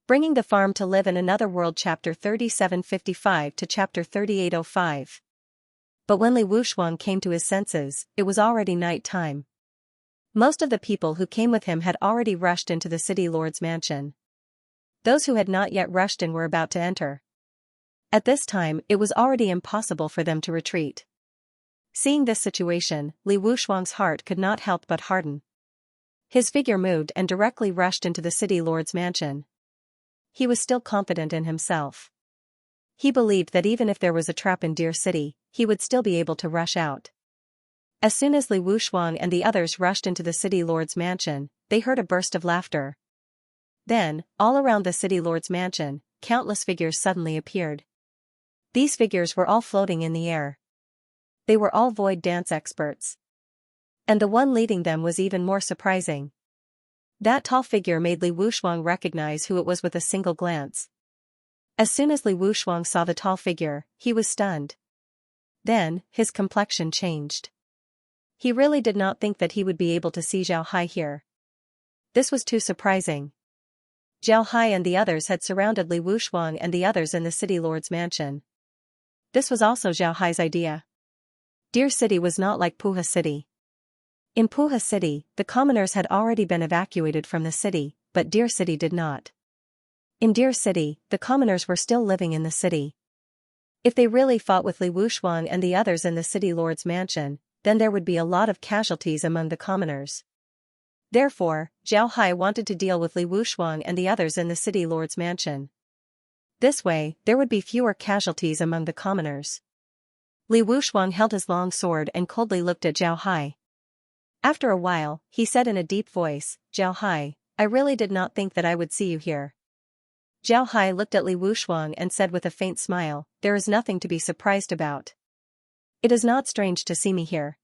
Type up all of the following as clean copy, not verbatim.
Bringing the farm to live in another world. Chapter 3755 to Chapter 3805. But when Li Wushuang came to his senses, it was already night time. Most of the people who came with him had already rushed into the city lord's mansion. Those who had not yet rushed in were about to enter. At this time, it was already impossible for them to retreat. Seeing this situation, Li Wushuang's heart could not help but harden. His figure moved and directly rushed into the city lord's mansion. He was still confident in himself. He believed that even if there was a trap in Deer City, he would still be able to rush out. As soon as Li Wushuang and the others rushed into the city lord's mansion, they heard a burst of laughter. Then, all around the city lord's mansion, countless figures suddenly appeared. These figures were all floating in the air. They were all void dance experts. And the one leading them was even more surprising. That tall figure made Li Wushuang recognize who it was with a single glance. As soon as Li Wushuang saw the tall figure, he was stunned. Then, his complexion changed. He really did not think that he would be able to see Zhao Hai here. This was too surprising. Zhao Hai and the others had surrounded Li Wushuang and the others in the city lord's mansion. This was also Zhao Hai's idea. Deer City was not like Puha City. In Puha City, the commoners had already been evacuated from the city, but Deer City did not. In Deer City, the commoners were still living in the city. If they really fought with Li Wushuang and the others in the city lord's mansion, then there would be a lot of casualties among the commoners. Therefore, Zhao Hai wanted to deal with Li Wushuang and the others in the city lord's mansion. This way, there would be fewer casualties among the commoners. Li Wushuang held his long sword and coldly looked at Zhao Hai. After a while, he said in a deep voice, "Zhao Hai, I really did not think that I would see you here." Zhao Hai looked at Li Wushuang and said with a faint smile, "There is nothing to be surprised about. It is not strange to see me here.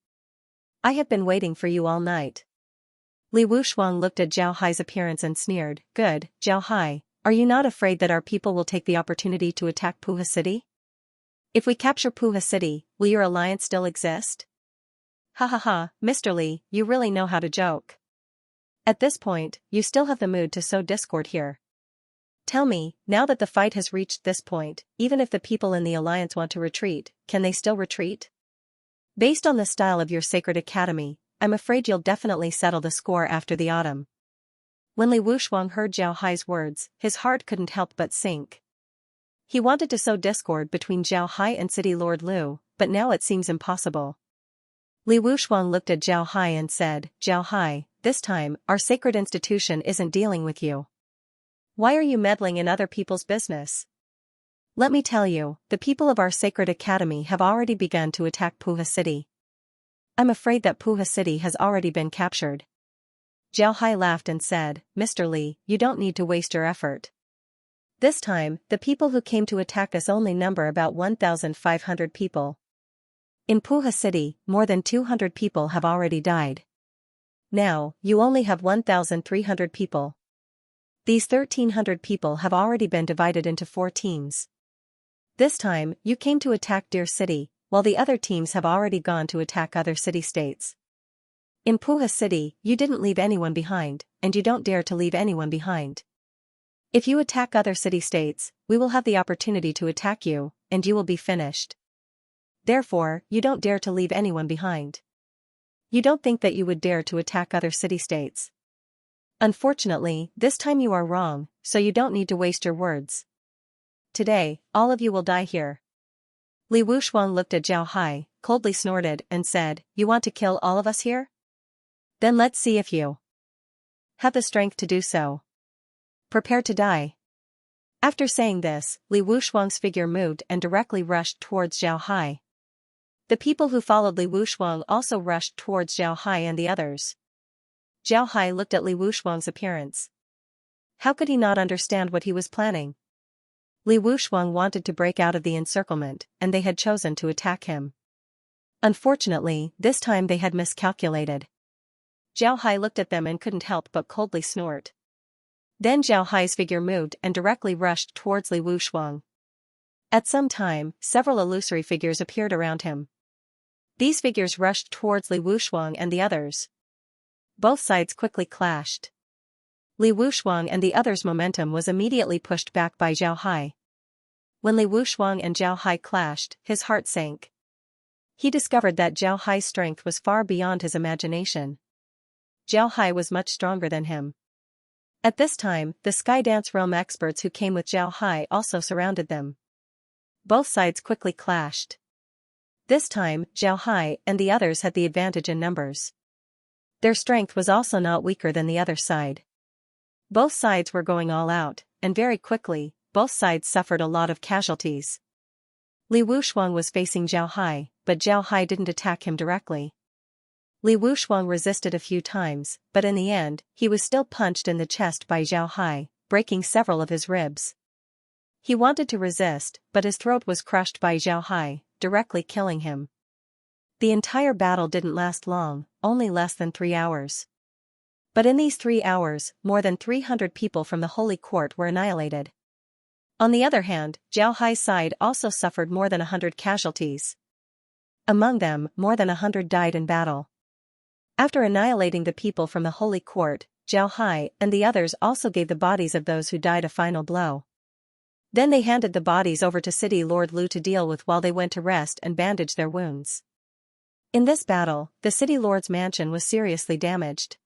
I have been waiting for you all night." Li Wushuang looked at Zhao Hai's appearance and sneered, "Good, Zhao Hai, are you not afraid that our people will take the opportunity to attack Puha City? If we capture Puha City, will your alliance still exist?" "Ha ha ha, Mr. Li, you really know how to joke. At this point, you still have the mood to sow discord here. Tell me, now that the fight has reached this point, even if the people in the alliance want to retreat, can they still retreat? Based on the style of your sacred academy, I'm afraid you'll definitely settle the score after the autumn." When Li Wushuang heard Zhao Hai's words, his heart couldn't help but sink. He wanted to sow discord between Zhao Hai and City Lord Lu, but now it seems impossible. Li Wushuang looked at Zhao Hai and said, "Zhao Hai, this time, our sacred institution isn't dealing with you. Why are you meddling in other people's business? Let me tell you, the people of our sacred academy have already begun to attack Puha City. I'm afraid that Puha City has already been captured." Zhao Hai laughed and said, "Mr. Li, you don't need to waste your effort. This time, the people who came to attack us only number about 1,500 people. In Puha City, more than 200 people have already died. Now, you only have 1,300 people. These 1,300 people have already been divided into 4 teams. This time, you came to attack Deer City, while the other teams have already gone to attack other city-states. In Puha City, you didn't leave anyone behind, and you don't dare to leave anyone behind. If you attack other city-states, we will have the opportunity to attack you, and you will be finished. Therefore, you don't dare to leave anyone behind. You don't think that you would dare to attack other city-states. Unfortunately, this time you are wrong, so you don't need to waste your words. Today, all of you will die here." Li Wushuang looked at Zhao Hai, coldly snorted, and said, "You want to kill all of us here? Then let's see if you have the strength to do so. Prepare to die." After saying this, Li Wushuang's figure moved and directly rushed towards Zhao Hai. The people who followed Li Wushuang also rushed towards Zhao Hai and the others. Zhao Hai looked at Li Wushuang's appearance. How could he not understand what he was planning? Li Wushuang wanted to break out of the encirclement, and they had chosen to attack him. Unfortunately, this time they had miscalculated. Zhao Hai looked at them and couldn't help but coldly snort. Then Zhao Hai's figure moved and directly rushed towards Li Wushuang. At some time, several illusory figures appeared around him. These figures rushed towards Li Wushuang and the others. Both sides quickly clashed. Li Wushuang and the others' momentum was immediately pushed back by Zhao Hai. When Li Wushuang and Zhao Hai clashed, his heart sank. He discovered that Zhao Hai's strength was far beyond his imagination. Zhao Hai was much stronger than him. At this time, the Sky Dance Realm experts who came with Zhao Hai also surrounded them. Both sides quickly clashed. This time, Zhao Hai and the others had the advantage in numbers. Their strength was also not weaker than the other side. Both sides were going all out, and very quickly, both sides suffered a lot of casualties. Li Wushuang was facing Zhao Hai, but Zhao Hai didn't attack him directly. Li Wushuang resisted a few times, but in the end, he was still punched in the chest by Zhao Hai, breaking several of his ribs. He wanted to resist, but his throat was crushed by Zhao Hai, directly killing him. The entire battle didn't last long, only less than 3 hours. But in these 3 hours, more than 300 people from the Holy Court were annihilated. On the other hand, Zhao Hai's side also suffered more than 100 casualties. Among them, more than 100 died in battle. After annihilating the people from the Holy Court, Zhao Hai and the others also gave the bodies of those who died a final blow. Then they handed the bodies over to City Lord Lu to deal with while they went to rest and bandage their wounds. In this battle, the City Lord's mansion was seriously damaged.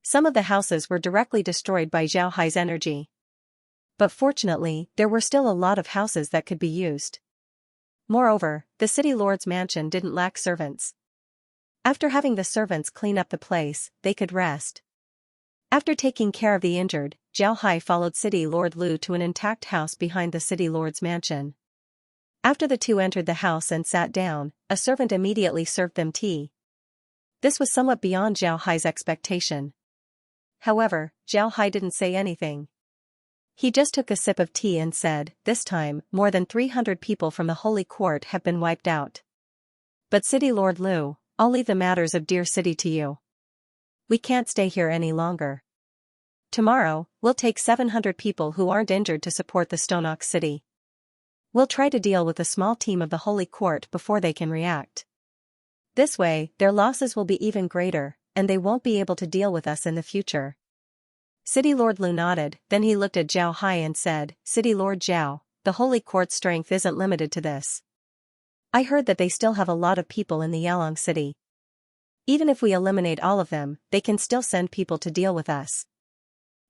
Some of the houses were directly destroyed by Zhao Hai's energy. But fortunately, there were still a lot of houses that could be used. Moreover, the City Lord's mansion didn't lack servants. After having the servants clean up the place, they could rest. After taking care of the injured, Zhao Hai followed City Lord Lu to an intact house behind the City Lord's mansion. After the two entered the house and sat down, a servant immediately served them tea. This was somewhat beyond Zhao Hai's expectation. However, Zhao Hai didn't say anything. He just took a sip of tea and said, "This time, more than 300 people from the Holy Court have been wiped out. But City Lord Lu, I'll leave the matters of Dear City to you. We can't stay here any longer. Tomorrow, we'll take 700 people who aren't injured to support the Stone Ox City. We'll try to deal with a small team of the Holy Court before they can react. This way, their losses will be even greater, and they won't be able to deal with us in the future." City Lord Lu nodded, then he looked at Zhao Hai and said, "City Lord Zhao, the Holy Court's strength isn't limited to this. I heard that they still have a lot of people in the Yalong City. Even if we eliminate all of them, they can still send people to deal with us.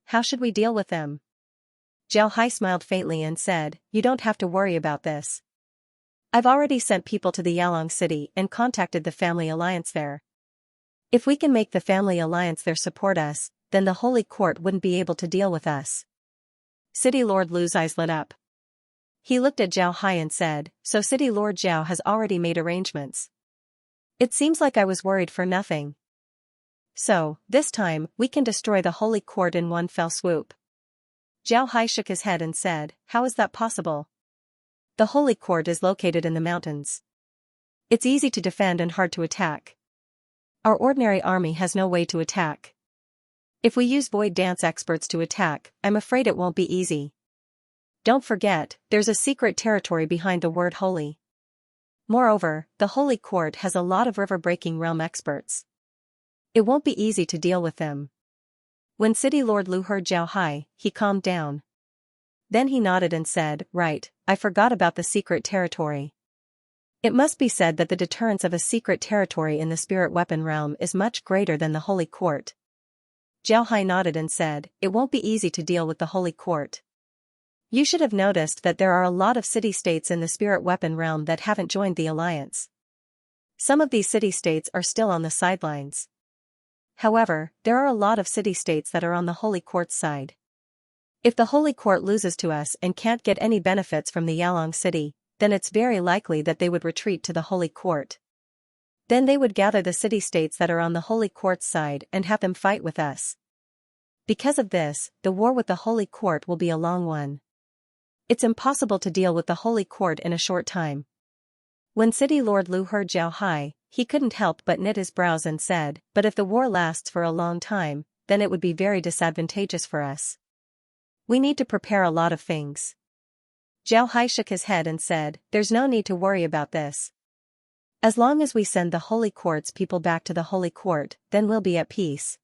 How should we deal with them?" Zhao Hai smiled faintly and said, "You don't have to worry about this. I've already sent people to the Yalong City and contacted the Family Alliance there. If we can make the Family Alliance there support us, then the Holy Court wouldn't be able to deal with us." City Lord Lu's eyes lit up. He looked at Zhao Hai and said, "So City Lord Zhao has already made arrangements. It seems like I was worried for nothing. So, this time, we can destroy the Holy Court in one fell swoop." Zhao Hai shook his head and said, "How is that possible? The Holy Court is located in the mountains. It's easy to defend and hard to attack. Our ordinary army has no way to attack. If we use void dance experts to attack, I'm afraid it won't be easy. Don't forget, there's a secret territory behind the word holy. Moreover, the Holy Court has a lot of river-breaking realm experts. It won't be easy to deal with them." When City Lord Lu heard Zhao Hai, he calmed down. Then he nodded and said, "Right, I forgot about the secret territory. It must be said that the deterrence of a secret territory in the spirit weapon realm is much greater than the Holy Court." Zhao Hai nodded and said, "It won't be easy to deal with the Holy Court. You should have noticed that there are a lot of city-states in the spirit weapon realm that haven't joined the alliance. Some of these city-states are still on the sidelines. However, there are a lot of city-states that are on the Holy Court's side. If the Holy Court loses to us and can't get any benefits from the Yalong City, then it's very likely that they would retreat to the Holy Court. Then they would gather the city-states that are on the Holy Court's side and have them fight with us. Because of this, the war with the Holy Court will be a long one. It's impossible to deal with the Holy Court in a short time." When City Lord Lu heard Zhao Hai, he couldn't help but knit his brows and said, "But if the war lasts for a long time, then it would be very disadvantageous for us. We need to prepare a lot of things." Zhao Hai shook his head and said, "There's no need to worry about this. As long as we send the Holy Court's people back to the Holy Court, then we'll be at peace.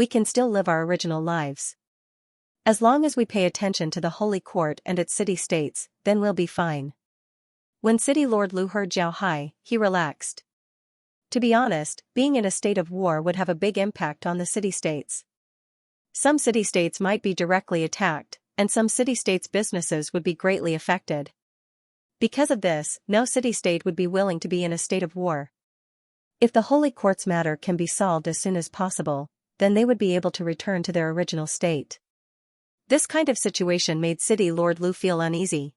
we can still live our original lives. As long as we pay attention to the Holy Court and its city-states, then we'll be fine. When City Lord Lu heard Zhao Hai, he relaxed. To be honest, being in a state of war would have a big impact on the city-states. Some city-states might be directly attacked, and some city-states' businesses would be greatly affected. Because of this, no city-state would be willing to be in a state of war. If the Holy Court's matter can be solved as soon as possible, then they would be able to return to their original state. This kind of situation made City Lord Lu feel uneasy.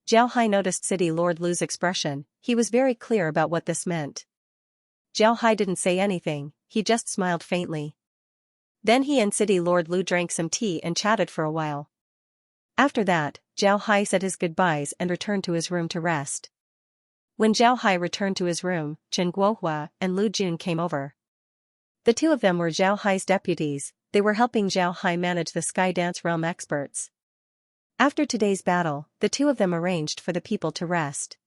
Zhao Hai noticed City Lord Lu's expression. He was very clear about what this meant. Zhao Hai didn't say anything, he just smiled faintly. Then he and City Lord Lu drank some tea and chatted for a while. After that, Zhao Hai said his goodbyes and returned to his room to rest. When Zhao Hai returned to his room, Chen Guohua and Lu Jun came over. The two of them were Zhao Hai's deputies. They were helping Zhao Hai manage the Sky Dance Realm experts. After today's battle, the two of them arranged for the people to rest.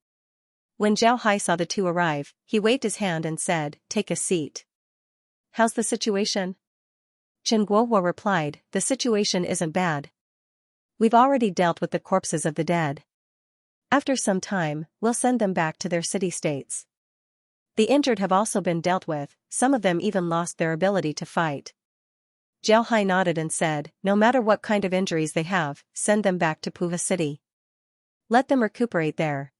When Zhao Hai saw the two arrive, he waved his hand and said, "Take a seat." "How's the situation?" Chen Guohua replied, "The situation isn't bad. We've already dealt with the corpses of the dead. After some time, we'll send them back to their city-states. The injured have also been dealt with, some of them even lost their ability to fight." Zhao Hai nodded and said, "No matter what kind of injuries they have, send them back to Puha City. Let them recuperate there.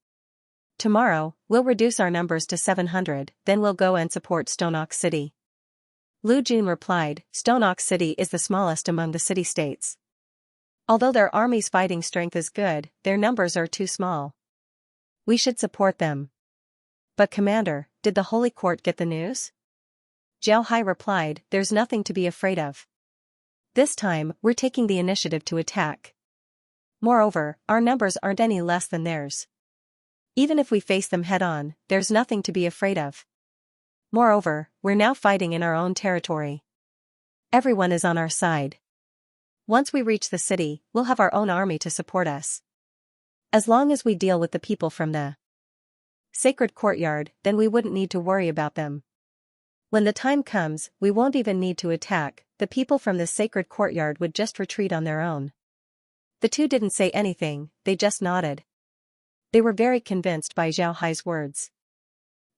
Tomorrow, we'll reduce our numbers to 700, then we'll go and support Stone Ox City." Lu Jun replied, "Stone Ox City is the smallest among the city-states. Although their army's fighting strength is good, their numbers are too small. We should support them." "But Commander, did the Holy Court get the news?" Zhao Hai replied, "There's nothing to be afraid of. This time, we're taking the initiative to attack. Moreover, our numbers aren't any less than theirs. Even if we face them head-on, there's nothing to be afraid of. Moreover, we're now fighting in our own territory. Everyone is on our side. Once we reach the city, we'll have our own army to support us. As long as we deal with the people from the sacred courtyard, then we wouldn't need to worry about them. When the time comes, we won't even need to attack, the people from the sacred courtyard would just retreat on their own." The two didn't say anything, they just nodded. They were very convinced by Zhao Hai's words.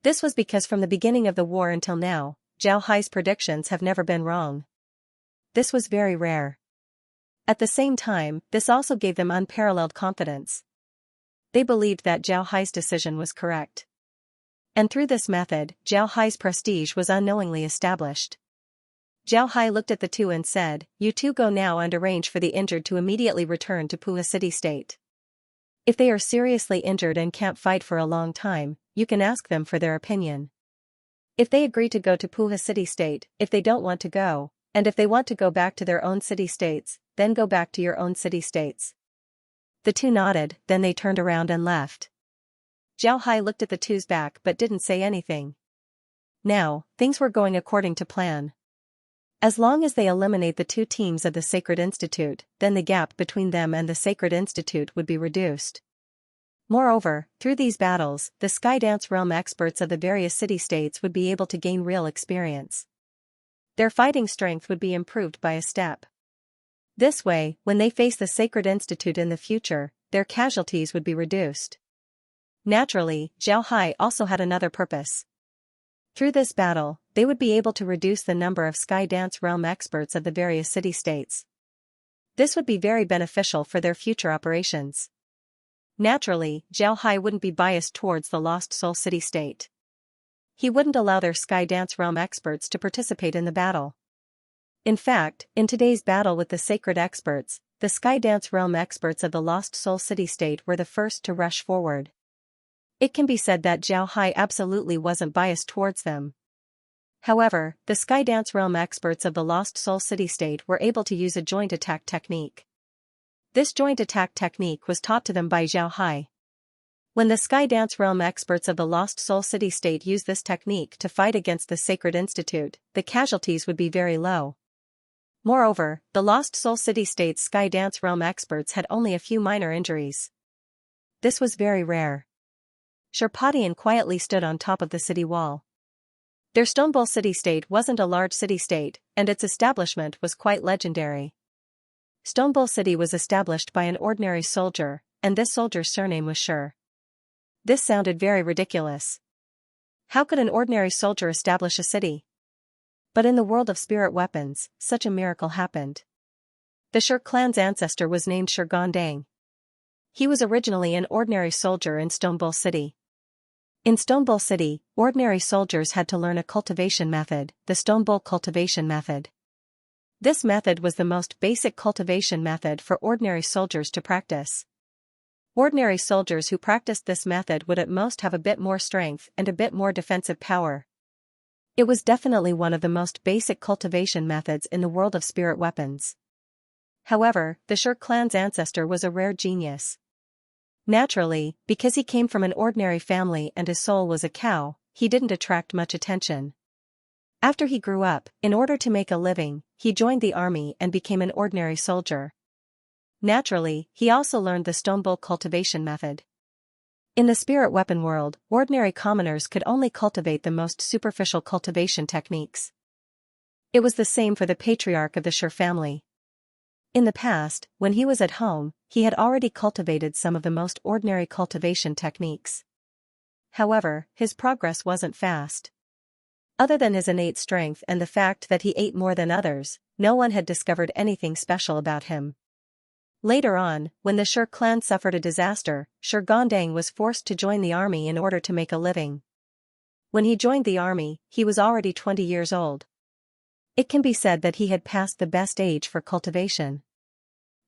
This was because from the beginning of the war until now, Zhao Hai's predictions have never been wrong. This was very rare. At the same time, this also gave them unparalleled confidence. They believed that Zhao Hai's decision was correct. And through this method, Zhao Hai's prestige was unknowingly established. Zhao Hai looked at the two and said, "You two go now and arrange for the injured to immediately return to Puha City State. If they are seriously injured and can't fight for a long time, you can ask them for their opinion. If they agree to go to Puha City State, if they don't want to go, and if they want to go back to their own city-states, then go back to your own city-states." The two nodded, then they turned around and left. Zhao Hai looked at the two's back but didn't say anything. Now, things were going according to plan. As long as they eliminate the two teams of the Sacred Institute, then the gap between them and the Sacred Institute would be reduced. Moreover, through these battles, the Skydance Realm experts of the various city-states would be able to gain real experience. Their fighting strength would be improved by a step. This way, when they face the Sacred Institute in the future, their casualties would be reduced. Naturally, Zhao Hai also had another purpose. Through this battle, they would be able to reduce the number of Sky Dance Realm experts of the various city-states. This would be very beneficial for their future operations. Naturally, Zhao Hai wouldn't be biased towards the Lost Soul City-State. He wouldn't allow their Sky Dance Realm experts to participate in the battle. In fact, in today's battle with the Sacred Experts, the Sky Dance Realm experts of the Lost Soul City-State were the first to rush forward. It can be said that Zhao Hai absolutely wasn't biased towards them. However, the Skydance Realm experts of the Lost Soul City-State were able to use a joint attack technique. This joint attack technique was taught to them by Zhao Hai. When the Skydance Realm experts of the Lost Soul City-State used this technique to fight against the Sacred Institute, the casualties would be very low. Moreover, the Lost Soul City-State's Skydance Realm experts had only a few minor injuries. This was very rare. Sherpatian quietly stood on top of the city wall. Their Stone Bull city-state wasn't a large city-state, and its establishment was quite legendary. Stone Bull City was established by an ordinary soldier, and this soldier's surname was Sure. This sounded very ridiculous. How could an ordinary soldier establish a city? But in the world of spirit weapons, such a miracle happened. The Sure clan's ancestor was named Sure Gondang. He was originally an ordinary soldier in Stone Bull City. In Stone Bull City, ordinary soldiers had to learn a cultivation method, the Stone Bull cultivation method. This method was the most basic cultivation method for ordinary soldiers to practice. Ordinary soldiers who practiced this method would at most have a bit more strength and a bit more defensive power. It was definitely one of the most basic cultivation methods in the world of spirit weapons. However, the Sure clan's ancestor was a rare genius. Naturally, because he came from an ordinary family and his soul was a cow, he didn't attract much attention. After he grew up, in order to make a living, he joined the army and became an ordinary soldier. Naturally, he also learned the Stone Bull cultivation method. In the spirit weapon world, ordinary commoners could only cultivate the most superficial cultivation techniques. It was the same for the patriarch of the Sure family. In the past, when he was at home, he had already cultivated some of the most ordinary cultivation techniques. However, his progress wasn't fast. Other than his innate strength and the fact that he ate more than others, no one had discovered anything special about him. Later on, when the Sure clan suffered a disaster, Sure Gondang was forced to join the army in order to make a living. When he joined the army, he was already 20 years old. It can be said that he had passed the best age for cultivation.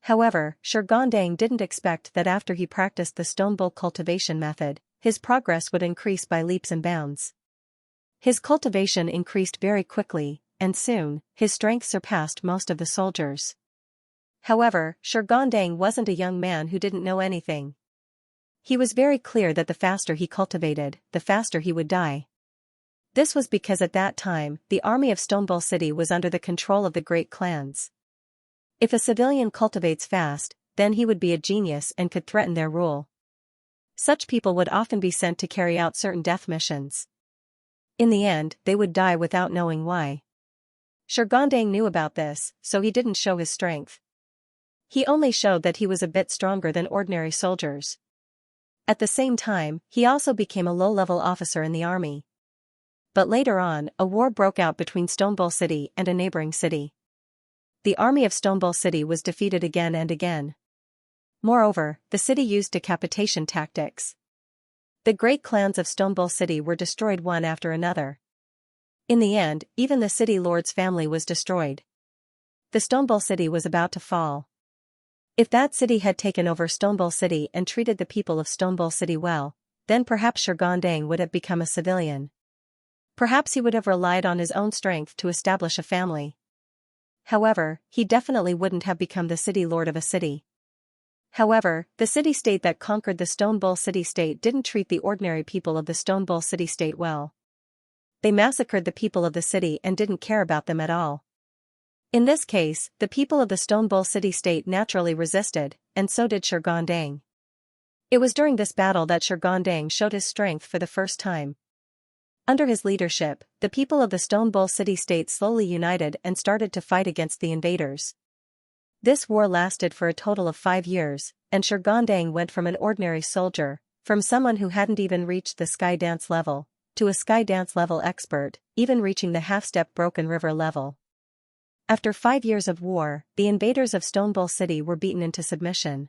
However, Sure Gondang didn't expect that after he practiced the Stone Bull cultivation method, his progress would increase by leaps and bounds. His cultivation increased very quickly, and soon, his strength surpassed most of the soldiers. However, Sure Gondang wasn't a young man who didn't know anything. He was very clear that the faster he cultivated, the faster he would die. This was because at that time, the army of Stone Bull City was under the control of the great clans. If a civilian cultivates fast, then he would be a genius and could threaten their rule. Such people would often be sent to carry out certain death missions. In the end, they would die without knowing why. Sure Gondang knew about this, so he didn't show his strength. He only showed that he was a bit stronger than ordinary soldiers. At the same time, he also became a low-level officer in the army. But later on, a war broke out between Stone Bull City and a neighboring city. The army of Stone Bull City was defeated again and again. Moreover, the city used decapitation tactics. The great clans of Stone Bull City were destroyed one after another. In the end, even the city lord's family was destroyed. The Stone Bull City was about to fall. If that city had taken over Stone Bull City and treated the people of Stone Bull City well, then perhaps Sure Gondang would have become a civilian. Perhaps he would have relied on his own strength to establish a family. However, he definitely wouldn't have become the city lord of a city. However, the city-state that conquered the Stone Bull City-state didn't treat the ordinary people of the Stone Bull City-state well. They massacred the people of the city and didn't care about them at all. In this case, the people of the Stone Bull City-state naturally resisted, and so did Sure Gondang. It was during this battle that Sure Gondang showed his strength for the first time. Under his leadership, the people of the Stone Bull City-state slowly united and started to fight against the invaders. This war lasted for a total of 5 years, and Sure Gondang went from an ordinary soldier, from someone who hadn't even reached the sky dance level, to a sky dance level expert, even reaching the half-step Broken River level. After 5 years of war, the invaders of Stone Bull City were beaten into submission.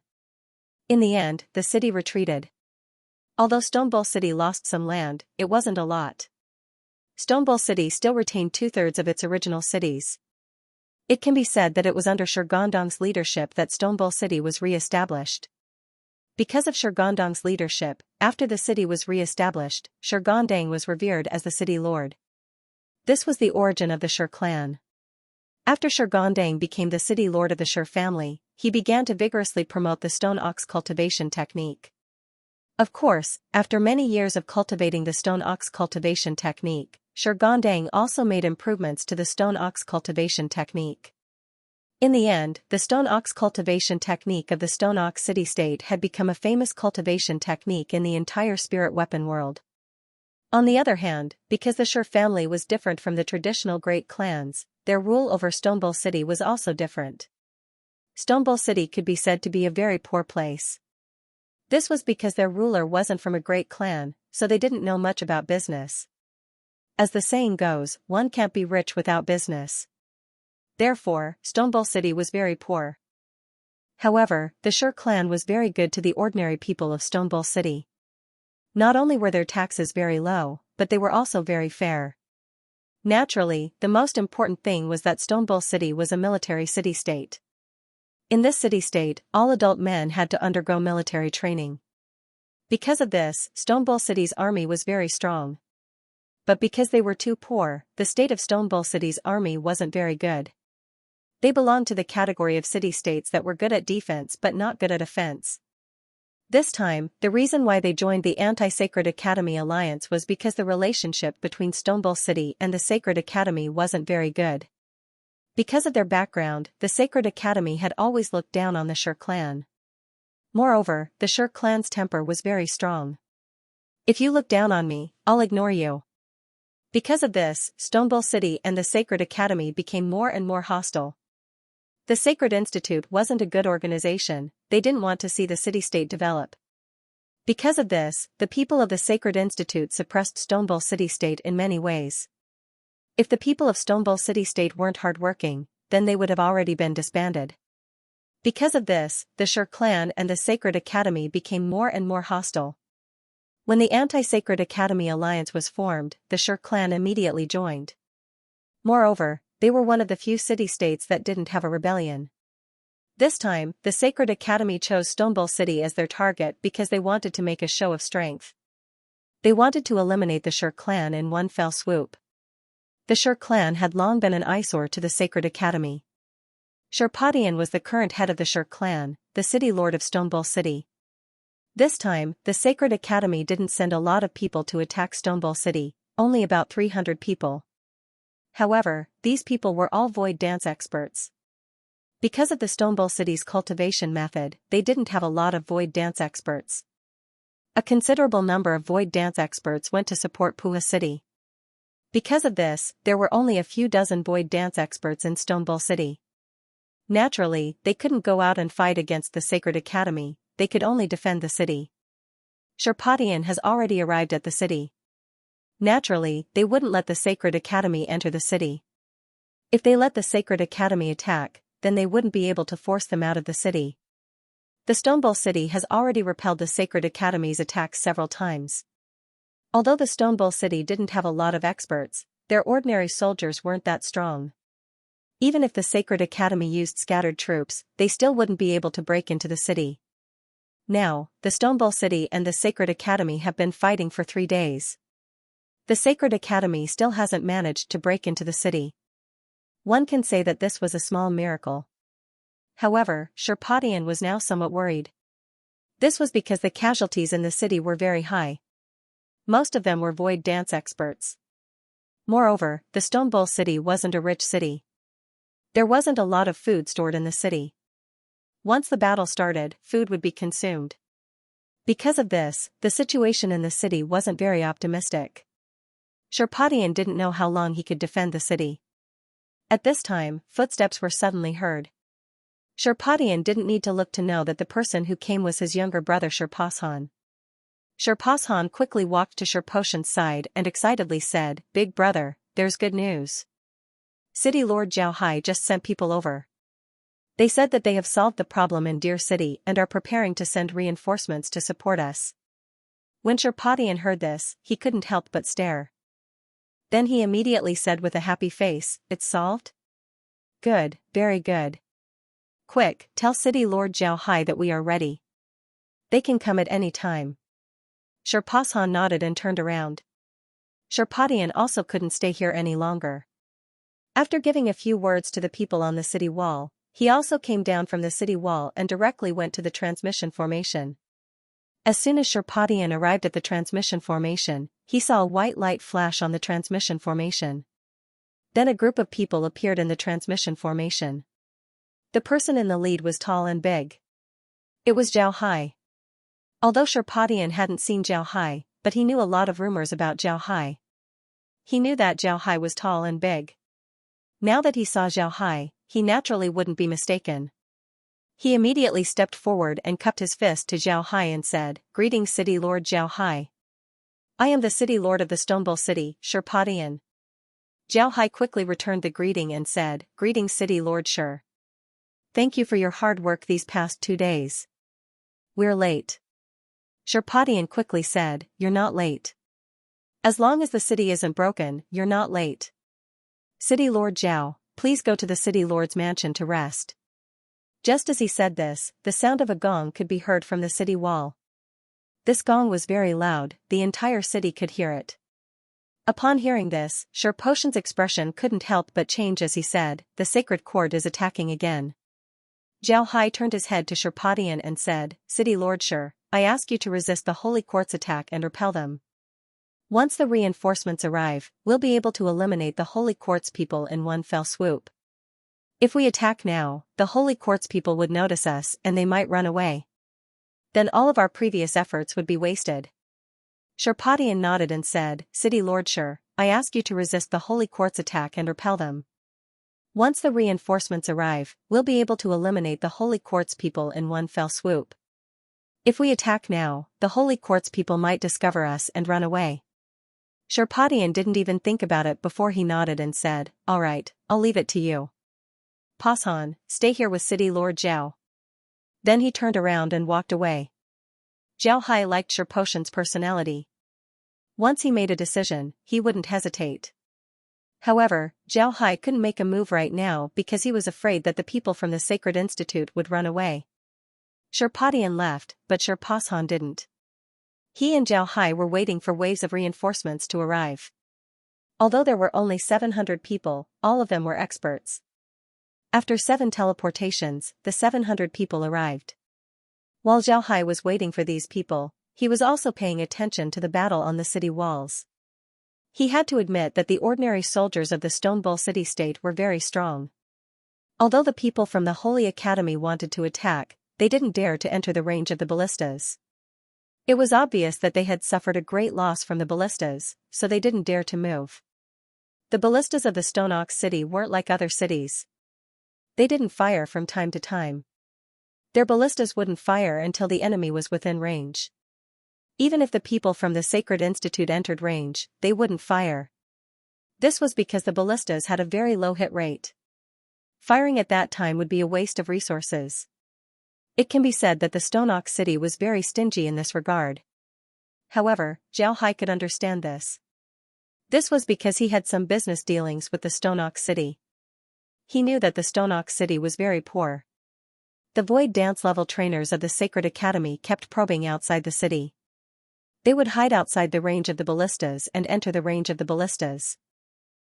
In the end, the city retreated. Although Stone Bull City lost some land, it wasn't a lot. Stone Bull City still retained 2/3 of its original cities. It can be said that it was under Sure Gondang's leadership that Stone Bull City was re-established. Because of Sure Gondang's leadership, after the city was re-established, Sure Gondang was revered as the city lord. This was the origin of the Sure clan. After Sure Gondang became the city lord of the Sure family, he began to vigorously promote the stone ox cultivation technique. Of course, after many years of cultivating the stone ox cultivation technique, Sure Gondang also made improvements to the stone ox cultivation technique. In the end, the stone ox cultivation technique of the stone ox city-state had become a famous cultivation technique in the entire spirit weapon world. On the other hand, because the Shur family was different from the traditional great clans, their rule over Stonebowl City was also different. Stonebowl City could be said to be a very poor place. This was because their ruler wasn't from a great clan, so they didn't know much about business. As the saying goes, one can't be rich without business. Therefore, Stonebowl City was very poor. However, the Shur clan was very good to the ordinary people of Stonebowl City. Not only were their taxes very low, but they were also very fair. Naturally, the most important thing was that Stonebowl City was a military city-state. In this city-state, all adult men had to undergo military training. Because of this, Stonebowl City's army was very strong. But because they were too poor, the state of Stonebowl City's army wasn't very good. They belonged to the category of city-states that were good at defense but not good at offense. This time, the reason why they joined the Anti-Sacred Academy Alliance was because the relationship between Stonebowl City and the Sacred Academy wasn't very good. Because of their background, the Sacred Academy had always looked down on the Shur clan. Moreover, the Shur clan's temper was very strong. If you look down on me, I'll ignore you. Because of this, Stonebowl City and the Sacred Academy became more and more hostile. The Sacred Institute wasn't a good organization, they didn't want to see the city-state develop. Because of this, the people of the Sacred Institute suppressed Stonebowl City-State in many ways. If the people of Stonebowl City-State weren't hardworking, then they would have already been disbanded. Because of this, the Shur clan and the Sacred Academy became more and more hostile. When the Anti-Sacred Academy Alliance was formed, the Shur clan immediately joined. Moreover, they were one of the few city-states that didn't have a rebellion. This time, the Sacred Academy chose Stonebowl City as their target because they wanted to make a show of strength. They wanted to eliminate the Shur clan in one fell swoop. The Shur clan had long been an eyesore to the Sacred Academy. Shurpadian was the current head of the Shur clan, the city lord of Stonebowl City. This time, the Sacred Academy didn't send a lot of people to attack Stonebowl City, only about 300 people. However, these people were all void dance experts. Because of the Stonebowl City's cultivation method, they didn't have a lot of void dance experts. A considerable number of void dance experts went to support Puha City. Because of this, there were only a few dozen void dance experts in Stonebowl City. Naturally, they couldn't go out and fight against the Sacred Academy, they could only defend the city. Shurpadian has already arrived at the city. Naturally, they wouldn't let the Sacred Academy enter the city. If they let the Sacred Academy attack, then they wouldn't be able to force them out of the city. The Stonebowl City has already repelled the Sacred Academy's attacks several times. Although the Stonebowl City didn't have a lot of experts, their ordinary soldiers weren't that strong. Even if the Sacred Academy used scattered troops, they still wouldn't be able to break into the city. Now, the Stonebowl City and the Sacred Academy have been fighting for 3 days. The Sacred Academy still hasn't managed to break into the city. One can say that this was a small miracle. However, Shurpadian was now somewhat worried. This was because the casualties in the city were very high. Most of them were void dance experts. Moreover, the Stonebowl City wasn't a rich city. There wasn't a lot of food stored in the city. Once the battle started, food would be consumed. Because of this, the situation in the city wasn't very optimistic. Shurpadian didn't know how long he could defend the city. At this time, footsteps were suddenly heard. Shurpadian didn't need to look to know that the person who came was his younger brother Shurpashan. Shurpashan quickly walked to Shurposhan's side and excitedly said, "Big brother, there's good news. City Lord Zhao Hai just sent people over. They said that they have solved the problem in Deer City and are preparing to send reinforcements to support us." When Shurpadian heard this, he couldn't help but stare. Then he immediately said with a happy face, "It's solved? Good, very good. Quick, tell City Lord Zhao Hai that we are ready. They can come at any time." Shurpashan nodded and turned around. Shurpadian also couldn't stay here any longer. After giving a few words to the people on the city wall, he also came down from the city wall and directly went to the transmission formation. As soon as Shurpadian arrived at the transmission formation, he saw a white light flash on the transmission formation. Then a group of people appeared in the transmission formation. The person in the lead was tall and big. It was Zhao Hai. Although Shurpadian hadn't seen Zhao Hai, but he knew a lot of rumors about Zhao Hai. He knew that Zhao Hai was tall and big. Now that he saw Zhao Hai, he naturally wouldn't be mistaken. He immediately stepped forward and cupped his fist to Zhao Hai and said, "Greetings, City Lord Zhao Hai. I am the City Lord of the Stone Bowl City, Sherpadian." Zhao Hai quickly returned the greeting and said, "Greetings, City Lord Sher. Thank you for your hard work these past 2 days. We're late." Sherpadian quickly said, "You're not late. As long as the city isn't broken, you're not late. City Lord Zhao, please go to the City Lord's mansion to rest." Just as he said this, the sound of a gong could be heard from the city wall. This gong was very loud, the entire city could hear it. Upon hearing this, Sher Potion's expression couldn't help but change as he said, "The sacred court is attacking again." Zhao Hai turned his head to Sherpadian and said, "City Lord Sher, I ask you to resist the Holy Court's attack and repel them. Once the reinforcements arrive, we'll be able to eliminate the Holy Court's people in one fell swoop. If we attack now, the Holy Court's people would notice us and they might run away. Then all of our previous efforts would be wasted." Sherpadian nodded and said, "City Lord Sher, I ask you to resist the Holy Court's attack and repel them. Once the reinforcements arrive, we'll be able to eliminate the Holy Court's people in one fell swoop. If we attack now, the Holy Court's people might discover us and run away." Sherpadian didn't even think about it before he nodded and said, "All right, I'll leave it to you. Pashan, stay here with City Lord Zhao." Then he turned around and walked away. Zhao Hai liked Sher Potion's personality. Once he made a decision, he wouldn't hesitate. However, Zhao Hai couldn't make a move right now because he was afraid that the people from the Sacred Institute would run away. Sherpadian left, but Sher Pashan didn't. He and Zhao Hai were waiting for waves of reinforcements to arrive. Although there were only 700 people, all of them were experts. After 7 teleportations, the 700 people arrived. While Zhao Hai was waiting for these people, he was also paying attention to the battle on the city walls. He had to admit that the ordinary soldiers of the Stone Bowl city-state were very strong. Although the people from the Holy Academy wanted to attack, they didn't dare to enter the range of the ballistas. It was obvious that they had suffered a great loss from the ballistas, so they didn't dare to move. The ballistas of the Stone Ox City weren't like other cities. They didn't fire from time to time. Their ballistas wouldn't fire until the enemy was within range. Even if the people from the Sacred Institute entered range, they wouldn't fire. This was because the ballistas had a very low hit rate. Firing at that time would be a waste of resources. It can be said that the Stone Ox City was very stingy in this regard. However, Zhao Hai could understand this. This was because he had some business dealings with the Stone Ox City. He knew that the Stone Ox City was very poor. The Void Dance level trainers of the Sacred Academy kept probing outside the city. They would hide outside the range of the ballistas and enter the range of the ballistas.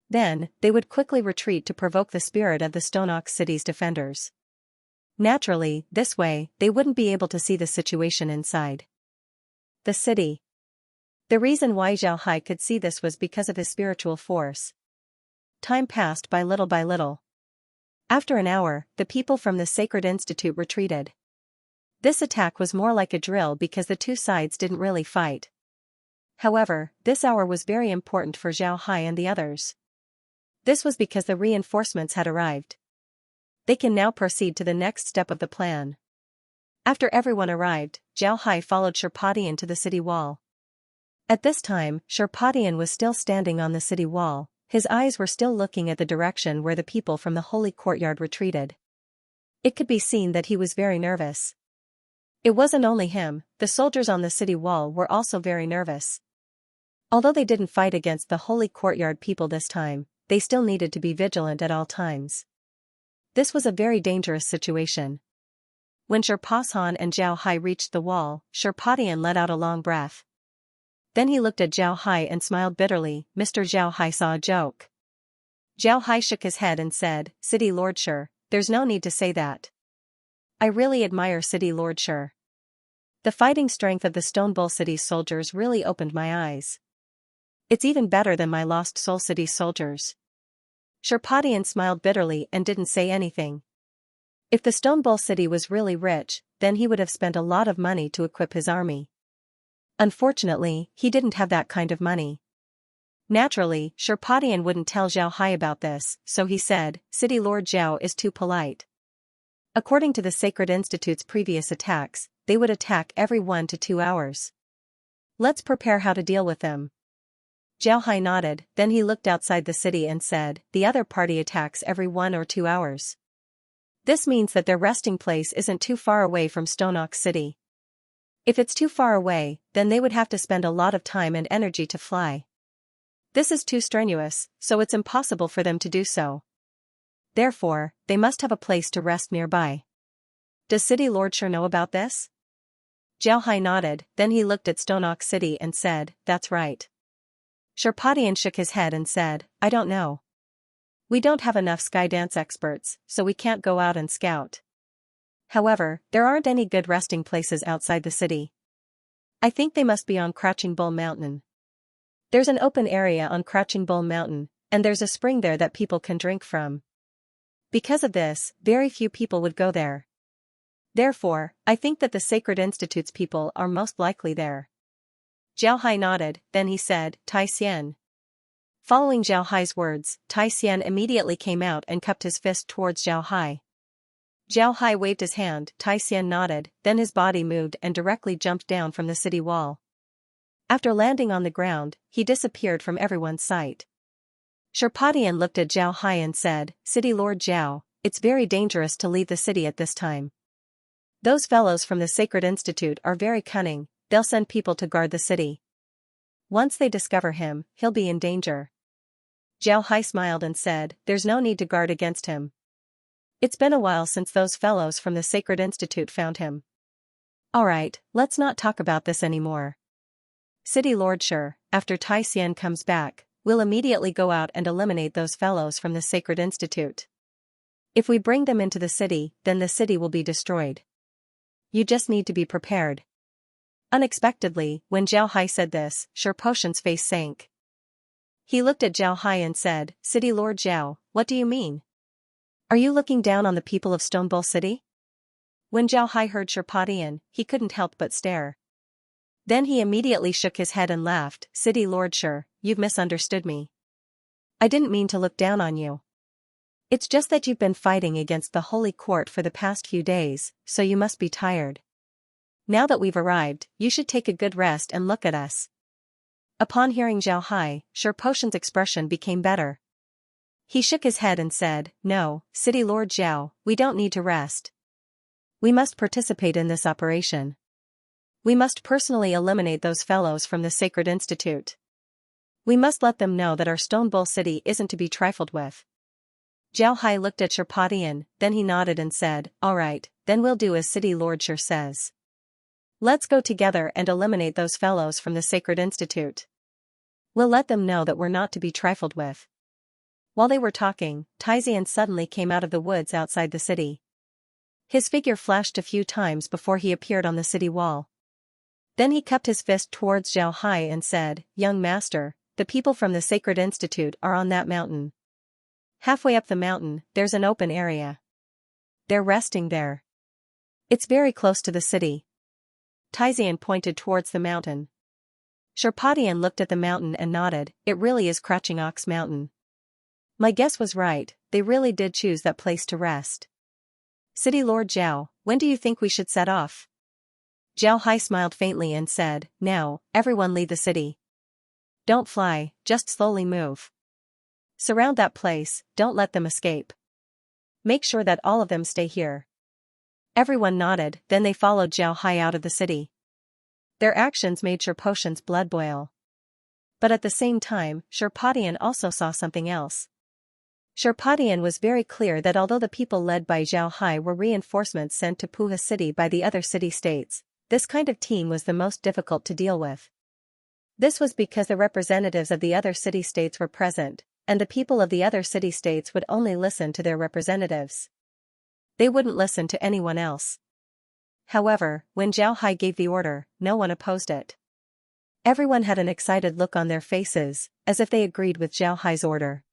Then, they would quickly retreat to provoke the spirit of the Stone Ox City's defenders. Naturally, this way, they wouldn't be able to see the situation inside the city. The reason why Zhao Hai could see this was because of his spiritual force. Time passed by little by little. After an hour, the people from the Sacred Institute retreated. This attack was more like a drill because the two sides didn't really fight. However, this hour was very important for Zhao Hai and the others. This was because the reinforcements had arrived. They can now proceed to the next step of the plan. After everyone arrived, Zhao Hai followed Sherpadian to the city wall. At this time, Sherpadian was still standing on the city wall. His eyes were still looking at the direction where the people from the Holy Courtyard retreated. It could be seen that he was very nervous. It wasn't only him, the soldiers on the city wall were also very nervous. Although they didn't fight against the Holy Courtyard people this time, they still needed to be vigilant at all times. This was a very dangerous situation. When Sherpashan and Zhao Hai reached the wall, Sherpadian let out a long breath. Then he looked at Zhao Hai and smiled bitterly. Mr. Zhao Hai saw a joke. Zhao Hai shook his head and said, "City Lord Sher, there's no need to say that. I really admire City Lord Sher. The fighting strength of the Stone Bowl City's soldiers really opened my eyes. It's even better than my Lost Soul City's soldiers." Sherpadian smiled bitterly and didn't say anything. If the Stone Bowl City was really rich, then he would have spent a lot of money to equip his army. Unfortunately, he didn't have that kind of money. Naturally, Sherpadian wouldn't tell Zhao Hai about this, so he said, City Lord Zhao is too polite. According to the Sacred Institute's previous attacks, they would attack every 1 to 2 hours. Let's prepare how to deal with them. Zhao Hai nodded, then he looked outside the city and said, the other party attacks every 1 or 2 hours. This means that their resting place isn't too far away from Stone Ox City. If it's too far away, then they would have to spend a lot of time and energy to fly. This is too strenuous, so it's impossible for them to do so. Therefore, they must have a place to rest nearby. Does City Lord Sher know about this? Zhao Hai nodded, then he looked at Stone Ox City and said, that's right. Sherpadian shook his head and said, I don't know. We don't have enough sky dance experts, so we can't go out and scout. However, there aren't any good resting places outside the city. I think they must be on Crouching Bull Mountain. There's an open area on Crouching Bull Mountain, and there's a spring there that people can drink from. Because of this, very few people would go there. Therefore, I think that the Sacred Institute's people are most likely there. Zhao Hai nodded, then he said, Tai Xian. Following Zhao Hai's words, Tai Xian immediately came out and cupped his fist towards Zhao Hai. Zhao Hai waved his hand, Tai Xian nodded, then his body moved and directly jumped down from the city wall. After landing on the ground, he disappeared from everyone's sight. Sherpadian looked at Zhao Hai and said, City Lord Zhao, it's very dangerous to leave the city at this time. Those fellows from the Sacred Institute are very cunning, they'll send people to guard the city. Once they discover him, he'll be in danger. Zhao Hai smiled and said, there's no need to guard against him. It's been a while since those fellows from the Sacred Institute found him. Alright, let's not talk about this anymore. City Lord Sher, after Tai Xian comes back, we'll immediately go out and eliminate those fellows from the Sacred Institute. If we bring them into the city, then the city will be destroyed. You just need to be prepared. Unexpectedly, when Zhao Hai said this, Sher Potion's face sank. He looked at Zhao Hai and said, City Lord Zhao, what do you mean? Are you looking down on the people of Stone Bull City? When Zhao Hai heard Sherpadian, he couldn't help but stare. Then he immediately shook his head and laughed, City Lord Sher, you've misunderstood me. I didn't mean to look down on you. It's just that you've been fighting against the Holy Court for the past few days, so you must be tired. Now that we've arrived, you should take a good rest and look at us. Upon hearing Zhao Hai, Sher Potion's expression became better. He shook his head and said, no, City Lord Zhao, we don't need to rest. We must participate in this operation. We must personally eliminate those fellows from the Sacred Institute. We must let them know that our Stone Bull City isn't to be trifled with. Zhao Hai looked at Sherpadian, then he nodded and said, alright, then we'll do as City Lord Sher says. Let's go together and eliminate those fellows from the Sacred Institute. We'll let them know that we're not to be trifled with. While they were talking, Tai Xian suddenly came out of the woods outside the city. His figure flashed a few times before he appeared on the city wall. Then he cupped his fist towards Zhao Hai and said, Young master, the people from the Sacred Institute are on that mountain. Halfway up the mountain, there's an open area. They're resting there. It's very close to the city. Tai Xian pointed towards the mountain. Sherpadian looked at the mountain and nodded, it really is Crouching Ox Mountain. My guess was right, they really did choose that place to rest. City Lord Zhao, when do you think we should set off? Zhao Hai smiled faintly and said, now, everyone leave the city. Don't fly, just slowly move. Surround that place, don't let them escape. Make sure that all of them stay here. Everyone nodded, then they followed Zhao Hai out of the city. Their actions made Sher Potion's blood boil. But at the same time, Sherpadian also saw something else. Sherpadian was very clear that although the people led by Zhao Hai were reinforcements sent to Puha City by the other city-states, this kind of team was the most difficult to deal with. This was because the representatives of the other city-states were present, and the people of the other city-states would only listen to their representatives. They wouldn't listen to anyone else. However, when Zhao Hai gave the order, no one opposed it. Everyone had an excited look on their faces, as if they agreed with Zhao Hai's order.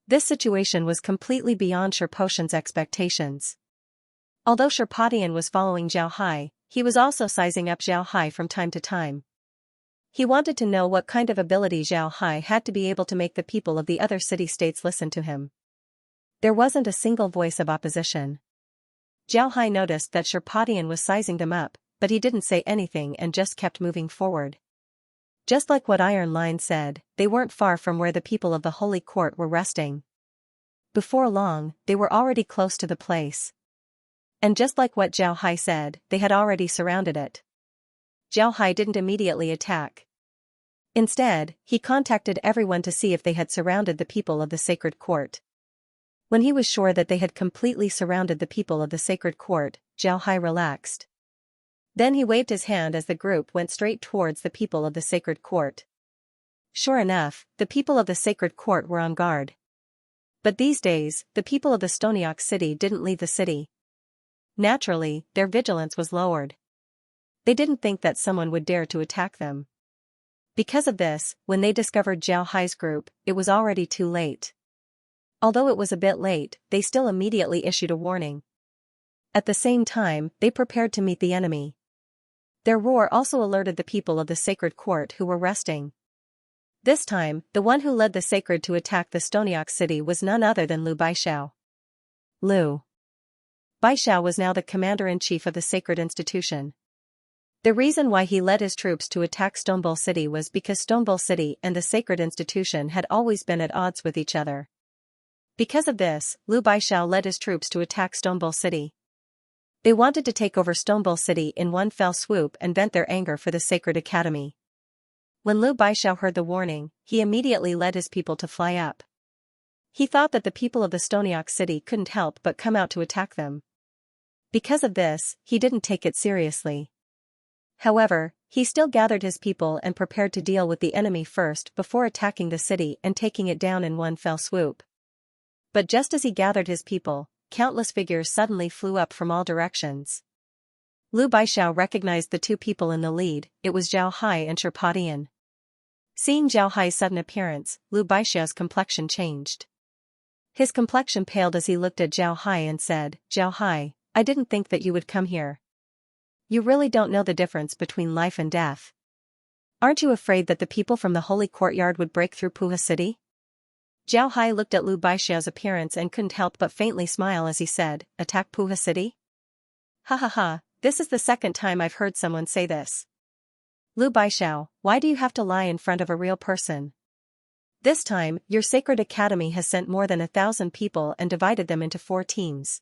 This situation was completely beyond Sher Potion's expectations. Although Sherpadian was following Zhao Hai, he was also sizing up Zhao Hai from time to time. He wanted to know what kind of ability Zhao Hai had to be able to make the people of the other city-states listen to him. There wasn't a single voice of opposition. Zhao Hai noticed that Sherpatian was sizing them up, but he didn't say anything and just kept moving forward. Just like what Iron Line said, they weren't far from where the people of the Holy Court were resting. Before long, they were already close to the place. And just like what Zhao Hai said, they had already surrounded it. Zhao Hai didn't immediately attack. Instead, he contacted everyone to see if they had surrounded the people of the sacred court. When he was sure that they had completely surrounded the people of the sacred court, Zhao Hai relaxed. Then he waved his hand as the group went straight towards the people of the sacred court. Sure enough, the people of the sacred court were on guard. But these days, the people of the Stoniok city didn't leave the city. Naturally, their vigilance was lowered. They didn't think that someone would dare to attack them. Because of this, when they discovered Zhao Hai's group, it was already too late. Although it was a bit late, they still immediately issued a warning. At the same time, they prepared to meet the enemy. Their roar also alerted the people of the sacred court who were resting. This time, the one who led the sacred to attack the Stoniok city was none other than Lu Baishao. Lu Baishao was now the commander-in-chief of the sacred institution. The reason why he led his troops to attack Stoneball City was because Stoneball City and the sacred institution had always been at odds with each other. Because of this, Lu Baishao led his troops to attack Stoneball City. They wanted to take over Stoneball City in one fell swoop and vent their anger for the sacred academy. When Lu Baishao heard the warning, he immediately led his people to fly up. He thought that the people of the Stoniok city couldn't help but come out to attack them. Because of this, he didn't take it seriously. However, he still gathered his people and prepared to deal with the enemy first before attacking the city and taking it down in one fell swoop. But just as he gathered his people, countless figures suddenly flew up from all directions. Lu Baishao recognized the two people in the lead. It was Zhao Hai and Sherpatian. Seeing Zhao Hai's sudden appearance, Lu Baishao's complexion changed. His complexion paled as he looked at Zhao Hai and said, "Zhao Hai, I didn't think that you would come here. You really don't know the difference between life and death. Aren't you afraid that the people from the holy courtyard would break through Puha City?" Zhao Hai looked at Lu Baishao's appearance and couldn't help but faintly smile as he said, "Attack Puha City? Ha ha ha, this is the second time I've heard someone say this. Lu Baishao, why do you have to lie in front of a real person? This time, your sacred academy has sent more than 1,000 people and divided them into 4 teams.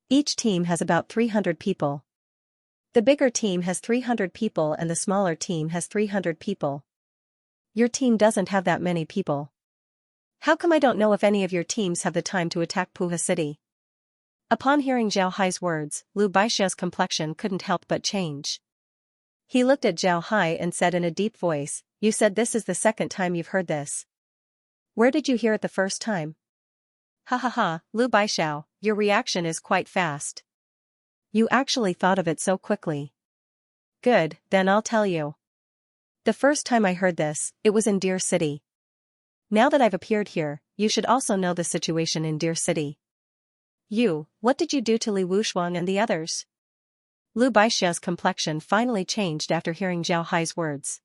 Each team has about 300 people. The bigger team has 300 people and the smaller team has 300 people. Your team doesn't have that many people. How come I don't know if any of your teams have the time to attack Puha City?" Upon hearing Zhao Hai's words, Lu Baishao's complexion couldn't help but change. He looked at Zhao Hai and said in a deep voice, "You said this is the second time you've heard this. Where did you hear it the first time?" "Ha ha ha, Lu Baishao, your reaction is quite fast. You actually thought of it so quickly. Good, then I'll tell you. The first time I heard this, it was in Deer City. Now that I've appeared here, you should also know the situation in Deer City. What did you do to Li Wushuang and the others?" Lu Baishao's complexion finally changed after hearing Zhao Hai's words.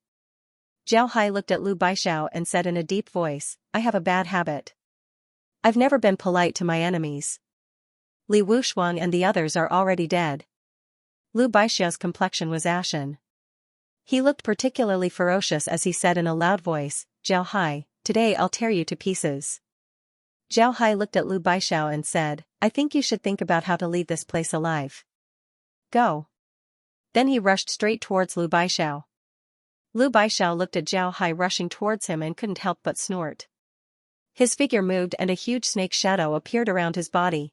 Zhao Hai looked at Lu Baishao and said in a deep voice, "I have a bad habit. I've never been polite to my enemies. Li Wushuang and the others are already dead." Lu Baishao's complexion was ashen. He looked particularly ferocious as he said in a loud voice, "Zhao Hai, today I'll tear you to pieces." Zhao Hai looked at Lu Baishao and said, "I think you should think about how to leave this place alive. Go." Then he rushed straight towards Lu Baishao. Lu Baishao looked at Zhao Hai rushing towards him and couldn't help but snort. His figure moved and a huge snake shadow appeared around his body.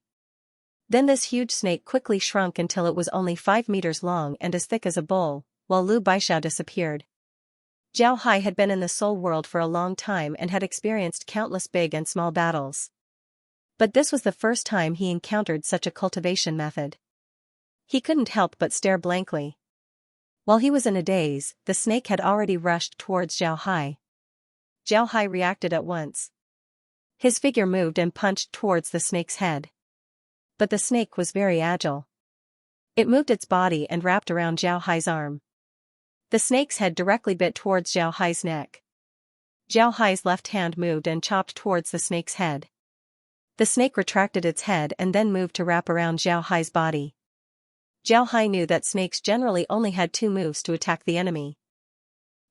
Then this huge snake quickly shrunk until it was only 5 meters long and as thick as a bull, while Lu Baishao disappeared. Zhao Hai had been in the soul world for a long time and had experienced countless big and small battles. But this was the first time he encountered such a cultivation method. He couldn't help but stare blankly. While he was in a daze, the snake had already rushed towards Zhao Hai. Zhao Hai reacted at once. His figure moved and punched towards the snake's head. But the snake was very agile. It moved its body and wrapped around Zhao Hai's arm. The snake's head directly bit towards Zhao Hai's neck. Zhao Hai's left hand moved and chopped towards the snake's head. The snake retracted its head and then moved to wrap around Zhao Hai's body. Zhao Hai knew that snakes generally only had two moves to attack the enemy.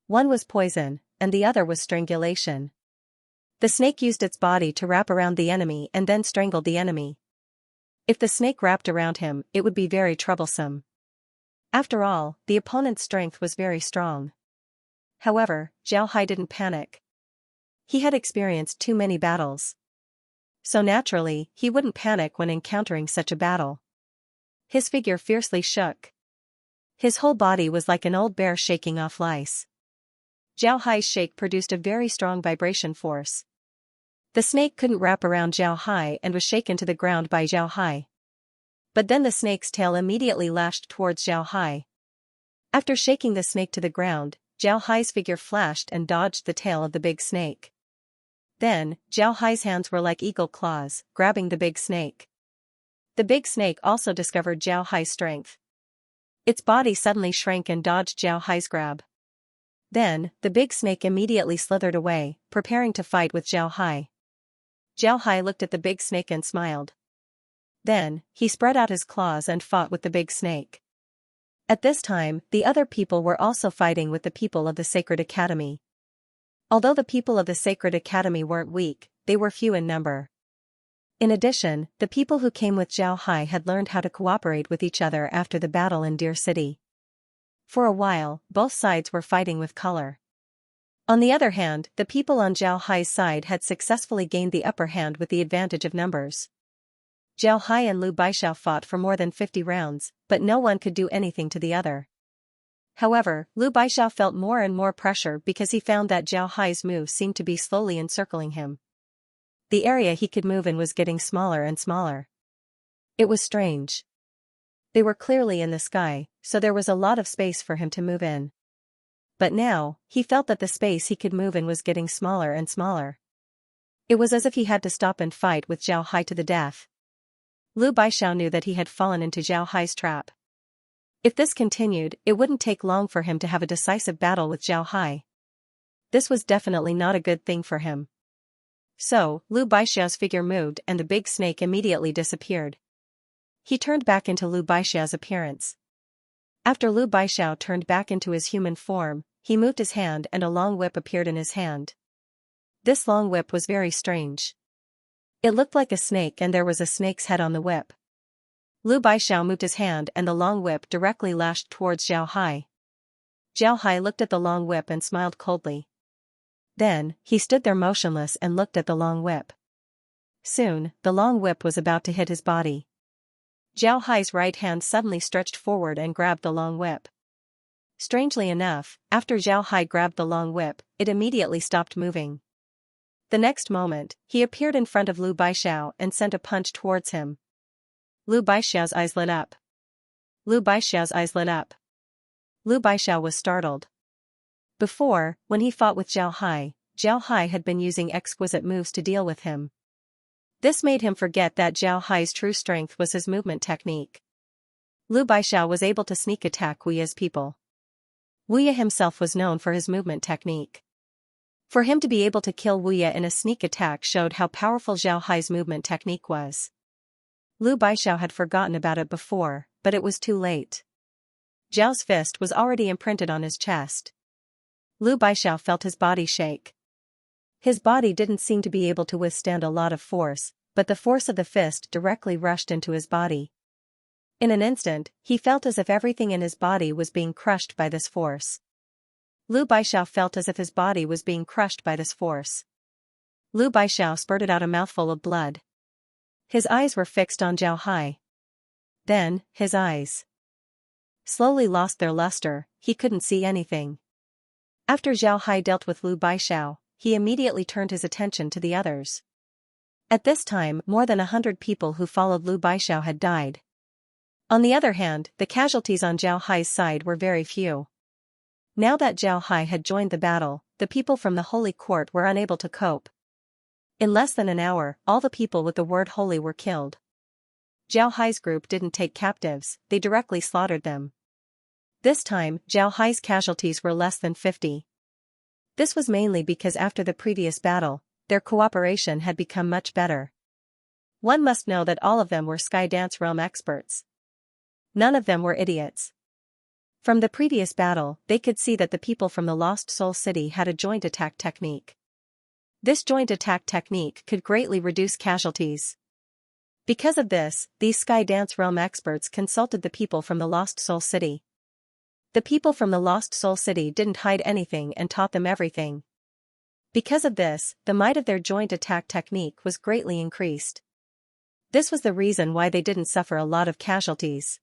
One was poison, and the other was strangulation. The snake used its body to wrap around the enemy and then strangled the enemy. If the snake wrapped around him, it would be very troublesome. After all, the opponent's strength was very strong. However, Zhao Hai didn't panic. He had experienced too many battles. So naturally, he wouldn't panic when encountering such a battle. His figure fiercely shook. His whole body was like an old bear shaking off lice. Zhao Hai's shake produced a very strong vibration force. The snake couldn't wrap around Zhao Hai and was shaken to the ground by Zhao Hai. But then the snake's tail immediately lashed towards Zhao Hai. After shaking the snake to the ground, Zhao Hai's figure flashed and dodged the tail of the big snake. Then, Zhao Hai's hands were like eagle claws, grabbing the big snake. The big snake also discovered Zhao Hai's strength. Its body suddenly shrank and dodged Zhao Hai's grab. Then, the big snake immediately slithered away, preparing to fight with Zhao Hai. Zhao Hai looked at the big snake and smiled. Then, he spread out his claws and fought with the big snake. At this time, the other people were also fighting with the people of the Sacred Academy. Although the people of the Sacred Academy weren't weak, they were few in number. In addition, the people who came with Zhao Hai had learned how to cooperate with each other after the battle in Deer City. For a while, both sides were fighting with color. On the other hand, the people on Zhao Hai's side had successfully gained the upper hand with the advantage of numbers. Zhao Hai and Lu Baixao fought for more than 50 rounds, but no one could do anything to the other. However, Lu Baixao felt more and more pressure because he found that Zhao Hai's moves seemed to be slowly encircling him. The area he could move in was getting smaller and smaller. It was strange. They were clearly in the sky, so there was a lot of space for him to move in. But now, he felt that the space he could move in was getting smaller and smaller. It was as if he had to stop and fight with Zhao Hai to the death. Lu Baixao knew that he had fallen into Zhao Hai's trap. If this continued, it wouldn't take long for him to have a decisive battle with Zhao Hai. This was definitely not a good thing for him. So, Lu Baixao's figure moved and the big snake immediately disappeared. He turned back into Lu Baixao's appearance. After Lu Baixao turned back into his human form, he moved his hand and a long whip appeared in his hand. This long whip was very strange. It looked like a snake and there was a snake's head on the whip. Lu Baixao moved his hand and the long whip directly lashed towards Zhao Hai. Zhao Hai looked at the long whip and smiled coldly. Then, he stood there motionless and looked at the long whip. Soon, the long whip was about to hit his body. Zhao Hai's right hand suddenly stretched forward and grabbed the long whip. Strangely enough, after Zhao Hai grabbed the long whip, it immediately stopped moving. The next moment, he appeared in front of Lu Baixao and sent a punch towards him. Lu Baixao's eyes lit up. Lu Baixao's eyes lit up. Lu Baixao was startled. Before, when he fought with Zhao Hai had been using exquisite moves to deal with him. This made him forget that Zhao Hai's true strength was his movement technique. Lu Baixao was able to sneak attack Wu Ye's people. Wu Ye himself was known for his movement technique. For him to be able to kill Wu Ye in a sneak attack showed how powerful Zhao Hai's movement technique was. Lu Baixao had forgotten about it before, but it was too late. Zhao's fist was already imprinted on his chest. Lu Baixao felt his body shake. His body didn't seem to be able to withstand a lot of force, but the force of the fist directly rushed into his body. In an instant, he felt as if everything in his body was being crushed by this force. Lu Baixao felt as if his body was being crushed by this force. Lu Baixao spurted out a mouthful of blood. His eyes were fixed on Zhao Hai. Then, his eyes slowly lost their luster, he couldn't see anything. After Zhao Hai dealt with Lu Baixao, he immediately turned his attention to the others. At this time, more than 100 people who followed Lu Baixao had died. On the other hand, the casualties on Zhao Hai's side were very few. Now that Zhao Hai had joined the battle, the people from the Holy Court were unable to cope. In less than an hour, all the people with the word holy were killed. Zhao Hai's group didn't take captives, they directly slaughtered them. This time, Zhao Hai's casualties were less than 50. This was mainly because after the previous battle, their cooperation had become much better. One must know that all of them were Sky Dance Realm experts. None of them were idiots. From the previous battle, they could see that the people from the Lost Soul City had a joint attack technique. This joint attack technique could greatly reduce casualties. Because of this, these Sky Dance Realm experts consulted the people from the Lost Soul City. The people from the Lost Soul City didn't hide anything and taught them everything. Because of this, the might of their joint attack technique was greatly increased. This was the reason why they didn't suffer a lot of casualties.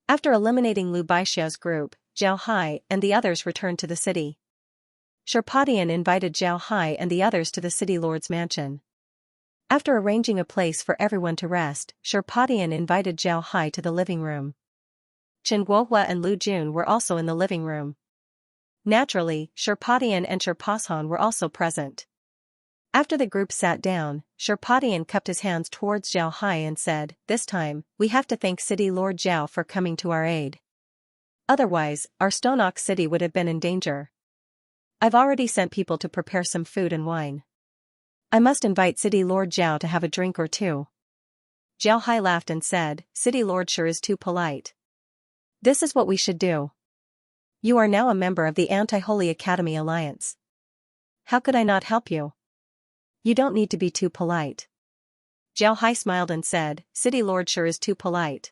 After eliminating Lu Baixiao's group, Zhao Hai and the others returned to the city. Sherpadian invited Zhao Hai and the others to the city lord's mansion. After arranging a place for everyone to rest, Sherpadian invited Zhao Hai to the living room. Chen Guohua and Lu Jun were also in the living room. Naturally, Sherpadian and Sherpashan were also present. After the group sat down, Sherpadian cupped his hands towards Zhao Hai and said, "This time, we have to thank City Lord Zhao for coming to our aid. Otherwise, our Stonok city would have been in danger. I've already sent people to prepare some food and wine. I must invite City Lord Zhao to have a drink or two." Zhao Hai laughed and said, "City Lord sure is too polite. This is what we should do. You are now a member of the Anti-Holy Academy Alliance. How could I not help you? You don't need to be too polite." Zhao Hai smiled and said, "City Lord sure is too polite."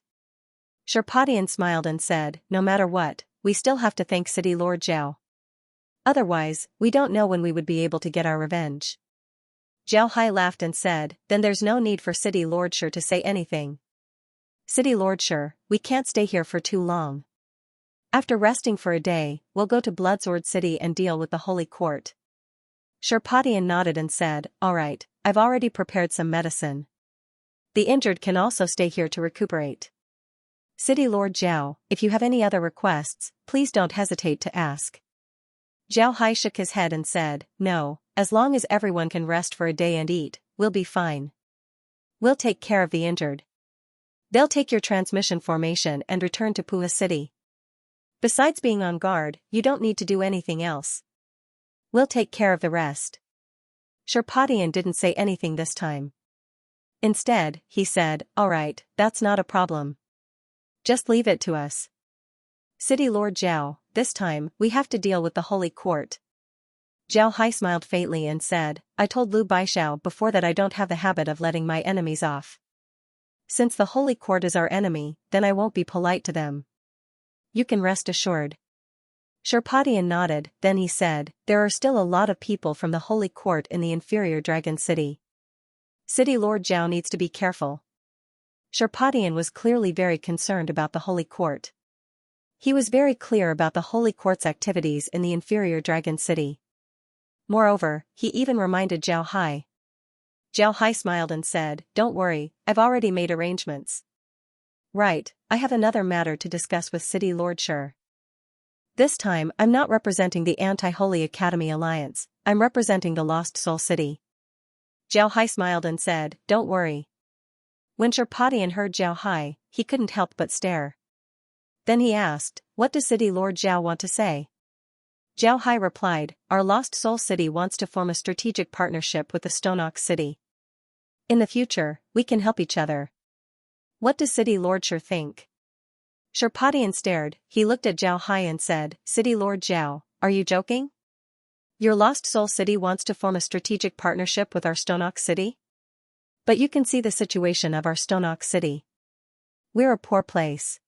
Sherpadian smiled and said, "No matter what, we still have to thank City Lord Zhao. Otherwise, we don't know when we would be able to get our revenge." Zhao Hai laughed and said, "Then there's no need for City Lord Sher to say anything. City Lord Sher, we can't stay here for too long. After resting for a day, we'll go to Bloodsword City and deal with the Holy Court." Sherpadian nodded and said, "All right, I've already prepared some medicine. The injured can also stay here to recuperate. City Lord Zhao, if you have any other requests, please don't hesitate to ask." Zhao Hai shook his head and said, "No, as long as everyone can rest for a day and eat, we'll be fine. We'll take care of the injured. They'll take your transmission formation and return to Puha City. Besides being on guard, you don't need to do anything else. We'll take care of the rest." Sherpadian didn't say anything this time. Instead, he said, "All right, that's not a problem. Just leave it to us. City Lord Zhao, this time, we have to deal with the Holy Court." Zhao Hai smiled faintly and said, "I told Lu Baixiao before that I don't have the habit of letting my enemies off. Since the Holy Court is our enemy, then I won't be polite to them. You can rest assured." Sherpadian nodded, then he said, "There are still a lot of people from the Holy Court in the inferior Dragon City. City Lord Zhao needs to be careful." Sherpadian was clearly very concerned about the Holy Court. He was very clear about the Holy Court's activities in the inferior Dragon City. Moreover, he even reminded Zhao Hai. Zhao Hai smiled and said, "Don't worry, I've already made arrangements." "Right, I have another matter to discuss with City Lord Sher. This time I'm not representing the Anti-Holy Academy Alliance, I'm representing the Lost Soul City." Zhao Hai smiled and said, "Don't worry." When Sherpadian heard Zhao Hai, he couldn't help but stare. Then he asked, "What does City Lord Zhao want to say?" Zhao Hai replied, "Our Lost Soul City wants to form a strategic partnership with the Stonok City. In the future, we can help each other. What does City Lord Sher think?" Sherpadian stared, he looked at Zhao Hai and said, "City Lord Zhao, are you joking? Your Lost Soul City wants to form a strategic partnership with our Stonok City? But you can see the situation of our Stonok City. We're a poor place.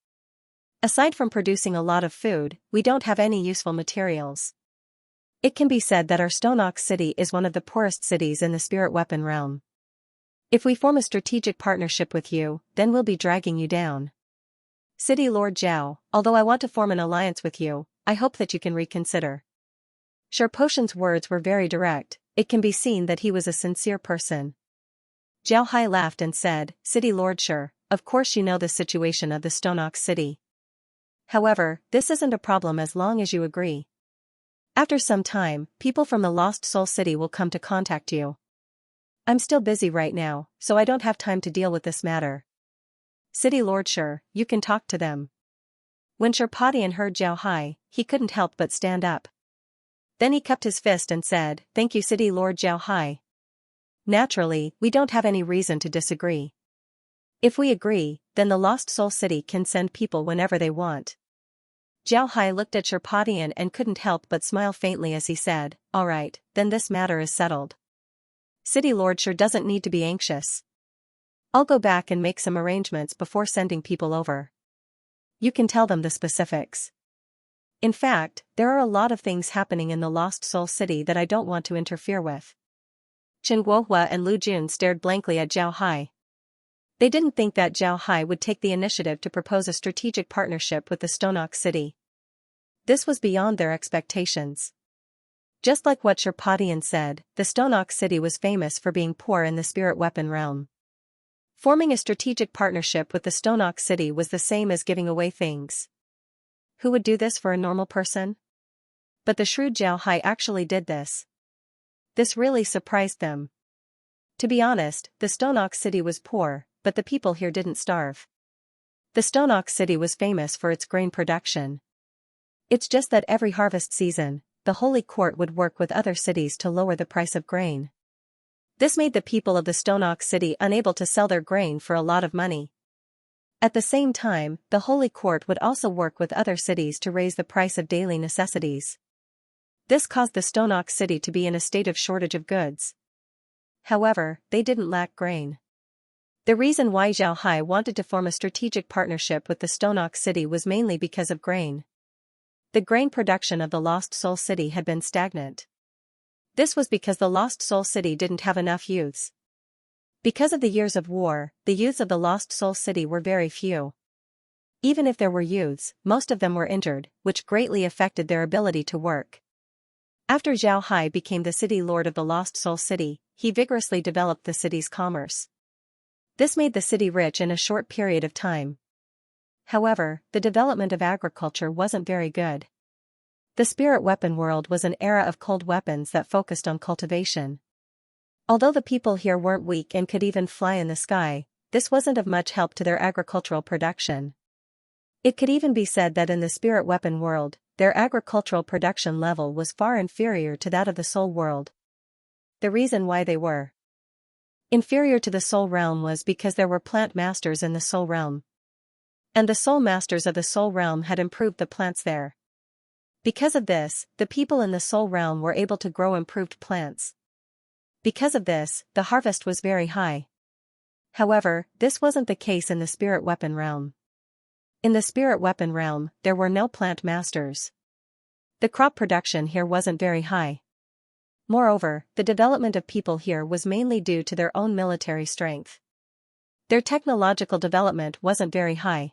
Aside from producing a lot of food, we don't have any useful materials. It can be said that our Stonok City is one of the poorest cities in the spirit weapon realm. If we form a strategic partnership with you, then we'll be dragging you down. City Lord Zhao, although I want to form an alliance with you, I hope that you can reconsider." Sherposhan's words were very direct, it can be seen that he was a sincere person. Zhao Hai laughed and said, "City Lord Sher, of course you know the situation of the Stonok City. However, this isn't a problem as long as you agree. After some time, people from the Lost Soul City will come to contact you. I'm still busy right now, so I don't have time to deal with this matter. City Lord Sher, you can talk to them." When Sherpadian heard Zhao Hai, he couldn't help but stand up. Then he cupped his fist and said, "Thank you, City Lord Zhao Hai. Naturally, we don't have any reason to disagree. If we agree, then the Lost Soul City can send people whenever they want." Zhao Hai looked at Sherpadian and couldn't help but smile faintly as he said, "Alright, then this matter is settled. City Lord sure doesn't need to be anxious. I'll go back and make some arrangements before sending people over. You can tell them the specifics. In fact, there are a lot of things happening in the Lost Soul City that I don't want to interfere with." Chen Guohua and Lu Jun stared blankly at Zhao Hai. They didn't think that Zhao Hai would take the initiative to propose a strategic partnership with the Stonok City. This was beyond their expectations. Just like what Sherpadian said, the Stonok City was famous for being poor in the spirit weapon realm. Forming a strategic partnership with the Stonok City was the same as giving away things. Who would do this for a normal person? But the shrewd Zhao Hai actually did this. This really surprised them. To be honest, the Stonok City was poor, but the people here didn't starve. The Stonok City was famous for its grain production. It's just that every harvest season, the Holy Court would work with other cities to lower the price of grain. This made the people of the Stonok City unable to sell their grain for a lot of money. At the same time, the Holy Court would also work with other cities to raise the price of daily necessities. This caused the Stonok City to be in a state of shortage of goods. However, they didn't lack grain. The reason why Zhao Hai wanted to form a strategic partnership with the Stonok City was mainly because of grain. The grain production of the Lost Soul City had been stagnant. This was because the Lost Soul City didn't have enough youths. Because of the years of war, the youths of the Lost Soul City were very few. Even if there were youths, most of them were injured, which greatly affected their ability to work. After Zhao Hai became the city lord of the Lost Soul City, he vigorously developed the city's commerce. This made the city rich in a short period of time. However, the development of agriculture wasn't very good. The spirit weapon world was an era of cold weapons that focused on cultivation. Although the people here weren't weak and could even fly in the sky, this wasn't of much help to their agricultural production. It could even be said that in the spirit weapon world, their agricultural production level was far inferior to that of the soul world. The reason why they were inferior to the soul realm was because there were plant masters in the soul realm. And the soul masters of the soul realm had improved the plants there. Because of this, the people in the soul realm were able to grow improved plants. Because of this, the harvest was very high. However, this wasn't the case in the spirit weapon realm. In the spirit weapon realm, there were no plant masters. The crop production here wasn't very high. Moreover, the development of people here was mainly due to their own military strength. Their technological development wasn't very high.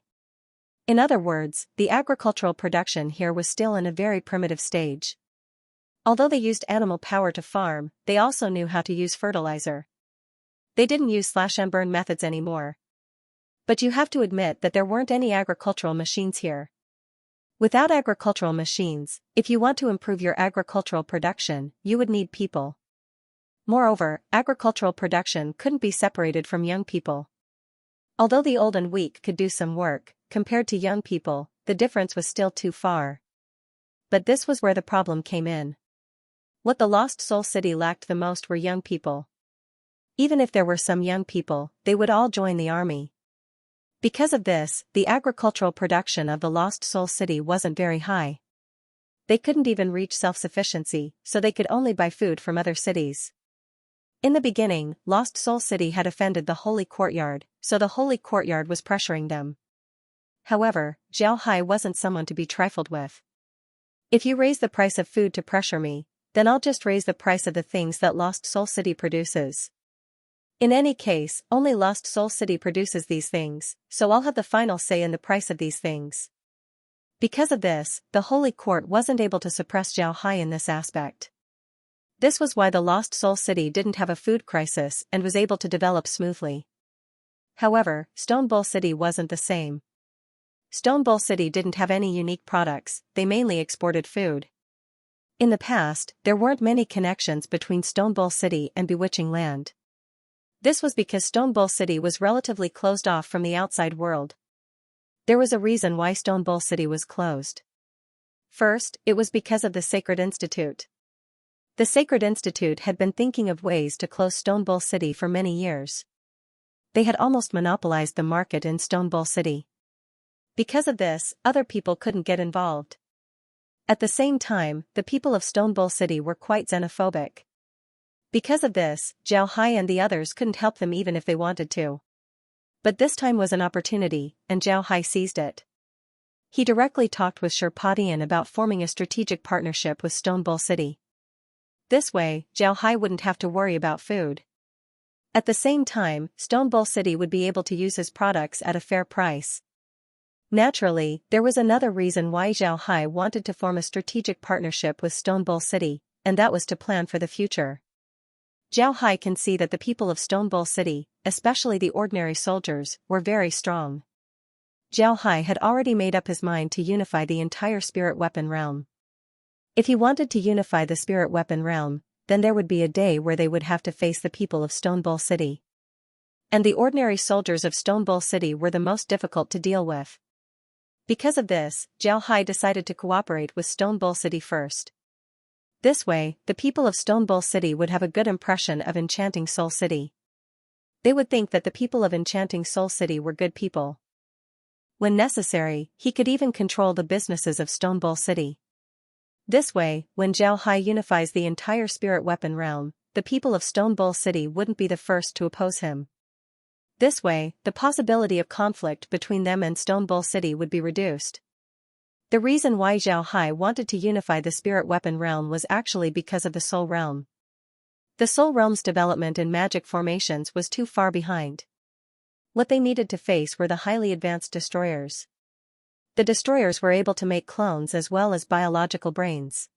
In other words, the agricultural production here was still in a very primitive stage. Although they used animal power to farm, they also knew how to use fertilizer. They didn't use slash-and-burn methods anymore. But you have to admit that there weren't any agricultural machines here. Without agricultural machines, if you want to improve your agricultural production, you would need people. Moreover, agricultural production couldn't be separated from young people. Although the old and weak could do some work, compared to young people, the difference was still too far. But this was where the problem came in. What the Lost Soul City lacked the most were young people. Even if there were some young people, they would all join the army. Because of this, the agricultural production of the Lost Soul City wasn't very high. They couldn't even reach self-sufficiency, so they could only buy food from other cities. In the beginning, Lost Soul City had offended the Holy Courtyard, so the Holy Courtyard was pressuring them. However, Zhao Hai wasn't someone to be trifled with. If you raise the price of food to pressure me, then I'll just raise the price of the things that Lost Soul City produces. In any case, only Lost Soul City produces these things, so I'll have the final say in the price of these things. Because of this, the Holy Court wasn't able to suppress Zhao Hai in this aspect. This was why the Lost Soul City didn't have a food crisis and was able to develop smoothly. However, Stone Bull City wasn't the same. Stone Bull City didn't have any unique products, they mainly exported food. In the past, there weren't many connections between Stone Bull City and Bewitching Land. This was because Stone Bull City was relatively closed off from the outside world. There was a reason why Stone Bull City was closed. First, it was because of the Sacred Institute. The Sacred Institute had been thinking of ways to close Stone Bull City for many years. They had almost monopolized the market in Stone Bull City. Because of this, other people couldn't get involved. At the same time, the people of Stone Bull City were quite xenophobic. Because of this, Zhao Hai and the others couldn't help them even if they wanted to. But this time was an opportunity, and Zhao Hai seized it. He directly talked with Sherpadian about forming a strategic partnership with Stone Bull City. This way, Zhao Hai wouldn't have to worry about food. At the same time, Stone Bull City would be able to use his products at a fair price. Naturally, there was another reason why Zhao Hai wanted to form a strategic partnership with Stone Bull City, and that was to plan for the future. Zhao Hai can see that the people of Stone Bull City, especially the ordinary soldiers, were very strong. Zhao Hai had already made up his mind to unify the entire spirit weapon realm. If he wanted to unify the spirit weapon realm, then there would be a day where they would have to face the people of Stone Bull City. And the ordinary soldiers of Stone Bull City were the most difficult to deal with. Because of this, Zhao Hai decided to cooperate with Stone Bull City first. This way, the people of Stone Bull City would have a good impression of Enchanting Soul City. They would think that the people of Enchanting Soul City were good people. When necessary, he could even control the businesses of Stone Bull City. This way, when Zhao Hai unifies the entire spirit weapon realm, the people of Stone Bull City wouldn't be the first to oppose him. This way, the possibility of conflict between them and Stone Bull City would be reduced. The reason why Zhao Hai wanted to unify the spirit weapon realm was actually because of the Soul Realm. The Soul Realm's development in magic formations was too far behind. What they needed to face were the highly advanced destroyers. The destroyers were able to make clones as well as biological brains.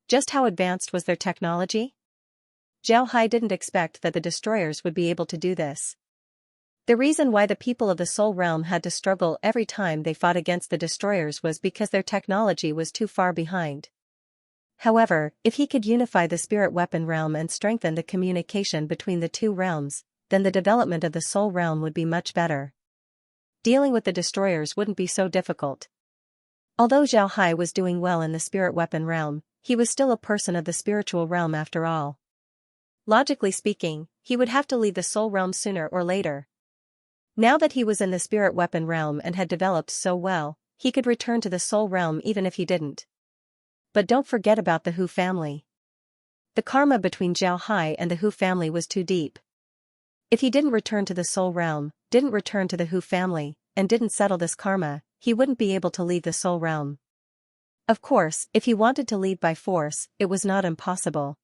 Just how advanced was their technology? Zhao Hai didn't expect that the destroyers would be able to do this. The reason why the people of the Soul Realm had to struggle every time they fought against the destroyers was because their technology was too far behind. However, if he could unify the spirit weapon realm and strengthen the communication between the two realms, then the development of the Soul Realm would be much better. Dealing with the destroyers wouldn't be so difficult. Although Zhao Hai was doing well in the spirit weapon realm, he was still a person of the spiritual realm after all. Logically speaking, he would have to leave the Soul Realm sooner or later. Now that he was in the spirit weapon realm and had developed so well, he could return to the Soul Realm even if he didn't. But don't forget about the Hu family. The karma between Zhao Hai and the Hu family was too deep. If he didn't return to the Soul Realm, didn't return to the Hu family, and didn't settle this karma, he wouldn't be able to leave the Soul Realm. Of course, if he wanted to leave by force, it was not impossible.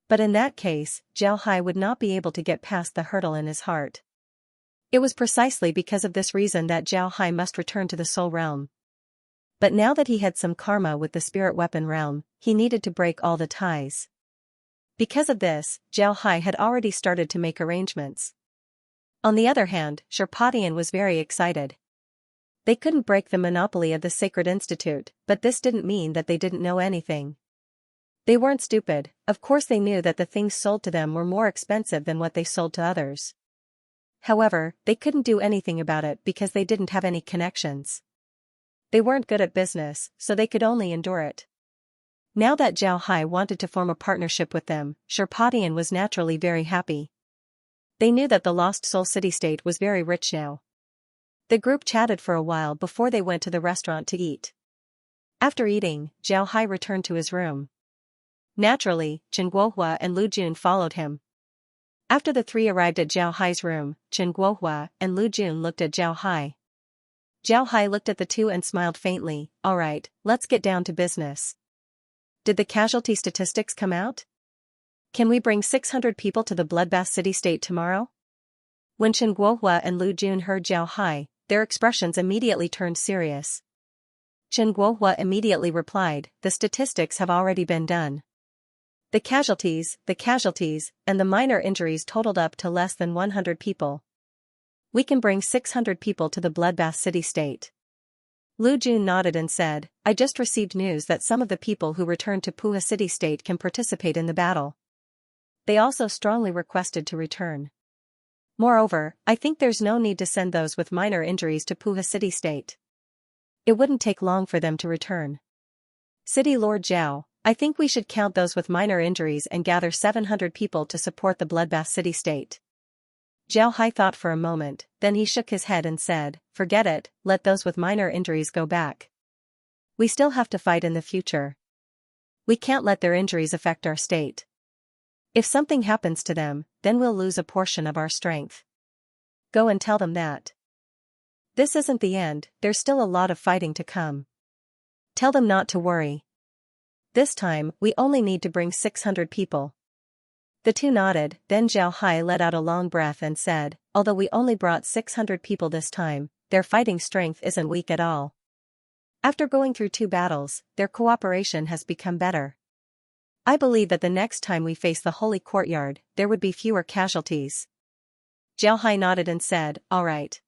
But in that case, Zhao Hai would not be able to get past the hurdle in his heart. It was precisely because of this reason that Zhao Hai must return to the Soul Realm. But now that he had some karma with the spirit weapon realm, he needed to break all the ties. Because of this, Zhao Hai had already started to make arrangements. On the other hand, Sherpadian was very excited. They couldn't break the monopoly of the Sacred Institute, but this didn't mean that they didn't know anything. They weren't stupid, of course they knew that the things sold to them were more expensive than what they sold to others. However, they couldn't do anything about it because they didn't have any connections. They weren't good at business, so they could only endure it. Now that Zhao Hai wanted to form a partnership with them, Sherpadian was naturally very happy. They knew that the Lost Soul City-State was very rich now. The group chatted for a while before they went to the restaurant to eat. After eating, Zhao Hai returned to his room. Naturally, Chen Guohua and Lu Jun followed him. After the three arrived at Zhao Hai's room, Chen Guohua and Lu Jun looked at Zhao Hai. Zhao Hai looked at the two and smiled faintly. Alright, let's get down to business. Did the casualty statistics come out? Can we bring 600 people to the Bloodbath City-State tomorrow? When Chen Guohua and Lu Jun heard Zhao Hai, their expressions immediately turned serious. Chen Guohua immediately replied, the statistics have already been done. The casualties, and the minor injuries totaled up to less than 100 people. We can bring 600 people to the Bloodbath City-State. Lu Jun nodded and said, I just received news that some of the people who returned to Puha City-State can participate in the battle. They also strongly requested to return. Moreover, I think there's no need to send those with minor injuries to Puha city-state. It wouldn't take long for them to return. City Lord Zhao, I think we should count those with minor injuries and gather 700 people to support the bloodbath city-state. Zhao Hai thought for a moment, then he shook his head and said, forget it, let those with minor injuries go back. We still have to fight in the future. We can't let their injuries affect our state. If something happens to them, then we'll lose a portion of our strength. Go and tell them that. This isn't the end, there's still a lot of fighting to come. Tell them not to worry. This time, we only need to bring 600 people. The two nodded, then Zhao Hai let out a long breath and said, although we only brought 600 people this time, their fighting strength isn't weak at all. After going through 2 battles, their cooperation has become better. I believe that the next time we face the Holy Courtyard, there would be fewer casualties. Zhao Hai nodded and said, all right.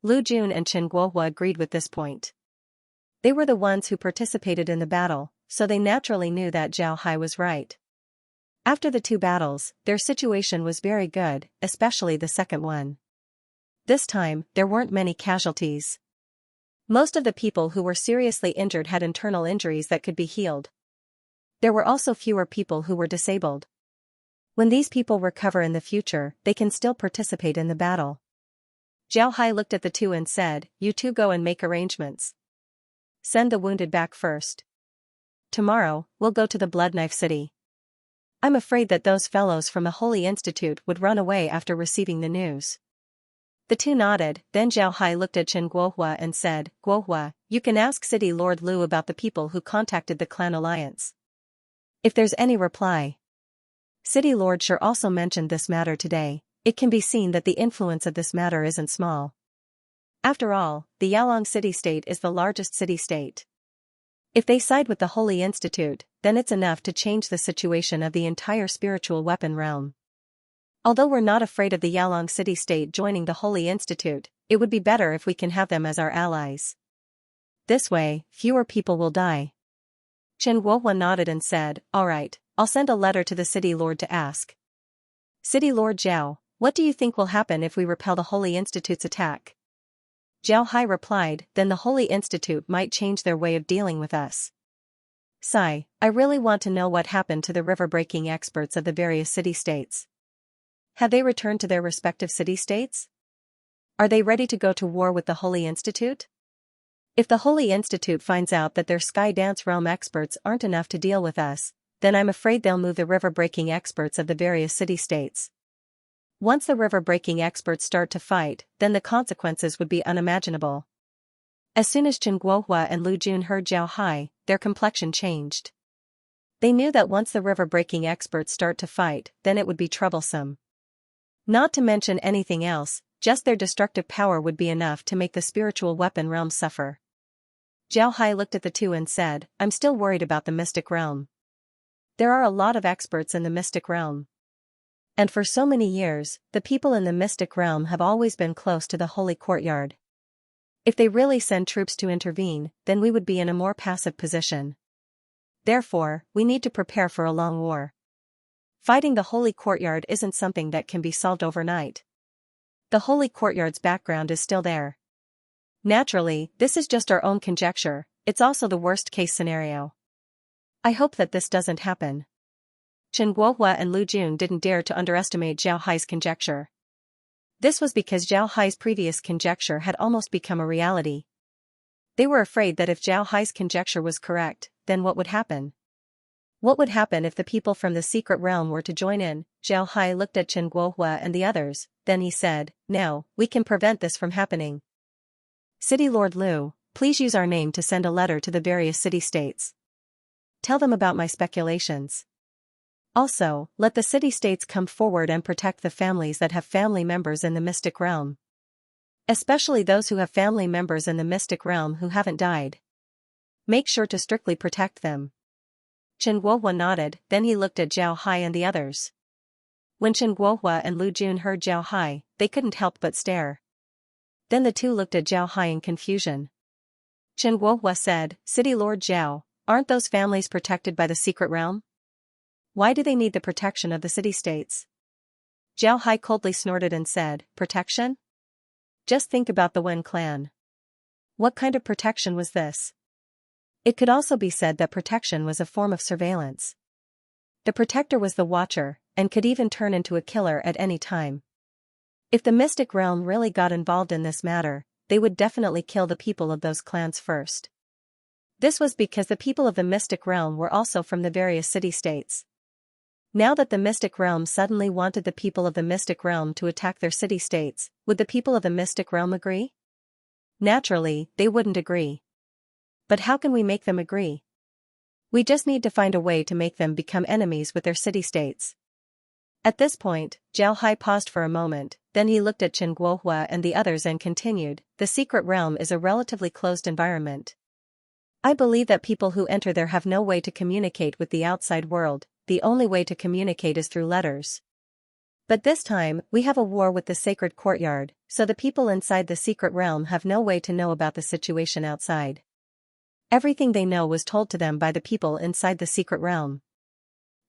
Lu Jun and Chen Guohua agreed with this point. They were the ones who participated in the battle, so they naturally knew that Zhao Hai was right. After the 2 battles, their situation was very good, especially the second one. This time, there weren't many casualties. Most of the people who were seriously injured had internal injuries that could be healed. There were also fewer people who were disabled. When these people recover in the future, they can still participate in the battle. Zhao Hai looked at the two and said, you two go and make arrangements. Send the wounded back first. Tomorrow, we'll go to the Blood Knife City. I'm afraid that those fellows from the Holy Institute would run away after receiving the news. The two nodded, then Zhao Hai looked at Chen Guohua and said, Guohua, you can ask City Lord Lu about the people who contacted the Clan Alliance. If there's any reply. City Lord Sure also mentioned this matter today. It can be seen that the influence of this matter isn't small. After all, the Yalong city-state is the largest city-state. If they side with the Holy Institute, then it's enough to change the situation of the entire spiritual weapon realm. Although we're not afraid of the Yalong city-state joining the Holy Institute, it would be better if we can have them as our allies. This way, fewer people will die. Chen Guohua nodded and said, all right, I'll send a letter to the City Lord to ask. City Lord Zhao, what do you think will happen if we repel the Holy Institute's attack? Zhao Hai replied, then the Holy Institute might change their way of dealing with us. Sigh, I really want to know what happened to the river-breaking experts of the various city-states. Have they returned to their respective city-states? Are they ready to go to war with the Holy Institute? If the Holy Institute finds out that their Sky Dance Realm experts aren't enough to deal with us, then I'm afraid they'll move the river-breaking experts of the various city-states. Once the river-breaking experts start to fight, then the consequences would be unimaginable. As soon as Chen Guohua and Lu Jun heard Zhao Hai, their complexion changed. They knew that once the river-breaking experts start to fight, then it would be troublesome. Not to mention anything else, just their destructive power would be enough to make the spiritual weapon realm suffer. Zhao Hai looked at the two and said, I'm still worried about the mystic realm. There are a lot of experts in the mystic realm. And for so many years, the people in the mystic realm have always been close to the Holy Courtyard. If they really send troops to intervene, then we would be in a more passive position. Therefore, we need to prepare for a long war. Fighting the Holy Courtyard isn't something that can be solved overnight. The Holy Courtyard's background is still there. Naturally, this is just our own conjecture, it's also the worst-case scenario. I hope that this doesn't happen. Chen Guohua and Lu Jun didn't dare to underestimate Zhao Hai's conjecture. This was because Zhao Hai's previous conjecture had almost become a reality. They were afraid that if Zhao Hai's conjecture was correct, then what would happen? What would happen if the people from the secret realm were to join in? Zhao Hai looked at Chen Guohua and the others, then he said, no, we can prevent this from happening. City Lord Lu, please use our name to send a letter to the various city-states. Tell them about my speculations. Also, let the city-states come forward and protect the families that have family members in the mystic realm. Especially those who have family members in the mystic realm who haven't died. Make sure to strictly protect them. Chen Guohua nodded, then he looked at Zhao Hai and the others. When Chen Guohua and Lu Jun heard Zhao Hai, they couldn't help but stare. Then the two looked at Zhao Hai in confusion. Chen Guohua said, City Lord Zhao, aren't those families protected by the secret realm? Why do they need the protection of the city-states? Zhao Hai coldly snorted and said, "Protection? Just think about the Wen clan. What kind of protection was this?" It could also be said that protection was a form of surveillance. The protector was the watcher, and could even turn into a killer at any time. If the mystic realm really got involved in this matter, they would definitely kill the people of those clans first. This was because the people of the mystic realm were also from the various city-states. Now that the mystic realm suddenly wanted the people of the mystic realm to attack their city-states, would the people of the mystic realm agree? Naturally, they wouldn't agree. But how can we make them agree? We just need to find a way to make them become enemies with their city-states. At this point, Zhao Hai paused for a moment, then he looked at Chen Guohua and the others and continued, "The secret realm is a relatively closed environment. I believe that people who enter there have no way to communicate with the outside world, the only way to communicate is through letters. But this time, we have a war with the sacred courtyard, so the people inside the secret realm have no way to know about the situation outside. Everything they know was told to them by the people inside the secret realm.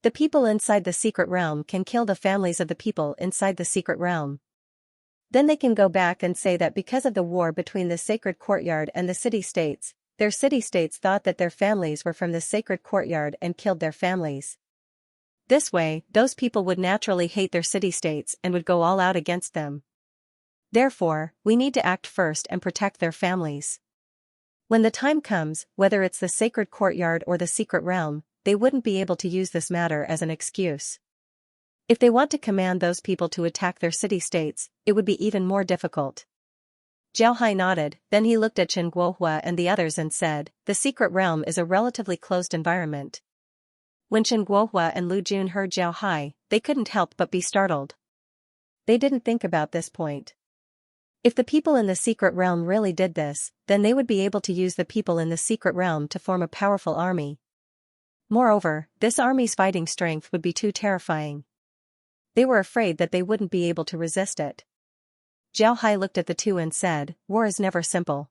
The people inside the secret realm can kill the families of the people inside the secret realm. Then they can go back and say that because of the war between the sacred courtyard and the city-states, their city-states thought that their families were from the sacred courtyard and killed their families. This way, those people would naturally hate their city-states and would go all out against them. Therefore, we need to act first and protect their families. When the time comes, whether it's the sacred courtyard or the secret realm, they wouldn't be able to use this matter as an excuse. If they want to command those people to attack their city-states, it would be even more difficult." Zhao Hai nodded, then he looked at Chen Guohua and the others and said, "The secret realm is a relatively closed environment." When Chen Guohua and Lu Jun heard Zhao Hai, they couldn't help but be startled. They didn't think about this point. If the people in the secret realm really did this, then they would be able to use the people in the secret realm to form a powerful army. Moreover, this army's fighting strength would be too terrifying. They were afraid that they wouldn't be able to resist it. Zhao Hai looked at the two and said, "War is never simple.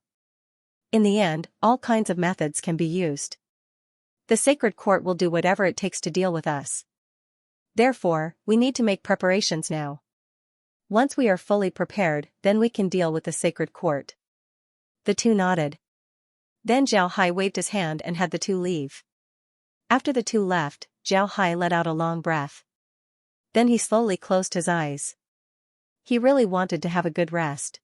In the end, all kinds of methods can be used. The sacred court will do whatever it takes to deal with us. Therefore, we need to make preparations now. Once we are fully prepared, then we can deal with the sacred court." The two nodded. Then Zhao Hai waved his hand and had the two leave. After the two left, Zhao Hai let out a long breath. Then he slowly closed his eyes. He really wanted to have a good rest.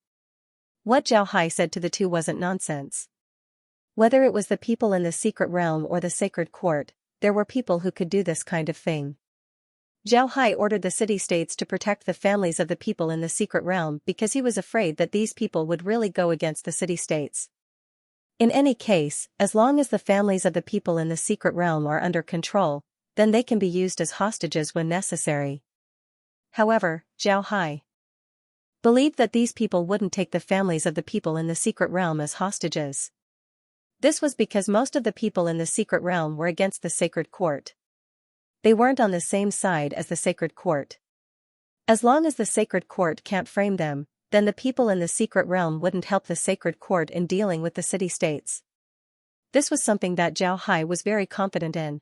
What Zhao Hai said to the two wasn't nonsense. Whether it was the people in the secret realm or the sacred court, there were people who could do this kind of thing. Zhao Hai ordered the city-states to protect the families of the people in the secret realm because he was afraid that these people would really go against the city-states. In any case, as long as the families of the people in the secret realm are under control, then they can be used as hostages when necessary. However, Zhao Hai believed that these people wouldn't take the families of the people in the secret realm as hostages. This was because most of the people in the secret realm were against the sacred court. They weren't on the same side as the sacred court. As long as the sacred court can't frame them, then the people in the secret realm wouldn't help the sacred court in dealing with the city-states. This was something that Zhao Hai was very confident in.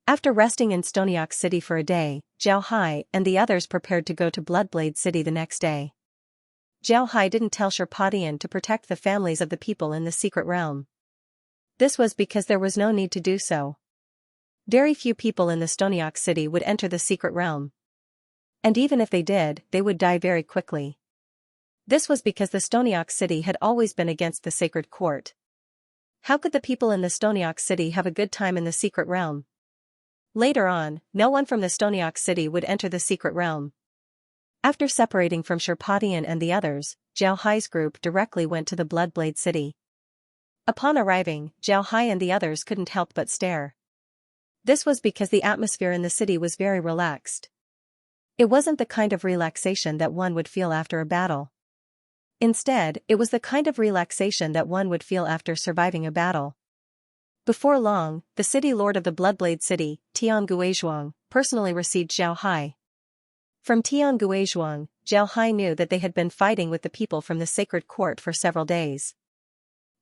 After resting in Stonyok City for a day, Zhao Hai and the others prepared to go to Bloodblade City the next day. Zhao Hai didn't tell Sherpadian to protect the families of the people in the secret realm. This was because there was no need to do so. Very few people in the Stonyok City would enter the secret realm. And even if they did, they would die very quickly. This was because the Stonyok City had always been against the sacred court. How could the people in the Stonyok City have a good time in the secret realm? Later on, no one from the Stonyok City would enter the secret realm. After separating from Sherpadian and the others, Zhao Hai's group directly went to the Bloodblade City. Upon arriving, Zhao Hai and the others couldn't help but stare. This was because the atmosphere in the city was very relaxed. It wasn't the kind of relaxation that one would feel after a battle. Instead, it was the kind of relaxation that one would feel after surviving a battle. Before long, the city lord of the Bloodblade City, Tian Guizhuang, personally received Zhao Hai. From Tian Guizhuang, Zhao Hai knew that they had been fighting with the people from the sacred court for several days.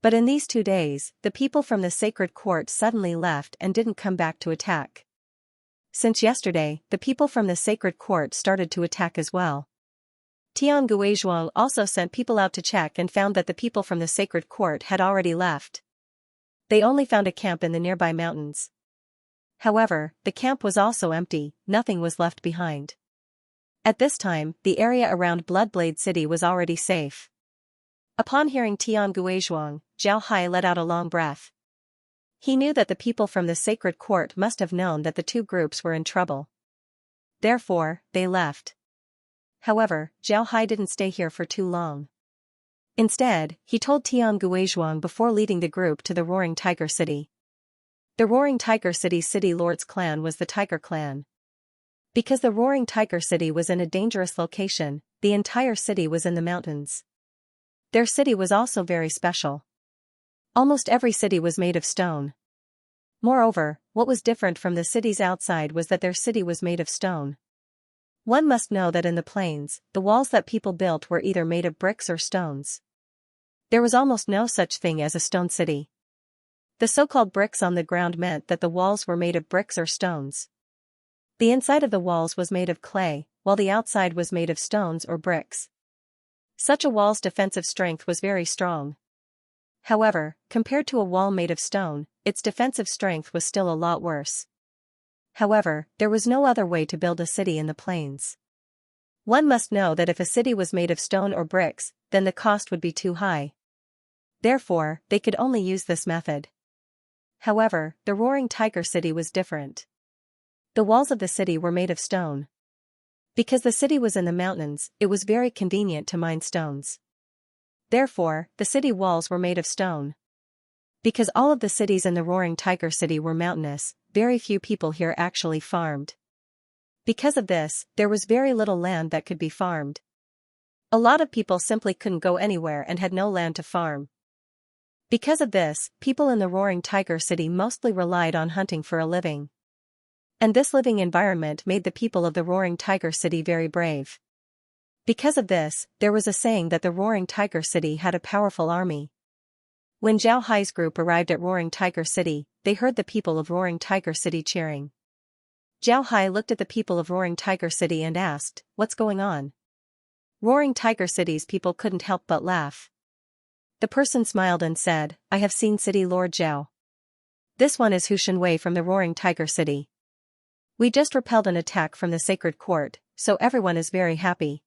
But in these 2 days, the people from the sacred court suddenly left and didn't come back to attack. Since yesterday, the people from the sacred court started to attack as well. Tian Guizhuang also sent people out to check and found that the people from the sacred court had already left. They only found a camp in the nearby mountains. However, the camp was also empty, nothing was left behind. At this time, the area around Bloodblade City was already safe. Upon hearing Tian Guizhuang, Zhao Hai let out a long breath. He knew that the people from the sacred court must have known that the two groups were in trouble. Therefore, they left. However, Zhao Hai didn't stay here for too long. Instead, he told Tian Guizhuang before leading the group to the Roaring Tiger City. The Roaring Tiger City's city lord's clan was the Tiger Clan. Because the Roaring Tiger City was in a dangerous location, the entire city was in the mountains. Their city was also very special. Almost every city was made of stone. Moreover, what was different from the cities outside was that their city was made of stone. One must know that in the plains, the walls that people built were either made of bricks or stones. There was almost no such thing as a stone city. The so-called bricks on the ground meant that the walls were made of bricks or stones. The inside of the walls was made of clay, while the outside was made of stones or bricks. Such a wall's defensive strength was very strong. However, compared to a wall made of stone, its defensive strength was still a lot worse. However, there was no other way to build a city in the plains. One must know that if a city was made of stone or bricks, then the cost would be too high. Therefore, they could only use this method. However, the Roaring Tiger City was different. The walls of the city were made of stone. Because the city was in the mountains, it was very convenient to mine stones. Therefore, the city walls were made of stone. Because all of the cities in the Roaring Tiger City were mountainous, very few people here actually farmed. Because of this, there was very little land that could be farmed. A lot of people simply couldn't go anywhere and had no land to farm. Because of this, people in the Roaring Tiger City mostly relied on hunting for a living. And this living environment made the people of the Roaring Tiger City very brave. Because of this, there was a saying that the Roaring Tiger City had a powerful army. When Zhao Hai's group arrived at Roaring Tiger City, they heard the people of Roaring Tiger City cheering. Zhao Hai looked at the people of Roaring Tiger City and asked, "What's going on?" Roaring Tiger City's people couldn't help but laugh. The person smiled and said, "I have seen City Lord Zhao. This one is Hu Shenwei from the Roaring Tiger City. We just repelled an attack from the sacred court, so everyone is very happy."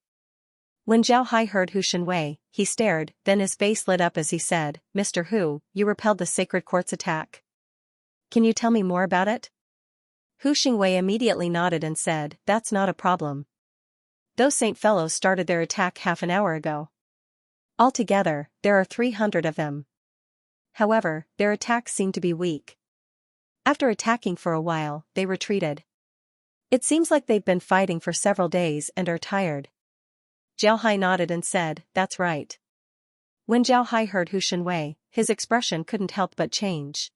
When Zhao Hai heard Hu Shenwei, he stared, then his face lit up as he said, "Mr. Hu, you repelled the sacred court's attack. Can you tell me more about it?" Hu Shenwei immediately nodded and said, "That's not a problem. Those Saint fellows started their attack half an hour ago. Altogether, there are 300 of them. However, their attacks seem to be weak. After attacking for a while, they retreated. It seems like they've been fighting for several days and are tired." Zhao Hai nodded and said, "That's right." When Zhao Hai heard Hu Shenwei, his expression couldn't help but change.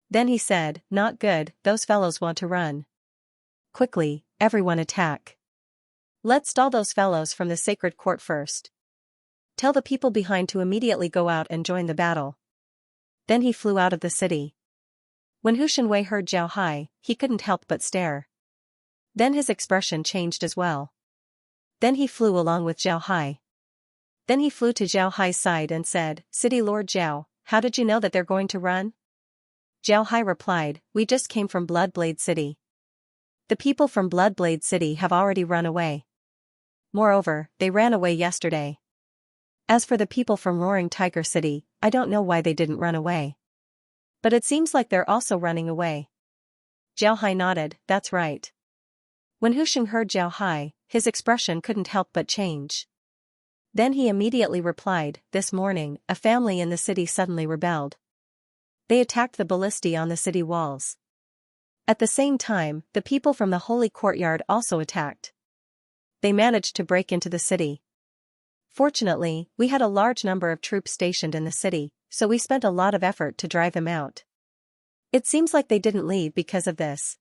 Then he said, "Not good, those fellows want to run. Quickly, everyone attack. Let's stall those fellows from the sacred court first. Tell the people behind to immediately go out and join the battle." Then he flew out of the city. When Hu Shenwei heard Zhao Hai, he couldn't help but stare. Then his expression changed as well. Then he flew along with Zhao Hai. Then he flew to Zhao Hai's side and said, "City Lord Zhao, how did you know that they're going to run?" Zhao Hai replied, "We just came from Bloodblade City. The people from Bloodblade City have already run away. Moreover, they ran away yesterday. As for the people from Roaring Tiger City, I don't know why they didn't run away. But it seems like they're also running away." Zhao Hai nodded, "That's right." When Hu Sheng heard Zhao Hai, his expression couldn't help but change. Then he immediately replied, "This morning, a family in the city suddenly rebelled. They attacked the ballistae on the city walls. At the same time, the people from the holy courtyard also attacked. They managed to break into the city. Fortunately, we had a large number of troops stationed in the city, so we spent a lot of effort to drive them out. It seems like they didn't leave because of this.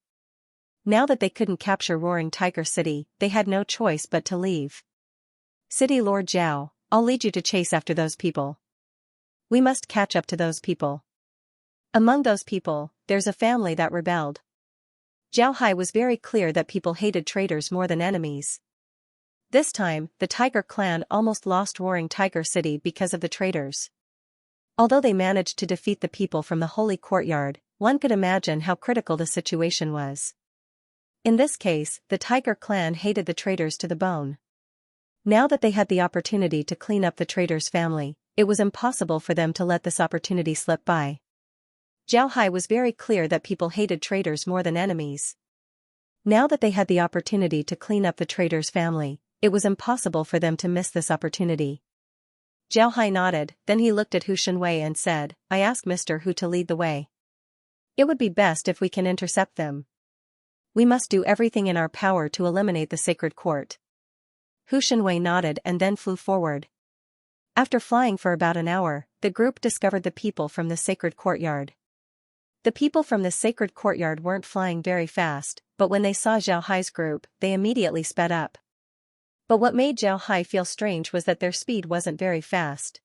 Now that they couldn't capture Roaring Tiger City, they had no choice but to leave. City Lord Zhao, I'll lead you to chase after those people. We must catch up to those people. Among those people, there's a family that rebelled. Zhao Hai was very clear that people hated traitors more than enemies. This time, the Tiger clan almost lost Roaring Tiger City because of the traitors. Although they managed to defeat the people from the Holy Courtyard, one could imagine how critical the situation was. In this case, the Tiger clan hated the traitors to the bone. Now that they had the opportunity to clean up the traitor's family, it was impossible for them to let this opportunity slip by. Zhao Hai was very clear that people hated traitors more than enemies. Now that they had the opportunity to clean up the traitor's family, it was impossible for them to miss this opportunity. Zhao Hai nodded, then he looked at Hu Shenwei and said, I ask Mr. Hu to lead the way. It would be best if we can intercept them. We must do everything in our power to eliminate the sacred court. Hu Shenwei nodded and then flew forward. After flying for about an hour, the group discovered the people from the sacred courtyard. The people from the sacred courtyard weren't flying very fast, but when they saw Zhao Hai's group, they immediately sped up. But what made Zhao Hai feel strange was that their speed wasn't very fast.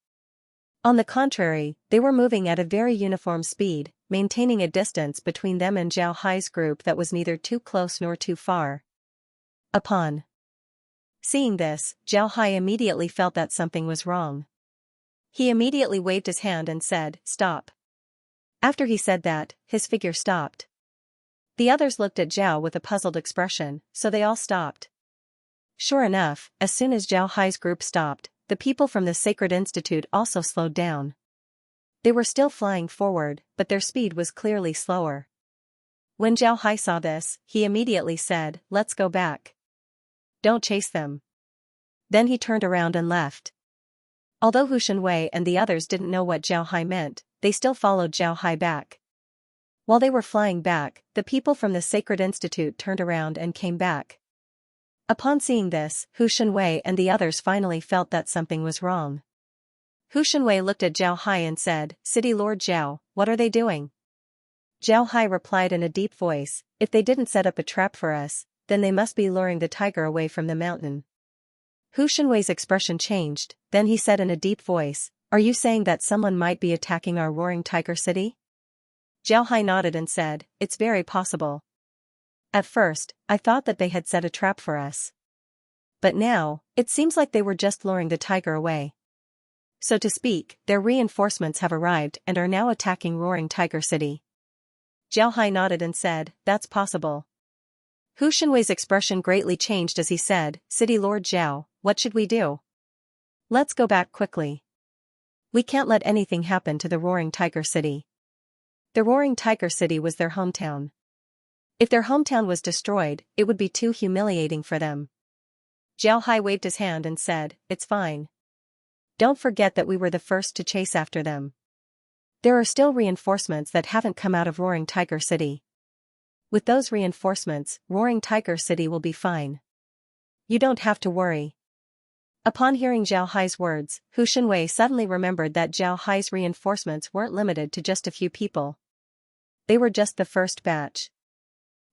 On the contrary, they were moving at a very uniform speed, maintaining a distance between them and Zhao Hai's group that was neither too close nor too far. Upon seeing this, Zhao Hai immediately felt that something was wrong. He immediately waved his hand and said, Stop. After he said that, his figure stopped. The others looked at Zhao with a puzzled expression, so they all stopped. Sure enough, as soon as Zhao Hai's group stopped, the people from the Sacred Institute also slowed down. They were still flying forward, but their speed was clearly slower. When Zhao Hai saw this, he immediately said, Let's go back. Don't chase them. Then he turned around and left. Although Hu Shenwei and the others didn't know what Zhao Hai meant, they still followed Zhao Hai back. While they were flying back, the people from the Sacred Institute turned around and came back. Upon seeing this, Hu Shenwei and the others finally felt that something was wrong. Hu Shenwei looked at Zhao Hai and said, City Lord Zhao, what are they doing? Zhao Hai replied in a deep voice, If they didn't set up a trap for us, then they must be luring the tiger away from the mountain. Hu Shenwei's expression changed, then he said in a deep voice, Are you saying that someone might be attacking our Roaring Tiger City? Zhao Hai nodded and said, It's very possible. At first, I thought that they had set a trap for us. But now, it seems like they were just luring the tiger away. So to speak, their reinforcements have arrived and are now attacking Roaring Tiger City. Zhao Hai nodded and said, That's possible. Hu Shenwei's expression greatly changed as he said, City Lord Zhao, what should we do? Let's go back quickly. We can't let anything happen to the Roaring Tiger City. The Roaring Tiger City was their hometown. If their hometown was destroyed, it would be too humiliating for them. Zhao Hai waved his hand and said, It's fine. Don't forget that we were the first to chase after them. There are still reinforcements that haven't come out of Roaring Tiger City. With those reinforcements, Roaring Tiger City will be fine. You don't have to worry. Upon hearing Zhao Hai's words, Hu Shenwei suddenly remembered that Zhao Hai's reinforcements weren't limited to just a few people. They were just the first batch.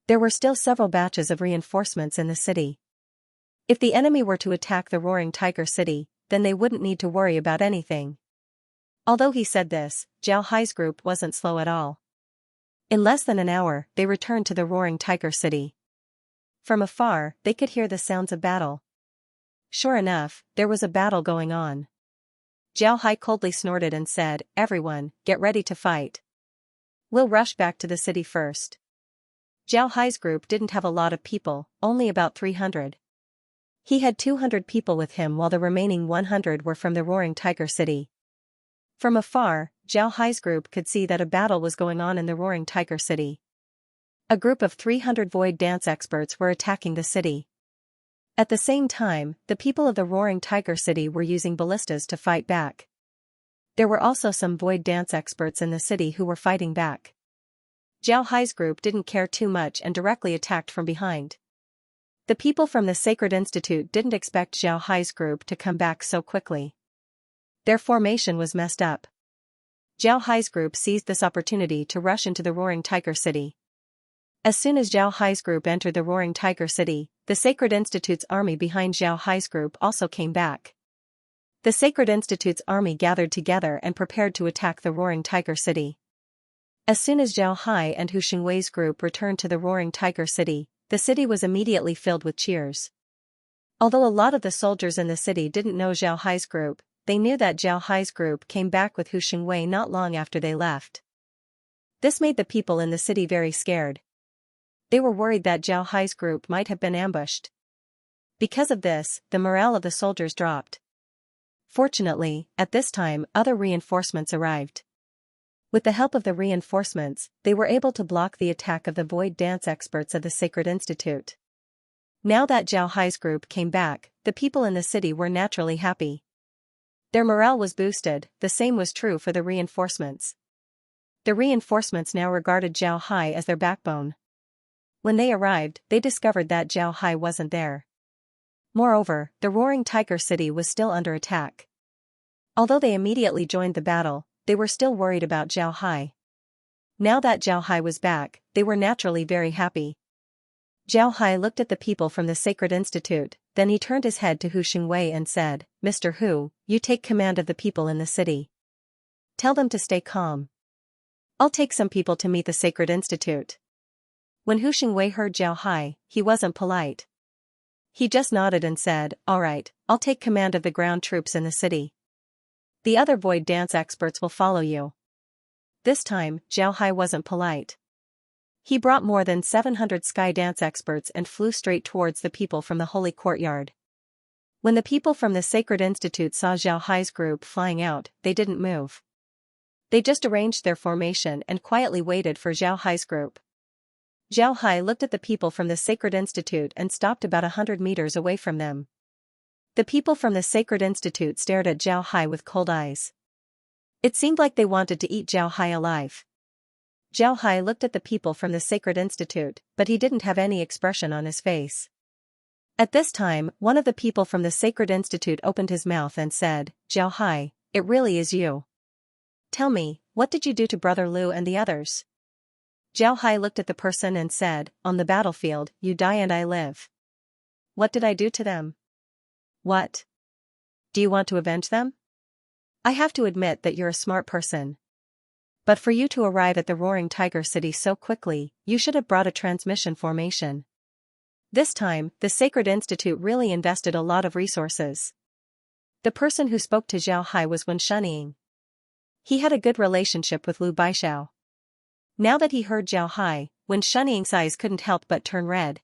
There were still several batches of reinforcements in the city. If the enemy were to attack the Roaring Tiger City, then they wouldn't need to worry about anything. Although he said this, Zhao Hai's group wasn't slow at all. In less than an hour, they returned to the Roaring Tiger City. From afar, they could hear the sounds of battle. Sure enough, there was a battle going on. Zhao Hai coldly snorted and said, Everyone, get ready to fight. We'll rush back to the city first. Zhao Hai's group didn't have a lot of people, only about 300. He had 200 people with him while the remaining 100 were from the Roaring Tiger City. From afar, Zhao Hai's group could see that a battle was going on in the Roaring Tiger City. A group of 300 void dance experts were attacking the city. At the same time, the people of the Roaring Tiger City were using ballistas to fight back. There were also some void dance experts in the city who were fighting back. Zhao Hai's group didn't care too much and directly attacked from behind. The people from the Sacred Institute didn't expect Zhao Hai's group to come back so quickly. Their formation was messed up. Zhao Hai's group seized this opportunity to rush into the Roaring Tiger City. As soon as Zhao Hai's group entered the Roaring Tiger City, the Sacred Institute's army behind Zhao Hai's group also came back. The Sacred Institute's army gathered together and prepared to attack the Roaring Tiger City. As soon as Zhao Hai and Hu Xingwei's group returned to the Roaring Tiger City, the city was immediately filled with cheers. Although a lot of the soldiers in the city didn't know Zhao Hai's group, they knew that Zhao Hai's group came back with Hu Xingwei not long after they left. This made the people in the city very scared. They were worried that Zhao Hai's group might have been ambushed. Because of this, the morale of the soldiers dropped. Fortunately, at this time, other reinforcements arrived. With the help of the reinforcements, they were able to block the attack of the void dance experts of the Sacred Institute. Now that Zhao Hai's group came back, the people in the city were naturally happy. Their morale was boosted, the same was true for the reinforcements. The reinforcements now regarded Zhao Hai as their backbone. When they arrived, they discovered that Zhao Hai wasn't there. Moreover, the Roaring Tiger City was still under attack. Although they immediately joined the battle, they were still worried about Zhao Hai. Now that Zhao Hai was back, they were naturally very happy. Zhao Hai looked at the people from the Sacred Institute, then he turned his head to Hu Xingwei and said, "Mr. Hu, you take command of the people in the city. Tell them to stay calm. I'll take some people to meet the Sacred Institute." When Hu Xingwei heard Zhao Hai, he wasn't polite. He just nodded and said, "All right, I'll take command of the ground troops in the city. The other void dance experts will follow you." This time, Zhao Hai wasn't polite. He brought more than 700 sky dance experts and flew straight towards the people from the holy courtyard. When the people from the Sacred Institute saw Zhao Hai's group flying out, they didn't move. They just arranged their formation and quietly waited for Zhao Hai's group. Zhao Hai looked at the people from the Sacred Institute and stopped about 100 meters away from them. The people from the Sacred Institute stared at Zhao Hai with cold eyes. It seemed like they wanted to eat Zhao Hai alive. Zhao Hai looked at the people from the Sacred Institute, but he didn't have any expression on his face. At this time, one of the people from the Sacred Institute opened his mouth and said, "Zhao Hai, it really is you. Tell me, what did you do to Brother Liu and the others?" Zhao Hai looked at the person and said, "On the battlefield, you die and I live. What did I do to them?" "What? Do you want to avenge them? I have to admit that you're a smart person. But for you to arrive at the Roaring Tiger City so quickly, you should have brought a transmission formation." This time, the Sacred Institute really invested a lot of resources. The person who spoke to Zhao Hai was Wen Shunying. He had a good relationship with Liu Baishao. Now that he heard Zhao Hai, Wen Shunying's eyes couldn't help but turn red.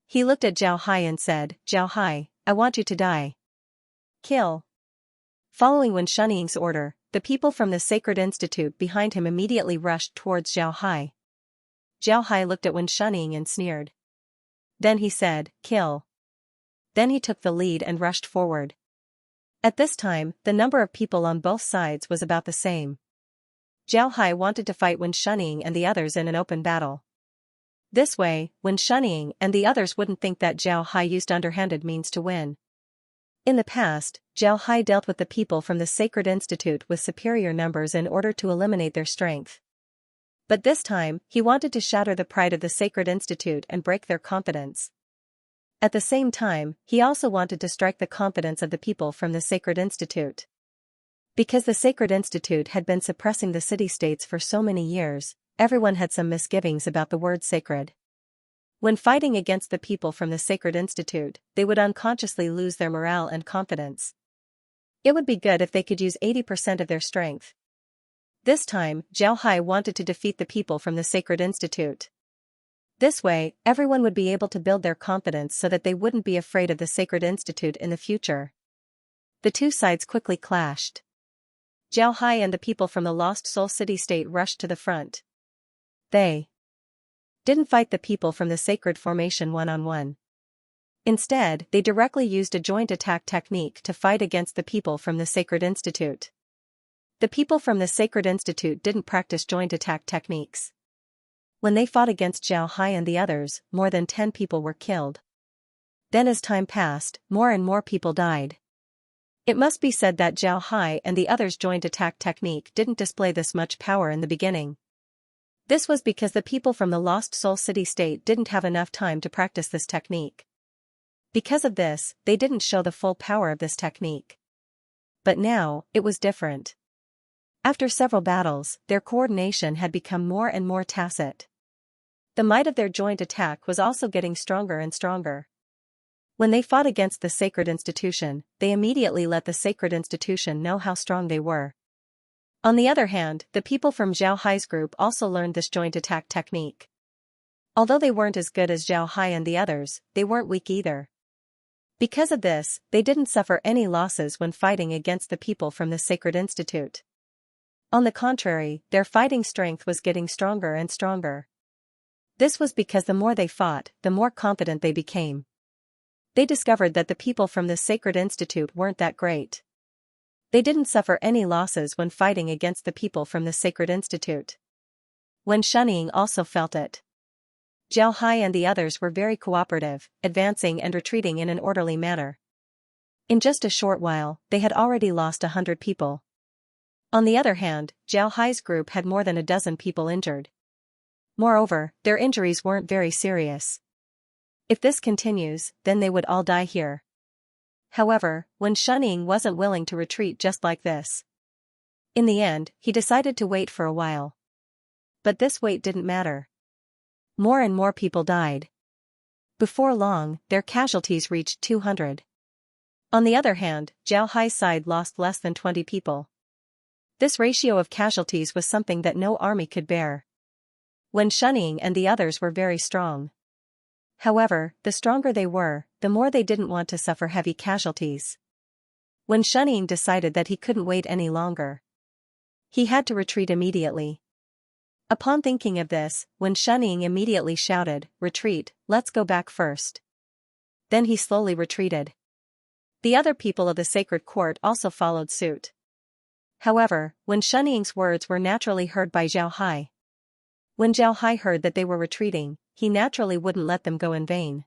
He looked at Zhao Hai and said, "Zhao Hai, I want you to die. Kill." Following Wen Shunying's order, the people from the Sacred Institute behind him immediately rushed towards Zhao Hai. Zhao Hai looked at Wen Shunying and sneered. Then he said, "Kill." Then he took the lead and rushed forward. At this time, the number of people on both sides was about the same. Zhao Hai wanted to fight Wen Shunying and the others in an open battle. This way, Wen Shunying and the others wouldn't think that Zhao Hai used underhanded means to win. In the past, Zhao Hai dealt with the people from the Sacred Institute with superior numbers in order to eliminate their strength. But this time, he wanted to shatter the pride of the Sacred Institute and break their confidence. At the same time, he also wanted to strike the confidence of the people from the Sacred Institute. Because the Sacred Institute had been suppressing the city-states for so many years, everyone had some misgivings about the word sacred. When fighting against the people from the Sacred Institute, they would unconsciously lose their morale and confidence. It would be good if they could use 80% of their strength. This time, Zhao Hai wanted to defeat the people from the Sacred Institute. This way, everyone would be able to build their confidence so that they wouldn't be afraid of the Sacred Institute in the future. The two sides quickly clashed. Zhao Hai and the people from the Lost Soul City-State rushed to the front. They didn't fight the people from the Sacred Formation one-on-one. Instead, they directly used a joint attack technique to fight against the people from the Sacred Institute. The people from the Sacred Institute didn't practice joint attack techniques. When they fought against Zhao Hai and the others, more than 10 people were killed. Then as time passed, more and more people died. It must be said that Zhao Hai and the others' joint attack technique didn't display this much power in the beginning. This was because the people from the Lost Soul City-State didn't have enough time to practice this technique. Because of this, they didn't show the full power of this technique. But now, it was different. After several battles, their coordination had become more and more tacit. The might of their joint attack was also getting stronger and stronger. When they fought against the sacred institution, they immediately let the sacred institution know how strong they were. On the other hand, the people from Zhao Hai's group also learned this joint attack technique. Although they weren't as good as Zhao Hai and the others, they weren't weak either. Because of this, they didn't suffer any losses when fighting against the people from the Sacred Institute. On the contrary, their fighting strength was getting stronger and stronger. This was because the more they fought, the more confident they became. They discovered that the people from the Sacred Institute weren't that great. They didn't suffer any losses when fighting against the people from the Sacred Institute. Wen Shunying also felt it. Zhao Hai and the others were very cooperative, advancing and retreating in an orderly manner. In just a short while, they had already lost 100 people. On the other hand, Zhao Hai's group had more than a dozen people injured. Moreover, their injuries weren't very serious. If this continues, then they would all die here. However, Wen Shunying wasn't willing to retreat just like this. In the end, he decided to wait for a while. But this wait didn't matter. More and more people died. Before long, their casualties reached 200. On the other hand, Zhao Hai's side lost less than 20 people. This ratio of casualties was something that no army could bear. Wen Shunying and the others were very strong. However, the stronger they were, the more they didn't want to suffer heavy casualties. Wen Shunying decided that he couldn't wait any longer. He had to retreat immediately. Upon thinking of this, Wen Shunying immediately shouted, "Retreat, let's go back first." Then he slowly retreated. The other people of the sacred court also followed suit. However, Wen Shunying's words were naturally heard by Zhao Hai. When Zhao Hai heard that they were retreating, he naturally wouldn't let them go in vain.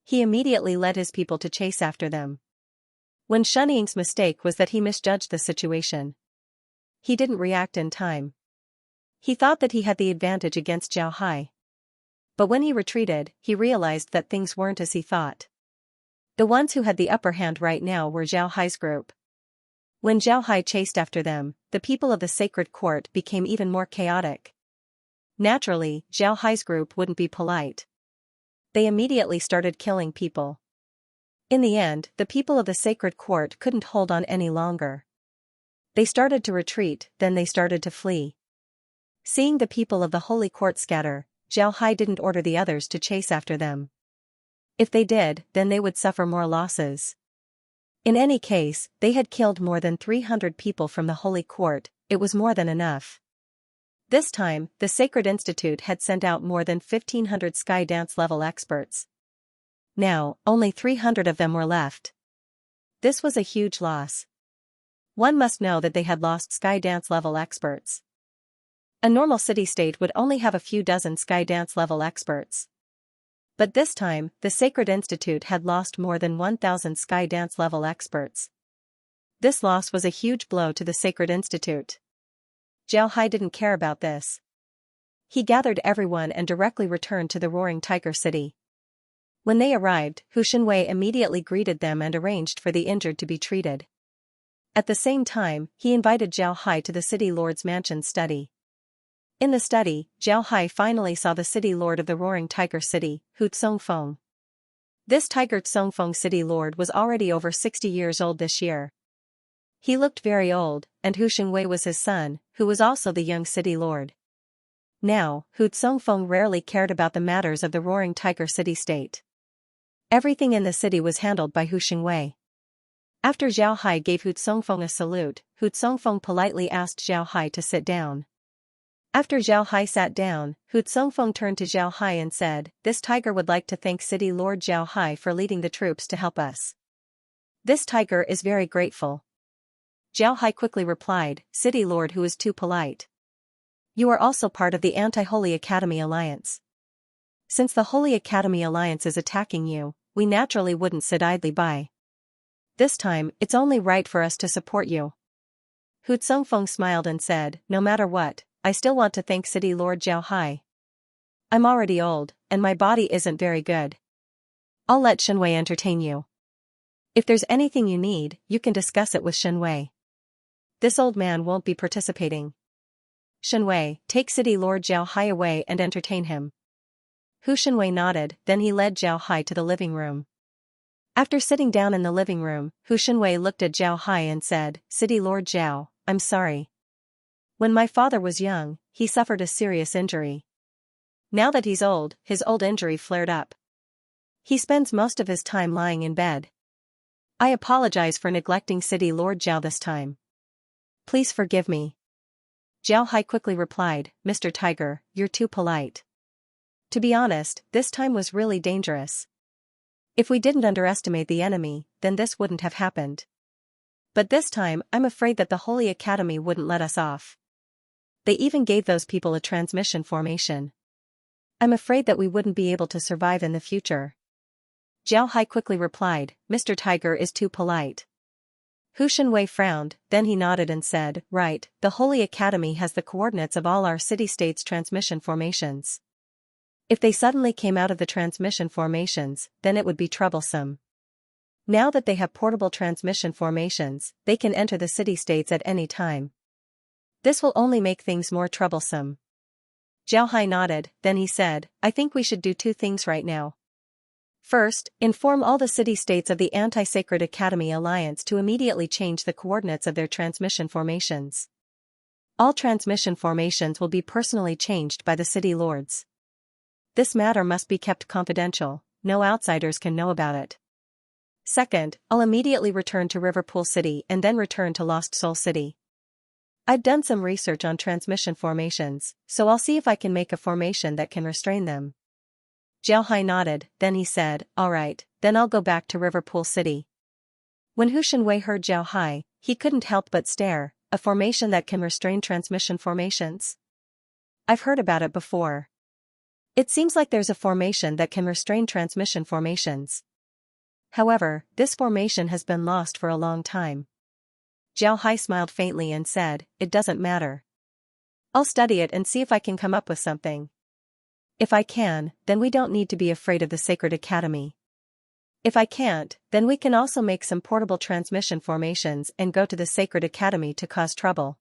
He immediately led his people to chase after them. Wen Shunying's mistake was that he misjudged the situation. He didn't react in time. He thought that he had the advantage against Zhao Hai. But when he retreated, he realized that things weren't as he thought. The ones who had the upper hand right now were Zhao Hai's group. When Zhao Hai chased after them, the people of the sacred court became even more chaotic. Naturally, Zhao Hai's group wouldn't be polite. They immediately started killing people. In the end, the people of the sacred court couldn't hold on any longer. They started to retreat, then they started to flee. Seeing the people of the holy court scatter, Zhao Hai didn't order the others to chase after them. If they did, then they would suffer more losses. In any case, they had killed more than 300 people from the holy court. It was more than enough. This time, the Sacred Institute had sent out more than 1,500 sky dance level experts. Now, only 300 of them were left. This was a huge loss. One must know that they had lost sky dance level experts. A normal city-state would only have a few dozen sky dance level experts. But this time, the Sacred Institute had lost more than 1,000 sky dance level experts. This loss was a huge blow to the Sacred Institute. Zhao Hai didn't care about this. He gathered everyone and directly returned to the Roaring Tiger City. When they arrived, Hu Xinwei immediately greeted them and arranged for the injured to be treated. At the same time, he invited Zhao Hai to the city lord's mansion's study. In the study, Zhao Hai finally saw the city lord of the Roaring Tiger City, Hu Tsongfeng. This Tiger Tsongfeng city lord was already over 60 years old this year. He looked very old, and Hu Xinwei was his son, who was also the young city lord. Now, Hu Tsongfeng rarely cared about the matters of the Roaring Tiger city-state. Everything in the city was handled by Hu Xinwei. After Zhao Hai gave Hu Tsongfeng a salute, Hu Tsongfeng politely asked Zhao Hai to sit down. After Zhao Hai sat down, Hu Tsongfeng turned to Zhao Hai and said, "This tiger would like to thank City Lord Zhao Hai for leading the troops to help us. This tiger is very grateful." Zhao Hai quickly replied, "City Lord who is too polite. You are also part of the Anti-Holy Academy Alliance. Since the Holy Academy Alliance is attacking you, we naturally wouldn't sit idly by. This time, it's only right for us to support you." Hu Tsongfeng smiled and said, "No matter what, I still want to thank City Lord Zhao Hai. I'm already old, and my body isn't very good. I'll let Xinwei entertain you. If there's anything you need, you can discuss it with Xinwei." This old man won't be participating. Shenwei, take City Lord Zhao Hai away and entertain him. Hu Shenwei nodded, then he led Zhao Hai to the living room. After sitting down in the living room, Hu Shenwei looked at Zhao Hai and said, City Lord Zhao, I'm sorry. When my father was young, he suffered a serious injury. Now that he's old, his old injury flared up. He spends most of his time lying in bed. I apologize for neglecting City Lord Zhao this time. Please forgive me. Zhao Hai quickly replied, Mr. Tiger, you're too polite. To be honest, this time was really dangerous. If we didn't underestimate the enemy, then this wouldn't have happened. But this time, I'm afraid that the Holy Academy wouldn't let us off. They even gave those people a transmission formation. I'm afraid that we wouldn't be able to survive in the future. Zhao Hai quickly replied, Mr. Tiger is too polite. Hu Shenwei frowned, then he nodded and said, right, the Holy Academy has the coordinates of all our city-states' transmission formations. If they suddenly came out of the transmission formations, then it would be troublesome. Now that they have portable transmission formations, they can enter the city-states at any time. This will only make things more troublesome. Zhao Hai nodded, then he said, I think we should do two things right now. First, inform all the city-states of the Anti-Sacred Academy Alliance to immediately change the coordinates of their transmission formations. All transmission formations will be personally changed by the city lords. This matter must be kept confidential, no outsiders can know about it. Second, I'll immediately return to Riverpool City and then return to Lost Soul City. I've done some research on transmission formations, so I'll see if I can make a formation that can restrain them. Zhao Hai nodded, then he said, alright, then I'll go back to Riverpool City. When Hu Shenwei heard Zhao Hai, he couldn't help but stare, a formation that can restrain transmission formations? I've heard about it before. It seems like there's a formation that can restrain transmission formations. However, this formation has been lost for a long time. Zhao Hai smiled faintly and said, it doesn't matter. I'll study it and see if I can come up with something. If I can, then we don't need to be afraid of the Sacred Academy. If I can't, then we can also make some portable transmission formations and go to the Sacred Academy to cause trouble.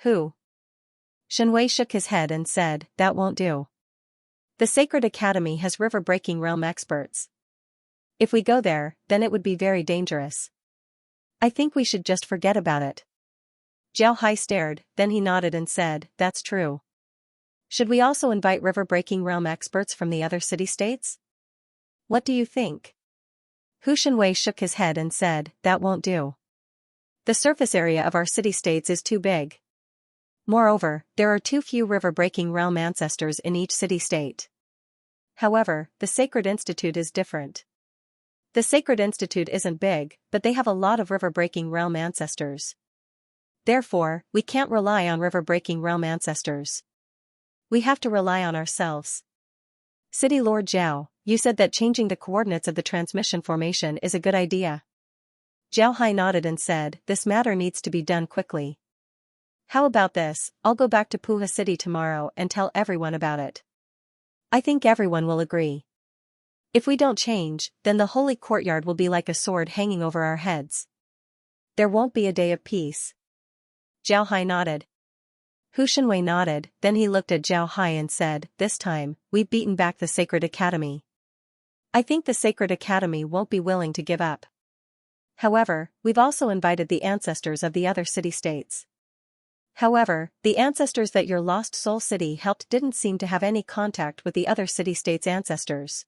Who? Shenwei shook his head and said, that won't do. The Sacred Academy has river-breaking realm experts. If we go there, then it would be very dangerous. I think we should just forget about it. Zhao Hai stared, then he nodded and said, that's true. Should we also invite river-breaking realm experts from the other city-states? What do you think? Hu Shenwei shook his head and said, that won't do. The surface area of our city-states is too big. Moreover, there are too few river-breaking realm ancestors in each city-state. However, the Sacred Institute is different. The Sacred Institute isn't big, but they have a lot of river-breaking realm ancestors. Therefore, we can't rely on river-breaking realm ancestors. We have to rely on ourselves. City Lord Zhao, you said that changing the coordinates of the transmission formation is a good idea. Zhao Hai nodded and said, this matter needs to be done quickly. How about this, I'll go back to Puha City tomorrow and tell everyone about it. I think everyone will agree. If we don't change, then the holy courtyard will be like a sword hanging over our heads. There won't be a day of peace. Zhao Hai nodded. Hu Shenwei nodded, then he looked at Zhao Hai and said, this time, we've beaten back the Sacred Academy. I think the Sacred Academy won't be willing to give up. However, we've also invited the ancestors of the other city-states. However, the ancestors that your Lost Soul City helped didn't seem to have any contact with the other city-states' ancestors.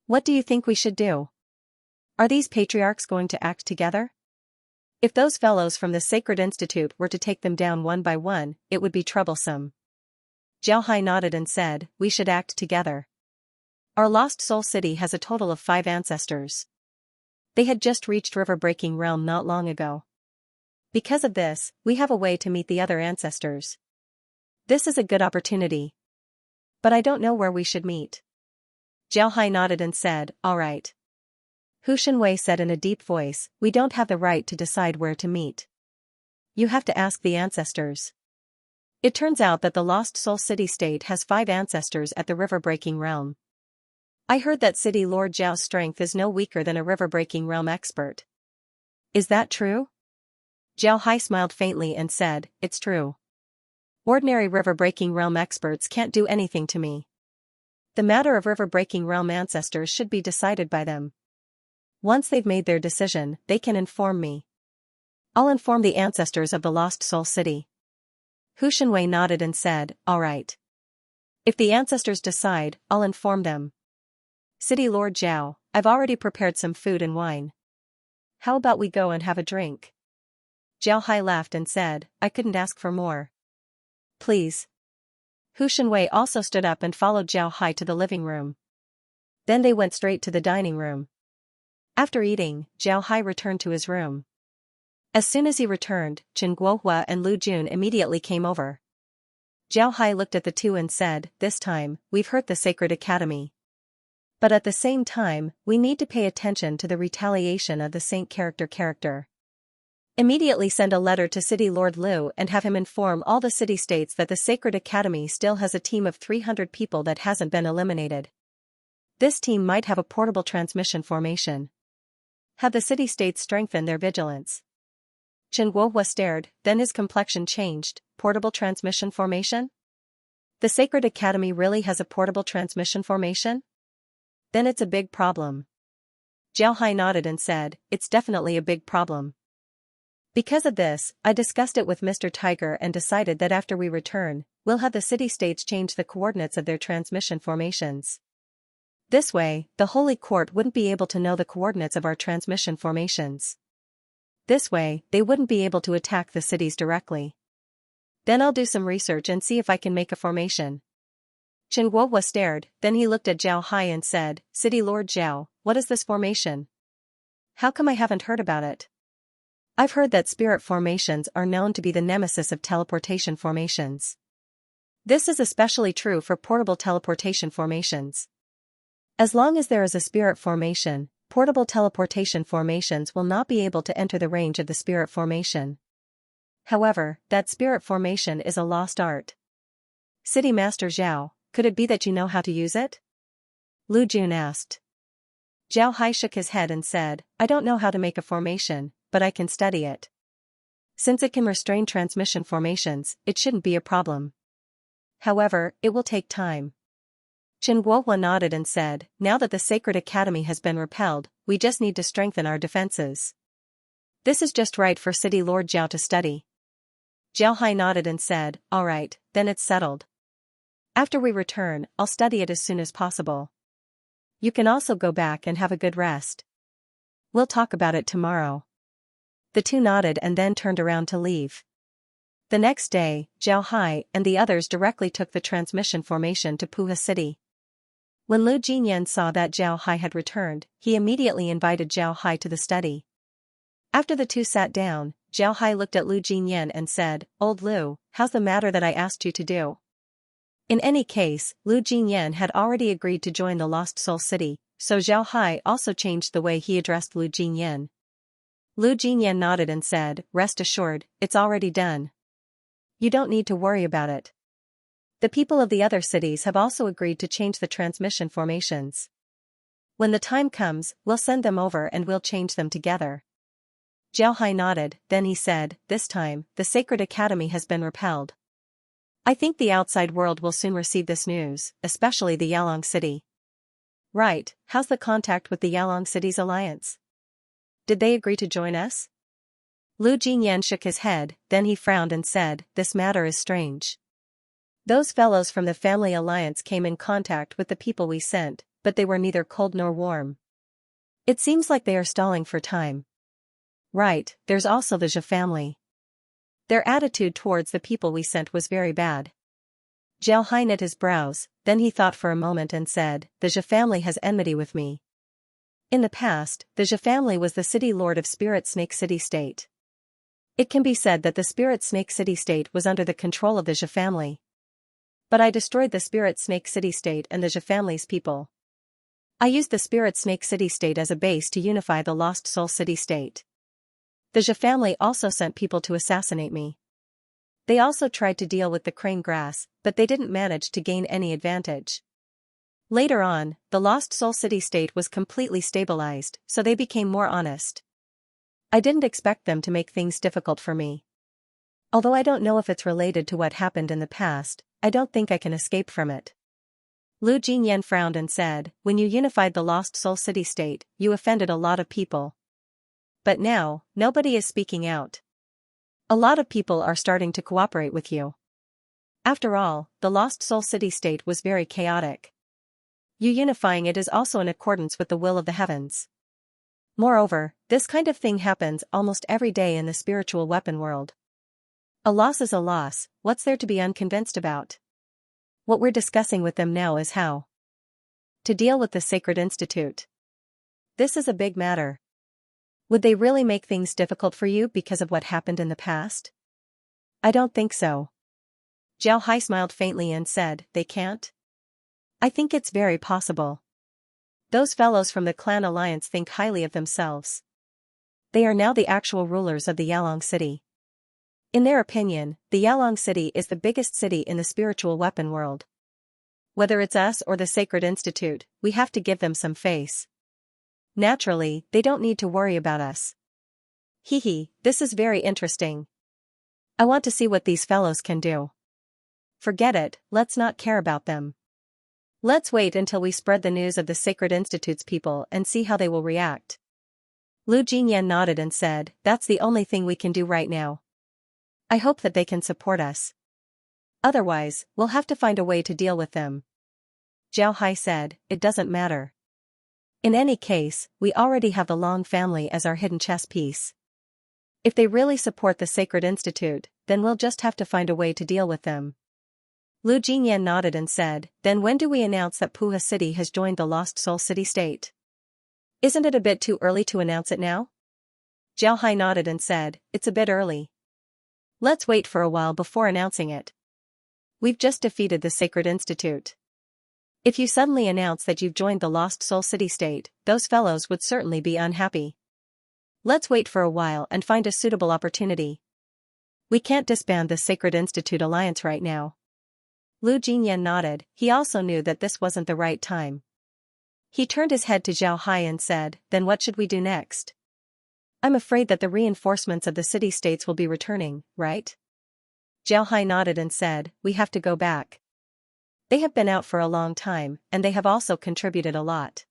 What do you think we should do? Are these patriarchs going to act together? If those fellows from the Sacred Institute were to take them down one by one, it would be troublesome. Zhao Hai nodded and said, we should act together. Our Lost Soul City has a total of 5 ancestors. They had just reached river-breaking realm not long ago. Because of this, we have a way to meet the other ancestors. This is a good opportunity. But I don't know where we should meet. Zhao Hai nodded and said, all right. Hu Shenwei said in a deep voice, we don't have the right to decide where to meet. You have to ask the ancestors. It turns out that the Lost Soul City State has 5 ancestors at the river-breaking realm. I heard that City Lord Zhao's strength is no weaker than a river-breaking realm expert. Is that true? Jiao Hai smiled faintly and said, "It's true. Ordinary river-breaking realm experts can't do anything to me. The matter of river-breaking realm ancestors should be decided by them. Once they've made their decision, they can inform me. I'll inform the ancestors of the Lost Soul City." Hu Shenwei nodded and said, "All right. If the ancestors decide, I'll inform them. City Lord Zhao, I've already prepared some food and wine. How about we go and have a drink?" Jiao Hai laughed and said, "I couldn't ask for more. Please." Hu Shenwei also stood up and followed Jiao Hai to the living room. Then they went straight to the dining room. After eating, Jiao Hai returned to his room. As soon as he returned, Chen Guohua and Lu Jun immediately came over. Jiao Hai looked at the two and said, "This time, we've hurt the Sacred Academy. But at the same time, we need to pay attention to the retaliation of the Saint character. Immediately send a letter to City Lord Liu and have him inform all the city-states that the Sacred Academy still has a team of 300 people that hasn't been eliminated. This team might have a portable transmission formation. Have the city-states strengthen their vigilance." Chen Guohua stared, then his complexion changed. Portable transmission formation? The Sacred Academy really has a portable transmission formation? Then it's a big problem. Jiao Hai nodded and said, "It's definitely a big problem. Because of this, I discussed it with Mr. Tiger and decided that after we return, we'll have the city-states change the coordinates of their transmission formations. This way, the Holy Court wouldn't be able to know the coordinates of our transmission formations. This way, they wouldn't be able to attack the cities directly. Then I'll do some research and see if I can make a formation." Chen Guohua stared, then he looked at Jiao Hai and said, "City Lord Zhao, what is this formation? How come I haven't heard about it? I've heard that spirit formations are known to be the nemesis of teleportation formations. This is especially true for portable teleportation formations. As long as there is a spirit formation, portable teleportation formations will not be able to enter the range of the spirit formation. However, that spirit formation is a lost art. City Master Zhao, could it be that you know how to use it?" Lu Jun asked. Jiao Hai shook his head and said, "I don't know how to make a formation, but I can study it. Since it can restrain transmission formations, it shouldn't be a problem. However, it will take time." Chen Guohua nodded and said, "Now that the Sacred Academy has been repelled, we just need to strengthen our defenses. This is just right for City Lord Zhao to study." Jiao Hai nodded and said, "All right, then it's settled. After we return, I'll study it as soon as possible. You can also go back and have a good rest. We'll talk about it tomorrow." The two nodded and then turned around to leave. The next day, Jiao Hai and the others directly took the transmission formation to Puha City. When Lu Jinyan saw that Jiao Hai had returned, he immediately invited Jiao Hai to the study. After the two sat down, Jiao Hai looked at Lu Jinyan and said, "Old Lu, how's the matter that I asked you to do?" In any case, Lu Jinyan had already agreed to join the Lost Soul City, so Jiao Hai also changed the way he addressed Lu Jinyan. Lu Jinyan nodded and said, "Rest assured, it's already done. You don't need to worry about it. The people of the other cities have also agreed to change the transmission formations. When the time comes, we'll send them over and we'll change them together." Jiao Hai nodded, then he said, "This time, the Sacred Academy has been repelled. I think the outside world will soon receive this news, especially the Yalong City." "Right, how's the contact with the Yalong City's alliance? Did they agree to join us?" Lu Jinyan shook his head, then he frowned and said, "This matter is strange. Those fellows from the Family Alliance came in contact with the people we sent, but they were neither cold nor warm. It seems like they are stalling for time. Right, there's also the Zhe family. Their attitude towards the people we sent was very bad." Jiao Hai knit his brows, then he thought for a moment and said, "The Zhe family has enmity with me. In the past, the Zhe family was the city lord of Spirit Snake City State. It can be said that the Spirit Snake City State was under the control of the Zhe family. But I destroyed the Spirit Snake City State and the Zhe family's people. I used the Spirit Snake City State as a base to unify the Lost Soul City State. The Zhe family also sent people to assassinate me. They also tried to deal with the crane grass, but they didn't manage to gain any advantage. Later on, the Lost Soul City State was completely stabilized, so they became more honest. I didn't expect them to make things difficult for me. Although I don't know if it's related to what happened in the past, I don't think I can escape from it. Lu Jinyan frowned and said, when you unified the Lost Soul City-State, you offended a lot of people. But now, nobody is speaking out. A lot of people are starting to cooperate with you. After all, the Lost Soul City-State was very chaotic. You unifying it is also in accordance with the will of the heavens. Moreover, this kind of thing happens almost every day in the spiritual weapon world. A loss is a loss, what's there to be unconvinced about? What we're discussing with them now is how to deal with the Sacred Institute. This is a big matter. Would they really make things difficult for you because of what happened in the past? I don't think so. Zhao Hai smiled faintly and said, they can't? I think it's very possible. Those fellows from the Clan Alliance think highly of themselves. They are now the actual rulers of the Yalong City. In their opinion, the Yalong City is the biggest city in the spiritual weapon world. Whether it's us or the Sacred Institute, we have to give them some face. Naturally, they don't need to worry about us. Hee, this is very interesting. I want to see what these fellows can do. Forget it, let's not care about them. Let's wait until we spread the news of the Sacred Institute's people and see how they will react. Lu Jinyan nodded and said, that's the only thing we can do right now. I hope that they can support us. Otherwise, we'll have to find a way to deal with them. Zhao Hai said, it doesn't matter. In any case, we already have the Long family as our hidden chess piece. If they really support the Sacred Institute, then we'll just have to find a way to deal with them. Lu Jinyan nodded and said, then when do we announce that Puha City has joined the Lost Soul City-State? Isn't it a bit too early to announce it now? Zhao Hai nodded and said, it's a bit early. Let's wait for a while before announcing it. We've just defeated the Sacred Institute. If you suddenly announce that you've joined the Lost Soul City-State, those fellows would certainly be unhappy. Let's wait for a while and find a suitable opportunity. We can't disband the Sacred Institute Alliance right now. Lu Jinyan nodded, he also knew that this wasn't the right time. He turned his head to Zhao Hai and said, then what should we do next? I'm afraid that the reinforcements of the city-states will be returning, right? Zhao Hai nodded and said, we have to go back. They have been out for a long time, and they have also contributed a lot.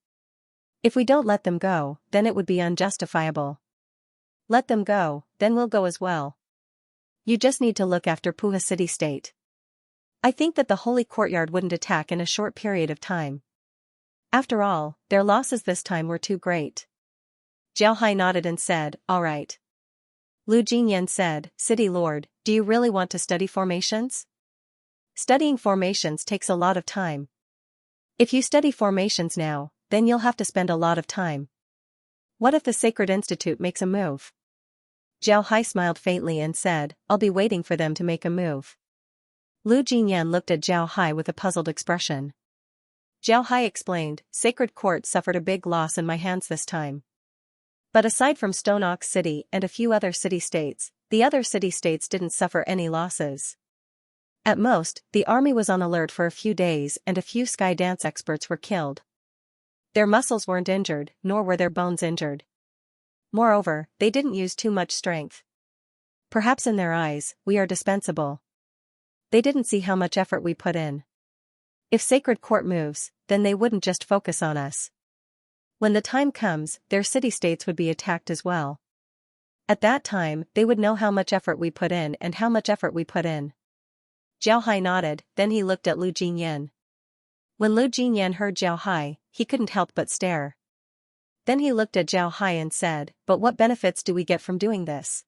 If we don't let them go, then it would be unjustifiable. Let them go, then we'll go as well. You just need to look after Puha City-State. I think that the Holy Courtyard wouldn't attack in a short period of time. After all, their losses this time were too great. Zhao Hai nodded and said, all right. Lu Jinyan said, City Lord, do you really want to study formations? Studying formations takes a lot of time. If you study formations now, then you'll have to spend a lot of time. What if the Sacred Institute makes a move? Zhao Hai smiled faintly and said, I'll be waiting for them to make a move. Lu Jinyan looked at Zhao Hai with a puzzled expression. Zhao Hai explained, Sacred Court suffered a big loss in my hands this time. But aside from Stone Ox City and a few other city-states, the other city-states didn't suffer any losses. At most, the army was on alert for a few days and a few sky dance experts were killed. Their muscles weren't injured, nor were their bones injured. Moreover, they didn't use too much strength. Perhaps in their eyes, we are dispensable. They didn't see how much effort we put in. If Sacred Court moves, then they wouldn't just focus on us. When the time comes, their city-states would be attacked as well. At that time, they would know how much effort we put in and how much effort we put in. Zhao Hai nodded, then he looked at Lu Jinyan. When Lu Jinyan heard Zhao Hai, he couldn't help but stare. Then he looked at Zhao Hai and said, but what benefits do we get from doing this?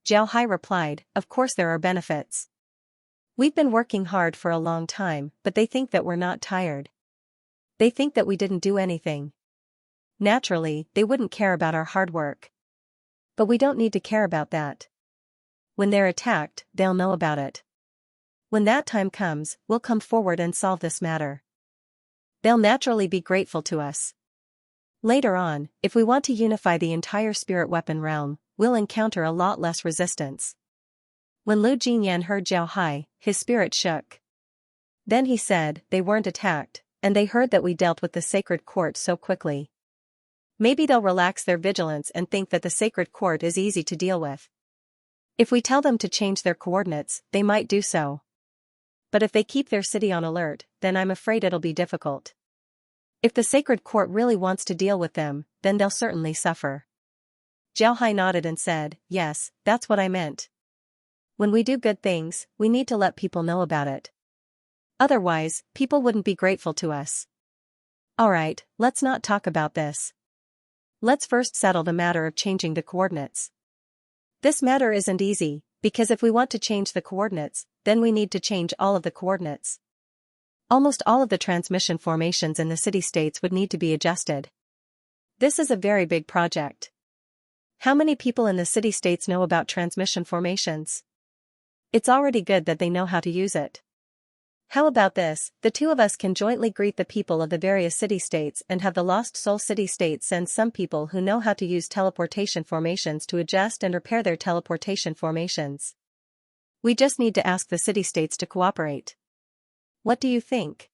Zhao Hai replied, of course there are benefits. We've been working hard for a long time, but they think that we're not tired. They think that we didn't do anything. Naturally, they wouldn't care about our hard work. But we don't need to care about that. When they're attacked, they'll know about it. When that time comes, we'll come forward and solve this matter. They'll naturally be grateful to us. Later on, if we want to unify the entire spirit weapon realm, we'll encounter a lot less resistance. When Lu Jinyan heard Zhao Hai, his spirit shook. Then he said, they weren't attacked, and they heard that we dealt with the Sacred Court so quickly. Maybe they'll relax their vigilance and think that the sacred court is easy to deal with. If we tell them to change their coordinates, they might do so. But if they keep their city on alert, then I'm afraid it'll be difficult. If the sacred court really wants to deal with them, then they'll certainly suffer. Zhao Hai nodded and said, yes, that's what I meant. When we do good things, we need to let people know about it. Otherwise, people wouldn't be grateful to us. Alright, let's not talk about this. Let's first settle the matter of changing the coordinates. This matter isn't easy, because if we want to change the coordinates, then we need to change all of the coordinates. Almost all of the transmission formations in the city-states would need to be adjusted. This is a very big project. How many people in the city-states know about transmission formations? It's already good that they know how to use it. How about this, the two of us can jointly greet the people of the various city-states and have the Lost Soul city-state send some people who know how to use teleportation formations to adjust and repair their teleportation formations. We just need to ask the city-states to cooperate. What do you think?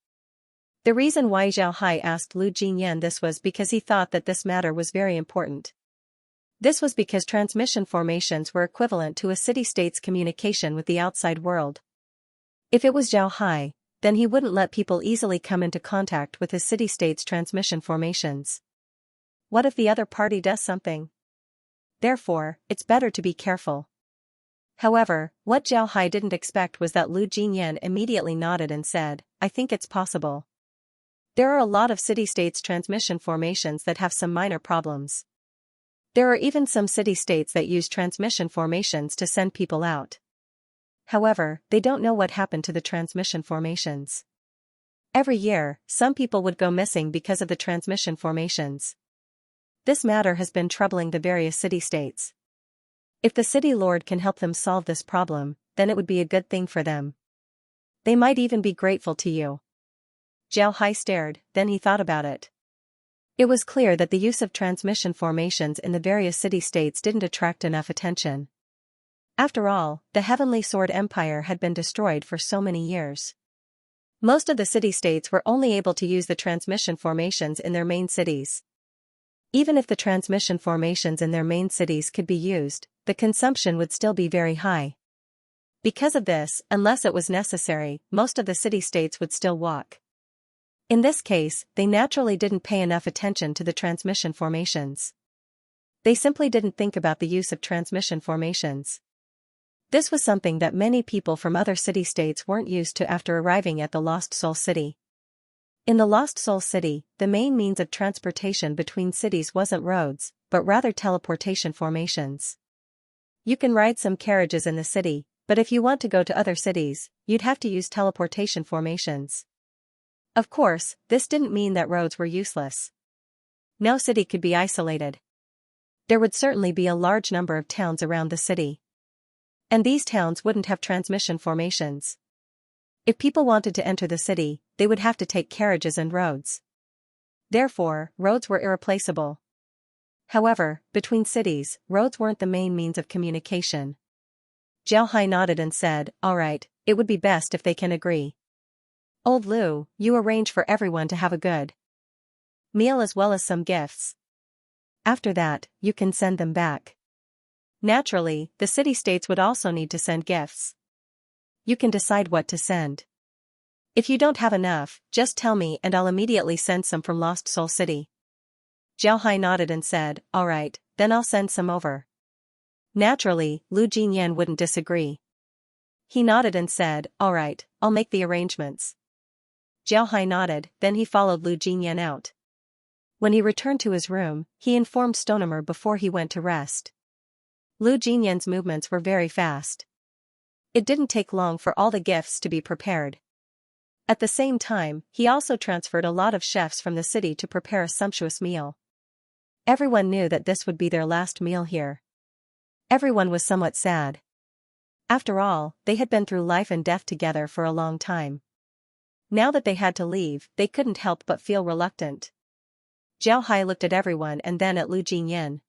The reason why Zhao Hai asked Lu Jinyan this was because he thought that this matter was very important. This was because transmission formations were equivalent to a city-state's communication with the outside world. If it was Zhao Hai, then he wouldn't let people easily come into contact with his city-state's transmission formations. What if the other party does something? Therefore, it's better to be careful. However, what Zhao Hai didn't expect was that Lu Jinyan immediately nodded and said, I think it's possible. There are a lot of city-states transmission formations that have some minor problems. There are even some city-states that use transmission formations to send people out. However, they don't know what happened to the transmission formations. Every year, some people would go missing because of the transmission formations. This matter has been troubling the various city-states. If the city lord can help them solve this problem, then it would be a good thing for them. They might even be grateful to you. Zhao Hai stared, then he thought about it. It was clear that the use of transmission formations in the various city-states didn't attract enough attention. After all, the Heavenly Sword Empire had been destroyed for so many years. Most of the city-states were only able to use the transmission formations in their main cities. Even if the transmission formations in their main cities could be used, the consumption would still be very high. Because of this, unless it was necessary, most of the city-states would still walk. In this case, they naturally didn't pay enough attention to the transmission formations. They simply didn't think about the use of transmission formations. This was something that many people from other city-states weren't used to after arriving at the Lost Soul City. In the Lost Soul City, the main means of transportation between cities wasn't roads, but rather teleportation formations. You can ride some carriages in the city, but if you want to go to other cities, you'd have to use teleportation formations. Of course, this didn't mean that roads were useless. No city could be isolated. There would certainly be a large number of towns around the city. And these towns wouldn't have transmission formations. If people wanted to enter the city, they would have to take carriages and roads. Therefore, roads were irreplaceable. However, between cities, roads weren't the main means of communication. Zhao Hai nodded and said, alright, it would be best if they can agree. Old Lu, you arrange for everyone to have a good meal as well as some gifts. After that, you can send them back. Naturally, the city-states would also need to send gifts. You can decide what to send. If you don't have enough, just tell me and I'll immediately send some from Lost Soul City. Zhao Hai nodded and said, alright, then I'll send some over. Naturally, Lu Jinyan wouldn't disagree. He nodded and said, alright, I'll make the arrangements. Zhao Hai nodded, then he followed Lu Jinyan out. When he returned to his room, he informed Stonemer before he went to rest. Lu Jinyan's movements were very fast. It didn't take long for all the gifts to be prepared. At the same time, he also transferred a lot of chefs from the city to prepare a sumptuous meal. Everyone knew that this would be their last meal here. Everyone was somewhat sad. After all, they had been through life and death together for a long time. Now that they had to leave, they couldn't help but feel reluctant. Zhao Hai looked at everyone and then at Lu Jinyan.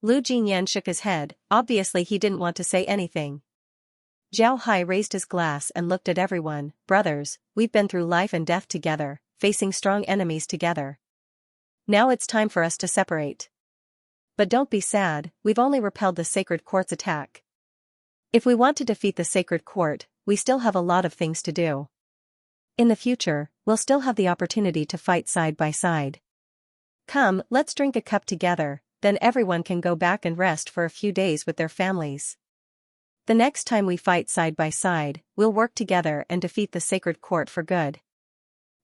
Lu Jinyan shook his head, obviously he didn't want to say anything. Zhao Hai raised his glass and looked at everyone, brothers, we've been through life and death together, facing strong enemies together. Now it's time for us to separate. But don't be sad, we've only repelled the Sacred Court's attack. If we want to defeat the Sacred Court, we still have a lot of things to do. In the future, we'll still have the opportunity to fight side by side. Come, let's drink a cup together, then everyone can go back and rest for a few days with their families. The next time we fight side by side, we'll work together and defeat the Sacred Court for good.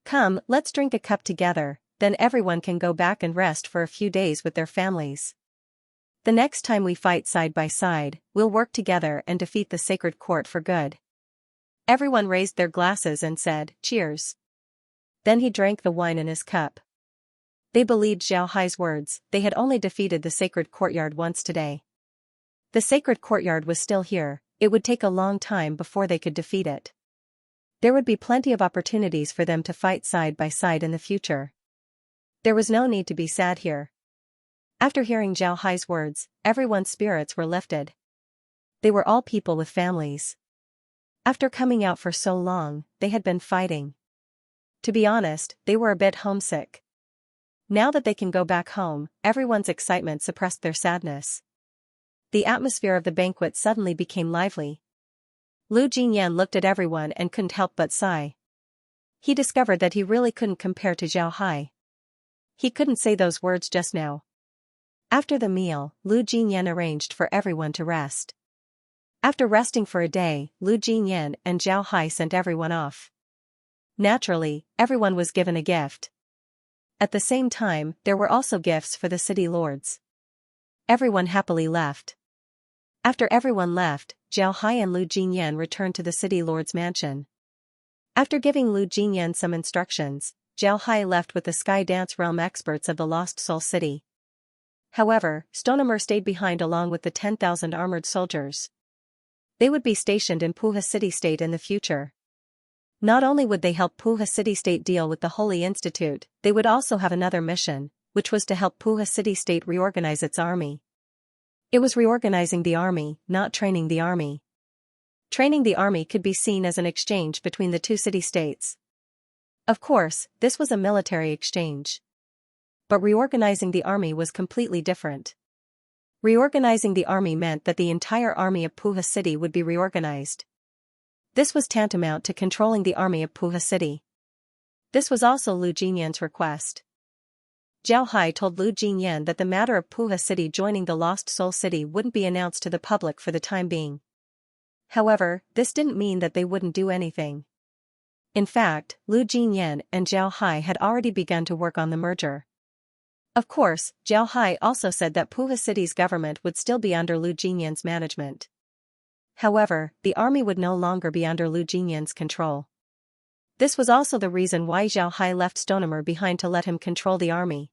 Come, let's drink a cup together, then everyone can go back and rest for a few days with their families. The next time we fight side by side, we'll work together and defeat the Sacred Court for good. Everyone raised their glasses and said, "Cheers." Then he drank the wine in his cup. They believed Zhao Hai's words, they had only defeated the Sacred Courtyard once today. The Sacred Courtyard was still here, it would take a long time before they could defeat it. There would be plenty of opportunities for them to fight side by side in the future. There was no need to be sad here. After hearing Zhao Hai's words, everyone's spirits were lifted. They were all people with families. After coming out for so long, they had been fighting. To be honest, they were a bit homesick. Now that they can go back home, everyone's excitement suppressed their sadness. The atmosphere of the banquet suddenly became lively. Lu Jinyan looked at everyone and couldn't help but sigh. He discovered that he really couldn't compare to Zhao Hai. He couldn't say those words just now. After the meal, Lu Jinyan arranged for everyone to rest. After resting for a day, Lu Jinyan and Zhao Hai sent everyone off. Naturally, everyone was given a gift. At the same time, there were also gifts for the city lords. Everyone happily left. After everyone left, Zhao Hai and Lu Jinyan returned to the city lord's mansion. After giving Lu Jinyan some instructions, Zhao Hai left with the Sky Dance Realm experts of the Lost Soul City. However, Stonemer stayed behind along with the 10,000 armored soldiers. They would be stationed in Puha City-State in the future. Not only would they help Puha City-State deal with the Holy Institute, they would also have another mission, which was to help Puha City-State reorganize its army. It was reorganizing the army, not training the army. Training the army could be seen as an exchange between the two city-states. Of course, this was a military exchange. But reorganizing the army was completely different. Reorganizing the army meant that the entire army of Puha City would be reorganized. This was tantamount to controlling the army of Puha City. This was also Lu Jinyan's request. Zhao Hai told Lu Jinyan that the matter of Puha City joining the Lost Soul City wouldn't be announced to the public for the time being. However, this didn't mean that they wouldn't do anything. In fact, Lu Jinyan and Zhao Hai had already begun to work on the merger. Of course, Zhao Hai also said that Puha City's government would still be under Lu Jinyan's management. However, the army would no longer be under Lu Jinyan's control. This was also the reason why Zhao Hai left Stonemer behind to let him control the army.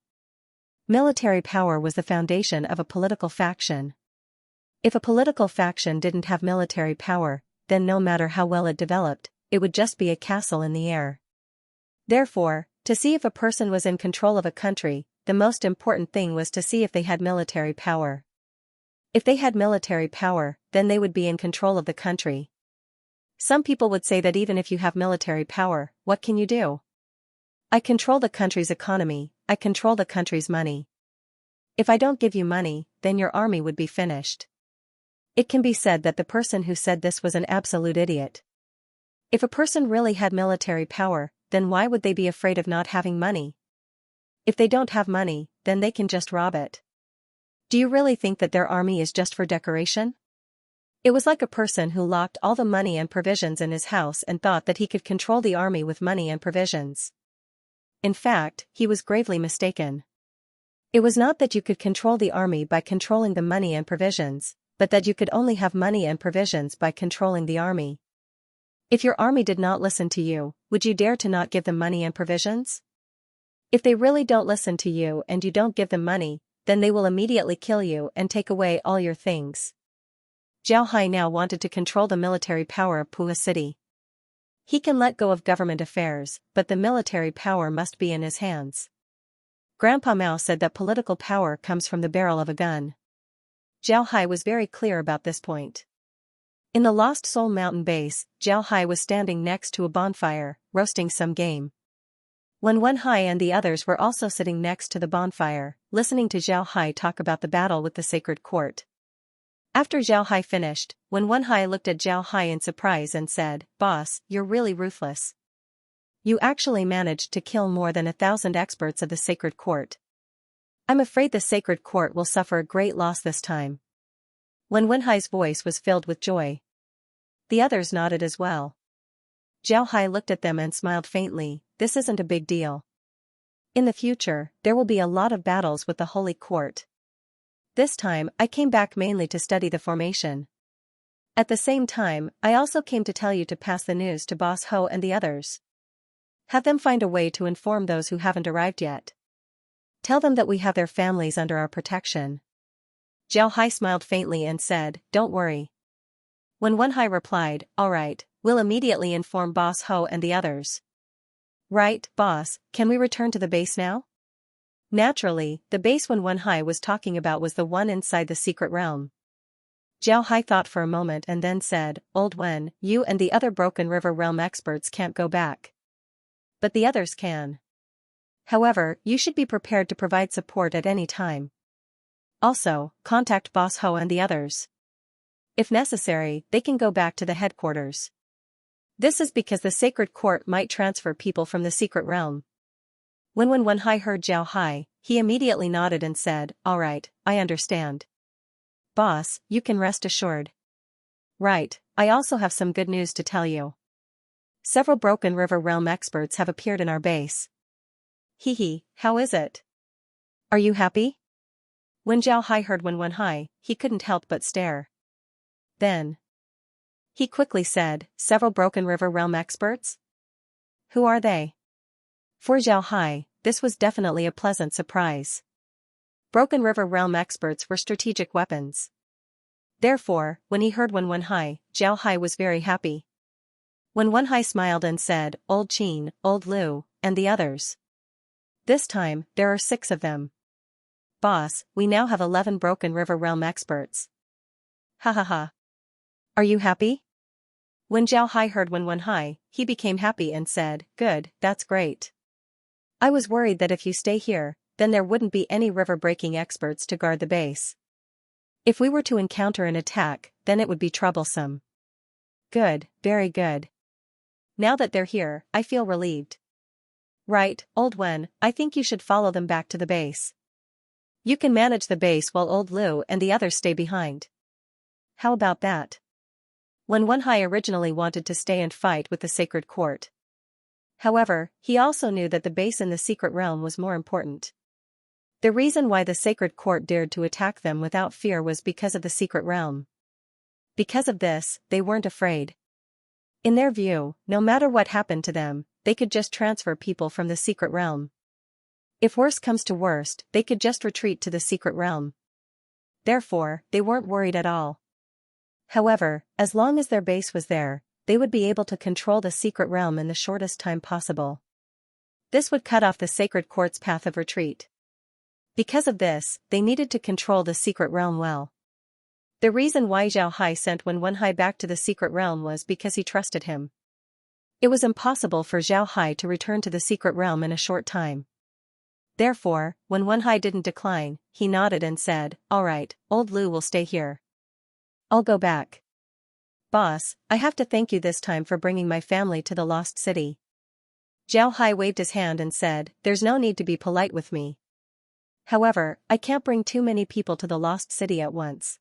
Military power was the foundation of a political faction. If a political faction didn't have military power, then no matter how well it developed, it would just be a castle in the air. Therefore, to see if a person was in control of a country, the most important thing was to see if they had military power. If they had military power, then they would be in control of the country. Some people would say that even if you have military power, what can you do? I control the country's economy, I control the country's money. If I don't give you money, then your army would be finished. It can be said that the person who said this was an absolute idiot. If a person really had military power, then why would they be afraid of not having money? If they don't have money, then they can just rob it. Do you really think that their army is just for decoration? It was like a person who locked all the money and provisions in his house and thought that he could control the army with money and provisions. In fact, he was gravely mistaken. It was not that you could control the army by controlling the money and provisions, but that you could only have money and provisions by controlling the army. If your army did not listen to you, would you dare to not give them money and provisions? If they really don't listen to you and you don't give them money, then they will immediately kill you and take away all your things. Zhao Hai now wanted to control the military power of Puha City. He can let go of government affairs, but the military power must be in his hands. Grandpa Mao said that political power comes from the barrel of a gun. Zhao Hai was very clear about this point. In the Lost Soul Mountain base, Zhao Hai was standing next to a bonfire, roasting some game. When Wen Hai and the others were also sitting next to the bonfire, listening to Zhao Hai talk about the battle with the sacred court. After Zhao Hai finished, when Wen Hai looked at Zhao Hai in surprise and said, "Boss, you're really ruthless. You actually managed to kill more than 1,000 experts of the sacred court. I'm afraid the sacred court will suffer a great loss this time." When Wen Hai's voice was filled with joy, the others nodded as well. Zhao Hai looked at them and smiled faintly. This isn't a big deal. In the future, there will be a lot of battles with the Holy Court. This time, I came back mainly to study the formation. At the same time, I also came to tell you to pass the news to Boss Ho and the others. Have them find a way to inform those who haven't arrived yet. Tell them that we have their families under our protection. Zhao Hai smiled faintly and said, "Don't worry." When Wen Hai replied, "All right, we'll immediately inform Boss Ho and the others." "Right, boss, can we return to the base now?" Naturally, the base Wen Hai was talking about was the one inside the secret realm. Zhao Hai thought for a moment and then said, "Old Wen, you and the other Broken River realm experts can't go back. But the others can. However, you should be prepared to provide support at any time. Also, contact Boss Ho and the others. If necessary, they can go back to the headquarters. This is because the sacred court might transfer people from the secret realm." When Wen Hai heard Zhao Hai, he immediately nodded and said, "All right, I understand. Boss, you can rest assured." "Right, I also have some good news to tell you. Several Broken River realm experts have appeared in our base." "Hee, how is it? Are you happy?" When Zhao Hai heard Wen Hai, he couldn't help but stare. Then he quickly said, "Several Broken River realm experts? Who are they?" For Zhao Hai, this was definitely a pleasant surprise. Broken River realm experts were strategic weapons. Therefore, when he heard Wen Hai, Zhao Hai was very happy. When Wen Hai smiled and said, "Old Qin, Old Lu, and the others. This time, there are 6 of them. Boss, we now have 11 Broken River realm experts." "Ha ha ha. Are you happy?" When Zhao Hai heard Wen Hai, he became happy and said, "Good, that's great. I was worried that if you stay here, then there wouldn't be any river-breaking experts to guard the base. If we were to encounter an attack, then it would be troublesome." "Good, very good. Now that they're here, I feel relieved." "Right, Old Wen, I think you should follow them back to the base. You can manage the base while Old Lu and the others stay behind. How about that?" When Wen Hai originally wanted to stay and fight with the sacred court. However, he also knew that the base in the secret realm was more important. The reason why the sacred court dared to attack them without fear was because of the secret realm. Because of this, they weren't afraid. In their view, no matter what happened to them, they could just transfer people from the secret realm. If worst comes to worst, they could just retreat to the secret realm. Therefore, they weren't worried at all. However, as long as their base was there, they would be able to control the secret realm in the shortest time possible. This would cut off the sacred court's path of retreat. Because of this, they needed to control the secret realm well. The reason why Zhao Hai sent Wen Hai back to the secret realm was because he trusted him. It was impossible for Zhao Hai to return to the secret realm in a short time. Therefore, when Wen Hai didn't decline, he nodded and said, "All right, Old Lu will stay here. I'll go back. Boss, I have to thank you this time for bringing my family to the lost city." Zhao Hai waved his hand and said, "There's no need to be polite with me. However, I can't bring too many people to the lost city at once.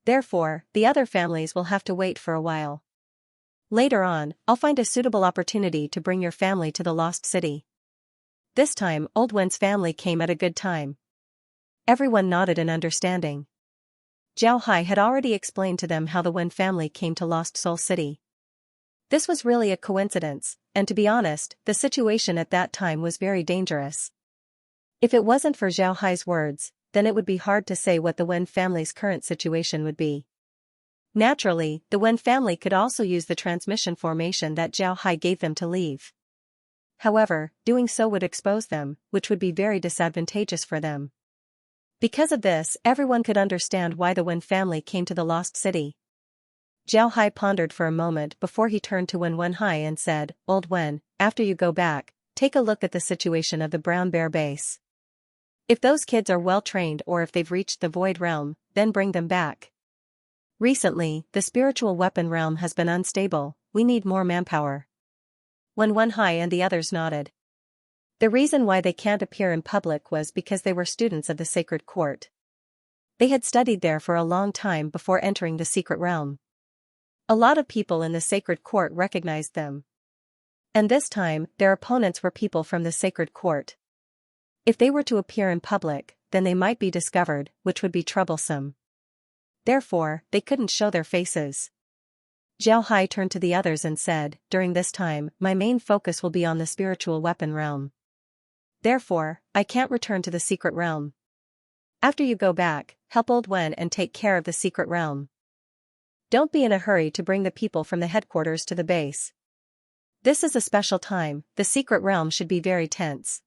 Therefore, the other families will have to wait for a while. Later on, I'll find a suitable opportunity to bring your family to the lost city." This time, Old Wen's family came at a good time. Everyone nodded in understanding. Zhao Hai had already explained to them how the Wen family came to Lost Soul City. This was really a coincidence, and to be honest, the situation at that time was very dangerous. If it wasn't for Zhao Hai's words, then it would be hard to say what the Wen family's current situation would be. Naturally, the Wen family could also use the transmission formation that Zhao Hai gave them to leave. However, doing so would expose them, which would be very disadvantageous for them. Because of this, everyone could understand why the Wen family came to the lost city. Zhao Hai pondered for a moment before he turned to Wen Hai and said, "Old Wen, after you go back, take a look at the situation of the brown bear base. If those kids are well trained or if they've reached the void realm, then bring them back. Recently, the spiritual weapon realm has been unstable, we need more manpower. Wen Hai and the others nodded. The reason why they can't appear in public was because they were students of the sacred court. They had studied there for a long time before entering the secret realm. A lot of people in the sacred court recognized them. And this time, their opponents were people from the sacred court. If they were to appear in public, then they might be discovered, which would be troublesome. Therefore, they couldn't show their faces. Zhao Hai turned to the others and said, during this time, my main focus will be on the spiritual weapon realm. Therefore, I can't return to the secret realm. After you go back, help Old Wen and take care of the secret realm. Don't be in a hurry to bring the people from the headquarters to the base. This is a special time, the secret realm should be very tense.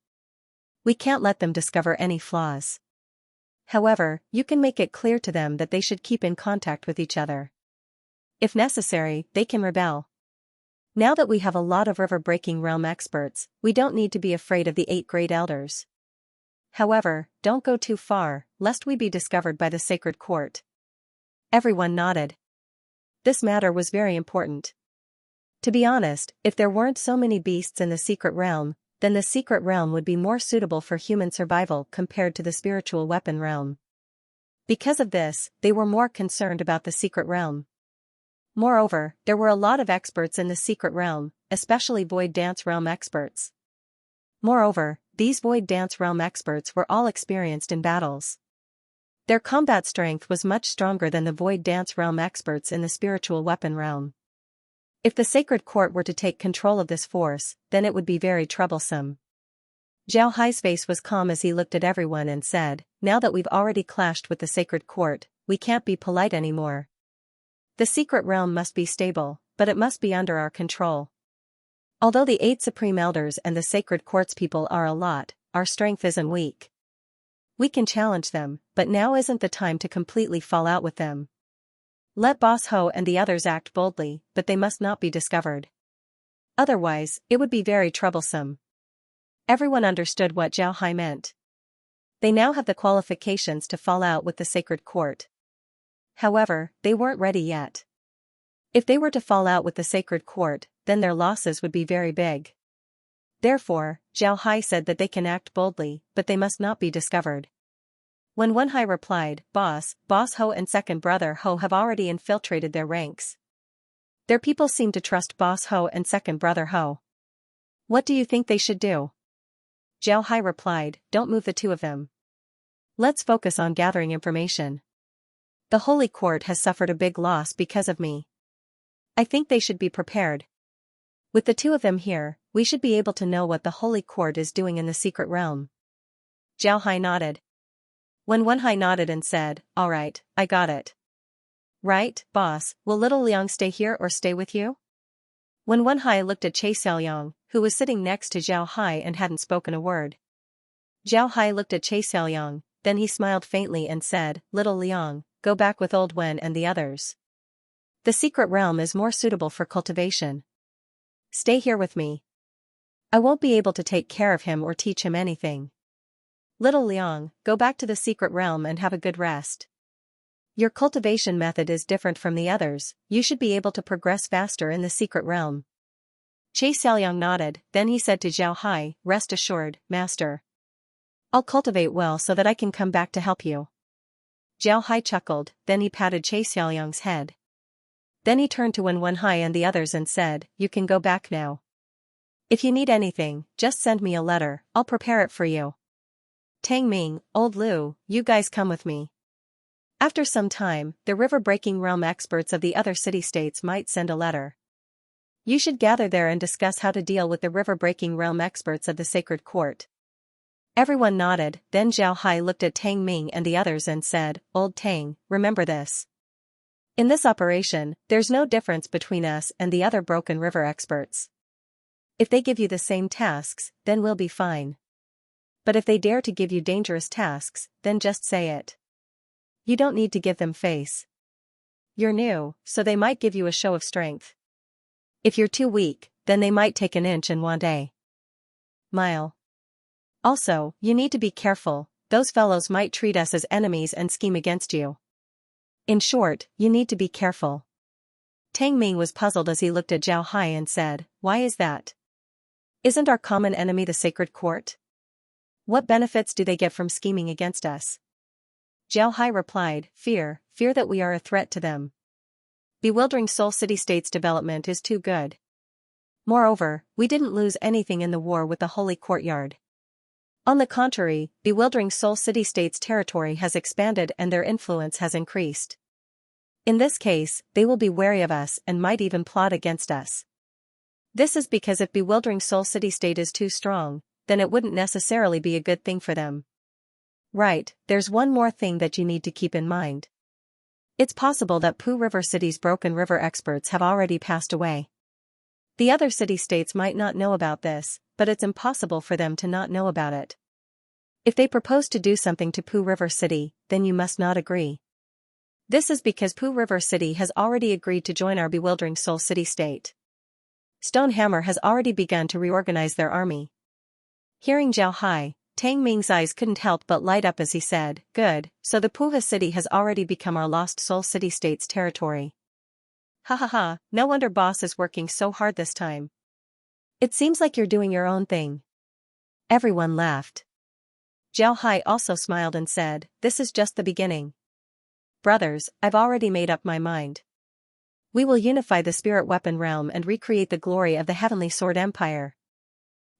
We can't let them discover any flaws. However, you can make it clear to them that they should keep in contact with each other. If necessary, they can rebel. Now that we have a lot of river-breaking realm experts, we don't need to be afraid of the 8 great elders. However, don't go too far, lest we be discovered by the sacred court. Everyone nodded. This matter was very important. To be honest, if there weren't so many beasts in the secret realm, then the secret realm would be more suitable for human survival compared to the spiritual weapon realm. Because of this, they were more concerned about the secret realm. Moreover, there were a lot of experts in the secret realm, especially Void Dance Realm experts. Moreover, these Void Dance Realm experts were all experienced in battles. Their combat strength was much stronger than the Void Dance Realm experts in the spiritual weapon realm. If the sacred court were to take control of this force, then it would be very troublesome. Zhao Hai's face was calm as he looked at everyone and said, now that we've already clashed with the sacred court, we can't be polite anymore. The secret realm must be stable, but it must be under our control. Although the 8 supreme elders and the sacred court's people are a lot, our strength isn't weak. We can challenge them, but now isn't the time to completely fall out with them. Let Boss Ho and the others act boldly, but they must not be discovered. Otherwise, it would be very troublesome. Everyone understood what Zhao Hai meant. They now have the qualifications to fall out with the sacred court. However, they weren't ready yet. If they were to fall out with the sacred court, then their losses would be very big. Therefore, Zhao Hai said that they can act boldly, but they must not be discovered. When Wen Hai replied, Boss Ho and second brother Ho have already infiltrated their ranks. Their people seem to trust Boss Ho and second brother Ho. What do you think they should do? Zhao Hai replied, don't move the 2 of them. Let's focus on gathering information. The Holy Court has suffered a big loss because of me. I think they should be prepared. With the 2 of them here, we should be able to know what the Holy Court is doing in the secret realm. Zhao Hai nodded. When Wen Hai nodded and said, all right, I got it. Right, boss, will little Liang stay here or stay with you? When Wen Hai looked at Xiaoyang, who was sitting next to Zhao Hai and hadn't spoken a word. Zhao Hai looked at Xiaoyang, then he smiled faintly and said, little Liang, go back with Old Wen and the others. The secret realm is more suitable for cultivation. Stay here with me. I won't be able to take care of him or teach him anything. Little Liang, go back to the secret realm and have a good rest. Your cultivation method is different from the others, you should be able to progress faster in the secret realm. Xiaoyang nodded, then he said to Zhao Hai, rest assured, master. I'll cultivate well so that I can come back to help you. Zhao Hai chuckled, then he patted Xiaoyang's head. Then he turned to Wen Hai and the others and said, you can go back now. If you need anything, just send me a letter, I'll prepare it for you. Tang Ming, Old Lu, you guys come with me. After some time, the river-breaking realm experts of the other city-states might send a letter. You should gather there and discuss how to deal with the river-breaking realm experts of the sacred court. Everyone nodded, then Zhao Hai looked at Tang Ming and the others and said, Old Tang, remember this. In this operation, there's no difference between us and the other broken river experts. If they give you the same tasks, then we'll be fine. But if they dare to give you dangerous tasks, then just say it. You don't need to give them face. You're new, so they might give you a show of strength. If you're too weak, then they might take an inch in one day. mile. Also, you need to be careful, those fellows might treat us as enemies and scheme against you. In short, you need to be careful. Tang Ming was puzzled as he looked at Zhao Hai and said, why is that? Isn't our common enemy the sacred court? What benefits do they get from scheming against us? Zhao Hai replied, fear that we are a threat to them. Bewildering Soul City-State's development is too good. Moreover, we didn't lose anything in the war with the Holy Courtyard. On the contrary, Bewildering Soul City-State's territory has expanded and their influence has increased. In this case, they will be wary of us and might even plot against us. This is because if Bewildering Soul City-State is too strong, then it wouldn't necessarily be a good thing for them. Right, there's one more thing that you need to keep in mind. It's possible that Pooh River City's Broken River experts have already passed away. The other city-states might not know about this, but it's impossible for them to not know about it. If they propose to do something to Pooh River City, then you must not agree. This is because Pooh River City has already agreed to join our Bewildering Soul City-State. Stonehammer has already begun to reorganize their army. Hearing Zhao Hai, Tang Ming's eyes couldn't help but light up as he said, good, so the Pooha City has already become our Lost Soul City-State's territory. Ha ha ha, no wonder boss is working so hard this time. It seems like you're doing your own thing. Everyone laughed. Zhao Hai also smiled and said, this is just the beginning. Brothers, I've already made up my mind. We will unify the spirit weapon realm and recreate the glory of the Heavenly Sword Empire.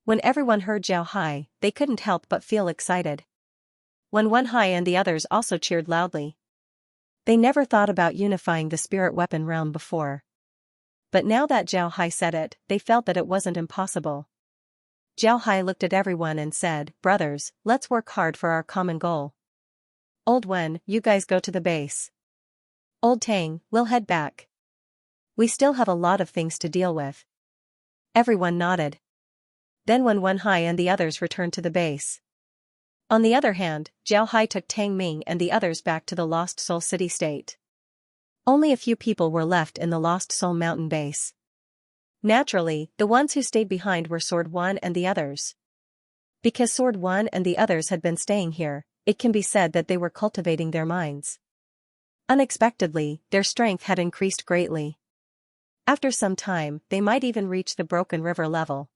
When everyone heard Zhao Hai, they couldn't help but feel excited. Wen Hai and the others also cheered loudly. They never thought about unifying the spirit weapon realm before. But now that Zhao Hai said it, they felt that it wasn't impossible. Zhao Hai looked at everyone and said, brothers, let's work hard for our common goal. Old Wen, you guys go to the base. Old Tang, we'll head back. We still have a lot of things to deal with. Everyone nodded. Then Wen Hai and the others returned to the base. On the other hand, Zhao Hai took Tang Ming and the others back to the Lost Soul City-State. Only a few people were left in the Lost Soul Mountain base. Naturally, the ones who stayed behind were Sword One and the others. Because Sword One and the others had been staying here, it can be said that they were cultivating their minds. Unexpectedly, their strength had increased greatly. After some time, they might even reach the Broken River level.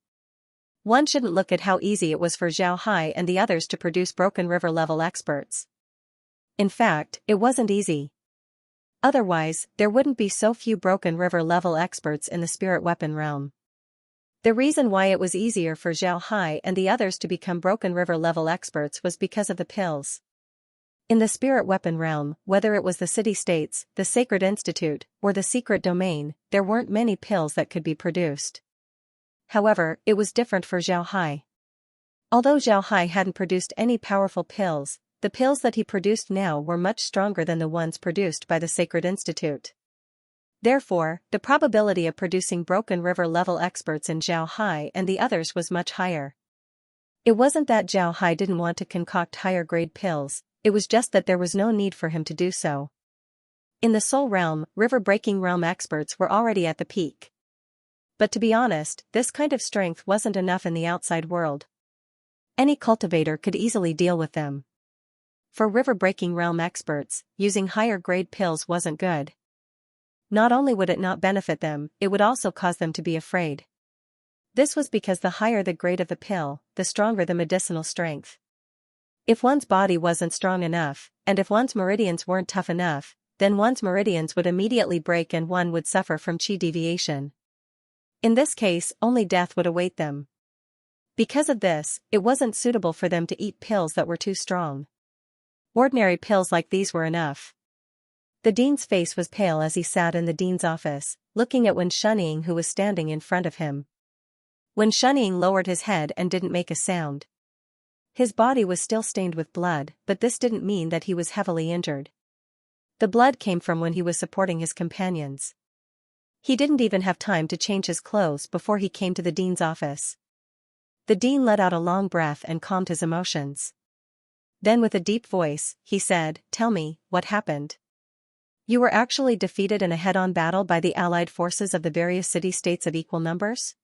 One shouldn't look at how easy it was for Zhao Hai and the others to produce Broken River level experts. In fact, it wasn't easy. Otherwise, there wouldn't be so few Broken River level experts in the spirit weapon realm. The reason why it was easier for Zhao Hai and the others to become Broken River level experts was because of the pills. In the spirit weapon realm, whether it was the city-states, the Sacred Institute, or the secret domain, there weren't many pills that could be produced. However, it was different for Zhao Hai. Although Zhao Hai hadn't produced any powerful pills, the pills that he produced now were much stronger than the ones produced by the Sacred Institute. Therefore, the probability of producing Broken River level experts in Zhao Hai and the others was much higher. It wasn't that Zhao Hai didn't want to concoct higher grade pills, it was just that there was no need for him to do so. In the Soul Realm, river-breaking realm experts were already at the peak. But to be honest, this kind of strength wasn't enough in the outside world. Any cultivator could easily deal with them. For river-breaking realm experts, using higher-grade pills wasn't good. Not only would it not benefit them, it would also cause them to be afraid. This was because the higher the grade of the pill, the stronger the medicinal strength. If one's body wasn't strong enough, and if one's meridians weren't tough enough, then one's meridians would immediately break and one would suffer from chi deviation. In this case, only death would await them. Because of this, it wasn't suitable for them to eat pills that were too strong. Ordinary pills like these were enough. The dean's face was pale as he sat in the dean's office, looking at Wen Shunying who was standing in front of him. Wen Shunying lowered his head and didn't make a sound. His body was still stained with blood, but this didn't mean that he was heavily injured. The blood came from when he was supporting his companions. He didn't even have time to change his clothes before he came to the dean's office. The dean let out a long breath and calmed his emotions. Then with a deep voice, he said, "Tell me, what happened? You were actually defeated in a head-on battle by the allied forces of the various city-states of equal numbers?"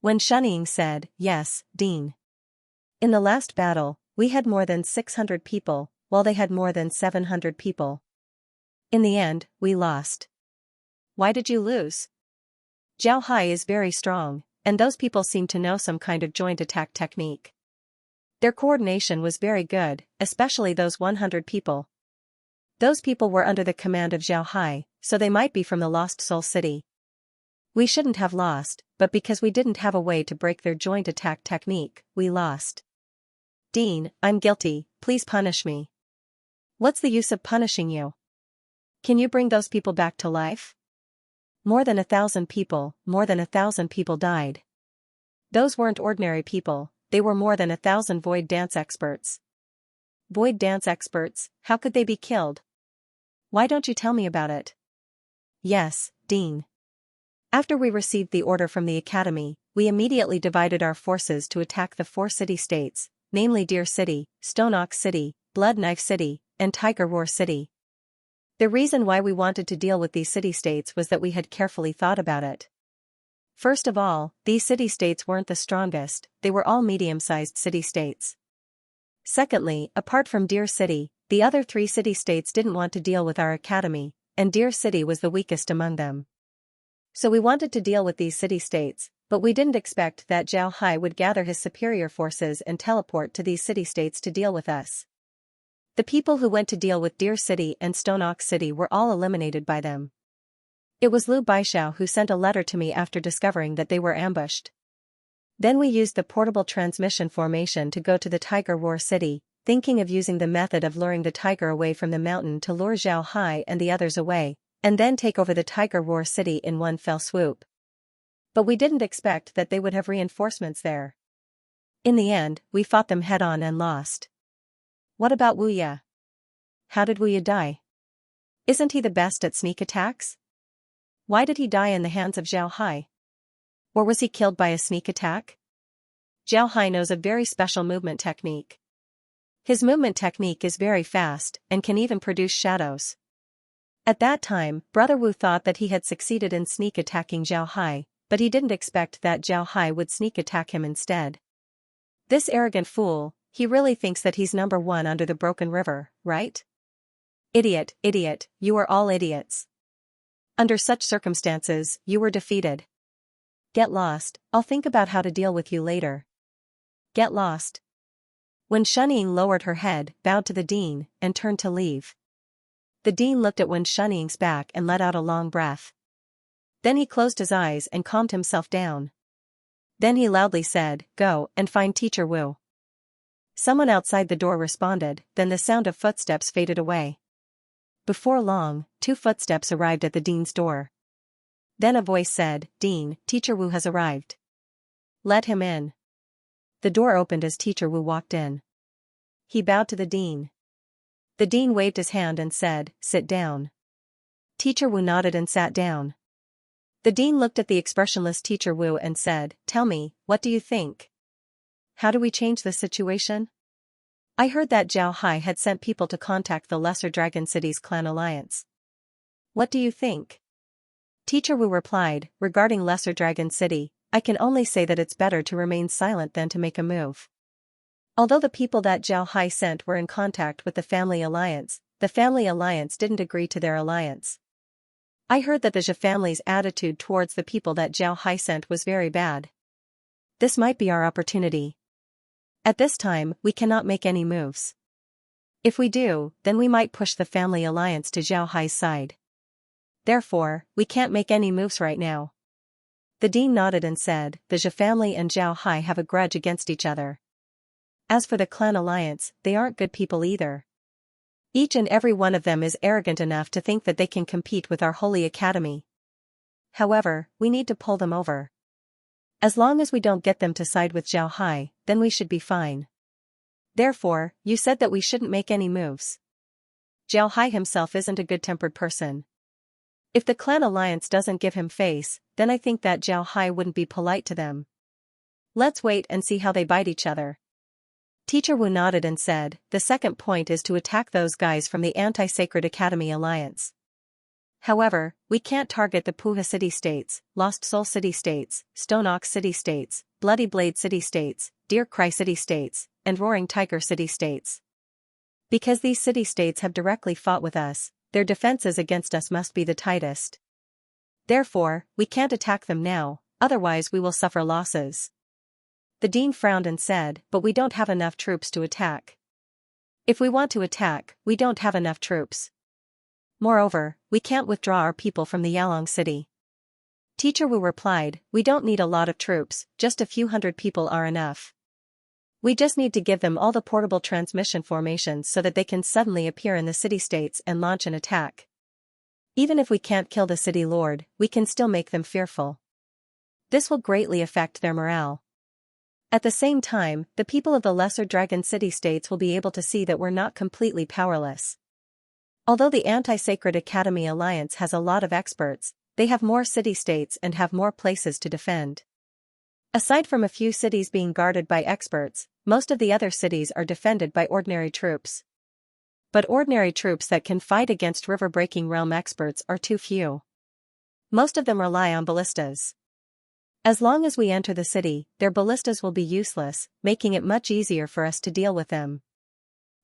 Wen Shunying said, yes, Dean. In the last battle, we had more than 600 people, while they had more than 700 people. In the end, we lost. Why did you lose? Zhao Hai is very strong, and those people seem to know some kind of joint attack technique. Their coordination was very good, especially those 100 people. Those people were under the command of Zhao Hai, so they might be from the Lost Soul City. We shouldn't have lost, but because we didn't have a way to break their joint attack technique, we lost. Dean, I'm guilty, please punish me. What's the use of punishing you? Can you bring those people back to life? More than 1,000 people died. Those weren't ordinary people, they were more than 1,000 void dance experts. Void dance experts, how could they be killed? Why don't you tell me about it? Yes, Dean. After we received the order from the Academy, we immediately divided our forces to attack the 4 city-states, namely Deer City, Stone Ox City, Blood Knife City, and Tiger Roar City. The reason why we wanted to deal with these city-states was that we had carefully thought about it. First of all, these city-states weren't the strongest, they were all medium-sized city-states. Secondly, apart from Deer City, the other 3 city-states didn't want to deal with our Academy, and Deer City was the weakest among them. So we wanted to deal with these city-states, but we didn't expect that Zhao Hai would gather his superior forces and teleport to these city-states to deal with us. The people who went to deal with Deer City and Stone Ox City were all eliminated by them. It was Liu Baishao who sent a letter to me after discovering that they were ambushed. Then we used the portable transmission formation to go to the Tiger Roar City, thinking of using the method of luring the tiger away from the mountain to lure Zhao Hai and the others away, and then take over the Tiger Roar City in one fell swoop. But we didn't expect that they would have reinforcements there. In the end, we fought them head-on and lost. What about Wu Ye? How did Wu Ye die? Isn't he the best at sneak attacks? Why did he die in the hands of Zhao Hai? Or was he killed by a sneak attack? Zhao Hai knows a very special movement technique. His movement technique is very fast and can even produce shadows. At that time, Brother Wu thought that he had succeeded in sneak attacking Zhao Hai, but he didn't expect that Zhao Hai would sneak attack him instead. This arrogant fool, he really thinks that he's number 1 under the broken river, right? Idiot, idiot, you are all idiots. Under such circumstances, you were defeated. Get lost, I'll think about how to deal with you later. Get lost. Wen Shunying lowered her head, bowed to the dean, and turned to leave. The dean looked at Wen Shunying's back and let out a long breath. Then he closed his eyes and calmed himself down. Then he loudly said, "Go and find Teacher Wu." Someone outside the door responded, then the sound of footsteps faded away. Before long, 2 footsteps arrived at the dean's door. Then a voice said, "Dean, Teacher Wu has arrived. Let him in." The door opened as Teacher Wu walked in. He bowed to the dean. The dean waved his hand and said, "Sit down." Teacher Wu nodded and sat down. The dean looked at the expressionless Teacher Wu and said, "Tell me, what do you think? How do we change the situation? I heard that Zhao Hai had sent people to contact the Lesser Dragon City's clan alliance. What do you think?" Teacher Wu replied, "Regarding Lesser Dragon City, I can only say that it's better to remain silent than to make a move. Although the people that Zhao Hai sent were in contact with the Family Alliance, the Family Alliance didn't agree to their alliance. I heard that the Zhe family's attitude towards the people that Zhao Hai sent was very bad. This might be our opportunity. At this time, we cannot make any moves. If we do, then we might push the Family Alliance to Zhao Hai's side. Therefore, we can't make any moves right now." The dean nodded and said, "The Zhe family and Zhao Hai have a grudge against each other. As for the clan alliance, they aren't good people either. Each and every one of them is arrogant enough to think that they can compete with our Holy Academy. However, we need to pull them over. As long as we don't get them to side with Zhao Hai, then we should be fine. Therefore, you said that we shouldn't make any moves. Zhao Hai himself isn't a good-tempered person. If the clan alliance doesn't give him face, then I think that Zhao Hai wouldn't be polite to them. Let's wait and see how they bite each other." Teacher Wu nodded and said, "The second point is to attack those guys from the Anti-Sacred Academy Alliance. However, we can't target the Puha city-states, Lost Soul city-states, Stone Ox city-states, Bloody Blade city-states, Deer Cry city-states, and Roaring Tiger city-states. Because these city-states have directly fought with us, their defenses against us must be the tightest. Therefore, we can't attack them now, otherwise we will suffer losses. The dean frowned and said, but we don't have enough troops to attack. If we want to attack, we don't have enough troops. Moreover, we can't withdraw our people from the Yalong city. Teacher Wu replied, we don't need a lot of troops, just a few hundred people are enough. We just need to give them all the portable transmission formations so that they can suddenly appear in the city-states and launch an attack. Even if we can't kill the city lord, we can still make them fearful. This will greatly affect their morale. At the same time, the people of the Lesser Dragon city-states will be able to see that we're not completely powerless. Although the Anti-Sacred Academy Alliance has a lot of experts, they have more city-states and have more places to defend. Aside from a few cities being guarded by experts, most of the other cities are defended by ordinary troops. But ordinary troops that can fight against river-breaking realm experts are too few. Most of them rely on ballistas. As long as we enter the city, their ballistas will be useless, making it much easier for us to deal with them.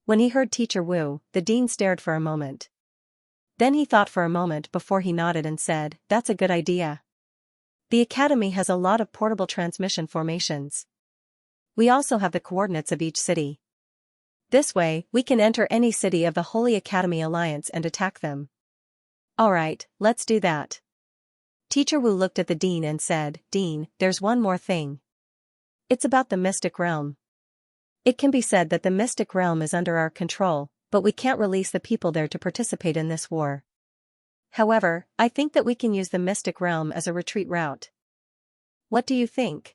When he heard Teacher Wu, the dean stared for a moment. Then he thought for a moment before he nodded and said, that's a good idea. The academy has a lot of portable transmission formations. We also have the coordinates of each city. This way, we can enter any city of the Holy Academy Alliance and attack them. Alright, let's do that. Teacher Wu looked at the dean and said, Dean, there's one more thing. It's about the mystic realm. It can be said that the mystic realm is under our control, but we can't release the people there to participate in this war. However, I think that we can use the mystic realm as a retreat route. What do you think?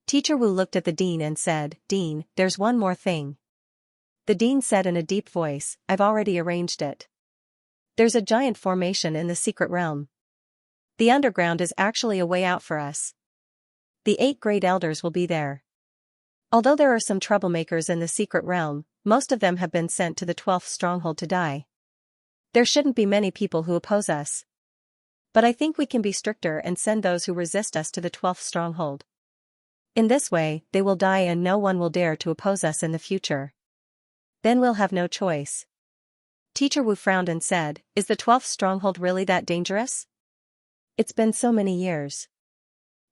Teacher Wu looked at the dean and said, Dean, there's one more thing. The dean said in a deep voice, I've already arranged it. There's a giant formation in the secret realm. The underground is actually a way out for us. The 8 great elders will be there. Although there are some troublemakers in the secret realm, most of them have been sent to the 12th stronghold to die. There shouldn't be many people who oppose us. But I think we can be stricter and send those who resist us to the 12th stronghold. In this way, they will die and no one will dare to oppose us in the future. Then we'll have no choice. Teacher Wu frowned and said, is the 12th stronghold really that dangerous? It's been so many years.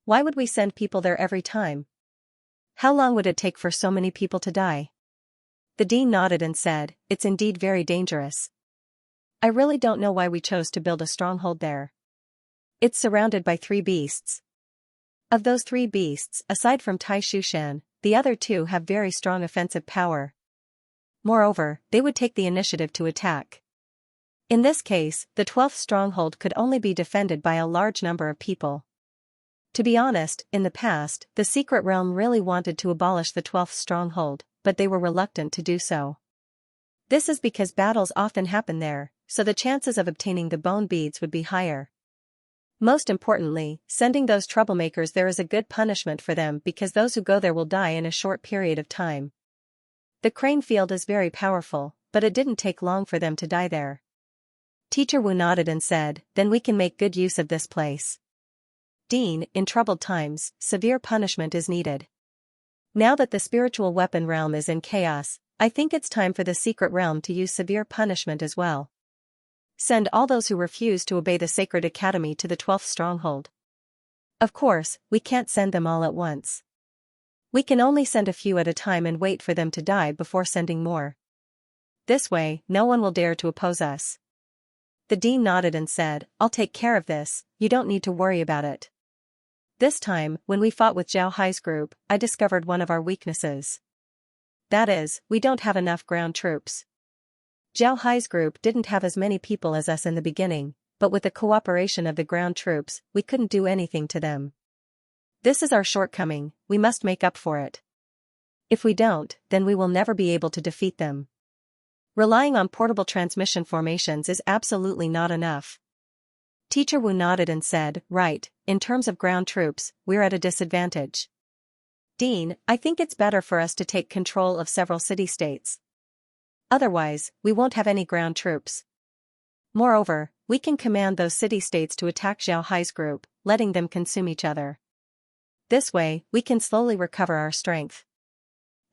Why would we send people there every time? How long would it take for so many people to die? The dean nodded and said, it's indeed very dangerous. I really don't know why we chose to build a stronghold there. It's surrounded by 3 beasts. Of those 3 beasts, aside from Tai Shushan, the other 2 have very strong offensive power. Moreover, they would take the initiative to attack. In this case, the 12th stronghold could only be defended by a large number of people. To be honest, in the past, the secret realm really wanted to abolish the 12th stronghold, but they were reluctant to do so. This is because battles often happen there, so the chances of obtaining the bone beads would be higher. Most importantly, sending those troublemakers there is a good punishment for them because those who go there will die in a short period of time. The crane field is very powerful, but it didn't take long for them to die there. Teacher Wu nodded and said, then we can make good use of this place. Dean, in troubled times, severe punishment is needed. Now that the spiritual weapon realm is in chaos, I think it's time for the secret realm to use severe punishment as well. Send all those who refuse to obey the Sacred Academy to the 12th stronghold. Of course, we can't send them all at once. We can only send a few at a time and wait for them to die before sending more. This way, no one will dare to oppose us. The dean nodded and said, I'll take care of this, you don't need to worry about it. This time, when we fought with Zhao Hai's group, I discovered one of our weaknesses. That is, we don't have enough ground troops. Zhao Hai's group didn't have as many people as us in the beginning, but with the cooperation of the ground troops, we couldn't do anything to them. This is our shortcoming, we must make up for it. If we don't, then we will never be able to defeat them. Relying on portable transmission formations is absolutely not enough. Teacher Wu nodded and said, right, in terms of ground troops, we're at a disadvantage. Dean, I think it's better for us to take control of several city-states. Otherwise, we won't have any ground troops. Moreover, we can command those city-states to attack Zhao Hai's group, letting them consume each other. This way, we can slowly recover our strength."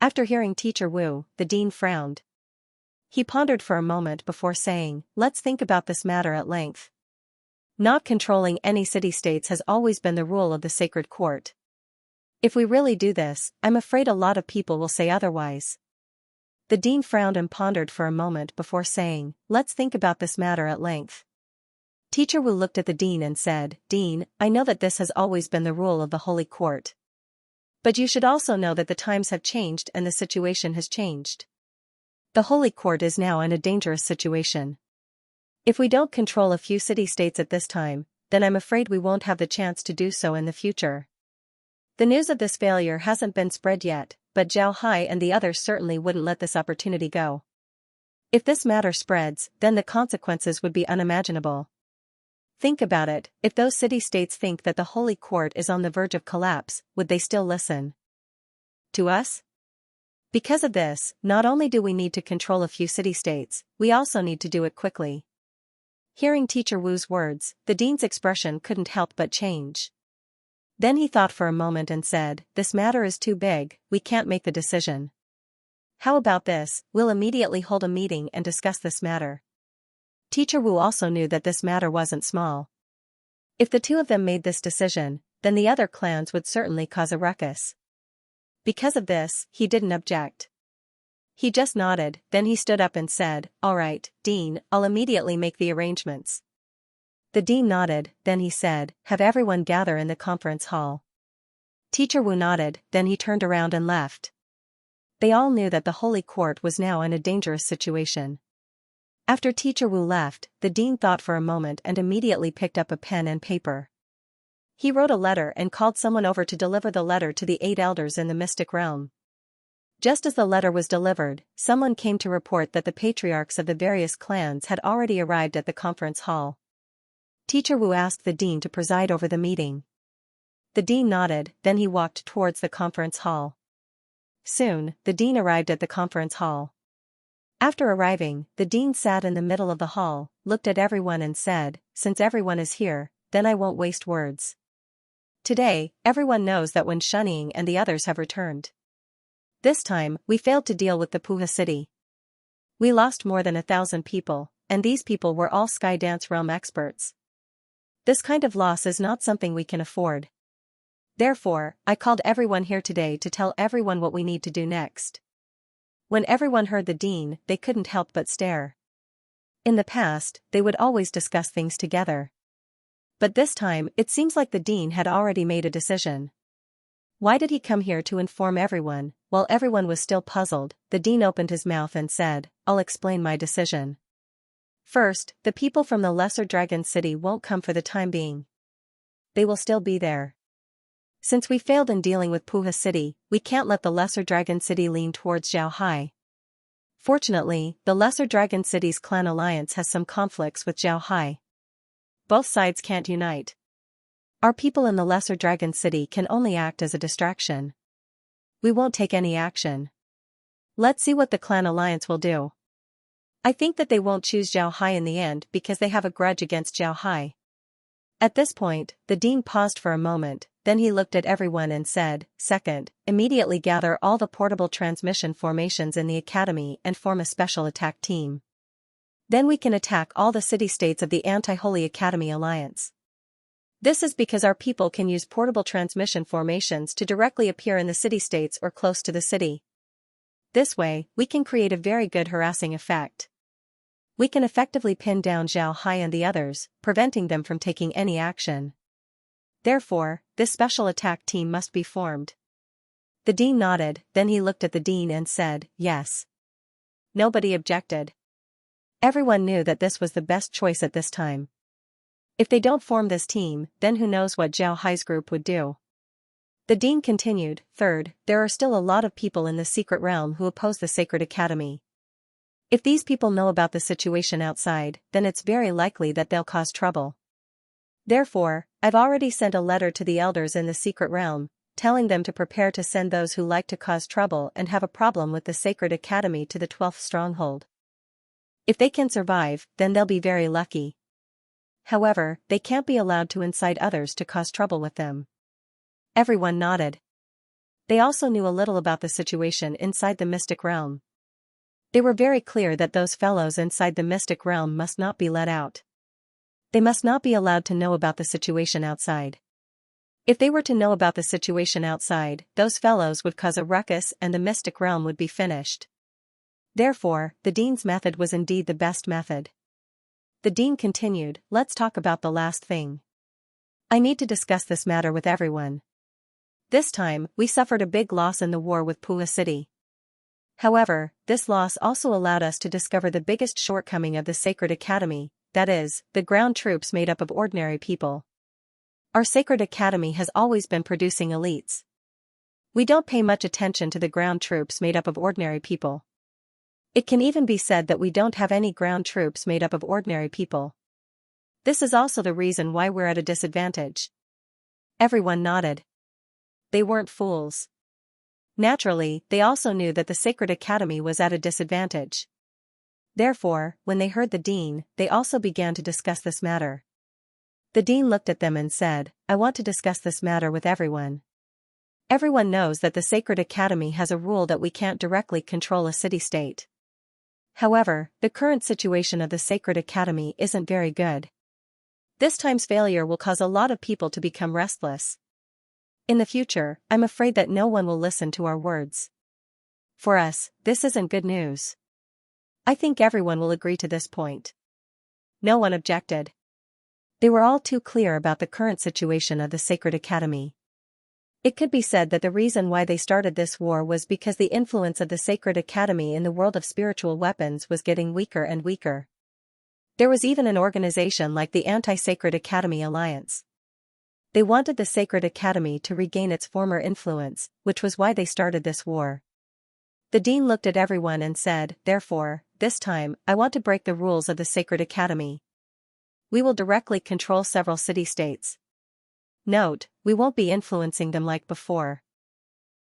After hearing Teacher Wu, the dean frowned. He pondered for a moment before saying, "Let's think about this matter at length. Not controlling any city-states has always been the rule of the sacred court. If we really do this, I'm afraid a lot of people will say otherwise." The dean frowned and pondered for a moment before saying, "Let's think about this matter at length." Teacher Wu looked at the dean and said, "Dean, I know that this has always been the rule of the Holy Court. But you should also know that the times have changed and the situation has changed. The Holy Court is now in a dangerous situation. If we don't control a few city-states at this time, then I'm afraid we won't have the chance to do so in the future. The news of this failure hasn't been spread yet, but Zhao Hai and the others certainly wouldn't let this opportunity go. If this matter spreads, then the consequences would be unimaginable. Think about it, if those city-states think that the Holy Court is on the verge of collapse, would they still listen to us? Because of this, not only do we need to control a few city-states, we also need to do it quickly." Hearing Teacher Wu's words, the dean's expression couldn't help but change. Then he thought for a moment and said, "This matter is too big, we can't make the decision. How about this, we'll immediately hold a meeting and discuss this matter." Teacher Wu also knew that this matter wasn't small. If the two of them made this decision, then the other clans would certainly cause a ruckus. Because of this, he didn't object. He just nodded, then he stood up and said, "All right, Dean, I'll immediately make the arrangements." The dean nodded, then he said, "Have everyone gather in the conference hall." Teacher Wu nodded, then he turned around and left. They all knew that the Holy Court was now in a dangerous situation. After Teacher Wu left, the dean thought for a moment and immediately picked up a pen and paper. He wrote a letter and called someone over to deliver the letter to the 8 elders in the mystic realm. Just as the letter was delivered, someone came to report that the patriarchs of the various clans had already arrived at the conference hall. Teacher Wu asked the dean to preside over the meeting. The dean nodded, then he walked towards the conference hall. Soon, the dean arrived at the conference hall. After arriving, the dean sat in the middle of the hall, looked at everyone and said, "Since everyone is here, then I won't waste words. Today, everyone knows that when Xianxia and the others have returned. This time, we failed to deal with the Puha city. We lost more than 1,000 people, and these people were all Sky Dance Realm experts. This kind of loss is not something we can afford. Therefore, I called everyone here today to tell everyone what we need to do next." When everyone heard the dean, they couldn't help but stare. In the past, they would always discuss things together. But this time, it seems like the dean had already made a decision. Why did he come here to inform everyone? While everyone was still puzzled, the dean opened his mouth and said, "I'll explain my decision. First, the people from the Lesser Dragon City won't come for the time being. They will still be there. Since we failed in dealing with Puha City, we can't let the Lesser Dragon City lean towards Zhao Hai. Fortunately, the Lesser Dragon City's clan alliance has some conflicts with Zhao Hai. Both sides can't unite. Our people in the Lesser Dragon City can only act as a distraction. We won't take any action. Let's see what the clan alliance will do. I think that they won't choose Zhao Hai in the end because they have a grudge against Zhao Hai." At this point, the dean paused for a moment, then he looked at everyone and said, "Second, immediately gather all the portable transmission formations in the academy and form a special attack team. Then we can attack all the city-states of the Anti-Holy Academy Alliance. This is because our people can use portable transmission formations to directly appear in the city-states or close to the city. This way, we can create a very good harassing effect. We can effectively pin down Zhao Hai and the others, preventing them from taking any action. Therefore, this special attack team must be formed." The dean nodded, then he looked at the dean and said, "Yes." Nobody objected. Everyone knew that this was the best choice at this time. If they don't form this team, then who knows what Zhao Hai's group would do. The dean continued, "Third, there are still a lot of people in the secret realm who oppose the Sacred Academy. If these people know about the situation outside, then it's very likely that they'll cause trouble. Therefore, I've already sent a letter to the elders in the secret realm, telling them to prepare to send those who like to cause trouble and have a problem with the Sacred Academy to the 12th stronghold. If they can survive, then they'll be very lucky. However, they can't be allowed to incite others to cause trouble with them. Everyone nodded. They also knew a little about the situation inside the mystic realm. They were very clear that those fellows inside the mystic realm must not be let out. They must not be allowed to know about the situation outside. If they were to know about the situation outside, those fellows would cause a ruckus and the mystic realm would be finished. Therefore, the dean's method was indeed the best method. The dean continued, "Let's talk about the last thing. I need to discuss this matter with everyone. This time, we suffered a big loss in the war with Pua City. However, this loss also allowed us to discover the biggest shortcoming of the Sacred Academy, that is, the ground troops made up of ordinary people. Our Sacred Academy has always been producing elites. We don't pay much attention to the ground troops made up of ordinary people. It can even be said that we don't have any ground troops made up of ordinary people. This is also the reason why we're at a disadvantage." Everyone nodded. They weren't fools. Naturally, they also knew that the Sacred Academy was at a disadvantage. Therefore, when they heard the dean, they also began to discuss this matter. The dean looked at them and said, "I want to discuss this matter with everyone. Everyone knows that the Sacred Academy has a rule that we can't directly control a city-state. However, the current situation of the Sacred Academy isn't very good. This time's failure will cause a lot of people to become restless. In the future, I'm afraid that no one will listen to our words. For us, this isn't good news." I think everyone will agree to this point. No one objected. They were all too clear about the current situation of the Sacred Academy. It could be said that the reason why they started this war was because the influence of the Sacred Academy in the world of spiritual weapons was getting weaker and weaker. There was even an organization like the Anti-Sacred Academy Alliance. They wanted the Sacred Academy to regain its former influence, which was why they started this war. The dean looked at everyone and said, "Therefore, this time, I want to break the rules of the Sacred Academy. We will directly control several city-states. Note, we won't be influencing them like before.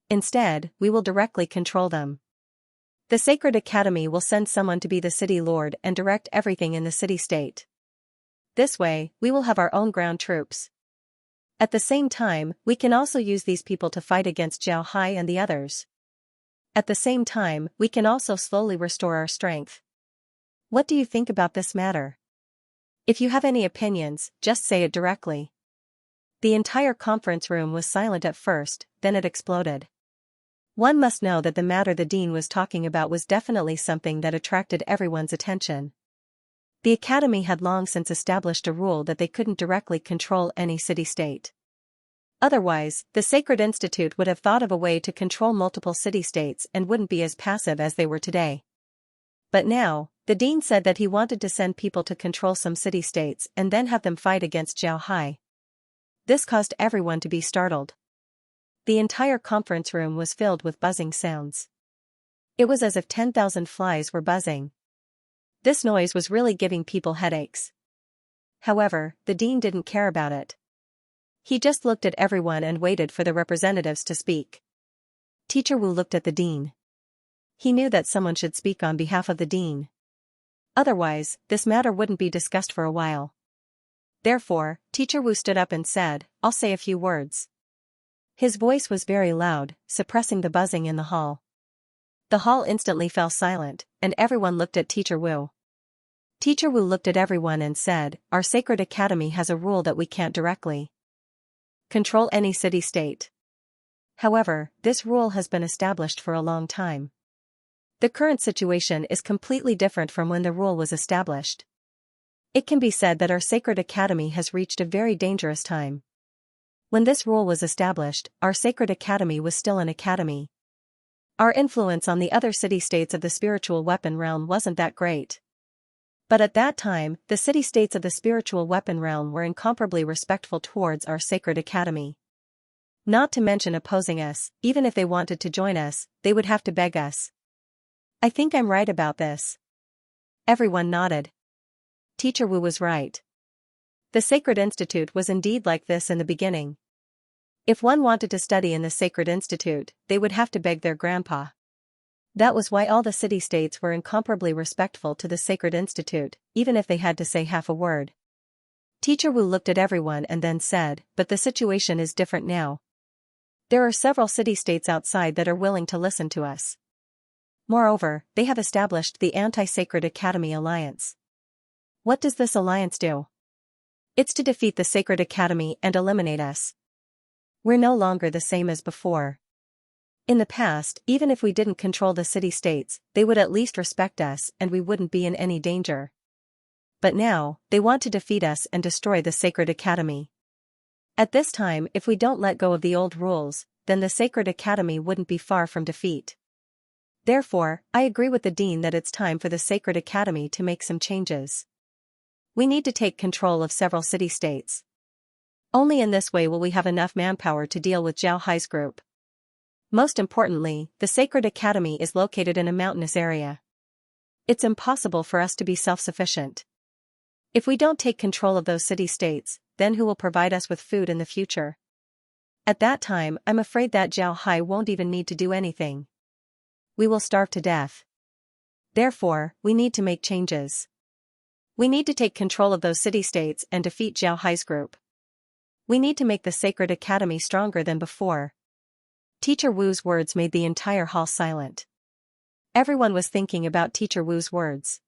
Instead, we will directly control them. The Sacred Academy will send someone to be the city lord and direct everything in the city-state. This way, we will have our own ground troops. At the same time, we can also use these people to fight against Jiao Hai and the others. At the same time, we can also slowly restore our strength. What do you think about this matter? If you have any opinions, just say it directly." The entire conference room was silent at first, then it exploded. One must know that the matter the dean was talking about was definitely something that attracted everyone's attention. The academy had long since established a rule that they couldn't directly control any city-state. Otherwise, the Sacred Institute would have thought of a way to control multiple city-states and wouldn't be as passive as they were today. But now, the dean said that he wanted to send people to control some city-states and then have them fight against Jiao Hai. This caused everyone to be startled. The entire conference room was filled with buzzing sounds. It was as if 10,000 flies were buzzing. This noise was really giving people headaches. However, the dean didn't care about it. He just looked at everyone and waited for the representatives to speak. Teacher Wu looked at the dean. He knew that someone should speak on behalf of the dean. Otherwise, this matter wouldn't be discussed for a while. Therefore, Teacher Wu stood up and said, "I'll say a few words." His voice was very loud, suppressing the buzzing in the hall. The hall instantly fell silent, and everyone looked at Teacher Wu. Teacher Wu looked at everyone and said, "Our Sacred Academy has a rule that we can't directly control any city-state. However, this rule has been established for a long time. The current situation is completely different from when the rule was established. It can be said that our Sacred Academy has reached a very dangerous time. When this rule was established, our Sacred Academy was still an academy. Our influence on the other city-states of the spiritual weapon realm wasn't that great. But at that time, the city-states of the spiritual weapon realm were incomparably respectful towards our Sacred Academy. Not to mention opposing us, even if they wanted to join us, they would have to beg us. I think I'm right about this." Everyone nodded. Teacher Wu was right. The Sacred Institute was indeed like this in the beginning. If one wanted to study in the Sacred Institute, they would have to beg their grandpa. That was why all the city-states were incomparably respectful to the Sacred Institute, even if they had to say half a word. Teacher Wu looked at everyone and then said, but the situation is different now. There are several city-states outside that are willing to listen to us. Moreover, they have established the Anti-Sacred Academy Alliance. What does this alliance do? It's to defeat the Sacred Academy and eliminate us. We're no longer the same as before. In the past, even if we didn't control the city-states, they would at least respect us and we wouldn't be in any danger. But now, they want to defeat us and destroy the Sacred Academy. At this time, if we don't let go of the old rules, then the Sacred Academy wouldn't be far from defeat. Therefore, I agree with the Dean that it's time for the Sacred Academy to make some changes. We need to take control of several city-states. Only in this way will we have enough manpower to deal with Zhao Hai's group. Most importantly, the Sacred Academy is located in a mountainous area. It's impossible for us to be self-sufficient. If we don't take control of those city-states, then who will provide us with food in the future? At that time, I'm afraid that Zhao Hai won't even need to do anything. We will starve to death. Therefore, we need to make changes. We need to take control of those city-states and defeat Zhao Hai's group. We need to make the Sacred Academy stronger than before. Teacher Wu's words made the entire hall silent. Everyone was thinking about Teacher Wu's words.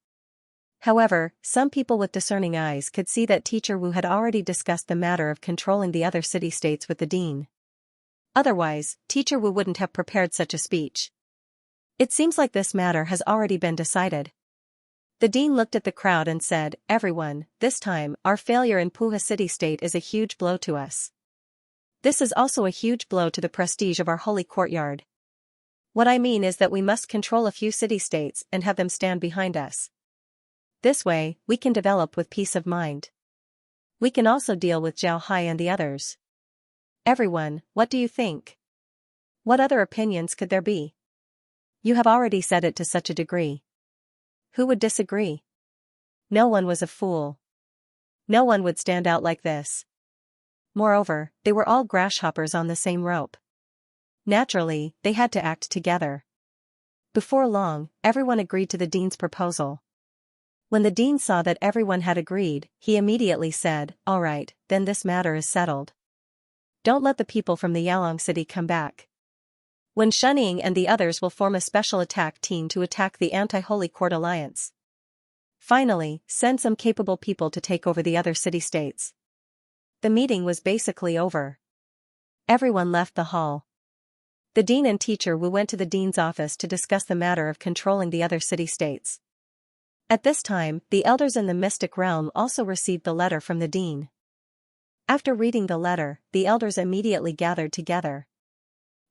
However, some people with discerning eyes could see that Teacher Wu had already discussed the matter of controlling the other city-states with the Dean. Otherwise, Teacher Wu wouldn't have prepared such a speech. It seems like this matter has already been decided. The Dean looked at the crowd and said, everyone, this time, our failure in Puha city-state is a huge blow to us. This is also a huge blow to the prestige of our holy courtyard. What I mean is that we must control a few city-states and have them stand behind us. This way, we can develop with peace of mind. We can also deal with Zhao Hai and the others. Everyone, what do you think? What other opinions could there be? You have already said it to such a degree. Who would disagree? No one was a fool. No one would stand out like this. Moreover, they were all grasshoppers on the same rope. Naturally, they had to act together. Before long, everyone agreed to the Dean's proposal. When the Dean saw that everyone had agreed, he immediately said, all right, then this matter is settled. Don't let the people from the Yalong city come back. When Shunying and the others will form a special attack team to attack the Anti-Holy Court Alliance. Finally, send some capable people to take over the other city-states. The meeting was basically over. Everyone left the hall. The Dean and Teacher Wu went to the Dean's office to discuss the matter of controlling the other city-states. At this time, the elders in the mystic realm also received the letter from the Dean. After reading the letter, the elders immediately gathered together.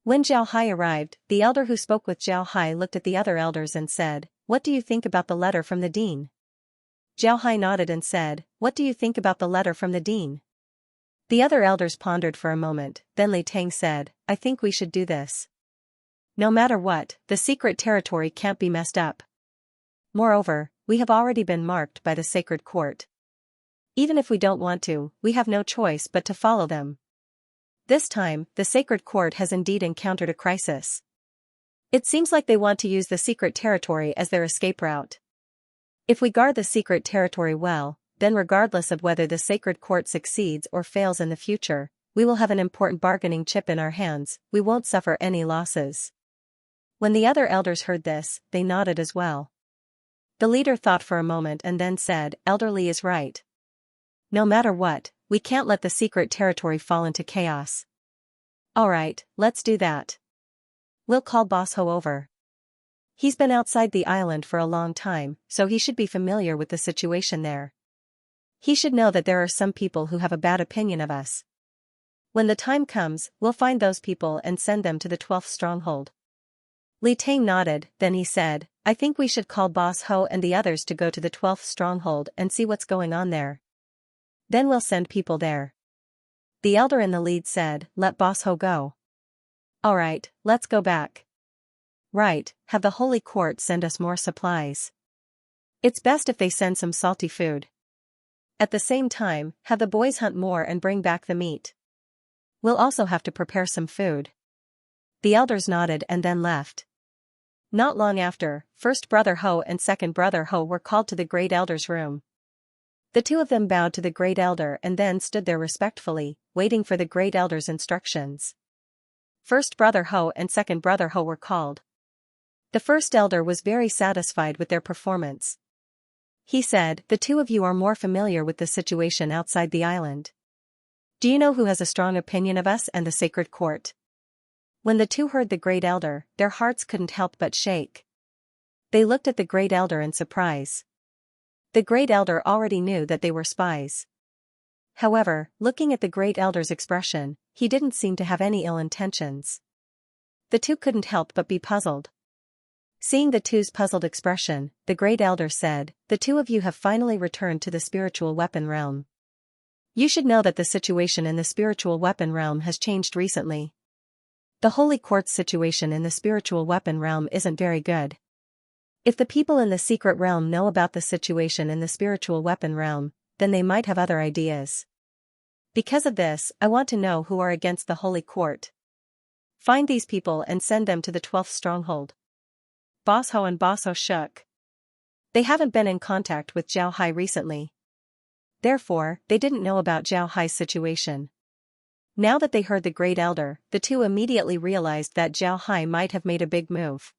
When Zhao Hai arrived, the elder who spoke with Zhao Hai looked at the other elders and said, what do you think about the letter from the Dean? Zhao Hai nodded and said, what do you think about the letter from the Dean? The other elders pondered for a moment, then Li Tang said, I think we should do this. No matter what, the secret territory can't be messed up. Moreover, we have already been marked by the sacred court. Even if we don't want to, we have no choice but to follow them. This time, the sacred court has indeed encountered a crisis. It seems like they want to use the secret territory as their escape route. If we guard the secret territory well, then regardless of whether the sacred court succeeds or fails in the future, we will have an important bargaining chip in our hands, we won't suffer any losses. When the other elders heard this, they nodded as well. The leader thought for a moment and then said, Elder Li is right. No matter what, we can't let the secret territory fall into chaos. Alright, let's do that. We'll call Boss Ho over. He's been outside the island for a long time, so he should be familiar with the situation there. He should know that there are some people who have a bad opinion of us. When the time comes, we'll find those people and send them to the 12th stronghold. Li Tang nodded, then he said, I think we should call Boss Ho and the others to go to the 12th stronghold and see what's going on there. Then we'll send people there. The elder in the lead said, let Boss Ho go. Alright, let's go back. Right, have the Holy Court send us more supplies. It's best if they send some salty food. At the same time, have the boys hunt more and bring back the meat. We'll also have to prepare some food. The elders nodded and then left. Not long after, first brother Ho and second brother Ho were called to the great elder's room. The two of them bowed to the great elder and then stood there respectfully, waiting for the great elder's instructions. First Brother Ho and second Brother Ho were called. The first elder was very satisfied with their performance. He said, "The two of you are more familiar with the situation outside the island. Do you know who has a strong opinion of us and the sacred court?" When the two heard the great elder, their hearts couldn't help but shake. They looked at the great elder in surprise. The great elder already knew that they were spies. However, looking at the great elder's expression, he didn't seem to have any ill intentions. The two couldn't help but be puzzled. Seeing the two's puzzled expression, the great elder said, "The two of you have finally returned to the spiritual weapon realm. You should know that the situation in the spiritual weapon realm has changed recently. The Holy Court's situation in the spiritual weapon realm isn't very good. If the people in the secret realm know about the situation in the spiritual weapon realm, then they might have other ideas. Because of this, I want to know who are against the Holy Court. Find these people and send them to the 12th stronghold." Boss Ho and Boss Ho shook. They haven't been in contact with Zhao Hai recently. Therefore, they didn't know about Zhao Hai's situation. Now that they heard the great elder, the two immediately realized that Zhao Hai might have made a big move.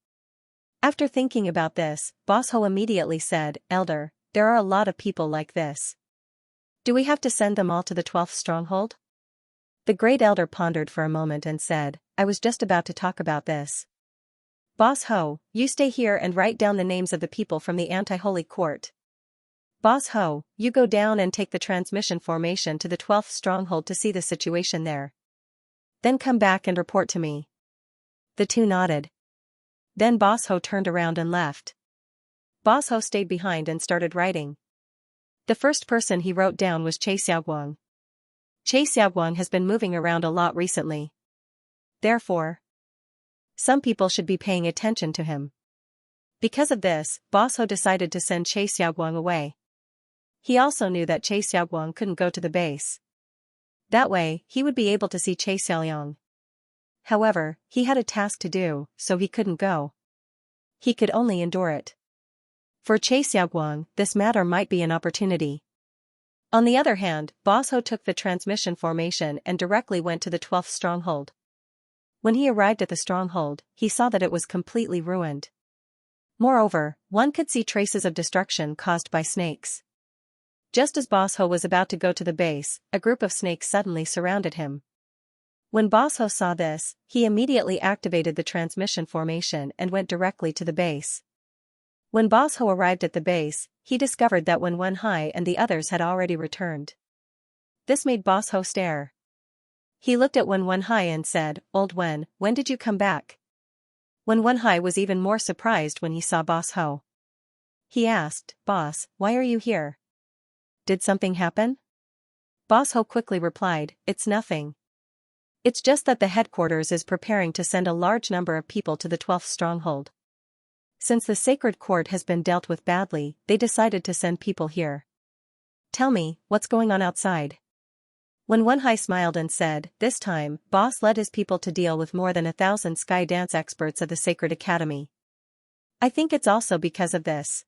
After thinking about this, Boss Ho immediately said, "Elder, there are a lot of people like this. Do we have to send them all to the 12th stronghold?" The great elder pondered for a moment and said, "I was just about to talk about this. Boss Ho, you stay here and write down the names of the people from the anti-holy court. Boss Ho, you go down and take the transmission formation to the 12th stronghold to see the situation there. Then come back and report to me." The two nodded. Then Boss Ho turned around and left. Boss Ho stayed behind and started writing. The first person he wrote down was Che Xiaoguang. Che Xiaoguang has been moving around a lot recently. Therefore, some people should be paying attention to him. Because of this, Boss Ho decided to send Che Xiaoguang away. He also knew that Che Xiaoguang couldn't go to the base. That way, he would be able to see Che Xiaoliang. However, he had a task to do, so he couldn't go. He could only endure it. For Che Xiaoguang, this matter might be an opportunity. On the other hand, Boss Ho took the transmission formation and directly went to the 12th stronghold. When he arrived at the stronghold, he saw that it was completely ruined. Moreover, one could see traces of destruction caused by snakes. Just as Boss Ho was about to go to the base, a group of snakes suddenly surrounded him. When Boss Ho saw this, he immediately activated the transmission formation and went directly to the base. When Boss Ho arrived at the base, he discovered that Wen Hai and the others had already returned. This made Boss Ho stare. He looked at Wen Hai and said, "Old Wen, when did you come back?" Wen Hai was even more surprised when he saw Boss Ho. He asked, "Boss, why are you here? Did something happen?" Boss Ho quickly replied, "It's nothing. It's just that the headquarters is preparing to send a large number of people to the 12th stronghold. Since the sacred court has been dealt with badly, they decided to send people here. Tell me, what's going on outside?" When Wen Hai smiled and said, "This time, Boss led his people to deal with more than 1,000 sky dance experts of the Sacred Academy. I think it's also because of this.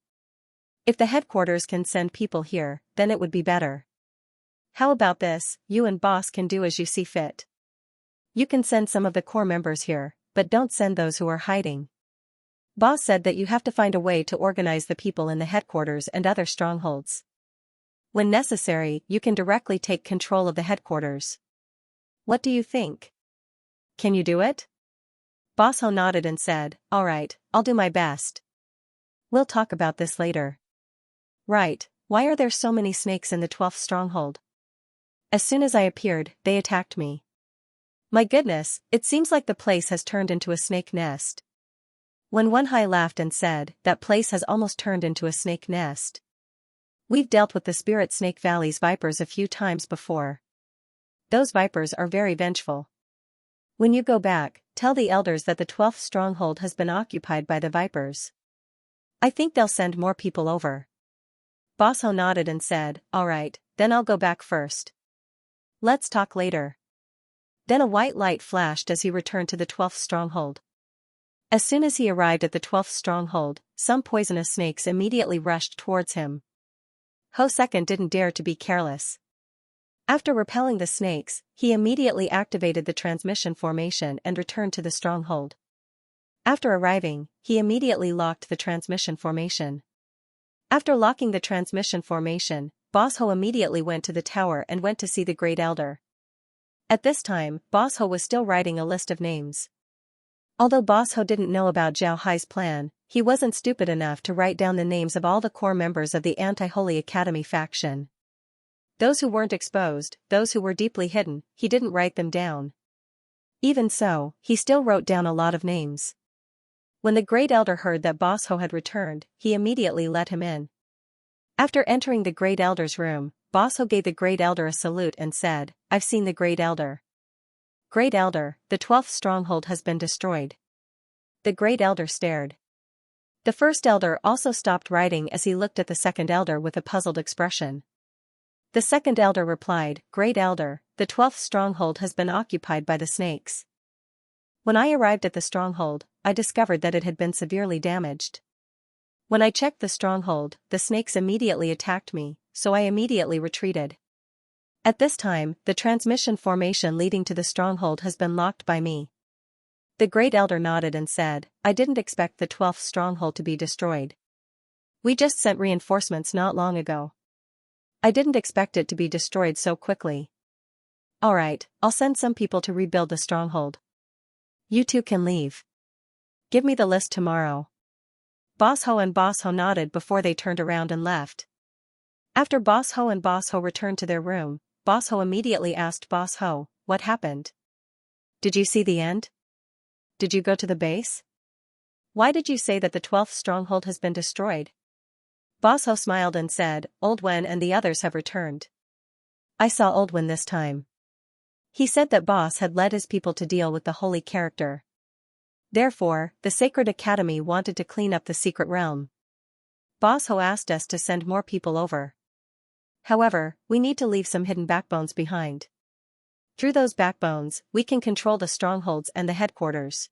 If the headquarters can send people here, then it would be better. How about this, you and Boss can do as you see fit. You can send some of the core members here, but don't send those who are hiding. Boss said that you have to find a way to organize the people in the headquarters and other strongholds. When necessary, you can directly take control of the headquarters. What do you think? Can you do it?" Boss Ho nodded and said, "All right, I'll do my best. We'll talk about this later." "Right, why are there so many snakes in the 12th stronghold? As soon as I appeared, they attacked me. My goodness, it seems like the place has turned into a snake nest." When Wen Hai laughed and said, "That place has almost turned into a snake nest. We've dealt with the Spirit Snake Valley's vipers a few times before. Those vipers are very vengeful. When you go back, tell the elders that the 12th stronghold has been occupied by the vipers. I think they'll send more people over." Boss Ho nodded and said, "All right, then I'll go back first. Let's talk later." Then a white light flashed as he returned to the 12th stronghold. As soon as he arrived at the 12th stronghold, some poisonous snakes immediately rushed towards him. Ho Second didn't dare to be careless. After repelling the snakes, he immediately activated the transmission formation and returned to the stronghold. After arriving, he immediately locked the transmission formation. After locking the transmission formation, Boss Ho immediately went to the tower and went to see the Great Elder. At this time, Boss Ho was still writing a list of names. Although Boss Ho didn't know about Zhao Hai's plan, he wasn't stupid enough to write down the names of all the core members of the Anti-Holy Academy faction. Those who weren't exposed, those who were deeply hidden, he didn't write them down. Even so, he still wrote down a lot of names. When the Great Elder heard that Boss Ho had returned, he immediately let him in. After entering the Great Elder's room, Boss Ho gave the Great Elder a salute and said, "I've seen the Great Elder." "Great Elder, the 12th stronghold has been destroyed." The Great Elder stared. The First Elder also stopped writing as he looked at the Second Elder with a puzzled expression. The Second Elder replied, "Great Elder, the 12th stronghold has been occupied by the snakes. When I arrived at the stronghold, I discovered that it had been severely damaged. When I checked the stronghold, the snakes immediately attacked me, so I immediately retreated. At this time, the transmission formation leading to the stronghold has been locked by me." The Great Elder nodded and said, "I didn't expect the 12th stronghold to be destroyed. We just sent reinforcements not long ago. I didn't expect it to be destroyed so quickly. Alright, I'll send some people to rebuild the stronghold. You two can leave. Give me the list tomorrow." Boss Ho and Boss Ho nodded before they turned around and left. After Boss Ho and Boss Ho returned to their room, Boss Ho immediately asked Boss Ho, "What happened? Did you see the end? Did you go to the base? Why did you say that the 12th stronghold has been destroyed?" Boss Ho smiled and said, "Old Wen and the others have returned. I saw Old Wen this time. He said that Boss had led his people to deal with the holy character. Therefore, the Sacred Academy wanted to clean up the secret realm. Boss Ho asked us to send more people over. However, we need to leave some hidden backbones behind. Through those backbones, we can control the strongholds and the headquarters.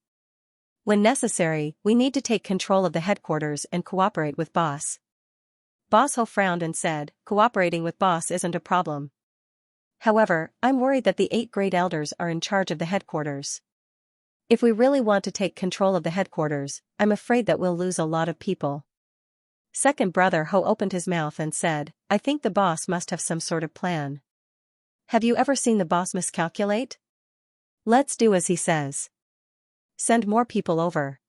When necessary, we need to take control of the headquarters and cooperate with Boss." Boss Ho frowned and said, "Cooperating with Boss isn't a problem. However, I'm worried that the 8 Great Elders are in charge of the headquarters. If we really want to take control of the headquarters, I'm afraid that we'll lose a lot of people." Second Brother Ho opened his mouth and said, "I think the boss must have some sort of plan. Have you ever seen the boss miscalculate? Let's do as he says. Send more people over.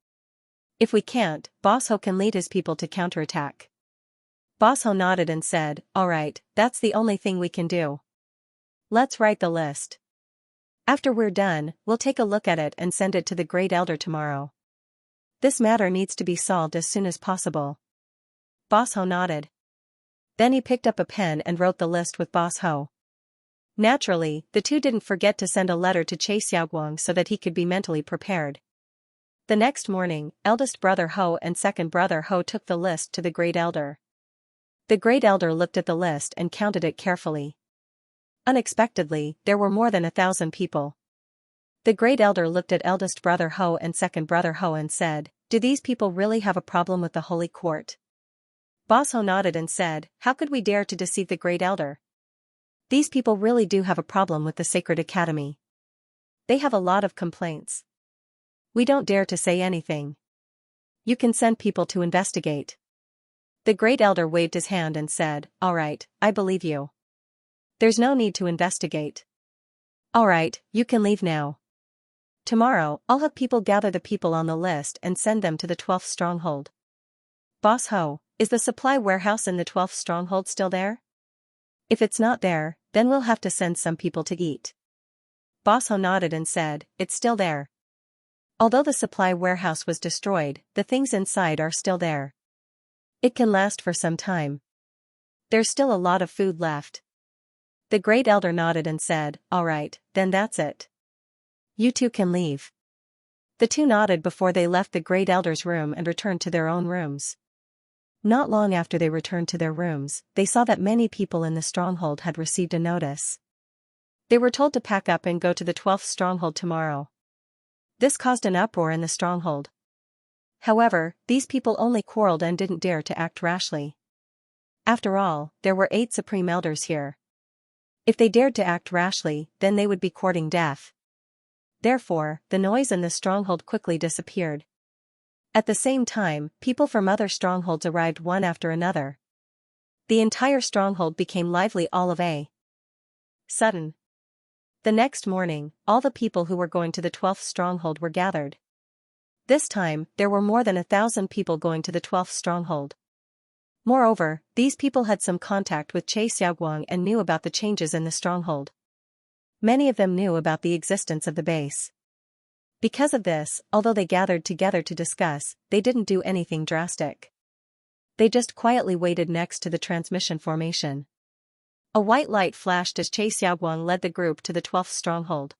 If we can't, Boss Ho can lead his people to counterattack." Boss Ho nodded and said, "Alright, that's the only thing we can do. Let's write the list. After we're done, we'll take a look at it and send it to the Great Elder tomorrow. This matter needs to be solved as soon as possible." Boss Ho nodded. Then he picked up a pen and wrote the list with Boss Ho. Naturally, the two didn't forget to send a letter to Che Xiaoguang so that he could be mentally prepared. The next morning, eldest brother Ho and second brother Ho took the list to the Great Elder. The Great Elder looked at the list and counted it carefully. Unexpectedly, there were more than 1,000 people. The Great Elder looked at eldest brother Ho and second brother Ho and said, "Do these people really have a problem with the Holy Court?" Boss Ho nodded and said, "How could we dare to deceive the Great Elder? These people really do have a problem with the Sacred Academy. They have a lot of complaints. We don't dare to say anything. You can send people to investigate." The Great Elder waved his hand and said, "Alright, I believe you. There's no need to investigate. Alright, you can leave now. Tomorrow, I'll have people gather the people on the list and send them to the 12th stronghold." "Boss Ho, is the supply warehouse in the 12th stronghold still there? If it's not there, then we'll have to send some people to eat." Boss Ho nodded and said, "It's still there. Although the supply warehouse was destroyed, the things inside are still there. It can last for some time. There's still a lot of food left." The Great Elder nodded and said, "Alright, then that's it. You two can leave." The two nodded before they left the Great Elder's room and returned to their own rooms. Not long after they returned to their rooms, they saw that many people in the stronghold had received a notice. They were told to pack up and go to the 12th stronghold tomorrow. This caused an uproar in the stronghold. However, these people only quarreled and didn't dare to act rashly. After all, there were 8 supreme elders here. If they dared to act rashly, then they would be courting death. Therefore, the noise in the stronghold quickly disappeared. At the same time, people from other strongholds arrived one after another. The entire stronghold became lively all of a sudden. The next morning, all the people who were going to the 12th stronghold were gathered. This time, there were more than 1,000 people going to the 12th stronghold. Moreover, these people had some contact with Xiaoguang and knew about the changes in the stronghold. Many of them knew about the existence of the base. Because of this, although they gathered together to discuss, they didn't do anything drastic. They just quietly waited next to the transmission formation. A white light flashed as Xiaoguang led the group to the 12th stronghold.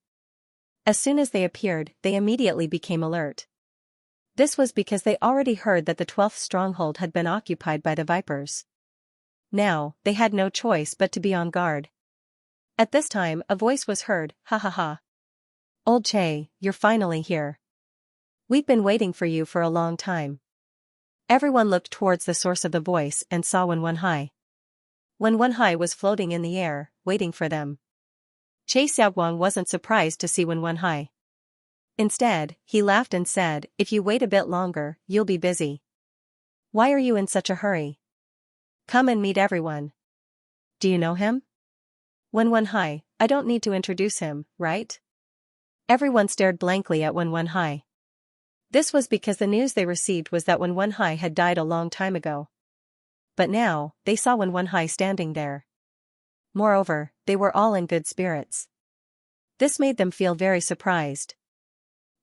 As soon as they appeared, they immediately became alert. This was because they already heard that the 12th stronghold had been occupied by the Vipers. Now, they had no choice but to be on guard. At this time, a voice was heard, "Ha ha ha. Old Che, you're finally here. We've been waiting for you for a long time." Everyone looked towards the source of the voice and saw Wenwenhai. Wenwenhai was floating in the air, waiting for them. Xiaoguang wasn't surprised to see Wenwenhai. Instead, he laughed and said, "If you wait a bit longer, you'll be busy. Why are you in such a hurry? Come and meet everyone. Do you know him?" "Wenwenhai, I don't need to introduce him, right?" Everyone stared blankly at Wenwenhai. This was because the news they received was that Wenwenhai had died a long time ago. But now, they saw Wenwenhai standing there. Moreover, they were all in good spirits. This made them feel very surprised.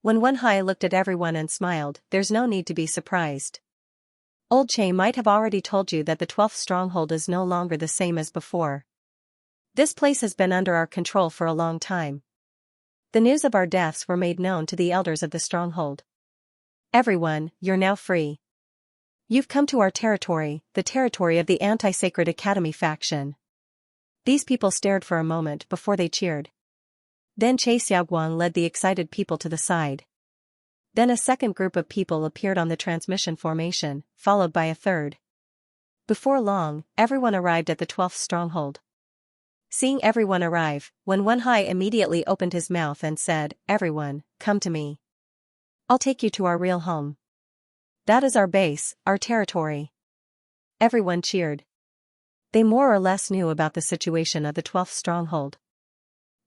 Wenwenhai looked at everyone and smiled. "There's no need to be surprised. Old Che might have already told you that the 12th stronghold is no longer the same as before. This place has been under our control for a long time. The news of our deaths were made known to the elders of the stronghold. Everyone, you're now free. You've come to our territory, the territory of the Anti-Sacred Academy faction." These people stared for a moment before they cheered. Then Xiaoguang led the excited people to the side. Then a second group of people appeared on the transmission formation, followed by a third. Before long, everyone arrived at the 12th stronghold. Seeing everyone arrive, Wenwenhai immediately opened his mouth and said, "Everyone, come to me. I'll take you to our real home. That is our base, our territory." Everyone cheered. They more or less knew about the situation of the 12th stronghold.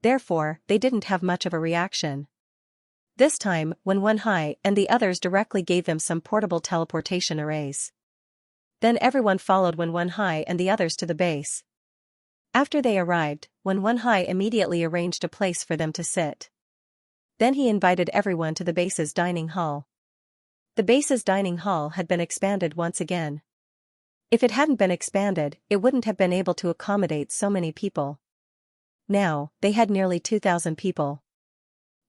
Therefore, they didn't have much of a reaction. This time, Wenwenhai and the others directly gave them some portable teleportation arrays. Then everyone followed Wenwenhai and the others to the base. After they arrived, Wenwenhai immediately arranged a place for them to sit. Then he invited everyone to the base's dining hall. The base's dining hall had been expanded once again. If it hadn't been expanded, it wouldn't have been able to accommodate so many people. Now, they had nearly 2,000 people.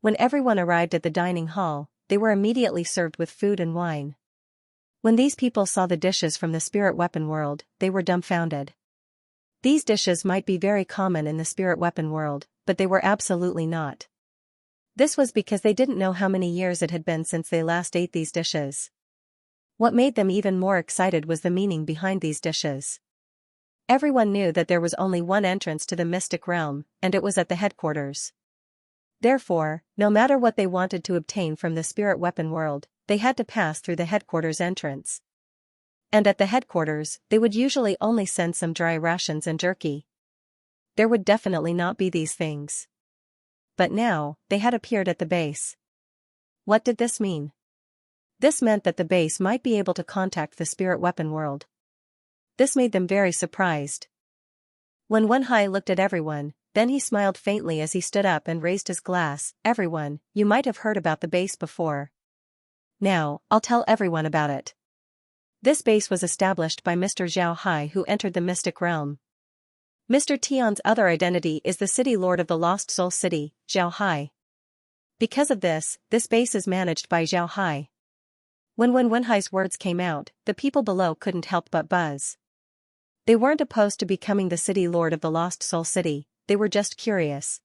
When everyone arrived at the dining hall, they were immediately served with food and wine. When these people saw the dishes from the spirit weapon world, they were dumbfounded. These dishes might be very common in the spirit weapon world, but they were absolutely not. This was because they didn't know how many years it had been since they last ate these dishes. What made them even more excited was the meaning behind these dishes. Everyone knew that there was only one entrance to the mystic realm, and it was at the headquarters. Therefore, no matter what they wanted to obtain from the spirit weapon world, they had to pass through the headquarters entrance. And at the headquarters, they would usually only send some dry rations and jerky. There would definitely not be these things. But now, they had appeared at the base. What did this mean? This meant that the base might be able to contact the spirit weapon world. This made them very surprised. When Wenhai looked at everyone, then he smiled faintly as he stood up and raised his glass. "Everyone, you might have heard about the base before. Now, I'll tell everyone about it. This base was established by Mr. Zhao Hai, who entered the mystic realm. Mr. Tian's other identity is the city lord of the Lost Soul City, Zhao Hai. Because of this base is managed by Zhao Hai." When Wenhai's words came out, the people below couldn't help but buzz. They weren't opposed to becoming the city lord of the Lost Soul City, they were just curious.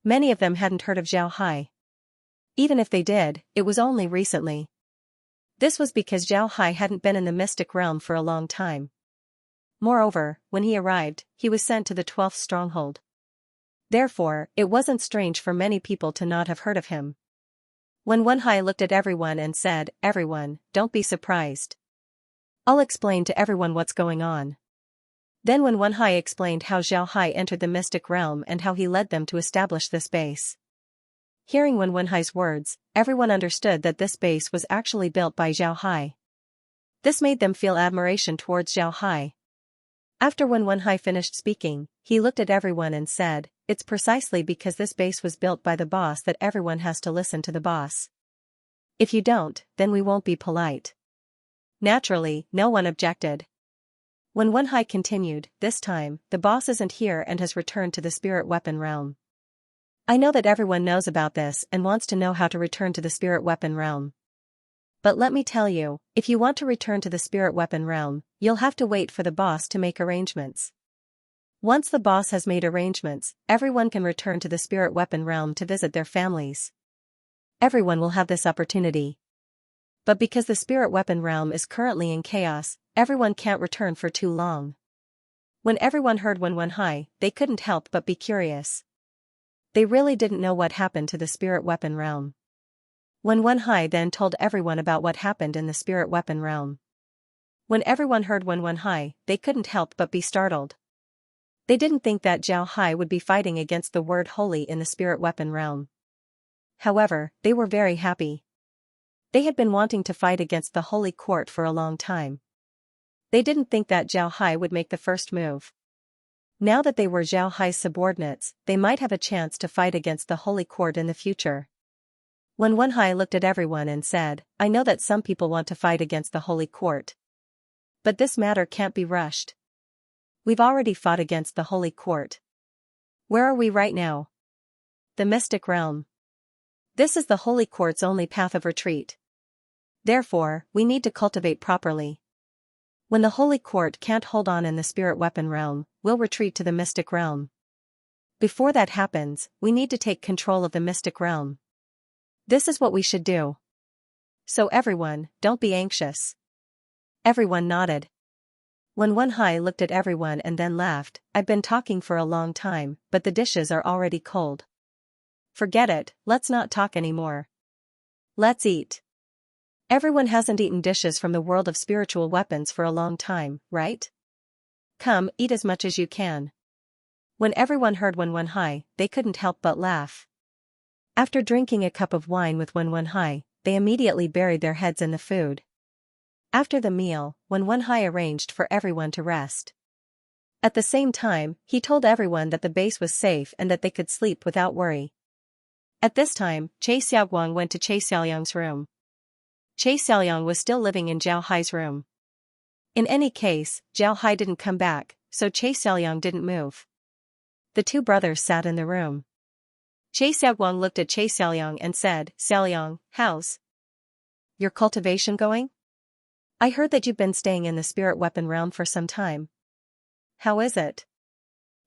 Many of them hadn't heard of Zhao Hai. Even if they did, it was only recently. This was because Zhao Hai hadn't been in the mystic realm for a long time. Moreover, when he arrived, he was sent to the 12th stronghold. Therefore, it wasn't strange for many people to not have heard of him. When Wenhai looked at everyone and said, "Everyone, don't be surprised. I'll explain to everyone what's going on." Then when Wenhai explained how Zhao Hai entered the mystic realm and how he led them to establish this base. Hearing Wenhai's words, everyone understood that this base was actually built by Zhao Hai. This made them feel admiration towards Zhao Hai. After when Wenhai finished speaking, he looked at everyone and said, "It's precisely because this base was built by the boss that everyone has to listen to the boss. If you don't, then we won't be polite." Naturally, no one objected. When Wenhai continued, "This time, the boss isn't here and has returned to the spirit weapon realm. I know that everyone knows about this and wants to know how to return to the spirit weapon realm. But let me tell you, if you want to return to the spirit weapon realm, you'll have to wait for the boss to make arrangements. Once the boss has made arrangements, everyone can return to the spirit weapon realm to visit their families. Everyone will have this opportunity. But because the spirit weapon realm is currently in chaos, everyone can't return for too long." When everyone heard Wenhai, they couldn't help but be curious. They really didn't know what happened to the spirit weapon realm. When Wenhai then told everyone about what happened in the spirit weapon realm. When everyone heard Wenhai, they couldn't help but be startled. They didn't think that Zhao Hai would be fighting against the word holy in the spirit weapon realm. However, they were very happy. They had been wanting to fight against the holy court for a long time. They didn't think that Zhao Hai would make the first move. Now that they were Zhao Hai's subordinates, they might have a chance to fight against the holy court in the future. When Wenhai looked at everyone and said, "I know that some people want to fight against the holy court. But this matter can't be rushed. We've already fought against the holy court. Where are we right now? The mystic realm. This is the holy court's only path of retreat. Therefore, we need to cultivate properly. When the holy court can't hold on in the spirit weapon realm, we'll retreat to the mystic realm. Before that happens, we need to take control of the mystic realm. This is what we should do. So everyone, don't be anxious." Everyone nodded. When Wenhai looked at everyone and then laughed, "I've been talking for a long time, but the dishes are already cold. Forget it, let's not talk anymore. Let's eat. Everyone hasn't eaten dishes from the world of spiritual weapons for a long time, right? Come, eat as much as you can." When everyone heard Wenhai, they couldn't help but laugh. After drinking a cup of wine with Wenhai, they immediately buried their heads in the food. After the meal, Wenhai arranged for everyone to rest. At the same time, he told everyone that the base was safe and that they could sleep without worry. At this time, Che Xiaoguang went to Che Xiaoyang's room. Che Xiaoyang was still living in Zhao Hai's room. In any case, Zhao Hai didn't come back, so Che Xiaoyang didn't move. The two brothers sat in the room. Che Xiaoguang looked at Che Xiaoyang and said, "Xiaoyang, how's your cultivation going? I heard that you've been staying in the spirit weapon realm for some time. How is it?"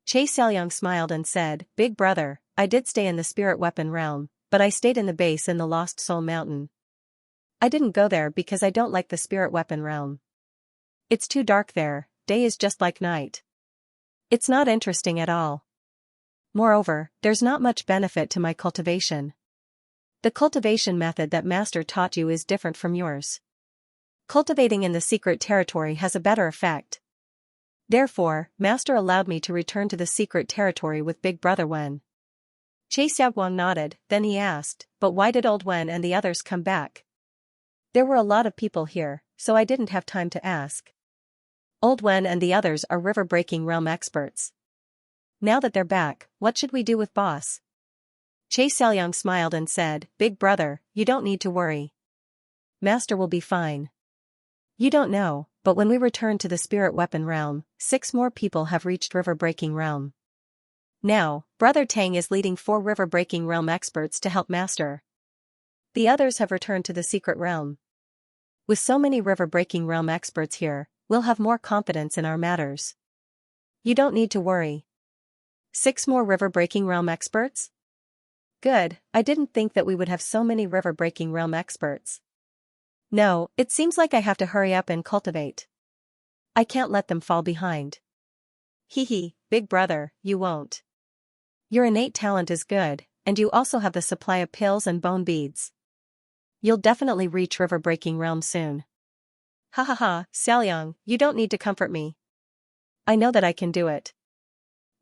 Che Xiaoyang smiled and said, "Big brother, I did stay in the spirit weapon realm, but I stayed in the base in the Lost Soul Mountain. I didn't go there because I don't like the spirit weapon realm. It's too dark there, day is just like night. It's not interesting at all. Moreover, there's not much benefit to my cultivation. The cultivation method that Master taught you is different from yours. Cultivating in the secret territory has a better effect. Therefore, Master allowed me to return to the secret territory with Big Brother Wen." Che Xiaoguang nodded, then he asked, "But why did old Wen and the others come back? There were a lot of people here, so I didn't have time to ask. Old Wen and the others are river-breaking realm experts. Now that they're back, what should we do with boss?" Che Xiaoyang smiled and said, "Big brother, you don't need to worry. Master will be fine. You don't know, but when we return to the spirit weapon realm, 6 more people have reached river-breaking realm. Now, Brother Tang is leading 4 river-breaking realm experts to help Master. The others have returned to the secret realm. With so many river-breaking realm experts here, we'll have more confidence in our matters. You don't need to worry. 6 more river-breaking realm experts? Good, I didn't think that we would have so many river-breaking realm experts. No, it seems like I have to hurry up and cultivate. I can't let them fall behind. Hee hee, big brother, you won't. Your innate talent is good, and you also have the supply of pills and bone beads. You'll definitely reach river-breaking realm soon. Ha ha ha, Xiaoliang, you don't need to comfort me. I know that I can do it.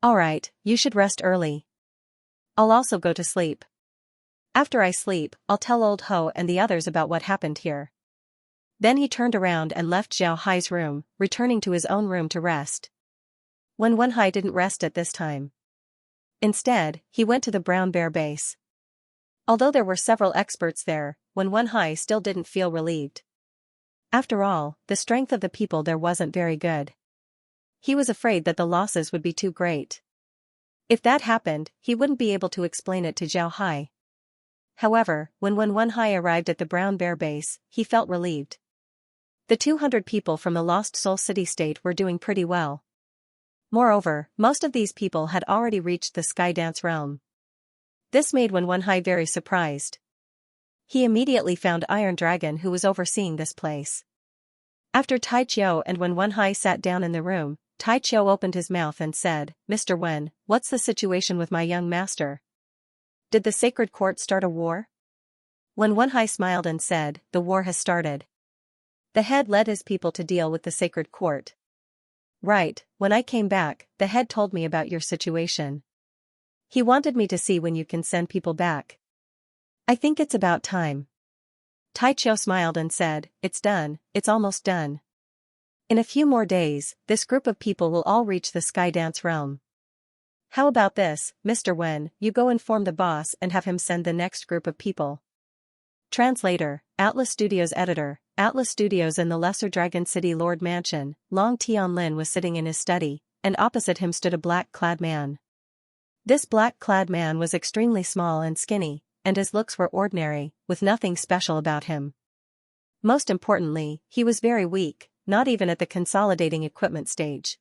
Alright, you should rest early. I'll also go to sleep. After I sleep, I'll tell old Ho and the others about what happened here. Then he turned around and left Zhao Hai's room, returning to his own room to rest. Wen Hai didn't rest at this time. Instead, he went to the brown bear base. Although there were several experts there, Wen Hai still didn't feel relieved. After all, the strength of the people there wasn't very good. He was afraid that the losses would be too great. If that happened, he wouldn't be able to explain it to Zhao Hai. However, when Wen Hai arrived at the brown bear base, he felt relieved. The 200 people from the Lost Soul City-state were doing pretty well. Moreover, most of these people had already reached the Sky Dance realm. This made Wen Hai very surprised. He immediately found Iron Dragon, who was overseeing this place. After Tai Chiu and Wen Hai sat down in the room, Tai Chiu opened his mouth and said, "Mr. Wen, what's the situation with my young master? Did the Sacred Court start a war?" Wen Hai smiled and said, "The war has started. The head led his people to deal with the Sacred Court. Right, when I came back, the head told me about your situation. He wanted me to see when you can send people back. I think it's about time." Tai Chiu smiled and said, "It's done, it's almost done. In a few more days, this group of people will all reach the Sky Dance realm. How about this, Mr. Wen, you go inform the boss and have him send the next group of people." Translator, Atlas Studios Editor. Atlas Studios in the Lesser Dragon City Lord Mansion, Long Tianlin was sitting in his study, and opposite him stood a black-clad man. This black-clad man was extremely small and skinny, and his looks were ordinary, with nothing special about him. Most importantly, he was very weak, not even at the consolidating equipment stage.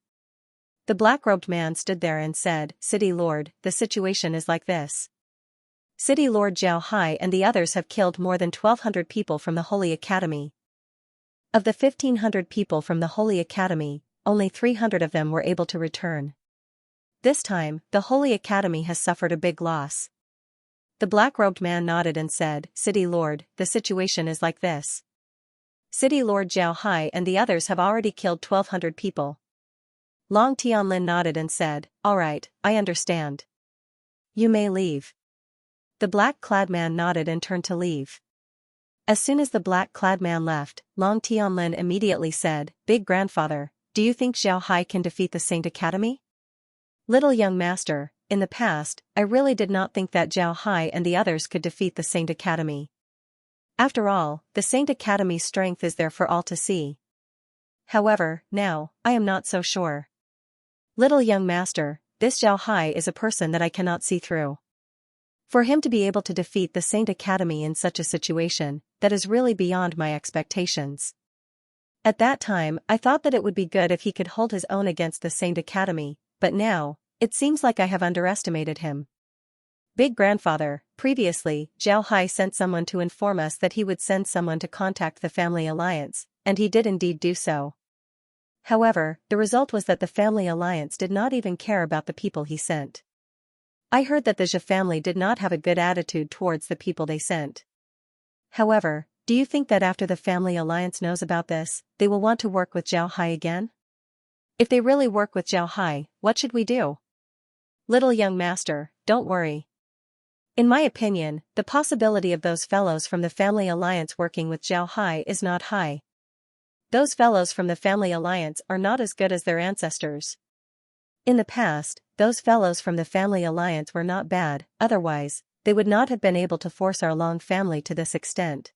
The black-robed man stood there and said, "City Lord, the situation is like this. City Lord Zhao Hai and the others have killed more than 1,200 people from the Holy Academy. Of the 1,500 people from the Holy Academy, only 300 of them were able to return. This time, the Holy Academy has suffered a big loss." The black-robed man nodded and said, "City Lord, the situation is like this. City Lord Zhao Hai and the others have already killed 1,200 people." Long Tianlin nodded and said, "All right, I understand. You may leave." The black-clad man nodded and turned to leave. As soon as the black-clad man left, Long Tianlin immediately said, "Big grandfather, do you think Zhao Hai can defeat the Saint Academy?" "Little young master, in the past, I really did not think that Zhao Hai and the others could defeat the Saint Academy. After all, the Saint Academy's strength is there for all to see. However, now, I am not so sure. Little young master, this Zhao Hai is a person that I cannot see through. For him to be able to defeat the Saint Academy in such a situation, that is really beyond my expectations. At that time, I thought that it would be good if he could hold his own against the Saint Academy, but now, it seems like I have underestimated him. Big grandfather, previously, Zhao Hai sent someone to inform us that he would send someone to contact the Family Alliance, and he did indeed do so. However, the result was that the Family Alliance did not even care about the people he sent. I heard that the Zhe family did not have a good attitude towards the people they sent. However, do you think that after the Family Alliance knows about this, they will want to work with Zhao Hai again? If they really work with Zhao Hai, what should we do?" "Little young master, don't worry. In my opinion, the possibility of those fellows from the Family Alliance working with Zhao Hai is not high. Those fellows from the Family Alliance are not as good as their ancestors. In the past, those fellows from the Family Alliance were not bad, otherwise, they would not have been able to force our Long family to this extent.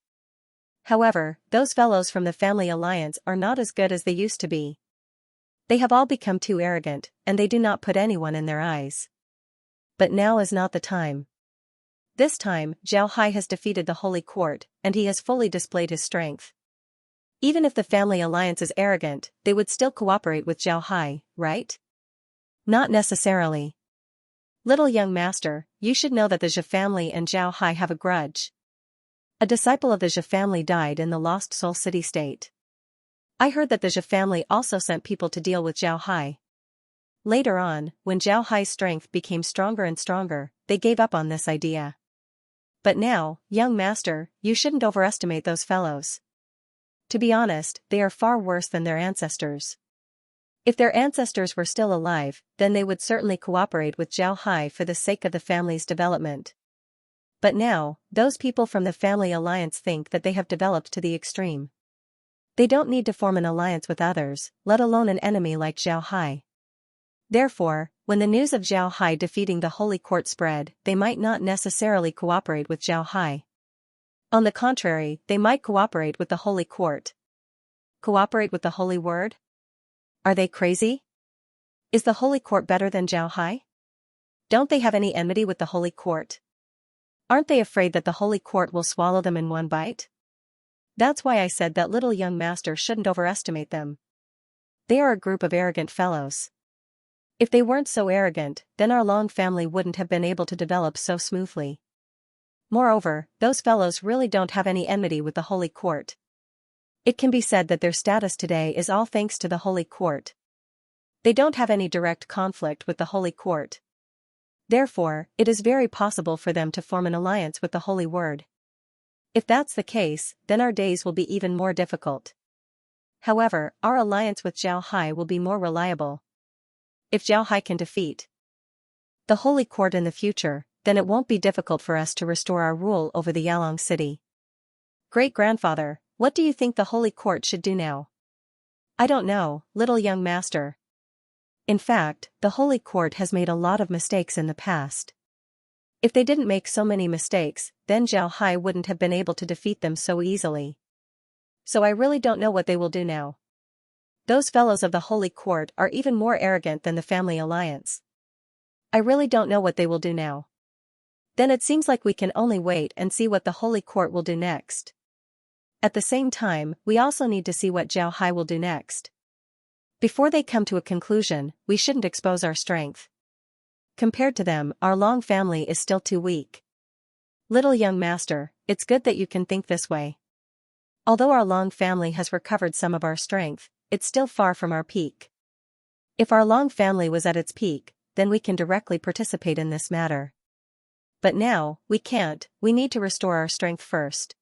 However, those fellows from the Family Alliance are not as good as they used to be. They have all become too arrogant, and they do not put anyone in their eyes. But now is not the time. This time, Zhao Hai has defeated the Holy Court, and he has fully displayed his strength. Even if the Family Alliance is arrogant, they would still cooperate with Zhao Hai, right? Not necessarily. Little young master, you should know that the Zhe family and Zhao Hai have a grudge. A disciple of the Zhe family died in the Lost Soul City-state. I heard that the Zhe family also sent people to deal with Zhao Hai. Later on, when Zhao Hai's strength became stronger and stronger, they gave up on this idea. But now, young master, you shouldn't overestimate those fellows. To be honest, they are far worse than their ancestors. If their ancestors were still alive, then they would certainly cooperate with Zhao Hai for the sake of the family's development. But now, those people from the family alliance think that they have developed to the extreme. They don't need to form an alliance with others, let alone an enemy like Zhao Hai. Therefore, when the news of Zhao Hai defeating the Holy Court spread, they might not necessarily cooperate with Zhao Hai. On the contrary, they might cooperate with the Holy Court. Cooperate with the Holy Word? Are they crazy? Is the Holy Court better than Zhao Hai? Don't they have any enmity with the Holy Court? Aren't they afraid that the Holy Court will swallow them in one bite? That's why I said that little young master shouldn't overestimate them. They are a group of arrogant fellows. If they weren't so arrogant, then our long family wouldn't have been able to develop so smoothly. Moreover, those fellows really don't have any enmity with the Holy Court. It can be said that their status today is all thanks to the Holy Court. They don't have any direct conflict with the Holy Court. Therefore, it is very possible for them to form an alliance with the Holy Word. If that's the case, then our days will be even more difficult. However, our alliance with Zhao Hai will be more reliable. If Zhao Hai can defeat the Holy Court in the future, then it won't be difficult for us to restore our rule over the Yalong city. Great-grandfather, what do you think the Holy Court should do now? I don't know, little young master. In fact, the Holy Court has made a lot of mistakes in the past. If they didn't make so many mistakes, then Zhao Hai wouldn't have been able to defeat them so easily. So I really don't know what they will do now. Those fellows of the Holy Court are even more arrogant than the family alliance. I really don't know what they will do now. Then it seems like we can only wait and see what the Holy Court will do next. At the same time, we also need to see what Zhao Hai will do next. Before they come to a conclusion, we shouldn't expose our strength. Compared to them, our long family is still too weak. Little young master, it's good that you can think this way. Although our long family has recovered some of our strength, it's still far from our peak. If our long family was at its peak, then we can directly participate in this matter. But now, we can't, we need to restore our strength first.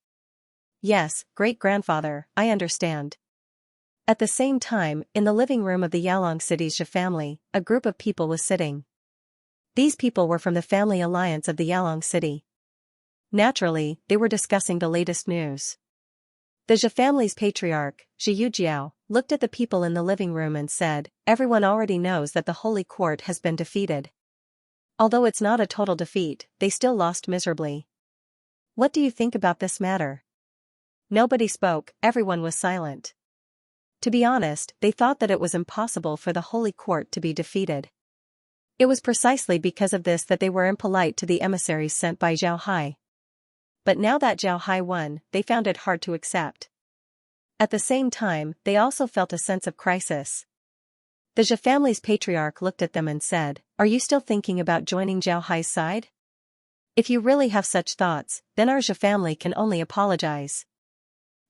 Yes, great-grandfather, I understand. At the same time, in the living room of the Yalong city's Zhe family, a group of people was sitting. These people were from the family alliance of the Yalong city. Naturally, they were discussing the latest news. The Zhe family's patriarch, Xianxia, looked at the people in the living room and said, everyone already knows that the Holy Court has been defeated. Although it's not a total defeat, they still lost miserably. What do you think about this matter? Nobody spoke, everyone was silent. To be honest, they thought that it was impossible for the Holy Court to be defeated. It was precisely because of this that they were impolite to the emissaries sent by Zhao Hai. But now that Zhao Hai won, they found it hard to accept. At the same time, they also felt a sense of crisis. The Zhe family's patriarch looked at them and said, are you still thinking about joining Zhao Hai's side? If you really have such thoughts, then our Zhe family can only apologize.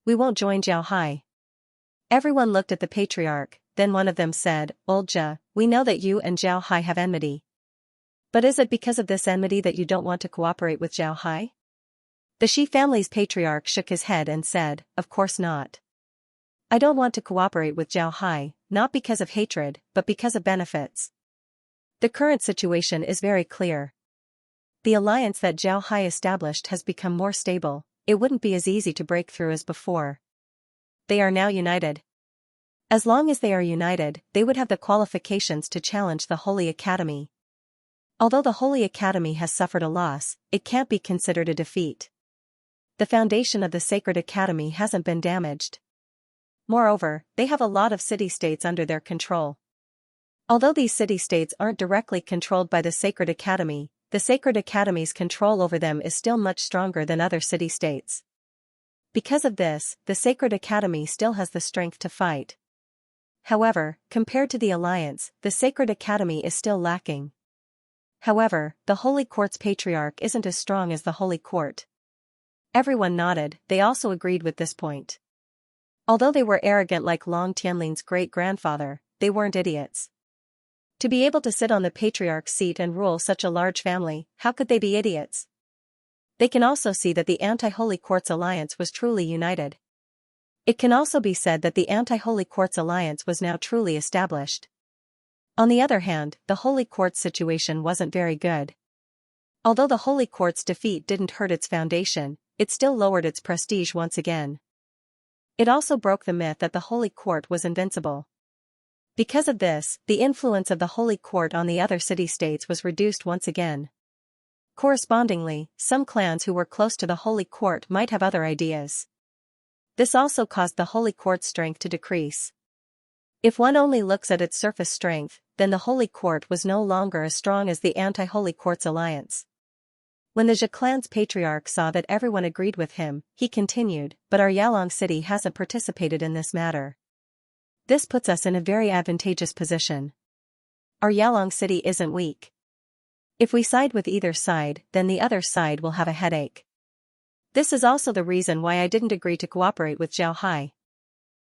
We won't join Zhao Hai. Everyone looked at the patriarch, then one of them said, Old Zhe, we know that you and Zhao Hai have enmity. But is it because of this enmity that you don't want to cooperate with Zhao Hai? The Shi family's patriarch shook his head and said, of course not. I don't want to cooperate with Zhao Hai, not because of hatred, but because of benefits. The current situation is very clear. The alliance that Zhao Hai established has become more stable, it wouldn't be as easy to break through as before. They are now united. As long as they are united, they would have the qualifications to challenge the Holy Academy. Although the Holy Academy has suffered a loss, it can't be considered a defeat. The foundation of the Sacred Academy hasn't been damaged. Moreover, they have a lot of city-states under their control. Although these city-states aren't directly controlled by the Sacred Academy, the Sacred Academy's control over them is still much stronger than other city-states. Because of this, the Sacred Academy still has the strength to fight. However, compared to the Alliance, the Sacred Academy is still lacking. However, the Holy Court's patriarch isn't as strong as the Holy Court. Everyone nodded, they also agreed with this point. Although they were arrogant like Long Tianling's great-grandfather, they weren't idiots. To be able to sit on the patriarch's seat and rule such a large family, how could they be idiots? They can also see that the anti-Holy Court's alliance was truly united. It can also be said that the anti-Holy Court's alliance was now truly established. On the other hand, the Holy Court's situation wasn't very good. Although the Holy Court's defeat didn't hurt its foundation, it still lowered its prestige once again. It also broke the myth that the Holy Court was invincible. Because of this, the influence of the Holy Court on the other city-states was reduced once again. Correspondingly, some clans who were close to the Holy Court might have other ideas. This also caused the Holy Court's strength to decrease. If one only looks at its surface strength, then the Holy Court was no longer as strong as the anti-Holy Court's alliance. When the Zhe clan's patriarch saw that everyone agreed with him, he continued, "But our Yalong city hasn't participated in this matter. This puts us in a very advantageous position. Our Yalong city isn't weak. If we side with either side, then the other side will have a headache. This is also the reason why I didn't agree to cooperate with Zhao Hai.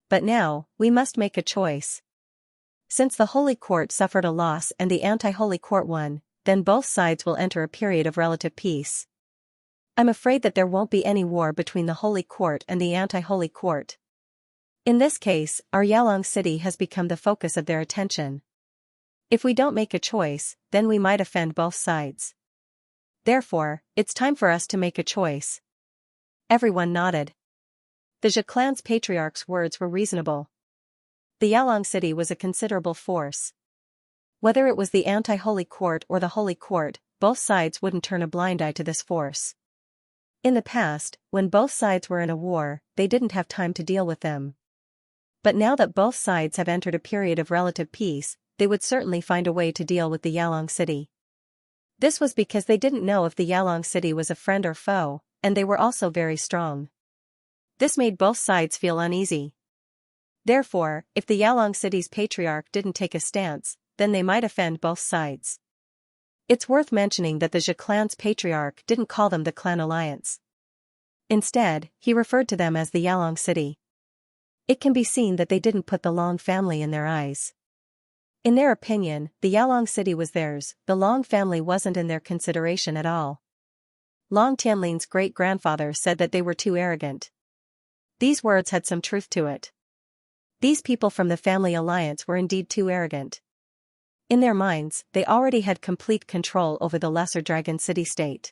But now, we must make a choice. Since the Holy Court suffered a loss and the anti-Holy Court won, then both sides will enter a period of relative peace. I'm afraid that there won't be any war between the Holy Court and the anti-Holy Court. In this case, our Yalong city has become the focus of their attention. If we don't make a choice, then we might offend both sides. Therefore, it's time for us to make a choice." Everyone nodded. The Zhe clan's patriarch's words were reasonable. The Yalong city was a considerable force. Whether it was the anti-Holy Court or the Holy Court, both sides wouldn't turn a blind eye to this force. In the past, when both sides were in a war, they didn't have time to deal with them. But now that both sides have entered a period of relative peace, they would certainly find a way to deal with the Yalong city. This was because they didn't know if the Yalong city was a friend or foe, and they were also very strong. This made both sides feel uneasy. Therefore, if the Yalong city's patriarch didn't take a stance, then they might offend both sides. It's worth mentioning that the Zhe clan's patriarch didn't call them the clan alliance. Instead, he referred to them as the Yalong city. It can be seen that they didn't put the Long family in their eyes. In their opinion, the Yalong city was theirs, the Long family wasn't in their consideration at all. Long Tianling's great-grandfather said that they were too arrogant. These words had some truth to it. These people from the family alliance were indeed too arrogant. In their minds, they already had complete control over the Lesser Dragon City-State.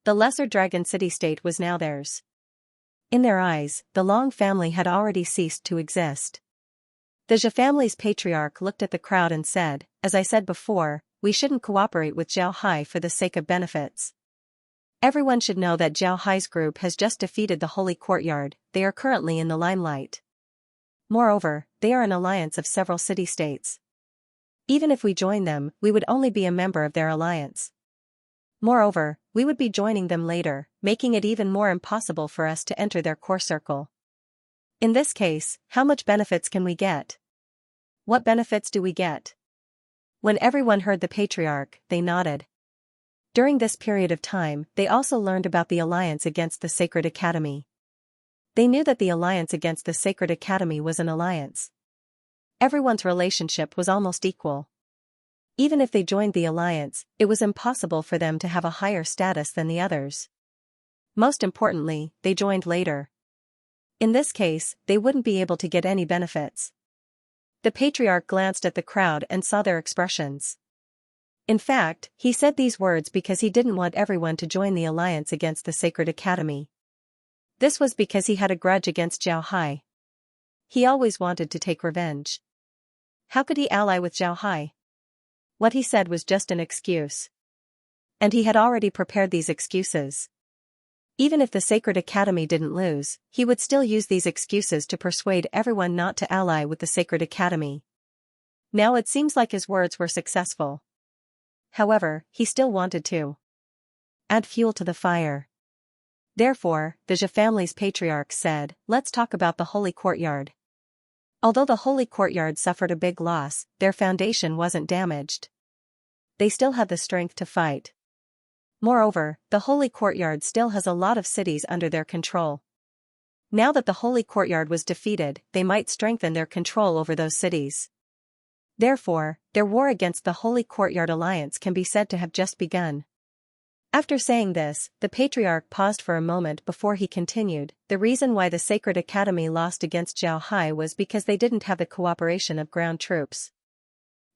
The Lesser Dragon City-State was now theirs. In their eyes, the Long family had already ceased to exist. The Zhe family's patriarch looked at the crowd and said, "As I said before, we shouldn't cooperate with Zhao Hai for the sake of benefits. Everyone should know that Zhao Hai's group has just defeated the Holy Courtyard, they are currently in the limelight. Moreover, they are an alliance of several city-states. Even if we join them, we would only be a member of their alliance. Moreover, we would be joining them later, making it even more impossible for us to enter their core circle. In this case, how much benefits can we get? What benefits do we get?" When everyone heard the patriarch, they nodded. During this period of time, they also learned about the alliance against the Sacred Academy. They knew that the alliance against the Sacred Academy was an alliance. Everyone's relationship was almost equal. Even if they joined the alliance, it was impossible for them to have a higher status than the others. Most importantly, they joined later. In this case, they wouldn't be able to get any benefits. The patriarch glanced at the crowd and saw their expressions. In fact, he said these words because he didn't want everyone to join the alliance against the Sacred Academy. This was because he had a grudge against Zhao Hai. He always wanted to take revenge. How could he ally with Zhao Hai? What he said was just an excuse. And he had already prepared these excuses. Even if the Sacred Academy didn't lose, he would still use these excuses to persuade everyone not to ally with the Sacred Academy. Now it seems like his words were successful. However, he still wanted to add fuel to the fire. Therefore, the Zhe family's patriarch said, "Let's talk about the Holy Courtyard." Although the Holy Courtyard suffered a big loss, their foundation wasn't damaged. They still had the strength to fight. Moreover, the Holy Courtyard still has a lot of cities under their control. Now that the Holy Courtyard was defeated, they might strengthen their control over those cities. Therefore, their war against the Holy Courtyard alliance can be said to have just begun. After saying this, the patriarch paused for a moment before he continued. The reason why the Sacred Academy lost against Zhao Hai was because they didn't have the cooperation of ground troops.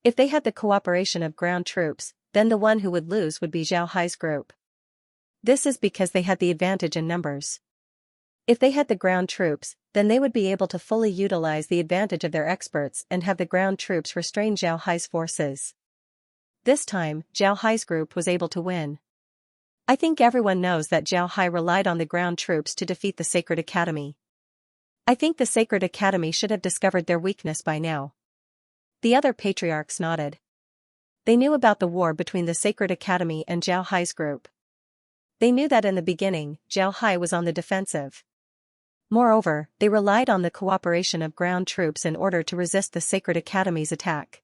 If they had the cooperation of ground troops, then the one who would lose would be Zhao Hai's group. This is because they had the advantage in numbers. If they had the ground troops, then they would be able to fully utilize the advantage of their experts and have the ground troops restrain Zhao Hai's forces. This time, Zhao Hai's group was able to win. I think everyone knows that Zhao Hai relied on the ground troops to defeat the Sacred Academy. I think the Sacred Academy should have discovered their weakness by now. The other patriarchs nodded. They knew about the war between the Sacred Academy and Zhao Hai's group. They knew that in the beginning, Zhao Hai was on the defensive. Moreover, they relied on the cooperation of ground troops in order to resist the Sacred Academy's attack.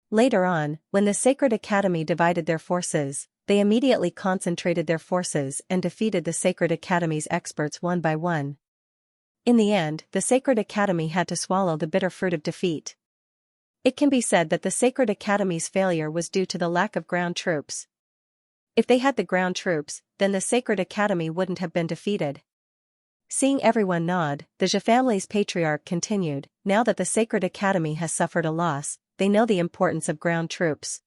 Later on, when the Sacred Academy divided their forces, they immediately concentrated their forces and defeated the Sacred Academy's experts one by one. In the end, the Sacred Academy had to swallow the bitter fruit of defeat. It can be said that the Sacred Academy's failure was due to the lack of ground troops. If they had the ground troops, then the Sacred Academy wouldn't have been defeated. Seeing everyone nod, the Xia family's patriarch continued. Now that the Sacred Academy has suffered a loss, they know the importance of ground troops.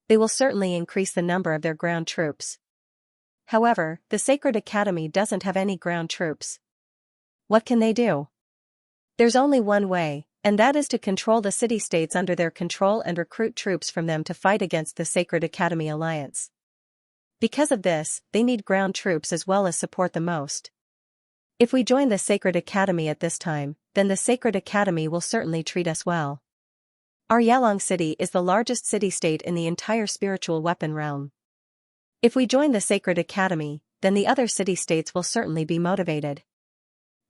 They will certainly increase the number of their ground troops. However, the Sacred Academy doesn't have any ground troops. What can they do? There's only one way, and that is to control the city-states under their control and recruit troops from them to fight against the Sacred Academy alliance. Because of this, they need ground troops as well as support the most. If we join the Sacred Academy at this time, then the Sacred Academy will certainly treat us well. Our Yalong city is the largest city-state in the entire spiritual weapon realm. If we join the Sacred Academy, then the other city-states will certainly be motivated.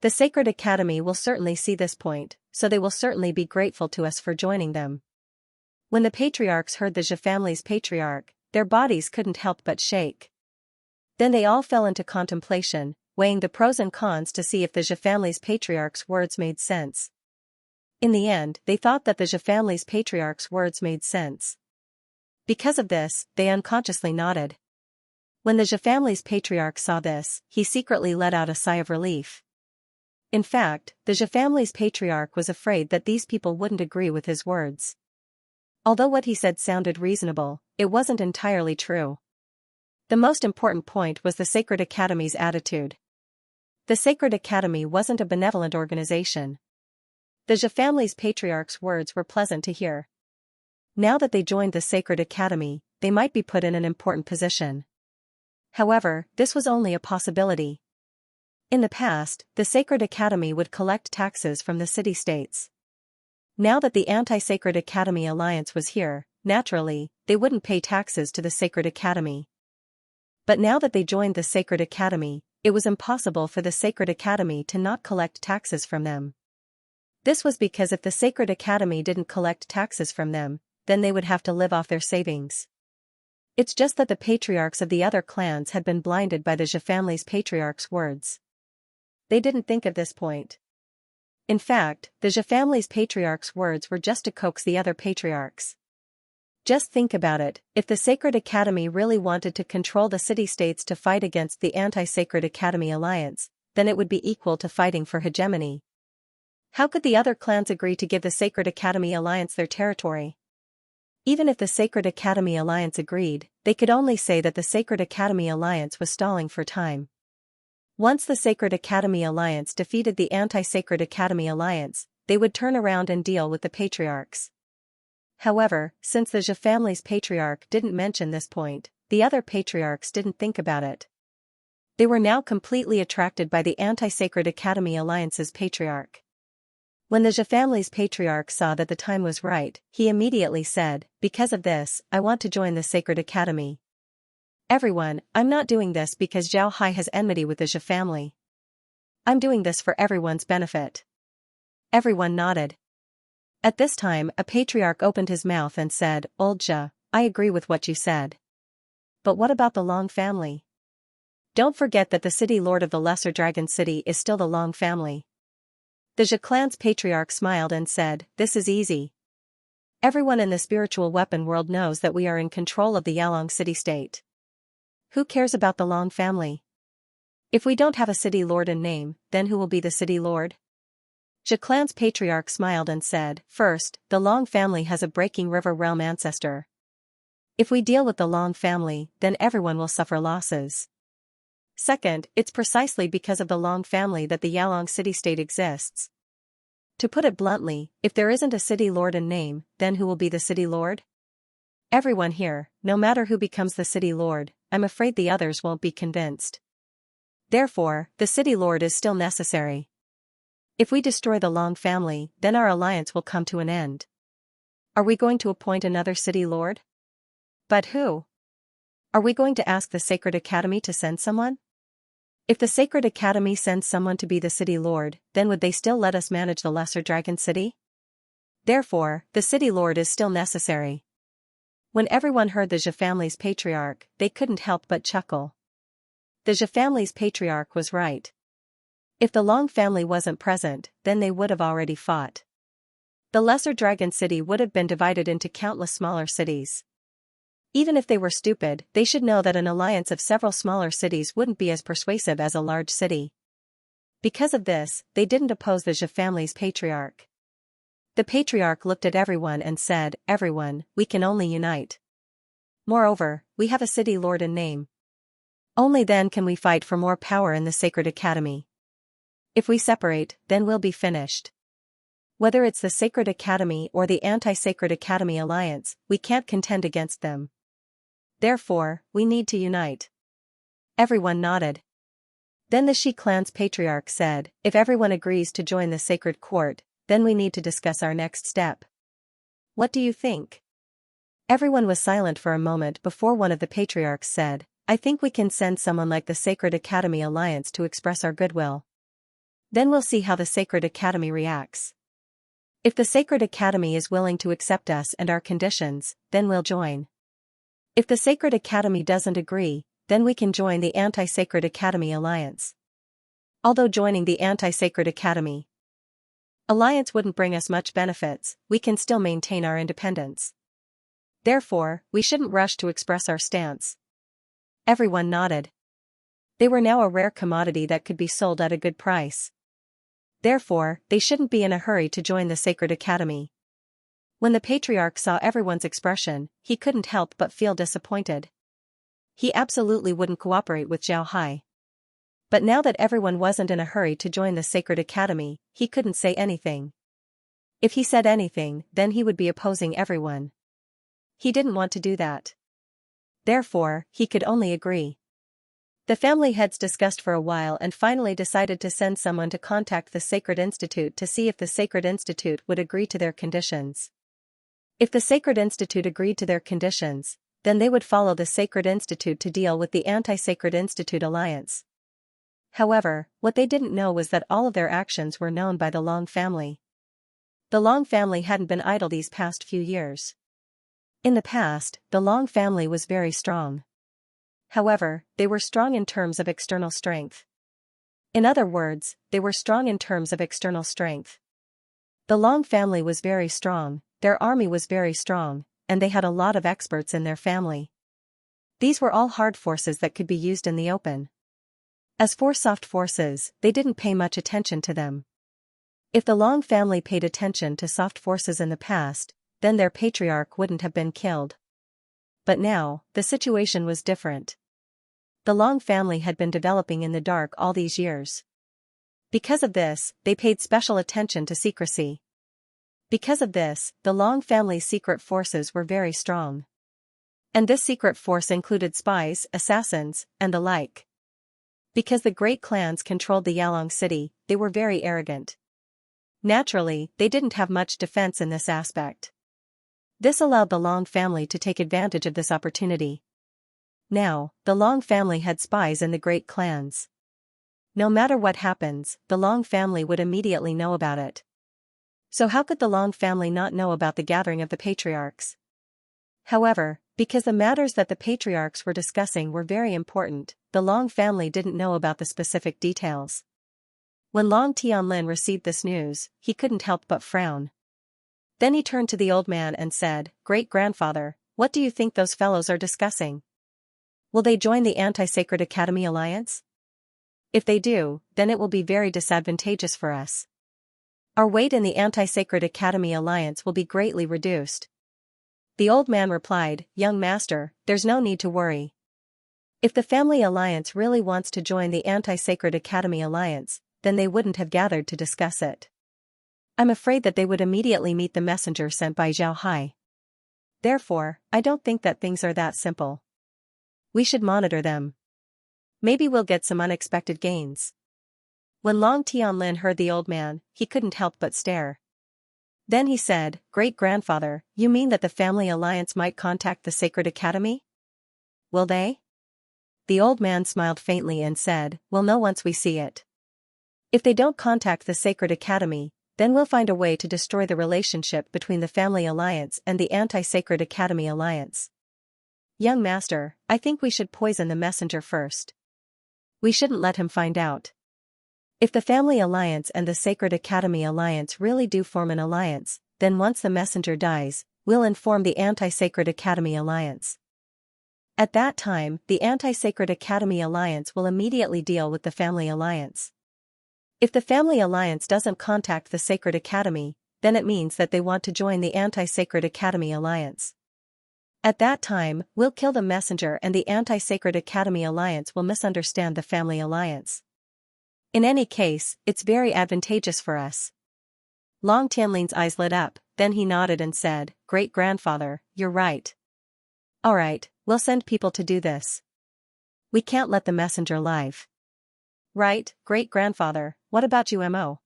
The Sacred Academy will certainly see this point, so they will certainly be grateful to us for joining them. When the patriarchs heard the Xia family's patriarch, their bodies couldn't help but shake. Then they all fell into contemplation, weighing the pros and cons to see if the Xia family's patriarch's words made sense. In the end, they thought that the Xia family's patriarch's words made sense. Because of this, they unconsciously nodded. When the Xia family's patriarch saw this, he secretly let out a sigh of relief. In fact, the Xia family's patriarch was afraid that these people wouldn't agree with his words. Although what he said sounded reasonable, it wasn't entirely true. The most important point was the Sacred Academy's attitude. The Sacred Academy wasn't a benevolent organization. The Xia family's patriarch's words were pleasant to hear. Now that they joined the Sacred Academy, they might be put in an important position. However, this was only a possibility. In the past, the Sacred Academy would collect taxes from the city-states. Now that the Anti-Sacred Academy alliance was here, naturally, they wouldn't pay taxes to the Sacred Academy. But now that they joined the Sacred Academy, it was impossible for the Sacred Academy to not collect taxes from them. This was because if the Sacred Academy didn't collect taxes from them, then they would have to live off their savings. It's just that the patriarchs of the other clans had been blinded by the Xia family's patriarch's words. They didn't think of this point. In fact, the Xia family's patriarch's words were just to coax the other patriarchs. Just think about it, if the Sacred Academy really wanted to control the city-states to fight against the Anti-Sacred Academy alliance, then it would be equal to fighting for hegemony. How could the other clans agree to give the Sacred Academy alliance their territory? Even if the Sacred Academy alliance agreed, they could only say that the Sacred Academy alliance was stalling for time. Once the Sacred Academy alliance defeated the Anti-Sacred Academy alliance, they would turn around and deal with the patriarchs. However, since the Xia family's patriarch didn't mention this point, the other patriarchs didn't think about it. They were now completely attracted by the Anti-Sacred Academy alliance's patriarch. When the Xia family's patriarch saw that the time was right, he immediately said, "Because of this, I want to join the Sacred Academy. Everyone, I'm not doing this because Zhao Hai has enmity with the Xia family. I'm doing this for everyone's benefit." Everyone nodded. At this time, a patriarch opened his mouth and said, "Old Xia, I agree with what you said. But what about the Long family? Don't forget that the city lord of the Lesser Dragon City is still the Long family. The Zhe clan's patriarch smiled and said, "This is easy. Everyone in the spiritual weapon world knows that we are in control of the Yalong city-state. Who cares about the Long family? If we don't have a city lord in name, then who will be the city lord?" Zhe clan's patriarch smiled and said, "First, the Long family has a Breaking River realm ancestor. If we deal with the Long family, then everyone will suffer losses. Second, it's precisely because of the Long family that the Yalong city-state exists. To put it bluntly, if there isn't a city lord in name, then who will be the city lord? Everyone here, no matter who becomes the city lord, I'm afraid the others won't be convinced. Therefore, the city lord is still necessary. If we destroy the Long family, then our alliance will come to an end. Are we going to appoint another city lord? But who? Are we going to ask the Sacred Academy to send someone? If the Sacred Academy sends someone to be the city lord, then would they still let us manage the Lesser Dragon City? Therefore, the city lord is still necessary." When everyone heard the Zhe family's patriarch, they couldn't help but chuckle. The Zhe family's patriarch was right. If the Long family wasn't present, then they would have already fought. The Lesser Dragon City would have been divided into countless smaller cities. Even if they were stupid, they should know that an alliance of several smaller cities wouldn't be as persuasive as a large city. Because of this, they didn't oppose the Zhe family's patriarch. The patriarch looked at everyone and said, "Everyone, we can only unite. Moreover, we have a city lord in name. Only then can we fight for more power in the Sacred Academy. If we separate, then we'll be finished. Whether it's the Sacred Academy or the Anti-Sacred Academy Alliance, we can't contend against them. Therefore, we need to unite." Everyone nodded. Then the Shi clan's patriarch said, "If everyone agrees to join the Sacred Court, then we need to discuss our next step. What do you think?" Everyone was silent for a moment before one of the patriarchs said, "I think we can send someone like the Sacred Academy Alliance to express our goodwill. Then we'll see how the Sacred Academy reacts. If the Sacred Academy is willing to accept us and our conditions, then we'll join. If the Sacred Academy doesn't agree, then we can join the Anti-Sacred Academy Alliance. Although joining the Anti-Sacred Academy Alliance wouldn't bring us much benefits, we can still maintain our independence. Therefore, we shouldn't rush to express our stance." Everyone nodded. They were now a rare commodity that could be sold at a good price. Therefore, they shouldn't be in a hurry to join the Sacred Academy. When the patriarch saw everyone's expression, he couldn't help but feel disappointed. He absolutely wouldn't cooperate with Zhao Hai. But now that everyone wasn't in a hurry to join the Sacred Academy, he couldn't say anything. If he said anything, then he would be opposing everyone. He didn't want to do that. Therefore, he could only agree. The family heads discussed for a while and finally decided to send someone to contact the Sacred Institute to see if the Sacred Institute would agree to their conditions. If the Sacred Institute agreed to their conditions, then they would follow the Sacred Institute to deal with the Anti-Sacred Institute Alliance. However, what they didn't know was that all of their actions were known by the Long family. The Long family hadn't been idle these past few years. In the past, the Long family was very strong. However, they were strong in terms of external strength. In other words, they were strong in terms of external strength. The Long family was very strong, their army was very strong, and they had a lot of experts in their family. These were all hard forces that could be used in the open. As for soft forces, they didn't pay much attention to them. If the Long family paid attention to soft forces in the past, then their patriarch wouldn't have been killed. But now, the situation was different. The Long family had been developing in the dark all these years. Because of this, they paid special attention to secrecy. Because of this, the Long family's secret forces were very strong. And this secret force included spies, assassins, and the like. Because the great clans controlled the Yalong city, they were very arrogant. Naturally, they didn't have much defense in this aspect. This allowed the Long family to take advantage of this opportunity. Now, the Long family had spies in the great clans. No matter what happens, the Long family would immediately know about it. So how could the Long family not know about the gathering of the patriarchs? However, Because the matters that the patriarchs were discussing were very important, the Long family didn't know about the specific details. When Long Tianlin received this news, he couldn't help but frown. Then he turned to the old man and said, "Great-grandfather, what do you think those fellows are discussing? Will they join the Anti-Sacred Academy Alliance? If they do, then it will be very disadvantageous for us. Our weight in the Anti-Sacred Academy Alliance will be greatly reduced." The old man replied, "Young master, there's no need to worry. If the family alliance really wants to join the Anti-Sacred Academy Alliance, then they wouldn't have gathered to discuss it. I'm afraid that they would immediately meet the messenger sent by Zhao Hai. Therefore, I don't think that things are that simple. We should monitor them. Maybe we'll get some unexpected gains." When Long Tianlin heard the old man, he couldn't help but stare. Then he said, "Great-grandfather, you mean that the family alliance might contact the Sacred Academy? Will they?" The old man smiled faintly and said, "We'll know once we see it. If they don't contact the Sacred Academy, then we'll find a way to destroy the relationship between the family alliance and the Anti-Sacred Academy Alliance. Young master, I think we should poison the messenger first. We shouldn't let him find out. If the family alliance and the Sacred Academy Alliance really do form an alliance, then once the messenger dies, we'll inform the Anti-Sacred Academy Alliance. At that time, the Anti-Sacred Academy Alliance will immediately deal with the family alliance. If the family alliance doesn't contact the Sacred Academy, then it means that they want to join the Anti-Sacred Academy Alliance. At that time, we'll kill the messenger and the Anti-Sacred Academy Alliance will misunderstand the family alliance. In any case, it's very advantageous for us." Long Tianlin's eyes lit up, then he nodded and said, "Great-grandfather, you're right. All right, we'll send people to do this. We can't let the messenger live." "Right, great-grandfather, what about you, Mo?"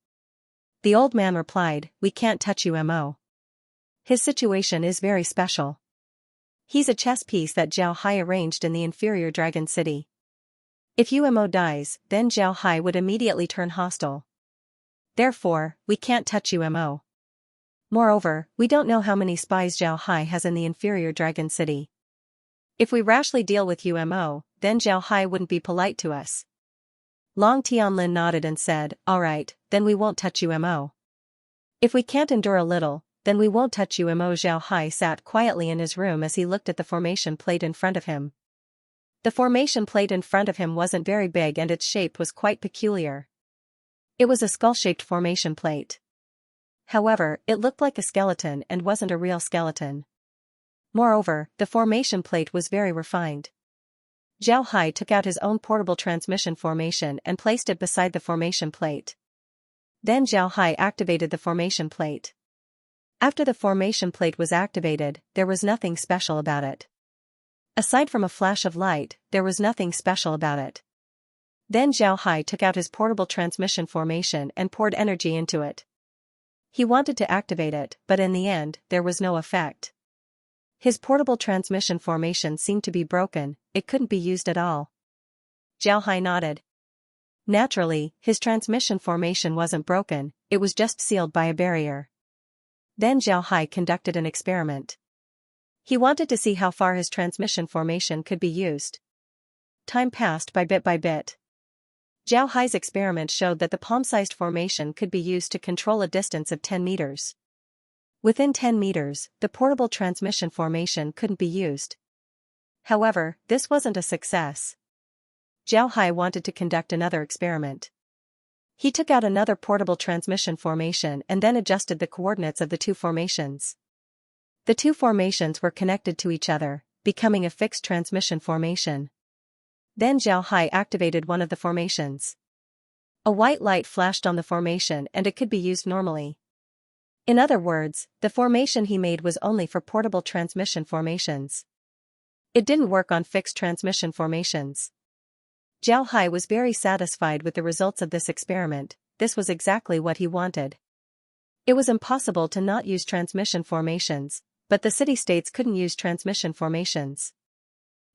The old man replied, "We can't touch you, Mo. His situation is very special. He's a chess piece that Zhao Hai arranged in the inferior dragon city. If Mo dies, then Zhao Hai would immediately turn hostile. Therefore, we can't touch Mo. Moreover, we don't know how many spies Zhao Hai has in the inferior dragon city. If we rashly deal with Mo, then Zhao Hai wouldn't be polite to us." Long Tianlin nodded and said, "All right, then we won't touch Mo. If we can't endure a little, then we won't touch Mo." Zhao Hai sat quietly in his room as he looked at the formation plate in front of him. The formation plate in front of him wasn't very big and its shape was quite peculiar. It was a skull-shaped formation plate. However, it looked like a skeleton and wasn't a real skeleton. Moreover, the formation plate was very refined. Zhao Hai took out his own portable transmission formation and placed it beside the formation plate. Then Zhao Hai activated the formation plate. After the formation plate was activated, there was nothing special about it. Aside from a flash of light, there was nothing special about it. Then Zhao Hai took out his portable transmission formation and poured energy into it. He wanted to activate it, but in the end, there was no effect. His portable transmission formation seemed to be broken, it couldn't be used at all. Zhao Hai nodded. Naturally, his transmission formation wasn't broken, it was just sealed by a barrier. Then Zhao Hai conducted an experiment. He wanted to see how far his transmission formation could be used. Time passed by bit. Zhao Hai's experiment showed that the palm-sized formation could be used to control a distance of 10 meters. Within 10 meters, the portable transmission formation couldn't be used. However, this wasn't a success. Zhao Hai wanted to conduct another experiment. He took out another portable transmission formation and then adjusted the coordinates of the two formations. The two formations were connected to each other, becoming a fixed transmission formation. Then Zhao Hai activated one of the formations. A white light flashed on the formation and it could be used normally. In other words, the formation he made was only for portable transmission formations. It didn't work on fixed transmission formations. Zhao Hai was very satisfied with the results of this experiment, this was exactly what he wanted. It was impossible to not use transmission formations, but the city-states couldn't use transmission formations.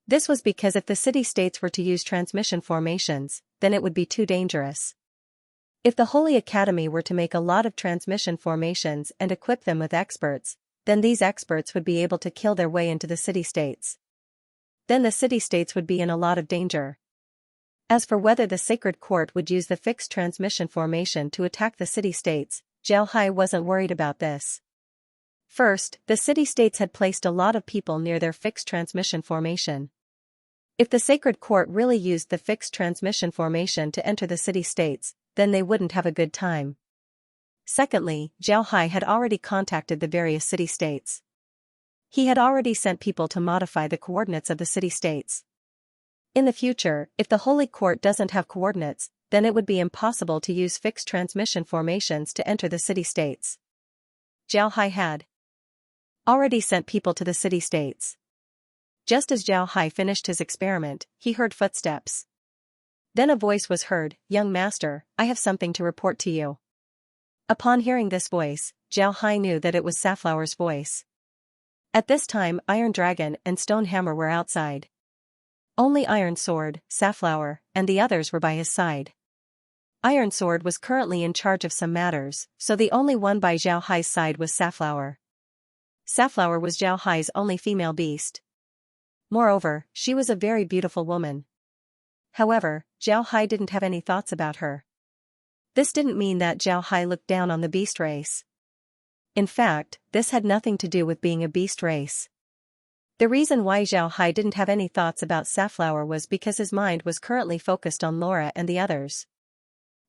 This was because if the city-states were to use transmission formations, then it would be too dangerous. If the Holy Academy were to make a lot of transmission formations and equip them with experts, then these experts would be able to kill their way into the city-states. Then the city-states would be in a lot of danger. As for whether the sacred court would use the fixed transmission formation to attack the city-states, Zhao Hai wasn't worried about this. First, the city-states had placed a lot of people near their fixed transmission formation. If the sacred court really used the fixed transmission formation to enter the city-states, then they wouldn't have a good time. Secondly, Zhao Hai had already contacted the various city-states. He had already sent people to modify the coordinates of the city-states. In the future, if the Holy Court doesn't have coordinates, then it would be impossible to use fixed transmission formations to enter the city-states. Zhao Hai had already sent people to the city-states. Just as Zhao Hai finished his experiment, he heard footsteps. Then a voice was heard, "Young master, I have something to report to you." Upon hearing this voice, Zhao Hai knew that it was Safflower's voice. At this time, Iron Dragon and Stone Hammer were outside. Only Iron Sword, Safflower, and the others were by his side. Iron Sword was currently in charge of some matters, so the only one by Zhao Hai's side was Safflower. Safflower was Zhao Hai's only female beast. Moreover, she was a very beautiful woman. However, Zhao Hai didn't have any thoughts about her. This didn't mean that Zhao Hai looked down on the beast race. In fact, this had nothing to do with being a beast race. The reason why Zhao Hai didn't have any thoughts about Safflower was because his mind was currently focused on Laura and the others.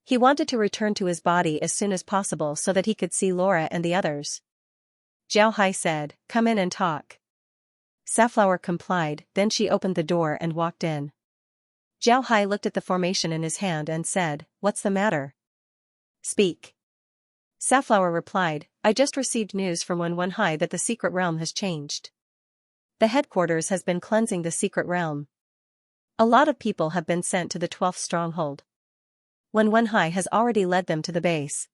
He wanted to return to his body as soon as possible so that he could see Laura and the others. Zhao Hai said, "Come in and talk." Safflower complied, then she opened the door and walked in. Zhao Hai looked at the formation in his hand and said, "What's the matter? Speak." Safflower replied, "I just received news from Wenwenhai that the secret realm has changed. The headquarters has been cleansing the secret realm. A lot of people have been sent to the 12th stronghold. Wenwenhai has already led them to the base.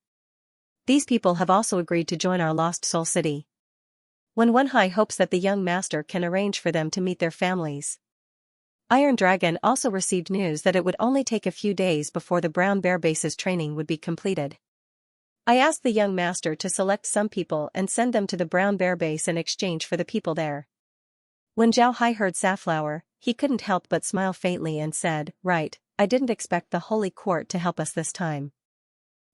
These people have also agreed to join our Lost Soul City. Wenwenhai hopes that the young master can arrange for them to meet their families." Iron Dragon also received news that it would only take a few days before the Brown Bear base's training would be completed. "I asked the young master to select some people and send them to the Brown Bear base in exchange for the people there." When Zhao Hai heard Safflower, he couldn't help but smile faintly and said, "Right, I didn't expect the Holy Court to help us this time.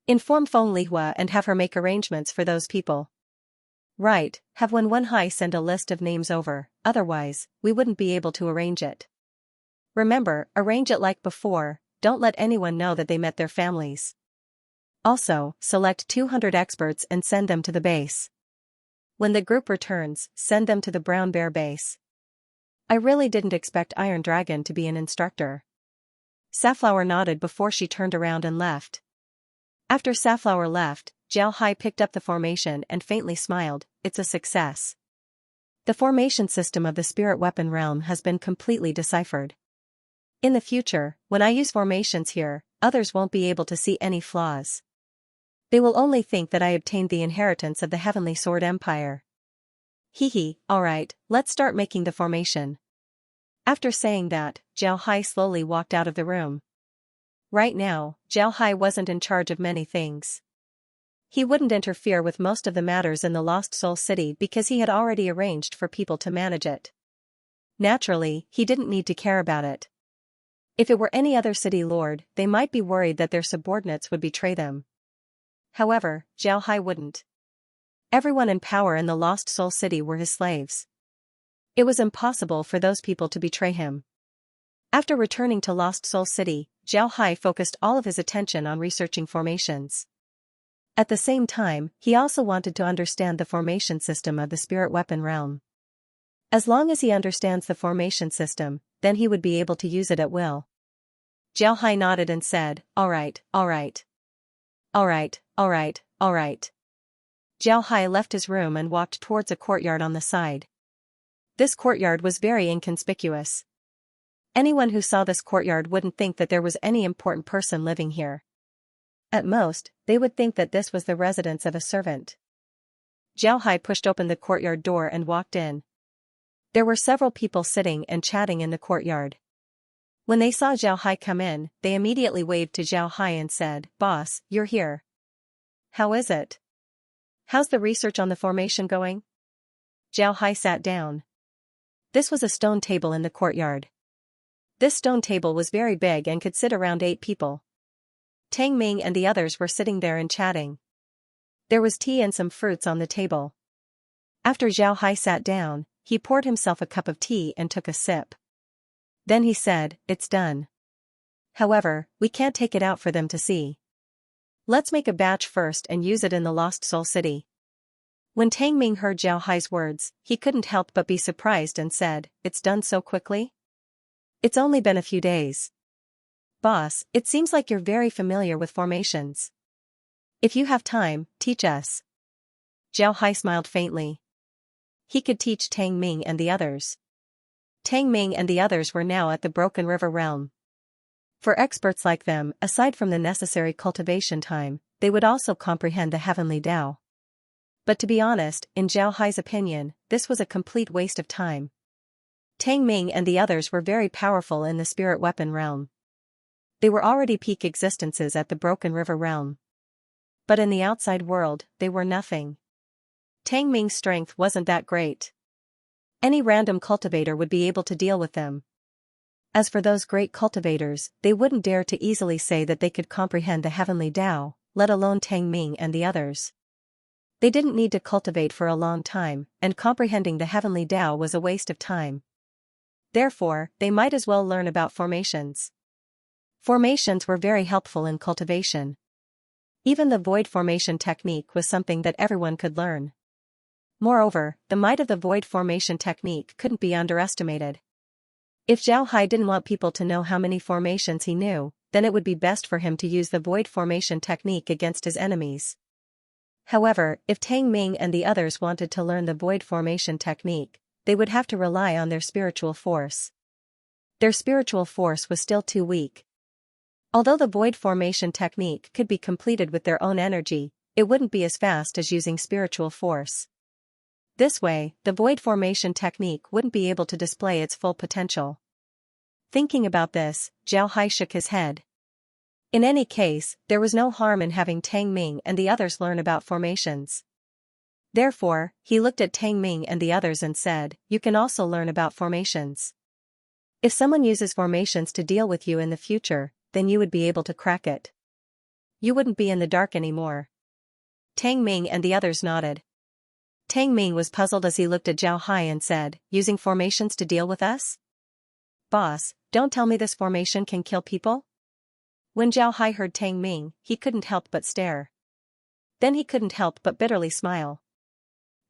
Inform Feng Lihua and have her make arrangements for those people." "Right, have Wenwenhai send a list of names over, otherwise, we wouldn't be able to arrange it. Remember, arrange it like before, don't let anyone know that they met their families. Also, select 200 experts and send them to the base. When the group returns, send them to the Brown Bear base." I really didn't expect Iron Dragon to be an instructor. Safflower nodded before she turned around and left. After Safflower left, Zhao Hai picked up the formation and faintly smiled, "It's a success. The formation system of the spirit weapon realm has been completely deciphered. In the future, when I use formations here, others won't be able to see any flaws. They will only think that I obtained the inheritance of the Heavenly Sword Empire. Hehe, alright, let's start making the formation." After saying that, Zhao Hai slowly walked out of the room. Right now, Zhao Hai wasn't in charge of many things. He wouldn't interfere with most of the matters in the Lost Soul City because he had already arranged for people to manage it. Naturally, he didn't need to care about it. If it were any other city lord, they might be worried that their subordinates would betray them. However, Zhao Hai wouldn't. Everyone in power in the Lost Soul City were his slaves. It was impossible for those people to betray him. After returning to Lost Soul City, Zhao Hai focused all of his attention on researching formations. At the same time, he also wanted to understand the formation system of the spirit weapon realm. As long as he understands the formation system, then he would be able to use it at will. Zhao Hai nodded and said, "Alright, alright. Alright, alright, alright." Zhao Hai left his room and walked towards a courtyard on the side. This courtyard was very inconspicuous. Anyone who saw this courtyard wouldn't think that there was any important person living here. At most, they would think that this was the residence of a servant. Zhao Hai pushed open the courtyard door and walked in. There were several people sitting and chatting in the courtyard. When they saw Zhao Hai come in, they immediately waved to Zhao Hai and said, "Boss, you're here. How is it? How's the research on the formation going?" Zhao Hai sat down. This was a stone table in the courtyard. This stone table was very big and could sit around 8 people. Tang Ming and the others were sitting there and chatting. There was tea and some fruits on the table. After Zhao Hai sat down, he poured himself a cup of tea and took a sip. Then he said, "It's done. However, we can't take it out for them to see. Let's make a batch first and use it in the Lost Soul City." When Tang Ming heard Zhao Hai's words, he couldn't help but be surprised and said, "It's done so quickly? It's only been a few days." "Boss, it seems like you're very familiar with formations. If you have time, teach us." Zhao Hai smiled faintly. He could teach Tang Ming and the others. Tang Ming and the others were now at the Broken River realm. For experts like them, aside from the necessary cultivation time, they would also comprehend the heavenly Tao. But to be honest, in Zhao Hai's opinion, this was a complete waste of time. Tang Ming and the others were very powerful in the spirit weapon realm. They were already peak existences at the Broken River realm. But in the outside world, they were nothing. Tang Ming's strength wasn't that great. Any random cultivator would be able to deal with them. As for those great cultivators, they wouldn't dare to easily say that they could comprehend the heavenly Tao, let alone Tang Ming and the others. They didn't need to cultivate for a long time, and comprehending the heavenly Tao was a waste of time. Therefore, they might as well learn about formations. Formations were very helpful in cultivation. Even the void formation technique was something that everyone could learn. Moreover, the might of the void formation technique couldn't be underestimated. If Zhao Hai didn't want people to know how many formations he knew, then it would be best for him to use the void formation technique against his enemies. However, if Tang Ming and the others wanted to learn the void formation technique, they would have to rely on their spiritual force. Their spiritual force was still too weak. Although the void formation technique could be completed with their own energy, it wouldn't be as fast as using spiritual force. This way, the void formation technique wouldn't be able to display its full potential. Thinking about this, Zhao Hai shook his head. In any case, there was no harm in having Tang Ming and the others learn about formations. Therefore, he looked at Tang Ming and the others and said, "You can also learn about formations. If someone uses formations to deal with you in the future, then you would be able to crack it. You wouldn't be in the dark anymore." Tang Ming and the others nodded. Tang Ming was puzzled as he looked at Zhao Hai and said, "Using formations to deal with us? Boss, don't tell me this formation can kill people?" When Zhao Hai heard Tang Ming, he couldn't help but stare. Then he couldn't help but bitterly smile.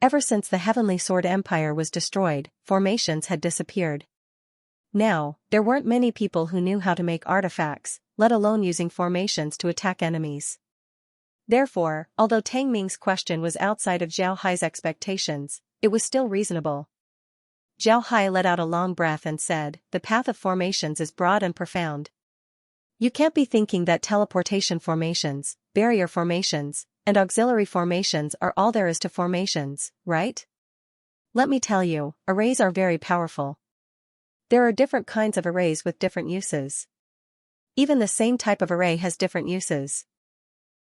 Ever since the Heavenly Sword Empire was destroyed, formations had disappeared. Now, there weren't many people who knew how to make artifacts, let alone using formations to attack enemies. Therefore, although Tang Ming's question was outside of Zhao Hai's expectations, it was still reasonable. Zhao Hai let out a long breath and said, "The path of formations is broad and profound. You can't be thinking that teleportation formations, barrier formations, and auxiliary formations are all there is to formations, right? Let me tell you, arrays are very powerful. There are different kinds of arrays with different uses. Even the same type of array has different uses.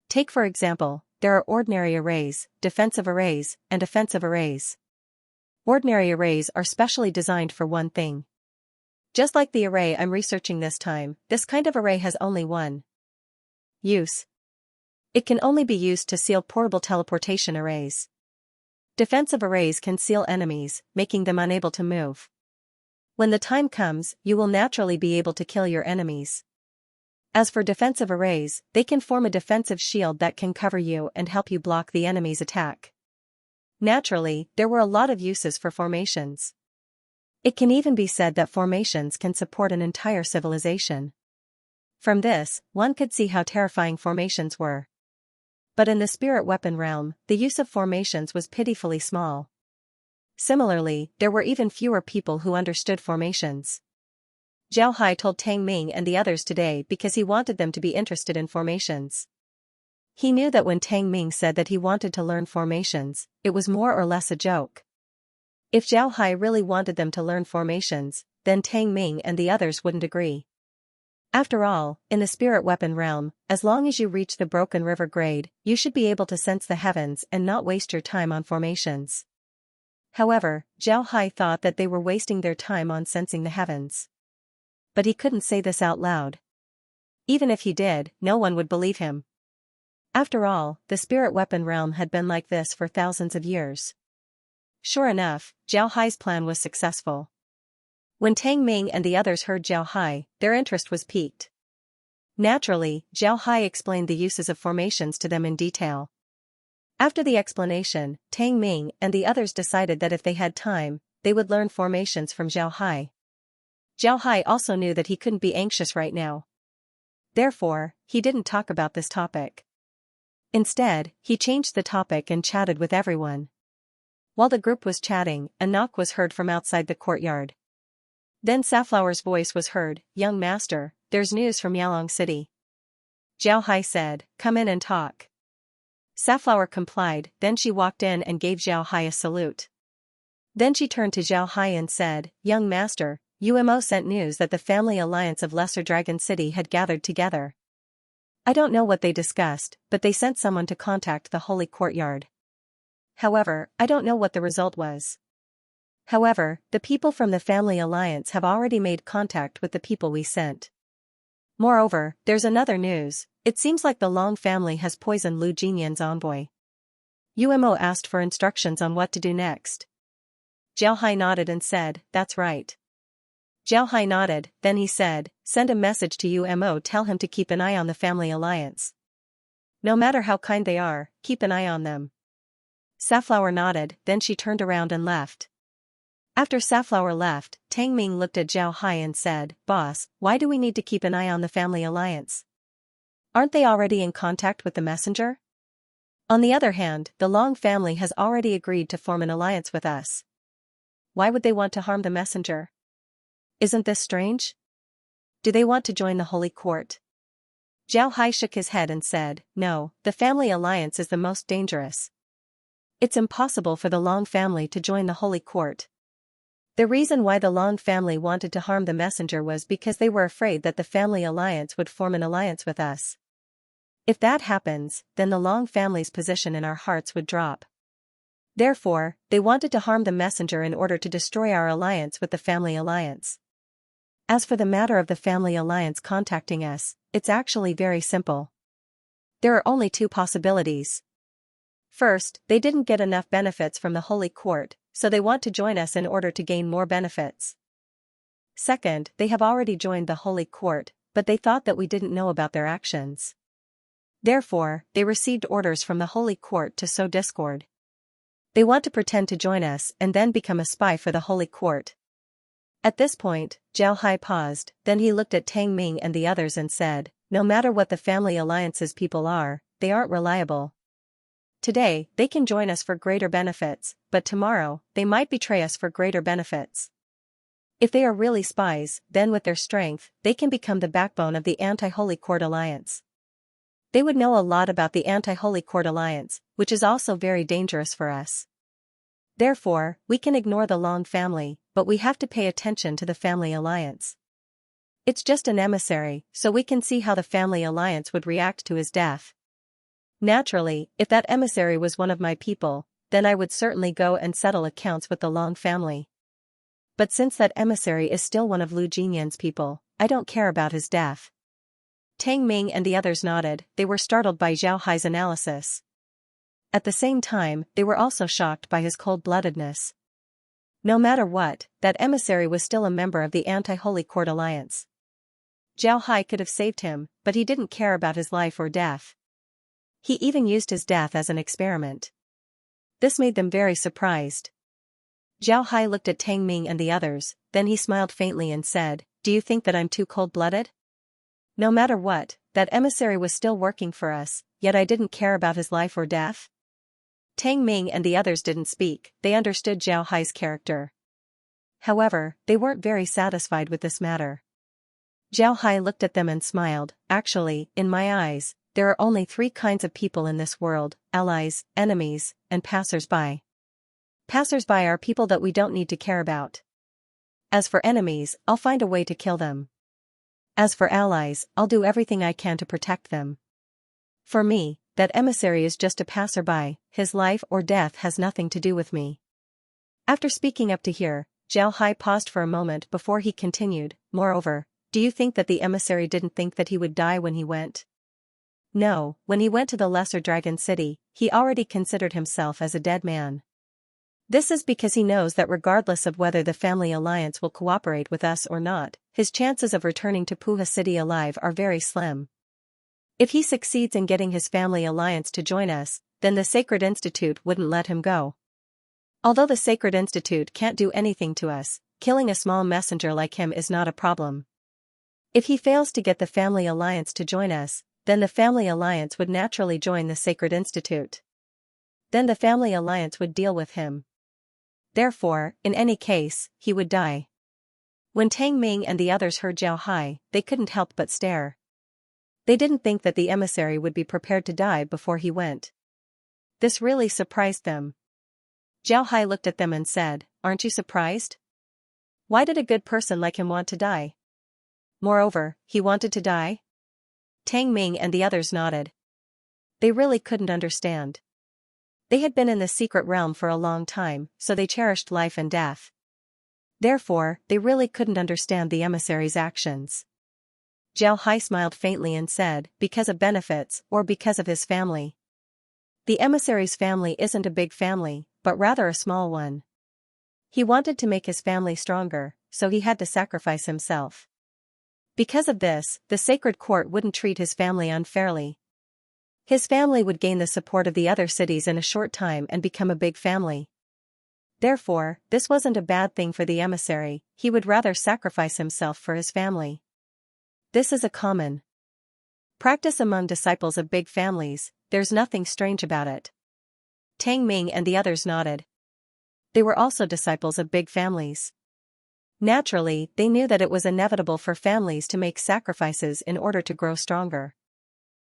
Take for example, there are ordinary arrays, defensive arrays, and offensive arrays. Ordinary arrays are specially designed for one thing. Just like the array I'm researching this time, this kind of array has only one use. It can only be used to seal portable teleportation arrays. Defensive arrays can seal enemies, making them unable to move. When the time comes, you will naturally be able to kill your enemies. As for defensive arrays, they can form a defensive shield that can cover you and help you block the enemy's attack. Naturally, there were a lot of uses for formations. It can even be said that formations can support an entire civilization. From this, one could see how terrifying formations were. But in the spirit weapon realm, the use of formations was pitifully small. Similarly, there were even fewer people who understood formations. Zhao Hai told Tang Ming and the others today because he wanted them to be interested in formations. He knew that when Tang Ming said that he wanted to learn formations, it was more or less a joke. If Zhao Hai really wanted them to learn formations, then Tang Ming and the others wouldn't agree. After all, in the spirit weapon realm, as long as you reach the Broken River grade, you should be able to sense the heavens and not waste your time on formations. However, Zhao Hai thought that they were wasting their time on sensing the heavens. But he couldn't say this out loud. Even if he did, no one would believe him. After all, the spirit weapon realm had been like this for thousands of years. Sure enough, Zhao Hai's plan was successful. When Tang Ming and the others heard Zhao Hai, their interest was piqued. Naturally, Zhao Hai explained the uses of formations to them in detail. After the explanation, Tang Ming and the others decided that if they had time, they would learn formations from Zhao Hai. Zhao Hai also knew that he couldn't be anxious right now. Therefore, he didn't talk about this topic. Instead, he changed the topic and chatted with everyone. While the group was chatting, a knock was heard from outside the courtyard. Then Safflower's voice was heard, "Young master, there's news from Yalong City." Zhao Hai said, "Come in and talk." Safflower complied, then she walked in and gave Zhao Hai a salute. Then she turned to Zhao Hai and said, "Young master, UMO sent news that the family alliance of Lesser Dragon City had gathered together. I don't know what they discussed, but they sent someone to contact the Holy Courtyard. However, I don't know what the result was. However, the people from the family alliance have already made contact with the people we sent. Moreover, there's another news. It seems like the Long family has poisoned Lu Jinyan's envoy." UMO asked for instructions on what to do next. Zhao Hai nodded and said, "That's right." Zhao Hai nodded, then he said, "Send a message to UMO, tell him to keep an eye on the family alliance. No matter how kind they are, keep an eye on them." Safflower nodded, then she turned around and left. After Safflower left, Tang Ming looked at Zhao Hai and said, "Boss, why do we need to keep an eye on the family alliance? Aren't they already in contact with the messenger? On the other hand, the Long family has already agreed to form an alliance with us. Why would they want to harm the messenger? Isn't this strange? Do they want to join the Holy Court?" Zhao Hai shook his head and said, "No, the family alliance is the most dangerous. It's impossible for the Long family to join the Holy Court. The reason why the Long family wanted to harm the messenger was because they were afraid that the family alliance would form an alliance with us. If that happens, then the Long family's position in our hearts would drop. Therefore, they wanted to harm the messenger in order to destroy our alliance with the family alliance. As for the matter of the family alliance contacting us, it's actually very simple. There are only two possibilities. First, they didn't get enough benefits from the Holy Court, so they want to join us in order to gain more benefits. Second, they have already joined the Holy Court, but they thought that we didn't know about their actions. Therefore, they received orders from the Holy Court to sow discord. They want to pretend to join us and then become a spy for the Holy Court." At this point, Zhao Hai paused, then he looked at Tang Ming and the others and said, "No matter what the family alliance's people are, they aren't reliable. Today, they can join us for greater benefits, but tomorrow, they might betray us for greater benefits. If they are really spies, then with their strength, they can become the backbone of the Anti-Holy Court Alliance. They would know a lot about the Anti-Holy Court Alliance, which is also very dangerous for us. Therefore, we can ignore the Long family, but we have to pay attention to the family alliance. It's just an emissary, so we can see how the family alliance would react to his death. Naturally, if that emissary was one of my people, then I would certainly go and settle accounts with the Long family. But since that emissary is still one of Lu Jinyan's people, I don't care about his death." Tang Ming and the others nodded, they were startled by Zhao Hai's analysis. At the same time, they were also shocked by his cold-bloodedness. No matter what, that emissary was still a member of the Anti-Holy Court Alliance. Zhao Hai could have saved him, but he didn't care about his life or death. He even used his death as an experiment. This made them very surprised. Zhao Hai looked at Tang Ming and the others, then he smiled faintly and said, "Do you think that I'm too cold-blooded? No matter what, that emissary was still working for us, yet I didn't care about his life or death?" Tang Ming and the others didn't speak, they understood Zhao Hai's character. However, they weren't very satisfied with this matter. Zhao Hai looked at them and smiled, "Actually, in my eyes, there are only three kinds of people in this world: allies, enemies, and passers-by. Passers-by are people that we don't need to care about. As for enemies, I'll find a way to kill them. As for allies, I'll do everything I can to protect them. For me, that emissary is just a passerby, his life or death has nothing to do with me." After speaking up to here, Zhao Hai paused for a moment before he continued. Moreover, do you think that the emissary didn't think that he would die when he went? No, when he went to the Lesser Dragon City, he already considered himself as a dead man. This is because he knows that regardless of whether the family alliance will cooperate with us or not, his chances of returning to Puha City alive are very slim. If he succeeds in getting his family alliance to join us, then the Sacred Institute wouldn't let him go. Although the Sacred Institute can't do anything to us, killing a small messenger like him is not a problem. If he fails to get the family alliance to join us, then the family alliance would naturally join the Sacred Institute. Then the family alliance would deal with him. Therefore, in any case, he would die. When Tang Ming and the others heard Zhao Hai, they couldn't help but stare. They didn't think that the emissary would be prepared to die before he went. This really surprised them. Zhao Hai looked at them and said, "Aren't you surprised? Why did a good person like him want to die? Moreover, he wanted to die?" Tang Ming and the others nodded. They really couldn't understand. They had been in the secret realm for a long time, so they cherished life and death. Therefore, they really couldn't understand the emissary's actions. Zhao Hai smiled faintly and said, because of benefits or because of his family. The emissary's family isn't a big family, but rather a small one. He wanted to make his family stronger, so he had to sacrifice himself. Because of this, the sacred court wouldn't treat his family unfairly. His family would gain the support of the other cities in a short time and become a big family. Therefore, this wasn't a bad thing for the emissary, he would rather sacrifice himself for his family. This is a common practice among disciples of big families, there's nothing strange about it. Tang Ming and the others nodded. They were also disciples of big families. Naturally, they knew that it was inevitable for families to make sacrifices in order to grow stronger.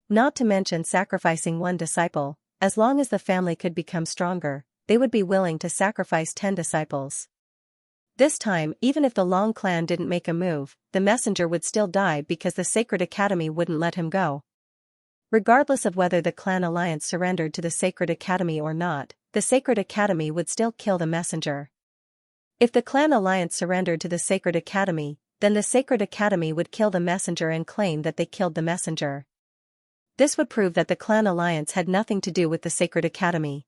Not to mention sacrificing one disciple, as long as the family could become stronger, they would be willing to sacrifice 10 disciples. This time, even if the Long clan didn't make a move, the messenger would still die because the Sacred Academy wouldn't let him go. Regardless of whether the clan alliance surrendered to the Sacred Academy or not, the Sacred Academy would still kill the messenger. If the clan alliance surrendered to the Sacred Academy, then the Sacred Academy would kill the messenger and claim that they killed the messenger. This would prove that the clan alliance had nothing to do with the Sacred Academy.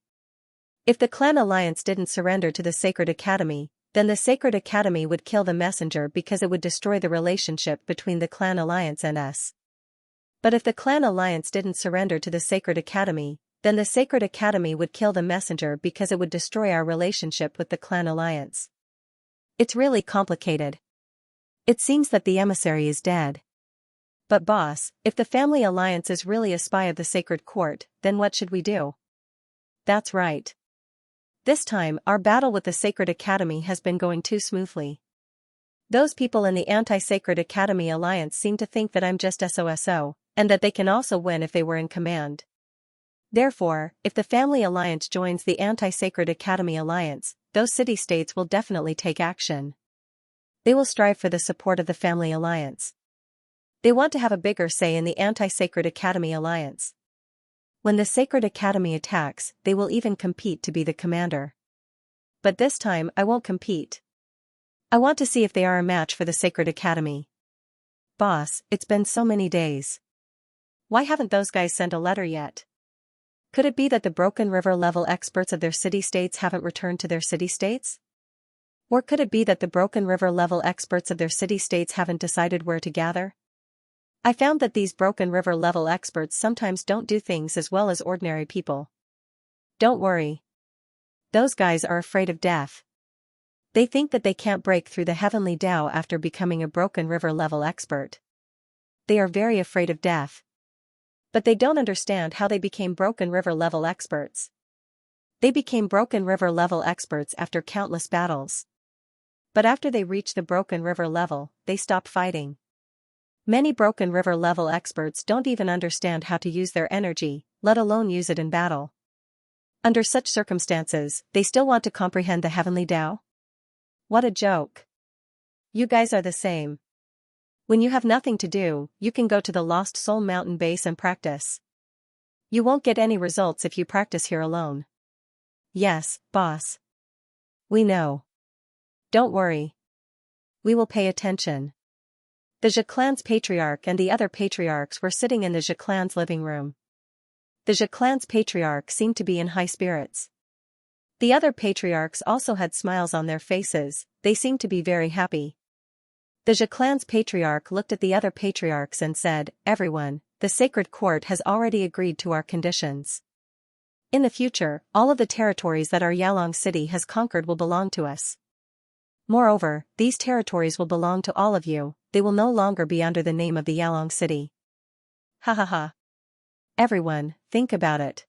If the clan alliance didn't surrender to the Sacred Academy, then the Sacred Academy would kill the messenger because it would destroy the relationship between the clan alliance and us. But if the clan alliance didn't surrender to the Sacred Academy, then the Sacred Academy would kill the messenger because it would destroy our relationship with the clan alliance. It's really complicated. It seems that the emissary is dead. But boss, if the family alliance is really a spy of the Sacred Court, then what should we do? That's right. This time, our battle with the Sacred Academy has been going too smoothly. Those people in the Anti-Sacred Academy Alliance seem to think that I'm just SOSO, and that they can also win if they were in command. Therefore, if the Family Alliance joins the Anti-Sacred Academy Alliance, those city-states will definitely take action. They will strive for the support of the Family Alliance. They want to have a bigger say in the Anti-Sacred Academy Alliance. When the Sacred Academy attacks, they will even compete to be the commander. But this time I won't compete. I want to see if they are a match for the Sacred Academy. Boss, it's been so many days. Why haven't those guys sent a letter yet? Could it be that the Broken River level experts of their city-states haven't returned to their city-states? Or could it be that the Broken River level experts of their city-states haven't decided where to gather? I found that these Broken River level experts sometimes don't do things as well as ordinary people. Don't worry. Those guys are afraid of death. They think that they can't break through the Heavenly Tao after becoming a Broken River level expert. They are very afraid of death. But they don't understand how they became Broken River level experts. They became Broken River level experts after countless battles. But after they reached the Broken River level, they stopped fighting. Many Broken River level experts don't even understand how to use their energy, let alone use it in battle. Under such circumstances, they still want to comprehend the Heavenly Tao? What a joke. You guys are the same. When you have nothing to do, you can go to the Lost Soul Mountain base and practice. You won't get any results if you practice here alone. Yes, boss. We know. Don't worry. We will pay attention. The Zhe clan's patriarch and the other patriarchs were sitting in the Zhe clan's living room. The Zhe clan's patriarch seemed to be in high spirits. The other patriarchs also had smiles on their faces, they seemed to be very happy. The Zhe clan's patriarch looked at the other patriarchs and said, "Everyone, the sacred court has already agreed to our conditions. In the future, all of the territories that our Yalong city has conquered will belong to us. Moreover, these territories will belong to all of you, they will no longer be under the name of the Yalong city." Ha ha ha. Everyone, think about it.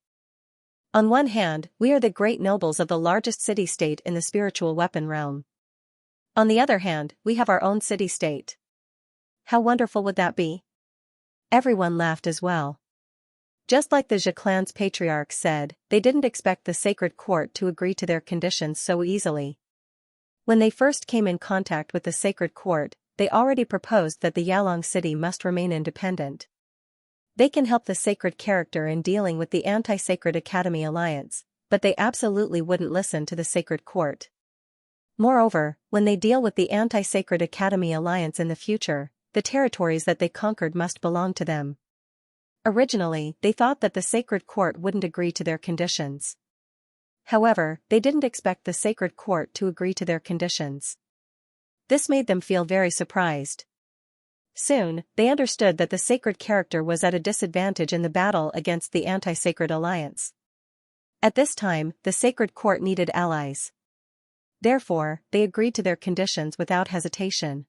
On one hand, we are the great nobles of the largest city-state in the spiritual weapon realm. On the other hand, we have our own city-state. How wonderful would that be? Everyone laughed as well. Just like the Zhe clan's patriarch said, they didn't expect the sacred court to agree to their conditions so easily. When they first came in contact with the sacred court, they already proposed that the Yalong city must remain independent. They can help the sacred character in dealing with the anti-sacred academy alliance, but they absolutely wouldn't listen to the sacred court. Moreover, when they deal with the anti-sacred academy alliance in the future, the territories that they conquered must belong to them. Originally, they thought that the sacred court wouldn't agree to their conditions. However, they didn't expect the sacred court to agree to their conditions. This made them feel very surprised. Soon, they understood that the sacred character was at a disadvantage in the battle against the anti-sacred alliance. At this time, the sacred court needed allies. Therefore, they agreed to their conditions without hesitation.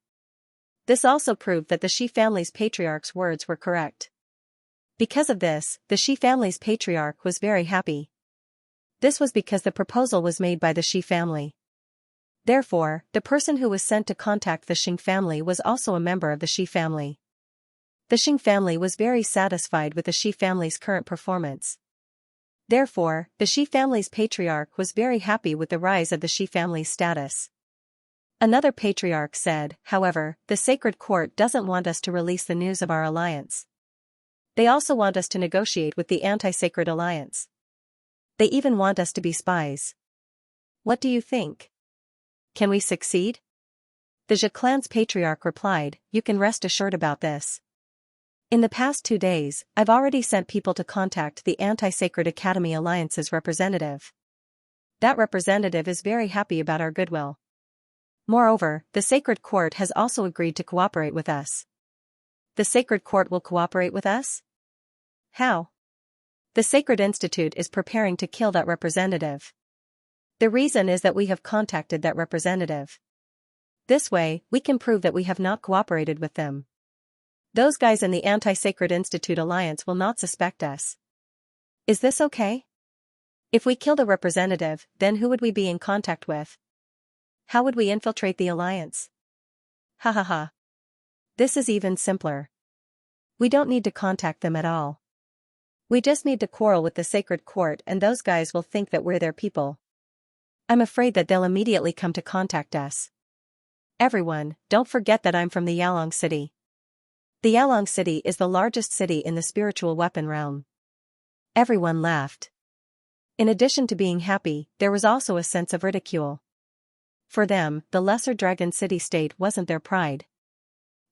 This also proved that the Shi family's patriarch's words were correct. Because of this, the Shi family's patriarch was very happy. This was because the proposal was made by the Shi family. Therefore, the person who was sent to contact the Xing family was also a member of the Shi family. The Xing family was very satisfied with the Shi family's current performance. Therefore, the Shi family's patriarch was very happy with the rise of the Shi family's status. Another patriarch said, "However, the sacred court doesn't want us to release the news of our alliance. They also want us to negotiate with the anti-sacred alliance. They even want us to be spies. What do you think? Can we succeed?" The Zhe clan's patriarch replied, "You can rest assured about this. In the past 2 days, I've already sent people to contact the Anti-Sacred Academy Alliance's representative. That representative is very happy about our goodwill. Moreover, the Sacred Court has also agreed to cooperate with us." The Sacred Court will cooperate with us? How? The Sacred Institute is preparing to kill that representative. The reason is that we have contacted that representative. This way, we can prove that we have not cooperated with them. Those guys in the Anti-Sacred Institute Alliance will not suspect us. Is this okay? If we kill the representative, then who would we be in contact with? How would we infiltrate the alliance? Ha ha ha. This is even simpler. We don't need to contact them at all. We just need to quarrel with the Sacred Court and those guys will think that we're their people. I'm afraid that they'll immediately come to contact us. Everyone, don't forget that I'm from the Yalong city. The Yalong city is the largest city in the spiritual weapon realm. Everyone laughed. In addition to being happy, there was also a sense of ridicule. For them, the Lesser Dragon City-State wasn't their pride.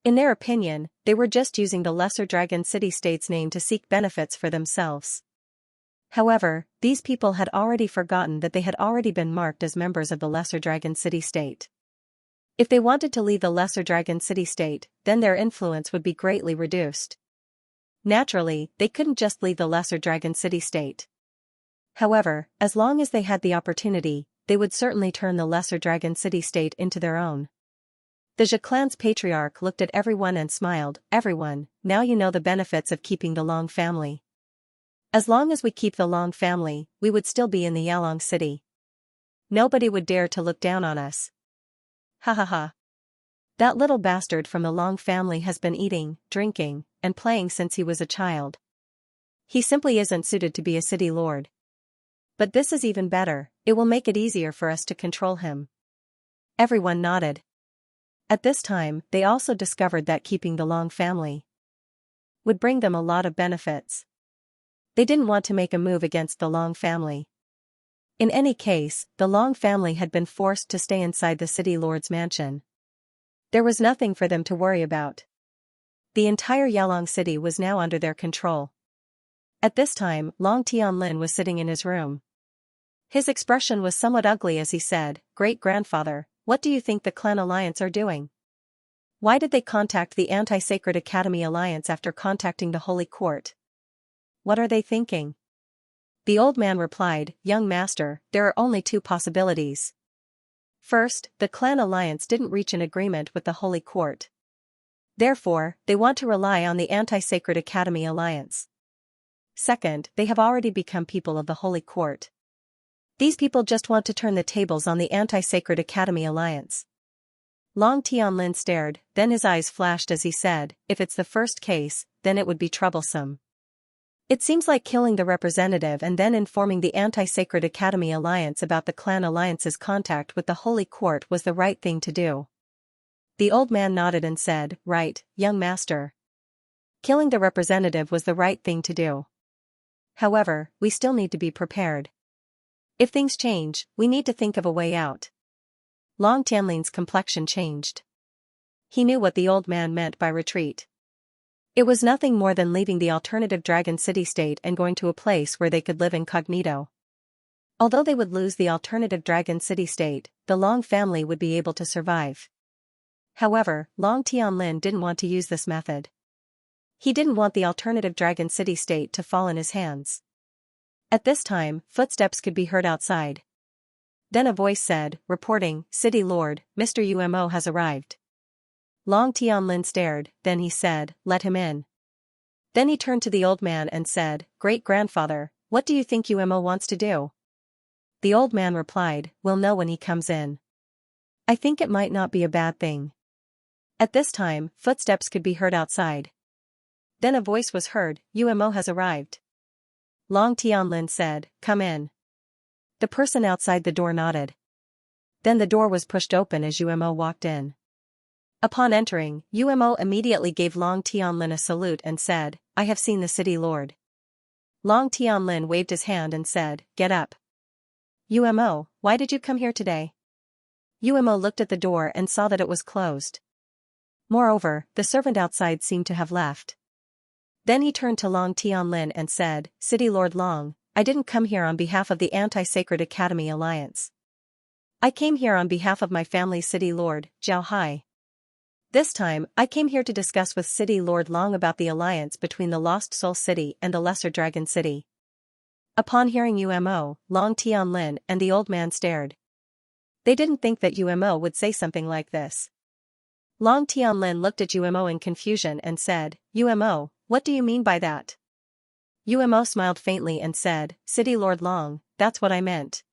In their opinion, they were just using the Lesser Dragon City-State's name to seek benefits for themselves. However, these people had already forgotten that they had already been marked as members of the Lesser Dragon City-State. If they wanted to leave the Lesser Dragon City-State, then their influence would be greatly reduced. Naturally, they couldn't just leave the Lesser Dragon City-State. However, as long as they had the opportunity, they would certainly turn the Lesser Dragon City-State into their own. The Zhe clan's patriarch looked at everyone and smiled, "Everyone, now you know the benefits of keeping the Long family. As long as we keep the Long family, we would still be in the Yalong city. Nobody would dare to look down on us. Ha ha ha. That little bastard from the Long family has been eating, drinking, and playing since he was a child. He simply isn't suited to be a city lord. But this is even better, it will make it easier for us to control him." Everyone nodded. At this time, they also discovered that keeping the Long family would bring them a lot of benefits. They didn't want to make a move against the Long family. In any case, the Long family had been forced to stay inside the city lord's mansion. There was nothing for them to worry about. The entire Yalong city was now under their control. At this time, Long Tianlin was sitting in his room. His expression was somewhat ugly as he said, "Great-grandfather, what do you think the Clan Alliance are doing? Why did they contact the Anti-Sacred Academy Alliance after contacting the Holy Court? What are they thinking?" The old man replied, "Young master, there are only two possibilities. First, the Clan Alliance didn't reach an agreement with the Holy Court. Therefore, they want to rely on the Anti-Sacred Academy Alliance. Second, they have already become people of the Holy Court. These people just want to turn the tables on the Anti-Sacred Academy Alliance." Long Tianlin stared, then his eyes flashed as he said, "If it's the first case, then it would be troublesome. It seems like killing the representative and then informing the Anti-Sacred Academy Alliance about the Clan Alliance's contact with the Holy Court was the right thing to do." The old man nodded and said, "Right, young master. Killing the representative was the right thing to do. However, we still need to be prepared. If things change, we need to think of a way out." Long Tianlin's complexion changed. He knew what the old man meant by retreat. It was nothing more than leaving the alternative Dragon City-state and going to a place where they could live incognito. Although they would lose the alternative Dragon City-state, the Long family would be able to survive. However, Long Tianlin didn't want to use this method. He didn't want the alternative Dragon City-state to fall in his hands. At this time, footsteps could be heard outside. Then a voice said, "Reporting, City Lord, Mr. Umo has arrived." Long Tianlin stared, then he said, "Let him in." Then he turned to the old man and said, "Great-grandfather, what do you think Umo wants to do?" The old man replied, "We'll know when he comes in. I think it might not be a bad thing." At this time, footsteps could be heard outside. Then a voice was heard, "Umo has arrived." Long Tianlin said, "Come in." The person outside the door nodded. Then the door was pushed open as Umo walked in. Upon entering, Umo immediately gave Long Tianlin a salute and said, "I have seen the city lord." Long Tianlin waved his hand and said, "Get up." "Umo, why did you come here today?" Umo looked at the door and saw that it was closed. Moreover, the servant outside seemed to have left. Then he turned to Long Tianlin and said, "City Lord Long, I didn't come here on behalf of the Anti-Sacred Academy Alliance. I came here on behalf of my family's City Lord, Zhao Hai. This time, I came here to discuss with City Lord Long about the alliance between the Lost Soul City and the Lesser Dragon City." Upon hearing Umo, Long Tianlin and the old man stared. They didn't think that Umo would say something like this. Long Tianlin looked at Umo in confusion and said, "Umo, what do you mean by that?" Umo smiled faintly and said, "City Lord Long, that's what I meant.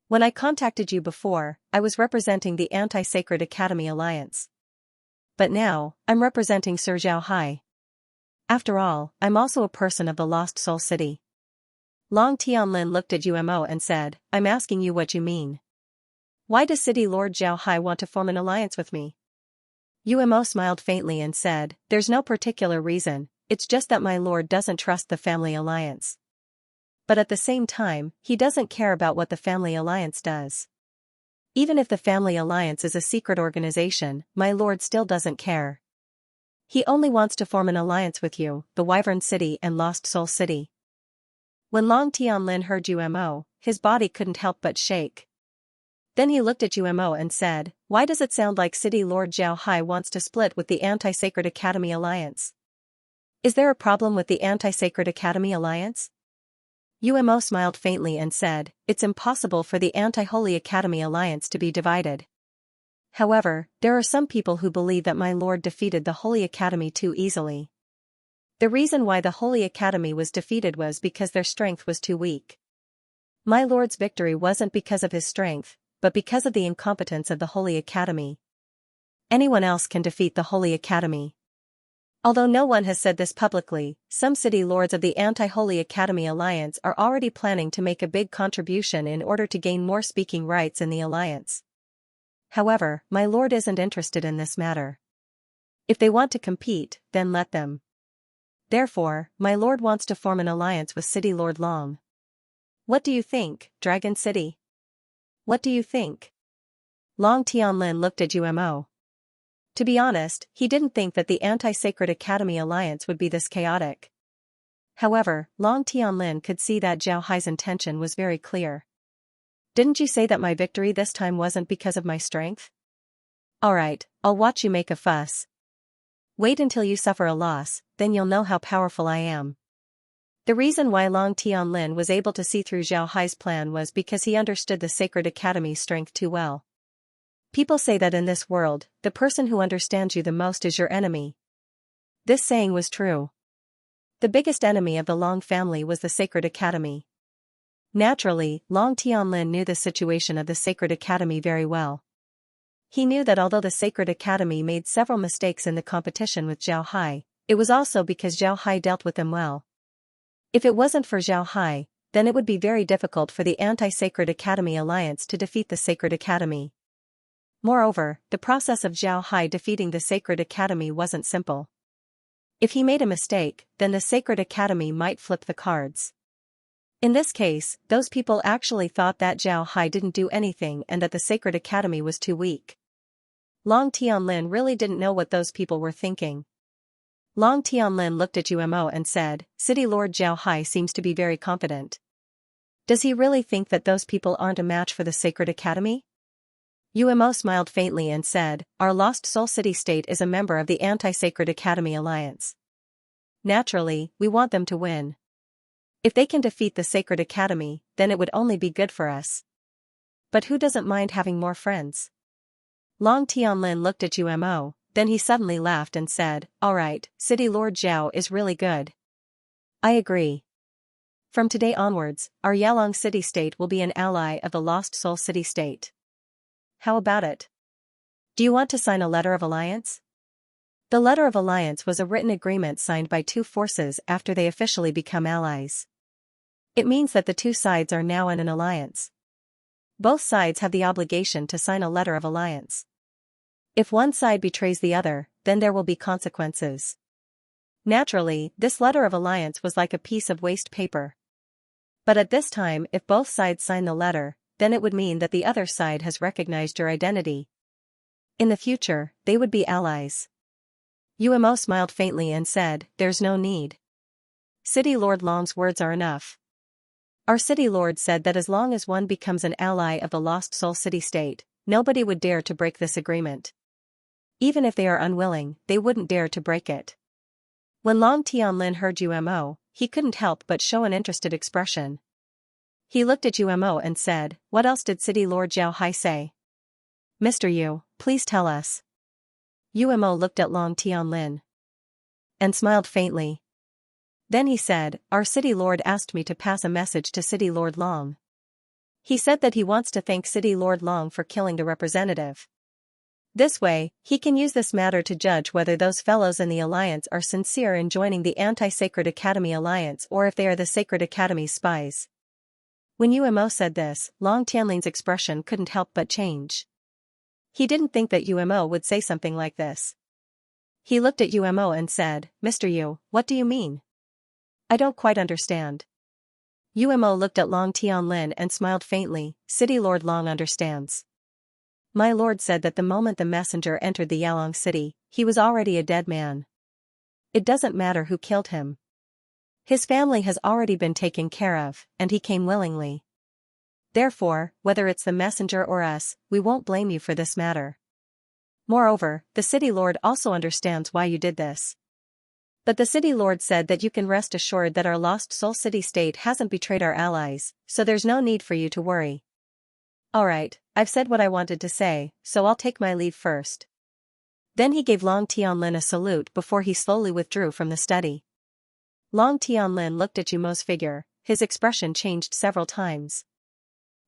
When I contacted you before, I was representing the Anti-Sacred Academy Alliance. But now, I'm representing Sir Zhao Hai. After all, I'm also a person of the Lost Soul City." Long Tianlin looked at Umo and said, "I'm asking you what you mean. Why does City Lord Zhao Hai want to form an alliance with me?" Umo smiled faintly and said, "There's no particular reason, it's just that my lord doesn't trust the family alliance. But at the same time, he doesn't care about what the family alliance does. Even if the family alliance is a secret organization, my lord still doesn't care. He only wants to form an alliance with you, the Wyvern City and Lost Soul City." When Long Tianlin heard Umo, his body couldn't help but shake. Then he looked at Umo and said, "Why does it sound like City Lord Zhao Hai wants to split with the Anti-Sacred Academy Alliance? Is there a problem with the Anti-Sacred Academy Alliance?" Umo smiled faintly and said, "It's impossible for the Anti-Holy Academy Alliance to be divided. However, there are some people who believe that my lord defeated the Holy Academy too easily. The reason why the Holy Academy was defeated was because their strength was too weak. My lord's victory wasn't because of his strength, but because of the incompetence of the Holy Academy. Anyone else can defeat the Holy Academy." Although no one has said this publicly, some city lords of the Anti-Holy Academy Alliance are already planning to make a big contribution in order to gain more speaking rights in the alliance. However, my lord isn't interested in this matter. If they want to compete, then let them. Therefore, my lord wants to form an alliance with City Lord Long. What do you think, Dragon City? What do you think? Long Tianlin looked at Umo. To be honest, he didn't think that the Anti-Sacred Academy alliance would be this chaotic. However, Long Tianlin could see that Zhao Hai's intention was very clear. Didn't you say that my victory this time wasn't because of my strength? Alright, I'll watch you make a fuss. Wait until you suffer a loss, then you'll know how powerful I am. The reason why Long Tianlin was able to see through Zhao Hai's plan was because he understood the Sacred Academy's strength too well. People say that in this world, the person who understands you the most is your enemy. This saying was true. The biggest enemy of the Long family was the Sacred Academy. Naturally, Long Tianlin knew the situation of the Sacred Academy very well. He knew that although the Sacred Academy made several mistakes in the competition with Zhao Hai, it was also because Zhao Hai dealt with them well. If it wasn't for Zhao Hai, then it would be very difficult for the Anti-Sacred Academy Alliance to defeat the Sacred Academy. Moreover, the process of Zhao Hai defeating the Sacred Academy wasn't simple. If he made a mistake, then the Sacred Academy might flip the cards. In this case, those people actually thought that Zhao Hai didn't do anything and that the Sacred Academy was too weak. Long Tianlin really didn't know what those people were thinking. Long Tianlin looked at Umo and said, City Lord Zhao Hai seems to be very confident. Does he really think that those people aren't a match for the Sacred Academy? Umo smiled faintly and said, Our Lost Soul City-State is a member of the Anti-Sacred Academy Alliance. Naturally, we want them to win. If they can defeat the Sacred Academy, then it would only be good for us. But who doesn't mind having more friends? Long Tianlin looked at Umo, then he suddenly laughed and said, Alright, City Lord Zhao is really good. I agree. From today onwards, our Yalong City-State will be an ally of the Lost Soul City-State. How about it? Do you want to sign a letter of alliance? The letter of alliance was a written agreement signed by two forces after they officially become allies. It means that the two sides are now in an alliance. Both sides have the obligation to sign a letter of alliance. If one side betrays the other, then there will be consequences. Naturally, this letter of alliance was like a piece of waste paper. But at this time, if both sides sign the letter, then it would mean that the other side has recognized your identity. In the future, they would be allies. Umo smiled faintly and said, There's no need. City Lord Long's words are enough. Our City Lord said that as long as one becomes an ally of the Lost Soul City-State, nobody would dare to break this agreement. Even if they are unwilling, they wouldn't dare to break it. When Long Tianlin heard Umo, he couldn't help but show an interested expression. He looked at Umo and said, What else did City Lord Zhao Hai say? Mr. Yu, please tell us. Umo looked at Long Tianlin and smiled faintly. Then he said, Our City Lord asked me to pass a message to City Lord Long. He said that he wants to thank City Lord Long for killing the representative. This way, he can use this matter to judge whether those fellows in the Alliance are sincere in joining the Anti-Sacred Academy Alliance or if they are the Sacred Academy's spies. When Umo said this, Long Tianlin's expression couldn't help but change. He didn't think that Umo would say something like this. He looked at Umo and said, Mr. Yu, what do you mean? I don't quite understand. Umo looked at Long Tianlin and smiled faintly. City Lord Long understands. My lord said that the moment the messenger entered the Yalong city, he was already a dead man. It doesn't matter who killed him. His family has already been taken care of, and he came willingly. Therefore, whether it's the messenger or us, we won't blame you for this matter. Moreover, the City Lord also understands why you did this. But the City Lord said that you can rest assured that our Lost Soul City-State hasn't betrayed our allies, so there's no need for you to worry. Alright, I've said what I wanted to say, so I'll take my leave first. Then he gave Long Tianlin a salute before he slowly withdrew from the study. Long Tianlin looked at Umo's figure, his expression changed several times.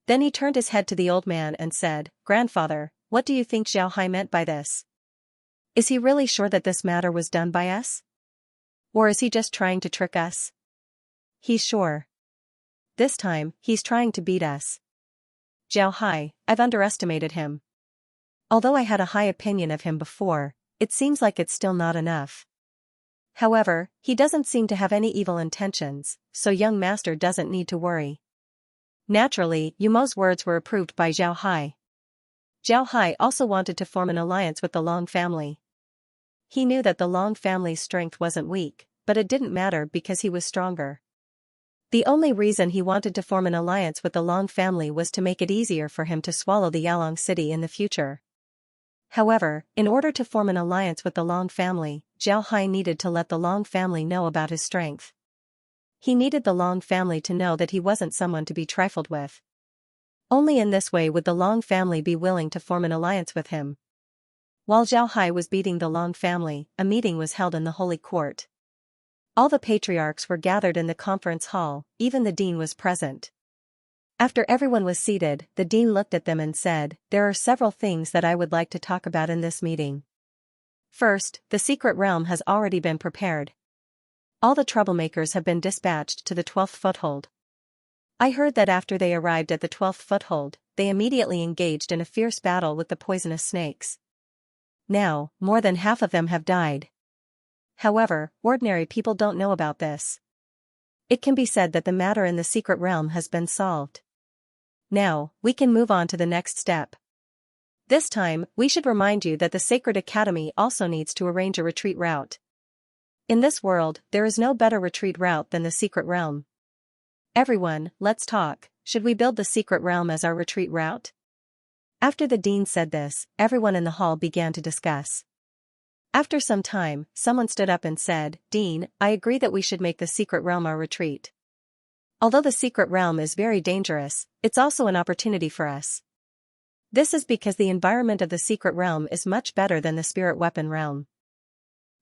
Then he turned his head to the old man and said, Grandfather, what do you think Zhao Hai meant by this? Is he really sure that this matter was done by us? Or is he just trying to trick us? He's sure. This time, he's trying to beat us. Zhao Hai, I've underestimated him. Although I had a high opinion of him before, it seems like it's still not enough. However, he doesn't seem to have any evil intentions, so young master doesn't need to worry. Naturally, Yumo's words were approved by Zhao Hai. Zhao Hai also wanted to form an alliance with the Long family. He knew that the Long family's strength wasn't weak, but it didn't matter because he was stronger. The only reason he wanted to form an alliance with the Long family was to make it easier for him to swallow the Yalong city in the future. However, in order to form an alliance with the Long family, Zhao Hai needed to let the Long family know about his strength. He needed the Long family to know that he wasn't someone to be trifled with. Only in this way would the Long family be willing to form an alliance with him. While Zhao Hai was beating the Long family, a meeting was held in the Holy Court. All the patriarchs were gathered in the conference hall, even the dean was present. After everyone was seated, the dean looked at them and said, "There are several things that I would like to talk about in this meeting. First, the secret realm has already been prepared. All the troublemakers have been dispatched to the 12th foothold. I heard that after they arrived at the 12th foothold, they immediately engaged in a fierce battle with the poisonous snakes. Now, more than half of them have died. However, ordinary people don't know about this. It can be said that the matter in the secret realm has been solved. Now, we can move on to the next step. This time, we should remind you that the Sacred Academy also needs to arrange a retreat route. In this world, there is no better retreat route than the secret realm. Everyone, let's talk. Should we build the secret realm as our retreat route?" After the dean said this, everyone in the hall began to discuss. After some time, someone stood up and said, "Dean, I agree that we should make the secret realm our retreat. Although the secret realm is very dangerous, it's also an opportunity for us. This is because the environment of the secret realm is much better than the spirit weapon realm.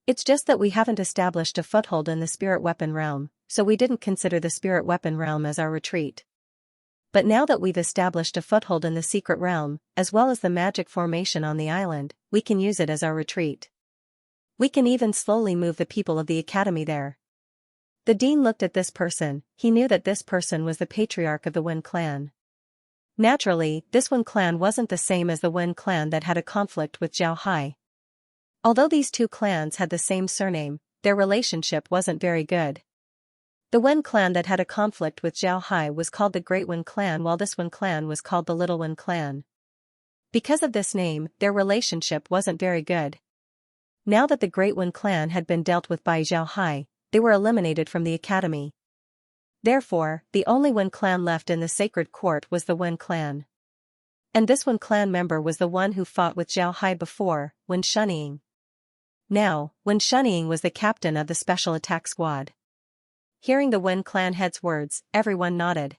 It's just that we haven't established a foothold in the spirit weapon realm, so we didn't consider the spirit weapon realm as our retreat. But now that we've established a foothold in the secret realm, as well as the magic formation on the island, we can use it as our retreat. We can even slowly move the people of the academy there." The dean looked at this person. He knew that this person was the patriarch of the Wen clan. Naturally, this Wen clan wasn't the same as the Wen clan that had a conflict with Zhao Hai. Although these two clans had the same surname, their relationship wasn't very good. The Wen clan that had a conflict with Zhao Hai was called the Great Wen clan, while this Wen clan was called the Little Wen clan. Because of this name, their relationship wasn't very good. Now that the Great Wen clan had been dealt with by Zhao Hai, they were eliminated from the academy. Therefore, the only Wen clan left in the sacred court was the Wen clan. And this Wen clan member was the one who fought with Zhao Hai before, Wen Shunying. Now, Wen Shunying was the captain of the special attack squad. Hearing the Wen clan head's words, everyone nodded.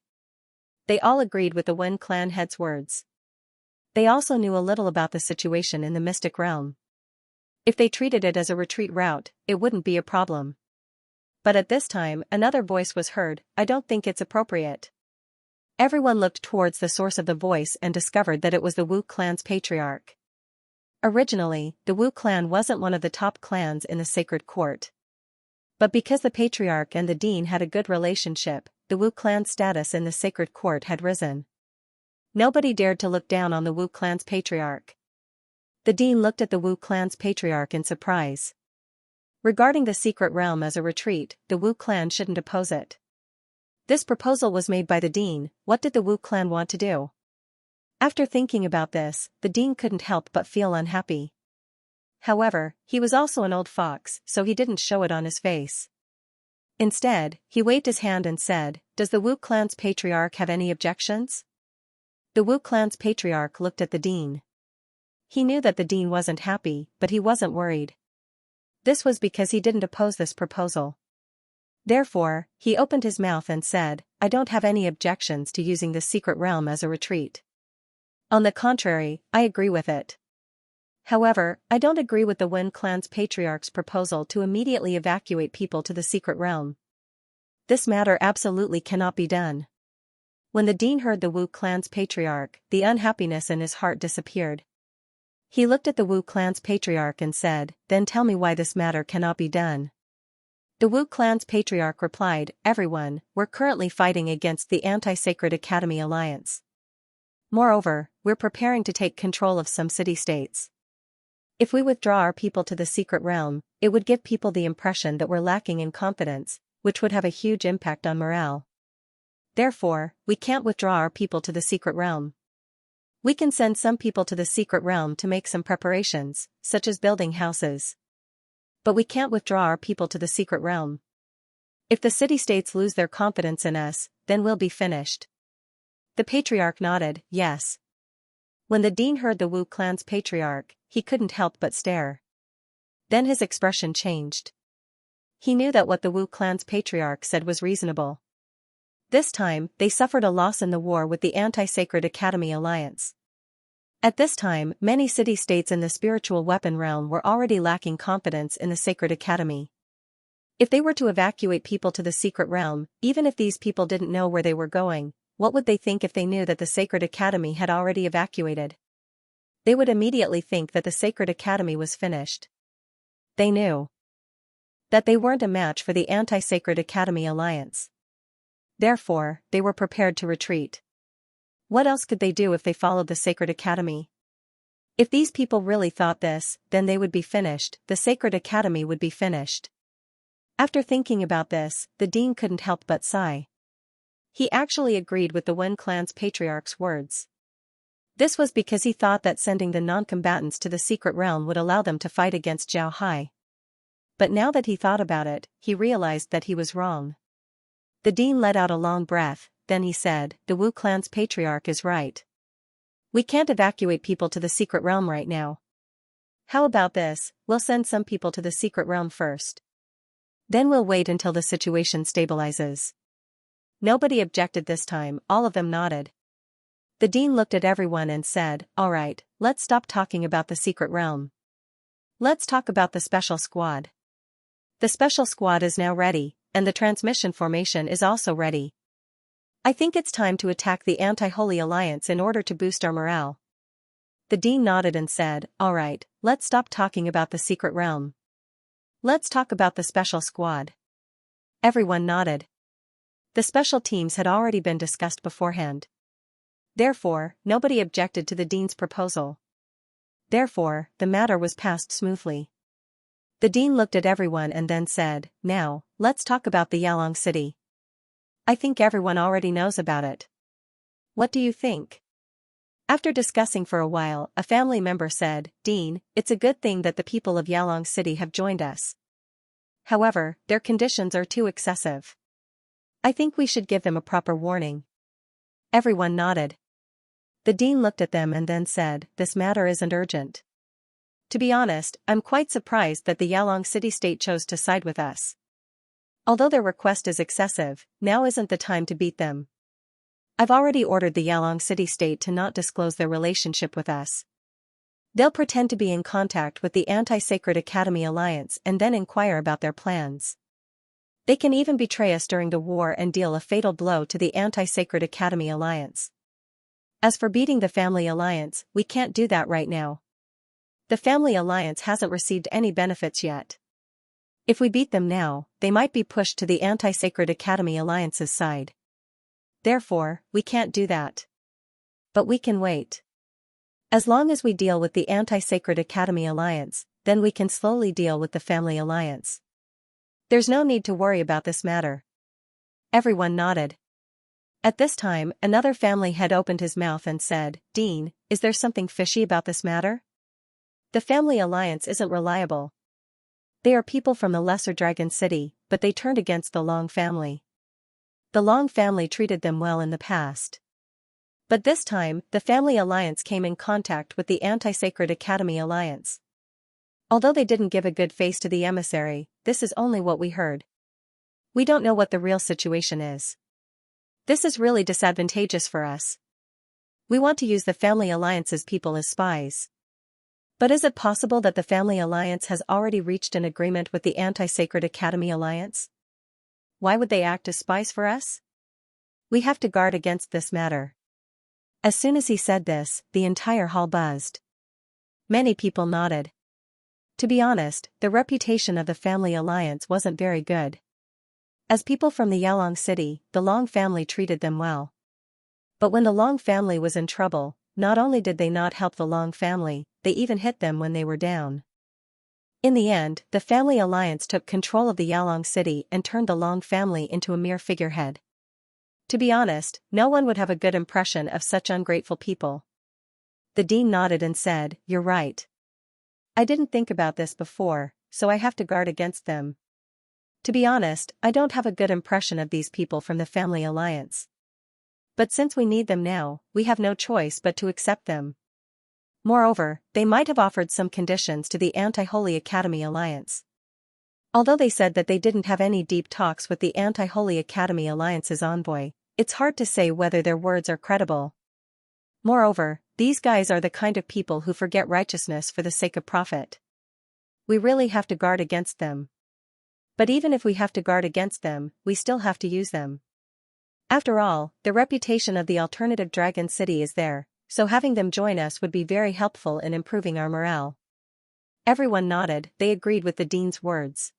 They all agreed with the Wen clan head's words. They also knew a little about the situation in the mystic realm. If they treated it as a retreat route, it wouldn't be a problem. But at this time, another voice was heard, "I don't think it's appropriate." Everyone looked towards the source of the voice and discovered that it was the Wu clan's patriarch. Originally, the Wu clan wasn't one of the top clans in the sacred court. But because the patriarch and the dean had a good relationship, the Wu clan's status in the sacred court had risen. Nobody dared to look down on the Wu clan's patriarch. The dean looked at the Wu clan's patriarch in surprise. Regarding the secret realm as a retreat, the Wu clan shouldn't oppose it. This proposal was made by the dean. What did the Wu clan want to do? After thinking about this, the dean couldn't help but feel unhappy. However, he was also an old fox, so he didn't show it on his face. Instead, he waved his hand and said, "Does the Wu clan's patriarch have any objections?" The Wu clan's patriarch looked at the dean. He knew that the dean wasn't happy, but he wasn't worried. This was because he didn't oppose this proposal. Therefore, he opened his mouth and said, "I don't have any objections to using the secret realm as a retreat. On the contrary, I agree with it. However, I don't agree with the Wen clan's patriarch's proposal to immediately evacuate people to the secret realm. This matter absolutely cannot be done." When the dean heard the Wu clan's patriarch, the unhappiness in his heart disappeared. He looked at the Wu clan's patriarch and said, "Then tell me why this matter cannot be done." The Wu clan's patriarch replied, "Everyone, we're currently fighting against the Anti-Sacred Academy Alliance. Moreover, we're preparing to take control of some city-states. If we withdraw our people to the secret realm, it would give people the impression that we're lacking in confidence, which would have a huge impact on morale. Therefore, we can't withdraw our people to the secret realm. We can send some people to the secret realm to make some preparations, such as building houses. But we can't withdraw our people to the secret realm. If the city-states lose their confidence in us, then we'll be finished. The patriarch nodded, yes. When the dean heard the Wu clan's patriarch, he couldn't help but stare. Then his expression changed. He knew that what the Wu clan's patriarch said was reasonable. This time, they suffered a loss in the war with the Anti-Sacred Academy Alliance. At this time, many city-states in the spiritual weapon realm were already lacking confidence in the Sacred Academy. If they were to evacuate people to the secret realm, even if these people didn't know where they were going, what would they think if they knew that the Sacred Academy had already evacuated? They would immediately think that the Sacred Academy was finished. They knew that they weren't a match for the Anti-Sacred Academy Alliance. Therefore, they were prepared to retreat. What else could they do if they followed the Sacred Academy? If these people really thought this, then they would be finished, the Sacred Academy would be finished. After thinking about this, the dean couldn't help but sigh. He actually agreed with the Wen clan's patriarch's words. This was because he thought that sending the non-combatants to the secret realm would allow them to fight against Zhao Hai. But now that he thought about it, he realized that he was wrong. The dean let out a long breath, then he said, the Wu clan's patriarch is right. We can't evacuate people to the secret realm right now. How about this, we'll send some people to the secret realm first. Then we'll wait until the situation stabilizes. Nobody objected this time, all of them nodded. The dean looked at everyone and said, all right, let's stop talking about the secret realm. Let's talk about the special squad. The special squad is now ready, and the transmission formation is also ready. I think it's time to attack the Anti-Holy Alliance in order to boost our morale. The dean nodded and said, all right, let's stop talking about the secret realm. Let's talk about the special squad. Everyone nodded. The special teams had already been discussed beforehand. Therefore, nobody objected to the dean's proposal. Therefore, the matter was passed smoothly. The dean looked at everyone and then said, now, let's talk about the Yalong city. I think everyone already knows about it. What do you think? After discussing for a while, a family member said, Dean, it's a good thing that the people of Yalong city have joined us. However, their conditions are too excessive. I think we should give them a proper warning. Everyone nodded. The dean looked at them and then said, this matter isn't urgent. To be honest, I'm quite surprised that the Yalong city-state chose to side with us. Although their request is excessive, now isn't the time to beat them. I've already ordered the Yalong city-state to not disclose their relationship with us. They'll pretend to be in contact with the Anti-Sacred Academy Alliance and then inquire about their plans. They can even betray us during the war and deal a fatal blow to the Anti-Sacred Academy Alliance. As for beating the Family Alliance, we can't do that right now. The Family Alliance hasn't received any benefits yet. If we beat them now, they might be pushed to the Anti-Sacred Academy Alliance's side. Therefore, we can't do that. But we can wait. As long as we deal with the Anti-Sacred Academy Alliance, then we can slowly deal with the Family Alliance. There's no need to worry about this matter. Everyone nodded. At this time, another family head opened his mouth and said, Dean, is there something fishy about this matter? The Family Alliance isn't reliable. They are people from the Lesser Dragon City, but they turned against the Long family. The Long family treated them well in the past. But this time, the Family Alliance came in contact with the Anti-Sacred Academy Alliance. Although they didn't give a good face to the emissary, this is only what we heard. We don't know what the real situation is. This is really disadvantageous for us. We want to use the Family Alliance's people as spies. But is it possible that the Family Alliance has already reached an agreement with the Anti-Sacred Academy Alliance? Why would they act as spies for us? We have to guard against this matter. As soon as he said this, the entire hall buzzed. Many people nodded. To be honest, the reputation of the Family Alliance wasn't very good. As people from the Yalong city, the Long family treated them well. But when the Long family was in trouble, not only did they not help the Long family, they even hit them when they were down. In the end, the Family Alliance took control of the Yalong city and turned the Long family into a mere figurehead. To be honest, no one would have a good impression of such ungrateful people. The dean nodded and said, "You're right. I didn't think about this before, so I have to guard against them. To be honest, I don't have a good impression of these people from the family alliance. But since we need them now, we have no choice but to accept them. Moreover, they might have offered some conditions to the Anti-Holy Academy Alliance. Although they said that they didn't have any deep talks with the Anti-Holy Academy Alliance's envoy, it's hard to say whether their words are credible. Moreover, these guys are the kind of people who forget righteousness for the sake of profit. We really have to guard against them. But even if we have to guard against them, we still have to use them. After all, the reputation of the alternative Dragon City is there, so having them join us would be very helpful in improving our morale." Everyone nodded, they agreed with the dean's words.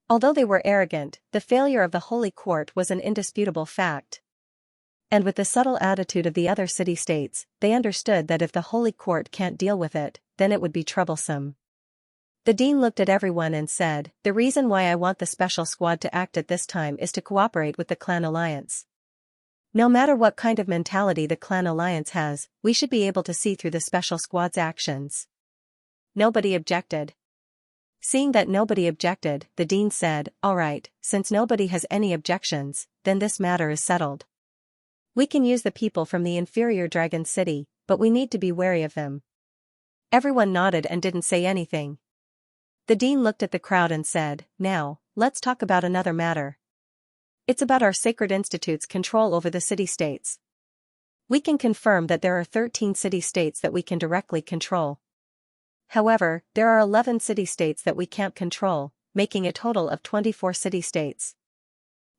Although they were arrogant, the failure of the Holy Court was an indisputable fact. And with the subtle attitude of the other city-states, they understood that if the Holy Court can't deal with it, then it would be troublesome. The dean looked at everyone and said, "The reason why I want the special squad to act at this time is to cooperate with the clan alliance. No matter what kind of mentality the clan alliance has, we should be able to see through the special squad's actions." Nobody objected. Seeing that nobody objected, the dean said, "All right, since nobody has any objections, then this matter is settled. We can use the people from the inferior Dragon City, but we need to be wary of them." Everyone nodded and didn't say anything. The dean looked at the crowd and said, "Now, let's talk about another matter. It's about our sacred institute's control over the city-states. We can confirm that there are 13 city-states that we can directly control. However, there are 11 city-states that we can't control, making a total of 24 city-states.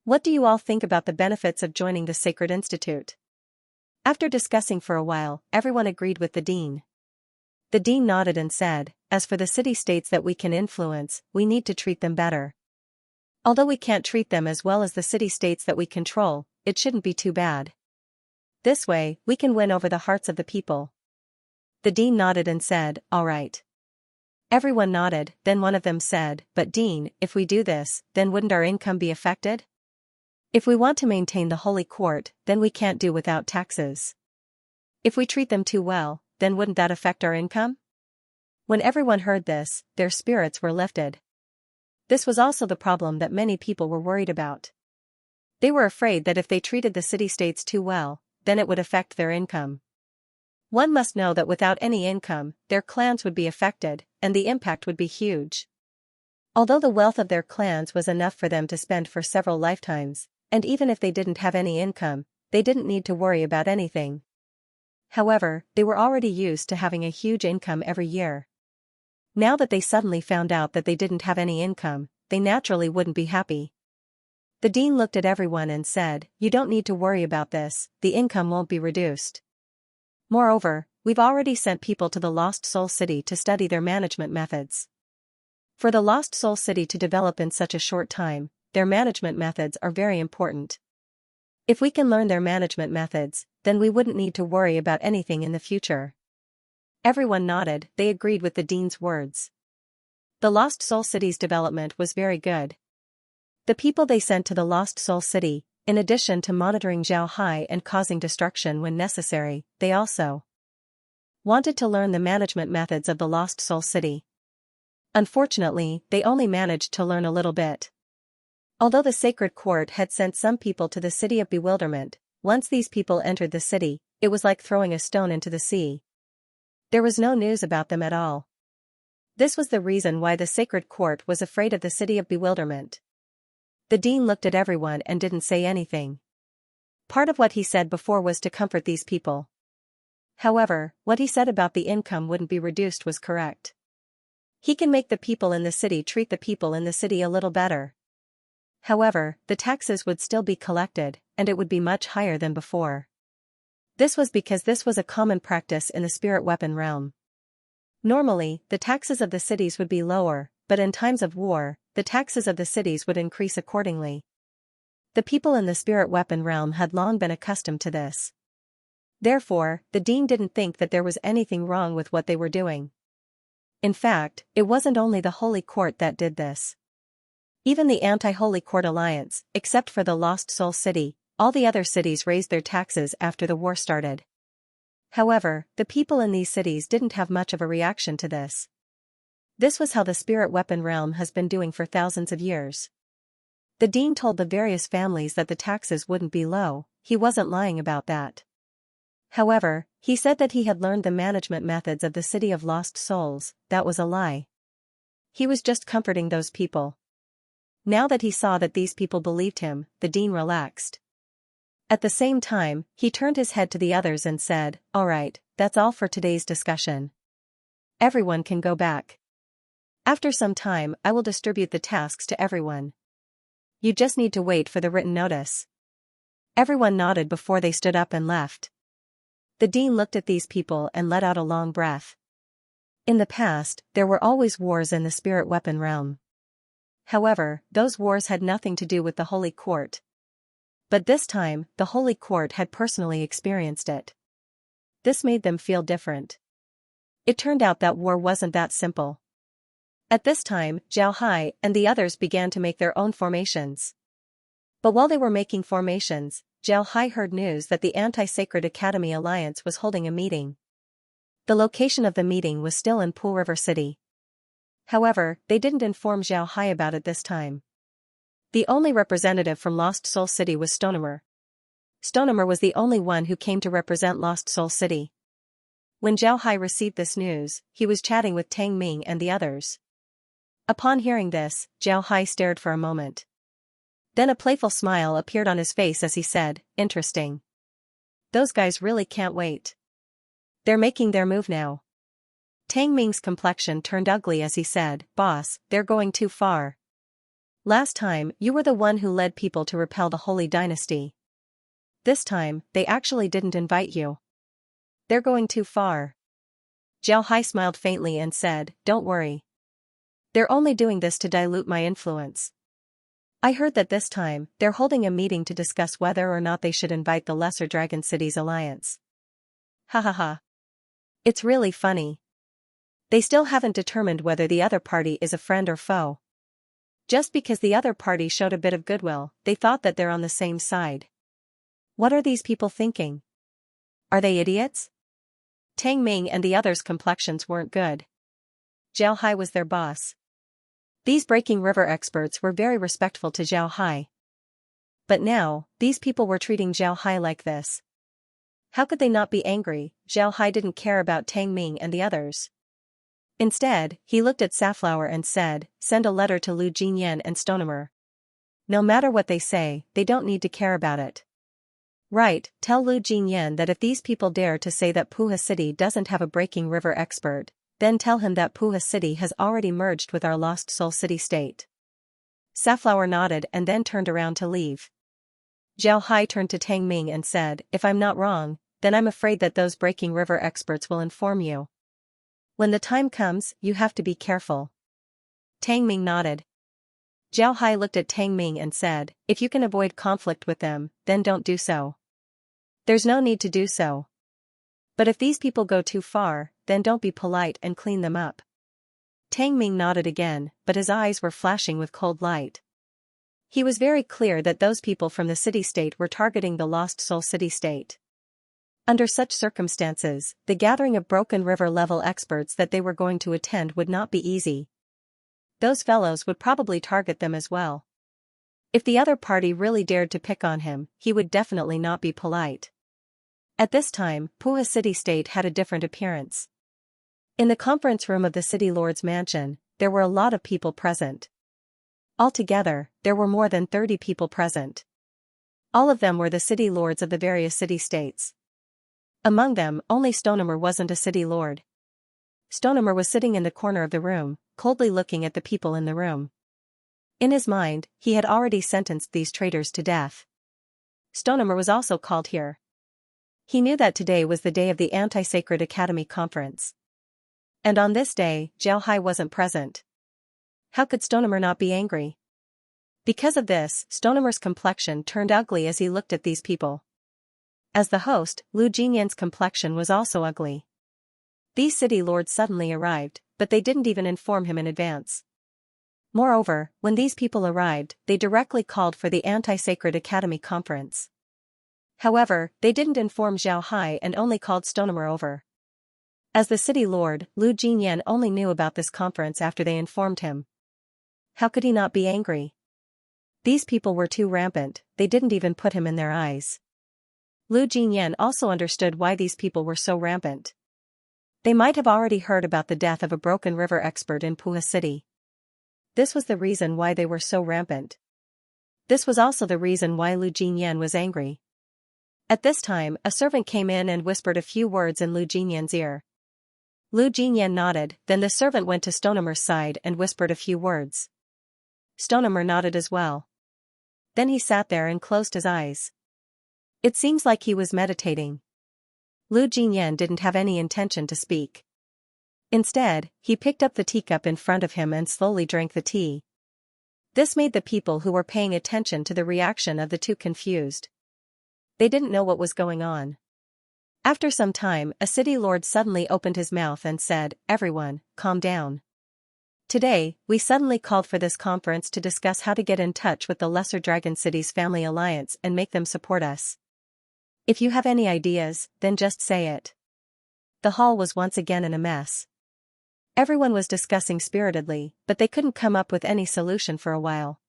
What do you all think about the benefits of joining the Sacred Institute?" After discussing for a while, everyone agreed with the dean. The dean nodded and said, "As for the city-states that we can influence, we need to treat them better. Although we can't treat them as well as the city-states that we control, it shouldn't be too bad. This way, we can win over the hearts of the people." The dean nodded and said, "All right." Everyone nodded, then one of them said, "But Dean, if we do this, then wouldn't our income be affected? If we want to maintain the Holy Court, then we can't do without taxes. If we treat them too well, then wouldn't that affect our income?" When everyone heard this, their spirits were lifted. This was also the problem that many people were worried about. They were afraid that if they treated the city-states too well, then it would affect their income. One must know that without any income, their clans would be affected, and the impact would be huge. Although the wealth of their clans was enough for them to spend for several lifetimes, and even if they didn't have any income, they didn't need to worry about anything. However, they were already used to having a huge income every year. Now that they suddenly found out that they didn't have any income, they naturally wouldn't be happy. The dean looked at everyone and said, "You don't need to worry about this, the income won't be reduced. Moreover, we've already sent people to the Lost Soul City to study their management methods. For the Lost Soul City to develop in such a short time, their management methods are very important. If we can learn their management methods, then we wouldn't need to worry about anything in the future." Everyone nodded, they agreed with the dean's words. The Lost Soul City's development was very good. The people they sent to the Lost Soul City, in addition to monitoring Zhao Hai and causing destruction when necessary, they also wanted to learn the management methods of the Lost Soul City. Unfortunately, they only managed to learn a little bit. Although the Sacred Court had sent some people to the City of Bewilderment, once these people entered the city, it was like throwing a stone into the sea. There was no news about them at all. This was the reason why the Sacred Court was afraid of the City of Bewilderment. The dean looked at everyone and didn't say anything. Part of what he said before was to comfort these people. However, what he said about the income wouldn't be reduced was correct. He can make the people in the city treat the people in the city a little better. However, the taxes would still be collected, and it would be much higher than before. This was because this was a common practice in the spirit weapon realm. Normally, the taxes of the cities would be lower, but in times of war, the taxes of the cities would increase accordingly. The people in the spirit weapon realm had long been accustomed to this. Therefore, the dean didn't think that there was anything wrong with what they were doing. In fact, it wasn't only the Holy Court that did this. Even the Anti-Holy Court Alliance, except for the Lost Soul City, all the other cities raised their taxes after the war started. However, the people in these cities didn't have much of a reaction to this. This was how the spirit weapon realm has been doing for thousands of years. The dean told the various families that the taxes wouldn't be low. He wasn't lying about that. However, he said that he had learned the management methods of the City of Lost Souls. That was a lie. He was just comforting those people. Now that he saw that these people believed him, the dean relaxed. At the same time, he turned his head to the others and said, "All right, that's all for today's discussion. Everyone can go back. After some time, I will distribute the tasks to everyone. You just need to wait for the written notice." Everyone nodded before they stood up and left. The dean looked at these people and let out a long breath. In the past, there were always wars in the spirit weapon realm. However, those wars had nothing to do with the Holy Court. But this time, the Holy Court had personally experienced it. This made them feel different. It turned out that war wasn't that simple. At this time, Zhao Hai and the others began to make their own formations. But while they were making formations, Zhao Hai heard news that the Anti-Sacred Academy Alliance was holding a meeting. The location of the meeting was still in Pool River City. However, they didn't inform Zhao Hai about it this time. The only representative from Lost Soul City was Stonemer. Stonemer was the only one who came to represent Lost Soul City. When Zhao Hai received this news, he was chatting with Tang Ming and the others. Upon hearing this, Zhao Hai stared for a moment. Then a playful smile appeared on his face as he said, "Interesting. Those guys really can't wait. They're making their move now." Tang Ming's complexion turned ugly as he said, "Boss, they're going too far. Last time, you were the one who led people to repel the Holy Dynasty. This time, they actually didn't invite you. They're going too far." Zhao Hai smiled faintly and said, "Don't worry. They're only doing this to dilute my influence. I heard that this time, they're holding a meeting to discuss whether or not they should invite the Lesser Dragon Cities Alliance." Ha ha ha. It's really funny. They still haven't determined whether the other party is a friend or foe. Just because the other party showed a bit of goodwill, they thought that they're on the same side. What are these people thinking? Are they idiots? Tang Ming and the others' complexions weren't good. Zhao Hai was their boss. These Breaking River experts were very respectful to Zhao Hai. But now, these people were treating Zhao Hai like this. How could they not be angry? Zhao Hai didn't care about Tang Ming and the others. Instead, he looked at Safflower and said, "Send a letter to Lu Jinyan and Stonemer. No matter what they say, they don't need to care about it. Right, tell Lu Jinyan that if these people dare to say that Puha City doesn't have a Breaking River expert, then tell him that Puha City has already merged with our Lost Soul City state." Safflower nodded and then turned around to leave. Zhao Hai turned to Tang Ming and said, "If I'm not wrong, then I'm afraid that those Breaking River experts will inform you. When the time comes, you have to be careful." Tang Ming nodded. Zhao Hai looked at Tang Ming and said, "If you can avoid conflict with them, then don't do so. There's no need to do so. But if these people go too far, then don't be polite and clean them up." Tang Ming nodded again, but his eyes were flashing with cold light. He was very clear that those people from the city-state were targeting the Lost Soul City-state. Under such circumstances, the gathering of Broken River-level experts that they were going to attend would not be easy. Those fellows would probably target them as well. If the other party really dared to pick on him, he would definitely not be polite. At this time, Puha City-state had a different appearance. In the conference room of the City Lord's mansion, there were a lot of people present. Altogether, there were more than 30 people present. All of them were the City Lords of the various city-states. Among them, only Stonemer wasn't a City Lord. Stonemer was sitting in the corner of the room, coldly looking at the people in the room. In his mind, he had already sentenced these traitors to death. Stonemer was also called here. He knew that today was the day of the Anti-Sacred Academy conference. And on this day, Zhao Hai wasn't present. How could Stonemer not be angry? Because of this, Stonemer's complexion turned ugly as he looked at these people. As the host, Lu Jinyan's complexion was also ugly. These city lords suddenly arrived, but they didn't even inform him in advance. Moreover, when these people arrived, they directly called for the Anti-Sacred Academy conference. However, they didn't inform Zhao Hai and only called Stonemer over. As the city lord, Lu Jinyan only knew about this conference after they informed him. How could he not be angry? These people were too rampant, they didn't even put him in their eyes. Lu Jinyan also understood why these people were so rampant. They might have already heard about the death of a broken river expert in Puha City. This was the reason why they were so rampant. This was also the reason why Lu Jinyan was angry. At this time, a servant came in and whispered a few words in Lu Jinyan's ear. Lu Jinyan nodded, then the servant went to Stonemer's side and whispered a few words. Stonemer nodded as well. Then he sat there and closed his eyes. It seems like he was meditating. Lu Jinyan didn't have any intention to speak. Instead, he picked up the teacup in front of him and slowly drank the tea. This made the people who were paying attention to the reaction of the two confused. They didn't know what was going on. After some time, a city lord suddenly opened his mouth and said, "Everyone, calm down. Today, we suddenly called for this conference to discuss how to get in touch with the Lesser Dragon Cities Family Alliance and make them support us. If you have any ideas, then just say it." The hall was once again in a mess. Everyone was discussing spiritedly, but they couldn't come up with any solution for a while.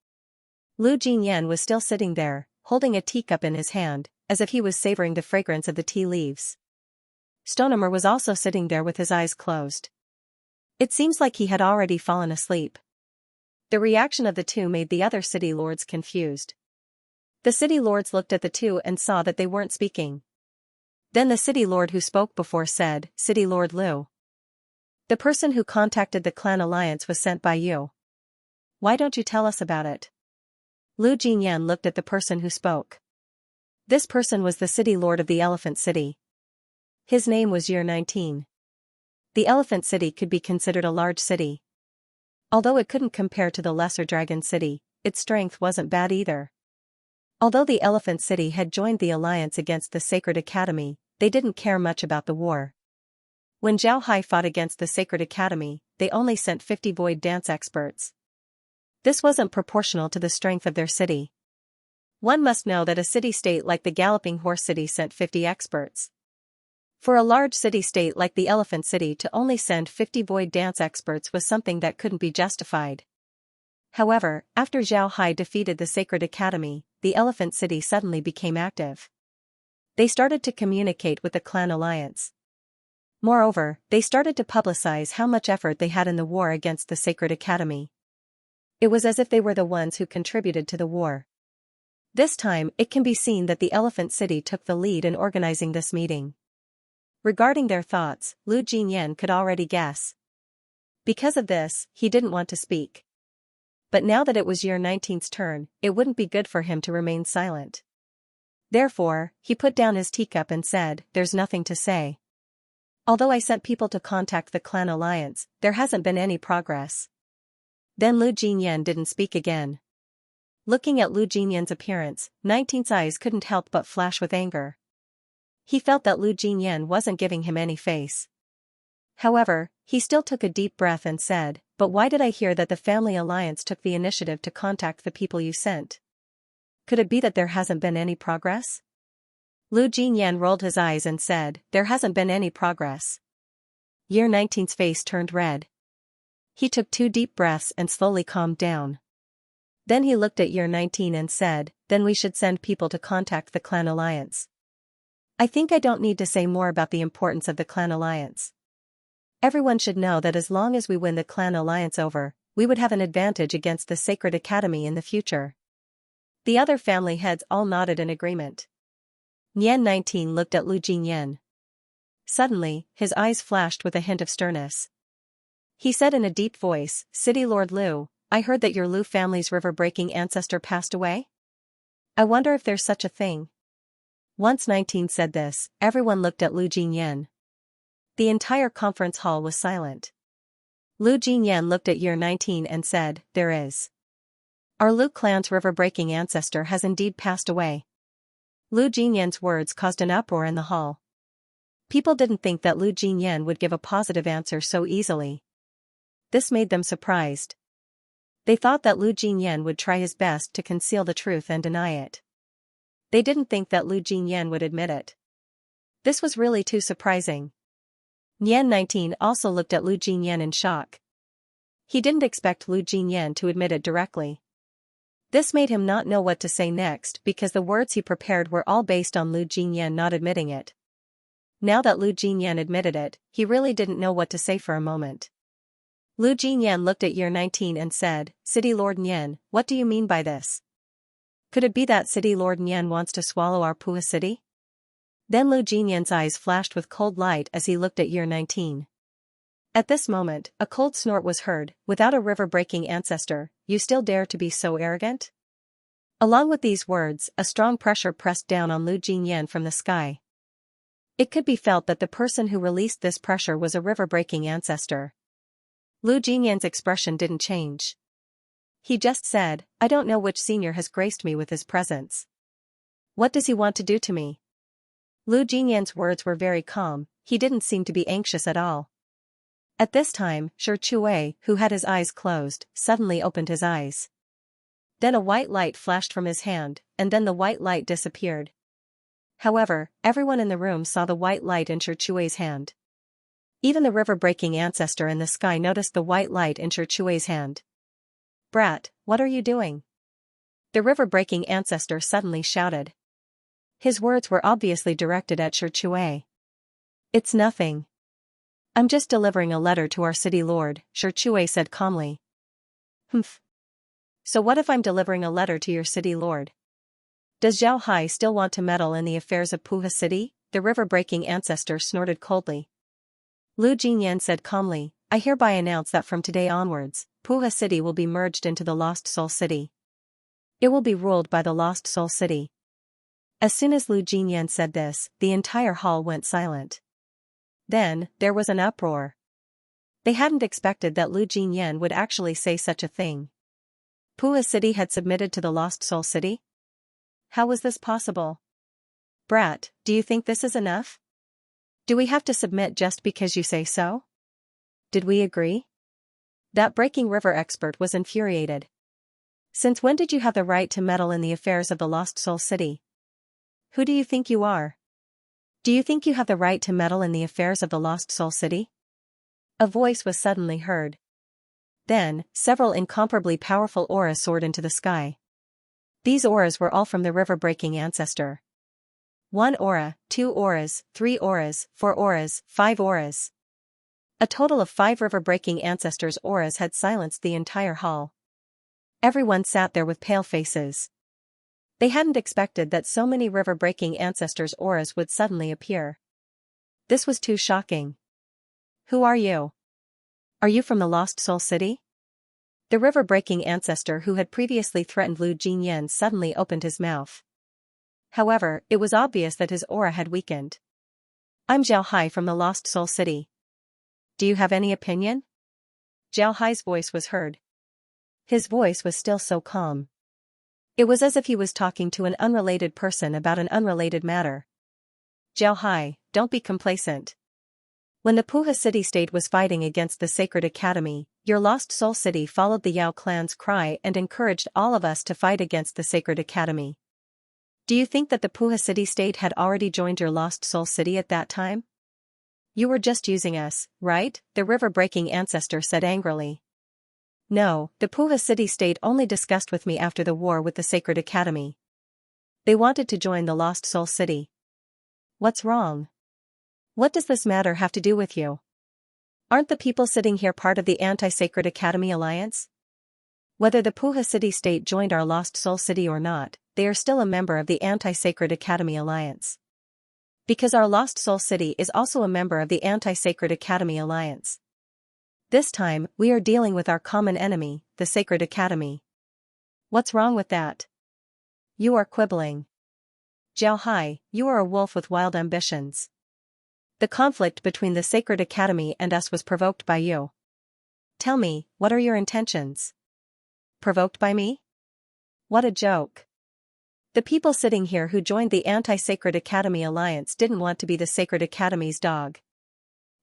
Lu Jinyan was still sitting there, holding a teacup in his hand, as if he was savoring the fragrance of the tea leaves. Stonemer was also sitting there with his eyes closed. It seems like he had already fallen asleep. The reaction of the two made the other city lords confused. The city lords looked at the two and saw that they weren't speaking. Then the city lord who spoke before said, "City Lord Lu. The person who contacted the clan alliance was sent by you. Why don't you tell us about it?" Lu Jinyan looked at the person who spoke. This person was the city lord of the Elephant City. His name was Year 19. The Elephant City could be considered a large city. Although it couldn't compare to the Lesser Dragon City, its strength wasn't bad either. Although the Elephant City had joined the alliance against the Sacred Academy, they didn't care much about the war. When Zhao Hai fought against the Sacred Academy, they only sent 50 void dance experts. This wasn't proportional to the strength of their city. One must know that a city-state like the Galloping Horse City sent 50 experts. For a large city-state like the Elephant City to only send 50 void dance experts was something that couldn't be justified. However, after Zhao Hai defeated the Sacred Academy, the Elephant City suddenly became active. They started to communicate with the clan alliance. Moreover, they started to publicize how much effort they had in the war against the Sacred Academy. It was as if they were the ones who contributed to the war. This time, it can be seen that the Elephant City took the lead in organizing this meeting. Regarding their thoughts, Lu Jinyan could already guess. Because of this, he didn't want to speak. But now that it was Year 19's turn, it wouldn't be good for him to remain silent. Therefore, he put down his teacup and said, "There's nothing to say. Although I sent people to contact the clan alliance, there hasn't been any progress." Then Lu Jinyan didn't speak again. Looking at Lu Jinyan's appearance, 19's eyes couldn't help but flash with anger. He felt that Lu Jinyan wasn't giving him any face. However, he still took a deep breath and said, "But why did I hear that the Family Alliance took the initiative to contact the people you sent? Could it be that there hasn't been any progress?" Lu Jinyan rolled his eyes and said, "There hasn't been any progress." Year 19's face turned red. He took 2 deep breaths and slowly calmed down. Then he looked at Year 19 and said, "Then we should send people to contact the clan alliance. I think I don't need to say more about the importance of the clan alliance. Everyone should know that as long as we win the clan alliance over, we would have an advantage against the Sacred Academy in the future." The other family heads all nodded in agreement. Nian 19 looked at Lu Jinyan. Suddenly, his eyes flashed with a hint of sternness. He said in a deep voice, "City Lord Lu, I heard that your Lu family's river-breaking ancestor passed away? I wonder if there's such a thing." Once 19 said this, everyone looked at Lu Jinyan. The entire conference hall was silent. Lu Jinyan looked at Year 19 and said, "There is. Our Lu clan's river-breaking ancestor has indeed passed away." Lu Jinyan's words caused an uproar in the hall. People didn't think that Lu Jinyan would give a positive answer so easily. This made them surprised. They thought that Lu Jinyan would try his best to conceal the truth and deny it. They didn't think that Lu Jinyan would admit it. This was really too surprising. Nian 19 also looked at Lu Jinyan in shock. He didn't expect Lu Jinyan to admit it directly. This made him not know what to say next because the words he prepared were all based on Lu Jinyan not admitting it. Now that Lu Jinyan admitted it, he really didn't know what to say for a moment. Lu Jinyan looked at Year 19 and said, "City Lord Nian, what do you mean by this? Could it be that City Lord Nian wants to swallow our Puha city?" Then Lu Jinyan's eyes flashed with cold light as he looked at Year 19. At this moment, a cold snort was heard. "Without a river-breaking ancestor, you still dare to be so arrogant?" Along with these words, a strong pressure pressed down on Lu Jinyan from the sky. It could be felt that the person who released this pressure was a river-breaking ancestor. Lu Jinyan's expression didn't change. He just said, "I don't know which senior has graced me with his presence. What does he want to do to me?" Lu Jinyan's words were very calm, he didn't seem to be anxious at all. At this time, Xianxia, who had his eyes closed, suddenly opened his eyes. Then a white light flashed from his hand, and then the white light disappeared. However, everyone in the room saw the white light in Xianxia's hand. Even the river-breaking ancestor in the sky noticed the white light in Xianxia's hand. "Brat, what are you doing?" The river-breaking ancestor suddenly shouted. His words were obviously directed at Xianxia. "It's nothing. I'm just delivering a letter to our city lord," Xianxia said calmly. "Humph. So what if I'm delivering a letter to your city lord? Does Zhao Hai still want to meddle in the affairs of Puha City?" The river-breaking ancestor snorted coldly. Lu Jinyan said calmly, "I hereby announce that from today onwards, Puha City will be merged into the Lost Soul City. It will be ruled by the Lost Soul City." As soon as Lu Jinyan said this, the entire hall went silent. Then, there was an uproar. They hadn't expected that Lu Jinyan would actually say such a thing. Puha City had submitted to the Lost Soul City? How was this possible? "Brat, do you think this is enough? Do we have to submit just because you say so? Did we agree?" That Breaking River expert was infuriated. "Since when did you have the right to meddle in the affairs of the Lost Soul City? Who do you think you are? Do you think you have the right to meddle in the affairs of the Lost Soul City?" A voice was suddenly heard. Then, several incomparably powerful auras soared into the sky. These auras were all from the river-breaking ancestor. 1 aura, 2 auras, 3 auras, 4 auras, 5 auras. A total of 5 river-breaking ancestors' auras had silenced the entire hall. Everyone sat there with pale faces. They hadn't expected that so many river-breaking ancestors' auras would suddenly appear. This was too shocking. "Who are you? Are you from the Lost Soul City?" The river-breaking ancestor who had previously threatened Lu Jinyan suddenly opened his mouth. However, it was obvious that his aura had weakened. "I'm Zhao Hai from the Lost Soul City. Do you have any opinion?" Zhao Hai's voice was heard. His voice was still so calm. It was as if he was talking to an unrelated person about an unrelated matter. "Zhao Hai, don't be complacent. When the Puha City State was fighting against the Sacred Academy, your Lost Soul City followed the Yao clan's cry and encouraged all of us to fight against the Sacred Academy. Do you think that the Puha City State had already joined your Lost Soul City at that time? You were just using us, right?" the river-breaking ancestor said angrily. "No, the Puha City State only discussed with me after the war with the Sacred Academy. They wanted to join the Lost Soul City. What's wrong? What does this matter have to do with you? Aren't the people sitting here part of the Anti-Sacred Academy Alliance? Whether the Puha City State joined our Lost Soul City or not, they are still a member of the Anti-Sacred Academy Alliance. Because our Lost Soul City is also a member of the Anti-Sacred Academy Alliance. This time, we are dealing with our common enemy, the Sacred Academy. What's wrong with that? You are quibbling. Zhao Hai, you are a wolf with wild ambitions. The conflict between the Sacred Academy and us was provoked by you. Tell me, what are your intentions? Provoked by me? What a joke. The people sitting here who joined the Anti-Sacred Academy Alliance didn't want to be the Sacred Academy's dog.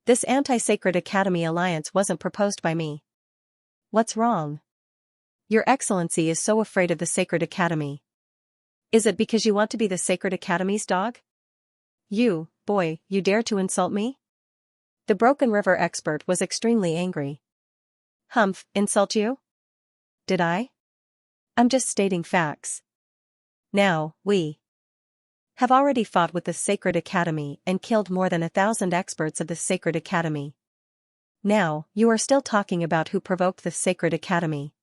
This Anti-Sacred Academy Alliance wasn't proposed by me. What's wrong? Your Excellency is so afraid of the Sacred Academy. Is it because you want to be the Sacred Academy's dog? You, boy, you dare to insult me? The Broken River expert was extremely angry. Humph, insult you? Did I? I'm just stating facts. Now, we have already fought with the Sacred Academy and killed more than 1,000 experts of the Sacred Academy. Now, you are still talking about who provoked the Sacred Academy.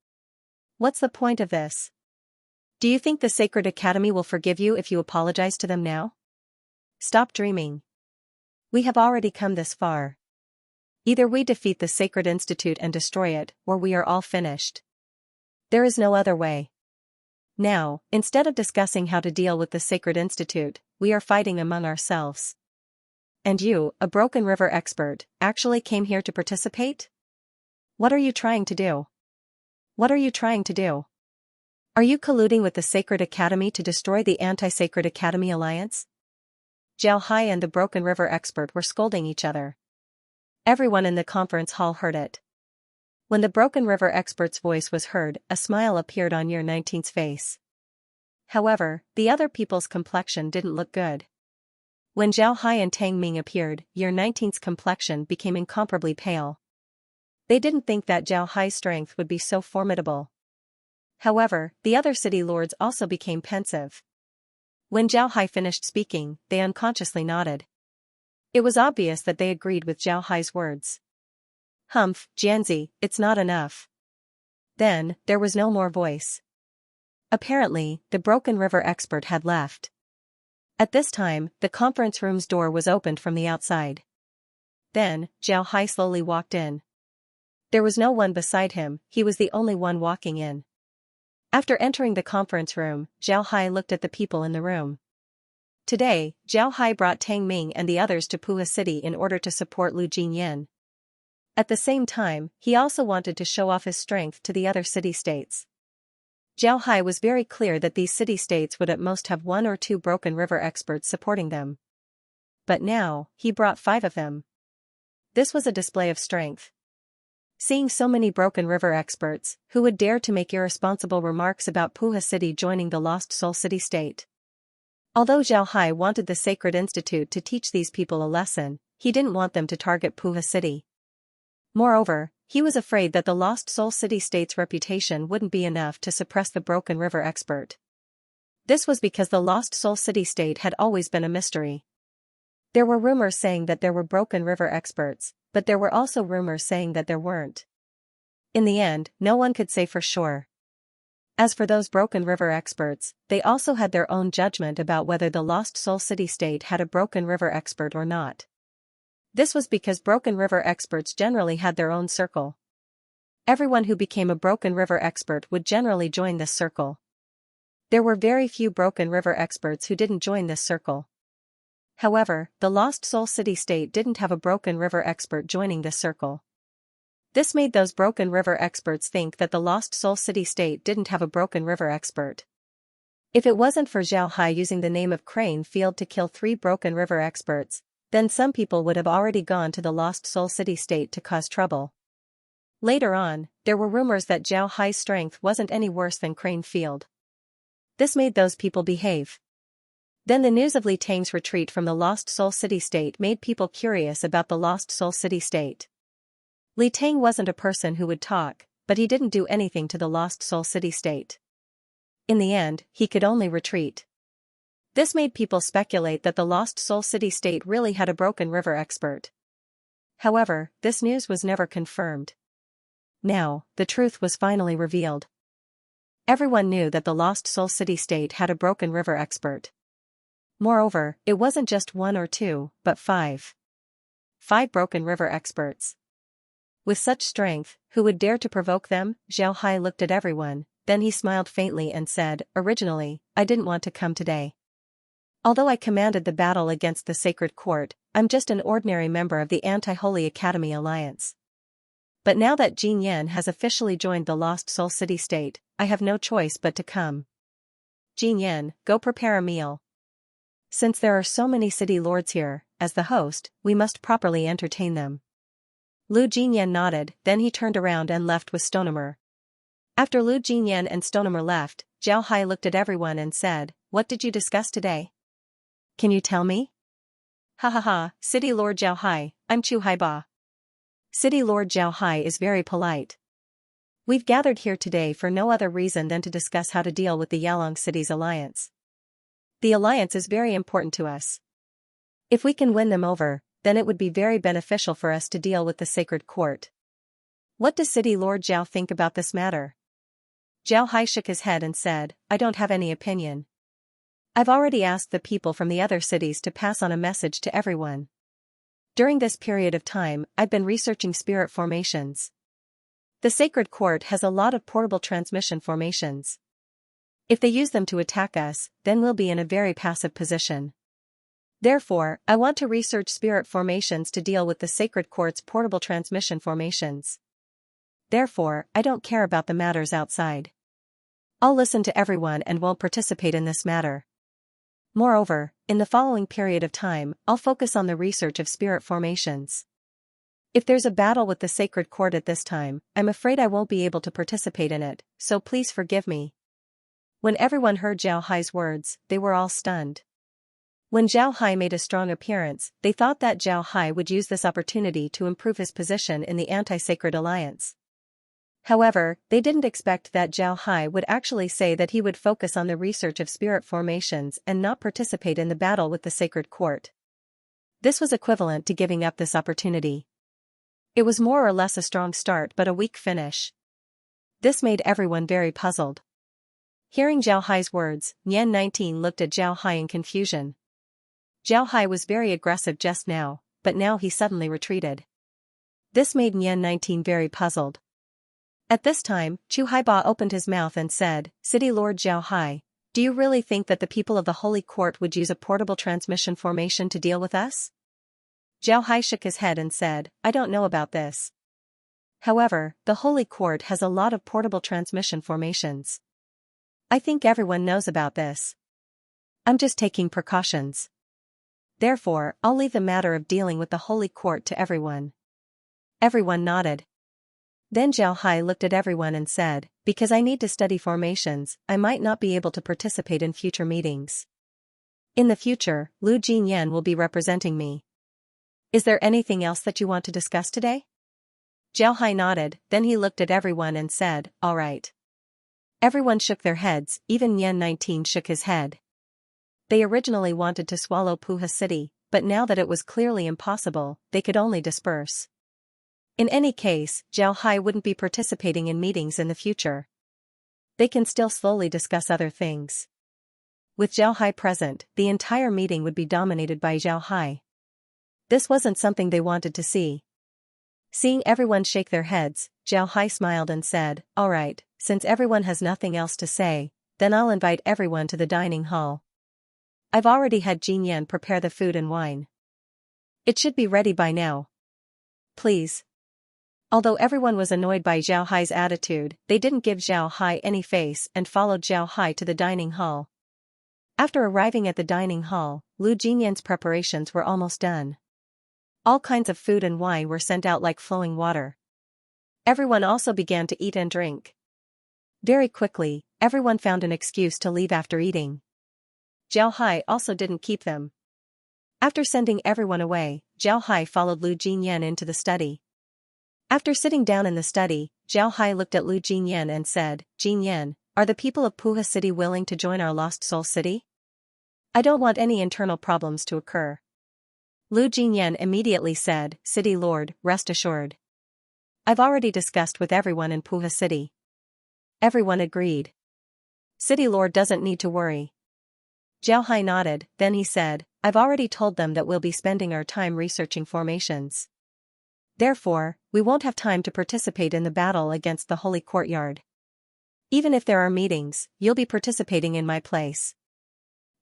What's the point of this? Do you think the Sacred Academy will forgive you if you apologize to them now? Stop dreaming. We have already come this far. Either we defeat the Sacred Institute and destroy it, or we are all finished. There is no other way. Now, instead of discussing how to deal with the Sacred Institute, we are fighting among ourselves. And you, a Broken River expert, actually came here to participate? What are you trying to do? What are you trying to do? Are you colluding with the Sacred Academy to destroy the Anti-Sacred Academy Alliance? Xianxia and the Broken River expert were scolding each other. Everyone in the conference hall heard it. When the Broken River expert's voice was heard, a smile appeared on Year 19's face. However, the other people's complexion didn't look good. When Xianxia and Tang Ming appeared, Year 19's complexion became incomparably pale. They didn't think that Xianxia's strength would be so formidable. However, the other city lords also became pensive. When Xianxia finished speaking, they unconsciously nodded. It was obvious that they agreed with Xianxia's words. Humph, Jianzi, it's not enough. Then, there was no more voice. Apparently, the Broken River expert had left. At this time, the conference room's door was opened from the outside. Then, Xianxia slowly walked in. There was no one beside him, he was the only one walking in. After entering the conference room, Xianxia looked at the people in the room. Today, Xianxia brought Tang Ming and the others to Puha City in order to support Lu Jinyan. At the same time, he also wanted to show off his strength to the other city-states. Xianxia was very clear that these city-states would at most have 1 or 2 Broken River experts supporting them. But now, he brought 5 of them. This was a display of strength. Seeing so many Broken River experts, who would dare to make irresponsible remarks about Puha City joining the Lost Soul City-State? Although Xianxia wanted the Sacred Institute to teach these people a lesson, he didn't want them to target Puha City. Moreover, he was afraid that the Lost Soul City-State's reputation wouldn't be enough to suppress the Broken River expert. This was because the Lost Soul City-State had always been a mystery. There were rumors saying that there were Broken River experts, but there were also rumors saying that there weren't. In the end, no one could say for sure. As for those Broken River experts, they also had their own judgment about whether the Lost Soul City-State had a Broken River expert or not. This was because Broken River experts generally had their own circle. Everyone who became a Broken River expert would generally join this circle. There were very few Broken River experts who didn't join this circle. However, the Lost Soul City-State didn't have a Broken River expert joining this circle. This made those Broken River experts think that the Lost Soul City-State didn't have a Broken River expert. If it wasn't for Xianxia using the name of Crane Field to kill 3 Broken River experts, then some people would have already gone to the Lost Soul City-State to cause trouble. Later on, there were rumors that Xianxia's strength wasn't any worse than Crane Field. This made those people behave. Then the news of Li Tang's retreat from the Lost Soul City-State made people curious about the Lost Soul City-State. Li Tang wasn't a person who would talk, but he didn't do anything to the Lost Soul City-State. In the end, he could only retreat. This made people speculate that the Lost Soul City-State really had a Broken River expert. However, this news was never confirmed. Now, the truth was finally revealed. Everyone knew that the Lost Soul City-State had a Broken River expert. Moreover, it wasn't just 1 or 2, but 5. 5 Broken River experts. With such strength, who would dare to provoke them? Xianxia looked at everyone, then he smiled faintly and said, "Originally, I didn't want to come today. Although I commanded the battle against the Sacred Court, I'm just an ordinary member of the Anti-Holy Academy Alliance. But now that Jin Yan has officially joined the Lost Soul City-State, I have no choice but to come. Jin Yan, go prepare a meal. Since there are so many city lords here, as the host, we must properly entertain them." Lu Jinyan nodded, then he turned around and left with Stonemer. After Lu Jinyan and Stonemer left, Xianxia looked at everyone and said, what did you discuss today? Can you tell me? Ha ha ha, City Lord Zhao Hai, I'm Chu Haiba. City Lord Zhao Hai is very polite. We've gathered here today for no other reason than to discuss how to deal with the Yalong City's alliance. The alliance is very important to us. If we can win them over, then it would be very beneficial for us to deal with the sacred court. What does City Lord Zhao think about this matter? Zhao Hai shook his head and said, I don't have any opinion. I've already asked the people from the other cities to pass on a message to everyone. During this period of time, I've been researching spirit formations. The sacred court has a lot of portable transmission formations. If they use them to attack us, then we'll be in a very passive position. Therefore, I want to research spirit formations to deal with the sacred court's portable transmission formations. Therefore, I don't care about the matters outside. I'll listen to everyone and won't participate in this matter. Moreover, in the following period of time, I'll focus on the research of spirit formations. If there's a battle with the sacred court at this time, I'm afraid I won't be able to participate in it, so please forgive me. When everyone heard Zhao Hai's words, they were all stunned. When Zhao Hai made a strong appearance, they thought that Zhao Hai would use this opportunity to improve his position in the anti-sacred alliance. However, they didn't expect that Zhao Hai would actually say that he would focus on the research of spirit formations and not participate in the battle with the sacred court. This was equivalent to giving up this opportunity. It was more or less a strong start but a weak finish. This made everyone very puzzled. Hearing Zhao Hai's words, Nian 19 looked at Zhao Hai in confusion. Zhao Hai was very aggressive just now, but now he suddenly retreated. This made Nian 19 very puzzled. At this time, Chu Haiba opened his mouth and said, City Lord Zhao Hai, do you really think that the people of the Holy Court would use a portable transmission formation to deal with us? Zhao Hai shook his head and said, I don't know about this. However, the Holy Court has a lot of portable transmission formations. I think everyone knows about this. I'm just taking precautions. Therefore, I'll leave the matter of dealing with the Holy Court to everyone. Everyone nodded. Then Zhao Hai looked at everyone and said, because I need to study formations, I might not be able to participate in future meetings. In the future, Lu Jinyan will be representing me. Is there anything else that you want to discuss today? Zhao Hai nodded, then he looked at everyone and said, all right. Everyone shook their heads, even Nian 19 shook his head. They originally wanted to swallow Puha City, but now that it was clearly impossible, they could only disperse. In any case, Zhao Hai wouldn't be participating in meetings in the future. They can still slowly discuss other things. With Zhao Hai present, the entire meeting would be dominated by Zhao Hai. This wasn't something they wanted to see. Seeing everyone shake their heads, Zhao Hai smiled and said, all right, since everyone has nothing else to say, then I'll invite everyone to the dining hall. I've already had Jin Yan prepare the food and wine. It should be ready by now. Please. Although everyone was annoyed by Zhao Hai's attitude, they didn't give Zhao Hai any face and followed Zhao Hai to the dining hall. After arriving at the dining hall, Lu Jinyan's preparations were almost done. All kinds of food and wine were sent out like flowing water. Everyone also began to eat and drink. Very quickly, everyone found an excuse to leave after eating. Zhao Hai also didn't keep them. After sending everyone away, Zhao Hai followed Lu Jinyan into the study. After sitting down in the study, Zhao Hai looked at Lu Jinyan and said, Jinyan, are the people of Puha City willing to join our Lost Soul City? I don't want any internal problems to occur. Lu Jinyan immediately said, City Lord, rest assured. I've already discussed with everyone in Puha City. Everyone agreed. City Lord doesn't need to worry. Zhao Hai nodded, then he said, I've already told them that we'll be spending our time researching formations. Therefore, we won't have time to participate in the battle against the Holy Courtyard. Even if there are meetings, you'll be participating in my place.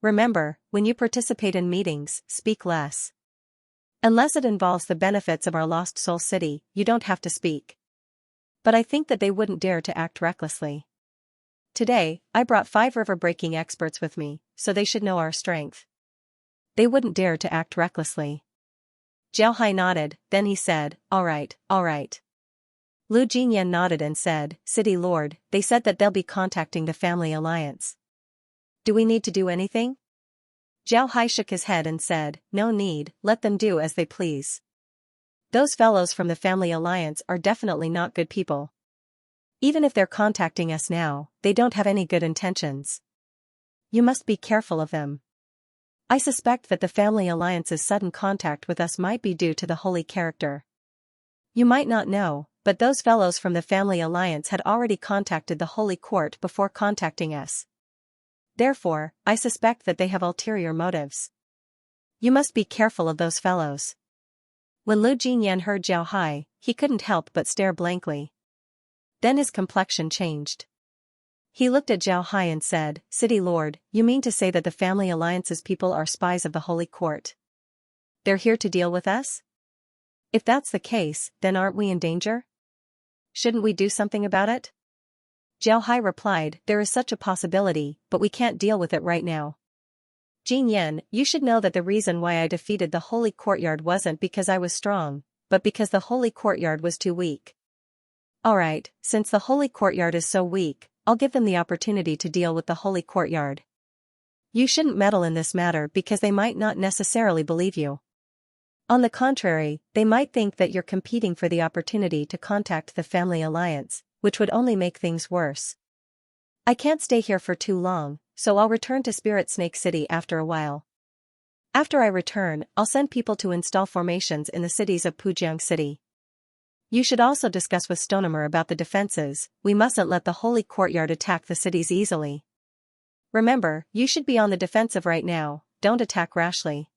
Remember, when you participate in meetings, speak less. Unless it involves the benefits of our Lost Soul City, you don't have to speak. But I think that they wouldn't dare to act recklessly. Today, I brought 5 river-breaking experts with me, so they should know our strength. They wouldn't dare to act recklessly. Zhao Hai nodded, then he said, all right, all right. Lu Jinyan nodded and said, City Lord, they said that they'll be contacting the Family Alliance. Do we need to do anything? Zhao Hai shook his head and said, no need, let them do as they please. Those fellows from the Family Alliance are definitely not good people. Even if they're contacting us now, they don't have any good intentions. You must be careful of them. I suspect that the Family Alliance's sudden contact with us might be due to the holy character. You might not know, but those fellows from the Family Alliance had already contacted the Holy Court before contacting us. Therefore, I suspect that they have ulterior motives. You must be careful of those fellows. When Lu Jinyan heard Zhao Hai, he couldn't help but stare blankly. Then his complexion changed. He looked at Zhao Hai and said, City Lord, you mean to say that the Family Alliance's people are spies of the Holy Court? They're here to deal with us? If that's the case, then aren't we in danger? Shouldn't we do something about it? Zhao Hai replied, there is such a possibility, but we can't deal with it right now. Jin Yan, you should know that the reason why I defeated the Holy Courtyard wasn't because I was strong, but because the Holy Courtyard was too weak. Alright, since the Holy Courtyard is so weak, I'll give them the opportunity to deal with the Holy Courtyard. You shouldn't meddle in this matter because they might not necessarily believe you. On the contrary, they might think that you're competing for the opportunity to contact the Family Alliance, which would only make things worse. I can't stay here for too long, so I'll return to Spirit Snake City after a while. After I return, I'll send people to install formations in the cities of Pujiang City. You should also discuss with Stonemer about the defenses. We mustn't let the Holy Courtyard attack the cities easily. Remember, you should be on the defensive right now, don't attack rashly.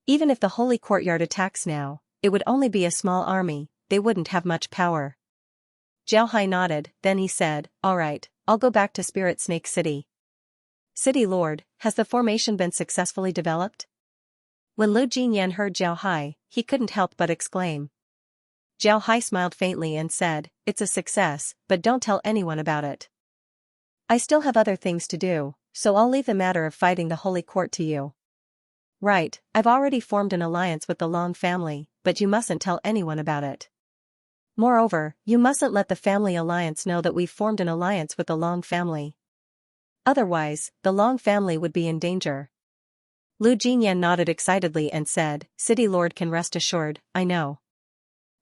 Even if the Holy Courtyard attacks now, it would only be a small army, they wouldn't have much power. Zhao Hai nodded, then he said, alright, I'll go back to Spirit Snake City. City Lord, has the formation been successfully developed? When Lu Jinyan heard Zhao Hai, he couldn't help but exclaim. Zhao Hai smiled faintly and said, it's a success, but don't tell anyone about it. I still have other things to do, so I'll leave the matter of fighting the Holy Court to you. Right, I've already formed an alliance with the Long family, but you mustn't tell anyone about it. Moreover, you mustn't let the Family Alliance know that we've formed an alliance with the Long family. Otherwise, the Long family would be in danger. Lu Jinyan nodded excitedly and said, City Lord can rest assured, I know.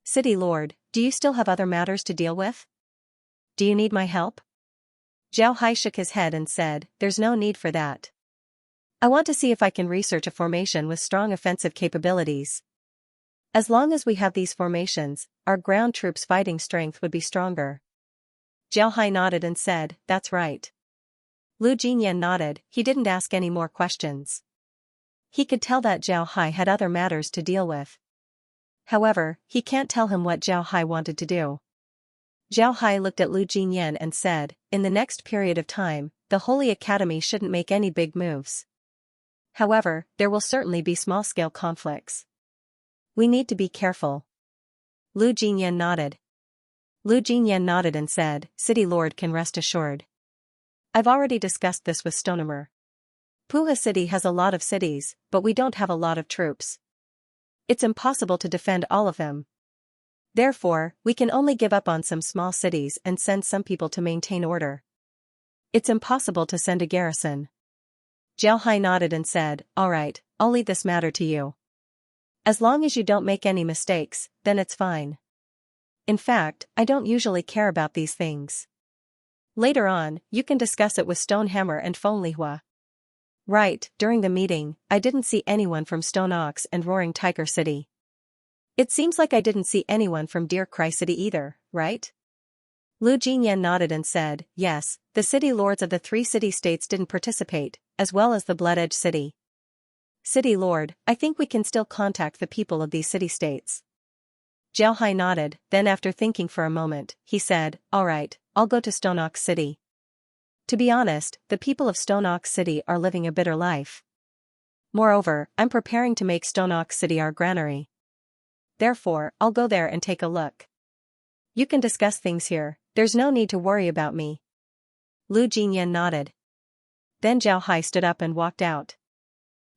City Lord, do you still have other matters to deal with? Do you need my help? Zhao Hai shook his head and said, there's no need for that. I want to see if I can research a formation with strong offensive capabilities. As long as we have these formations, our ground troops' fighting strength would be stronger. Zhao Hai nodded and said, that's right. Lu Jinyan nodded, he didn't ask any more questions. He could tell that Zhao Hai had other matters to deal with. However, he can't tell him what Zhao Hai wanted to do. Zhao Hai looked at Lu Jinyan and said, in the next period of time, the Holy Academy shouldn't make any big moves. However, there will certainly be small-scale conflicts. We need to be careful. Lu Jinyan nodded. Lu Jinyan nodded and said, City Lord can rest assured. I've already discussed this with Stonemer. Puha City has a lot of cities, but we don't have a lot of troops. It's impossible to defend all of them. Therefore, we can only give up on some small cities and send some people to maintain order. It's impossible to send a garrison. Zhao Hai nodded and said, alright, I'll leave this matter to you. As long as you don't make any mistakes, then it's fine. In fact, I don't usually care about these things. Later on, you can discuss it with Stonehammer and Fonglihua. Right, during the meeting, I didn't see anyone from Stone Ox and Roaring Tiger City. It seems like I didn't see anyone from Deer Cry City either, right? Lu Jinyan nodded and said, yes, the city lords of the 3 city-states didn't participate, as well as the Blood Edge City. City Lord, I think we can still contact the people of these city-states. Zhao Hai nodded, then after thinking for a moment, he said, alright, I'll go to Stone Ox City. To be honest, the people of Stone Ox City are living a bitter life. Moreover, I'm preparing to make Stone Ox City our granary. Therefore, I'll go there and take a look. You can discuss things here, there's no need to worry about me. Lu Jinyan nodded. Then Zhao Hai stood up and walked out.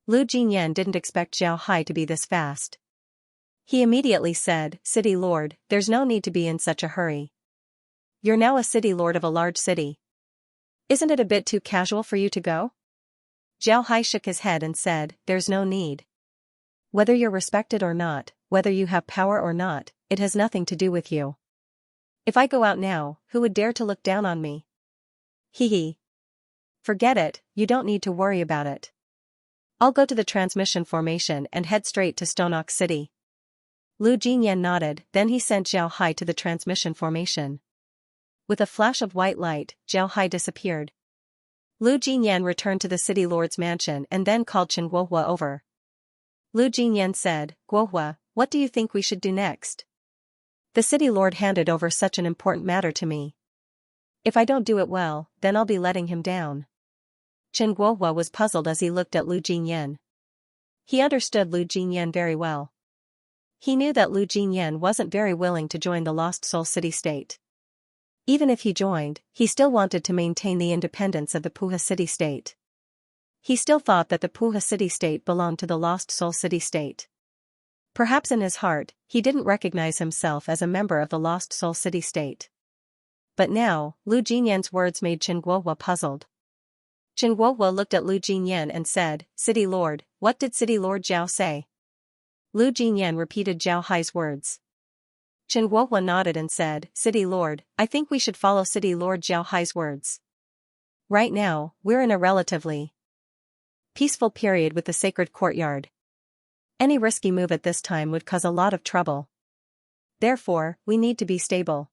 Lu Jinyan didn't expect Zhao Hai to be this fast. He immediately said, City Lord, there's no need to be in such a hurry. You're now a city lord of a large city. Isn't it a bit too casual for you to go? Zhao Hai shook his head and said, there's no need. Whether you're respected or not, whether you have power or not, it has nothing to do with you. If I go out now, who would dare to look down on me? Hee hee. Forget it, you don't need to worry about it. I'll go to the transmission formation and head straight to Stoneox City. Lu Jinyan nodded, then he sent Zhao Hai to the transmission formation. With a flash of white light, Zhao Hai disappeared. Lu Jinyan returned to the city lord's mansion and then called Chen Guohua over. Lu Jinyan said, Guohua, what do you think we should do next? The city lord handed over such an important matter to me. If I don't do it well, then I'll be letting him down. Chen Guohua was puzzled as he looked at Lu Jinyan. He understood Lu Jinyan very well. He knew that Lu Jinyan wasn't very willing to join the Lost Soul City-State. Even if he joined, he still wanted to maintain the independence of the Puha City-State. He still thought that the Puha City-State belonged to the Lost Soul City-State. Perhaps in his heart, he didn't recognize himself as a member of the Lost Soul City-State. But now, Lu Jinyan's words made Chen Guohua puzzled. Chen Guohua looked at Lu Jinyan and said, City Lord, what did City Lord Zhao say? Lu Jinyan repeated Zhao Hai's words. Chen Guohua nodded and said, City Lord, I think we should follow City Lord Zhao Hai's words. Right now, we're in a relatively peaceful period with the sacred courtyard. Any risky move at this time would cause a lot of trouble. Therefore, we need to be stable.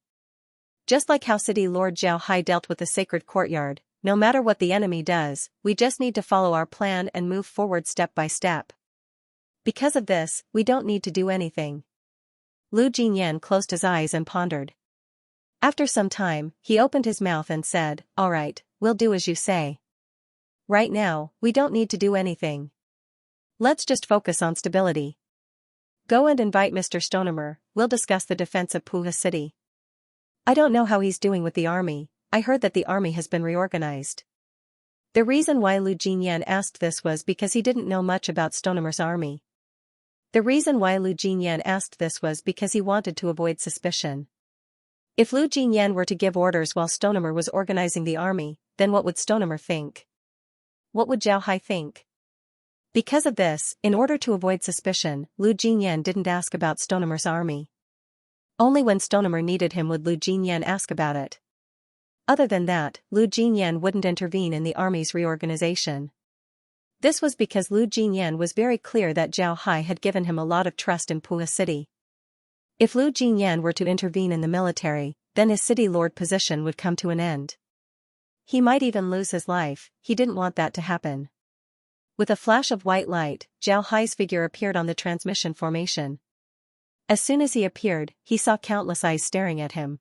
Just like how City Lord Zhao Hai dealt with the sacred courtyard, no matter what the enemy does, we just need to follow our plan and move forward step by step. Because of this, we don't need to do anything. Lu Jinyan closed his eyes and pondered. After some time, he opened his mouth and said, All right, we'll do as you say. Right now, we don't need to do anything. Let's just focus on stability. Go and invite Mr. Stonemer, we'll discuss the defense of Puha City. I don't know how he's doing with the army, I heard that the army has been reorganized. The reason why Lu Jinyan asked this was because he didn't know much about Stonemer's army. The reason why Lu Jinyan asked this was because he wanted to avoid suspicion. If Lu Jinyan were to give orders while Stonemer was organizing the army, then what would Stonemer think? What would Zhao Hai think? Because of this, in order to avoid suspicion, Lu Jinyan didn't ask about Stonemer's army. Only when Stonemer needed him would Lu Jinyan ask about it. Other than that, Lu Jinyan wouldn't intervene in the army's reorganization. This was because Lu Jinyan was very clear that Zhao Hai had given him a lot of trust in Puha City. If Lu Jinyan were to intervene in the military, then his city lord position would come to an end. He might even lose his life, he didn't want that to happen. With a flash of white light, Zhao Hai's figure appeared on the transmission formation. As soon as he appeared, he saw countless eyes staring at him.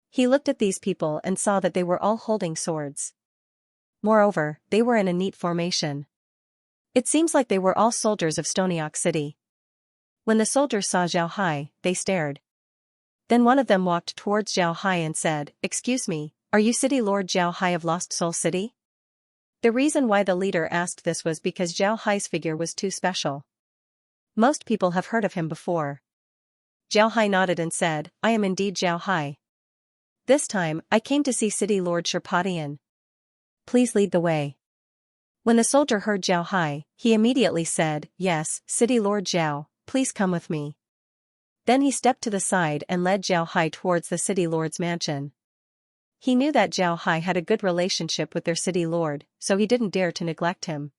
He looked at these people and saw that they were all holding swords. Moreover, they were in a neat formation. It seems like they were all soldiers of Stoneox City. When the soldiers saw Zhao Hai, they stared. Then one of them walked towards Zhao Hai and said, Excuse me, are you City Lord Zhao Hai of Lost Soul City? The reason why the leader asked this was because Zhao Hai's figure was too special. Most people have heard of him before. Zhao Hai nodded and said, I am indeed Zhao Hai. This time, I came to see City Lord Sherpatian. Please lead the way. When the soldier heard Zhao Hai, he immediately said, Yes, City Lord Zhao, please come with me. Then he stepped to the side and led Zhao Hai towards the city lord's mansion. He knew that Zhao Hai had a good relationship with their city lord, so he didn't dare to neglect him.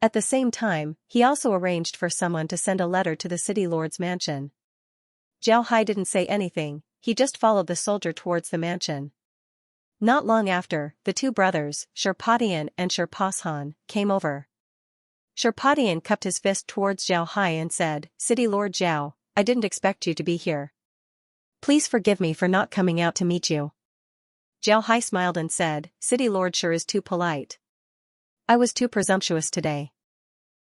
At the same time, he also arranged for someone to send a letter to the city lord's mansion. Zhao Hai didn't say anything, he just followed the soldier towards the mansion. Not long after, the two brothers, Sherpatian and Sherpashan, came over. Sherpatian cupped his fist towards Zhao Hai and said, City Lord Zhao, I didn't expect you to be here. Please forgive me for not coming out to meet you. Zhao Hai smiled and said, City Lord sure is too polite. I was too presumptuous today.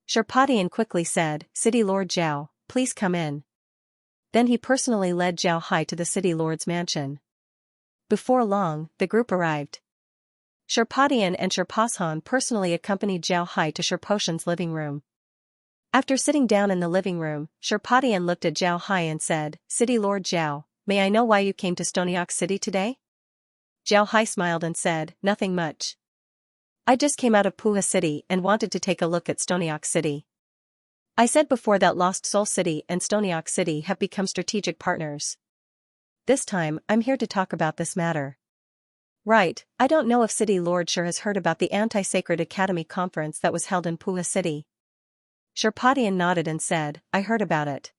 Sherpatian quickly said, City Lord Zhao, please come in. Then he personally led Zhao Hai to the city lord's mansion. Before long, the group arrived. Sherpatian and Sherpashan personally accompanied Zhao Hai to Sherposhan's living room. After sitting down in the living room, Sherpatian looked at Zhao Hai and said, City Lord Zhao, may I know why you came to Stoneox City today? Zhao Hai smiled and said, Nothing much. I just came out of Puha City and wanted to take a look at Stonyok City. I said before that Lost Soul City and Stonyok City have become strategic partners. This time, I'm here to talk about this matter. Right, I don't know if City Lord Shur has heard about the Anti-Sacred Academy conference that was held in Puha City. Sherpadian nodded and said, I heard about it.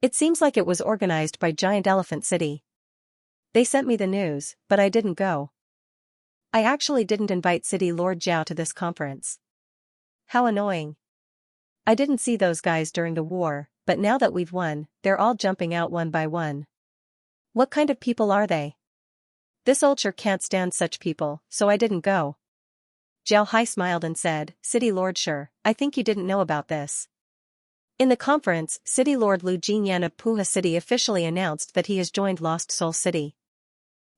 It seems like it was organized by Giant Elephant City. They sent me the news, but I didn't go. I actually didn't invite City Lord Zhao to this conference. How annoying. I didn't see those guys during the war, but now that we've won, they're all jumping out one by one. What kind of people are they? This old Shur can't stand such people, so I didn't go. Zhao Hai smiled and said, City Lord Shur, I think you didn't know about this. In the conference, City Lord Lu Jinyan of Puha City officially announced that he has joined Lost Soul City.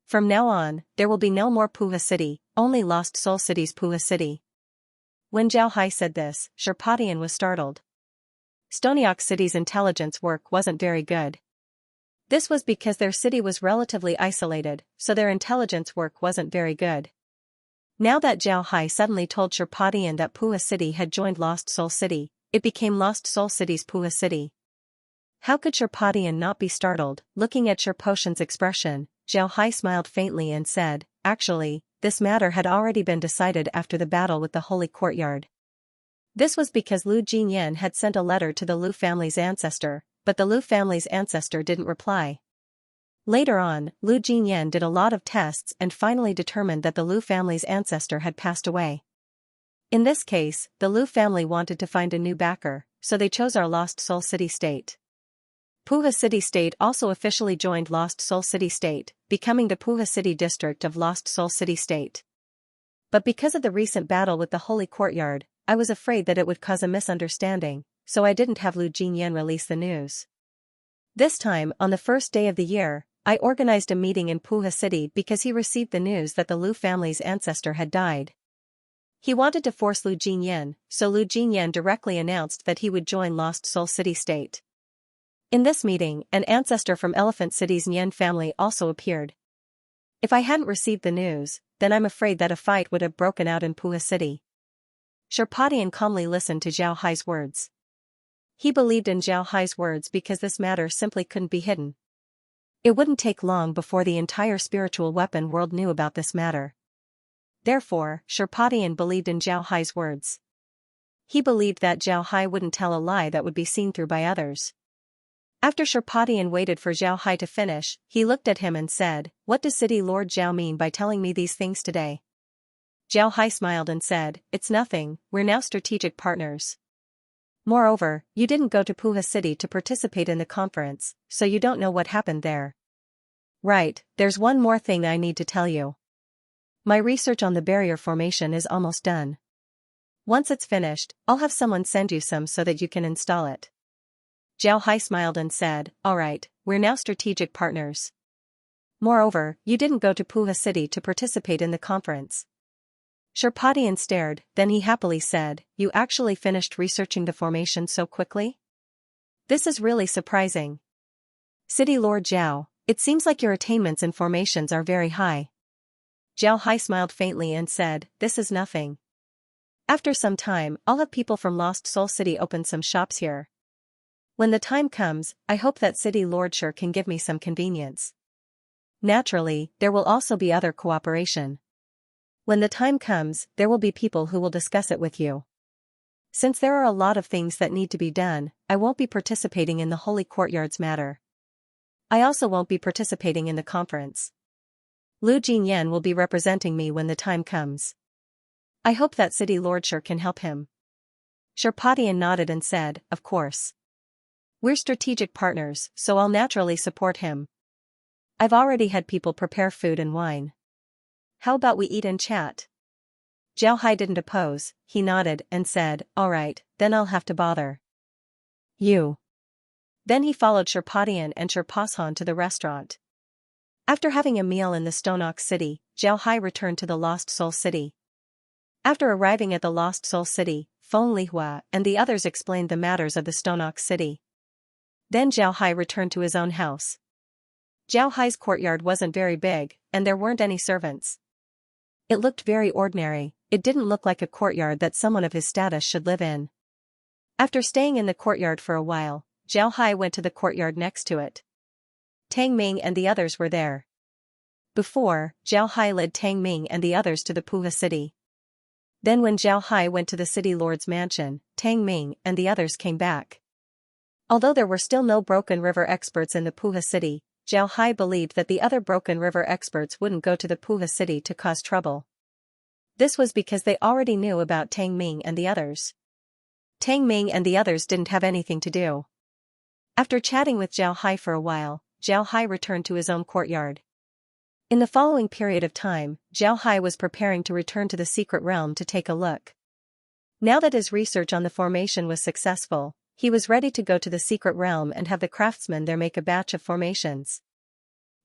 From now on, there will be no more Puha City, only Lost Soul City's Puha City. When Zhao Hai said this, Sherpadian was startled. Stonyok City's intelligence work wasn't very good. This was because their city was relatively isolated, so their intelligence work wasn't very good. Now that Zhao Hai suddenly told Sherpadian that Puha City had joined Lost Soul City, it became Lost Soul City's Puha City. How could Sherpadian not be startled? Looking at Sherposhan's expression, Zhao Hai smiled faintly and said, actually, this matter had already been decided after the battle with the Holy Courtyard. This was because Lu Jinyan had sent a letter to the Lu family's ancestor, but the Lu family's ancestor didn't reply. Later on, Lu Jinyan did a lot of tests and finally determined that the Lu family's ancestor had passed away. In this case, the Lu family wanted to find a new backer, so they chose our Lost Soul City State. Puha City State also officially joined Lost Soul City State, becoming the Puha City district of Lost Soul City State. But because of the recent battle with the Holy Courtyard, I was afraid that it would cause a misunderstanding, so I didn't have Lu Jinyan release the news. This time, on the first day of the year, I organized a meeting in Puha City because he received the news that the Lu family's ancestor had died. He wanted to force Lu Jinyan, so Lu Jinyan directly announced that he would join Lost Soul City State. In this meeting, an ancestor from Elephant City's Nyan family also appeared. If I hadn't received the news, then I'm afraid that a fight would have broken out in Puha City. Sherpadian calmly listened to Zhao Hai's words. He believed in Zhao Hai's words because this matter simply couldn't be hidden. It wouldn't take long before the entire spiritual weapon world knew about this matter. Therefore, Sherpadian believed in Zhao Hai's words. He believed that Zhao Hai wouldn't tell a lie that would be seen through by others. After Sherpadian waited for Zhao Hai to finish, he looked at him and said, What does City Lord Zhao mean by telling me these things today? Zhao Hai smiled and said, It's nothing, we're now strategic partners. Moreover, you didn't go to Puha City to participate in the conference, so you don't know what happened there. Right, there's one more thing I need to tell you. My research on the barrier formation is almost done. Once it's finished, I'll have someone send you some so that you can install it. Zhao Hai smiled and said, Alright, we're now strategic partners. Moreover, you didn't go to Puha City to participate in the conference. Sherpadian stared, then he happily said, You actually finished researching the formation so quickly? This is really surprising. City Lord Zhao, it seems like your attainments in formations are very high. Zhao Hai smiled faintly and said, This is nothing. After some time, I'll have people from Lost Soul City open some shops here. When the time comes, I hope that City Lord Shur can give me some convenience. Naturally, there will also be other cooperation. When the time comes, there will be people who will discuss it with you. Since there are a lot of things that need to be done, I won't be participating in the Holy Courtyard's matter. I also won't be participating in the conference. Lu Jinyan will be representing me when the time comes. I hope that City Lord Shur can help him. Sherpadian nodded and said, Of course. We're strategic partners, so I'll naturally support him. I've already had people prepare food and wine. How about we eat and chat? Zhao Hai didn't oppose, he nodded and said, Alright, then I'll have to bother you. Then he followed Sherpadian and Sherpashan to the restaurant. After having a meal in the Stonyok City, Zhao Hai returned to the Lost Soul City. After arriving at the Lost Soul City, Feng Lihua and the others explained the matters of the Stonyok City. Then Zhao Hai returned to his own house. Zhao Hai's courtyard wasn't very big, and there weren't any servants. It looked very ordinary, it didn't look like a courtyard that someone of his status should live in. After staying in the courtyard for a while, Zhao Hai went to the courtyard next to it. Tang Ming and the others were there. Before, Zhao Hai led Tang Ming and the others to the Puha city. Then when Zhao Hai went to the city lord's mansion, Tang Ming and the others came back. Although there were still no Broken River experts in the Puha city, Zhao Hai believed that the other Broken River experts wouldn't go to the Puha city to cause trouble. This was because they already knew about Tang Ming and the others. Tang Ming and the others didn't have anything to do. After chatting with Zhao Hai for a while, Zhao Hai returned to his own courtyard. In the following period of time, Zhao Hai was preparing to return to the secret realm to take a look. Now that his research on the formation was successful, he was ready to go to the secret realm and have the craftsmen there make a batch of formations.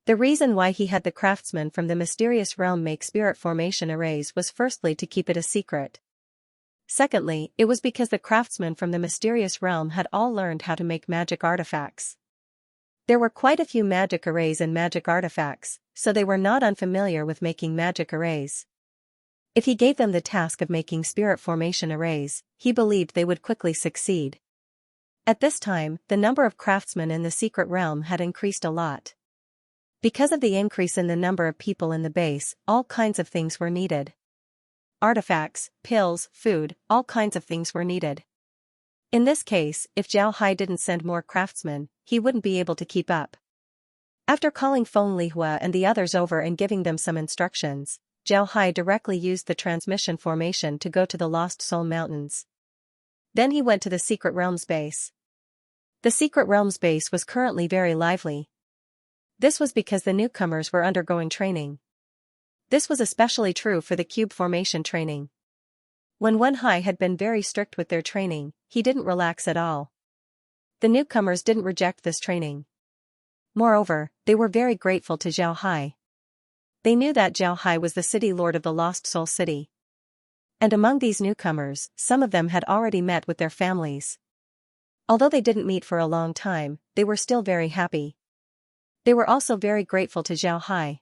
The reason why he had the craftsmen from the mysterious realm make spirit formation arrays was firstly to keep it a secret. Secondly, it was because the craftsmen from the mysterious realm had all learned how to make magic artifacts. There were quite a few magic arrays and magic artifacts, so they were not unfamiliar with making magic arrays. If he gave them the task of making spirit formation arrays, he believed they would quickly succeed. At this time, the number of craftsmen in the secret realm had increased a lot. Because of the increase in the number of people in the base, all kinds of things were needed. Artifacts, pills, food, all kinds of things were needed. In this case, if Zhao Hai didn't send more craftsmen, he wouldn't be able to keep up. After calling Feng Lihua and the others over and giving them some instructions, Zhao Hai directly used the transmission formation to go to the Lost Soul Mountains. Then he went to the Secret Realms base. The Secret Realms base was currently very lively. This was because the newcomers were undergoing training. This was especially true for the cube formation training. When Wen Hai had been very strict with their training, he didn't relax at all. The newcomers didn't reject this training. Moreover, they were very grateful to Zhao Hai. They knew that Zhao Hai was the city lord of the Lost Soul City. And among these newcomers, some of them had already met with their families. Although they didn't meet for a long time, they were still very happy. They were also very grateful to Zhao Hai.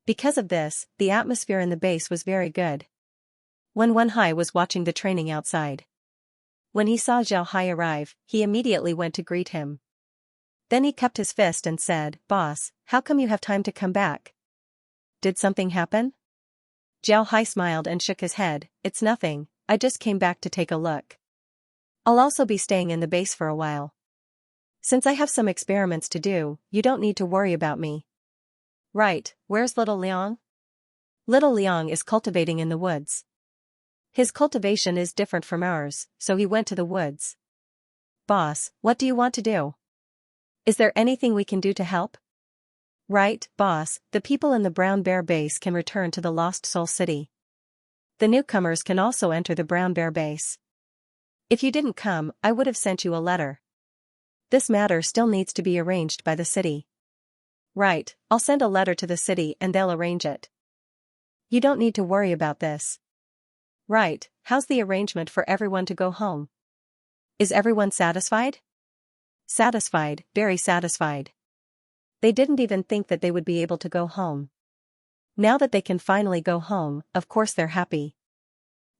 Because of this, the atmosphere in the base was very good. When Wen Hai was watching the training outside. When he saw Zhao Hai arrive, he immediately went to greet him. Then he cupped his fist and said, "Boss, how come you have time to come back? Did something happen?" Zhao Hai smiled and shook his head. "It's nothing, I just came back to take a look. I'll also be staying in the base for a while. Since I have some experiments to do, you don't need to worry about me." "Right, where's little Liang?" "Little Liang is cultivating in the woods. His cultivation is different from ours, so he went to the woods." "Boss, what do you want to do? Is there anything we can do to help?" "Right, boss, the people in the Brown Bear base can return to the Lost Soul City. The newcomers can also enter the Brown Bear base. If you didn't come, I would have sent you a letter. This matter still needs to be arranged by the city." "Right, I'll send a letter to the city and they'll arrange it. You don't need to worry about this." "Right, how's the arrangement for everyone to go home? Is everyone satisfied?" "Satisfied, very satisfied. They didn't even think that they would be able to go home. Now that they can finally go home, of course they're happy.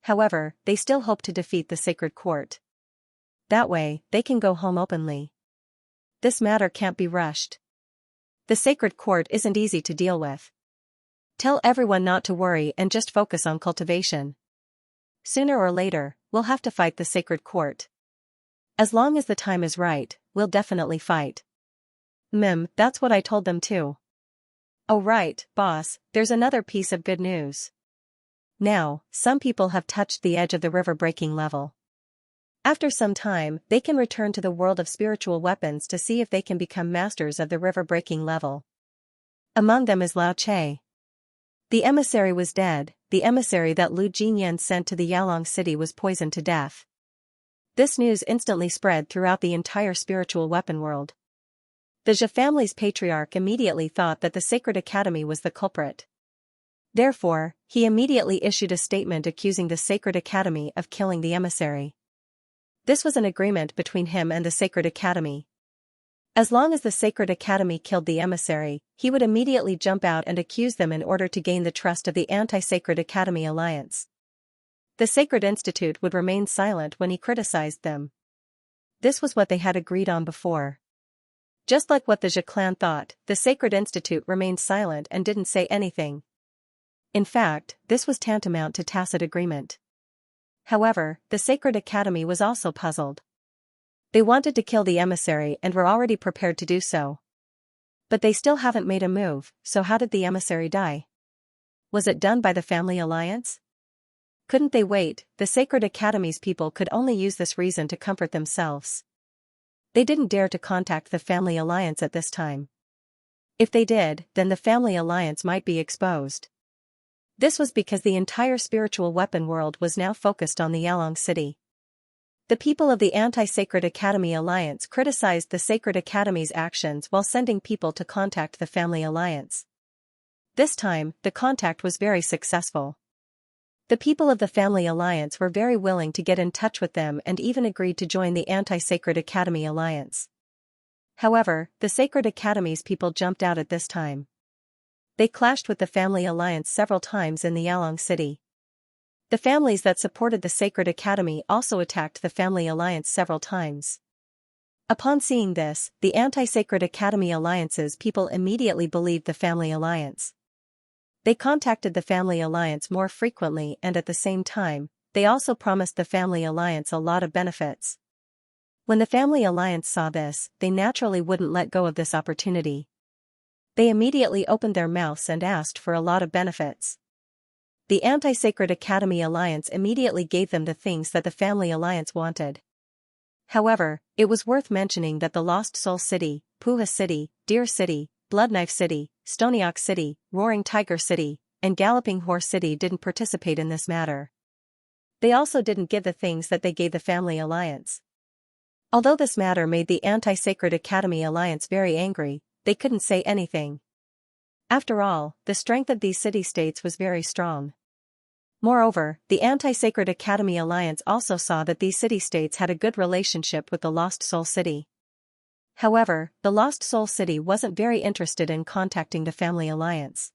However, they still hope to defeat the Sacred Court. That way, they can go home openly. This matter can't be rushed. The Sacred Court isn't easy to deal with. Tell everyone not to worry and just focus on cultivation. Sooner or later, we'll have to fight the Sacred Court. As long as the time is right, we'll definitely fight." That's what I told them too." "Oh right, boss, there's another piece of good news. Now, some people have touched the edge of the river breaking level. After some time, they can return to the world of spiritual weapons to see if they can become masters of the river breaking level. Among them is Lao Che. The emissary was dead. The emissary that Lu Jinyan sent to the Yalong city was poisoned to death. This news instantly spread throughout the entire spiritual weapon world. The Zhe family's patriarch immediately thought that the Sacred Academy was the culprit. Therefore, he immediately issued a statement accusing the Sacred Academy of killing the emissary. This was an agreement between him and the Sacred Academy. As long as the Sacred Academy killed the emissary, he would immediately jump out and accuse them in order to gain the trust of the Anti-Sacred Academy Alliance. the Sacred Institute would remain silent when he criticized them. This was what they had agreed on before. Just like what the Zhe clan thought, the Sacred Institute remained silent and didn't say anything. In fact, this was tantamount to tacit agreement. However, the Sacred Academy was also puzzled. They wanted to kill the emissary and were already prepared to do so. But they still haven't made a move, so how did the emissary die? Was it done by the Family Alliance? Couldn't they wait? The Sacred Academy's people could only use this reason to comfort themselves. They didn't dare to contact the Family Alliance at this time. If they did, then the Family Alliance might be exposed. This was because the entire spiritual weapon world was now focused on the Yalong city. The people of the Anti-Sacred Academy Alliance criticized the Sacred Academy's actions while sending people to contact the Family Alliance. This time, the contact was very successful. The people of the Family Alliance were very willing to get in touch with them and even agreed to join the Anti-Sacred Academy Alliance. However, the Sacred Academy's people jumped out at this time. They clashed with the Family Alliance several times in the Yalong city. The families that supported the Sacred Academy also attacked the Family Alliance several times. Upon seeing this, the Anti-Sacred Academy Alliance's people immediately believed the Family Alliance. They contacted the Family Alliance more frequently and at the same time, they also promised the Family Alliance a lot of benefits. When the Family Alliance saw this, they naturally wouldn't let go of this opportunity. They immediately opened their mouths and asked for a lot of benefits. The Anti-Sacred Academy Alliance immediately gave them the things that the Family Alliance wanted. However, it was worth mentioning that the Lost Soul City, Puha City, Deer City, Bloodknife City, Stony Ox City, Roaring Tiger City, and Galloping Horse City didn't participate in this matter. They also didn't give the things that they gave the Family Alliance. Although this matter made the Anti-Sacred Academy Alliance very angry, they couldn't say anything. After all, the strength of these city-states was very strong. Moreover, the Anti-Sacred Academy Alliance also saw that these city-states had a good relationship with the Lost Soul City. However, the Lost Soul City wasn't very interested in contacting the Family Alliance.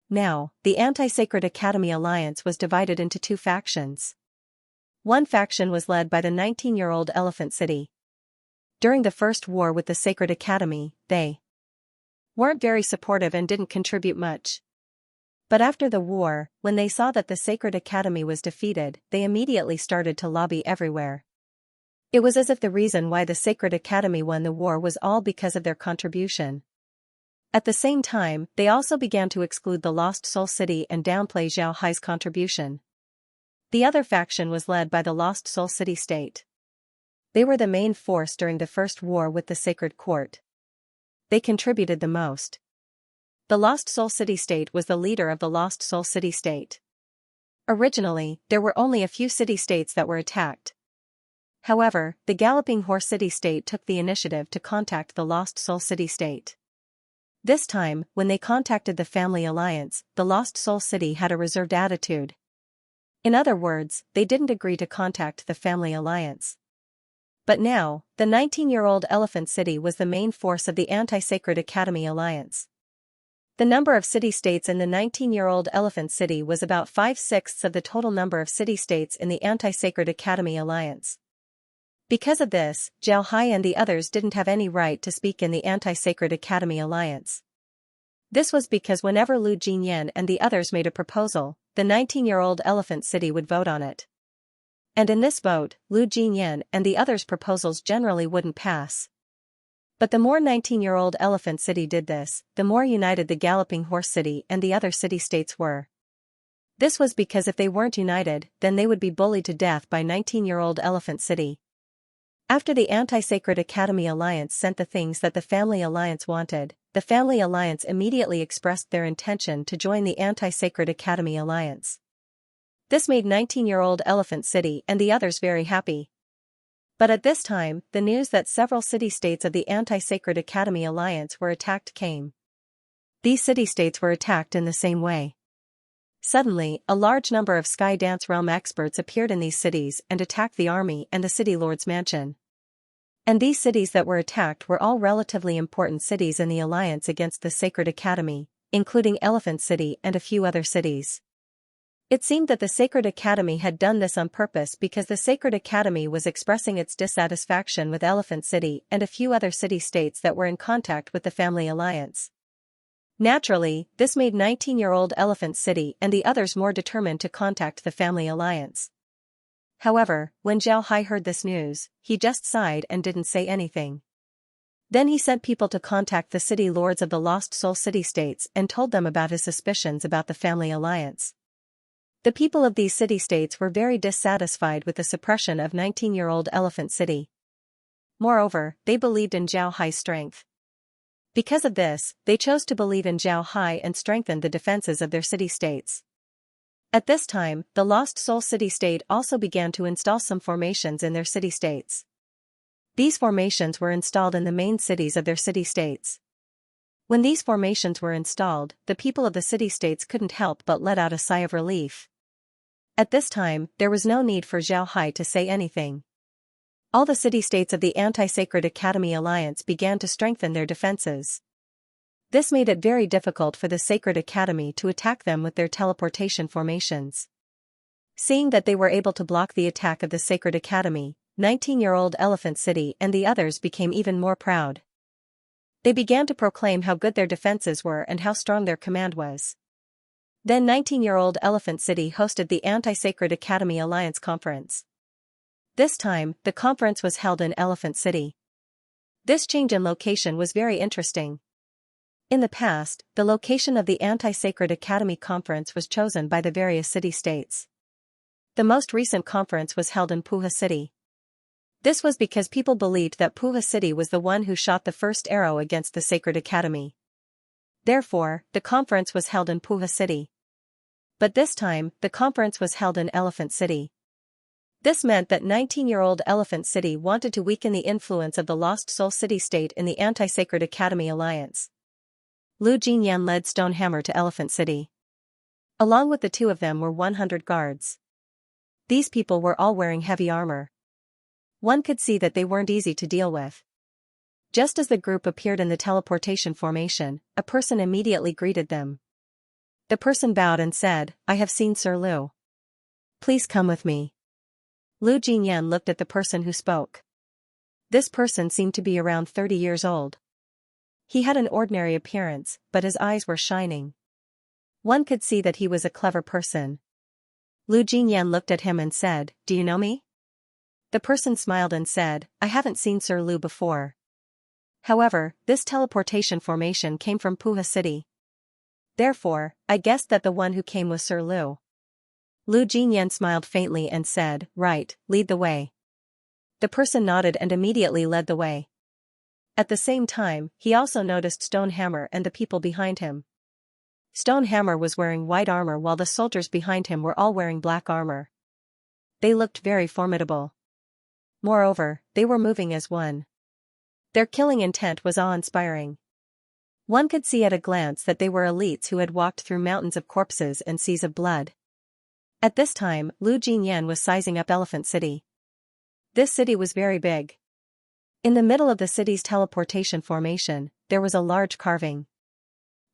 Now, the Anti-Sacred Academy Alliance was divided into two factions. One faction was led by the 19-year-old Elephant City. During the first war with the Sacred Academy, they weren't very supportive and didn't contribute much. But after the war, when they saw that the Sacred Academy was defeated, they immediately started to lobby everywhere. It was as if the reason why the Sacred Academy won the war was all because of their contribution. At the same time, they also began to exclude the Lost Soul City and downplay Zhao Hai's contribution. The other faction was led by the Lost Soul City state. They were the main force during the first war with the Sacred Court. They contributed the most. The Lost Soul City state was the leader of the Lost Soul City state. Originally, there were only a few city-states that were attacked. However, the Galloping Horse City state took the initiative to contact the Lost Soul City state. This time, when they contacted the Family Alliance, the Lost Soul City had a reserved attitude. In other words, they didn't agree to contact the Family Alliance. But now, the 19-year-old Elephant City was the main force of the Anti-Sacred Academy Alliance. The number of city-states in the 19-year-old Elephant City was about 5/6 of the total number of city-states in the Anti-Sacred Academy Alliance. Because of this, Zhao Hai and the others didn't have any right to speak in the Anti-Sacred Academy Alliance. This was because whenever Lu Jinyan and the others made a proposal, the 19-year-old Elephant City would vote on it. And in this vote, Lu Jinyan and the others' proposals generally wouldn't pass. But the more 19-year-old Elephant City did this, the more united the Galloping Horse City and the other city-states were. This was because if they weren't united, then they would be bullied to death by 19-year-old Elephant City. After the Anti-Sacred Academy Alliance sent the things that the Family Alliance wanted, the Family Alliance immediately expressed their intention to join the Anti-Sacred Academy Alliance. This made 19-year-old Elephant City and the others very happy. But at this time, the news that several city-states of the Anti-Sacred Academy Alliance were attacked came. These city-states were attacked in the same way. Suddenly, a large number of Sky Dance Realm experts appeared in these cities and attacked the army and the City Lord's mansion. And these cities that were attacked were all relatively important cities in the alliance against the Sacred Academy, including Elephant City and a few other cities. It seemed that the Sacred Academy had done this on purpose because the Sacred Academy was expressing its dissatisfaction with Elephant City and a few other city-states that were in contact with the Family Alliance. Naturally, this made 19-year-old Elephant City and the others more determined to contact the Family Alliance. However, when Zhao Hai heard this news, he just sighed and didn't say anything. Then he sent people to contact the city lords of the Lost Soul city-states and told them about his suspicions about the Family Alliance. The people of these city-states were very dissatisfied with the suppression of 19-year-old Elephant City. Moreover, they believed in Zhao Hai's strength. Because of this, they chose to believe in Zhao Hai and strengthened the defenses of their city-states. At this time, the Lost Soul city-state also began to install some formations in their city-states. These formations were installed in the main cities of their city-states. When these formations were installed, the people of the city-states couldn't help but let out a sigh of relief. At this time, there was no need for Zhao Hai to say anything. All the city-states of the Anti-Sacred Academy Alliance began to strengthen their defenses. This made it very difficult for the Sacred Academy to attack them with their teleportation formations. Seeing that they were able to block the attack of the Sacred Academy, 19-year-old Elephant City and the others became even more proud. They began to proclaim how good their defenses were and how strong their command was. Then 19-year-old Elephant City hosted the Anti-Sacred Academy Alliance Conference. This time, the conference was held in Elephant City. This change in location was very interesting. In the past, the location of the Anti-Sacred Academy Conference was chosen by the various city-states. The most recent conference was held in Puha City. This was because people believed that Puha City was the one who shot the first arrow against the Sacred Academy. Therefore, the conference was held in Puha City. But this time, the conference was held in Elephant City. This meant that 19-year-old Elephant City wanted to weaken the influence of the Lost Soul city-state in the Anti-Sacred Academy Alliance. Lu Jinyan led Stonehammer to Elephant City. Along with the two of them were 100 guards. These people were all wearing heavy armor. One could see that they weren't easy to deal with. Just as the group appeared in the teleportation formation, a person immediately greeted them. The person bowed and said, "I have seen Sir Lu. Please come with me." Lu Jinyan looked at the person who spoke. This person seemed to be around 30 years old. He had an ordinary appearance, but his eyes were shining. One could see that he was a clever person. Lu Jinyan looked at him and said, "Do you know me?" The person smiled and said, "I haven't seen Sir Lu before. However, this teleportation formation came from Puha City. Therefore, I guessed that the one who came was Sir Lu." Lu Jinyan smiled faintly and said, "Right, lead the way." The person nodded and immediately led the way. At the same time, he also noticed Stonehammer and the people behind him. Stonehammer was wearing white armor while the soldiers behind him were all wearing black armor. They looked very formidable. Moreover, they were moving as one. Their killing intent was awe-inspiring. One could see at a glance that they were elites who had walked through mountains of corpses and seas of blood. At this time, Lu Jinyan was sizing up Elephant City. This city was very big. In the middle of the city's teleportation formation, there was a large carving.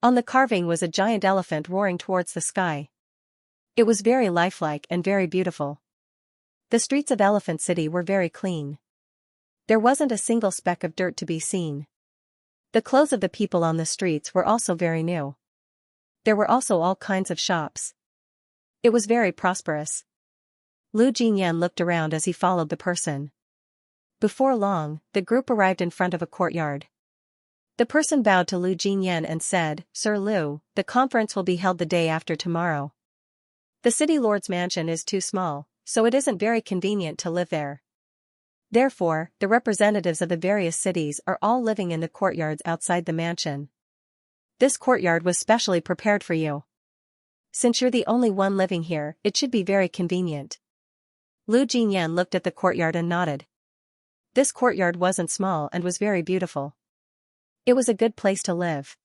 On the carving was a giant elephant roaring towards the sky. It was very lifelike and very beautiful. The streets of Elephant City were very clean. There wasn't a single speck of dirt to be seen. The clothes of the people on the streets were also very new. There were also all kinds of shops. It was very prosperous. Lu Jinyan looked around as he followed the person. Before long, the group arrived in front of a courtyard. The person bowed to Lu Jinyan and said, "Sir Lu, the conference will be held the day after tomorrow. The city lord's mansion is too small, so it isn't very convenient to live there. Therefore, the representatives of the various cities are all living in the courtyards outside the mansion. This courtyard was specially prepared for you. Since you're the only one living here, it should be very convenient." Lu Jinyan looked at the courtyard and nodded. This courtyard wasn't small and was very beautiful. It was a good place to live.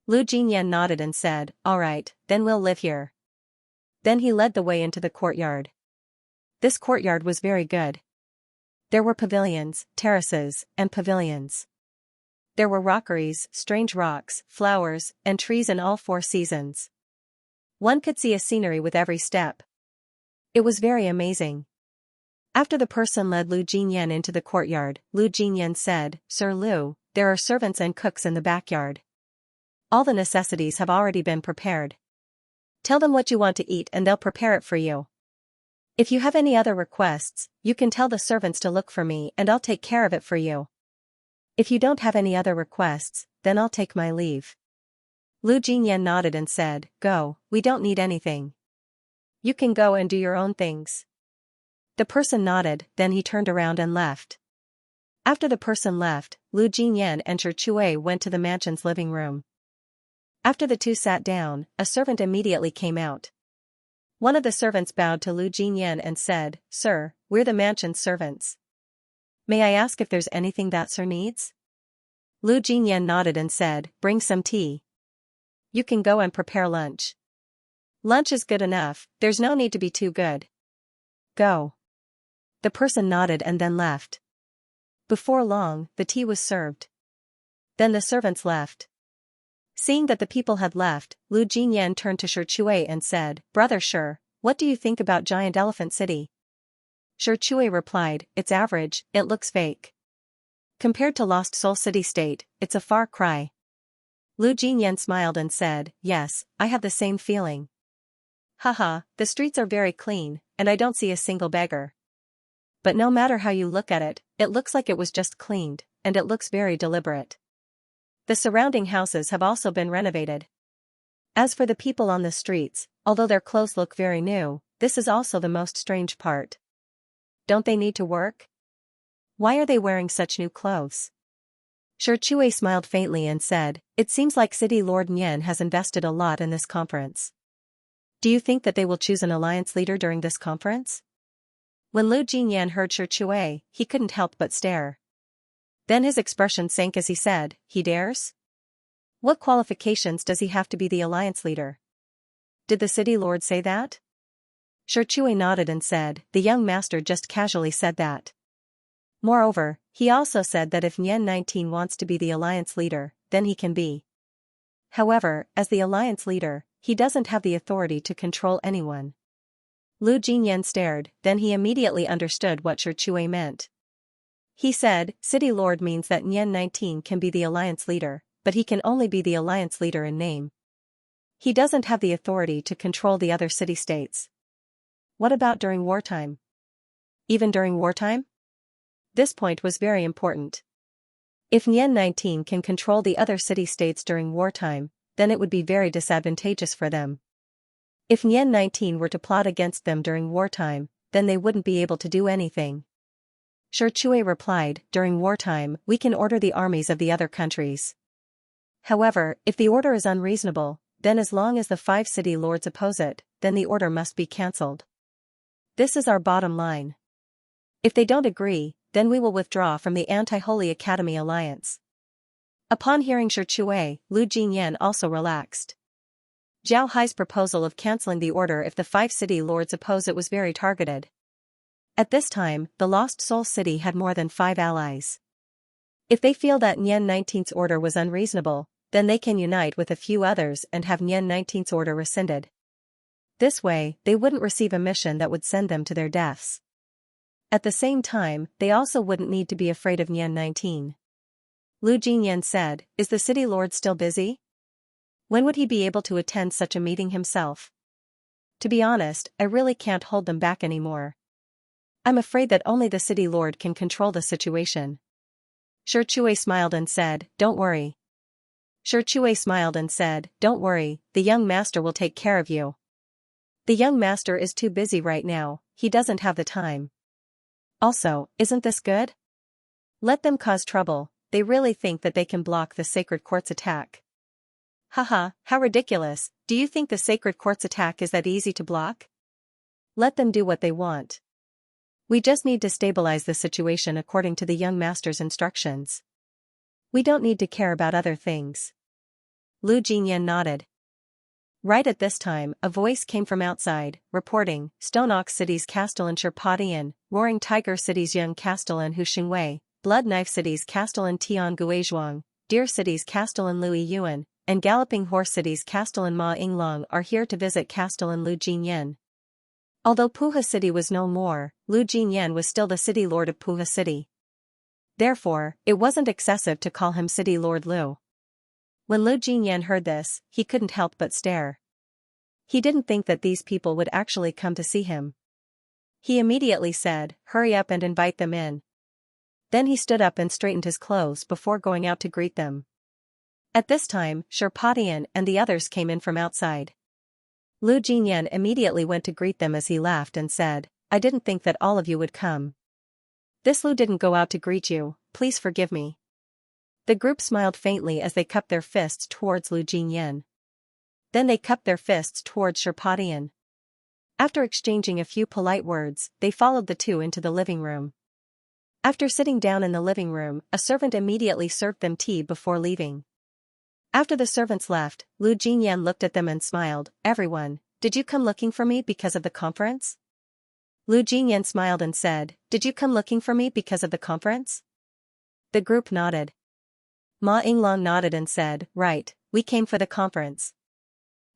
Lu Jinyan nodded and said, "All right, then we'll live here." Then he led the way into the courtyard. This courtyard was very good. There were pavilions, terraces, and pavilions. There were rockeries, strange rocks, flowers, and trees in all four seasons. One could see a scenery with every step. It was very amazing. After the person led Lu Jinyan into the courtyard, Lu Jinyan said, "Sir Lu, there are servants and cooks in the backyard. All the necessities have already been prepared. Tell them what you want to eat and they'll prepare it for you. If you have any other requests, you can tell the servants to look for me and I'll take care of it for you. If you don't have any other requests, then I'll take my leave." Lu Jinyan nodded and said, "Go, we don't need anything. You can go and do your own things." The person nodded, then he turned around and left. After the person left, Lu Jinyan and Xianxia went to the mansion's living room. After the two sat down, a servant immediately came out. One of the servants bowed to Lu Jinyan and said, "Sir, we're the mansion's servants. May I ask if there's anything that sir needs?" Lu Jinyan nodded and said, "Bring some tea. You can go and prepare lunch. Lunch is good enough, there's no need to be too good. Go." The person nodded and then left. Before long, the tea was served. Then the servants left. Seeing that the people had left, Lu Jinyan turned to Xianxia and said, "Brother Shi, what do you think about Giant Elephant City?" Xianxia replied, "It's average, it looks fake. Compared to Lost Soul City State, it's a far cry." Lu Jinyan smiled and said, "Yes, I have the same feeling. Haha, the streets are very clean, and I don't see a single beggar. But no matter how you look at it, it looks like it was just cleaned, and it looks very deliberate. The surrounding houses have also been renovated. As for the people on the streets, although their clothes look very new, this is also the most strange part. Don't they need to work? Why are they wearing such new clothes?" Xianxia smiled faintly and said, "It seems like City Lord Nian has invested a lot in this conference. Do you think that they will choose an alliance leader during this conference?" When Lu Jinyan heard Xianxia, he couldn't help but stare. Then his expression sank as he said, "He dares? What qualifications does he have to be the alliance leader? Did the city lord say that?" Xianxia nodded and said, "The young master just casually said that. Moreover, he also said that if Nian 19 wants to be the alliance leader, then he can be. However, as the alliance leader, he doesn't have the authority to control anyone." Lu Jinyan stared, then he immediately understood what Xianxia meant. He said, "City Lord means that Nian 19 can be the alliance leader, but he can only be the alliance leader in name. He doesn't have the authority to control the other city-states." What about during wartime? Even during wartime? This point was very important. If Nian 19 can control the other city-states during wartime, then it would be very disadvantageous for them. If Nian 19 were to plot against them during wartime, then they wouldn't be able to do anything. Xianxia replied, "During wartime, we can order the armies of the other countries. However, if the order is unreasonable, then as long as the 5 city lords oppose it, then the order must be cancelled. This is our bottom line. If they don't agree, then we will withdraw from the Anti-Holy Academy Alliance." Upon hearing Xianxia, Lu Jinyan also relaxed. Zhao Hai's proposal of cancelling the order if the 5 city lords oppose it was very targeted. At this time, the Lost Soul City had more than 5 allies. If they feel that Nian 19's order was unreasonable, then they can unite with a few others and have Nian 19's order rescinded. This way, they wouldn't receive a mission that would send them to their deaths. At the same time, they also wouldn't need to be afraid of Nian 19. Lu Jinyan said, "Is the city lord still busy? When would he be able to attend such a meeting himself? To be honest, I really can't hold them back anymore. I'm afraid that only the city lord can control the situation." Xianxia smiled and said, "Don't worry." Xianxia smiled and said, "Don't worry, the young master will take care of you. The young master is too busy right now, he doesn't have the time. Also, isn't this good? Let them cause trouble, they really think that they can block the Sacred Court's attack. Haha, how ridiculous, do you think the Sacred Court's attack is that easy to block? Let them do what they want. We just need to stabilize the situation according to the young master's instructions. We don't need to care about other things." Lu Jinyan nodded. Right at this time, a voice came from outside, reporting, "Stone Ox City's Castellan Sherpatian, Roaring Tiger City's Young Castellan Hu Xingwei, Blood Knife City's Castellan Tian Guizhuang, Deer City's Castellan Lui Yuan, and Galloping Horse City's Castellan Ma Inglong are here to visit Castellan Lu Jinyan. Although Puha City was no more, Lu Jinyan was still the city lord of Puha City. Therefore, it wasn't excessive to call him City Lord Lu. When Lu Jinyan heard this, he couldn't help but stare. He didn't think that these people would actually come to see him. He immediately said, "Hurry up and invite them in." Then he stood up and straightened his clothes before going out to greet them. At this time, Sherpatian and the others came in from outside. Lu Jinyan immediately went to greet them as he laughed and said, "I didn't think that all of you would come. This Lu didn't go out to greet you, please forgive me." The group smiled faintly as they cupped their fists towards Lu Jinyan. Then they cupped their fists towards Sherpatian. After exchanging a few polite words, they followed the two into the living room. After sitting down in the living room, a servant immediately served them tea before leaving. After the servants left, Lu Jinyan looked at them and smiled. "Everyone, did you come looking for me because of the conference?" Lu Jinyan smiled and said, "Did you come looking for me because of the conference?" The group nodded. Ma Inglong nodded and said, "Right, we came for the conference."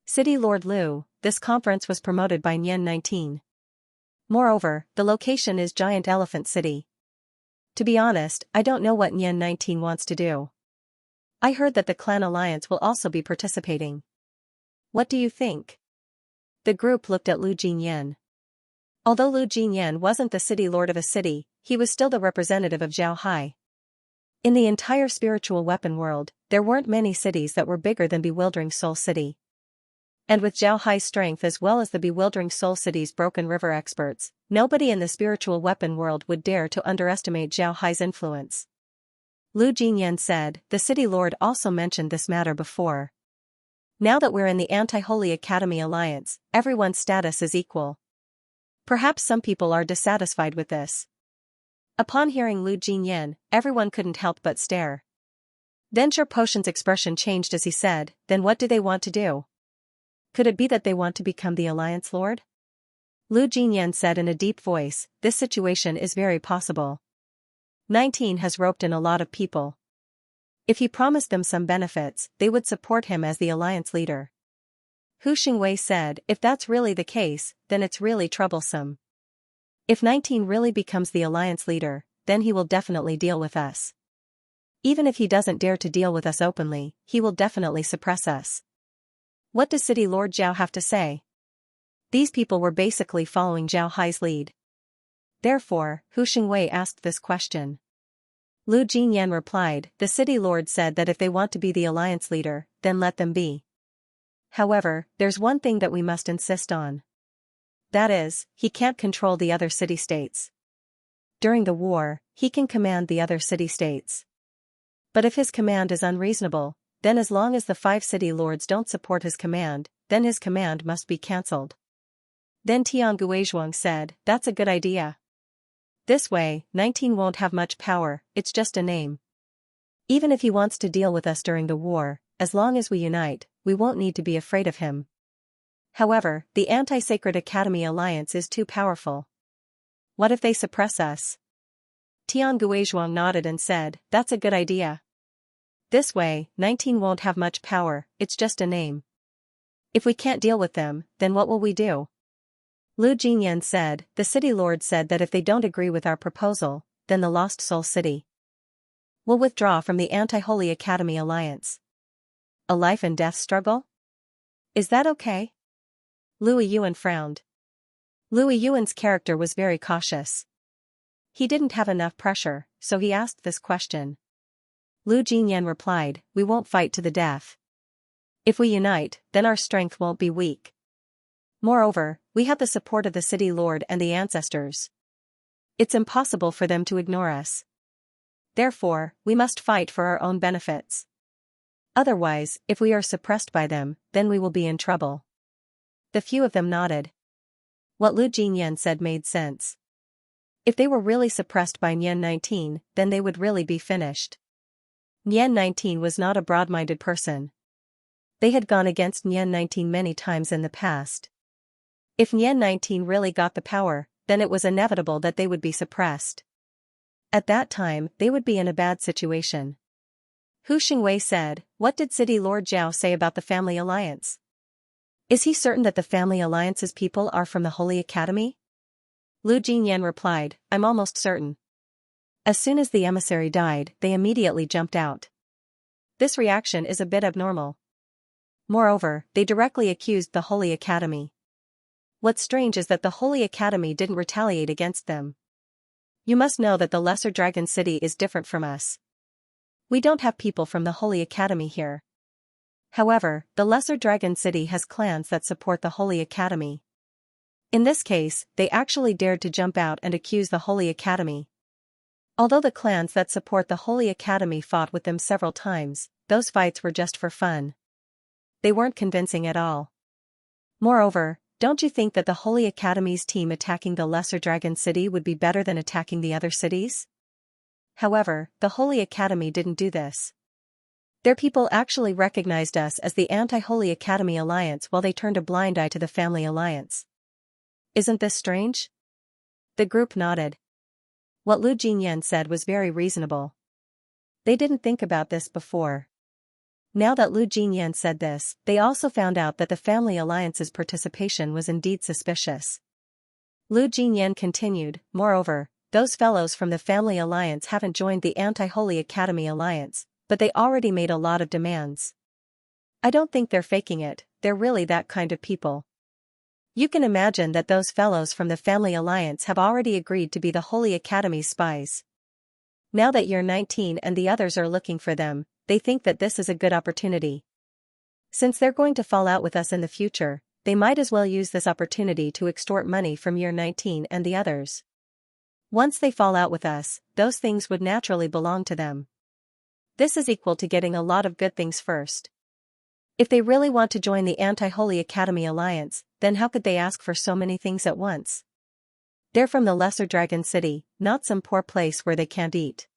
City Lord Lu, this conference was promoted by Nian 19. Moreover, the location is Giant Elephant City. To be honest, I don't know what Nian 19 wants to do. I heard that the Clan Alliance will also be participating. What do you think? The group looked at Lu Jinyan. Although Lu Jinyan wasn't the city lord of a city, he was still the representative of Zhao Hai. In the entire spiritual weapon world, there weren't many cities that were bigger than Bewildering Soul City. And with Zhao Hai's strength as well as the Bewildering Soul City's Broken River experts, nobody in the spiritual weapon world would dare to underestimate Zhao Hai's influence. Lu Jinyan said, "The city lord also mentioned this matter before. Now that we're in the Anti-Holy Academy Alliance, everyone's status is equal. Perhaps some people are dissatisfied with this." Upon hearing Lu Jinyan, everyone couldn't help but stare. Then Sherpotion's expression changed as he said, "Then what do they want to do? Could it be that they want to become the Alliance Lord?" Lu Jinyan said in a deep voice, "This situation is very possible. 19 has roped in a lot of people. If he promised them some benefits, they would support him as the Alliance leader." Hu Xingwei said, "If that's really the case, then it's really troublesome. If 19 really becomes the Alliance leader, then he will definitely deal with us. Even if he doesn't dare to deal with us openly, he will definitely suppress us." What does City Lord Zhao have to say? These people were basically following Zhao Hai's lead. Therefore, Hu Xingwei asked this question. Lu Jinyan replied, "The City Lord said that if they want to be the Alliance leader, then let them be. However, there's one thing that we must insist on. That is, he can't control the other city-states. During the war, he can command the other city-states. But if his command is unreasonable, then as long as the 5 city lords don't support his command, then his command must be cancelled." Then Tian Guizhuang said, "That's a good idea. This way, 19 won't have much power, it's just a name. Even if he wants to deal with us during the war, as long as we unite, we won't need to be afraid of him. However, the Anti-Sacred Academy Alliance is too powerful. What if they suppress us?" Tian Guizhuang nodded and said, "That's a good idea. This way, 19 won't have much power, it's just a name. If we can't deal with them, then what will we do?" Lu Jinyan said, "The city lord said that if they don't agree with our proposal, then the Lost Soul City will withdraw from the Anti-Holy Academy Alliance. A life and death struggle? Is that okay?" Lu Yuan frowned. Lu Yuan's character was very cautious. He didn't have enough pressure, so he asked this question. Lu Jinyan replied, "We won't fight to the death. If we unite, then our strength won't be weak. Moreover, we have the support of the city lord and the ancestors. It's impossible for them to ignore us. Therefore, we must fight for our own benefits. Otherwise, if we are suppressed by them, then we will be in trouble." The few of them nodded. What Lu Jinyan said made sense. If they were really suppressed by Nian 19, then they would really be finished. Nian 19 was not a broad-minded person. They had gone against Nian 19 many times in the past. If Nian 19 really got the power, then it was inevitable that they would be suppressed. At that time, they would be in a bad situation. Hu Xingwei said, "What did City Lord Zhao say about the family alliance? Is he certain that the family alliance's people are from the Holy Academy?" Lu Jinyan replied, "I'm almost certain." As soon as the emissary died, they immediately jumped out. This reaction is a bit abnormal. Moreover, they directly accused the Holy Academy. What's strange is that the Holy Academy didn't retaliate against them. You must know that the Lesser Dragon City is different from us. We don't have people from the Holy Academy here. However, the Lesser Dragon City has clans that support the Holy Academy. In this case, they actually dared to jump out and accuse the Holy Academy. Although the clans that support the Holy Academy fought with them several times, those fights were just for fun. They weren't convincing at all. Moreover, don't you think that the Holy Academy's team attacking the Lesser Dragon City would be better than attacking the other cities? However, the Holy Academy didn't do this. Their people actually recognized us as the anti-Holy Academy alliance while they turned a blind eye to the family alliance. Isn't this strange? The group nodded. What Lu Jinyan said was very reasonable. They didn't think about this before. Now that Lu Jinyan said this, they also found out that the family alliance's participation was indeed suspicious. Lu Jinyan continued, "Moreover, those fellows from the family alliance haven't joined the anti-Holy Academy alliance, but they already made a lot of demands. I don't think they're faking it, they're really that kind of people. You can imagine that those fellows from the family alliance have already agreed to be the Holy Academy's spies. Now that you're 19 and the others are looking for them, they think that this is a good opportunity. Since they're going to fall out with us in the future, they might as well use this opportunity to extort money from year 19 and the others. Once they fall out with us, those things would naturally belong to them. This is equal to getting a lot of good things first. If they really want to join the anti-Holy Academy alliance, then how could they ask for so many things at once? They're from the Lesser Dragon City, not some poor place where they can't eat.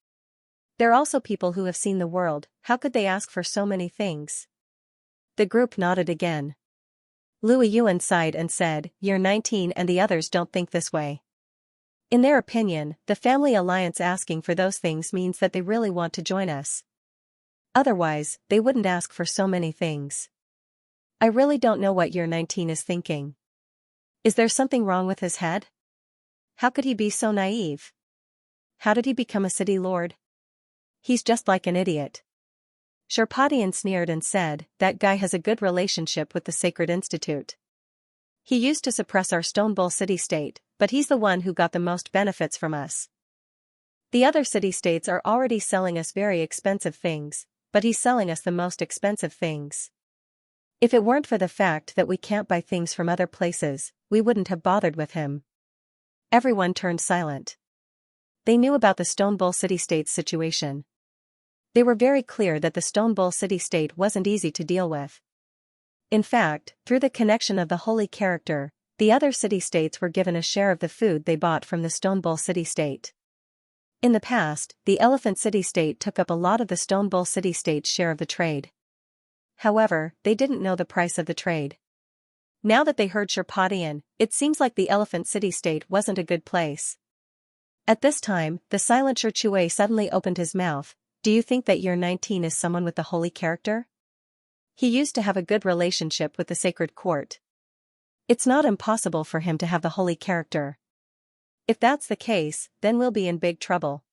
They're also people who have seen the world, how could they ask for so many things?" The group nodded again. Lu Yuan sighed and said, "You're 19 and the others don't think this way. In their opinion, the family alliance asking for those things means that they really want to join us. Otherwise, they wouldn't ask for so many things. I really don't know what year 19 is thinking. Is there something wrong with his head? How could he be so naive? How did he become a city lord? He's just like an idiot." Sherpadian sneered and said, "That guy has a good relationship with the Sacred Institute. He used to suppress our Stone Bull city-state, but he's the one who got the most benefits from us. The other city-states are already selling us very expensive things, but he's selling us the most expensive things. If it weren't for the fact that we can't buy things from other places, we wouldn't have bothered with him." Everyone turned silent. They knew about the Stone Bull city-state's situation. They were very clear that the Stone Bull city-state wasn't easy to deal with. In fact, through the connection of the holy character, the other city-states were given a share of the food they bought from the Stone Bull city-state. In the past, the Elephant city-state took up a lot of the Stone Bull city-state's share of the trade. However, they didn't know the price of the trade. Now that they heard Sherpadian, it seems like the Elephant city-state wasn't a good place. At this time, the silent Sherchui suddenly opened his mouth. "Do you think that year 19 is someone with the holy character? He used to have a good relationship with the sacred court. It's not impossible for him to have the holy character. If that's the case, then we'll be in big trouble."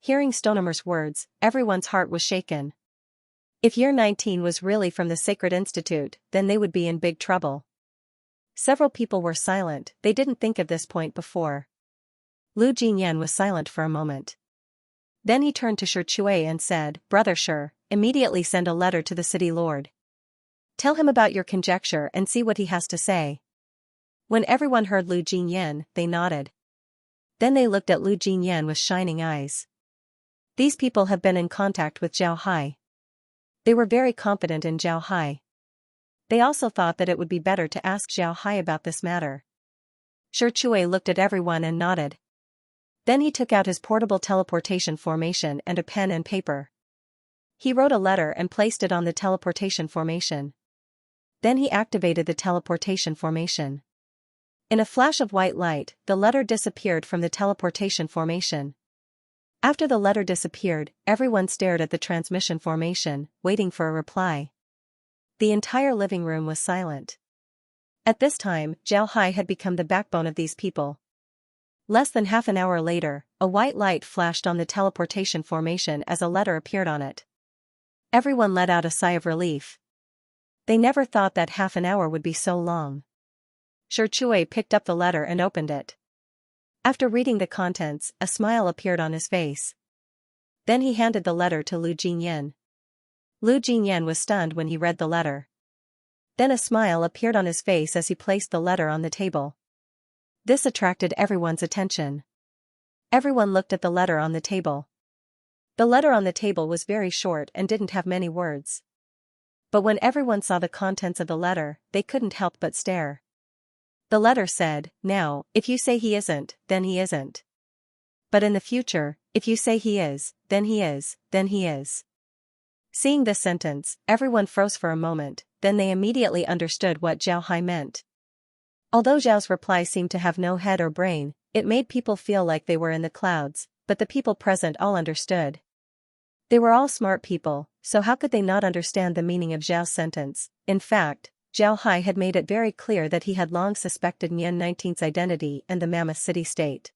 Hearing Stonehammer's words, everyone's heart was shaken. If year 19 was really from the Sacred Institute, then they would be in big trouble. Several people were silent, they didn't think of this point before. Lu Jinyan was silent for a moment. Then he turned to Sherchui and said, "Brother Sher, immediately send a letter to the city lord. Tell him about your conjecture and see what he has to say." When everyone heard Lu Jinyan, they nodded. Then they looked at Lu Jinyan with shining eyes. These people have been in contact with Zhao Hai. They were very confident in Zhao Hai. They also thought that it would be better to ask Zhao Hai about this matter. Sherchui looked at everyone and nodded. Then he took out his portable teleportation formation and a pen and paper. He wrote a letter and placed it on the teleportation formation. Then he activated the teleportation formation. In a flash of white light, the letter disappeared from the teleportation formation. After the letter disappeared, everyone stared at the transmission formation, waiting for a reply. The entire living room was silent. At this time, Zhao Hai had become the backbone of these people. Less than half an hour later, a white light flashed on the teleportation formation as a letter appeared on it. Everyone let out a sigh of relief. They never thought that half an hour would be so long. Shi Chui picked up the letter and opened it. After reading the contents, a smile appeared on his face. Then he handed the letter to Lu Jingyan. Lu Jingyan was stunned when he read the letter. Then a smile appeared on his face as he placed the letter on the table. This attracted everyone's attention. Everyone looked at the letter on the table. The letter on the table was very short and didn't have many words. But when everyone saw the contents of the letter, they couldn't help but stare. The letter said, "Now, if you say he isn't, then he isn't. But in the future, if you say he is, then he is, then he is." Seeing this sentence, everyone froze for a moment, then they immediately understood what Zhao Hai meant. Although Zhao's reply seemed to have no head or brain, it made people feel like they were in the clouds, but the people present all understood. They were all smart people, so how could they not understand the meaning of Zhao's sentence? In fact, Zhao Hai had made it very clear that he had long suspected Nian 19's identity and the Mammoth City-State.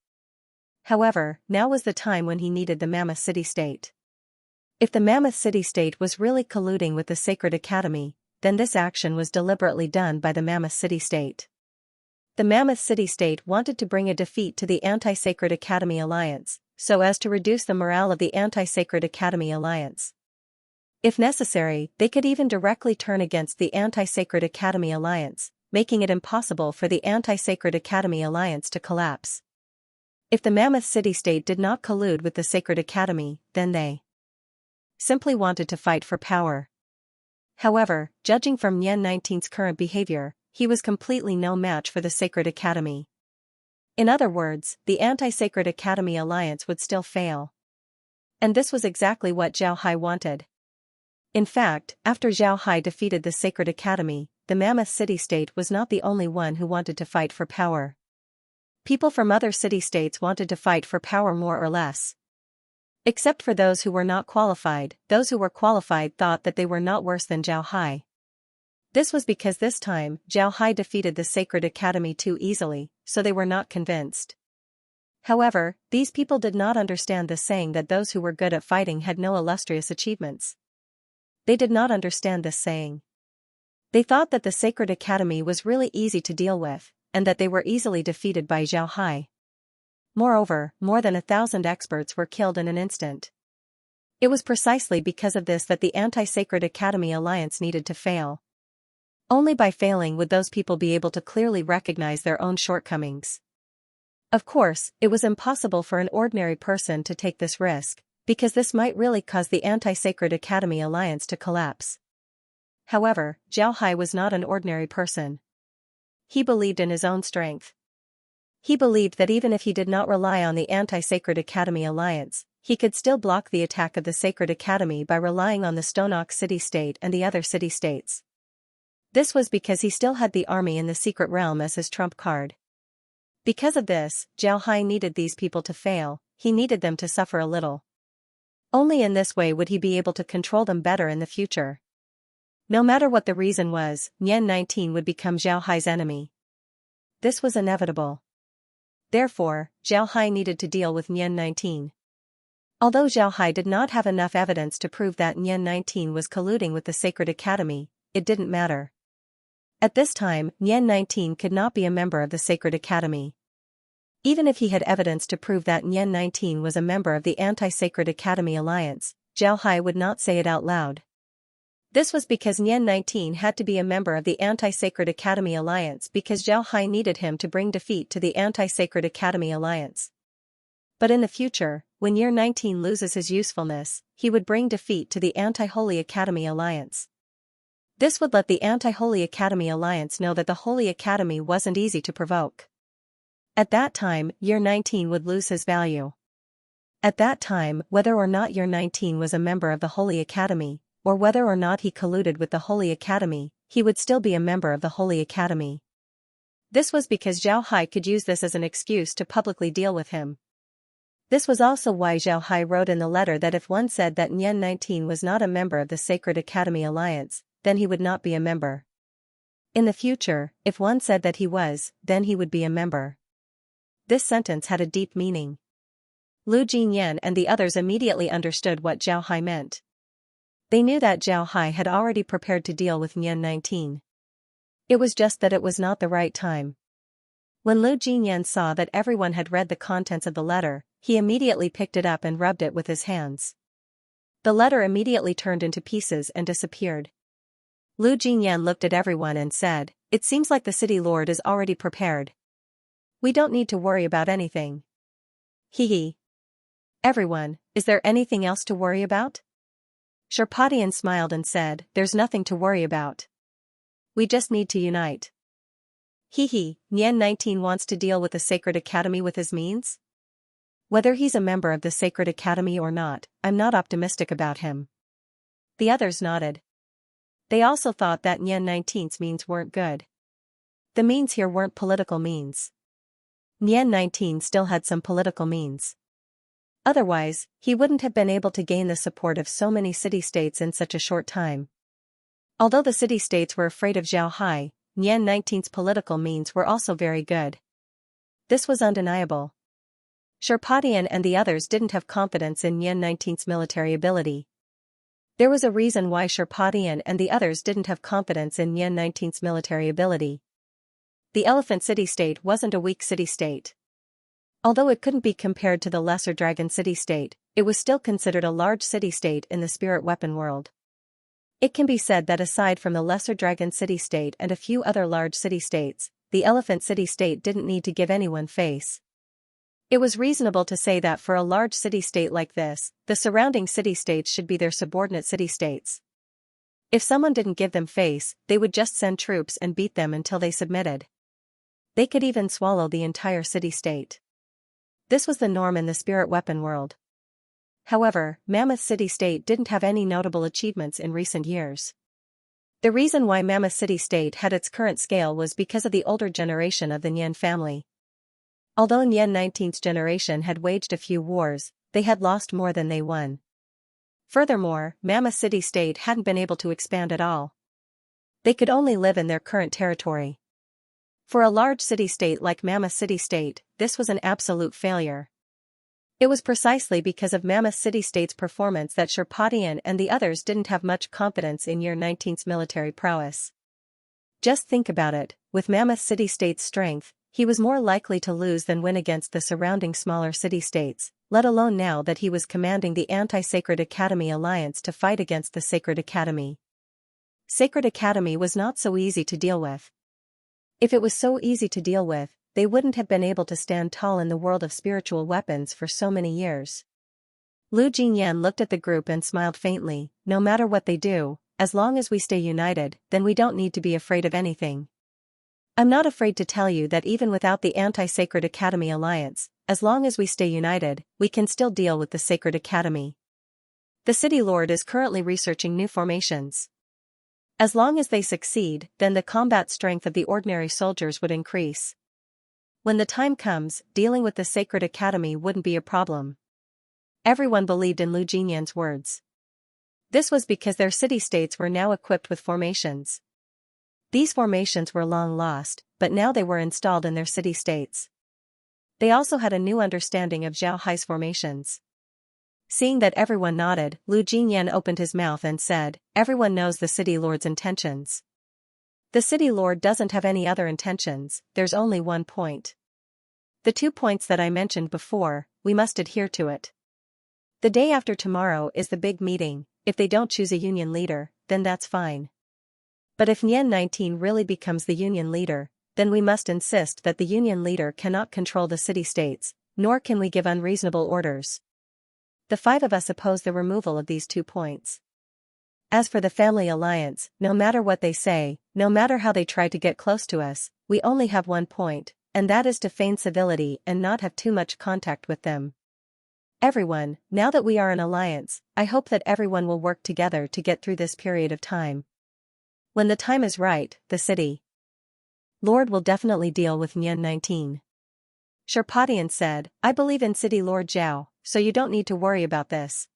However, now was the time when he needed the Mammoth City-State. If the Mammoth City-State was really colluding with the Sacred Academy, then this action was deliberately done by the Mammoth City-State. The Mammoth City-State wanted to bring a defeat to the Anti-Sacred Academy Alliance, so as to reduce the morale of the Anti-Sacred Academy Alliance. If necessary, they could even directly turn against the Anti-Sacred Academy Alliance, making it impossible for the Anti-Sacred Academy Alliance to collapse. If the Mammoth City-State did not collude with the Sacred Academy, then they simply wanted to fight for power. However, judging from Nian 19's current behavior, he was completely no match for the Sacred Academy. In other words, the Anti-Sacred Academy Alliance would still fail. And this was exactly what Zhao Hai wanted. In fact, after Zhao Hai defeated the Sacred Academy, the Mammoth City-State was not the only one who wanted to fight for power. People from other city-states wanted to fight for power more or less. Except for those who were not qualified, those who were qualified thought that they were not worse than Zhao Hai. This was because this time, Zhao Hai defeated the Sacred Academy too easily, so they were not convinced. However, these people did not understand the saying that those who were good at fighting had no illustrious achievements. They did not understand this saying. They thought that the Sacred Academy was really easy to deal with, and that they were easily defeated by Zhao Hai. Moreover, more than 1,000 experts were killed in an instant. It was precisely because of this that the Anti-Sacred Academy Alliance needed to fail. Only by failing would those people be able to clearly recognize their own shortcomings. Of course, it was impossible for an ordinary person to take this risk, because this might really cause the Anti-Sacred Academy Alliance to collapse. However, Zhao Hai was not an ordinary person. He believed in his own strength. He believed that even if he did not rely on the Anti-Sacred Academy Alliance, he could still block the attack of the Sacred Academy by relying on the Stonok City-State and the other city-states. This was because he still had the army in the secret realm as his trump card. Because of this, Zhao Hai needed these people to fail, he needed them to suffer a little. Only in this way would he be able to control them better in the future. No matter what the reason was, Nian 19 would become Zhao Hai's enemy. This was inevitable. Therefore, Zhao Hai needed to deal with Nian 19. Although Zhao Hai did not have enough evidence to prove that Nian 19 was colluding with the Sacred Academy, it didn't matter. At this time, Nian 19 could not be a member of the Sacred Academy. Even if he had evidence to prove that Nian 19 was a member of the Anti-Sacred Academy Alliance, Zhao Hai would not say it out loud. This was because Nian 19 had to be a member of the Anti-Sacred Academy Alliance because Zhao Hai needed him to bring defeat to the Anti-Sacred Academy Alliance. But in the future, when Year 19 loses his usefulness, he would bring defeat to the Anti-Holy Academy Alliance. This would let the Anti-Holy Academy Alliance know that the Holy Academy wasn't easy to provoke. At that time, Year 19 would lose his value. At that time, whether or not Year 19 was a member of the Holy Academy, or whether or not he colluded with the Holy Academy, he would still be a member of the Holy Academy. This was because Zhao Hai could use this as an excuse to publicly deal with him. This was also why Zhao Hai wrote in the letter that if one said that Nian 19 was not a member of the Sacred Academy Alliance, then he would not be a member. In the future, if one said that he was, then he would be a member. This sentence had a deep meaning. Lu Jinyan and the others immediately understood what Zhao Hai meant. They knew that Zhao Hai had already prepared to deal with Nian 19. It was just that it was not the right time. When Lu Jinyan saw that everyone had read the contents of the letter, he immediately picked it up and rubbed it with his hands. The letter immediately turned into pieces and disappeared. Lu Jinyan looked at everyone and said, "It seems like the city lord is already prepared. We don't need to worry about anything." Hee. Everyone, is there anything else to worry about? Sherpadian smiled and said, "There's nothing to worry about. We just need to unite." Nian 19 wants to deal with the Sacred Academy with his means? Whether he's a member of the Sacred Academy or not, I'm not optimistic about him. The others nodded. They also thought that Nian 19's means weren't good. The means here weren't political means. Nian 19 still had some political means. Otherwise, he wouldn't have been able to gain the support of so many city-states in such a short time. Although the city-states were afraid of Zhao Hai, Nian 19's political means were also very good. This was undeniable. Sherpadian and the others didn't have confidence in Nian 19's military ability. There was a reason why Sherpadian and the others didn't have confidence in Nian 19's military ability. The Elephant City-State wasn't a weak city-state. Although it couldn't be compared to the Lesser Dragon City-State, it was still considered a large city-state in the spirit weapon world. It can be said that aside from the Lesser Dragon City-State and a few other large city-states, the Elephant City-State didn't need to give anyone face. It was reasonable to say that for a large city-state like this, the surrounding city-states should be their subordinate city-states. If someone didn't give them face, they would just send troops and beat them until they submitted. They could even swallow the entire city-state. This was the norm in the spirit weapon world. However, Mammoth City-State didn't have any notable achievements in recent years. The reason why Mammoth City-State had its current scale was because of the older generation of the Nian family. Although Nian 19's generation had waged a few wars, they had lost more than they won. Furthermore, Mammoth City-State hadn't been able to expand at all. They could only live in their current territory. For a large city-state like Mammoth City-State, this was an absolute failure. It was precisely because of Mammoth City-State's performance that Sherpadian and the others didn't have much confidence in Year 19's military prowess. Just think about it, with Mammoth City-State's strength, he was more likely to lose than win against the surrounding smaller city-states, let alone now that he was commanding the Anti-Sacred Academy Alliance to fight against the Sacred Academy. Sacred Academy was not so easy to deal with. If it was so easy to deal with, they wouldn't have been able to stand tall in the world of spiritual weapons for so many years. Lu Jinyan looked at the group and smiled faintly. No matter what they do, as long as we stay united, then we don't need to be afraid of anything. I'm not afraid to tell you that even without the Anti-Sacred Academy Alliance, as long as we stay united, we can still deal with the Sacred Academy. The City Lord is currently researching new formations. As long as they succeed, then the combat strength of the ordinary soldiers would increase. When the time comes, dealing with the Sacred Academy wouldn't be a problem. Everyone believed in Lu Jinyan's words. This was because their city-states were now equipped with formations. These formations were long lost, but now they were installed in their city-states. They also had a new understanding of Zhao Hai's formations. Seeing that everyone nodded, Lu Jinyan opened his mouth and said, "Everyone knows the City Lord's intentions. The City Lord doesn't have any other intentions, there's only one point. The 2 points that I mentioned before, we must adhere to it. The day after tomorrow is the big meeting. If they don't choose a union leader, then that's fine. But if Nian 19 really becomes the union leader, then we must insist that the union leader cannot control the city-states, nor can we give unreasonable orders. The 5 of us oppose the removal of these 2 points. As for the family alliance, no matter what they say, no matter how they try to get close to us, we only have one point, and that is to feign civility and not have too much contact with them. Everyone, now that we are an alliance, I hope that everyone will work together to get through this period of time. When the time is right, the City Lord will definitely deal with Nian 19. Sherpatian said, I believe in City Lord Zhao, so you don't need to worry about this.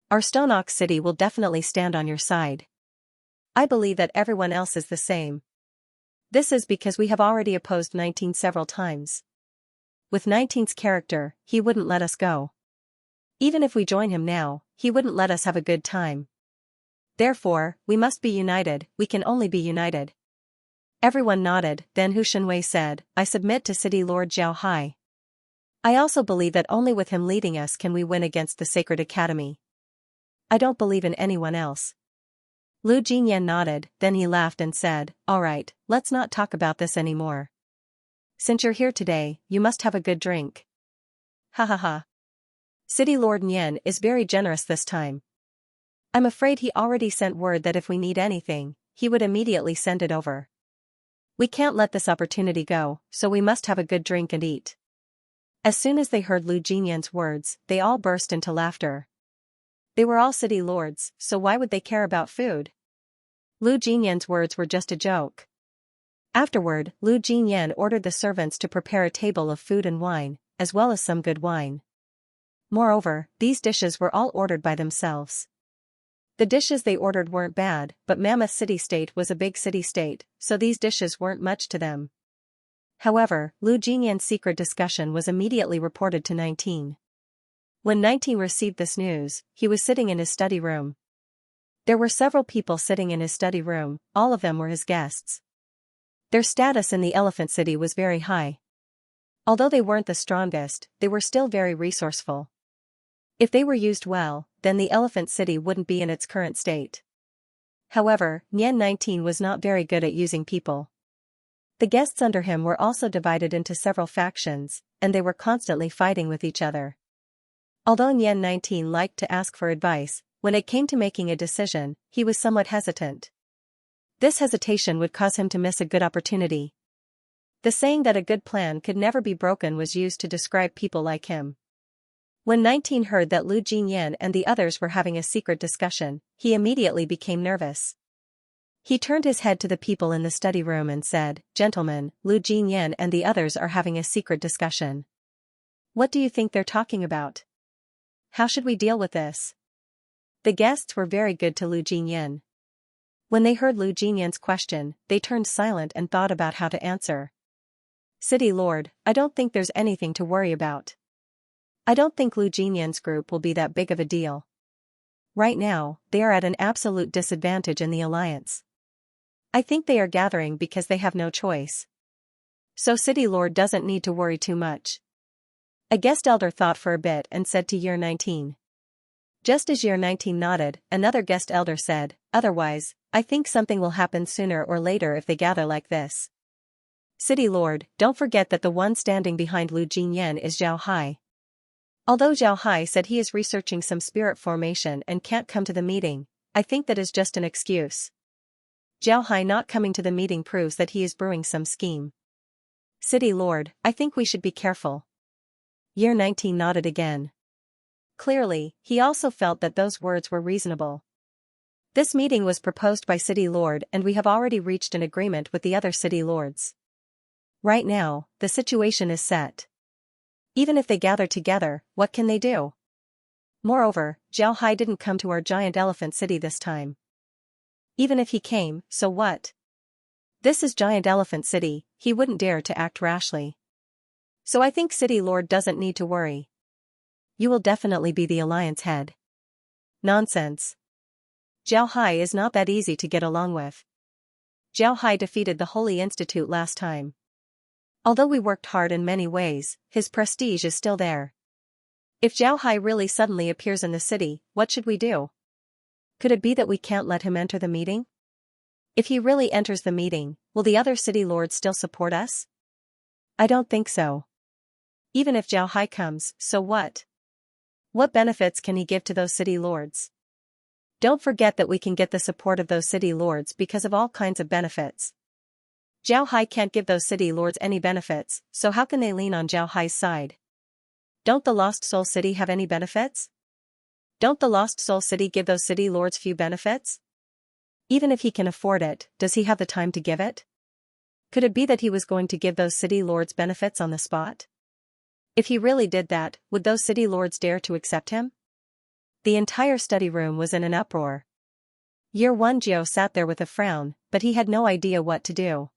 Our Stone Ox City will definitely stand on your side. I believe that everyone else is the same. This is because we have already opposed 19 several times. With 19's character, he wouldn't let us go. Even if we join him now, he wouldn't let us have a good time. Therefore, we must be united, we can only be united. Everyone nodded, then Hu Shenwei said, I submit to City Lord Zhao Hai. I also believe that only with him leading us can we win against the Sacred Academy. I don't believe in anyone else. Lu Jinyan nodded, then he laughed and said, Alright, let's not talk about this anymore. Since you're here today, you must have a good drink. Ha ha ha. City Lord Nian is very generous this time. I'm afraid he already sent word that if we need anything, he would immediately send it over. We can't let this opportunity go, so we must have a good drink and eat. As soon as they heard Lu Jinyan's words, they all burst into laughter. They were all city lords, so why would they care about food? Lu Jinyan's words were just a joke. Afterward, Lu Jinyan ordered the servants to prepare a table of food and wine, as well as some good wine. Moreover, these dishes were all ordered by themselves. The dishes they ordered weren't bad, but Mammoth City-State was a big city-state, so these dishes weren't much to them. However, Lu Jinyan's secret discussion was immediately reported to 19. When 19 received this news, he was sitting in his study room. There were several people sitting in his study room, all of them were his guests. Their status in the Elephant City was very high. Although they weren't the strongest, they were still very resourceful. If they were used well, then the Elephant City wouldn't be in its current state. However, Nian 19 was not very good at using people. The guests under him were also divided into several factions, and they were constantly fighting with each other. Although Nian 19 liked to ask for advice, when it came to making a decision, he was somewhat hesitant. This hesitation would cause him to miss a good opportunity. The saying that a good plan could never be broken was used to describe people like him. When 19 heard that Lu Jinyan and the others were having a secret discussion, he immediately became nervous. He turned his head to the people in the study room and said, Gentlemen, Lu Jinyan and the others are having a secret discussion. What do you think they're talking about? How should we deal with this? The guests were very good to Lu Jinyan. When they heard Lu Jinyan's question, they turned silent and thought about how to answer. City Lord, I don't think there's anything to worry about. I don't think Lu Jinyan's group will be that big of a deal. Right now, they are at an absolute disadvantage in the alliance. I think they are gathering because they have no choice. So City Lord doesn't need to worry too much. A guest elder thought for a bit and said to Year 19. Just as Year 19 nodded, another guest elder said, Otherwise, I think something will happen sooner or later if they gather like this. City Lord, don't forget that the one standing behind Lu Jinyan is Zhao Hai. Although Zhao Hai said he is researching some spirit formation and can't come to the meeting, I think that is just an excuse. Zhao Hai not coming to the meeting proves that he is brewing some scheme. City Lord, I think we should be careful. Year 19 nodded again. Clearly, he also felt that those words were reasonable. This meeting was proposed by City Lord and we have already reached an agreement with the other City Lords. Right now, the situation is set. Even if they gather together, what can they do? Moreover, Zhao Hai didn't come to our giant elephant city this time. Even if he came, so what? This is giant elephant city, he wouldn't dare to act rashly. So I think City Lord doesn't need to worry. You will definitely be the alliance head. Nonsense. Zhao Hai is not that easy to get along with. Zhao Hai defeated the Holy Institute last time. Although we worked hard in many ways, his prestige is still there. If Zhao Hai really suddenly appears in the city, what should we do? Could it be that we can't let him enter the meeting? If he really enters the meeting, will the other city lords still support us? I don't think so. Even if Zhao Hai comes, so what? What benefits can he give to those city lords? Don't forget that we can get the support of those city lords because of all kinds of benefits. Zhao Hai can't give those city lords any benefits, so how can they lean on Zhao Hai's side? Don't the Lost Soul City have any benefits? Don't the Lost Soul City give those city lords few benefits? Even if he can afford it, does he have the time to give it? Could it be that he was going to give those city lords benefits on the spot? If he really did that, would those city lords dare to accept him? The entire study room was in an uproar. Year 1 Jiao sat there with a frown, but he had no idea what to do.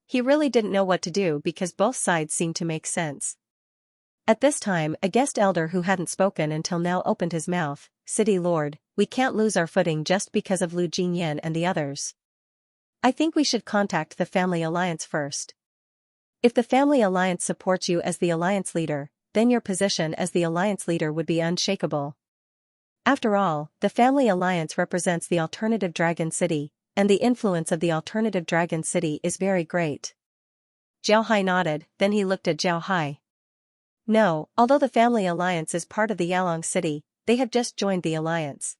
He really didn't know what to do because both sides seemed to make sense. At this time, a guest elder who hadn't spoken until now opened his mouth. City Lord, we can't lose our footing just because of Lu Jingyan and the others. I think we should contact the Family Alliance first. If the Family Alliance supports you as the Alliance leader, then your position as the Alliance leader would be unshakable. After all, the Family Alliance represents the alternative Dragon City, and the influence of the alternative Dragon City is very great. Zhao Hai nodded, then he looked at Zhao Hai. No, although the Family Alliance is part of the Yalong City, they have just joined the alliance.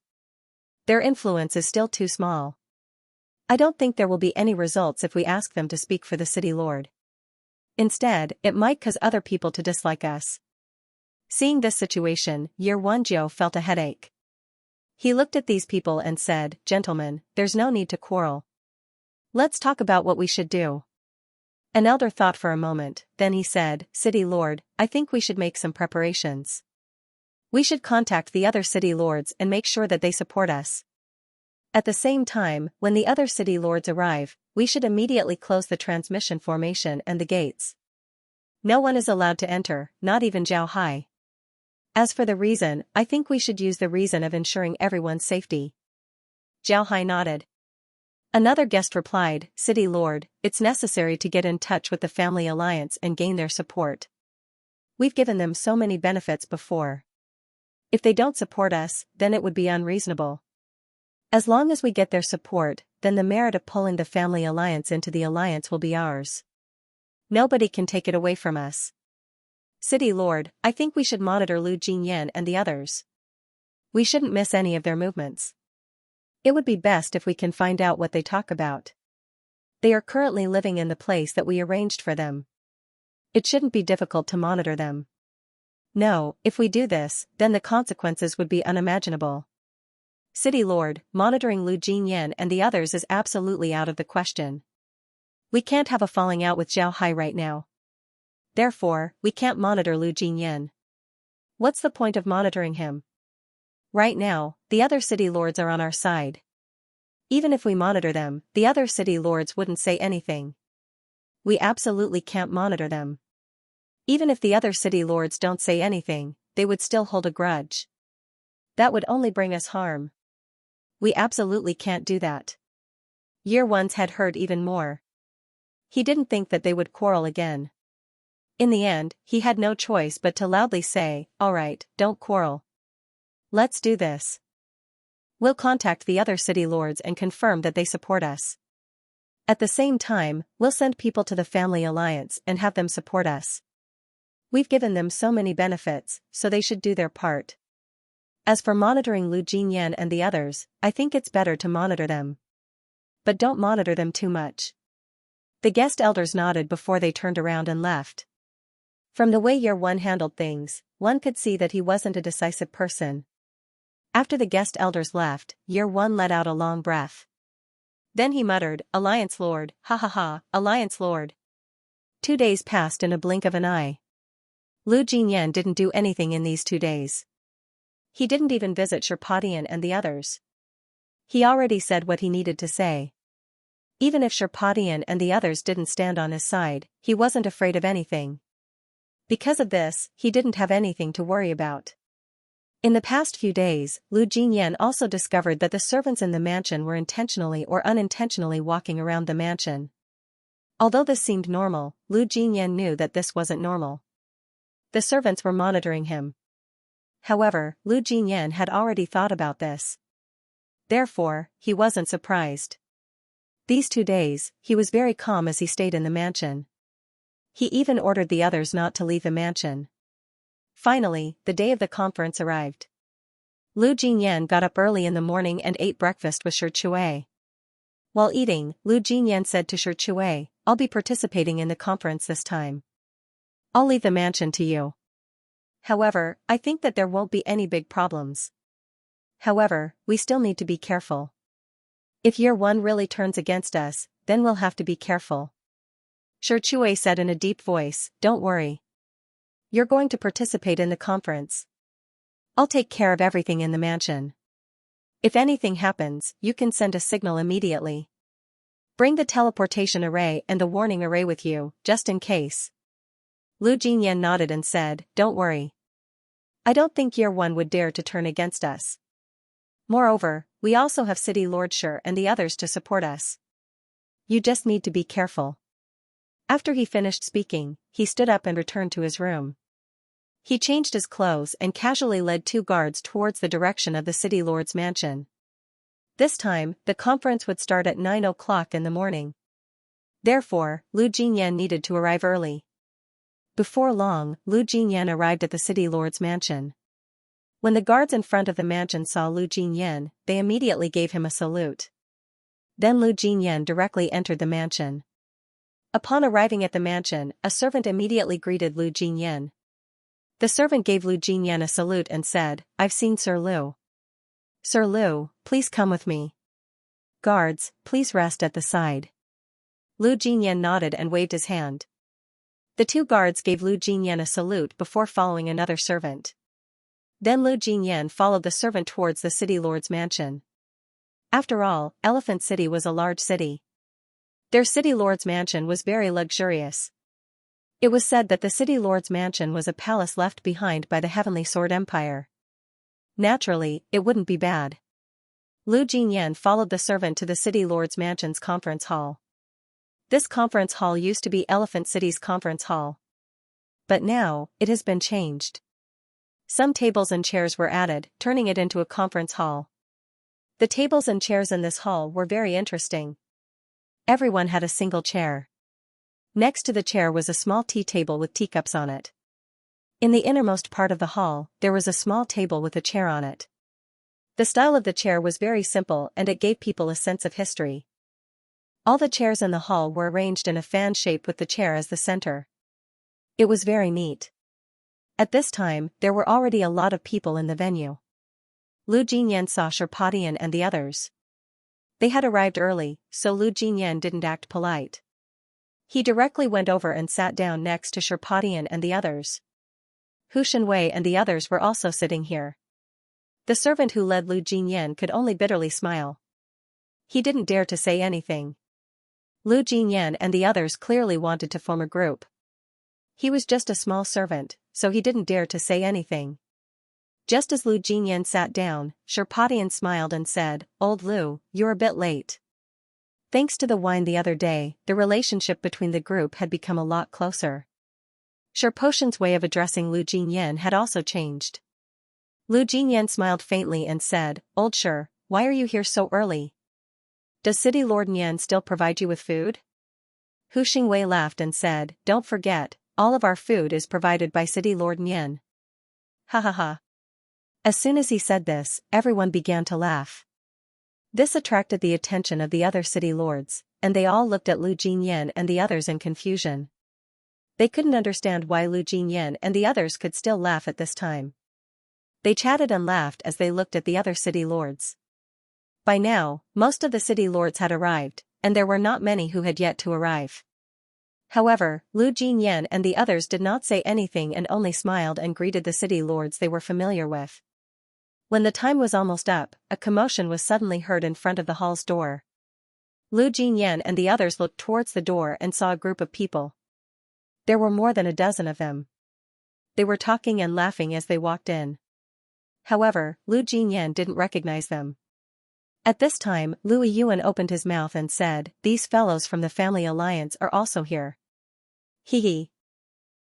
Their influence is still too small. I don't think there will be any results if we ask them to speak for the city lord. Instead, it might cause other people to dislike us. Seeing this situation, Year 1 Jiao felt a headache. He looked at these people and said, Gentlemen, there's no need to quarrel. Let's talk about what we should do. An elder thought for a moment, then he said, City Lord, I think we should make some preparations. We should contact the other city lords and make sure that they support us. At the same time, when the other city lords arrive, we should immediately close the transmission formation and the gates. No one is allowed to enter, not even Zhao Hai. As for the reason, I think we should use the reason of ensuring everyone's safety. Zhao Hai nodded. Another guest replied, City Lord, it's necessary to get in touch with the Family Alliance and gain their support. We've given them so many benefits before. If they don't support us, then it would be unreasonable. As long as we get their support, then the merit of pulling the Family Alliance into the alliance will be ours. Nobody can take it away from us. City Lord, I think we should monitor Lu Jingyan and the others. We shouldn't miss any of their movements. It would be best if we can find out what they talk about. They are currently living in the place that we arranged for them. It shouldn't be difficult to monitor them. No, if we do this, then the consequences would be unimaginable. City Lord, monitoring Lu Jingyan and the others is absolutely out of the question. We can't have a falling out with Zhao Hai right now. Therefore, we can't monitor Lu Jingyan. What's the point of monitoring him? Right now, the other city lords are on our side. Even if we monitor them, the other city lords wouldn't say anything. We absolutely can't monitor them. Even if the other city lords don't say anything, they would still hold a grudge. That would only bring us harm. We absolutely can't do that. Year 1's head hurt even more. He didn't think that they would quarrel again. In the end, he had no choice but to loudly say, all right, don't quarrel. Let's do this. We'll contact the other city lords and confirm that they support us. At the same time, we'll send people to the Family Alliance and have them support us. We've given them so many benefits, so they should do their part. As for monitoring Lu Jingyan and the others, I think it's better to monitor them. But don't monitor them too much. The guest elders nodded before they turned around and left. From the way Year 1 handled things, one could see that he wasn't a decisive person. After the guest elders left, Year 1 let out a long breath. Then he muttered, Alliance Lord, ha ha ha, Alliance Lord. 2 days passed in a blink of an eye. Lu Jingyan didn't do anything in these 2 days. He didn't even visit Sherpadian and the others. He already said what he needed to say. Even if Sherpadian and the others didn't stand on his side, he wasn't afraid of anything. Because of this, he didn't have anything to worry about. In the past few days, Lu Jingyan also discovered that the servants in the mansion were intentionally or unintentionally walking around the mansion. Although this seemed normal, Lu Jingyan knew that this wasn't normal. The servants were monitoring him. However, Lu Jingyan had already thought about this. Therefore, he wasn't surprised. These 2 days, he was very calm as he stayed in the mansion. He even ordered the others not to leave the mansion. Finally, the day of the conference arrived. Lu Jingyan got up early in the morning and ate breakfast with Shi Chui. While eating, Lu Jingyan said to Shi Chui, I'll be participating in the conference this time. I'll leave the mansion to you. However, I think that there won't be any big problems. However, we still need to be careful. If Year 1 really turns against us, then we'll have to be careful. Shi Chui said in a deep voice, Don't worry. You're going to participate in the conference. I'll take care of everything in the mansion. If anything happens, you can send a signal immediately. Bring the teleportation array and the warning array with you, just in case. Lu Jinyan nodded and said, don't worry. I don't think Year One would dare to turn against us. Moreover, we also have City Lord Shi and the others to support us. You just need to be careful. After he finished speaking, he stood up and returned to his room. He changed his clothes and casually led 2 guards towards the direction of the City Lord's mansion. This time, the conference would start at 9 o'clock in the morning. Therefore, Lu Jinyan needed to arrive early. Before long, Lu Jinyan arrived at the City Lord's mansion. When the guards in front of the mansion saw Lu Jinyan, they immediately gave him a salute. Then Lu Jinyan directly entered the mansion. Upon arriving at the mansion, a servant immediately greeted Lu Jinyan. The servant gave Lu Jinyan a salute and said, I've seen Sir Lu. Sir Lu, please come with me. Guards, please rest at the side. Lu Jinyan nodded and waved his hand. The 2 guards gave Lu Jinyan a salute before following another servant. Then Lu Jinyan followed the servant towards the City Lord's mansion. After all, Elephant City was a large city. Their City Lord's mansion was very luxurious. It was said that the City Lord's mansion was a palace left behind by the Heavenly Sword Empire. Naturally, it wouldn't be bad. Lu Jinyan followed the servant to the City Lord's mansion's conference hall. This conference hall used to be Elephant City's conference hall. But now, it has been changed. Some tables and chairs were added, turning it into a conference hall. The tables and chairs in this hall were very interesting. Everyone had a single chair. Next to the chair was a small tea table with teacups on it. In the innermost part of the hall, there was a small table with a chair on it. The style of the chair was very simple and it gave people a sense of history. All the chairs in the hall were arranged in a fan shape with the chair as the center. It was very neat. At this time, there were already a lot of people in the venue. Lu Jinyan saw Sherpatian and the others. They had arrived early, so Lu Jinyan didn't act polite. He directly went over and sat down next to Sherpatian and the others. Hu Shenwei and the others were also sitting here. The servant who led Lu Jinyan could only bitterly smile. He didn't dare to say anything. Lu Jinyan and the others clearly wanted to form a group. He was just a small servant, so he didn't dare to say anything. Just as Lu Jinyan sat down, Sherpatian smiled and said, Old Lu, you're a bit late. Thanks to the wine the other day, the relationship between the group had become a lot closer. Sherpotian's way of addressing Lu Jinyan had also changed. Lu Jinyan smiled faintly and said, Old Shi, why are you here so early? Does City Lord Nian still provide you with food? Hu Xingwei laughed and said, Don't forget, all of our food is provided by City Lord Nian. Ha ha ha. As soon as he said this, everyone began to laugh. This attracted the attention of the other city lords, and they all looked at Lu Jinyan and the others in confusion. They couldn't understand why Lu Jinyan and the others could still laugh at this time. They chatted and laughed as they looked at the other city lords. By now, most of the city lords had arrived, and there were not many who had yet to arrive. However, Lu Jinyan and the others did not say anything and only smiled and greeted the city lords they were familiar with. When the time was almost up, a commotion was suddenly heard in front of the hall's door. Lu Jinyan and the others looked towards the door and saw a group of people. There were more than a dozen of them. They were talking and laughing as they walked in. However, Lu Jinyan didn't recognize them. At this time, Lu Yuan opened his mouth and said, These fellows from the Family Alliance are also here. Hee hee.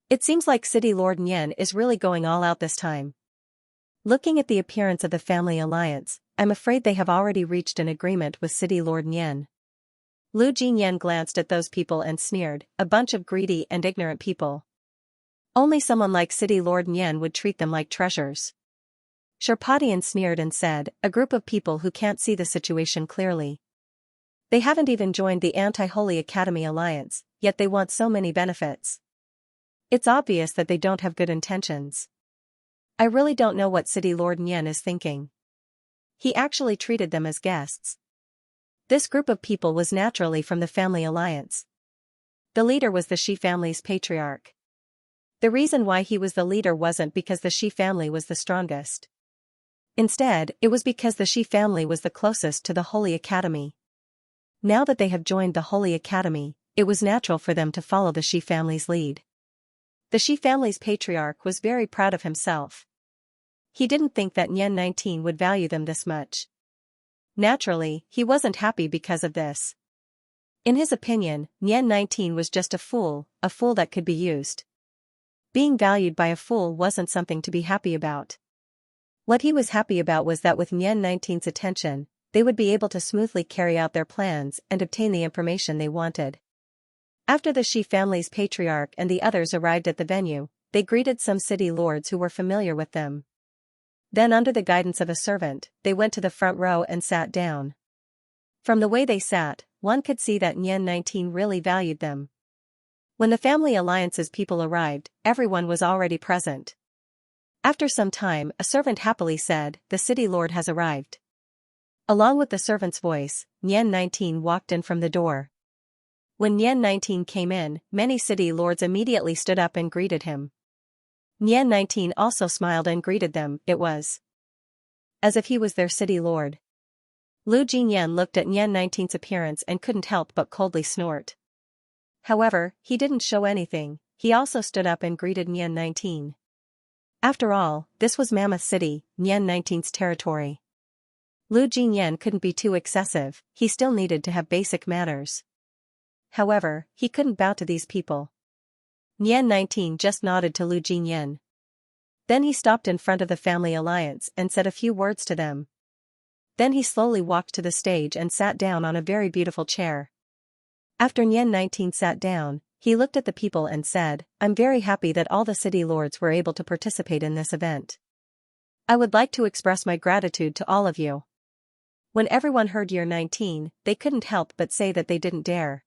It seems like City Lord Nian is really going all out this time. Looking at the appearance of the Family Alliance, I'm afraid they have already reached an agreement with City Lord Nian. Lu Jinyan glanced at those people and sneered, a bunch of greedy and ignorant people. Only someone like City Lord Nian would treat them like treasures. Sherpatian sneered and said, a group of people who can't see the situation clearly. They haven't even joined the Anti-Holy Academy Alliance, yet they want so many benefits. It's obvious that they don't have good intentions. I really don't know what City Lord Nian is thinking. He actually treated them as guests. This group of people was naturally from the Family Alliance. The leader was the Shi family's patriarch. The reason why he was the leader wasn't because the Shi family was the strongest. Instead, it was because the Shi family was the closest to the Holy Academy. Now that they have joined the Holy Academy, it was natural for them to follow the Shi family's lead. The Shi family's patriarch was very proud of himself. He didn't think that Nian 19 would value them this much. Naturally, he wasn't happy because of this. In his opinion, Nian 19 was just a fool that could be used. Being valued by a fool wasn't something to be happy about. What he was happy about was that with Nian 19's attention, they would be able to smoothly carry out their plans and obtain the information they wanted. After the Shi family's patriarch and the others arrived at the venue, they greeted some city lords who were familiar with them. Then, under the guidance of a servant, they went to the front row and sat down. From the way they sat, one could see that Nian 19 really valued them. When the family alliance's people arrived, everyone was already present. After some time, a servant happily said, "The city lord has arrived." Along with the servant's voice, Nian 19 walked in from the door. When Nian 19 came in, many city lords immediately stood up and greeted him. Nian 19 also smiled and greeted them. It was as if he was their city lord. Lu Jinyan looked at Nian 19's appearance and couldn't help but coldly snort. However, he didn't show anything. He also stood up and greeted Nian 19. After all, this was Mammoth City, Nian 19's territory. Lu Jinyan couldn't be too excessive, he still needed to have basic manners. However, he couldn't bow to these people. Nian 19 just nodded to Lu Jinyan. Then he stopped in front of the family alliance and said a few words to them. Then he slowly walked to the stage and sat down on a very beautiful chair. After Nian 19 sat down, he looked at the people and said, "I'm very happy that all the city lords were able to participate in this event. I would like to express my gratitude to all of you." When everyone heard Year 19, they couldn't help but say that they didn't dare.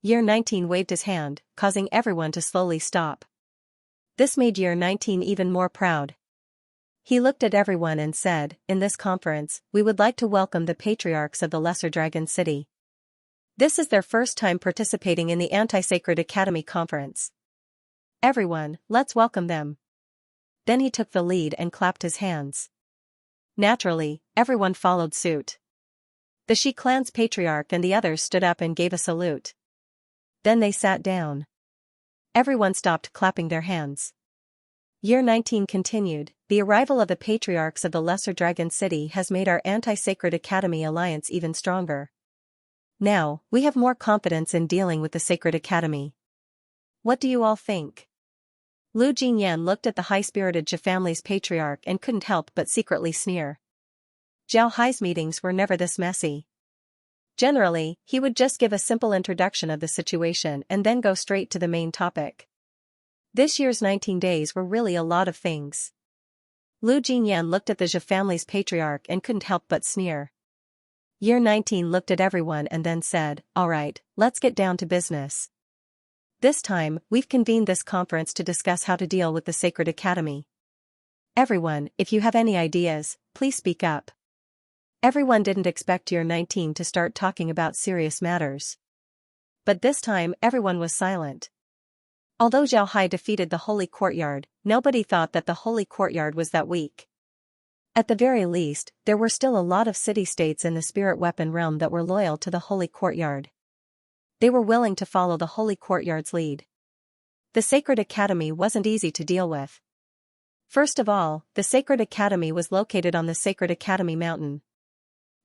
Year 19 waved his hand, causing everyone to slowly stop. This made Year 19 even more proud. He looked at everyone and said, "In this conference, we would like to welcome the patriarchs of the Lesser Dragon City. This is their first time participating in the Anti-Sacred Academy conference. Everyone, let's welcome them." Then he took the lead and clapped his hands. Naturally, everyone followed suit. The Shi clan's patriarch and the others stood up and gave a salute. Then they sat down. Everyone stopped clapping their hands. Year 19 continued, "The arrival of the patriarchs of the Lesser Dragon City has made our Anti-Sacred Academy alliance even stronger. Now, we have more confidence in dealing with the Sacred Academy. What do you all think?" Lu Jinyan looked at the high-spirited Zhao family's patriarch and couldn't help but secretly sneer. Zhao Hai's meetings were never this messy. Generally, he would just give a simple introduction of the situation and then go straight to the main topic. This year's 19 days were really a lot of things. Lu Jinyan looked at the Zhao family's patriarch and couldn't help but sneer. Year 19 looked at everyone and then said, "All right, let's get down to business. This time, we've convened this conference to discuss how to deal with the Sacred Academy. Everyone, if you have any ideas, please speak up." Everyone didn't expect Year 19 to start talking about serious matters. But this time, everyone was silent. Although Zhao Hai defeated the Holy Courtyard, nobody thought that the Holy Courtyard was that weak. At the very least, there were still a lot of city-states in the spirit weapon realm that were loyal to the Holy Courtyard. They were willing to follow the Holy Courtyard's lead. The Sacred Academy wasn't easy to deal with. First of all, the Sacred Academy was located on the Sacred Academy Mountain.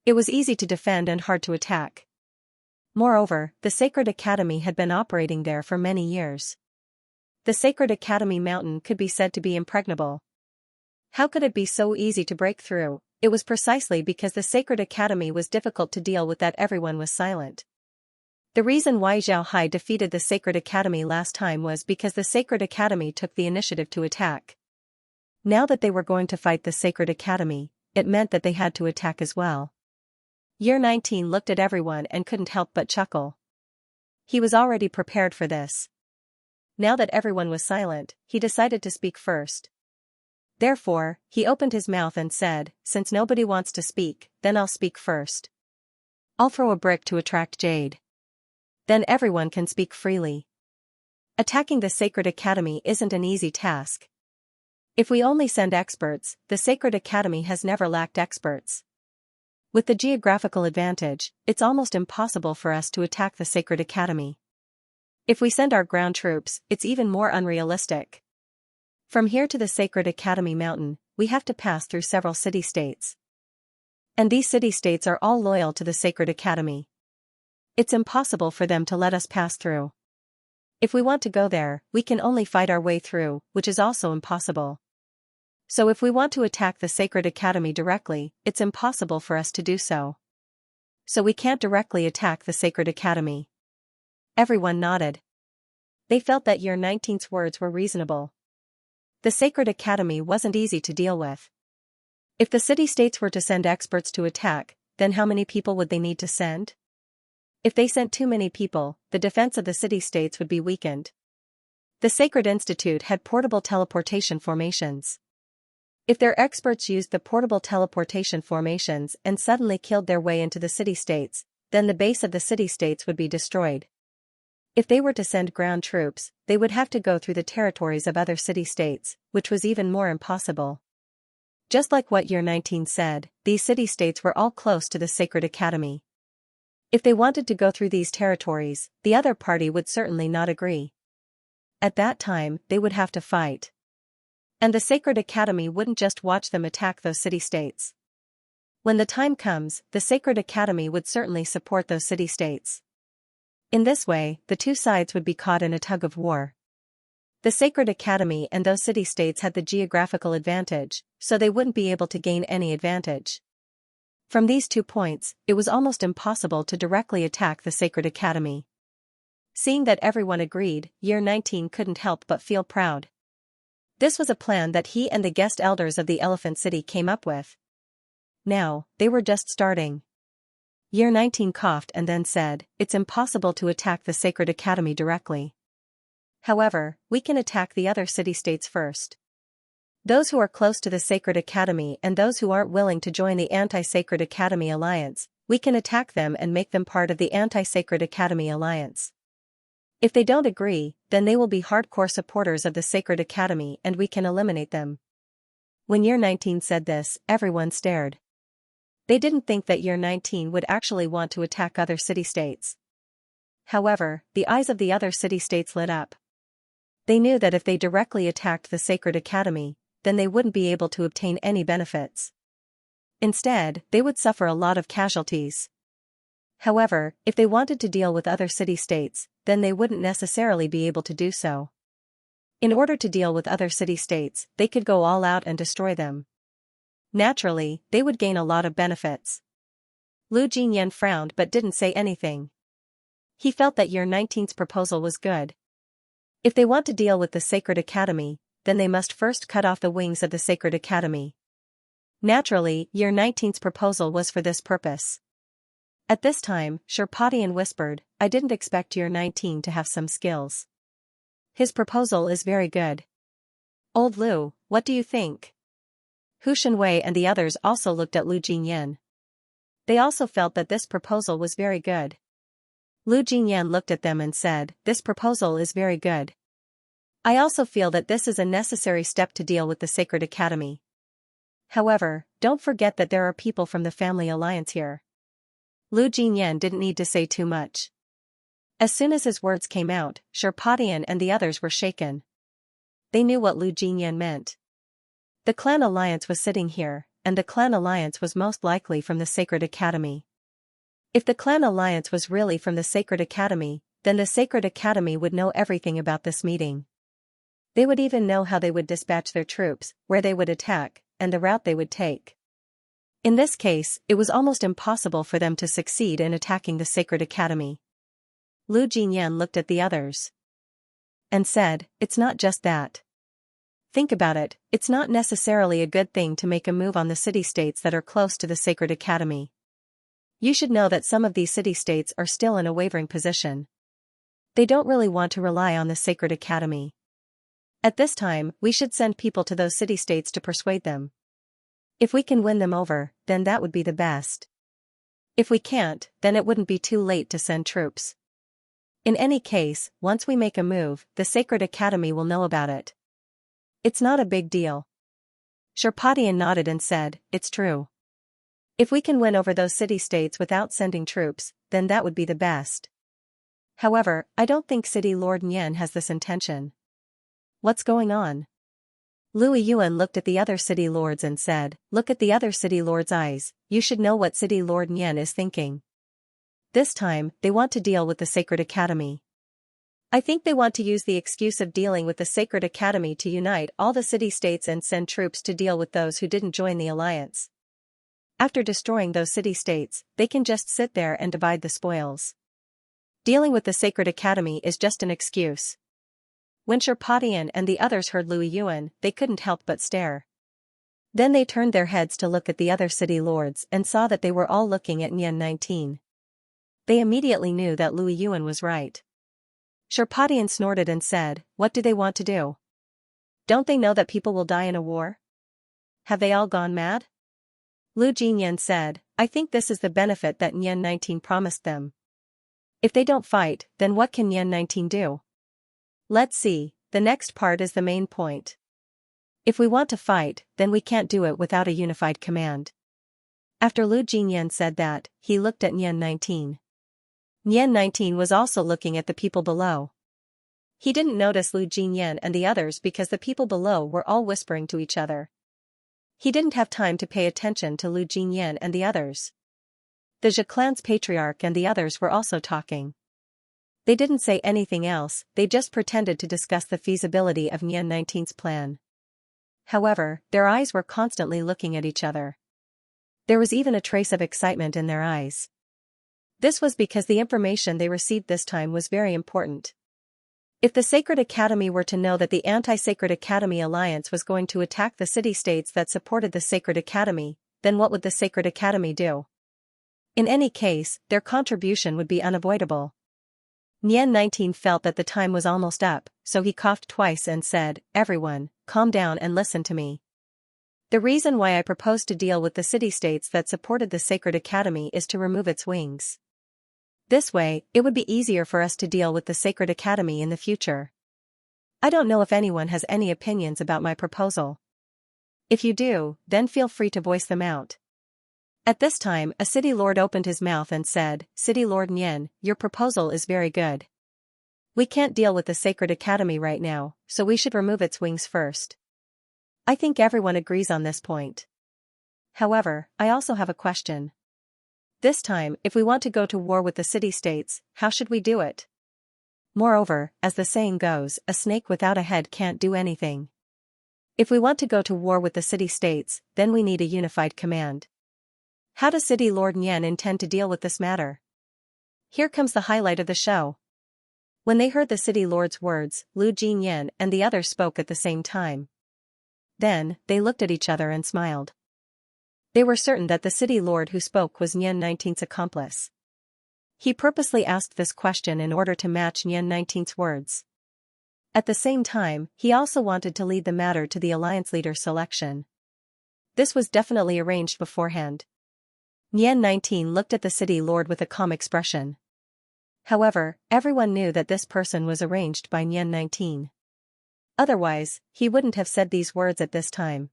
It was easy to defend and hard to attack. Moreover, the Sacred Academy had been operating there for many years. The Sacred Academy Mountain could be said to be impregnable. How could it be so easy to break through? It was precisely because the Sacred Academy was difficult to deal with that everyone was silent. The reason why Zhao Hai defeated the Sacred Academy last time was because the Sacred Academy took the initiative to attack. Now that they were going to fight the Sacred Academy, it meant that they had to attack as well. Year 19 looked at everyone and couldn't help but chuckle. He was already prepared for this. Now that everyone was silent, he decided to speak first. Therefore, he opened his mouth and said, "Since nobody wants to speak, then I'll speak first. I'll throw a brick to attract jade. Then everyone can speak freely." Attacking the Sacred Academy isn't an easy task. If we only send experts, the Sacred Academy has never lacked experts. With the geographical advantage, it's almost impossible for us to attack the Sacred Academy. If we send our ground troops, it's even more unrealistic. From here to the Sacred Academy mountain, we have to pass through several city-states. And these city-states are all loyal to the Sacred Academy. It's impossible for them to let us pass through. If we want to go there, we can only fight our way through, which is also impossible. So if we want to attack the Sacred Academy directly, it's impossible for us to do so. So we can't directly attack the Sacred Academy. Everyone nodded. They felt that Year 19's words were reasonable. The Sacred Academy wasn't easy to deal with. If the city-states were to send experts to attack, then how many people would they need to send? If they sent too many people, the defense of the city-states would be weakened. The Sacred Institute had portable teleportation formations. If their experts used the portable teleportation formations and suddenly killed their way into the city-states, then the base of the city-states would be destroyed. If they were to send ground troops, they would have to go through the territories of other city-states, which was even more impossible. Just like what Year 19 said, these city-states were all close to the Sacred Academy. If they wanted to go through these territories, the other party would certainly not agree. At that time, they would have to fight. And the Sacred Academy wouldn't just watch them attack those city-states. When the time comes, the Sacred Academy would certainly support those city-states. In this way, the two sides would be caught in a tug-of-war. The Sacred Academy and those city-states had the geographical advantage, so they wouldn't be able to gain any advantage. From these 2 points, it was almost impossible to directly attack the Sacred Academy. Seeing that everyone agreed, Year 19 couldn't help but feel proud. This was a plan that he and the guest elders of the Elephant City came up with. Now, they were just starting. Year 19 coughed and then said, "It's impossible to attack the Sacred Academy directly. However, we can attack the other city-states first. Those who are close to the Sacred Academy and those who aren't willing to join the Anti-Sacred Academy Alliance, we can attack them and make them part of the Anti-Sacred Academy Alliance. If they don't agree, then they will be hardcore supporters of the Sacred Academy and we can eliminate them." When Year 19 said this, everyone stared. They didn't think that Year 19 would actually want to attack other city-states. However, the eyes of the other city-states lit up. They knew that if they directly attacked the Sacred Academy, then they wouldn't be able to obtain any benefits. Instead, they would suffer a lot of casualties. However, if they wanted to deal with other city-states, then they wouldn't necessarily be able to do so. In order to deal with other city-states, they could go all out and destroy them. Naturally, they would gain a lot of benefits. Lu Jinyan frowned but didn't say anything. He felt that Year 19's proposal was good. If they want to deal with the Sacred Academy, then they must first cut off the wings of the Sacred Academy. Naturally, Year 19's proposal was for this purpose. At this time, Sherpatian whispered, "I didn't expect Year 19 to have some skills. His proposal is very good. Old Lu, what do you think?" Hu Shenwei and the others also looked at Lu Jinyan. They also felt that this proposal was very good. Lu Jinyan looked at them and said, "This proposal is very good. I also feel that this is a necessary step to deal with the Sacred Academy. However, don't forget that there are people from the Family Alliance here." Lu Jinyan didn't need to say too much. As soon as his words came out, Sherpatian and the others were shaken. They knew what Lu Jinyan meant. The Clan Alliance was sitting here, and the Clan Alliance was most likely from the Sacred Academy. If the Clan Alliance was really from the Sacred Academy, then the Sacred Academy would know everything about this meeting. They would even know how they would dispatch their troops, where they would attack, and the route they would take. In this case, it was almost impossible for them to succeed in attacking the Sacred Academy. Lu Jinyan looked at the others and said, "It's not just that. Think about it, it's not necessarily a good thing to make a move on the city-states that are close to the Sacred Academy. You should know that some of these city-states are still in a wavering position. They don't really want to rely on the Sacred Academy. At this time, we should send people to those city-states to persuade them. If we can win them over, then that would be the best. If we can't, then it wouldn't be too late to send troops." In any case, once we make a move, the Sacred Academy will know about it. It's not a big deal. Sherpatian nodded and said, it's true. If we can win over those city-states without sending troops, then that would be the best. However, I don't think City Lord Nian has this intention. What's going on? Lu Yuan looked at the other city lords and said, look at the other city lords' eyes, you should know what City Lord Nian is thinking. This time, they want to deal with the Sacred Academy. I think they want to use the excuse of dealing with the Sacred Academy to unite all the city-states and send troops to deal with those who didn't join the alliance. After destroying those city-states, they can just sit there and divide the spoils. Dealing with the Sacred Academy is just an excuse. When Sherpatian and the others heard Lu Yuan, they couldn't help but stare. Then they turned their heads to look at the other city lords and saw that they were all looking at Nian 19. They immediately knew that Lu Yuan was right. Sherpatian snorted and said, what do they want to do? Don't they know that people will die in a war? Have they all gone mad? Lu Jinyan said, I think this is the benefit that Nian 19 promised them. If they don't fight, then what can Nian 19 do? Let's see, the next part is the main point. If we want to fight, then we can't do it without a unified command. After Lu Jinyan said that, he looked at Nian 19. Nian 19 was also looking at the people below. He didn't notice Lu Jinyan and the others because the people below were all whispering to each other. He didn't have time to pay attention to Lu Jinyan and the others. The Zhe clan's patriarch and the others were also talking. They didn't say anything else, they just pretended to discuss the feasibility of Nian 19's plan. However, their eyes were constantly looking at each other. There was even a trace of excitement in their eyes. This was because the information they received this time was very important. If the Sacred Academy were to know that the Anti-Sacred Academy Alliance was going to attack the city-states that supported the Sacred Academy, then what would the Sacred Academy do? In any case, their contribution would be unavoidable. Nian 19 felt that the time was almost up, so he coughed twice and said, everyone, calm down and listen to me. The reason why I propose to deal with the city-states that supported the Sacred Academy is to remove its wings. This way, it would be easier for us to deal with the Sacred Academy in the future. I don't know if anyone has any opinions about my proposal. If you do, then feel free to voice them out. At this time, a city lord opened his mouth and said, City Lord Nian, your proposal is very good. We can't deal with the Sacred Academy right now, so we should remove its wings first. I think everyone agrees on this point. However, I also have a question. This time, if we want to go to war with the city-states, how should we do it? Moreover, as the saying goes, a snake without a head can't do anything. If we want to go to war with the city-states, then we need a unified command. How does City Lord Nian intend to deal with this matter? Here comes the highlight of the show. When they heard the city lord's words, Lu Jinyan and the others spoke at the same time. Then, they looked at each other and smiled. They were certain that the city lord who spoke was Nian 19's accomplice. He purposely asked this question in order to match Nian 19's words. At the same time, he also wanted to lead the matter to the alliance leader selection. This was definitely arranged beforehand. Nian 19 looked at the city lord with a calm expression. However, everyone knew that this person was arranged by Nian 19. Otherwise, he wouldn't have said these words at this time.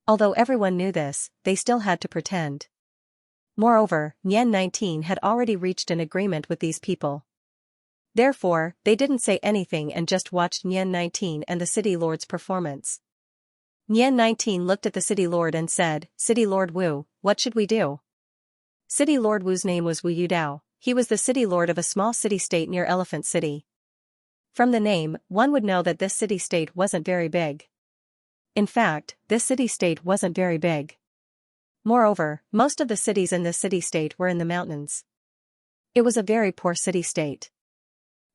Although everyone knew this, they still had to pretend. Moreover, Nian 19 had already reached an agreement with these people. Therefore, they didn't say anything and just watched Nian 19 and the city lord's performance. Nian 19 looked at the city lord and said, City Lord Wu, what should we do? City Lord Wu's name was Wu Yudao. He was the city lord of a small city-state near Elephant City. From the name, one would know that this city-state wasn't very big. In fact, this city-state wasn't very big. Moreover, most of the cities in this city-state were in the mountains. It was a very poor city-state.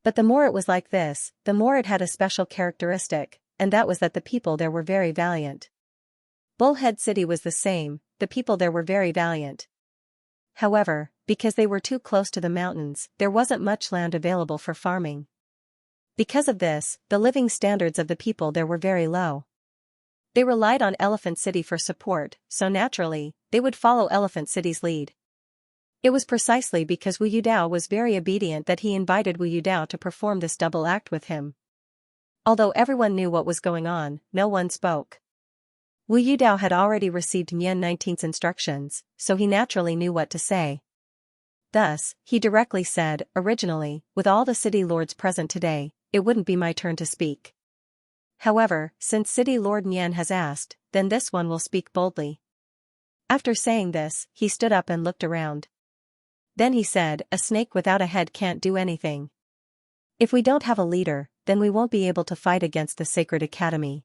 But the more it was like this, the more it had a special characteristic, and that was that the people there were very valiant. Bullhead City was the same, the people there were very valiant. However, because they were too close to the mountains, there wasn't much land available for farming. Because of this, the living standards of the people there were very low. They relied on Elephant City for support, so naturally, they would follow Elephant City's lead. It was precisely because Wu Yudao was very obedient that he invited Wu Yudao to perform this double act with him. Although everyone knew what was going on, no one spoke. Wu Yudao had already received Nian 19's instructions, so he naturally knew what to say. Thus, he directly said, originally, with all the city lords present today, it wouldn't be my turn to speak. However, since City Lord Nian has asked, then this one will speak boldly. After saying this, he stood up and looked around. Then he said, a snake without a head can't do anything. If we don't have a leader, then we won't be able to fight against the Sacred Academy.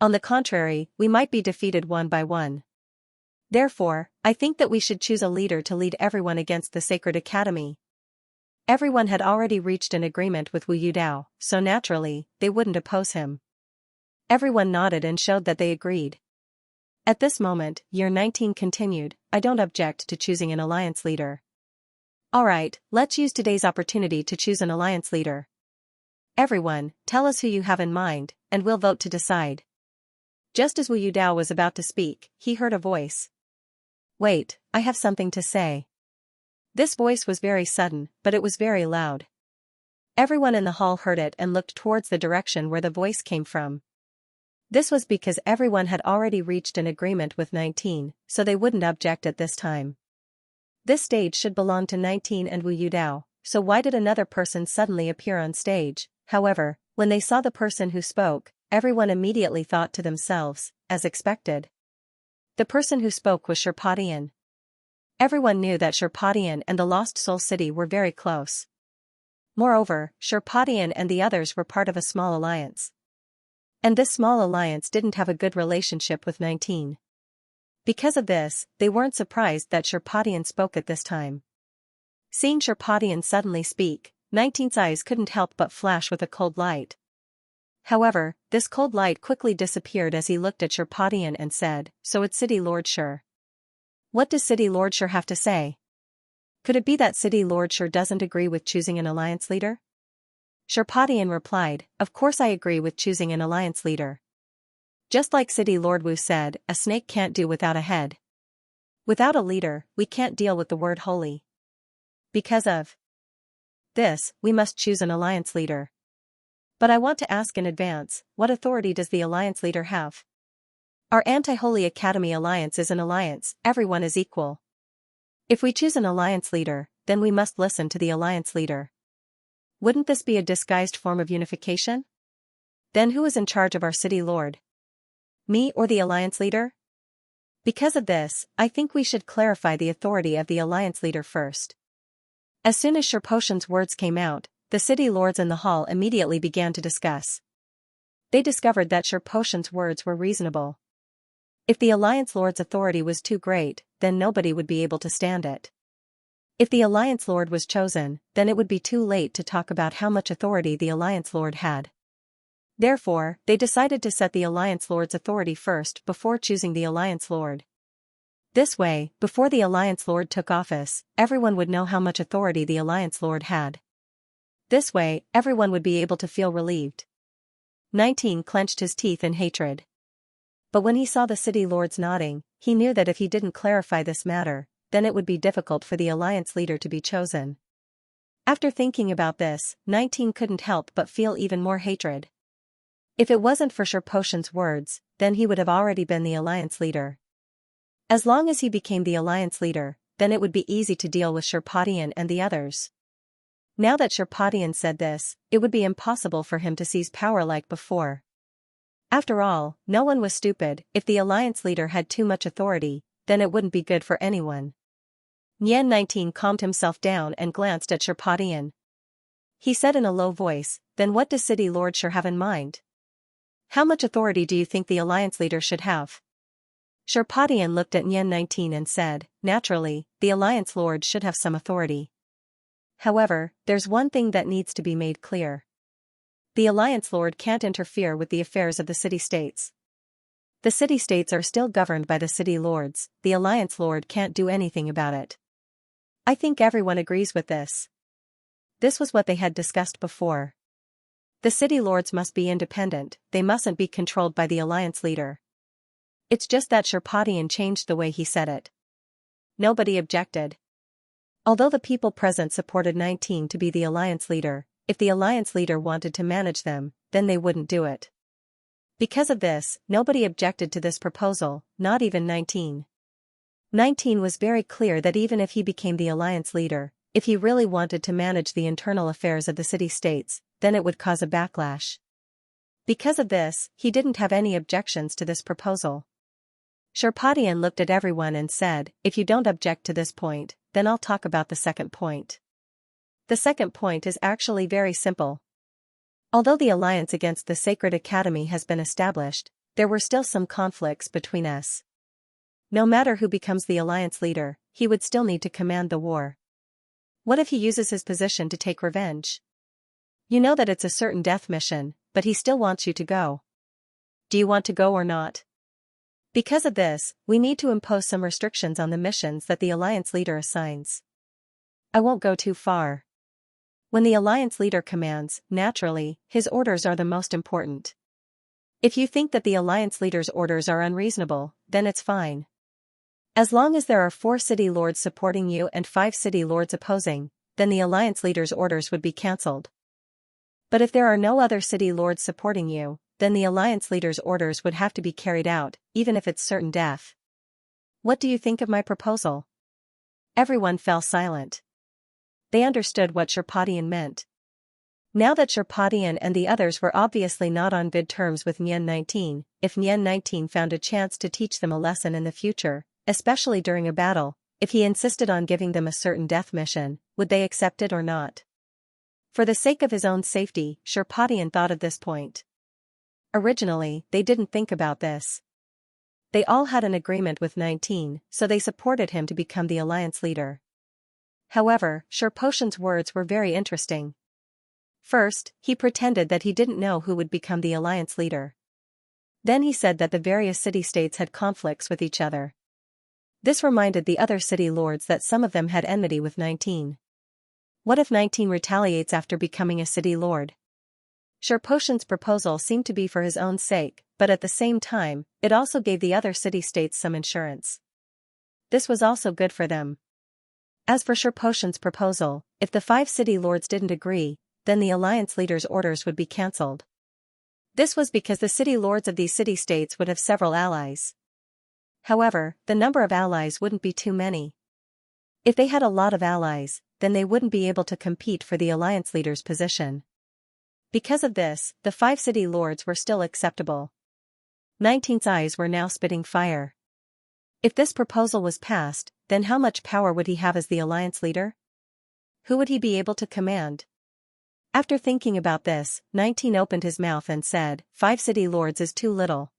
On the contrary, we might be defeated one by one. Therefore, I think that we should choose a leader to lead everyone against the Sacred Academy. Everyone had already reached an agreement with Wu Yudao, so naturally, they wouldn't oppose him. Everyone nodded and showed that they agreed. At this moment, Year 19 continued, I don't object to choosing an alliance leader. Alright, let's use today's opportunity to choose an alliance leader. Everyone, tell us who you have in mind, and we'll vote to decide. Just as Wu Yudao was about to speak, he heard a voice. Wait, I have something to say. This voice was very sudden, but it was very loud. Everyone in the hall heard it and looked towards the direction where the voice came from. This was because everyone had already reached an agreement with 19, so they wouldn't object at this time. This stage should belong to 19 and Wu Yudao, so why did another person suddenly appear on stage? However, when they saw the person who spoke, everyone immediately thought to themselves, as expected. The person who spoke was Sherpadian. Everyone knew that Sherpadian and the Lost Soul City were very close. Moreover, Sherpadian and the others were part of a small alliance. And this small alliance didn't have a good relationship with 19. Because of this, they weren't surprised that Sherpadian spoke at this time. Seeing Sherpadian suddenly speak, 19's eyes couldn't help but flash with a cold light. However, this cold light quickly disappeared as he looked at Sherpadian and said, so it's City Lord Sher. What does City Lord Sher have to say? Could it be that City Lord Sher doesn't agree with choosing an alliance leader? Sherpadian replied, of course I agree with choosing an alliance leader. Just like City Lord Wu said, a snake can't do without a head. Without a leader, we can't deal with the word holy. Because of this, we must choose an alliance leader. But I want to ask in advance, what authority does the alliance leader have? Our Anti-Holy Academy alliance is an alliance, everyone is equal. If we choose an alliance leader, then we must listen to the alliance leader. Wouldn't this be a disguised form of unification? Then who is in charge of our city lord? Me or the alliance leader? Because of this, I think we should clarify the authority of the alliance leader first. As soon as Sherpotion's words came out, the city lords in the hall immediately began to discuss. They discovered that Sherpotion's words were reasonable. If the alliance lord's authority was too great, then nobody would be able to stand it. If the Alliance Lord was chosen, then it would be too late to talk about how much authority the Alliance Lord had. Therefore, they decided to set the Alliance Lord's authority first before choosing the Alliance Lord. This way, before the Alliance Lord took office, everyone would know how much authority the Alliance Lord had. This way, everyone would be able to feel relieved. 19 clenched his teeth in hatred. But when he saw the city lords nodding, he knew that if he didn't clarify this matter, then it would be difficult for the alliance leader to be chosen. After thinking about this, 19 couldn't help but feel even more hatred. If it wasn't for Sherpotion's words, then he would have already been the alliance leader. As long as he became the alliance leader, then it would be easy to deal with Sherpadian and the others. Now that Sherpadian said this, it would be impossible for him to seize power like before. After all, no one was stupid. If the alliance leader had too much authority, then it wouldn't be good for anyone. Nian 19 calmed himself down and glanced at Sherpadian. He said in a low voice, then what does City Lord Sher have in mind? How much authority do you think the alliance leader should have? Sherpadian looked at Nian 19 and said, naturally, the alliance lord should have some authority. However, there's one thing that needs to be made clear. The alliance lord can't interfere with the affairs of the city-states. The city-states are still governed by the city lords, the alliance lord can't do anything about it. I think everyone agrees with this. This was what they had discussed before. The city lords must be independent, they mustn't be controlled by the alliance leader. It's just that Sherpadian changed the way he said it. Nobody objected. Although the people present supported 19 to be the alliance leader, if the alliance leader wanted to manage them, then they wouldn't do it. Because of this, nobody objected to this proposal, not even 19. 19 was very clear that even if he became the alliance leader, if he really wanted to manage the internal affairs of the city-states, then it would cause a backlash. Because of this, he didn't have any objections to this proposal. Sherpadian looked at everyone and said, "If you don't object to this point, then I'll talk about the second point." The second point is actually very simple. Although the alliance against the Sacred Academy has been established, there were still some conflicts between us. No matter who becomes the alliance leader, he would still need to command the war. What if he uses his position to take revenge? You know that it's a certain death mission, but he still wants you to go. Do you want to go or not? Because of this, we need to impose some restrictions on the missions that the alliance leader assigns. I won't go too far. When the alliance leader commands, naturally, his orders are the most important. If you think that the alliance leader's orders are unreasonable, then it's fine. As long as there are 4 city lords supporting you and 5 city lords opposing, then the alliance leader's orders would be cancelled. But if there are no other city lords supporting you, then the alliance leader's orders would have to be carried out, even if it's certain death. What do you think of my proposal? Everyone fell silent. They understood what Sherpadian meant. Now that Sherpadian and the others were obviously not on good terms with Nian 19, if Nian 19 found a chance to teach them a lesson in the future, especially during a battle, if he insisted on giving them a certain death mission, would they accept it or not? For the sake of his own safety, Sherpadian thought of this point. Originally, they didn't think about this. They all had an agreement with 19, so they supported him to become the alliance leader. However, Sherpatian's words were very interesting. First, he pretended that he didn't know who would become the alliance leader. Then he said that the various city-states had conflicts with each other. This reminded the other city lords that some of them had enmity with 19. What if 19 retaliates after becoming a city lord? Sherpatian's proposal seemed to be for his own sake, but at the same time, it also gave the other city-states some insurance. This was also good for them. As for Sherpatian's proposal, if the 5 city lords didn't agree, then the alliance leader's orders would be cancelled. This was because the city lords of these city-states would have several allies. However, the number of allies wouldn't be too many. If they had a lot of allies, then they wouldn't be able to compete for the alliance leader's position. Because of this, the 5 city lords were still acceptable. 19's eyes were now spitting fire. If this proposal was passed, then how much power would he have as the alliance leader? Who would he be able to command? After thinking about this, 19 opened his mouth and said, 5 city lords is too little.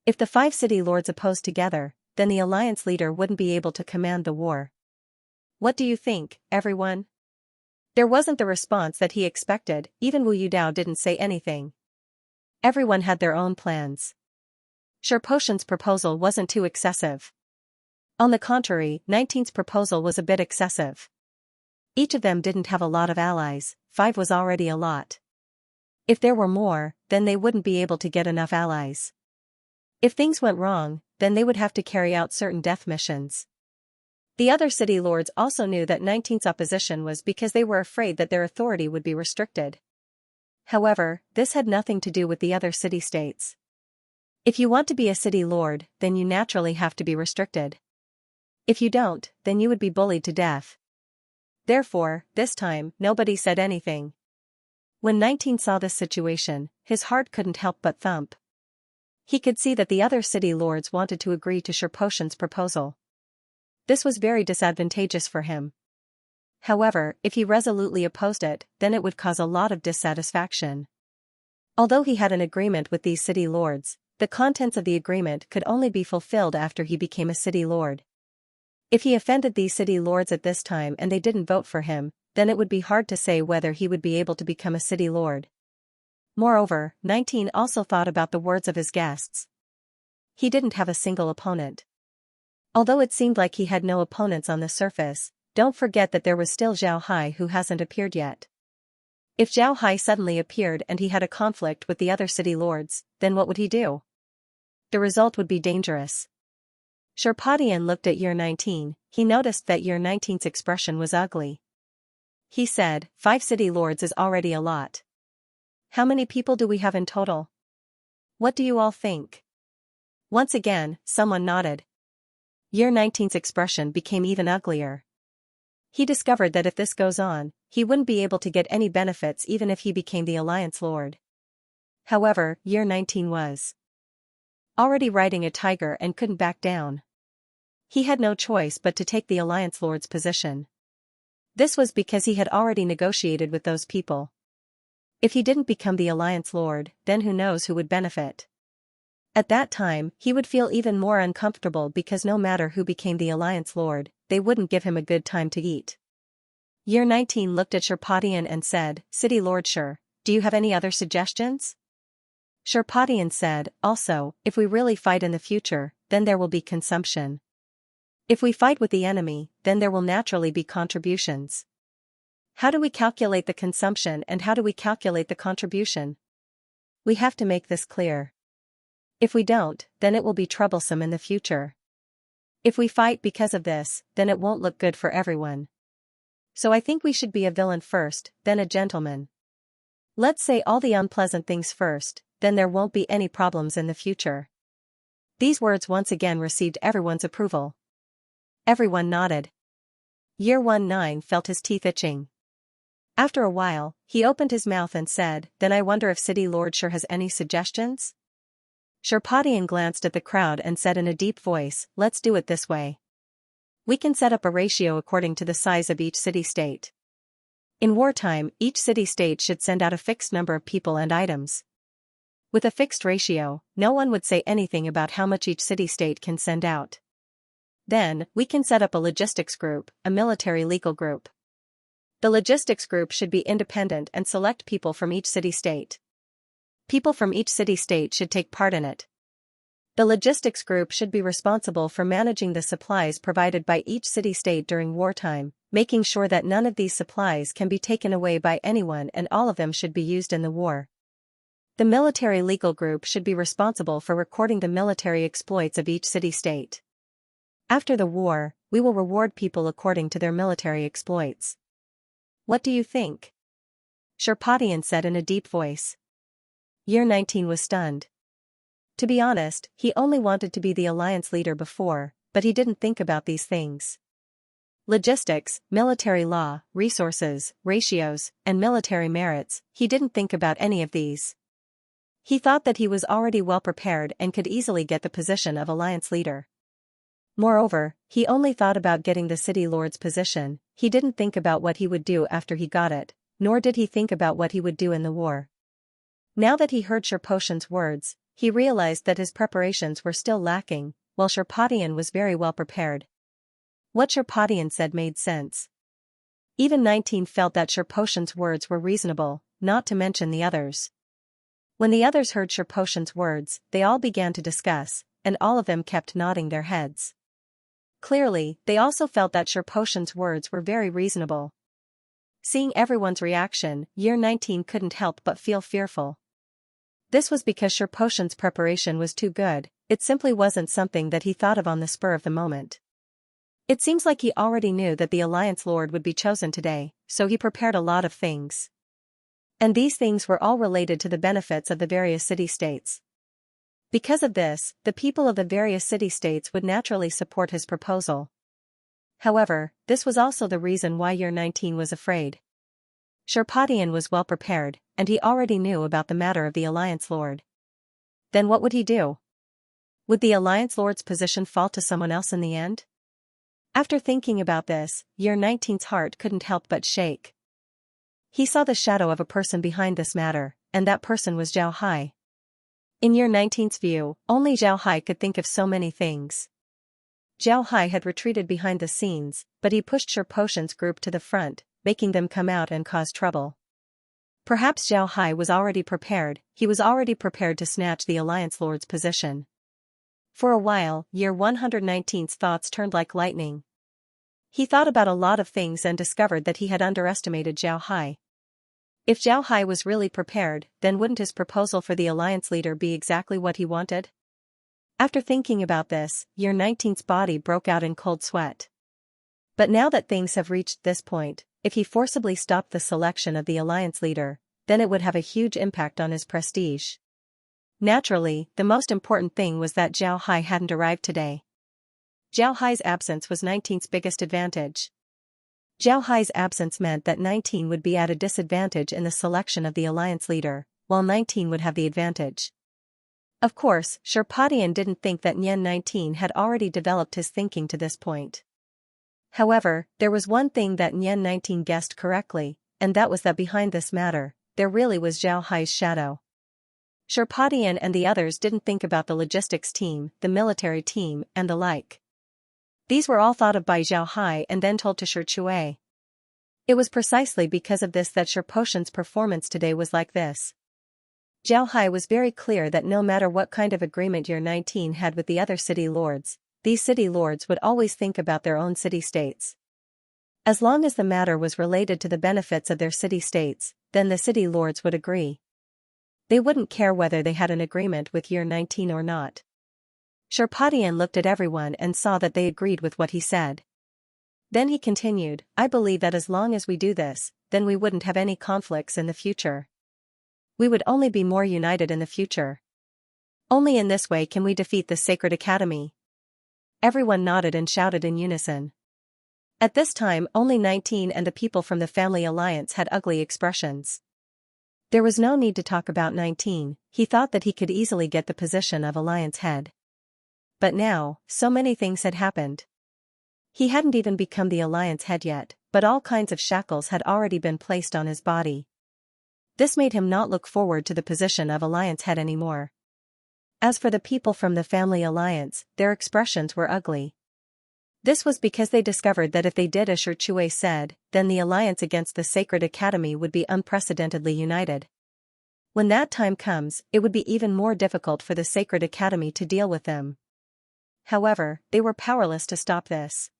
If the 5 city lords opposed together, then the alliance leader wouldn't be able to command the war. What do you think, everyone? There wasn't the response that he expected, even Wu Yudao didn't say anything. Everyone had their own plans. Sherpatian's proposal wasn't too excessive. On the contrary, 19's proposal was a bit excessive. Each of them didn't have a lot of allies, 5 was already a lot. If there were more, then they wouldn't be able to get enough allies. If things went wrong, then they would have to carry out certain death missions. The other city lords also knew that 19's opposition was because they were afraid that their authority would be restricted. However, this had nothing to do with the other city-states. If you want to be a city lord, then you naturally have to be restricted. If you don't, then you would be bullied to death. Therefore, this time, nobody said anything. When 19 saw this situation, his heart couldn't help but thump. He could see that the other city lords wanted to agree to Sherpatian's proposal. This was very disadvantageous for him. However, if he resolutely opposed it, then it would cause a lot of dissatisfaction. Although he had an agreement with these city lords, the contents of the agreement could only be fulfilled after he became a city lord. If he offended these city lords at this time and they didn't vote for him, then it would be hard to say whether he would be able to become a city lord. Moreover, 19 also thought about the words of his guests. He didn't have a single opponent. Although it seemed like he had no opponents on the surface, don't forget that there was still Zhao Hai who hasn't appeared yet. If Zhao Hai suddenly appeared and he had a conflict with the other city lords, then what would he do? The result would be dangerous. Sherpadian looked at year 19, he noticed that year 19's expression was ugly. He said, 5 city lords is already a lot. How many people do we have in total? What do you all think? Once again, someone nodded. Year 19's expression became even uglier. He discovered that if this goes on, he wouldn't be able to get any benefits even if he became the Alliance Lord. However, year 19 was already riding a tiger and couldn't back down. He had no choice but to take the Alliance Lord's position. This was because he had already negotiated with those people. If he didn't become the Alliance Lord, then who knows who would benefit. At that time, he would feel even more uncomfortable because no matter who became the Alliance Lord, they wouldn't give him a good time to eat. Year 19 looked at Sherpadian and said, City Lord Sher, do you have any other suggestions? Sherpadian said, also, if we really fight in the future, then there will be consumption. If we fight with the enemy, then there will naturally be contributions. How do we calculate the consumption and how do we calculate the contribution? We have to make this clear. If we don't, then it will be troublesome in the future. If we fight because of this, then it won't look good for everyone. So I think we should be a villain first, then a gentleman. Let's say all the unpleasant things first, then there won't be any problems in the future. These words once again received everyone's approval. Everyone nodded. Year 19 felt his teeth itching. After a while, he opened his mouth and said, then I wonder if City Lord Sher has any suggestions? Sherpadian glanced at the crowd and said in a deep voice, let's do it this way. We can set up a ratio according to the size of each city-state. In wartime, each city-state should send out a fixed number of people and items. With a fixed ratio, no one would say anything about how much each city-state can send out. Then, we can set up a logistics group, a military legal group. The logistics group should be independent and select people from each city-state. People from each city-state should take part in it. The logistics group should be responsible for managing the supplies provided by each city-state during wartime, making sure that none of these supplies can be taken away by anyone and all of them should be used in the war. The military legal group should be responsible for recording the military exploits of each city-state. After the war, we will reward people according to their military exploits. What do you think? Sherpadian said in a deep voice. Year 19 was stunned. To be honest, he only wanted to be the alliance leader before, but he didn't think about these things. Logistics, military law, resources, ratios, and military merits, he didn't think about any of these. He thought that he was already well prepared and could easily get the position of alliance leader. Moreover, he only thought about getting the city lord's position, he didn't think about what he would do after he got it, nor did he think about what he would do in the war. Now that he heard Sherpadian's words, he realized that his preparations were still lacking, while Sherpadian was very well prepared. What Sherpadian said made sense. Even 19 felt that Sherpadian's words were reasonable, not to mention the others. When the others heard Sherpadian's words, they all began to discuss, and all of them kept nodding their heads. Clearly, they also felt that Sherpadian's words were very reasonable. Seeing everyone's reaction, year 19 couldn't help but feel fearful. This was because Sherpadian's preparation was too good, it simply wasn't something that he thought of on the spur of the moment. It seems like he already knew that the Alliance Lord would be chosen today, so he prepared a lot of things. And these things were all related to the benefits of the various city-states. Because of this, the people of the various city-states would naturally support his proposal. However, this was also the reason why year 19 was afraid. Sherpadian was well prepared, and he already knew about the matter of the Alliance Lord. Then what would he do? Would the Alliance Lord's position fall to someone else in the end? After thinking about this, year 19's heart couldn't help but shake. He saw the shadow of a person behind this matter, and that person was Zhao Hai. In year 19's view, only Zhao Hai could think of so many things. Zhao Hai had retreated behind the scenes, but he pushed Sherpadian's group to the front, making them come out and cause trouble. Perhaps Zhao Hai was already prepared, he was already prepared to snatch the Alliance Lord's position. For a while, year 119's thoughts turned like lightning. He thought about a lot of things and discovered that he had underestimated Zhao Hai. If Zhao Hai was really prepared, then wouldn't his proposal for the alliance leader be exactly what he wanted? After thinking about this, Year 19's body broke out in cold sweat. But now that things have reached this point, if he forcibly stopped the selection of the alliance leader, then it would have a huge impact on his prestige. Naturally, the most important thing was that Zhao Hai hadn't arrived today. Zhao Hai's absence was 19's biggest advantage. Zhao Hai's absence meant that 19 would be at a disadvantage in the selection of the alliance leader, while 19 would have the advantage. Of course, Sherpadian didn't think that Nian 19 had already developed his thinking to this point. However, there was one thing that Nian 19 guessed correctly, and that was that behind this matter, there really was Zhao Hai's shadow. Sherpadian and the others didn't think about the logistics team, the military team, and the like. These were all thought of by Zhao Hai and then told to Shi Chui. It was precisely because of this that Sherpotian's performance today was like this. Zhao Hai was very clear that no matter what kind of agreement Year 19 had with the other city lords, these city lords would always think about their own city-states. As long as the matter was related to the benefits of their city-states, then the city lords would agree. They wouldn't care whether they had an agreement with Year 19 or not. Sherpadian looked at everyone and saw that they agreed with what he said. Then he continued, I believe that as long as we do this, then we wouldn't have any conflicts in the future. We would only be more united in the future. Only in this way can we defeat the Sacred Academy. Everyone nodded and shouted in unison. At this time only 19 and the people from the Family Alliance had ugly expressions. There was no need to talk about 19, he thought that he could easily get the position of Alliance head. But now, so many things had happened. He hadn't even become the Alliance head yet, but all kinds of shackles had already been placed on his body. This made him not look forward to the position of Alliance head anymore. As for the people from the Family Alliance, their expressions were ugly. This was because they discovered that if they did as Shi Chui said, then the alliance against the Sacred Academy would be unprecedentedly united. When that time comes, it would be even more difficult for the Sacred Academy to deal with them. However, they were powerless to stop this.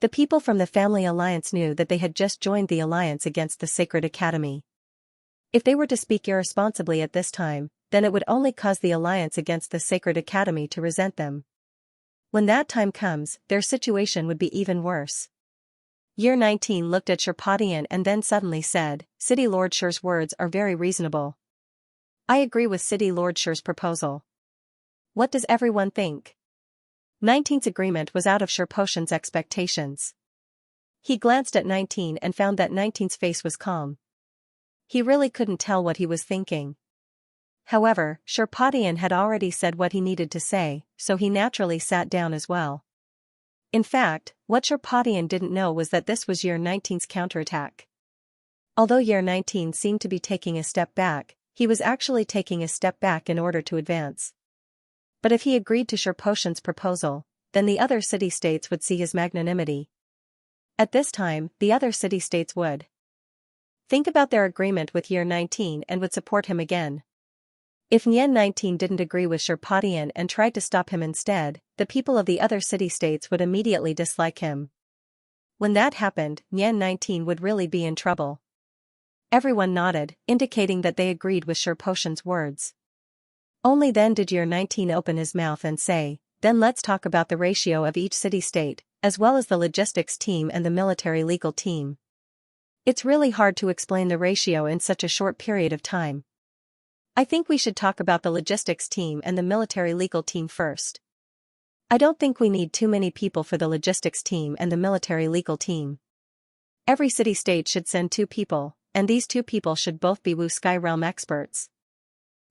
The people from the Family Alliance knew that they had just joined the alliance against the Sacred Academy. If they were to speak irresponsibly at this time, then it would only cause the alliance against the Sacred Academy to resent them. When that time comes, their situation would be even worse. Year 19 looked at Sherpadian and then suddenly said, City Lord Shir's words are very reasonable. I agree with City Lord Shir's proposal. What does everyone think? 19's agreement was out of Sherpotian's expectations. He glanced at 19 and found that 19's face was calm. He really couldn't tell what he was thinking. However, Sherpadian had already said what he needed to say, so he naturally sat down as well. In fact, what Sherpadian didn't know was that this was Year 19's counterattack. Although Year 19 seemed to be taking a step back, he was actually taking a step back in order to advance. But if he agreed to Sherpotian's proposal, then the other city-states would see his magnanimity. At this time, the other city-states would think about their agreement with Year 19 and would support him again. If Nian 19 didn't agree with Sherpadian and tried to stop him instead, the people of the other city-states would immediately dislike him. When that happened, Nian 19 would really be in trouble. Everyone nodded, indicating that they agreed with Sherpotian's words. Only then did Year 19 open his mouth and say, then let's talk about the ratio of each city-state, as well as the logistics team and the military legal team. It's really hard to explain the ratio in such a short period of time. I think we should talk about the logistics team and the military legal team first. I don't think we need too many people for the logistics team and the military legal team. Every city-state should send 2 people, and these 2 people should both be Wu Sky Realm experts.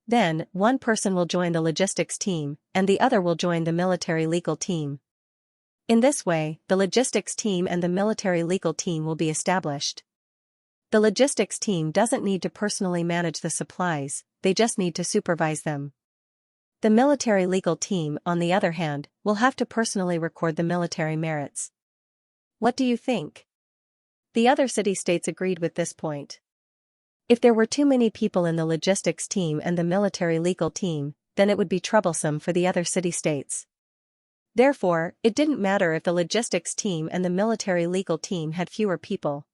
Then, one person will join the logistics team, and the other will join the military legal team. In this way, the logistics team and the military legal team will be established. The logistics team doesn't need to personally manage the supplies, they just need to supervise them. The military legal team, on the other hand, will have to personally record the military merits. What do you think? The other city-states agreed with this point. If there were too many people in the logistics team and the military legal team, then it would be troublesome for the other city-states. Therefore, it didn't matter if the logistics team and the military legal team had fewer people.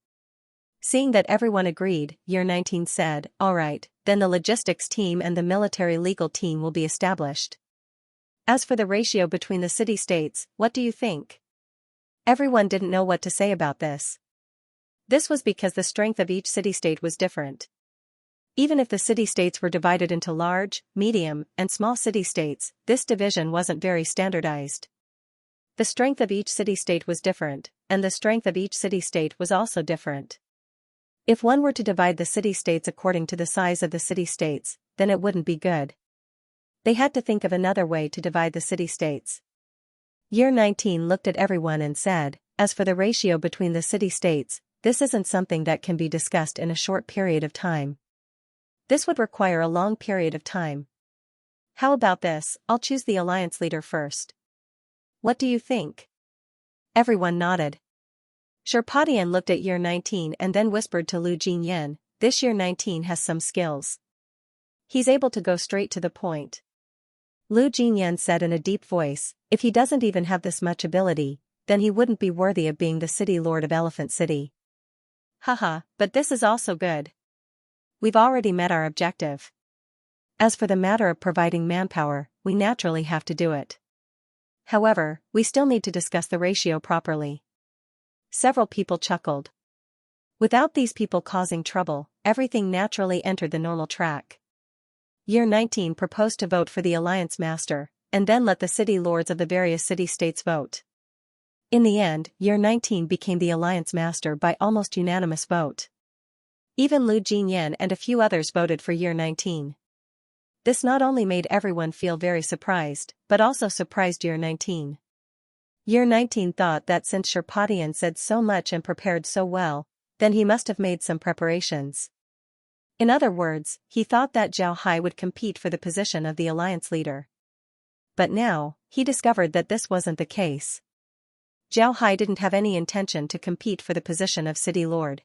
Seeing that everyone agreed, Year 19 said, all right, then the logistics team and the military legal team will be established. As for the ratio between the city-states, what do you think? Everyone didn't know what to say about this. This was because the strength of each city-state was different. Even if the city-states were divided into large, medium, and small city-states, this division wasn't very standardized. The strength of each city-state was different, and the strength of each city-state was also different. If one were to divide the city-states according to the size of the city-states, then it wouldn't be good. They had to think of another way to divide the city-states. Year 19 looked at everyone and said, as for the ratio between the city-states, this isn't something that can be discussed in a short period of time. This would require a long period of time. How about this? I'll choose the alliance leader first. What do you think? Everyone nodded. Sherpadian looked at Year 19 and then whispered to Lu Jinyan, this Year 19 has some skills. He's able to go straight to the point. Lu Jinyan said in a deep voice, if he doesn't even have this much ability, then he wouldn't be worthy of being the city lord of Elephant City. Haha, but this is also good. We've already met our objective. As for the matter of providing manpower, we naturally have to do it. However, we still need to discuss the ratio properly. Several people chuckled. Without these people causing trouble, everything naturally entered the normal track. Year 19 proposed to vote for the Alliance Master, and then let the city lords of the various city-states vote. In the end, Year 19 became the Alliance Master by almost unanimous vote. Even Lu Jinyan and a few others voted for Year 19. This not only made everyone feel very surprised, but also surprised Year 19. Year 19 thought that since Sherpadian said so much and prepared so well, then he must have made some preparations. In other words, he thought that Zhao Hai would compete for the position of the alliance leader. But now, he discovered that this wasn't the case. Zhao Hai didn't have any intention to compete for the position of city lord.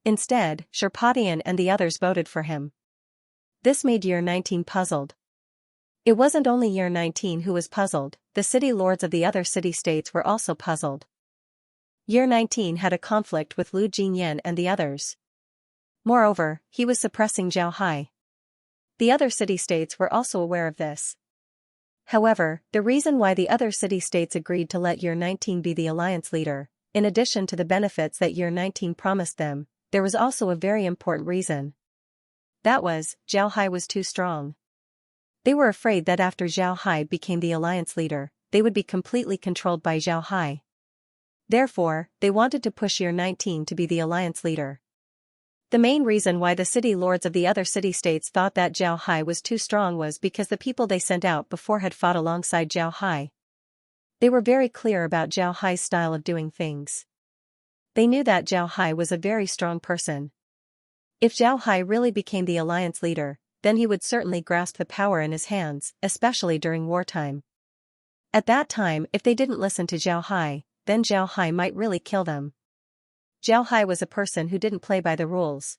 Instead, Sherpadian and the others voted for him. This made Year 19 puzzled. It wasn't only Year 19 who was puzzled, the city lords of the other city-states were also puzzled. Year 19 had a conflict with Lu Jinyan and the others. Moreover, he was suppressing Zhao Hai. The other city-states were also aware of this. However, the reason why the other city-states agreed to let Year 19 be the alliance leader, in addition to the benefits that Year 19 promised them, there was also a very important reason. That was, Zhao Hai was too strong. They were afraid that after Zhao Hai became the alliance leader, they would be completely controlled by Zhao Hai. Therefore, they wanted to push Year 19 to be the alliance leader. The main reason why the city lords of the other city-states thought that Zhao Hai was too strong was because the people they sent out before had fought alongside Zhao Hai. They were very clear about Zhao Hai's style of doing things. They knew that Zhao Hai was a very strong person. If Zhao Hai really became the alliance leader, then he would certainly grasp the power in his hands, especially during wartime. At that time, if they didn't listen to Zhao Hai, then Zhao Hai might really kill them. Zhao Hai was a person who didn't play by the rules.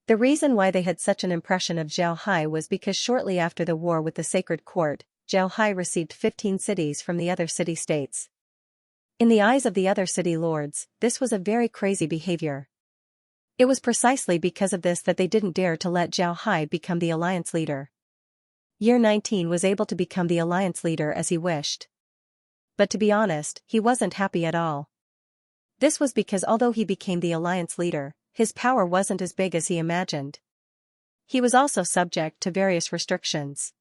The reason why they had such an impression of Zhao Hai was because shortly after the war with the Sacred Court, Zhao Hai received 15 cities from the other city-states. In the eyes of the other city lords, this was a very crazy behavior. It was precisely because of this that they didn't dare to let Zhao Hai become the alliance leader. Year 19 was able to become the alliance leader as he wished. But to be honest, he wasn't happy at all. This was because although he became the alliance leader, his power wasn't as big as he imagined. He was also subject to various restrictions.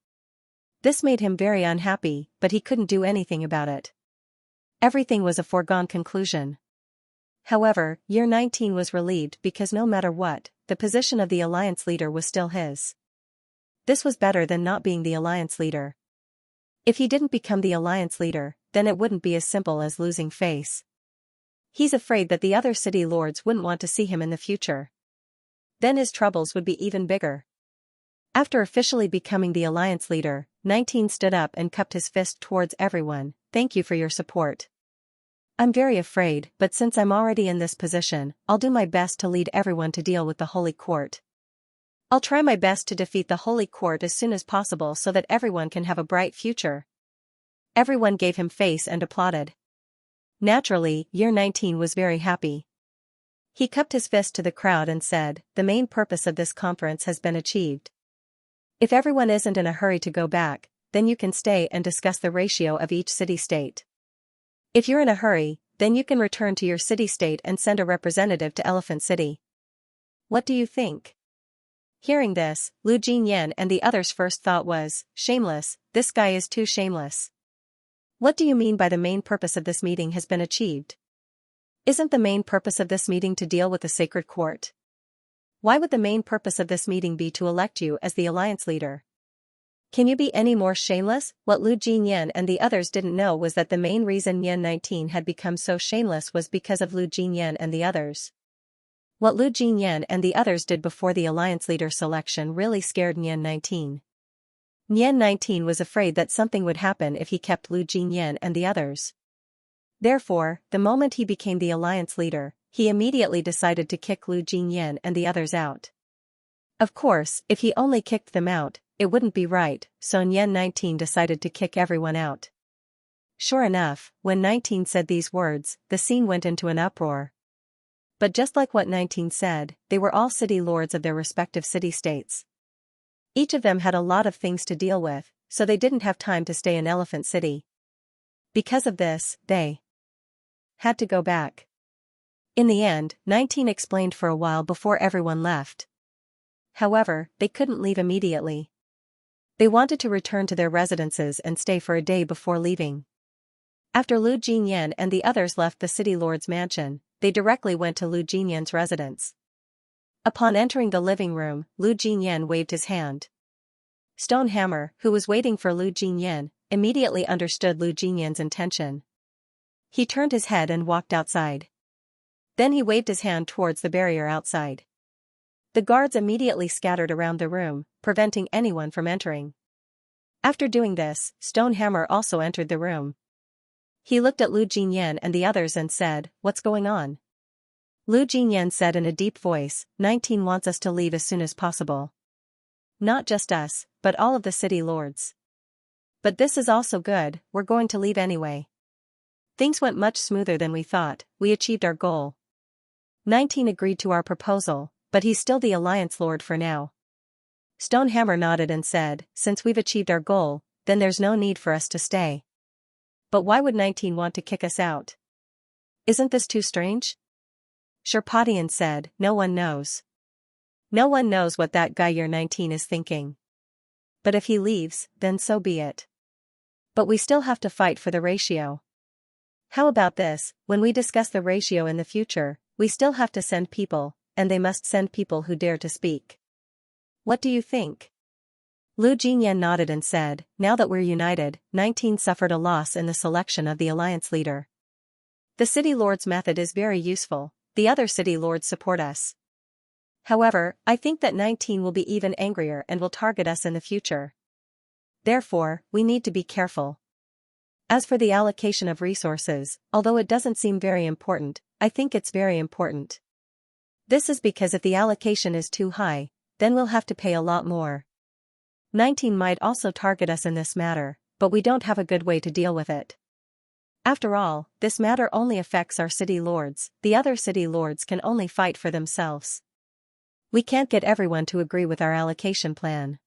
This made him very unhappy, but he couldn't do anything about it. Everything was a foregone conclusion. However, Year 19 was relieved because no matter what, the position of the alliance leader was still his. This was better than not being the alliance leader. If he didn't become the alliance leader, then it wouldn't be as simple as losing face. He's afraid that the other city lords wouldn't want to see him in the future. Then his troubles would be even bigger. After officially becoming the alliance leader, 19 stood up and cupped his fist towards everyone. Thank you for your support. I'm very afraid, but since I'm already in this position, I'll do my best to lead everyone to deal with the Holy Court. I'll try my best to defeat the Holy Court as soon as possible so that everyone can have a bright future. Everyone gave him face and applauded. Naturally, Year 19 was very happy. He cupped his fist to the crowd and said, the main purpose of this conference has been achieved. If everyone isn't in a hurry to go back, then you can stay and discuss the ratio of each city-state. If you're in a hurry, then you can return to your city-state and send a representative to Elephant City. What do you think? Hearing this, Lu Jinyan and the others' first thought was, shameless, this guy is too shameless. What do you mean by the main purpose of this meeting has been achieved? Isn't the main purpose of this meeting to deal with the sacred court? Why would the main purpose of this meeting be to elect you as the alliance leader? Can you be any more shameless? What Lu Jinyan and the others didn't know was that the main reason Yan 19 had become so shameless was because of Lu Jinyan and the others. What Lu Jinyan and the others did before the alliance leader selection really scared Yan 19. Yan 19 was afraid that something would happen if he kept Lu Jinyan and the others. Therefore, the moment he became the alliance leader, he immediately decided to kick Lu Jinyan and the others out. Of course, if he only kicked them out, it wouldn't be right, so Yan 19 decided to kick everyone out. Sure enough, when 19 said these words, the scene went into an uproar. But just like what 19 said, they were all city lords of their respective city-states. Each of them had a lot of things to deal with, so they didn't have time to stay in Elephant City. Because of this, they had to go back. In the end, 19 explained for a while before everyone left. However, they couldn't leave immediately. They wanted to return to their residences and stay for a day before leaving. After Lu Jinyan and the others left the city lord's mansion, they directly went to Lu Jinyan's residence. Upon entering the living room, Lu Jinyan waved his hand. Stonehammer, who was waiting for Lu Jinyan, immediately understood Lu Jinyan's intention. He turned his head and walked outside. Then he waved his hand towards the barrier outside. The guards immediately scattered around the room, preventing anyone from entering. After doing this, Stonehammer also entered the room. He looked at Lu Jinyan and the others and said, "What's going on?" Lu Jinyan said in a deep voice, 19 wants us to leave as soon as possible. Not just us, but all of the city lords. But this is also good, we're going to leave anyway. Things went much smoother than we thought, we achieved our goal. 19 agreed to our proposal, but he's still the alliance lord for now. Stonehammer nodded and said, since we've achieved our goal, then there's no need for us to stay. But why would 19 want to kick us out? Isn't this too strange? Sherpatian said, no one knows. No one knows what that guy year 19 is thinking. But if he leaves, then so be it. But we still have to fight for the ratio. How about this, when we discuss the ratio in the future, we still have to send people, and they must send people who dare to speak. What do you think? Lu Jinyan nodded and said, now that we're united, 19 suffered a loss in the selection of the alliance leader. The city lord's method is very useful, the other city lords support us. However, I think that 19 will be even angrier and will target us in the future. Therefore, we need to be careful. As for the allocation of resources, although it doesn't seem very important, I think it's very important. This is because if the allocation is too high, then we'll have to pay a lot more. 19 might also target us in this matter, but we don't have a good way to deal with it. After all, this matter only affects our city lords, the other city lords can only fight for themselves. We can't get everyone to agree with our allocation plan.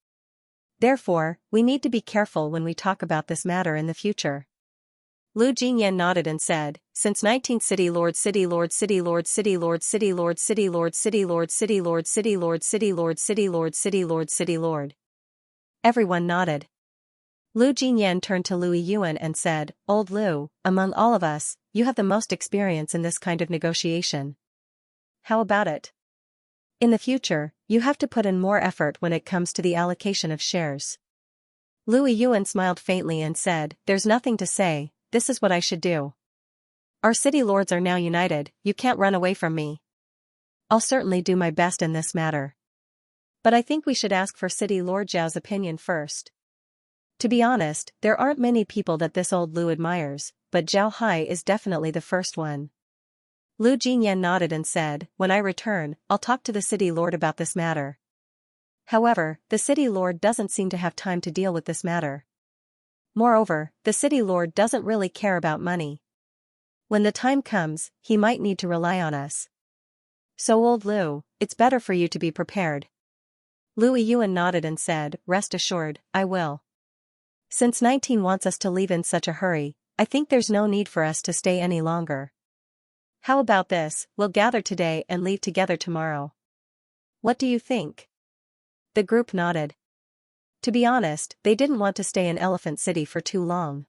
Therefore, we need to be careful when we talk about this matter in the future. Lu Jinyan nodded and said, since 19 city lords city lords city lords city lords city lords city lords city lords city lords city lords city lords city lords city lords city lord. Everyone nodded. Lu Jinyan turned to Lu Yuan and said, Old Lu, among all of us, you have the most experience in this kind of negotiation. How about it? In the future, you have to put in more effort when it comes to the allocation of shares. Lu Yuan smiled faintly and said, there's nothing to say, this is what I should do. Our city lords are now united, you can't run away from me. I'll certainly do my best in this matter. But I think we should ask for City Lord Zhao's opinion first. To be honest, there aren't many people that this old Lu admires, but Zhao Hai is definitely the first one. Lu Jinyan nodded and said, when I return, I'll talk to the city lord about this matter. However, the city lord doesn't seem to have time to deal with this matter. Moreover, the city lord doesn't really care about money. When the time comes, he might need to rely on us. So old Lu, it's better for you to be prepared. Lu Yuan nodded and said, rest assured, I will. Since 19 wants us to leave in such a hurry, I think there's no need for us to stay any longer. How about this, we'll gather today and leave together tomorrow. What do you think? The group nodded. To be honest, they didn't want to stay in Elephant City for too long.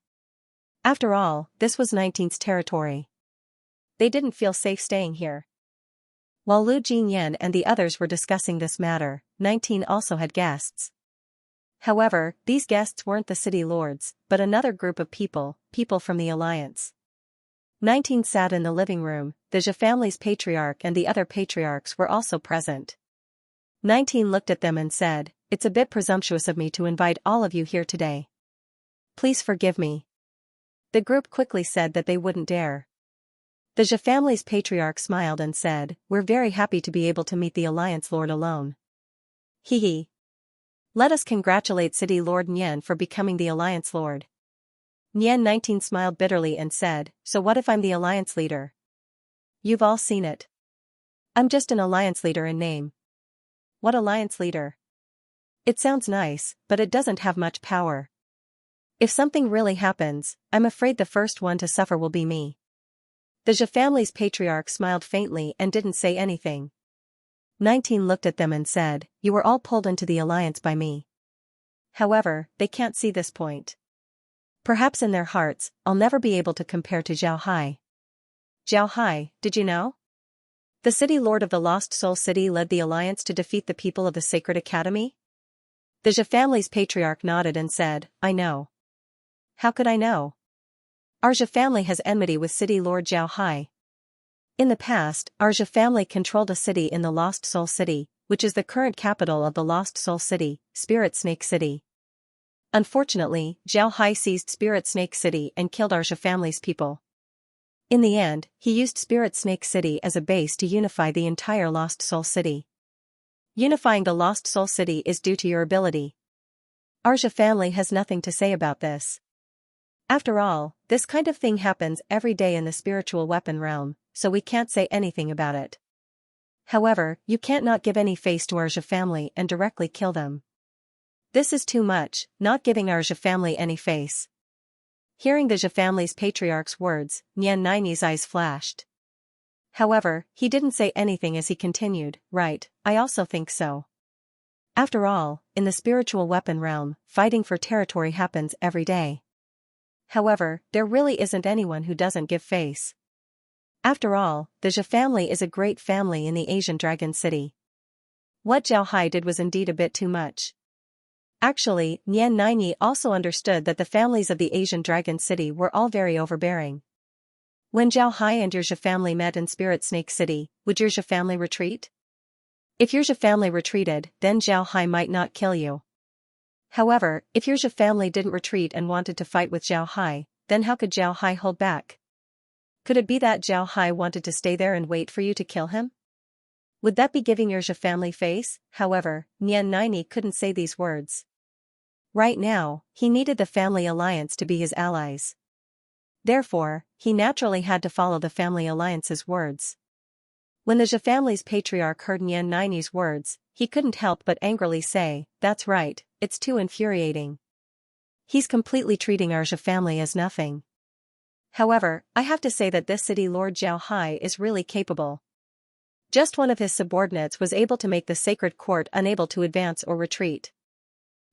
After all, this was 19's territory. They didn't feel safe staying here. While Lu Jinyan and the others were discussing this matter, 19 also had guests. However, these guests weren't the city lords, but another group of people from the Alliance. 19 sat in the living room, the Zhe family's patriarch and the other patriarchs were also present. 19 looked at them and said, "It's a bit presumptuous of me to invite all of you here today. Please forgive me." The group quickly said that they wouldn't dare. The Zhe family's patriarch smiled and said, "We're very happy to be able to meet the Alliance Lord alone. Hee hee. Let us congratulate City Lord Nian for becoming the Alliance Lord." Nian 19 smiled bitterly and said, "So what if I'm the Alliance leader? You've all seen it. I'm just an Alliance leader in name." What Alliance leader? It sounds nice, but it doesn't have much power. If something really happens, I'm afraid the first one to suffer will be me. The Zhe family's patriarch smiled faintly and didn't say anything. 19 looked at them and said, "You were all pulled into the alliance by me." However, they can't see this point. Perhaps in their hearts, I'll never be able to compare to Zhao Hai. Zhao Hai, did you know? The city lord of the Lost Soul City led the alliance to defeat the people of the Sacred Academy? The Zhe family's patriarch nodded and said, "I know." How could I know? Our Zhe family has enmity with city lord Zhao Hai. In the past, our Zhe family controlled a city in the Lost Soul City, which is the current capital of the Lost Soul City, Spirit Snake City. Unfortunately, Zhao Hai seized Spirit Snake City and killed our Zhe family's people. In the end, he used Spirit Snake City as a base to unify the entire Lost Soul City. Unifying the Lost Soul City is due to your ability. Our Zhe family has nothing to say about this. After all, this kind of thing happens every day in the spiritual weapon realm, so we can't say anything about it. However, you can't not give any face to our Zhe family and directly kill them. This is too much, not giving our Zhe family any face. Hearing the Zhe family's patriarch's words, Nian Nine's eyes flashed. However, he didn't say anything as he continued, "Right, I also think so. After all, in the spiritual weapon realm, fighting for territory happens every day. However, there really isn't anyone who doesn't give face. After all, the Zhe family is a great family in the Asian Dragon City." What Zhao Hai did was indeed a bit too much. Actually, Nian Nine also understood that the families of the Asian Dragon City were all very overbearing. When Zhao Hai and your Zhe family met in Spirit Snake City, would your Zhe family retreat? If your Zhe family retreated, then Zhao Hai might not kill you. However, if your Zhe family didn't retreat and wanted to fight with Zhao Hai, then how could Zhao Hai hold back? Could it be that Zhao Hai wanted to stay there and wait for you to kill him? Would that be giving your Zhe family face? However, Nian Nine couldn't say these words. Right now, he needed the family alliance to be his allies. Therefore, he naturally had to follow the family alliance's words. When the Zhe family's patriarch heard Nian Nine's words, he couldn't help but angrily say, "That's right, it's too infuriating. He's completely treating our Zhe family as nothing." However, I have to say that this city lord Zhao Hai is really capable. Just one of his subordinates was able to make the sacred court unable to advance or retreat.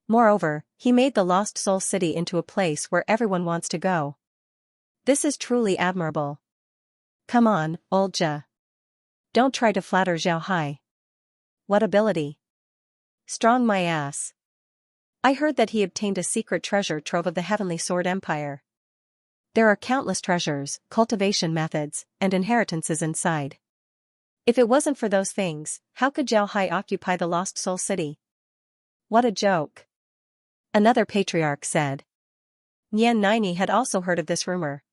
Moreover, he made the Lost Soul City into a place where everyone wants to go. This is truly admirable. Come on, old Zhe. Don't try to flatter Zhao Hai. What ability? Strong my ass. I heard that he obtained a secret treasure trove of the Heavenly Sword Empire. There are countless treasures, cultivation methods, and inheritances inside. If it wasn't for those things, how could Zhao Hai occupy the Lost Soul City? What a joke. Another patriarch said. Nian Nine had also heard of this rumor.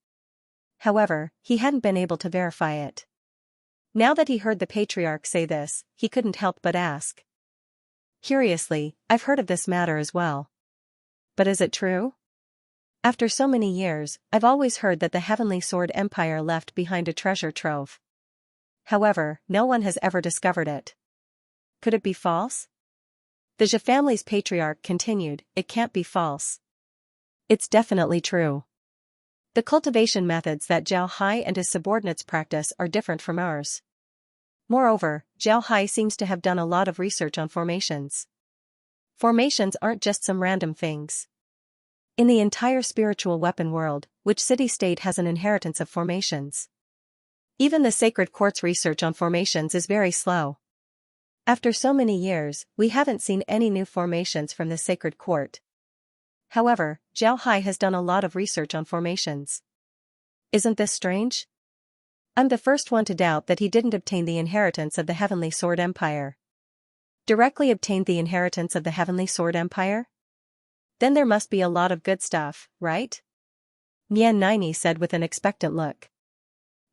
However, he hadn't been able to verify it. Now that he heard the patriarch say this, he couldn't help but ask. Curiously, I've heard of this matter as well. But is it true? After so many years, I've always heard that the Heavenly Sword Empire left behind a treasure trove. However, no one has ever discovered it. Could it be false? The Zhe family's patriarch continued, "It can't be false. It's definitely true. The cultivation methods that Zhao Hai and his subordinates practice are different from ours. Moreover, Zhao Hai seems to have done a lot of research on formations. Formations aren't just some random things. In the entire spiritual weapon world, which city-state has an inheritance of formations? Even the sacred quartz research on formations is very slow. After so many years, we haven't seen any new formations from the sacred court. However, Zhao Hai has done a lot of research on formations. Isn't this strange? I'm the first one to doubt that he didn't obtain the inheritance of the Heavenly Sword Empire. Directly obtained the inheritance of the Heavenly Sword Empire? Then there must be a lot of good stuff, right? Nian Naini said with an expectant look.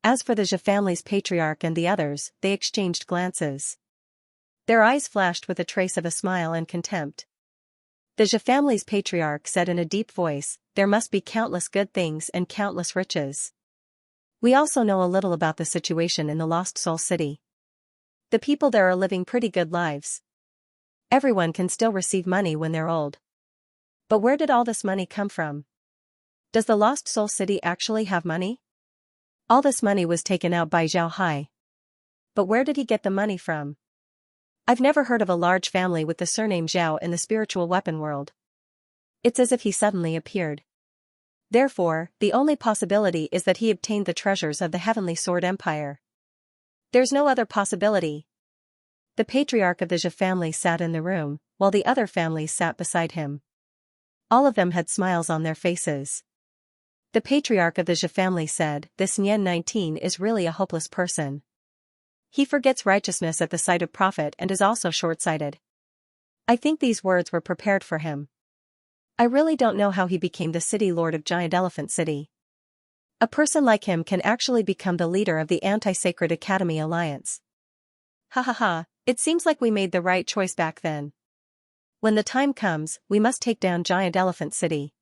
As for the Zhe family's patriarch and the others, they exchanged glances. Their eyes flashed with a trace of a smile and contempt. The Zhe family's patriarch said in a deep voice, there must be countless good things and countless riches. We also know a little about the situation in the Lost Soul City. The people there are living pretty good lives. Everyone can still receive money when they're old. But where did all this money come from? Does the Lost Soul City actually have money? All this money was taken out by Zhao Hai. But where did he get the money from? I've never heard of a large family with the surname Zhao in the spiritual weapon world. It's as if he suddenly appeared. Therefore, the only possibility is that he obtained the treasures of the Heavenly Sword Empire. There's no other possibility. The patriarch of the Zhe family sat in the room, while the other families sat beside him. All of them had smiles on their faces. The patriarch of the Zhe family said, this Nian 19 is really a hopeless person. He forgets righteousness at the sight of profit and is also short-sighted. I think these words were prepared for him. I really don't know how he became the city lord of Giant Elephant City. A person like him can actually become the leader of the Anti-Sacred Academy Alliance. Ha ha ha, it seems like we made the right choice back then. When the time comes, we must take down Giant Elephant City.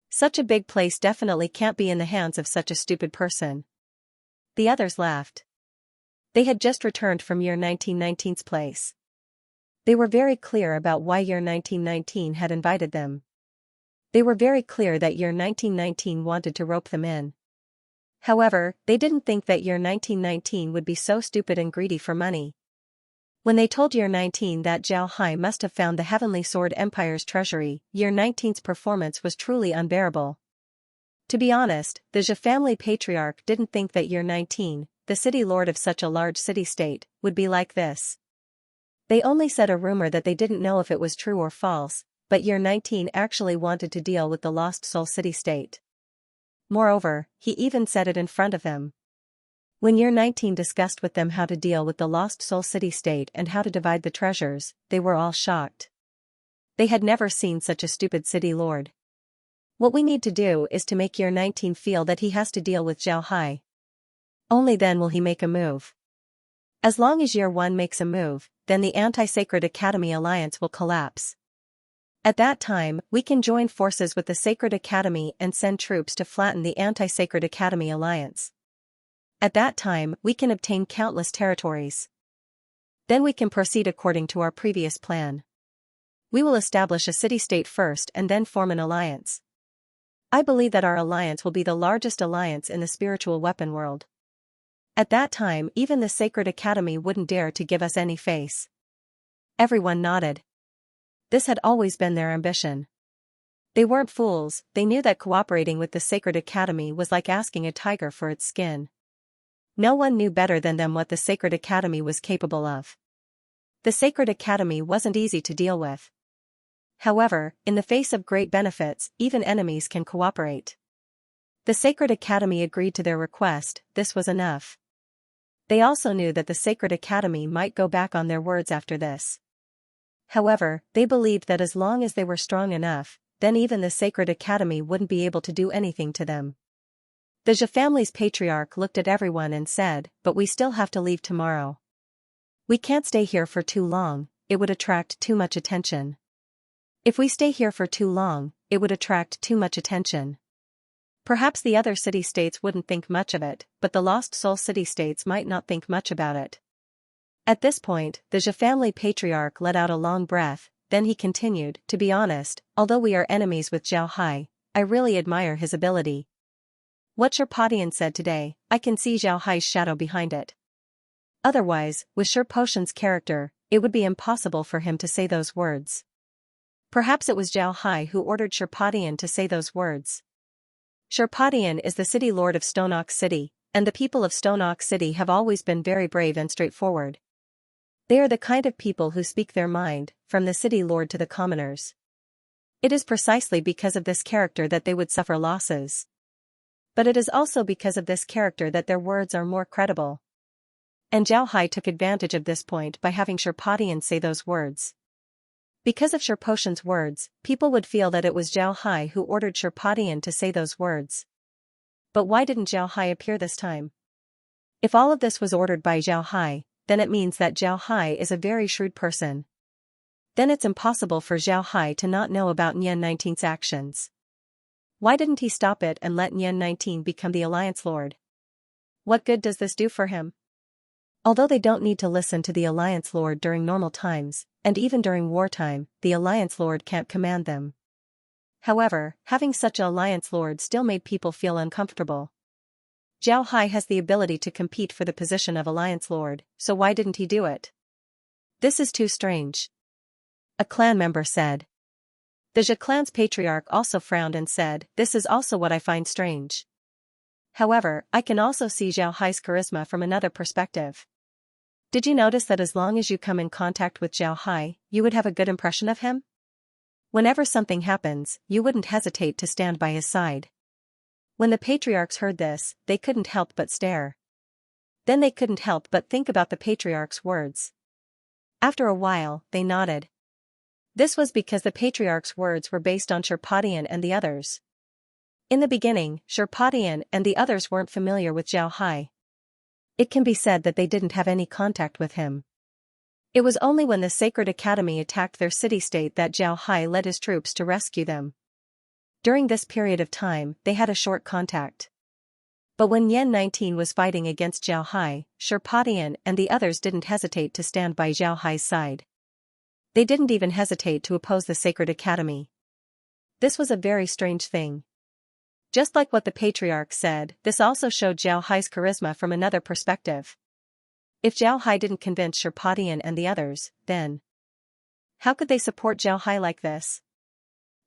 Such a big place definitely can't be in the hands of such a stupid person. The others laughed. They had just returned from year 1919's place. They were very clear about why year 1919 had invited them. They were very clear that year 1919 wanted to rope them in. However, they didn't think that year 1919 would be so stupid and greedy for money. When they told year 19 that Zhao Hai must have found the Heavenly Sword Empire's treasury, year 19's performance was truly unbearable. To be honest, the Zhe family patriarch didn't think that year 19, the city lord of such a large city-state, would be like this. They only said a rumor that they didn't know if it was true or false, but year 19 actually wanted to deal with the Lost Soul City-state. Moreover, he even said it in front of them. When year 19 discussed with them how to deal with the Lost Soul City-state and how to divide the treasures, they were all shocked. They had never seen such a stupid city lord. What we need to do is to make year 19 feel that he has to deal with Zhao Hai. Only then will he make a move. As long as year 1 makes a move, then the Anti-Sacred Academy Alliance will collapse. At that time, we can join forces with the Sacred Academy and send troops to flatten the Anti-Sacred Academy Alliance. At that time, we can obtain countless territories. Then we can proceed according to our previous plan. We will establish a city-state first and then form an alliance. I believe that our alliance will be the largest alliance in the spiritual weapon world. At that time, even the Sacred Academy wouldn't dare to give us any face. Everyone nodded. This had always been their ambition. They weren't fools, they knew that cooperating with the Sacred Academy was like asking a tiger for its skin. No one knew better than them what the Sacred Academy was capable of. The Sacred Academy wasn't easy to deal with. However, in the face of great benefits, even enemies can cooperate. The Sacred Academy agreed to their request, this was enough. They also knew that the Sacred Academy might go back on their words after this. However, they believed that as long as they were strong enough, then even the Sacred Academy wouldn't be able to do anything to them. The Zhe family's patriarch looked at everyone and said, but we still have to leave tomorrow. We can't stay here for too long, it would attract too much attention. If we stay here for too long, it would attract too much attention. Perhaps the other city-states wouldn't think much of it, but the Lost Soul City-states might not think much about it. At this point, the Zhe family patriarch let out a long breath, then he continued, to be honest, although we are enemies with Zhao Hai, I really admire his ability. What Sherpadian said today, I can see Zhao Hai's shadow behind it. Otherwise, with Sher Potion's character, it would be impossible for him to say those words. Perhaps it was Zhao Hai who ordered Sherpadian to say those words. Sherpadian is the city lord of Stone Ox City, and the people of Stone Ox City have always been very brave and straightforward. They are the kind of people who speak their mind, from the city lord to the commoners. It is precisely because of this character that they would suffer losses. But it is also because of this character that their words are more credible. And Zhao Hai took advantage of this point by having Sherpadian say those words. Because of Sher Potion's words, people would feel that it was Zhao Hai who ordered Sherpadian to say those words. But why didn't Zhao Hai appear this time? If all of this was ordered by Zhao Hai, then it means that Zhao Hai is a very shrewd person. Then it's impossible for Zhao Hai to not know about Nian 19's actions. Why didn't he stop it and let Nian 19 become the Alliance Lord? What good does this do for him? Although they don't need to listen to the Alliance Lord during normal times, and even during wartime, the Alliance Lord can't command them. However, having such an Alliance Lord still made people feel uncomfortable. Zhao Hai has the ability to compete for the position of Alliance Lord, so why didn't he do it? This is too strange. A clan member said. The Zhe clan's patriarch also frowned and said, this is also what I find strange. However, I can also see Zhao Hai's charisma from another perspective. Did you notice that as long as you come in contact with Zhao Hai, you would have a good impression of him? Whenever something happens, you wouldn't hesitate to stand by his side. When the patriarchs heard this, they couldn't help but stare. Then they couldn't help but think about the patriarch's words. After a while, they nodded. This was because the patriarch's words were based on Sherpadian and the others. In the beginning, Sherpadian and the others weren't familiar with Zhao Hai. It can be said that they didn't have any contact with him. It was only when the Sacred Academy attacked their city-state that Zhao Hai led his troops to rescue them. During this period of time, they had a short contact. But when Nian 19 was fighting against Zhao Hai, Sherpadian and the others didn't hesitate to stand by Zhao Hai's side. They didn't even hesitate to oppose the Sacred Academy. This was a very strange thing. Just like what the patriarch said, this also showed Zhao Hai's charisma from another perspective. If Zhao Hai didn't convince Sherpadian and the others, then how could they support Zhao Hai like this?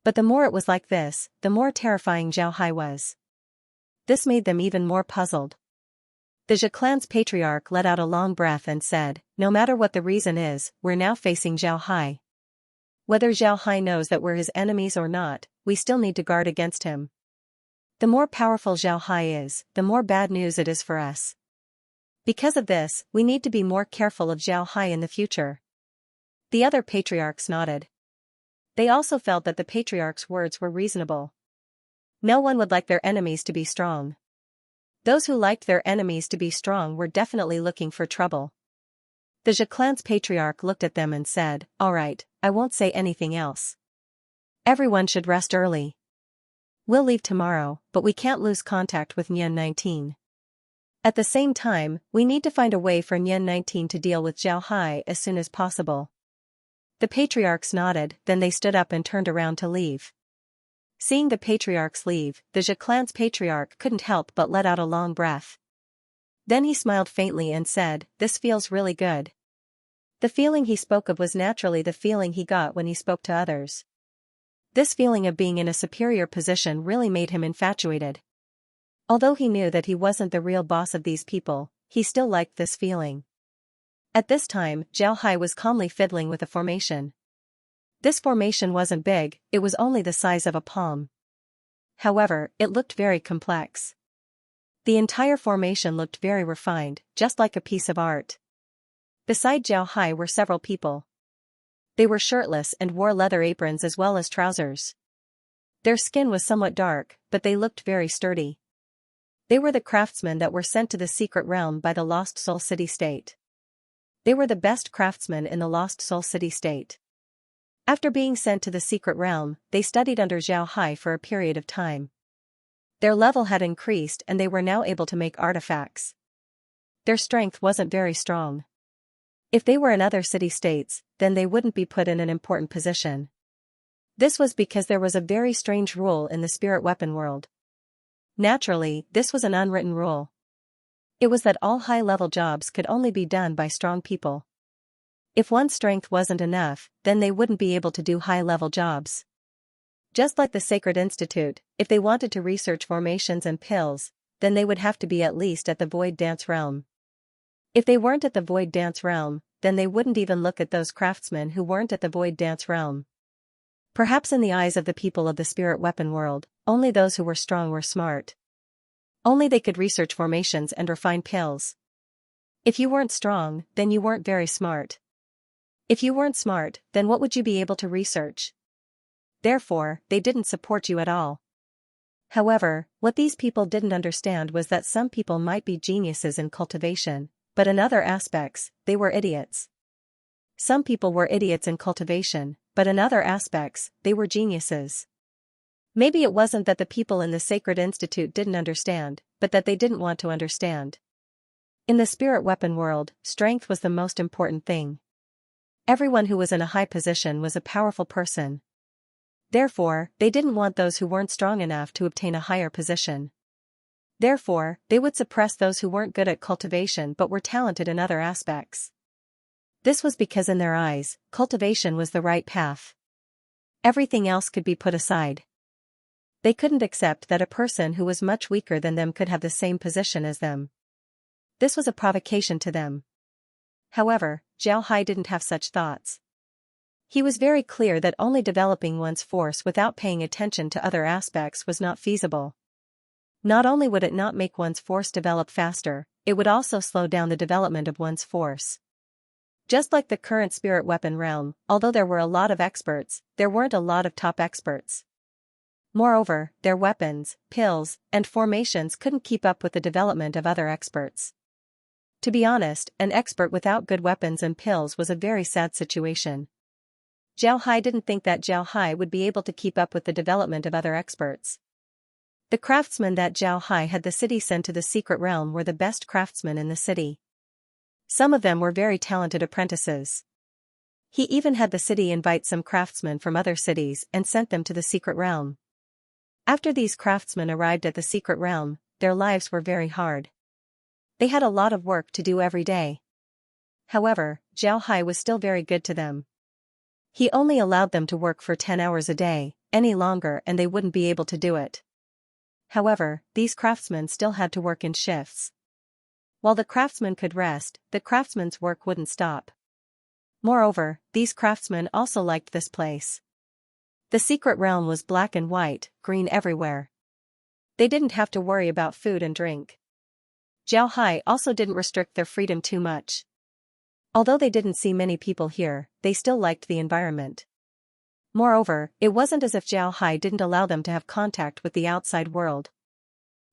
But the more it was like this, the more terrifying Zhao Hai was. This made them even more puzzled. The Zhe clan's patriarch let out a long breath and said, no matter what the reason is, we're now facing Zhao Hai. Whether Zhao Hai knows that we're his enemies or not, we still need to guard against him. The more powerful Zhao Hai is, the more bad news it is for us. Because of this, we need to be more careful of Zhao Hai in the future. The other patriarchs nodded. They also felt that the patriarch's words were reasonable. No one would like their enemies to be strong. Those who liked their enemies to be strong were definitely looking for trouble. The Zhe clan's patriarch looked at them and said, all right, I won't say anything else. Everyone should rest early. We'll leave tomorrow, but we can't lose contact with Nian 19. At the same time, we need to find a way for Nian 19 to deal with Zhao Hai as soon as possible. The patriarchs nodded, then they stood up and turned around to leave. Seeing the patriarchs leave, the Zhe clan's patriarch couldn't help but let out a long breath. Then he smiled faintly and said, this feels really good. The feeling he spoke of was naturally the feeling he got when he spoke to others. This feeling of being in a superior position really made him infatuated. Although he knew that he wasn't the real boss of these people, he still liked this feeling. At this time, Zhao Hai was calmly fiddling with a formation. This formation wasn't big, it was only the size of a palm. However, it looked very complex. The entire formation looked very refined, just like a piece of art. Beside Zhao Hai were several people. They were shirtless and wore leather aprons as well as trousers. Their skin was somewhat dark, but they looked very sturdy. They were the craftsmen that were sent to the secret realm by the Lost Soul City State. They were the best craftsmen in the Lost Soul City State. After being sent to the secret realm, they studied under Zhao Hai for a period of time. Their level had increased and they were now able to make artifacts. Their strength wasn't very strong. If they were in other city-states, then they wouldn't be put in an important position. This was because there was a very strange rule in the spirit weapon world. Naturally, this was an unwritten rule. It was that all high-level jobs could only be done by strong people. If one's strength wasn't enough, then they wouldn't be able to do high-level jobs. Just like the Sacred Institute, if they wanted to research formations and pills, then they would have to be at least at the Void Dance realm. If they weren't at the Void Dance realm, then they wouldn't even look at those craftsmen who weren't at the Void Dance realm. Perhaps in the eyes of the people of the spirit weapon world, only those who were strong were smart. Only they could research formations and refine pills. If you weren't strong, then you weren't very smart. If you weren't smart, then what would you be able to research? Therefore, they didn't support you at all. However, what these people didn't understand was that some people might be geniuses in cultivation, but in other aspects, they were idiots. Some people were idiots in cultivation, but in other aspects, they were geniuses. Maybe it wasn't that the people in the Sacred Institute didn't understand, but that they didn't want to understand. In the spirit weapon world, strength was the most important thing. Everyone who was in a high position was a powerful person. Therefore, they didn't want those who weren't strong enough to obtain a higher position. Therefore, they would suppress those who weren't good at cultivation but were talented in other aspects. This was because in their eyes, cultivation was the right path. Everything else could be put aside. They couldn't accept that a person who was much weaker than them could have the same position as them. This was a provocation to them. However, Zhao Hai didn't have such thoughts. He was very clear that only developing one's force without paying attention to other aspects was not feasible. Not only would it not make one's force develop faster, it would also slow down the development of one's force. Just like the current spirit weapon realm, although there were a lot of experts, there weren't a lot of top experts. Moreover, their weapons, pills, and formations couldn't keep up with the development of other experts. To be honest, an expert without good weapons and pills was a very sad situation. Zhao Hai didn't think that Zhao Hai would be able to keep up with the development of other experts. The craftsmen that Zhao Hai had the city send to the secret realm were the best craftsmen in the city. Some of them were very talented apprentices. He even had the city invite some craftsmen from other cities and sent them to the secret realm. After these craftsmen arrived at the secret realm, their lives were very hard. They had a lot of work to do every day. However, Zhao Hai was still very good to them. He only allowed them to work for 10 hours a day, any longer and they wouldn't be able to do it. However, these craftsmen still had to work in shifts. While the craftsmen could rest, the craftsmen's work wouldn't stop. Moreover, these craftsmen also liked this place. The secret realm was black and white, green everywhere. They didn't have to worry about food and drink. Zhao Hai also didn't restrict their freedom too much. Although they didn't see many people here, they still liked the environment. Moreover, it wasn't as if Zhao Hai didn't allow them to have contact with the outside world.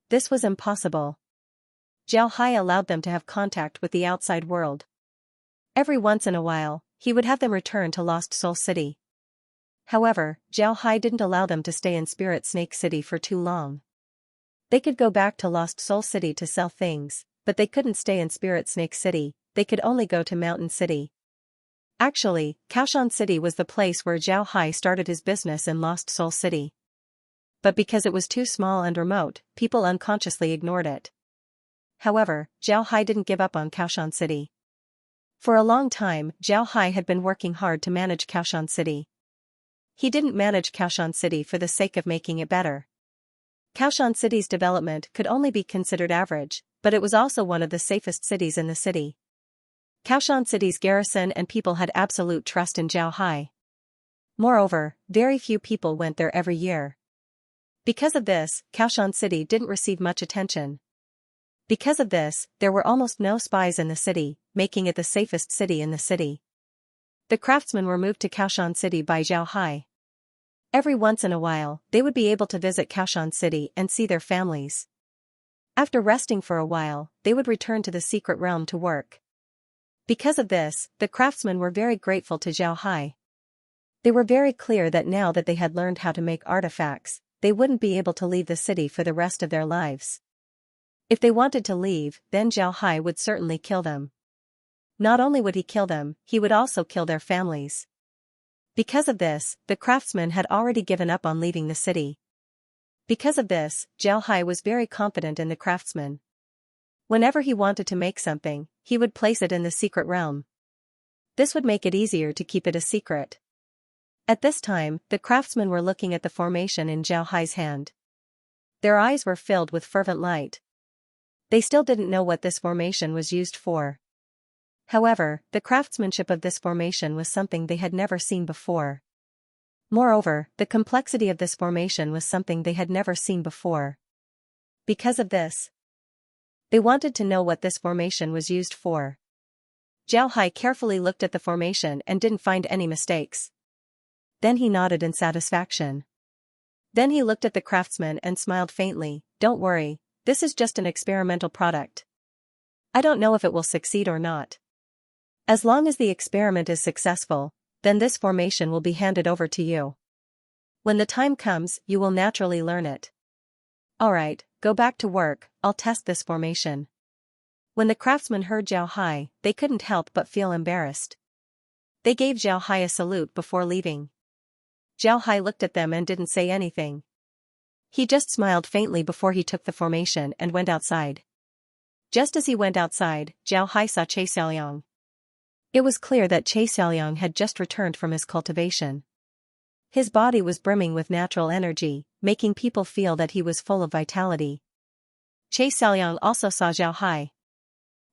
This was impossible. Zhao Hai allowed them to have contact with the outside world. Every once in a while, he would have them return to Lost Soul City. However, Zhao Hai didn't allow them to stay in Spirit Snake City for too long. They could go back to Lost Soul City to sell things, but they couldn't stay in Spirit Snake City, they could only go to Mountain City. Actually, Kaoshan City was the place where Zhao Hai started his business in Lost Soul City. But because it was too small and remote, people unconsciously ignored it. However, Zhao Hai didn't give up on Kaoshan City. For a long time, Zhao Hai had been working hard to manage Kaoshan City. He didn't manage Kaoshan City for the sake of making it better. Kaoshan City's development could only be considered average, but it was also one of the safest cities in the city. Kaoshan City's garrison and people had absolute trust in Zhao Hai. Moreover, very few people went there every year. Because of this, Kaoshan City didn't receive much attention. Because of this, there were almost no spies in the city, making it the safest city in the city. The craftsmen were moved to Kaoshan City by Zhao Hai. Every once in a while, they would be able to visit Kaoshan City and see their families. After resting for a while, they would return to the secret realm to work. Because of this, the craftsmen were very grateful to Zhao Hai. They were very clear that now that they had learned how to make artifacts, they wouldn't be able to leave the city for the rest of their lives. If they wanted to leave, then Zhao Hai would certainly kill them. Not only would he kill them, he would also kill their families. Because of this, the craftsman had already given up on leaving the city. Because of this, Zhao Hai was very confident in the craftsman. Whenever he wanted to make something, he would place it in the secret realm. This would make it easier to keep it a secret. At this time, the craftsmen were looking at the formation in Zhao Hai's hand. Their eyes were filled with fervent light. They still didn't know what this formation was used for. However, the craftsmanship of this formation was something they had never seen before. Moreover, the complexity of this formation was something they had never seen before. Because of this, they wanted to know what this formation was used for. Zhao Hai carefully looked at the formation and didn't find any mistakes. Then he nodded in satisfaction. Then he looked at the craftsman and smiled faintly. Don't worry, this is just an experimental product. I don't know if it will succeed or not. As long as the experiment is successful, then this formation will be handed over to you. When the time comes, you will naturally learn it. Alright, go back to work, I'll test this formation. When the craftsmen heard Zhao Hai, they couldn't help but feel embarrassed. They gave Zhao Hai a salute before leaving. Zhao Hai looked at them and didn't say anything. He just smiled faintly before he took the formation and went outside. Just as he went outside, Zhao Hai saw Xianxia. It was clear that Xianxia had just returned from his cultivation. His body was brimming with natural energy, making people feel that he was full of vitality. Xianxia also saw Zhao Hai.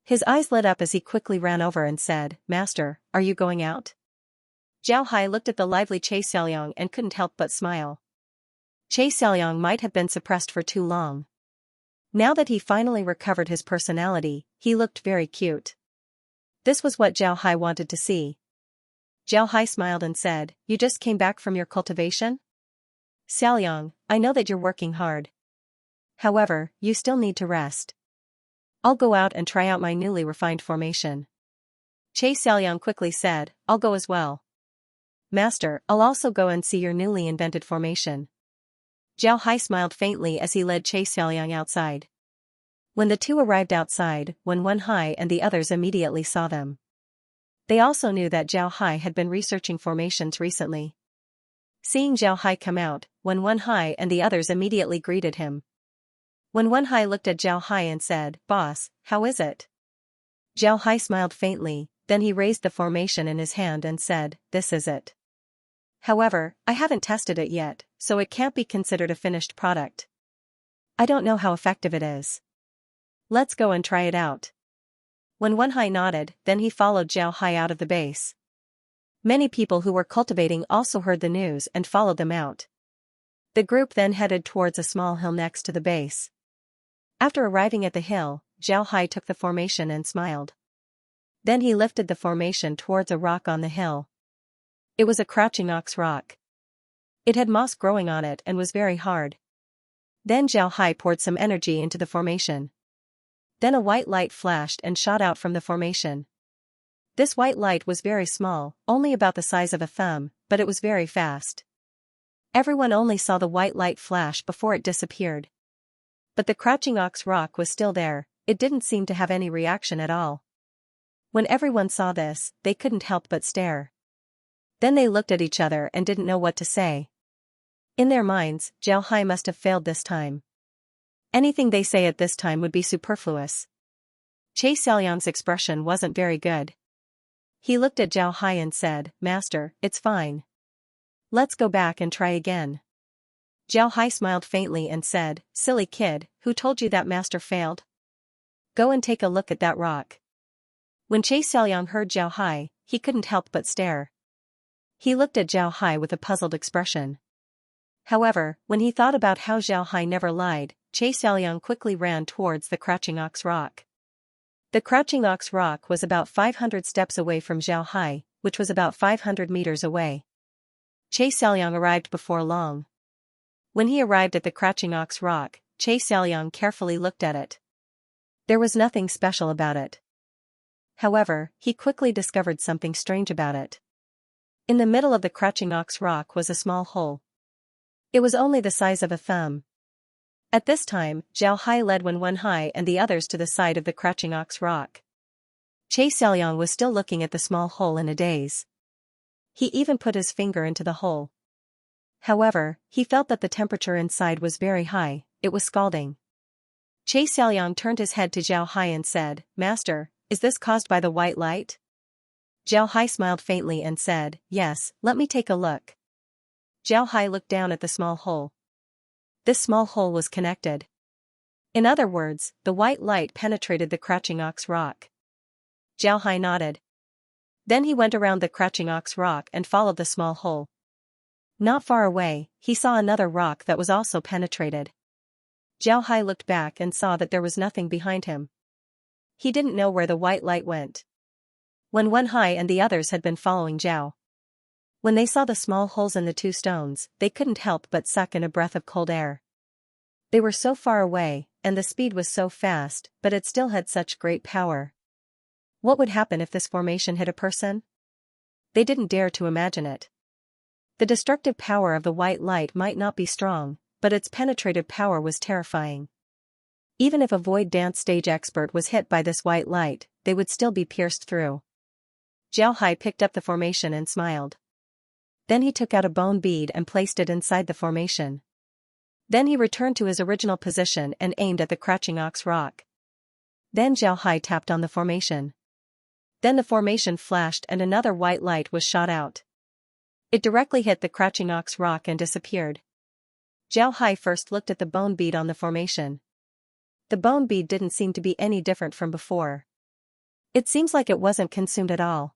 His eyes lit up as he quickly ran over and said, "Master, are you going out?" Zhao Hai looked at the lively Xianxia and couldn't help but smile. Xianxia might have been suppressed for too long. Now that he finally recovered his personality, he looked very cute. This was what Zhao Hai wanted to see. Zhao Hai smiled and said, "You just came back from your cultivation? Xiaoliang, I know that you're working hard. However, you still need to rest. I'll go out and try out my newly refined formation." Xiaoliang quickly said, "I'll go as well. Master, I'll also go and see your newly invented formation." Zhao Hai smiled faintly as he led Xiaoliang outside. When the two arrived outside, Wen Hai and the others immediately saw them. They also knew that Zhao Hai had been researching formations recently. Seeing Zhao Hai come out, Wen Hai and the others immediately greeted him. Wen Hai looked at Zhao Hai and said, "Boss, how is it?" Zhao Hai smiled faintly, then he raised the formation in his hand and said, "This is it. However, I haven't tested it yet, so it can't be considered a finished product. I don't know how effective it is. Let's go and try it out." When Wen Hai nodded, then he followed Zhao Hai out of the base. Many people who were cultivating also heard the news and followed them out. The group then headed towards a small hill next to the base. After arriving at the hill, Zhao Hai took the formation and smiled. Then he lifted the formation towards a rock on the hill. It was a crouching ox rock. It had moss growing on it and was very hard. Then Zhao Hai poured some energy into the formation. Then a white light flashed and shot out from the formation. This white light was very small, only about the size of a thumb, but it was very fast. Everyone only saw the white light flash before it disappeared. But the crouching ox rock was still there, it didn't seem to have any reaction at all. When everyone saw this, they couldn't help but stare. Then they looked at each other and didn't know what to say. In their minds, Zhao Hai must have failed this time. Anything they say at this time would be superfluous. Xiaoliang's expression wasn't very good. He looked at Zhao Hai and said, "Master, it's fine. Let's go back and try again." Zhao Hai smiled faintly and said, "Silly kid, who told you that master failed? Go and take a look at that rock." When Xiaoliang heard Zhao Hai, he couldn't help but stare. He looked at Zhao Hai with a puzzled expression. However, when he thought about how Zhao Hai never lied, Xiaoliang quickly ran towards the crouching ox rock. The crouching ox rock was about 500 steps away from Zhao Hai, which was about 500 meters away. Xiaoliang arrived before long. When he arrived at the crouching ox rock, Xiaoliang carefully looked at it. There was nothing special about it. However, he quickly discovered something strange about it. In the middle of the crouching ox rock was a small hole. It was only the size of a thumb. At this time, Zhao Hai led Wen Hai and the others to the side of the crouching ox rock. Xiaoliang was still looking at the small hole in a daze. He even put his finger into the hole. However, he felt that the temperature inside was very high, it was scalding. Xiaoxiang turned his head to Zhao Hai and said, "Master, is this caused by the white light?" Zhao Hai smiled faintly and said, "Yes, let me take a look." Zhao Hai looked down at the small hole. This small hole was connected. In other words, the white light penetrated the crouching ox rock. Zhao Hai nodded. Then he went around the crouching ox rock and followed the small hole. Not far away, he saw another rock that was also penetrated. Zhao Hai looked back and saw that there was nothing behind him. He didn't know where the white light went. When Wen Hai and the others had been following Zhao. When they saw the small holes in the two stones, they couldn't help but suck in a breath of cold air. They were so far away, and the speed was so fast, but it still had such great power. What would happen if this formation hit a person? They didn't dare to imagine it. The destructive power of the white light might not be strong, but its penetrative power was terrifying. Even if a void dance stage expert was hit by this white light, they would still be pierced through. Zhao Hai picked up the formation and smiled. Then he took out a bone bead and placed it inside the formation. Then he returned to his original position and aimed at the crouching ox rock. Then Zhao Hai tapped on the formation. Then the formation flashed and another white light was shot out. It directly hit the crouching ox rock and disappeared. Zhao Hai first looked at the bone bead on the formation. The bone bead didn't seem to be any different from before. It seems like it wasn't consumed at all.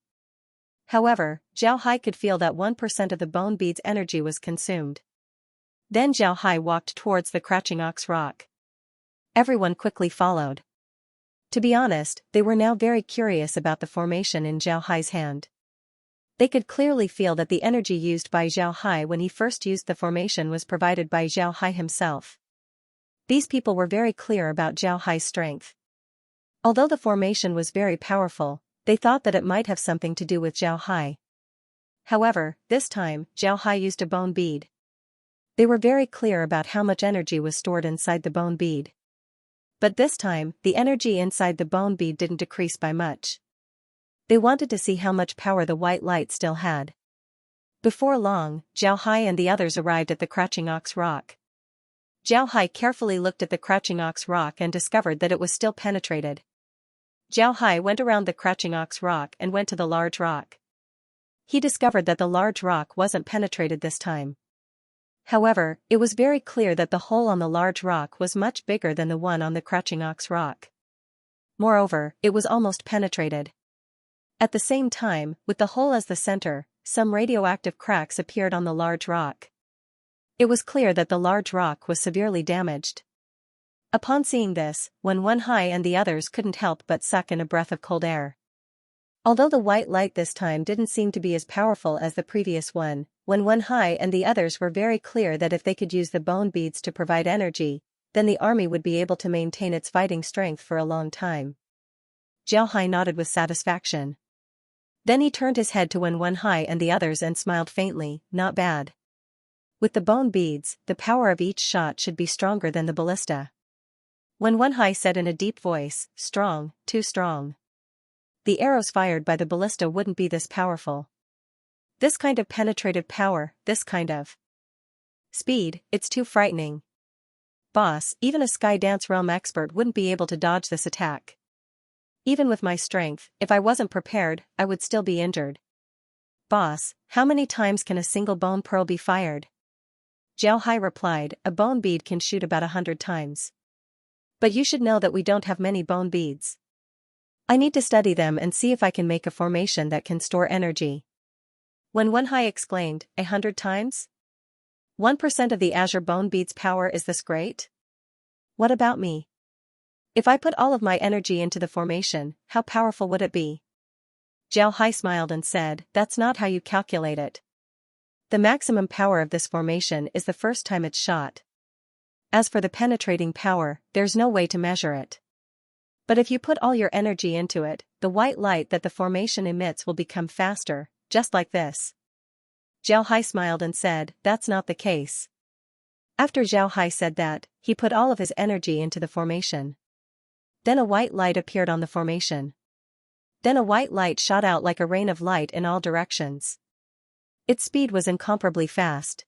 However, Zhao Hai could feel that 1% of the bone bead's energy was consumed. Then Zhao Hai walked towards the crouching ox rock. Everyone quickly followed. To be honest, they were now very curious about the formation in Zhao Hai's hand. They could clearly feel that the energy used by Zhao Hai when he first used the formation was provided by Zhao Hai himself. These people were very clear about Zhao Hai's strength. Although the formation was very powerful, they thought that it might have something to do with Zhao Hai. However, this time, Zhao Hai used a bone bead. They were very clear about how much energy was stored inside the bone bead. But this time, the energy inside the bone bead didn't decrease by much. They wanted to see how much power the white light still had. Before long, Zhao Hai and the others arrived at the crouching ox rock. Zhao Hai carefully looked at the crouching ox rock and discovered that it was still penetrated. Zhao Hai went around the crouching ox rock and went to the large rock. He discovered that the large rock wasn't penetrated this time. However, it was very clear that the hole on the large rock was much bigger than the one on the crouching ox rock. Moreover, it was almost penetrated. At the same time, with the hole as the center, some radioactive cracks appeared on the large rock. It was clear that the large rock was severely damaged. Upon seeing this, Wen Hai and the others couldn't help but suck in a breath of cold air. Although the white light this time didn't seem to be as powerful as the previous one, Wen Hai and the others were very clear that if they could use the bone beads to provide energy, then the army would be able to maintain its fighting strength for a long time. Zhao Hai nodded with satisfaction. Then he turned his head to Wen Hai and the others and smiled faintly, "Not bad. With the bone beads, the power of each shot should be stronger than the ballista." Wen Hai said in a deep voice, "Strong, too strong. The arrows fired by the ballista wouldn't be this powerful. This kind of penetrative power, this kind of speed, it's too frightening. Boss, even a Sky Dance Realm expert wouldn't be able to dodge this attack. Even with my strength, if I wasn't prepared, I would still be injured. Boss, how many times can a single bone pearl be fired?" Zhao Hai replied, "A bone bead can shoot about 100 times. But you should know that we don't have many bone beads. I need to study them and see if I can make a formation that can store energy." When Wen Hai exclaimed, 100 times? 1% of the Azure Bone Bead's power is this great? What about me? If I put all of my energy into the formation, how powerful would it be? Zhao Hai smiled and said, "That's not how you calculate it. The maximum power of this formation is the first time it's shot. As for the penetrating power, there's no way to measure it. But if you put all your energy into it, the white light that the formation emits will become faster, just like this." Zhao Hai smiled and said, "That's not the case." After Zhao Hai said that, he put all of his energy into the formation. Then a white light appeared on the formation. Then a white light shot out like a rain of light in all directions. Its speed was incomparably fast.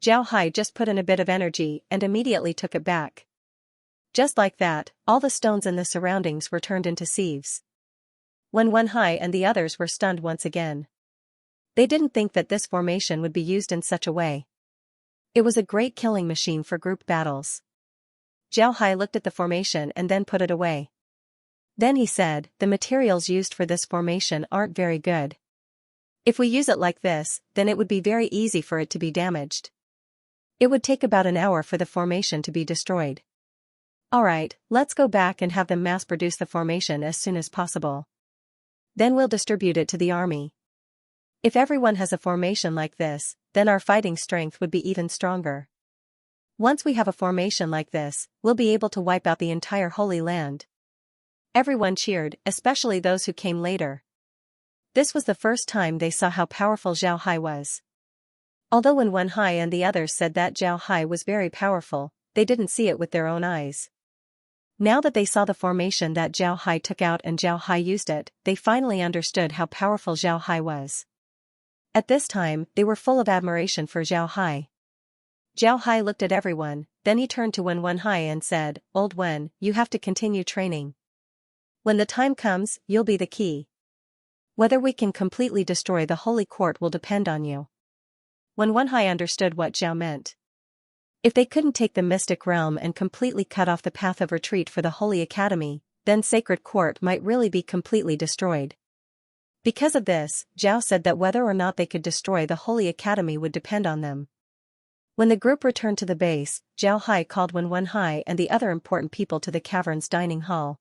Zhao Hai just put in a bit of energy and immediately took it back. Just like that, all the stones in the surroundings were turned into sieves. Wen Hai and the others were stunned once again. They didn't think that this formation would be used in such a way. It was a great killing machine for group battles. Zhao Hai looked at the formation and then put it away. Then he said, the materials used for this formation aren't very good. If we use it like this, then it would be very easy for it to be damaged. It would take about an hour for the formation to be destroyed. Alright, let's go back and have them mass-produce the formation as soon as possible. Then we'll distribute it to the army. If everyone has a formation like this, then our fighting strength would be even stronger. Once we have a formation like this, we'll be able to wipe out the entire Holy Land. Everyone cheered, especially those who came later. This was the first time they saw how powerful Zhao Hai was. Although Wen Hai and the others said that Zhao Hai was very powerful, they didn't see it with their own eyes. Now that they saw the formation that Zhao Hai took out and Zhao Hai used it, they finally understood how powerful Zhao Hai was. At this time, they were full of admiration for Zhao Hai. Zhao Hai looked at everyone, then he turned to Wen Hai and said, Old Wen, you have to continue training. When the time comes, you'll be the key. Whether we can completely destroy the Holy Court will depend on you. Wen Hai understood what Zhao meant. If they couldn't take the mystic realm and completely cut off the path of retreat for the Holy Academy, then Sacred Court might really be completely destroyed. Because of this, Zhao said that whether or not they could destroy the Holy Academy would depend on them. When the group returned to the base, Zhao Hai called Wen Hai and the other important people to the cavern's dining hall.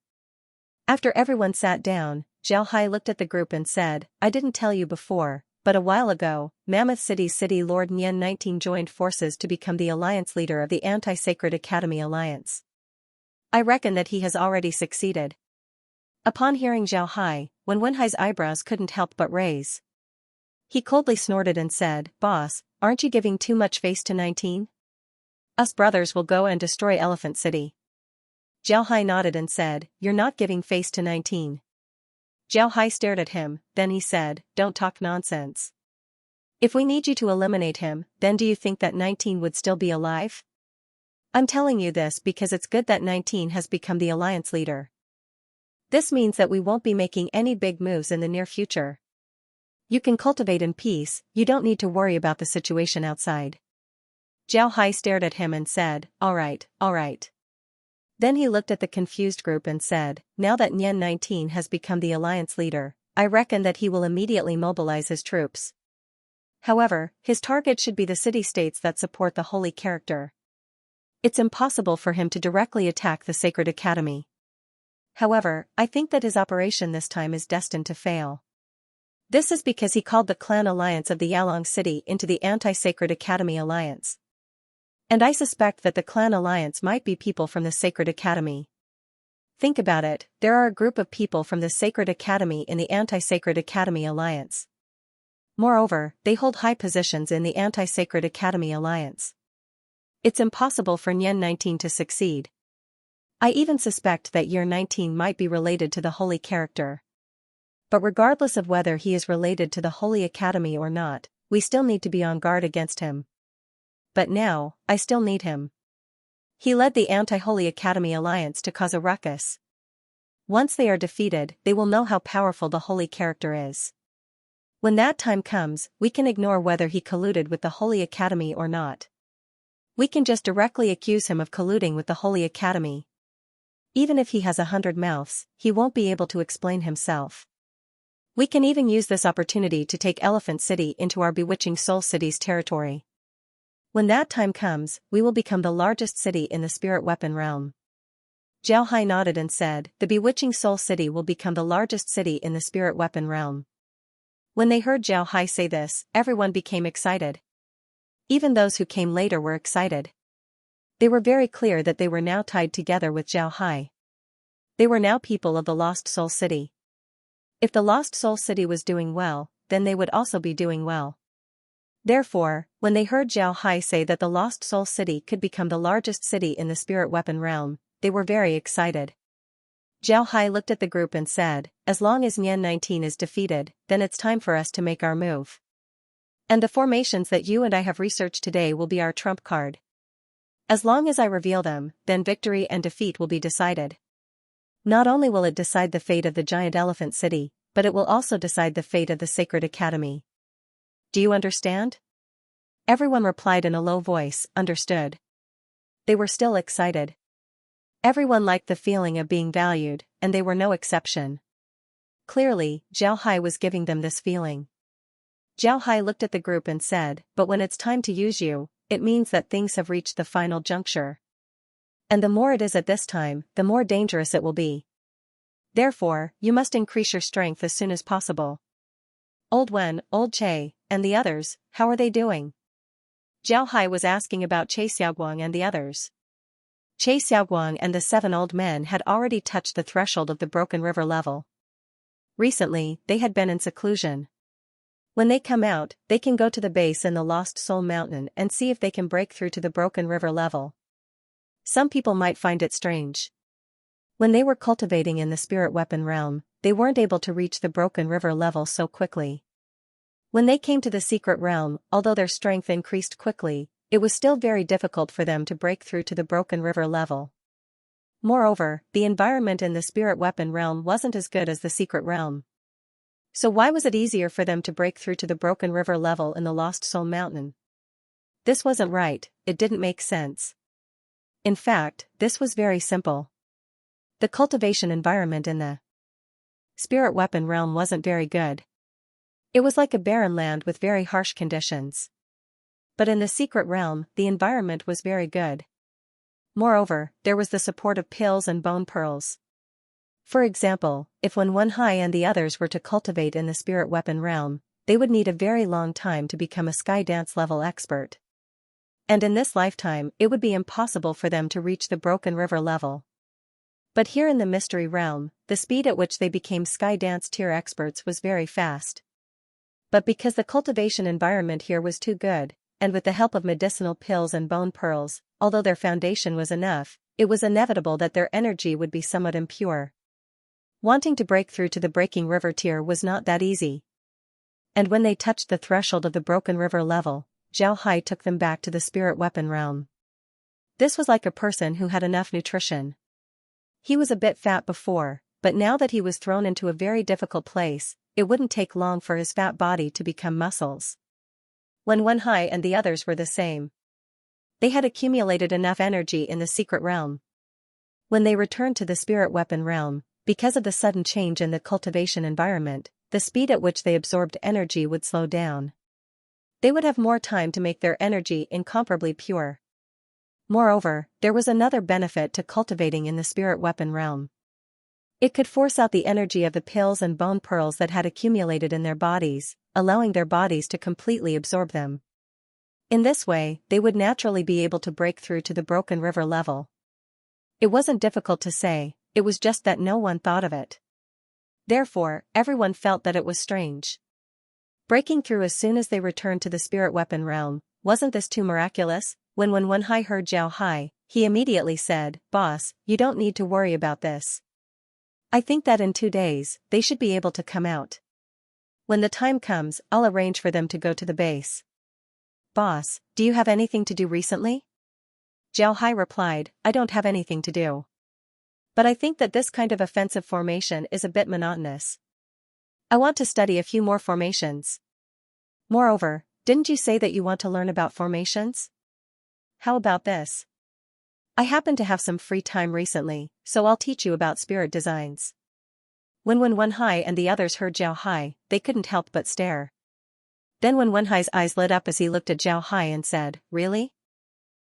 After everyone sat down, Zhao Hai looked at the group and said, I didn't tell you before, but a while ago, Mammoth City's City Lord Nian 19 joined forces to become the alliance leader of the Anti-Sacred Academy Alliance. I reckon that he has already succeeded. Upon hearing Zhao Hai, Wen Hai's eyebrows couldn't help but raise. He coldly snorted and said, Boss, aren't you giving too much face to 19? Us brothers will go and destroy Elephant City. Zhao Hai nodded and said, You're not giving face to 19. Zhao Hai stared at him, then he said, Don't talk nonsense. If we need you to eliminate him, then do you think that 19 would still be alive? I'm telling you this because it's good that 19 has become the alliance leader. This means that we won't be making any big moves in the near future. You can cultivate in peace, you don't need to worry about the situation outside. Zhao Hai stared at him and said, All right. Then he looked at the confused group and said, Now that Nian 19 has become the alliance leader, I reckon that he will immediately mobilize his troops. However, his target should be the city-states that support the holy character. It's impossible for him to directly attack the Sacred Academy. However, I think that his operation this time is destined to fail. This is because he called the clan alliance of the Yalong City into the Anti-Sacred Academy Alliance. And I suspect that the clan alliance might be people from the Sacred Academy. Think about it, there are a group of people from the Sacred Academy in the Anti-Sacred Academy Alliance. Moreover, they hold high positions in the Anti-Sacred Academy Alliance. It's impossible for Nian 19 to succeed. I even suspect that Year 19 might be related to the holy character. But regardless of whether he is related to the Holy Academy or not, we still need to be on guard against him. But now, I still need him. He led the Anti-Holy Academy Alliance to cause a ruckus. Once they are defeated, they will know how powerful the holy character is. When that time comes, we can ignore whether he colluded with the Holy Academy or not. We can just directly accuse him of colluding with the Holy Academy. Even if he has 100 mouths, he won't be able to explain himself. We can even use this opportunity to take Elephant City into our Bewitching Soul City's territory. When that time comes, we will become the largest city in the spirit weapon realm. Zhao Hai nodded and said, The Bewitching Soul City will become the largest city in the spirit weapon realm. When they heard Zhao Hai say this, everyone became excited. Even those who came later were excited. They were very clear that they were now tied together with Zhao Hai. They were now people of the Lost Soul City. If the Lost Soul City was doing well, then they would also be doing well. Therefore, when they heard Zhao Hai say that the Lost Soul City could become the largest city in the spirit weapon realm, they were very excited. Zhao Hai looked at the group and said, As long as Nian 19 is defeated, then it's time for us to make our move. And the formations that you and I have researched today will be our trump card. As long as I reveal them, then victory and defeat will be decided. Not only will it decide the fate of the giant elephant city, but it will also decide the fate of the sacred academy. Do you understand? Everyone replied in a low voice, understood. They were still excited. Everyone liked the feeling of being valued, and they were no exception. Clearly, Zhao Hai was giving them this feeling. Zhao Hai looked at the group and said, but when it's time to use you, it means that things have reached the final juncture. And the more it is at this time, the more dangerous it will be. Therefore, you must increase your strength as soon as possible. Old Wen, Old Che, and the others, how are they doing? Zhao Hai was asking about Che Xiaoguang and the others. Che Xiaoguang and the 7 old men had already touched the threshold of the Broken River level. Recently, they had been in seclusion. When they come out, they can go to the base in the Lost Soul Mountain and see if they can break through to the Broken River level. Some people might find it strange. When they were cultivating in the spirit weapon realm, they weren't able to reach the Broken River level so quickly. When they came to the secret realm, although their strength increased quickly, it was still very difficult for them to break through to the Broken River level. Moreover, the environment in the spirit weapon realm wasn't as good as the secret realm. So why was it easier for them to break through to the Broken River level in the Lost Soul Mountain? This wasn't right, it didn't make sense. In fact, this was very simple. The cultivation environment in the spirit weapon realm wasn't very good. It was like a barren land with very harsh conditions. But in the secret realm, the environment was very good. Moreover, there was the support of pills and bone pearls. For example, if Wen Hai and the others were to cultivate in the spirit weapon realm, they would need a very long time to become a sky dance level expert. And in this lifetime, it would be impossible for them to reach the Broken River level. But here in the mystery realm, the speed at which they became sky dance tier experts was very fast. But because the cultivation environment here was too good, and with the help of medicinal pills and bone pearls, although their foundation was enough, it was inevitable that their energy would be somewhat impure. Wanting to break through to the Breaking River tier was not that easy. And when they touched the threshold of the Broken River level, Zhao Hai took them back to the spirit weapon realm. This was like a person who had enough nutrition. He was a bit fat before, but now that he was thrown into a very difficult place, it wouldn't take long for his fat body to become muscles. Wen Hai and the others were the same. They had accumulated enough energy in the secret realm. When they returned to the spirit weapon realm, because of the sudden change in the cultivation environment, the speed at which they absorbed energy would slow down. They would have more time to make their energy incomparably pure. Moreover, there was another benefit to cultivating in the spirit weapon realm. It could force out the energy of the pills and bone pearls that had accumulated in their bodies, allowing their bodies to completely absorb them. In this way, they would naturally be able to break through to the Broken River level. It wasn't difficult to say, it was just that no one thought of it. Therefore, everyone felt that it was strange. Breaking through as soon as they returned to the spirit weapon realm, wasn't this too miraculous? When Wen Hai heard Zhao Hai, he immediately said, "Boss, you don't need to worry about this. I think that in 2 days, they should be able to come out. When the time comes, I'll arrange for them to go to the base." "Boss, do you have anything to do recently?" Zhao Hai replied, "I don't have anything to do. But I think that this kind of offensive formation is a bit monotonous. I want to study a few more formations. Moreover, didn't you say that you want to learn about formations? How about this? I happen to have some free time recently, so I'll teach you about spirit designs." When Wen Hai and the others heard Zhao Hai, they couldn't help but stare. Then Wen Hai's eyes lit up as he looked at Zhao Hai and said, "Really?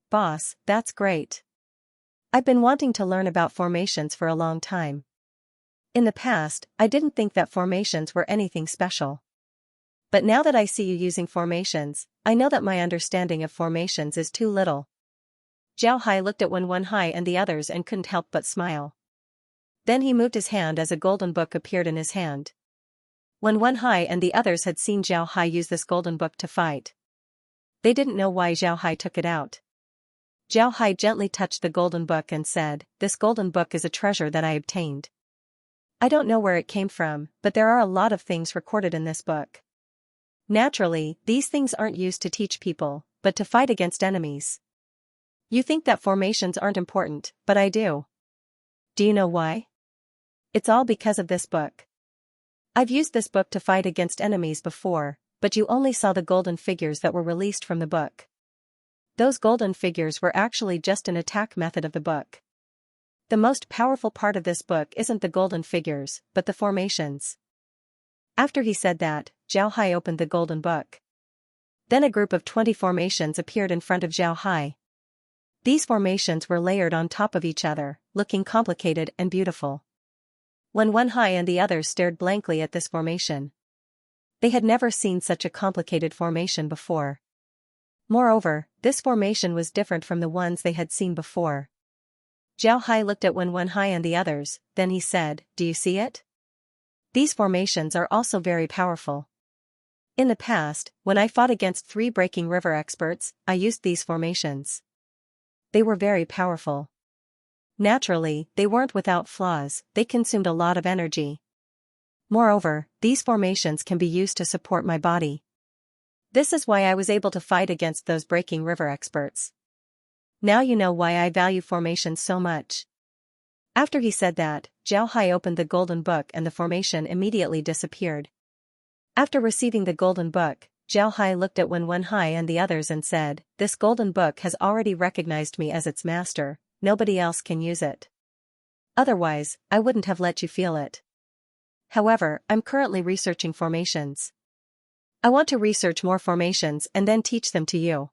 Boss, that's great. I've been wanting to learn about formations for a long time. In the past, I didn't think that formations were anything special. But now that I see you using formations, I know that my understanding of formations is too little." Zhao Hai looked at Wen Hai and the others and couldn't help but smile. Then he moved his hand as a golden book appeared in his hand. Wen Hai and the others had seen Zhao Hai use this golden book to fight. They didn't know why Zhao Hai took it out. Zhao Hai gently touched the golden book and said, "This golden book is a treasure that I obtained. I don't know where it came from, but there are a lot of things recorded in this book. Naturally, these things aren't used to teach people, but to fight against enemies. You think that formations aren't important, but I do. Do you know why? It's all because of this book. I've used this book to fight against enemies before, but you only saw the golden figures that were released from the book. Those golden figures were actually just an attack method of the book. The most powerful part of this book isn't the golden figures, but the formations. After he said that, Zhao Hai opened the golden book. Then a group of 20 formations appeared in front of Zhao Hai. These formations were layered on top of each other, looking complicated and beautiful. Wen Hai and the others stared blankly at this formation. They had never seen such a complicated formation before. Moreover, this formation was different from the ones they had seen before. Zhao Hai looked at Wen Hai and the others, then he said, "Do you see it? These formations are also very powerful. In the past, when I fought against 3 breaking river experts, I used these formations. They were very powerful. Naturally, they weren't without flaws, they consumed a lot of energy. Moreover, these formations can be used to support my body. This is why I was able to fight against those breaking river experts. Now you know why I value formations so much." After he said that, Zhao Hai opened the golden book and the formation immediately disappeared. After receiving the golden book, Zhao Hai looked at Wen Hai and the others and said, "This golden book has already recognized me as its master, nobody else can use it. Otherwise, I wouldn't have let you feel it. However, I'm currently researching formations. I want to research more formations and then teach them to you.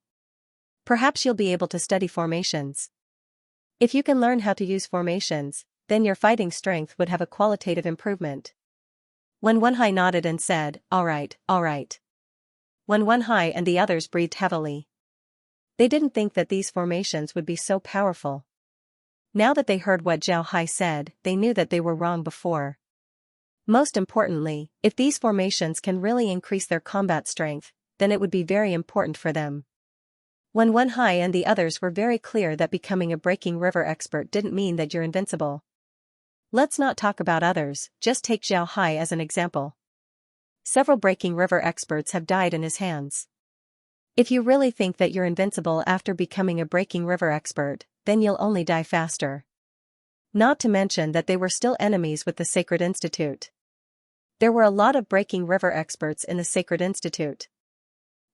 Perhaps you'll be able to study formations. If you can learn how to use formations, then your fighting strength would have a qualitative improvement." Wen Hai nodded and said, all right. Wen Hai and the others breathed heavily. They didn't think that these formations would be so powerful. Now that they heard what Zhao Hai said, they knew that they were wrong before. Most importantly, if these formations can really increase their combat strength, then it would be very important for them. Wen Hai and the others were very clear that becoming a breaking river expert didn't mean that you're invincible. Let's not talk about others, just take Zhao Hai as an example. Several breaking river experts have died in his hands. If you really think that you're invincible after becoming a breaking river expert, then you'll only die faster. Not to mention that they were still enemies with the Sacred Institute. There were a lot of breaking river experts in the Sacred Institute.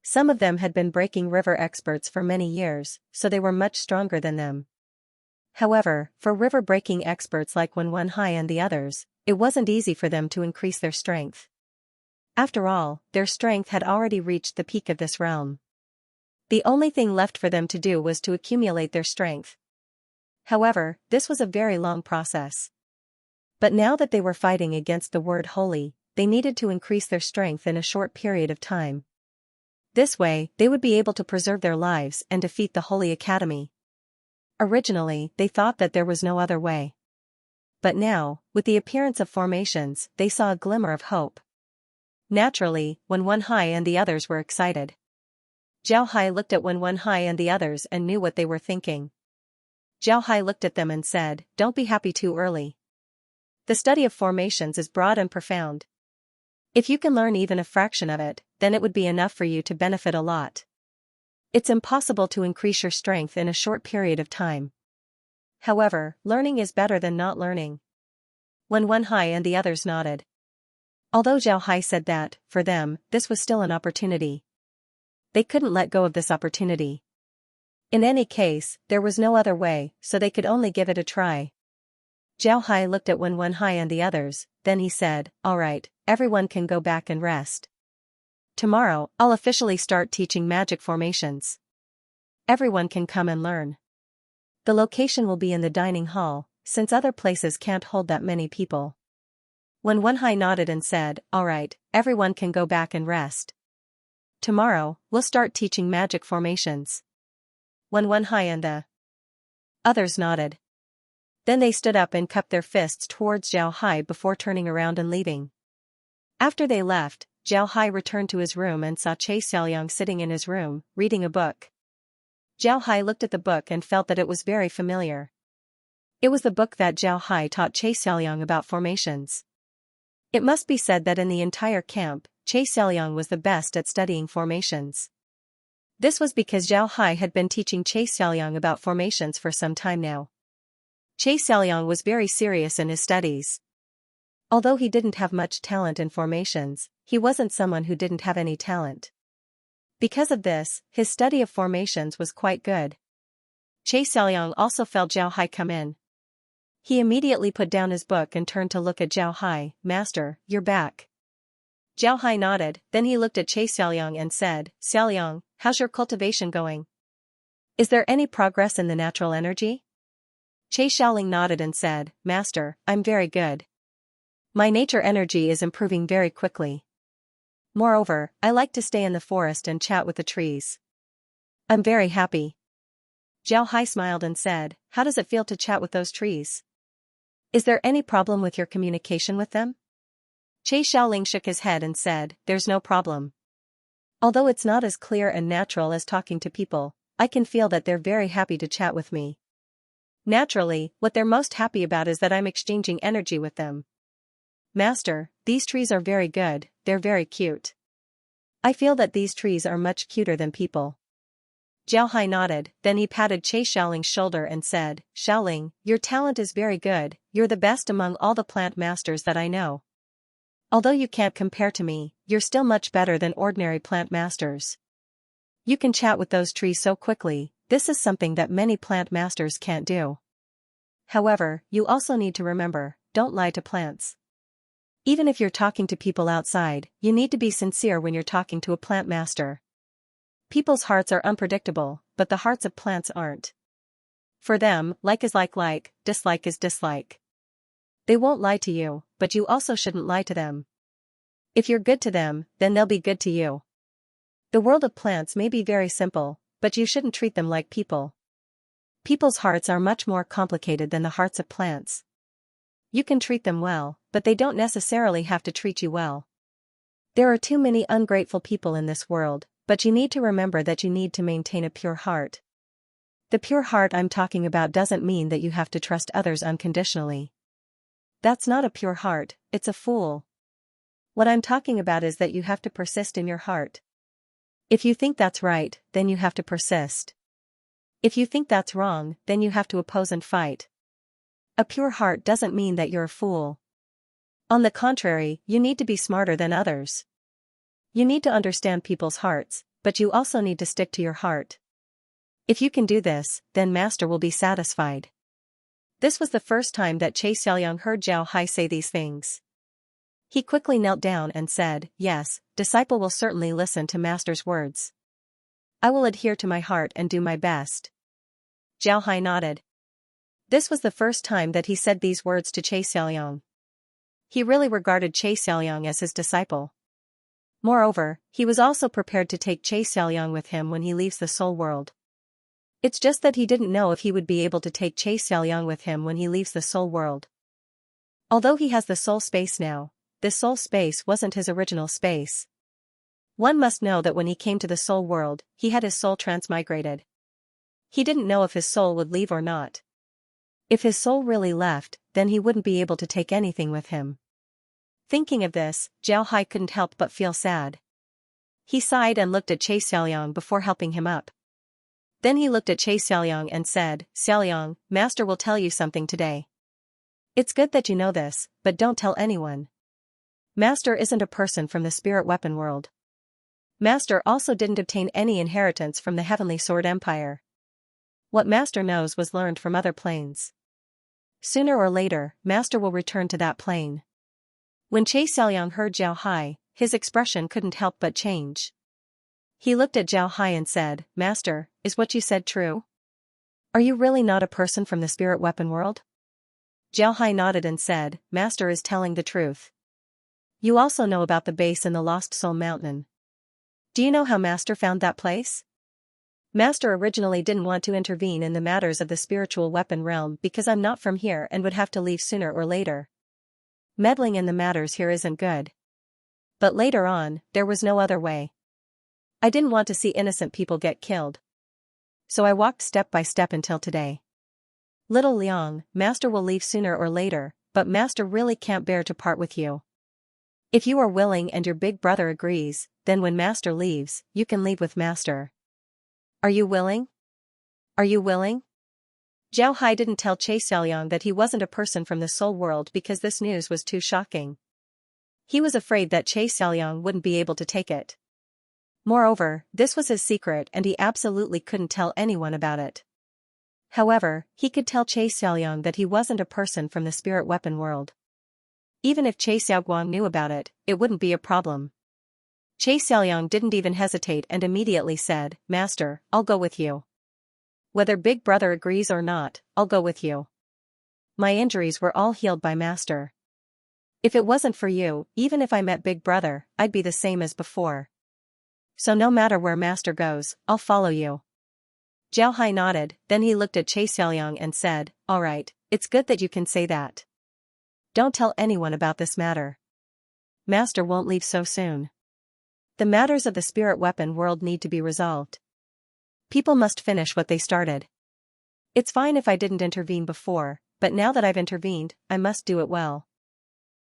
Some of them had been breaking river experts for many years, so they were much stronger than them. However, for river breaking experts like Wen Hai and the others, it wasn't easy for them to increase their strength. After all, their strength had already reached the peak of this realm. The only thing left for them to do was to accumulate their strength. However, this was a very long process. But now that they were fighting against the word holy, they needed to increase their strength in a short period of time. This way, they would be able to preserve their lives and defeat the Holy Academy. Originally, they thought that there was no other way. But now, with the appearance of formations, they saw a glimmer of hope. Naturally, Wen Hai and the others were excited. Zhao Hai looked at Wen Hai and the others and knew what they were thinking. Zhao Hai looked at them and said, "Don't be happy too early. The study of formations is broad and profound. If you can learn even a fraction of it, then it would be enough for you to benefit a lot. It's impossible to increase your strength in a short period of time. However, learning is better than not learning." Wen Hai and the others nodded. Although Zhao Hai said that, for them, this was still an opportunity. They couldn't let go of this opportunity. In any case, there was no other way, so they could only give it a try. Zhao Hai looked at Wen Hai and the others, then he said, "All right, everyone can go back and rest. Tomorrow, I'll officially start teaching magic formations. Everyone can come and learn. The location will be in the dining hall, since other places can't hold that many people." Wen Hai nodded and said, "All right, everyone can go back and rest. Tomorrow, we'll start teaching magic formations." Wen Hai and the others nodded. Then they stood up and cupped their fists towards Zhao Hai before turning around and leaving. After they left, Zhao Hai returned to his room and saw Xianxia sitting in his room, reading a book. Zhao Hai looked at the book and felt that it was very familiar. It was the book that Zhao Hai taught Xianxia about formations. It must be said that in the entire camp, Xiaoliang was the best at studying formations. This was because Zhao Hai had been teaching Xiaoliang about formations for some time now. Xiaoliang was very serious in his studies. Although he didn't have much talent in formations, he wasn't someone who didn't have any talent. Because of this, his study of formations was quite good. Xiaoliang also felt Zhao Hai come in. He immediately put down his book and turned to look at Zhao Hai. "Master, you're back." Zhao Hai nodded, then he looked at Xiaoliang and said, "Xiaoliang, how's your cultivation going? Is there any progress in the natural energy?" Xiaoliang nodded and said, "Master, I'm very good. My nature energy is improving very quickly. Moreover, I like to stay in the forest and chat with the trees. I'm very happy." Zhao Hai smiled and said, "How does it feel to chat with those trees? Is there any problem with your communication with them?" Xiaoliang shook his head and said, "There's no problem. Although it's not as clear and natural as talking to people, I can feel that they're very happy to chat with me. Naturally, what they're most happy about is that I'm exchanging energy with them. Master, these trees are very good, they're very cute. I feel that these trees are much cuter than people." Zhao Hai nodded, then he patted Xiaoliang's shoulder and said, "Xiaoling, your talent is very good, you're the best among all the plant masters that I know. Although you can't compare to me, you're still much better than ordinary plant masters. You can chat with those trees so quickly, this is something that many plant masters can't do. However, you also need to remember, don't lie to plants. Even if you're talking to people outside, you need to be sincere when you're talking to a plant master. People's hearts are unpredictable, but the hearts of plants aren't. For them, like is like, dislike is dislike. They won't lie to you, but you also shouldn't lie to them. If you're good to them, then they'll be good to you. The world of plants may be very simple, but you shouldn't treat them like people. People's hearts are much more complicated than the hearts of plants. You can treat them well, but they don't necessarily have to treat you well. There are too many ungrateful people in this world, but you need to remember that you need to maintain a pure heart. The pure heart I'm talking about doesn't mean that you have to trust others unconditionally. That's not a pure heart, it's a fool. What I'm talking about is that you have to persist in your heart. If you think that's right, then you have to persist. If you think that's wrong, then you have to oppose and fight. A pure heart doesn't mean that you're a fool. On the contrary, you need to be smarter than others. You need to understand people's hearts, but you also need to stick to your heart. If you can do this, then Master will be satisfied. This was the first time that Xiaoliang heard Zhao Hai say these things. He quickly knelt down and said, "Yes, disciple will certainly listen to Master's words. I will adhere to my heart and do my best." Zhao Hai nodded. This was the first time that he said these words to Xiaoliang. He really regarded Xiaoliang as his disciple. Moreover, he was also prepared to take Xiaoliang with him when he leaves the soul world. It's just that he didn't know if he would be able to take Xiaoliang with him when he leaves the soul world. Although he has the soul space now, this soul space wasn't his original space. One must know that when he came to the soul world, he had his soul transmigrated. He didn't know if his soul would leave or not. If his soul really left, then he wouldn't be able to take anything with him. Thinking of this, Zhao Hai couldn't help but feel sad. He sighed and looked at Xiaoliang before helping him up. Then he looked at Xiaoliang and said, "Xiaoliang, Master will tell you something today. It's good that you know this, but don't tell anyone. Master isn't a person from the spirit weapon world. Master also didn't obtain any inheritance from the Heavenly Sword Empire. What Master knows was learned from other planes. Sooner or later, Master will return to that plane." When Xiaoliang heard Zhao Hai, his expression couldn't help but change. He looked at Zhao Hai and said, "Master, is what you said true? Are you really not a person from the spirit weapon world?" Zhao Hai nodded and said, "Master is telling the truth. You also know about the base in the Lost Soul Mountain. Do you know how Master found that place? Master originally didn't want to intervene in the matters of the spiritual weapon realm because I'm not from here and would have to leave sooner or later. Meddling in the matters here isn't good. But later on, there was no other way. I didn't want to see innocent people get killed. So I walked step by step until today. Little Liang, Master will leave sooner or later, but Master really can't bear to part with you. If you are willing and your big brother agrees, then when master leaves, you can leave with master. Are you willing? Are you willing? Zhao Hai didn't tell Xiaoliang that he wasn't a person from the soul world because this news was too shocking. He was afraid that Xiaoliang wouldn't be able to take it. Moreover, this was his secret and he absolutely couldn't tell anyone about it. However, he could tell Xiaoliang that he wasn't a person from the spirit weapon world. Even if Xiaoguang knew about it, it wouldn't be a problem. Xiaoliang didn't even hesitate and immediately said, "Master, I'll go with you. Whether big brother agrees or not, I'll go with you. My injuries were all healed by master. If it wasn't for you, even if I met big brother, I'd be the same as before. So no matter where master goes, I'll follow you." Zhao Hai nodded, then he looked at Xiaoliang and said, "All right, it's good that you can say that. Don't tell anyone about this matter. Master won't leave so soon. The matters of the spirit weapon world need to be resolved. People must finish what they started. It's fine if I didn't intervene before, but now that I've intervened, I must do it well."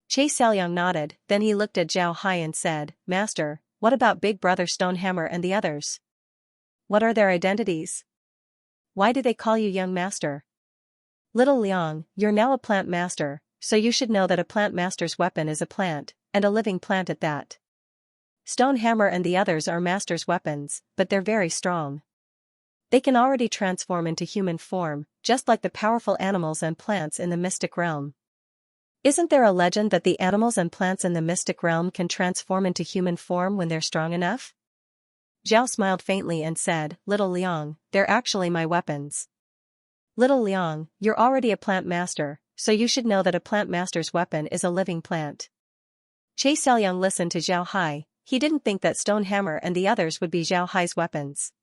Xiaoliang nodded, then he looked at Zhao Hai and said, "Master, what about Big Brother Stonehammer and the others? What are their identities? Why do they call you young master? Little Liang, you're now a plant master, so you should know that a plant master's weapon is a plant, and a living plant at that. Stonehammer and the others are master's weapons, but they're very strong. They can already transform into human form, just like the powerful animals and plants in the mystic realm. Isn't there a legend that the animals and plants in the mystic realm can transform into human form when they're strong enough?" Zhao smiled faintly and said, "Little Liang, they're actually my weapons. Little Liang, you're already a plant master, so you should know that a plant master's weapon is a living plant." Xiaoliang listened to Zhao Hai. He didn't think that Stonehammer and the others would be Zhao Hai's weapons.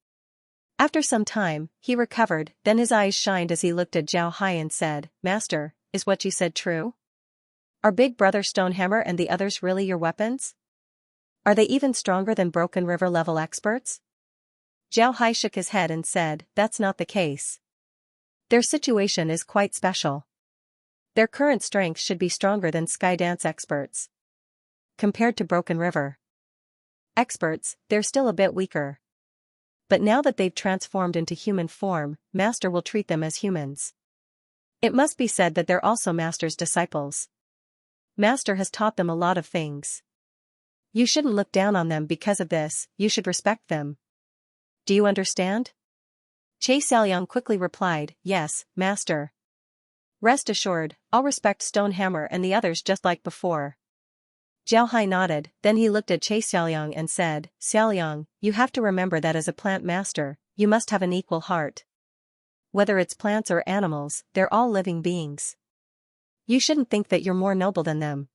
After some time, he recovered, then his eyes shined as he looked at Zhao Hai and said, "Master, is what you said true? Are Big Brother Stonehammer and the others really your weapons? Are they even stronger than Broken River level experts?" Zhao Hai shook his head and said, "That's not the case. Their situation is quite special. Their current strength should be stronger than Skydance experts. Compared to Broken River experts, they're still a bit weaker. But now that they've transformed into human form, Master will treat them as humans. It must be said that they're also Master's disciples. Master has taught them a lot of things. You shouldn't look down on them because of this, you should respect them. Do you understand?" Xiaoliang quickly replied, "Yes, Master. Rest assured, I'll respect Stonehammer and the others just like before." Zhao Hai nodded, then he looked at Xiaoliang and said, "Xiaoliang, you have to remember that as a plant master, you must have an equal heart. Whether it's plants or animals, they're all living beings. You shouldn't think that you're more noble than them.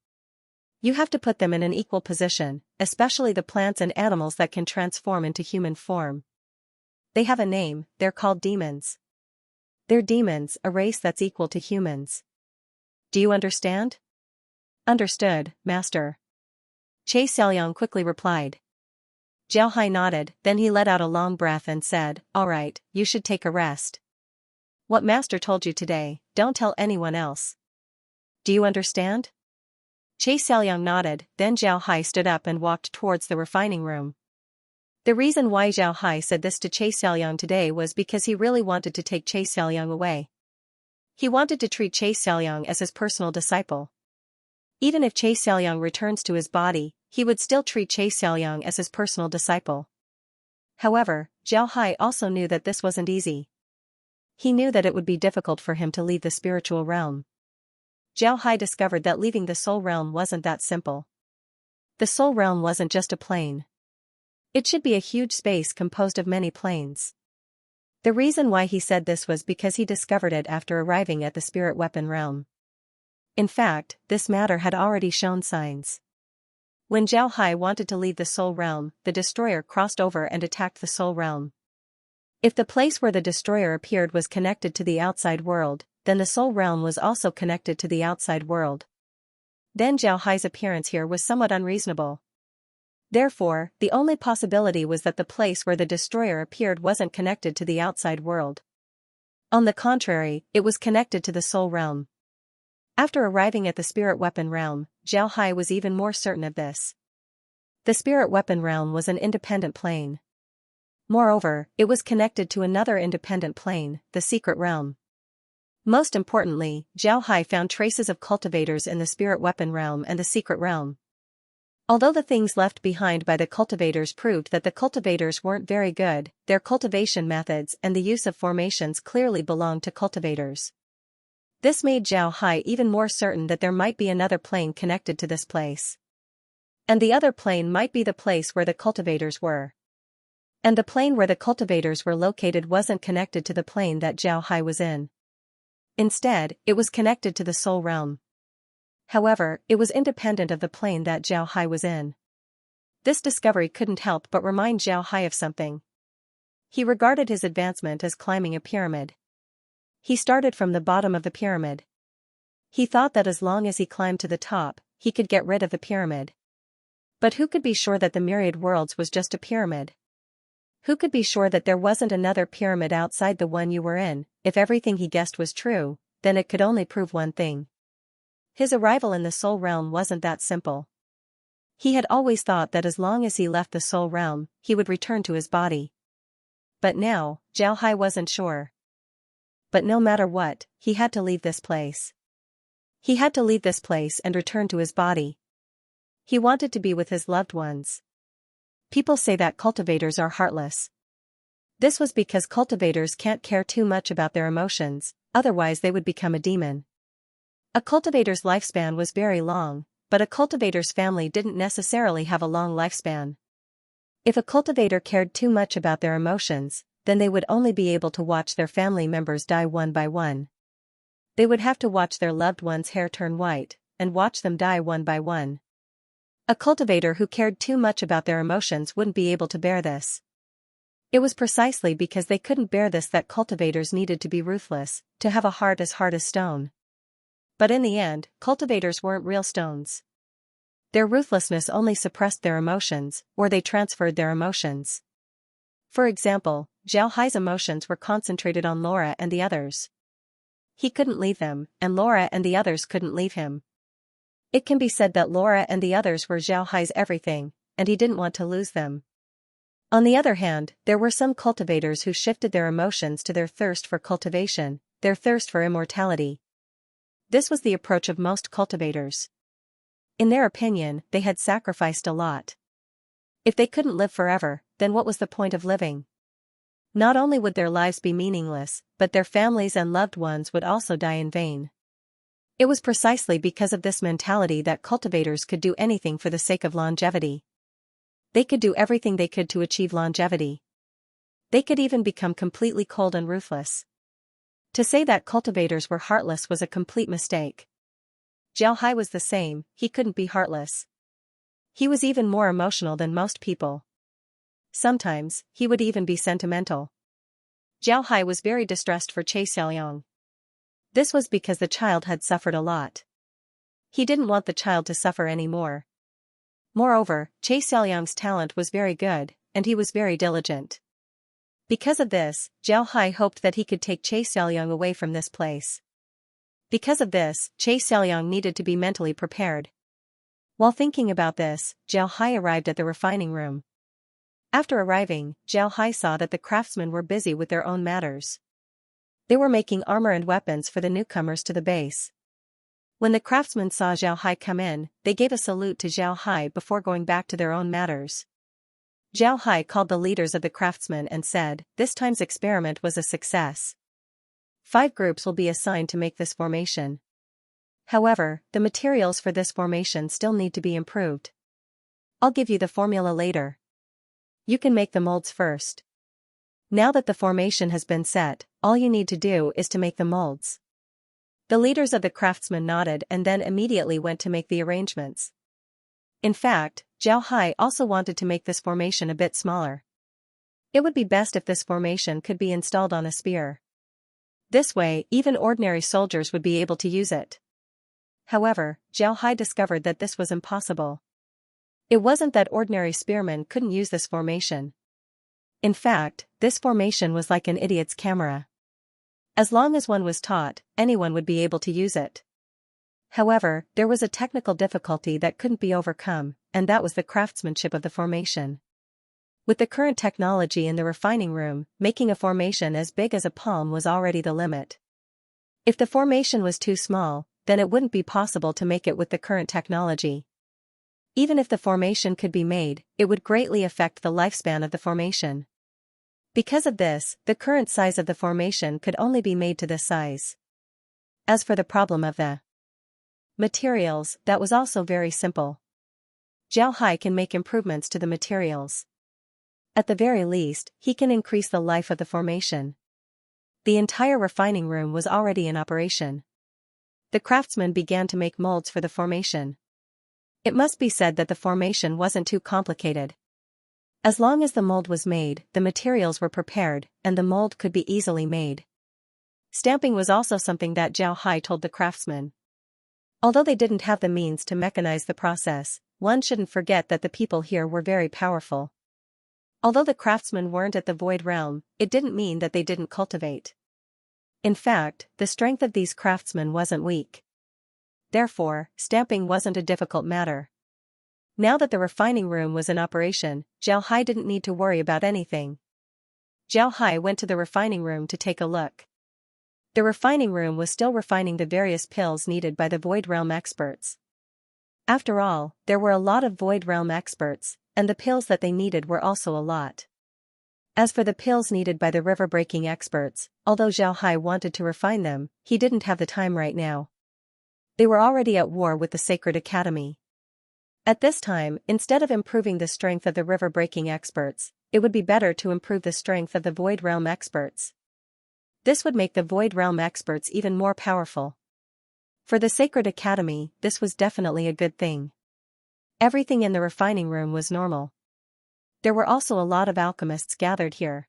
You have to put them in an equal position, especially the plants and animals that can transform into human form. They have a name, they're called demons. They're demons, a race that's equal to humans. Do you understand?" "Understood, Master." Xiaoliang quickly replied. Zhao Hai nodded, then he let out a long breath and said, "All right, you should take a rest. What Master told you today, don't tell anyone else. Do you understand?" Xiaoliang nodded, then Zhao Hai stood up and walked towards the refining room. The reason why Zhao Hai said this to Xiaoliang today was because he really wanted to take Xiaoliang away. He wanted to treat Xiaoliang as his personal disciple. Even if Xiaoliang returns to his body, he would still treat Xiaoliang as his personal disciple. However, Zhao Hai also knew that this wasn't easy. He knew that it would be difficult for him to leave the spiritual realm. Zhao Hai discovered that leaving the soul realm wasn't that simple. The soul realm wasn't just a plane. It should be a huge space composed of many planes. The reason why he said this was because he discovered it after arriving at the spirit weapon realm. In fact, this matter had already shown signs. When Zhao Hai wanted to leave the soul realm, the destroyer crossed over and attacked the soul realm. If the place where the destroyer appeared was connected to the outside world, then the soul realm was also connected to the outside world. Then Zhao Hai's appearance here was somewhat unreasonable. Therefore, the only possibility was that the place where the destroyer appeared wasn't connected to the outside world. On the contrary, it was connected to the soul realm. After arriving at the spirit weapon realm, Zhao Hai was even more certain of this. The spirit weapon realm was an independent plane. Moreover, it was connected to another independent plane, the secret realm. Most importantly, Zhao Hai found traces of cultivators in the spirit weapon realm and the secret realm. Although the things left behind by the cultivators proved that the cultivators weren't very good, their cultivation methods and the use of formations clearly belonged to cultivators. This made Zhao Hai even more certain that there might be another plane connected to this place. And the other plane might be the place where the cultivators were. And the plane where the cultivators were located wasn't connected to the plane that Zhao Hai was in. Instead, it was connected to the soul realm. However, it was independent of the plane that Zhao Hai was in. This discovery couldn't help but remind Zhao Hai of something. He regarded his advancement as climbing a pyramid. He started from the bottom of the pyramid. He thought that as long as he climbed to the top, he could get rid of the pyramid. But who could be sure that the myriad worlds was just a pyramid? Who could be sure that there wasn't another pyramid outside the one you were in? If everything he guessed was true, then it could only prove one thing. His arrival in the soul realm wasn't that simple. He had always thought that as long as he left the soul realm, he would return to his body. But now, Zhao Hai wasn't sure. But no matter what, he had to leave this place. He had to leave this place and return to his body. He wanted to be with his loved ones. People say that cultivators are heartless. This was because cultivators can't care too much about their emotions, otherwise they would become a demon. A cultivator's lifespan was very long, but a cultivator's family didn't necessarily have a long lifespan. If a cultivator cared too much about their emotions, then they would only be able to watch their family members die one by one. They would have to watch their loved one's hair turn white, and watch them die one by one. A cultivator who cared too much about their emotions wouldn't be able to bear this. It was precisely because they couldn't bear this that cultivators needed to be ruthless, to have a heart as hard as stone. But in the end, cultivators weren't real stones. Their ruthlessness only suppressed their emotions, or they transferred their emotions. For example, Zhao Hai's emotions were concentrated on Laura and the others. He couldn't leave them, and Laura and the others couldn't leave him. It can be said that Laura and the others were Zhao Hai's everything, and he didn't want to lose them. On the other hand, there were some cultivators who shifted their emotions to their thirst for cultivation, their thirst for immortality. This was the approach of most cultivators. In their opinion, they had sacrificed a lot. If they couldn't live forever, then what was the point of living? Not only would their lives be meaningless, but their families and loved ones would also die in vain. It was precisely because of this mentality that cultivators could do anything for the sake of longevity. They could do everything they could to achieve longevity. They could even become completely cold and ruthless. To say that cultivators were heartless was a complete mistake. Zhao Hai was the same, he couldn't be heartless. He was even more emotional than most people. Sometimes, he would even be sentimental. Zhao Hai was very distressed for Xianxia. This was because the child had suffered a lot. He didn't want the child to suffer anymore. Moreover, Xianxia's talent was very good, and he was very diligent. Because of this, Zhao Hai hoped that he could take Xianxia away from this place. Because of this, Xianxia needed to be mentally prepared. While thinking about this, Zhao Hai arrived at the refining room. After arriving, Zhao Hai saw that the craftsmen were busy with their own matters. They were making armor and weapons for the newcomers to the base. When the craftsmen saw Zhao Hai come in, they gave a salute to Zhao Hai before going back to their own matters. Zhao Hai called the leaders of the craftsmen and said, "This time's experiment was a success. 5 groups will be assigned to make this formation. However, the materials for this formation still need to be improved. I'll give you the formula later. You can make the molds first. Now that the formation has been set, all you need to do is to make the molds." The leaders of the craftsmen nodded and then immediately went to make the arrangements. In fact, Zhao Hai also wanted to make this formation a bit smaller. It would be best if this formation could be installed on a spear. This way, even ordinary soldiers would be able to use it. However, Zhao Hai discovered that this was impossible. It wasn't that ordinary spearmen couldn't use this formation. In fact, this formation was like an idiot's camera. As long as one was taught, anyone would be able to use it. However, there was a technical difficulty that couldn't be overcome, and that was the craftsmanship of the formation. With the current technology in the refining room, making a formation as big as a palm was already the limit. If the formation was too small, then it wouldn't be possible to make it with the current technology. Even if the formation could be made, it would greatly affect the lifespan of the formation. Because of this, the current size of the formation could only be made to this size. As for the problem of the materials, that was also very simple. Zhao Hai can make improvements to the materials. At the very least, he can increase the life of the formation. The entire refining room was already in operation. The craftsmen began to make molds for the formation. It must be said that the formation wasn't too complicated. As long as the mold was made, the materials were prepared, and the mold could be easily made. Stamping was also something that Zhao Hai told the craftsmen. Although they didn't have the means to mechanize the process, one shouldn't forget that the people here were very powerful. Although the craftsmen weren't at the void realm, it didn't mean that they didn't cultivate. In fact, the strength of these craftsmen wasn't weak. Therefore, stamping wasn't a difficult matter. Now that the refining room was in operation, Zhao Hai didn't need to worry about anything. Zhao Hai went to the refining room to take a look. The refining room was still refining the various pills needed by the Void Realm experts. After all, there were a lot of Void Realm experts, and the pills that they needed were also a lot. As for the pills needed by the river-breaking experts, although Zhao Hai wanted to refine them, he didn't have the time right now. They were already at war with the Sacred Academy. At this time, instead of improving the strength of the river-breaking experts, it would be better to improve the strength of the Void Realm experts. This would make the Void Realm experts even more powerful. For the Sacred Academy, this was definitely a good thing. Everything in the refining room was normal. There were also a lot of alchemists gathered here.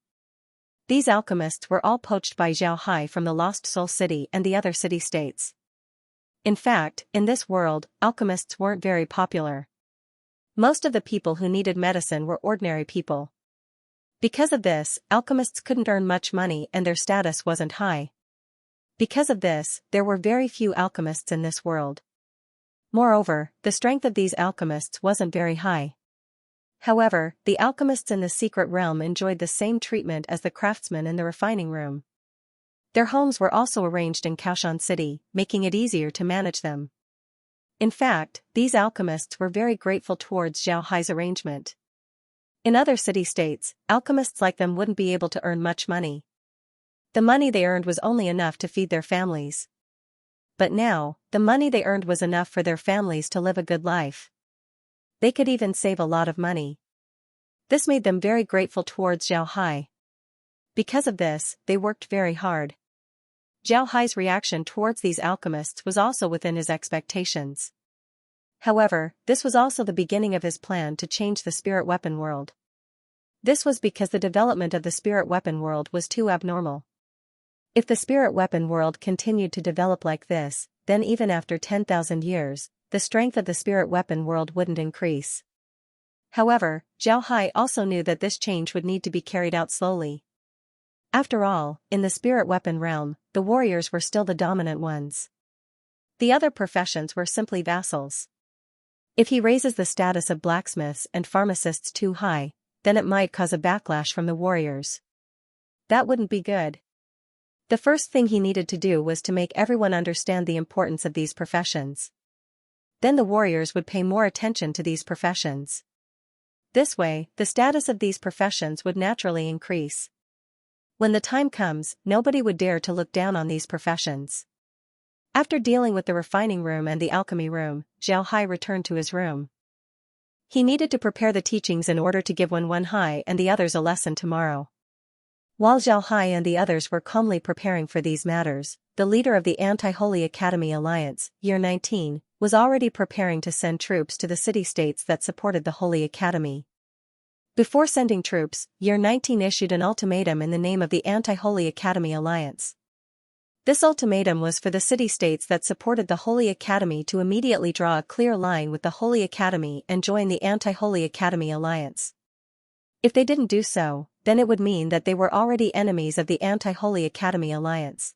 These alchemists were all poached by Zhao Hai from the Lost Soul City and the other city-states. In fact, in this world, alchemists weren't very popular. Most of the people who needed medicine were ordinary people. Because of this, alchemists couldn't earn much money and their status wasn't high. Because of this, there were very few alchemists in this world. Moreover, the strength of these alchemists wasn't very high. However, the alchemists in the secret realm enjoyed the same treatment as the craftsmen in the refining room. Their homes were also arranged in Kaoshan City, making it easier to manage them. In fact, these alchemists were very grateful towards Zhao Hai's arrangement. In other city-states, alchemists like them wouldn't be able to earn much money. The money they earned was only enough to feed their families. But now, the money they earned was enough for their families to live a good life. They could even save a lot of money. This made them very grateful towards Zhao Hai. Because of this, they worked very hard. Zhao Hai's reaction towards these alchemists was also within his expectations. However, this was also the beginning of his plan to change the spirit weapon world. This was because the development of the spirit weapon world was too abnormal. If the spirit weapon world continued to develop like this, then even after 10,000 years, the strength of the spirit weapon world wouldn't increase. However, Zhao Hai also knew that this change would need to be carried out slowly. After all, in the spirit weapon realm, the warriors were still the dominant ones. The other professions were simply vassals. If he raises the status of blacksmiths and pharmacists too high, then it might cause a backlash from the warriors. That wouldn't be good. The first thing he needed to do was to make everyone understand the importance of these professions. Then the warriors would pay more attention to these professions. This way, the status of these professions would naturally increase. When the time comes, nobody would dare to look down on these professions. After dealing with the refining room and the alchemy room, Zhao Hai returned to his room. He needed to prepare the teachings in order to give Wen Hai and the others a lesson tomorrow. While Zhao Hai and the others were calmly preparing for these matters, the leader of the Anti-Holy Academy Alliance, Year 19, was already preparing to send troops to the city-states that supported the Holy Academy. Before sending troops, Year 19 issued an ultimatum in the name of the Anti-Holy Academy Alliance. This ultimatum was for the city-states that supported the Holy Academy to immediately draw a clear line with the Holy Academy and join the Anti-Holy Academy Alliance. If they didn't do so, then it would mean that they were already enemies of the Anti-Holy Academy Alliance.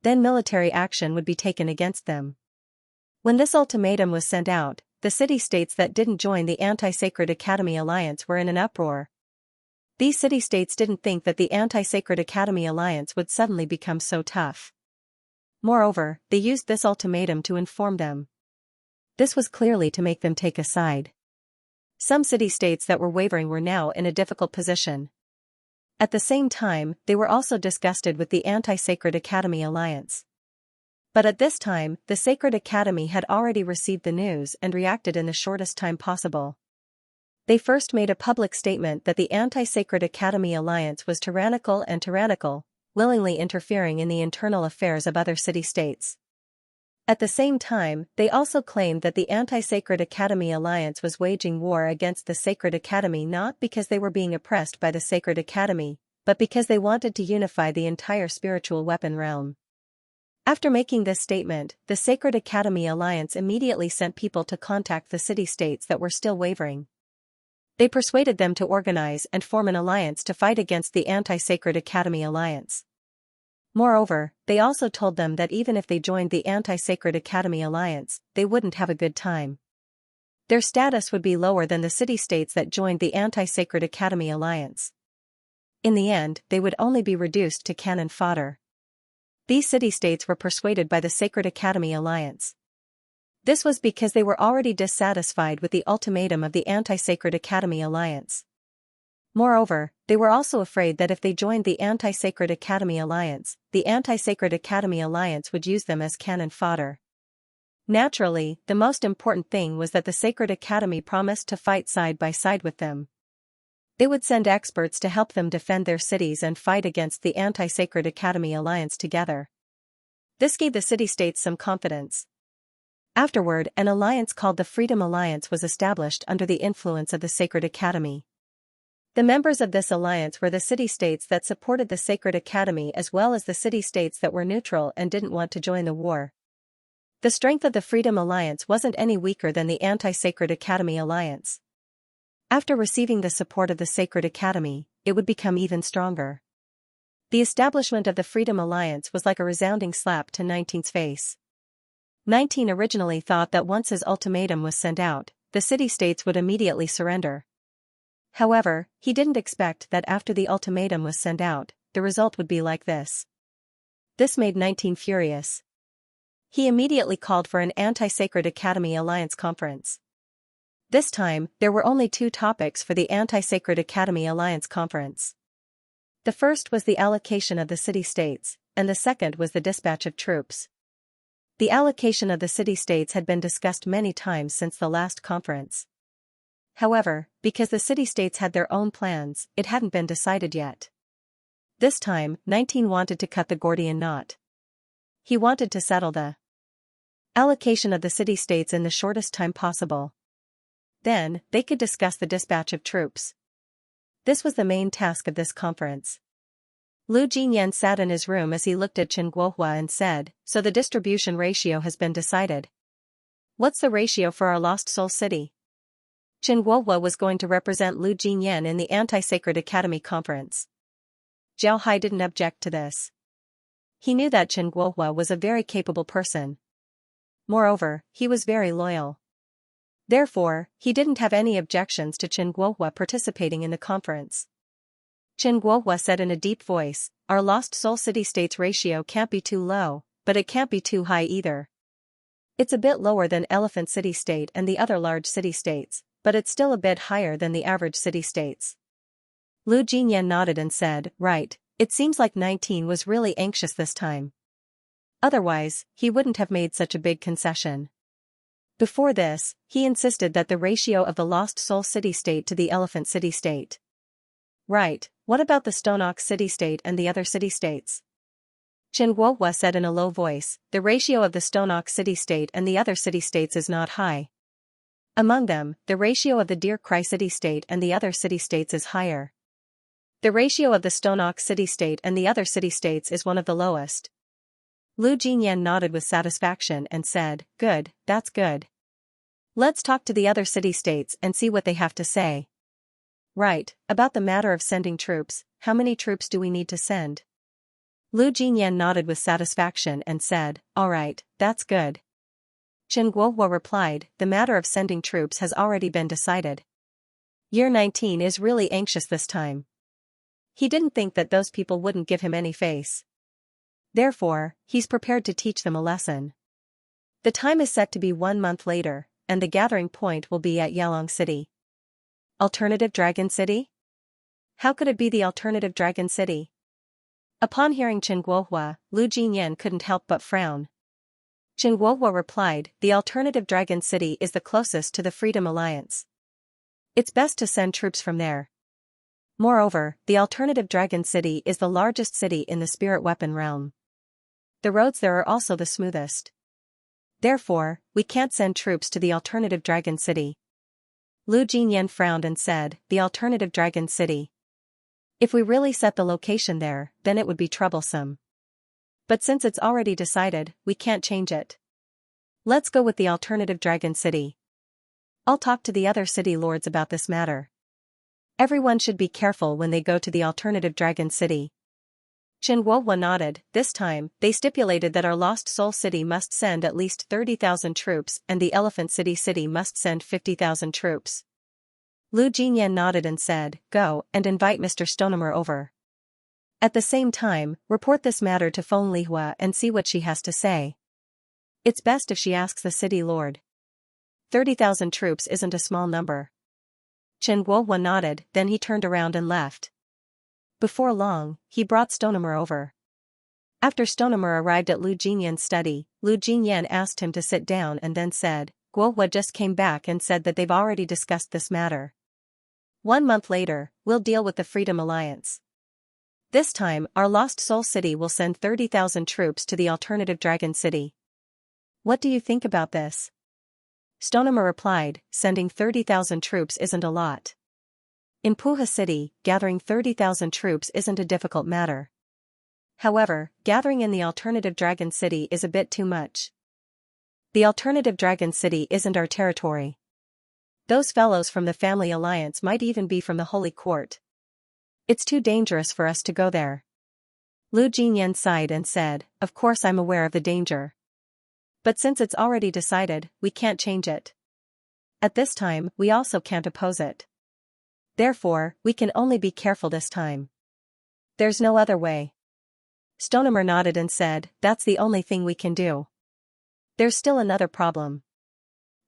Then military action would be taken against them. When this ultimatum was sent out, the city-states that didn't join the Anti-Sacred Academy Alliance were in an uproar. These city-states didn't think that the Anti-Sacred Academy Alliance would suddenly become so tough. Moreover, they used this ultimatum to inform them. This was clearly to make them take a side. Some city-states that were wavering were now in a difficult position. At the same time, they were also disgusted with the Anti-Sacred Academy Alliance. But at this time, the Sacred Academy had already received the news and reacted in the shortest time possible. They first made a public statement that the Anti-Sacred Academy Alliance was tyrannical, willingly interfering in the internal affairs of other city-states. At the same time, they also claimed that the Anti-Sacred Academy Alliance was waging war against the Sacred Academy not because they were being oppressed by the Sacred Academy, but because they wanted to unify the entire spiritual weapon realm. After making this statement, the Sacred Academy Alliance immediately sent people to contact the city-states that were still wavering. They persuaded them to organize and form an alliance to fight against the Anti-Sacred Academy Alliance. Moreover, they also told them that even if they joined the Anti-Sacred Academy Alliance, they wouldn't have a good time. Their status would be lower than the city-states that joined the Anti-Sacred Academy Alliance. In the end, they would only be reduced to cannon fodder. These city-states were persuaded by the Sacred Academy Alliance. This was because they were already dissatisfied with the ultimatum of the Anti-Sacred Academy Alliance. Moreover, they were also afraid that if they joined the Anti-Sacred Academy Alliance, the Anti-Sacred Academy Alliance would use them as cannon fodder. Naturally, the most important thing was that the Sacred Academy promised to fight side by side with them. They would send experts to help them defend their cities and fight against the Anti-Sacred Academy Alliance together. This gave the city-states some confidence. Afterward, an alliance called the Freedom Alliance was established under the influence of the Sacred Academy. The members of this alliance were the city-states that supported the Sacred Academy as well as the city-states that were neutral and didn't want to join the war. The strength of the Freedom Alliance wasn't any weaker than the Anti-Sacred Academy Alliance. After receiving the support of the Sacred Academy, it would become even stronger. The establishment of the Freedom Alliance was like a resounding slap to 19's face. 19 originally thought that once his ultimatum was sent out, the city-states would immediately surrender. However, he didn't expect that after the ultimatum was sent out, the result would be like this. This made 19 furious. He immediately called for an Anti-Sacred Academy Alliance conference. This time, there were only 2 topics for the Anti-Sacred Academy Alliance conference. The first was the allocation of the city-states, and the second was the dispatch of troops. The allocation of the city-states had been discussed many times since the last conference. However, because the city-states had their own plans, it hadn't been decided yet. This time, 19 wanted to cut the Gordian knot. He wanted to settle the allocation of the city-states in the shortest time possible. Then, they could discuss the dispatch of troops. This was the main task of this conference. Lu Jinyan sat in his room as he looked at Chen Guohua and said, "So the distribution ratio has been decided. What's the ratio for our Lost Soul City?" Chen Guohua was going to represent Lu Jinyan in the Anti-Sacred Academy conference. Zhao Hai didn't object to this. He knew that Chen Guohua was a very capable person. Moreover, he was very loyal. Therefore, he didn't have any objections to Chen Guohua participating in the conference. Chen Guohua said in a deep voice, "Our Lost Soul City-States ratio can't be too low, but it can't be too high either. It's a bit lower than Elephant City-State and the other large city-states, but it's still a bit higher than the average city-states." Lu Jinyan nodded and said, "Right, it seems like 19 was really anxious this time. Otherwise, he wouldn't have made such a big concession. Before this, he insisted that the ratio of the Lost Soul City-State to the Elephant City-State." "Right, what about the Stone Ox City-State and the other city-states?" Chen Guohua said in a low voice, "The ratio of the Stone Ox City-State and the other city-states is not high. Among them, the ratio of the Deer Cry City-State and the other city-states is higher. The ratio of the Stone Ox City-State and the other city-states is one of the lowest." Lu Jinyan nodded with satisfaction and said, "Good, that's good. Let's talk to the other city-states and see what they have to say." "Right, about the matter of sending troops, how many troops do we need to send?" Lu Jinyan nodded with satisfaction and said, "All right, that's good. Chen Guohua replied, the matter of sending troops has already been decided. Year 19 is really anxious this time. He didn't think that those people wouldn't give him any face. Therefore, he's prepared to teach them a lesson. The time is set to be 1 month later, and the gathering point will be at Yalong City. Alternative Dragon City? How could it be the Alternative Dragon City? Upon hearing Chen Guohua, Lu Jinyan couldn't help but frown. Chen Guohua replied, the Alternative Dragon City is the closest to the Freedom Alliance. It's best to send troops from there. Moreover, the Alternative Dragon City is the largest city in the spirit weapon realm. The roads there are also the smoothest. Therefore, we can't send troops to the Alternative Dragon City. Lu Jinyan frowned and said, the Alternative Dragon City. If we really set the location there, then it would be troublesome. But since it's already decided, we can't change it. Let's go with the Alternative Dragon City. I'll talk to the other city lords about this matter. Everyone should be careful when they go to the Alternative Dragon City. Chen Guohua nodded. This time, they stipulated that our Lost Soul City must send at least 30,000 troops and the Elephant City must send 50,000 troops. Lu Jinyan nodded and said, go and invite Mr. Stonemer over. At the same time, report this matter to Feng Lihua and see what she has to say. It's best if she asks the city lord. 30,000 troops isn't a small number. Chen Guohua nodded, then he turned around and left. Before long, he brought Stonemer over. After Stonemer arrived at Lu Jinyan's study, Lu Jinyan asked him to sit down and then said, Guohua just came back and said that they've already discussed this matter. 1 month later, we'll deal with the Freedom Alliance. This time, our Lost Soul City will send 30,000 troops to the Alternative Dragon City. What do you think about this? Stonemer replied, sending 30,000 troops isn't a lot. In Puha City, gathering 30,000 troops isn't a difficult matter. However, gathering in the Alternative Dragon City is a bit too much. The Alternative Dragon City isn't our territory. Those fellows from the Family Alliance might even be from the Holy Court. It's too dangerous for us to go there. Lu Jinyan sighed and said, of course I'm aware of the danger. But since it's already decided, we can't change it. At this time, we also can't oppose it. Therefore, we can only be careful this time. There's no other way. Stonemer nodded and said, that's the only thing we can do. There's still another problem.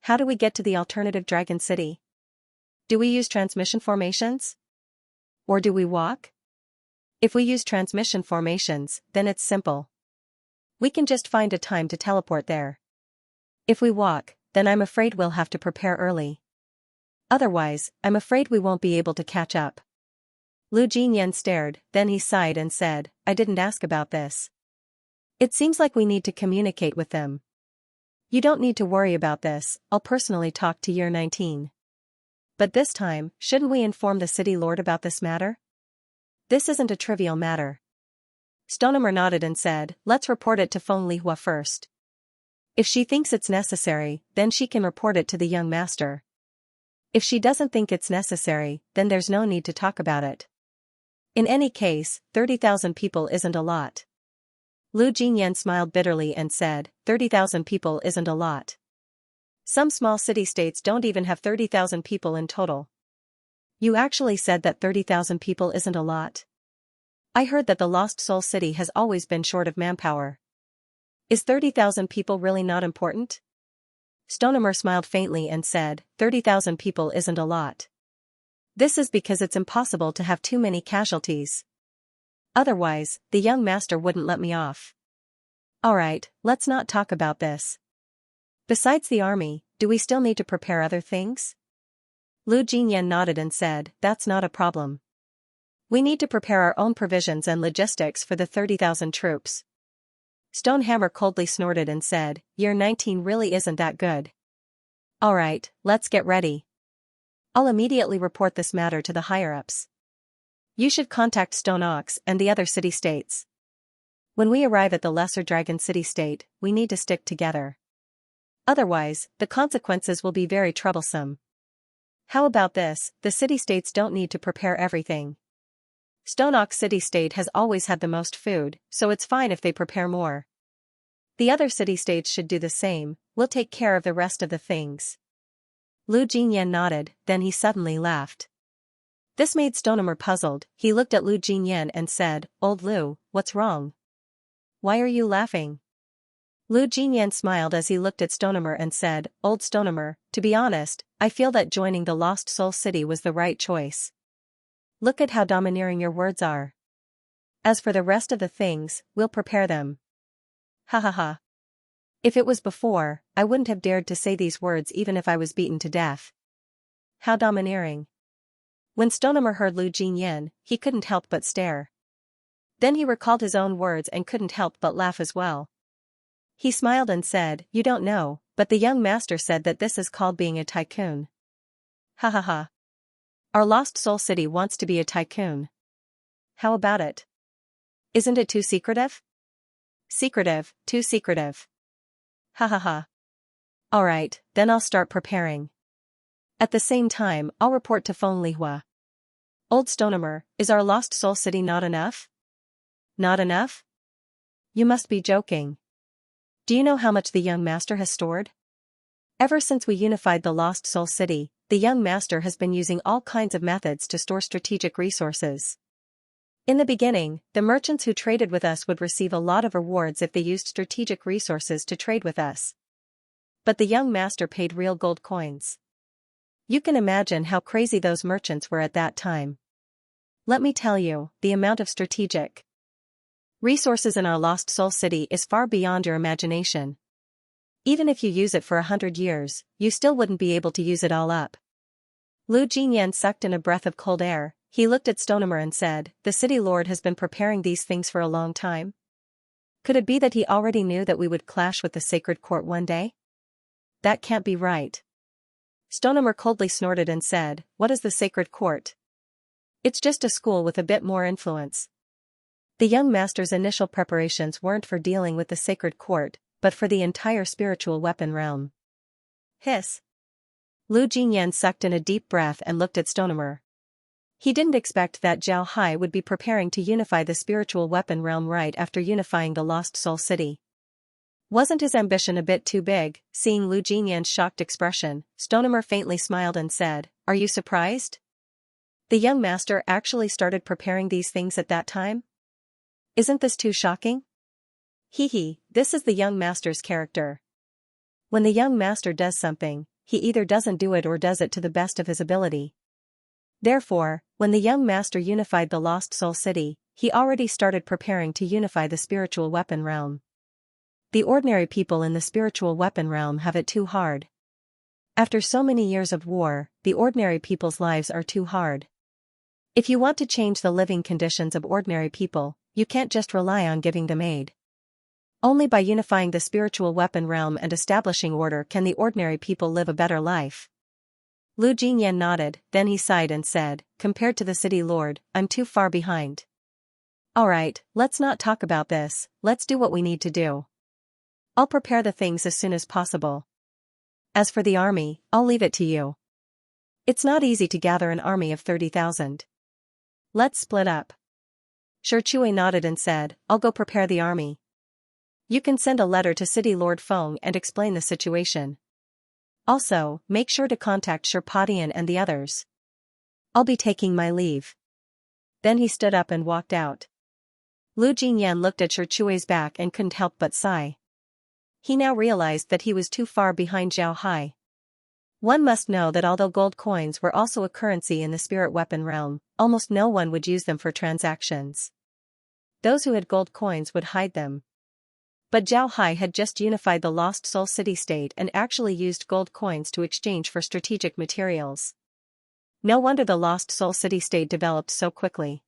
How do we get to the Alternative Dragon City? Do we use transmission formations? Or do we walk? If we use transmission formations, then it's simple. We can just find a time to teleport there. If we walk, then I'm afraid we'll have to prepare early. Otherwise, I'm afraid we won't be able to catch up. Lu Jinyan stared, then he sighed and said, I didn't ask about this. It seems like we need to communicate with them. You don't need to worry about this, I'll personally talk to Year 19. But this time, shouldn't we inform the city lord about this matter? This isn't a trivial matter. Stonemer nodded and said, let's report it to Feng Lihua first. If she thinks it's necessary, then she can report it to the young master. If she doesn't think it's necessary, then there's no need to talk about it. In any case, 30,000 people isn't a lot. Lu Jinyan smiled bitterly and said, 30,000 people isn't a lot. Some small city-states don't even have 30,000 people in total. You actually said that 30,000 people isn't a lot? I heard that the Lost Soul City has always been short of manpower. Is 30,000 people really not important? Stonemer smiled faintly and said, 30,000 people isn't a lot. This is because it's impossible to have too many casualties. Otherwise, the young master wouldn't let me off. Alright, let's not talk about this. Besides the army, do we still need to prepare other things? Lu Jinyan nodded and said, that's not a problem. We need to prepare our own provisions and logistics for the 30,000 troops. Stonehammer coldly snorted and said, Year 19 really isn't that good. Alright, let's get ready. I'll immediately report this matter to the higher-ups. You should contact Stone Ox and the other city-states. When we arrive at the Lesser Dragon City-state, we need to stick together. Otherwise, the consequences will be very troublesome. How about this, the city-states don't need to prepare everything. Stone Ox City-state has always had the most food, so it's fine if they prepare more. The other city-states should do the same, we'll take care of the rest of the things. Lu Jinyan nodded, then he suddenly laughed. This made Stonemer puzzled. He looked at Lu Jinyan and said, "Old Lu, what's wrong? Why are you laughing?" Lu Jinyan smiled as he looked at Stonemer and said, "Old Stonemer, to be honest, I feel that joining the Lost Soul City was the right choice. Look at how domineering your words are. As for the rest of the things, we'll prepare them." Ha ha ha. If it was before, I wouldn't have dared to say these words even if I was beaten to death. How domineering. When Stonemer heard Lu Jinyan, he couldn't help but stare. Then he recalled his own words and couldn't help but laugh as well. He smiled and said, "You don't know, but the young master said that this is called being a tycoon." Ha ha ha. Our Lost Soul City wants to be a tycoon. How about it? Isn't it too secretive? Secretive, too secretive. Ha ha ha. Alright, then I'll start preparing. At the same time, I'll report to Feng Lihua. Old Stonemer, is our Lost Soul City not enough? Not enough? You must be joking. Do you know how much the young master has stored? Ever since we unified the Lost Soul City, the young master has been using all kinds of methods to store strategic resources. In the beginning, the merchants who traded with us would receive a lot of rewards if they used strategic resources to trade with us. But the young master paid real gold coins. You can imagine how crazy those merchants were at that time. Let me tell you, the amount of strategic resources in our Lost Soul City is far beyond your imagination. Even if you use it for 100 years, you still wouldn't be able to use it all up. Lu Jinyan sucked in a breath of cold air. He looked at Stonemer and said, "The city lord has been preparing these things for a long time? Could it be that he already knew that we would clash with the sacred court one day? That can't be right." Stonemer coldly snorted and said, "What is the sacred court? It's just a school with a bit more influence." The young master's initial preparations weren't for dealing with the sacred court, but for the entire spiritual weapon realm. Hiss. Lu Jinyan sucked in a deep breath and looked at Stonemer. He didn't expect that Zhao Hai would be preparing to unify the spiritual weapon realm right after unifying the Lost Soul City. Wasn't his ambition a bit too big? Seeing Lu Jinyan's shocked expression, Stonemer faintly smiled and said, "Are you surprised? The young master actually started preparing these things at that time? Isn't this too shocking?" Hee, this is the young master's character. When the young master does something, he either doesn't do it or does it to the best of his ability. Therefore, when the young master unified the Lost Soul City, he already started preparing to unify the spiritual weapon realm. The ordinary people in the spiritual weapon realm have it too hard. After so many years of war, the ordinary people's lives are too hard. If you want to change the living conditions of ordinary people, you can't just rely on giving them aid. Only by unifying the spiritual weapon realm and establishing order can the ordinary people live a better life. Lu Jinyan nodded, then he sighed and said, "Compared to the city lord, I'm too far behind. Alright, let's not talk about this, let's do what we need to do. I'll prepare the things as soon as possible. As for the army, I'll leave it to you. It's not easy to gather an army of 30,000. Let's split up." Chui nodded and said, "I'll go prepare the army. You can send a letter to City Lord Feng and explain the situation. Also, make sure to contact Sherpatian and the others. I'll be taking my leave." Then he stood up and walked out. Lu Jinyan looked at Chui's back and couldn't help but sigh. He now realized that he was too far behind Zhao Hai. One must know that although gold coins were also a currency in the spirit weapon realm, almost no one would use them for transactions. Those who had gold coins would hide them. But Zhao Hai had just unified the Lost Soul City state and actually used gold coins to exchange for strategic materials. No wonder the Lost Soul City state developed so quickly.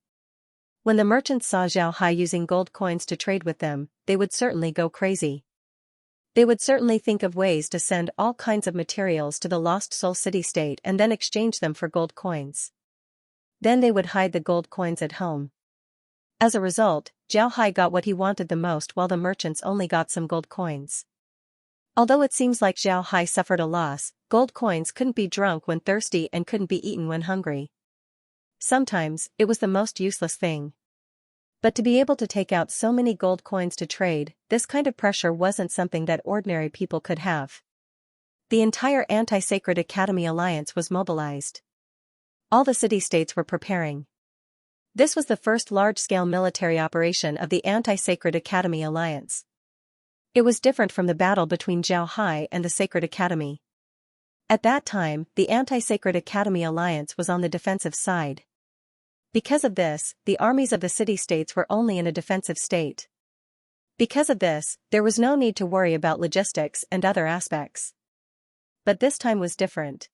When the merchants saw Zhao Hai using gold coins to trade with them, they would certainly go crazy. They would certainly think of ways to send all kinds of materials to the Lost Soul City state and then exchange them for gold coins. Then they would hide the gold coins at home. As a result, Zhao Hai got what he wanted the most while the merchants only got some gold coins. Although it seems like Zhao Hai suffered a loss, gold coins couldn't be drunk when thirsty and couldn't be eaten when hungry. Sometimes, it was the most useless thing. But to be able to take out so many gold coins to trade, this kind of pressure wasn't something that ordinary people could have. The entire Anti-Sacred Academy Alliance was mobilized. All the city-states were preparing. This was the first large-scale military operation of the Anti-Sacred Academy Alliance. It was different from the battle between Zhao Hai and the Sacred Academy. At that time, the Anti-Sacred Academy Alliance was on the defensive side. Because of this, the armies of the city-states were only in a defensive state. Because of this, there was no need to worry about logistics and other aspects. But this time was different.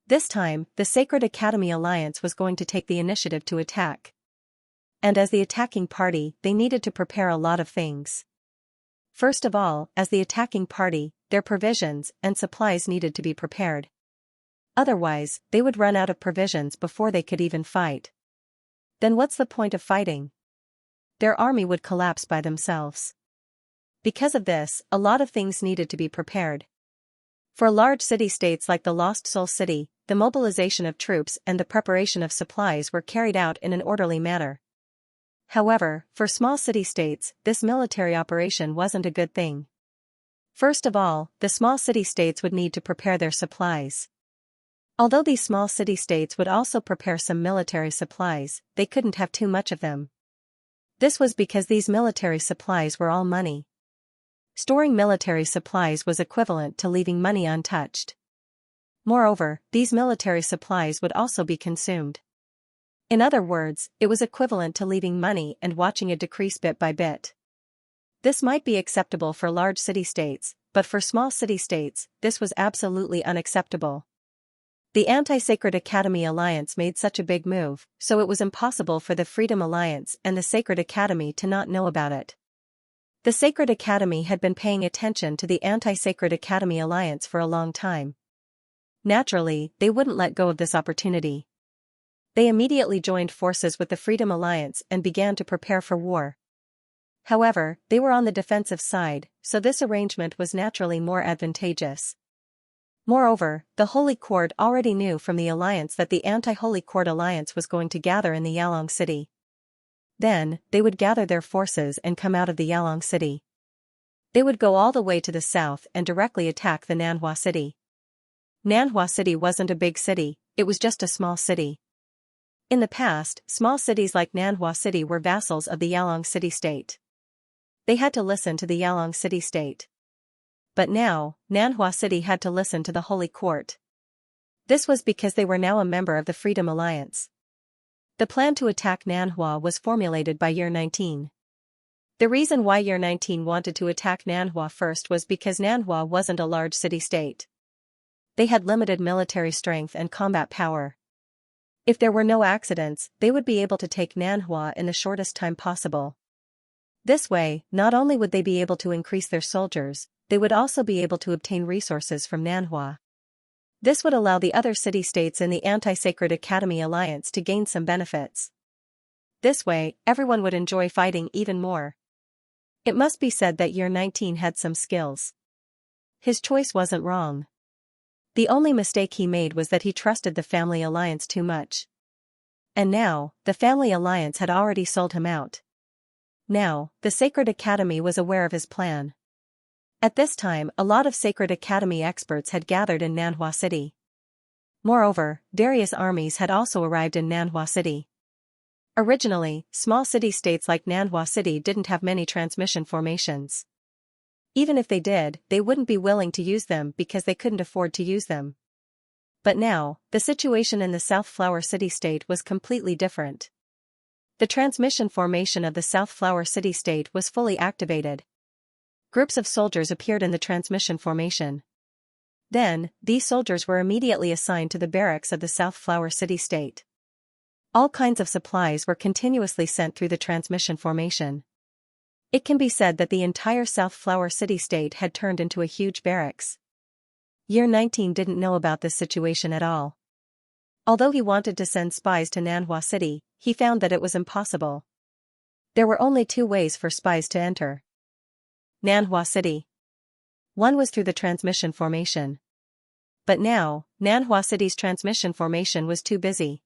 This time, the Sacred Academy Alliance was going to take the initiative to attack. And as the attacking party, they needed to prepare a lot of things. First of all, as the attacking party, their provisions and supplies needed to be prepared. Otherwise, they would run out of provisions before they could even fight. Then what's the point of fighting? Their army would collapse by themselves. Because of this, a lot of things needed to be prepared. For large city-states like the Lost Soul City, the mobilization of troops and the preparation of supplies were carried out in an orderly manner. However, for small city-states, this military operation wasn't a good thing. First of all, the small city-states would need to prepare their supplies. Although these small city-states would also prepare some military supplies, they couldn't have too much of them. This was because these military supplies were all money. Storing military supplies was equivalent to leaving money untouched. Moreover, these military supplies would also be consumed. In other words, it was equivalent to leaving money and watching it decrease bit by bit. This might be acceptable for large city-states, but for small city-states, this was absolutely unacceptable. The Anti-Sacred Academy Alliance made such a big move, so it was impossible for the Freedom Alliance and the Sacred Academy to not know about it. The Sacred Academy had been paying attention to the Anti-Sacred Academy Alliance for a long time. Naturally, they wouldn't let go of this opportunity. They immediately joined forces with the Freedom Alliance and began to prepare for war. However, they were on the defensive side, so this arrangement was naturally more advantageous. Moreover, the Holy Court already knew from the alliance that the Anti-Holy Court Alliance was going to gather in the Yalong City. Then, they would gather their forces and come out of the Yalong City. They would go all the way to the south and directly attack the Nanhua City. Nanhua City wasn't a big city, it was just a small city. In the past, small cities like Nanhua City were vassals of the Yalong City State. They had to listen to the Yalong City State. But now, Nanhua City had to listen to the Holy Court. This was because they were now a member of the Freedom Alliance. The plan to attack Nanhua was formulated by Year 19. The reason why Year 19 wanted to attack Nanhua first was because Nanhua wasn't a large city-state. They had limited military strength and combat power. If there were no accidents, they would be able to take Nanhua in the shortest time possible. This way, not only would they be able to increase their soldiers, they would also be able to obtain resources from Nanhua. This would allow the other city-states in the Anti-Sacred Academy Alliance to gain some benefits. This way, everyone would enjoy fighting even more. It must be said that Year 19 had some skills. His choice wasn't wrong. The only mistake he made was that he trusted the Family Alliance too much. And now, the Family Alliance had already sold him out. Now, the Sacred Academy was aware of his plan. At this time, a lot of Sacred Academy experts had gathered in Nanhua City. Moreover, various armies had also arrived in Nanhua City. Originally, small city-states like Nanhua City didn't have many transmission formations. Even if they did, they wouldn't be willing to use them because they couldn't afford to use them. But now, the situation in the South Flower City-State was completely different. The transmission formation of the South Flower City-State was fully activated. Groups of soldiers appeared in the transmission formation. Then, these soldiers were immediately assigned to the barracks of the South Flower City-State. All kinds of supplies were continuously sent through the transmission formation. It can be said that the entire South Flower City-State had turned into a huge barracks. Year 19 didn't know about this situation at all. Although he wanted to send spies to Nanhua City, he found that it was impossible. There were only two ways for spies to enter Nanhua City. One was through the transmission formation. But now, Nanhua City's transmission formation was too busy.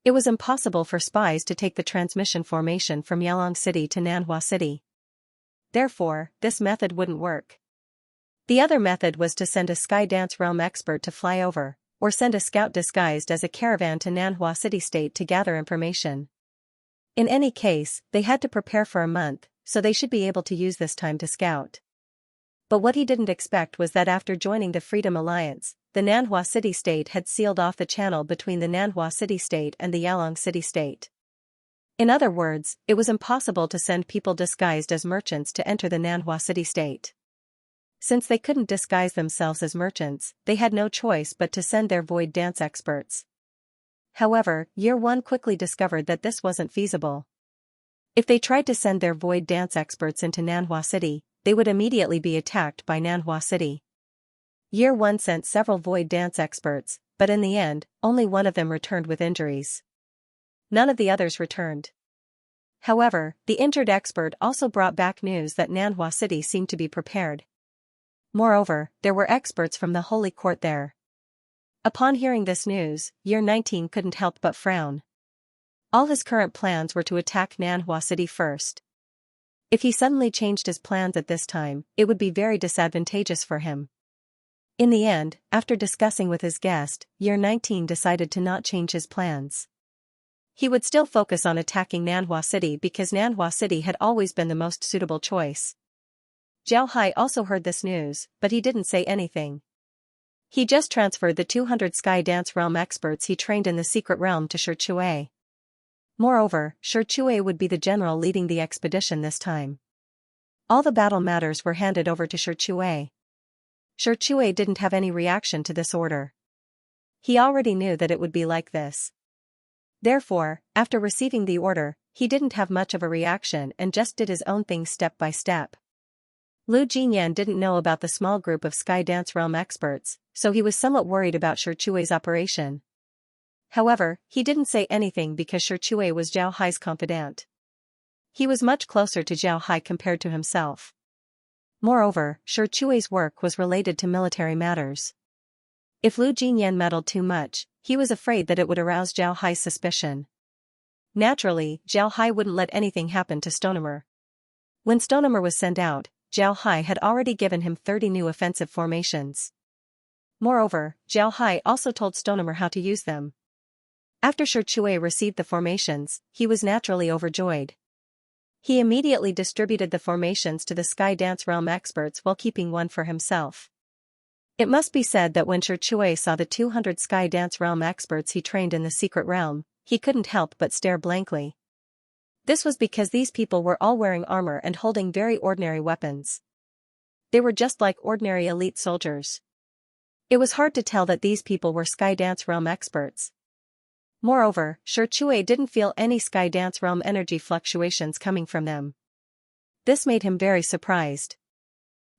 It was impossible for spies to take the transmission formation from Yalong City to Nanhua City. Therefore, this method wouldn't work. The other method was to send a Sky Dance Realm expert to fly over, or send a scout disguised as a caravan to Nanhua City State to gather information. In any case, they had to prepare for a month, so they should be able to use this time to scout. But what he didn't expect was that after joining the Freedom Alliance, the Nanhua City State had sealed off the channel between the Nanhua City State and the Yalong City State. In other words, it was impossible to send people disguised as merchants to enter the Nanhua City State. Since they couldn't disguise themselves as merchants, they had no choice but to send their void dance experts. However, Year 1 quickly discovered that this wasn't feasible. If they tried to send their void dance experts into Nanhua City, they would immediately be attacked by Nanhua City. Year 1 sent several void dance experts, but in the end, only one of them returned with injuries. None of the others returned. However, the injured expert also brought back news that Nanhua City seemed to be prepared. Moreover, there were experts from the Holy Court there. Upon hearing this news, Year 19 couldn't help but frown. All his current plans were to attack Nanhua City first. If he suddenly changed his plans at this time, it would be very disadvantageous for him. In the end, after discussing with his guest, Year 19 decided to not change his plans. He would still focus on attacking Nanhua City because Nanhua City had always been the most suitable choice. Zhao Hai also heard this news, but he didn't say anything. He just transferred the 200 Sky Dance Realm experts he trained in the Secret Realm to Shi Chui. Moreover, Shi Chui would be the general leading the expedition this time. All the battle matters were handed over to Shi Chui. Shi Chui didn't have any reaction to this order. He already knew that it would be like this. Therefore, after receiving the order, he didn't have much of a reaction and just did his own thing step by step. Lu Jinyan didn't know about the small group of Sky Dance Realm experts, so he was somewhat worried about Shi Chui's operation. However, he didn't say anything because Shi Chui was Zhao Hai's confidant. He was much closer to Zhao Hai compared to himself. Moreover, Shi Chui's work was related to military matters. If Lu Jinyan meddled too much, he was afraid that it would arouse Zhao Hai's suspicion. Naturally, Zhao Hai wouldn't let anything happen to Stonemer. When Stonemer was sent out, Zhao Hai had already given him 30 new offensive formations. Moreover, Zhao Hai also told Stonemer how to use them. After Shi Chui received the formations, he was naturally overjoyed. He immediately distributed the formations to the Sky Dance Realm experts while keeping one for himself. It must be said that when Shi Chui saw the 200 Sky Dance Realm experts he trained in the Secret Realm, he couldn't help but stare blankly. This was because these people were all wearing armor and holding very ordinary weapons. They were just like ordinary elite soldiers. It was hard to tell that these people were Sky Dance Realm experts. Moreover, Shi Chui didn't feel any Sky Dance Realm energy fluctuations coming from them. This made him very surprised.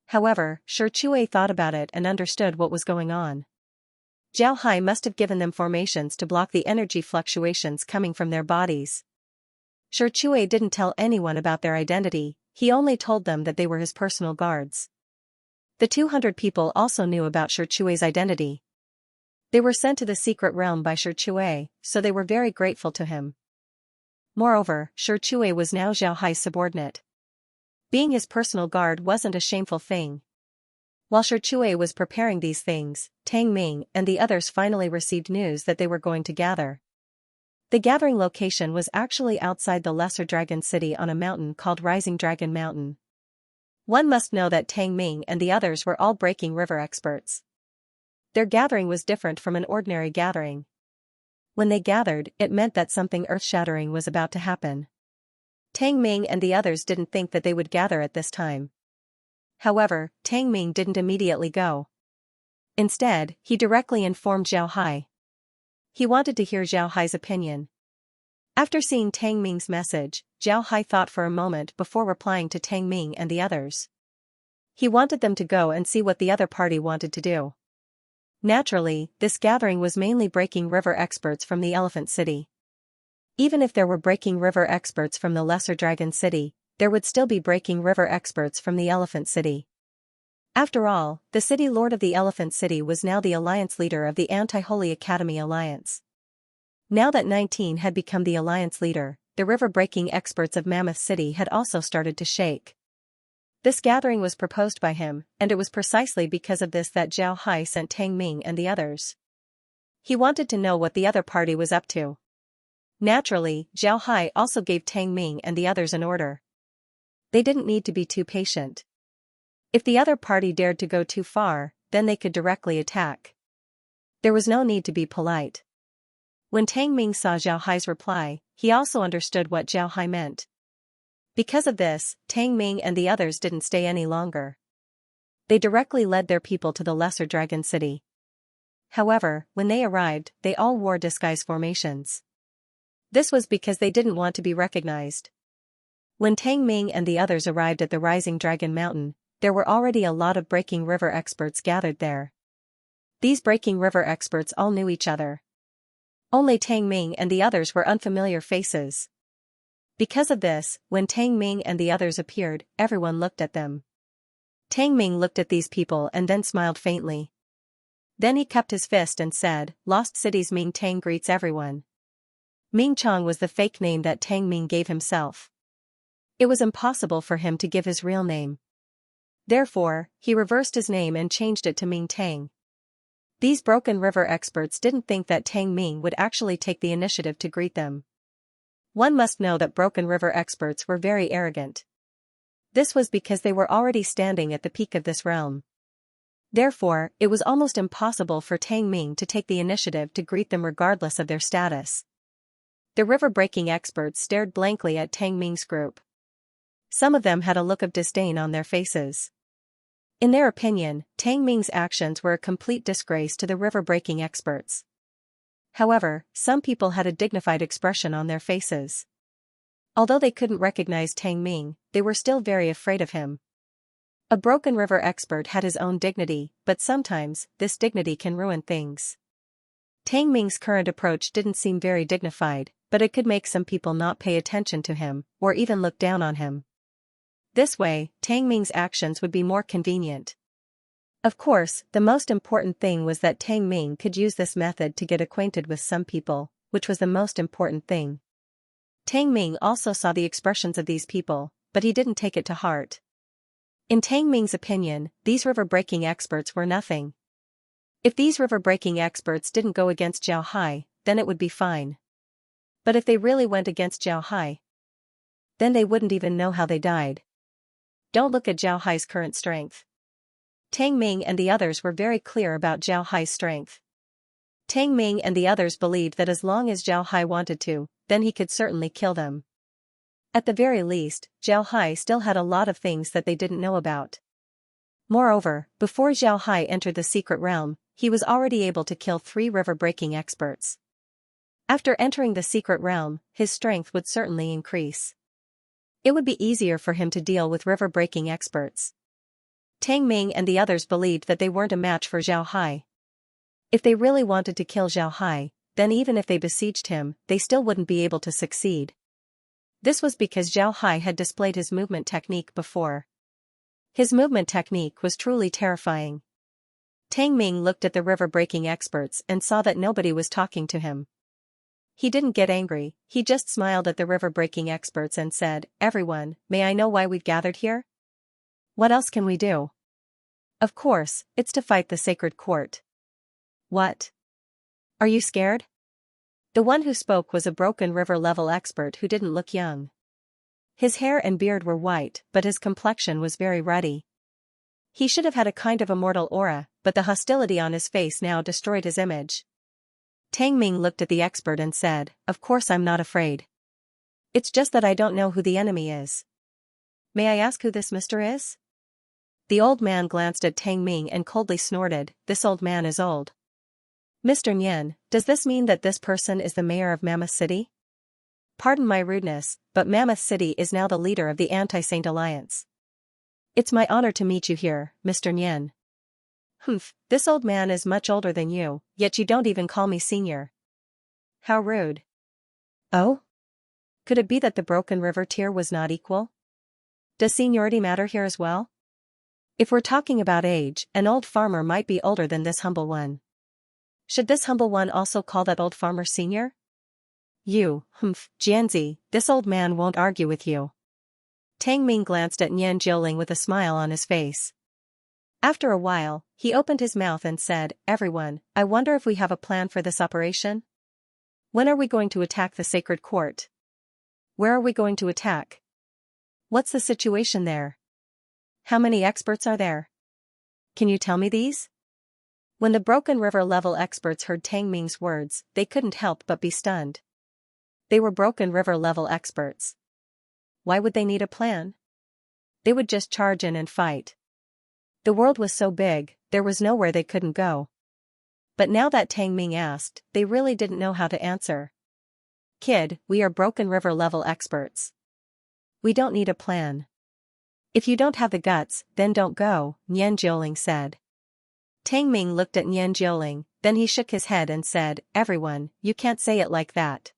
However, Shi Chui thought about it and understood what was going on. Zhao Hai must have given them formations to block the energy fluctuations coming from their bodies. Shi Chui didn't tell anyone about their identity, he only told them that they were his personal guards. The 200 people also knew about Shi Chui's identity. They were sent to the Secret Realm by Shi Chui, so they were very grateful to him. Moreover, Shi Chui was now Zhao Hai's subordinate. Being his personal guard wasn't a shameful thing. While Shi Chui was preparing these things, Tang Ming and the others finally received news that they were going to gather. The gathering location was actually outside the Lesser Dragon City on a mountain called Rising Dragon Mountain. One must know that Tang Ming and the others were all breaking river experts. Their gathering was different from an ordinary gathering. When they gathered, it meant that something earth-shattering was about to happen. Tang Ming and the others didn't think that they would gather at this time. However, Tang Ming didn't immediately go. Instead, he directly informed Zhao Hai. He wanted to hear Zhao Hai's opinion. After seeing Tang Ming's message, Zhao Hai thought for a moment before replying to Tang Ming and the others. He wanted them to go and see what the other party wanted to do. Naturally, this gathering was mainly breaking river experts from the Elephant City. Even if there were breaking river experts from the Lesser Dragon City, there would still be breaking river experts from the Elephant City. After all, the city lord of the Elephant City was now the alliance leader of the Anti-Holy Academy Alliance. Now that 19 had become the alliance leader, the river-breaking experts of Mammoth City had also started to shake. This gathering was proposed by him, and it was precisely because of this that Zhao Hai sent Tang Ming and the others. He wanted to know what the other party was up to. Naturally, Zhao Hai also gave Tang Ming and the others an order. They didn't need to be too patient. If the other party dared to go too far, then they could directly attack. There was no need to be polite. When Tang Ming saw Zhao Hai's reply, he also understood what Zhao Hai meant. Because of this, Tang Ming and the others didn't stay any longer. They directly led their people to the Lesser Dragon City. However, when they arrived, they all wore disguise formations. This was because they didn't want to be recognized. When Tang Ming and the others arrived at the Rising Dragon Mountain, there were already a lot of Breaking River experts gathered there. These Breaking River experts all knew each other. Only Tang Ming and the others were unfamiliar faces. Because of this, when Tang Ming and the others appeared, everyone looked at them. Tang Ming looked at these people and then smiled faintly. Then he cupped his fist and said, "Lost City's Ming Tang greets everyone." Ming Chong was the fake name that Tang Ming gave himself. It was impossible for him to give his real name. Therefore, he reversed his name and changed it to Ming Tang. These Broken River experts didn't think that Tang Ming would actually take the initiative to greet them. One must know that Broken River experts were very arrogant. This was because they were already standing at the peak of this realm. Therefore, it was almost impossible for Tang Ming to take the initiative to greet them regardless of their status. The river-breaking experts stared blankly at Tang Ming's group. Some of them had a look of disdain on their faces. In their opinion, Tang Ming's actions were a complete disgrace to the river-breaking experts. However, some people had a dignified expression on their faces. Although they couldn't recognize Tang Ming, they were still very afraid of him. A Broken River expert had his own dignity, but sometimes, this dignity can ruin things. Tang Ming's current approach didn't seem very dignified, but it could make some people not pay attention to him, or even look down on him. This way, Tang Ming's actions would be more convenient. Of course, the most important thing was that Tang Ming could use this method to get acquainted with some people, which was the most important thing. Tang Ming also saw the expressions of these people, but he didn't take it to heart. In Tang Ming's opinion, these river-breaking experts were nothing. If these river-breaking experts didn't go against Zhao Hai, then it would be fine. But if they really went against Zhao Hai, then they wouldn't even know how they died. Don't look at Zhao Hai's current strength. Tang Ming and the others were very clear about Zhao Hai's strength. Tang Ming and the others believed that as long as Zhao Hai wanted to, then he could certainly kill them. At the very least, Zhao Hai still had a lot of things that they didn't know about. Moreover, before Zhao Hai entered the secret realm, he was already able to kill 3 river-breaking experts. After entering the secret realm, his strength would certainly increase. It would be easier for him to deal with river-breaking experts. Tang Ming and the others believed that they weren't a match for Zhao Hai. If they really wanted to kill Zhao Hai, then even if they besieged him, they still wouldn't be able to succeed. This was because Zhao Hai had displayed his movement technique before. His movement technique was truly terrifying. Tang Ming looked at the river-breaking experts and saw that nobody was talking to him. He didn't get angry, he just smiled at the river-breaking experts and said, "Everyone, may I know why we've gathered here? What else can we do?" "Of course, it's to fight the sacred court." "What? Are you scared?" The one who spoke was a Broken River level expert who didn't look young. His hair and beard were white, but his complexion was very ruddy. He should have had a kind of immortal aura, but the hostility on his face now destroyed his image. Tang Ming looked at the expert and said, "Of course I'm not afraid. It's just that I don't know who the enemy is." "May I ask who this mister is?" The old man glanced at Tang Ming and coldly snorted, "This old man is old." "Mr. Nian, does this mean that this person is the mayor of Mammoth City?" "Pardon my rudeness, but Mammoth City is now the leader of the Anti-Saint Alliance." "It's my honor to meet you here, Mr. Nian." "Humph, this old man is much older than you, yet you don't even call me senior. How rude." "Oh? Could it be that the Broken River tier was not equal? Does seniority matter here as well? If we're talking about age, an old farmer might be older than this humble one. Should this humble one also call that old farmer senior?" Jianzi, this old man won't argue with you. Tang Ming glanced at Nian Jiuling with a smile on his face. After a while, he opened his mouth and said, "Everyone, I wonder if we have a plan for this operation? When are we going to attack the sacred court? Where are we going to attack? What's the situation there? How many experts are there? Can you tell me these?" When the Broken River level experts heard Tang Ming's words, they couldn't help but be stunned. They were Broken River level experts. Why would they need a plan? They would just charge in and fight. The world was so big, there was nowhere they couldn't go. But now that Tang Ming asked, they really didn't know how to answer. "Kid, we are Broken River level experts. We don't need a plan. If you don't have the guts, then don't go," Nian Jiuling said. Tang Ming looked at Nian Jiuling, then he shook his head and said, "Everyone, you can't say it like that.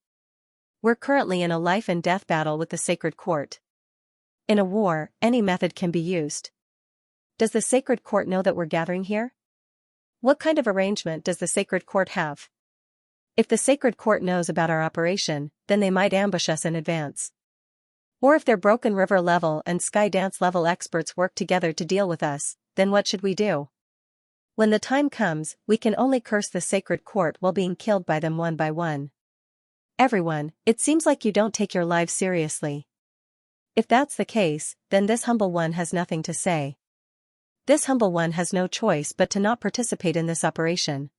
We're currently in a life and death battle with the sacred court. In a war, any method can be used. Does the sacred court know that we're gathering here? What kind of arrangement does the sacred court have? If the sacred court knows about our operation, then they might ambush us in advance. Or if their Broken River level and Sky Dance level experts work together to deal with us, then what should we do? When the time comes, we can only curse the sacred court while being killed by them one by one. Everyone, it seems like you don't take your lives seriously. If that's the case, then this humble one has nothing to say. This humble one has no choice but to not participate in this operation."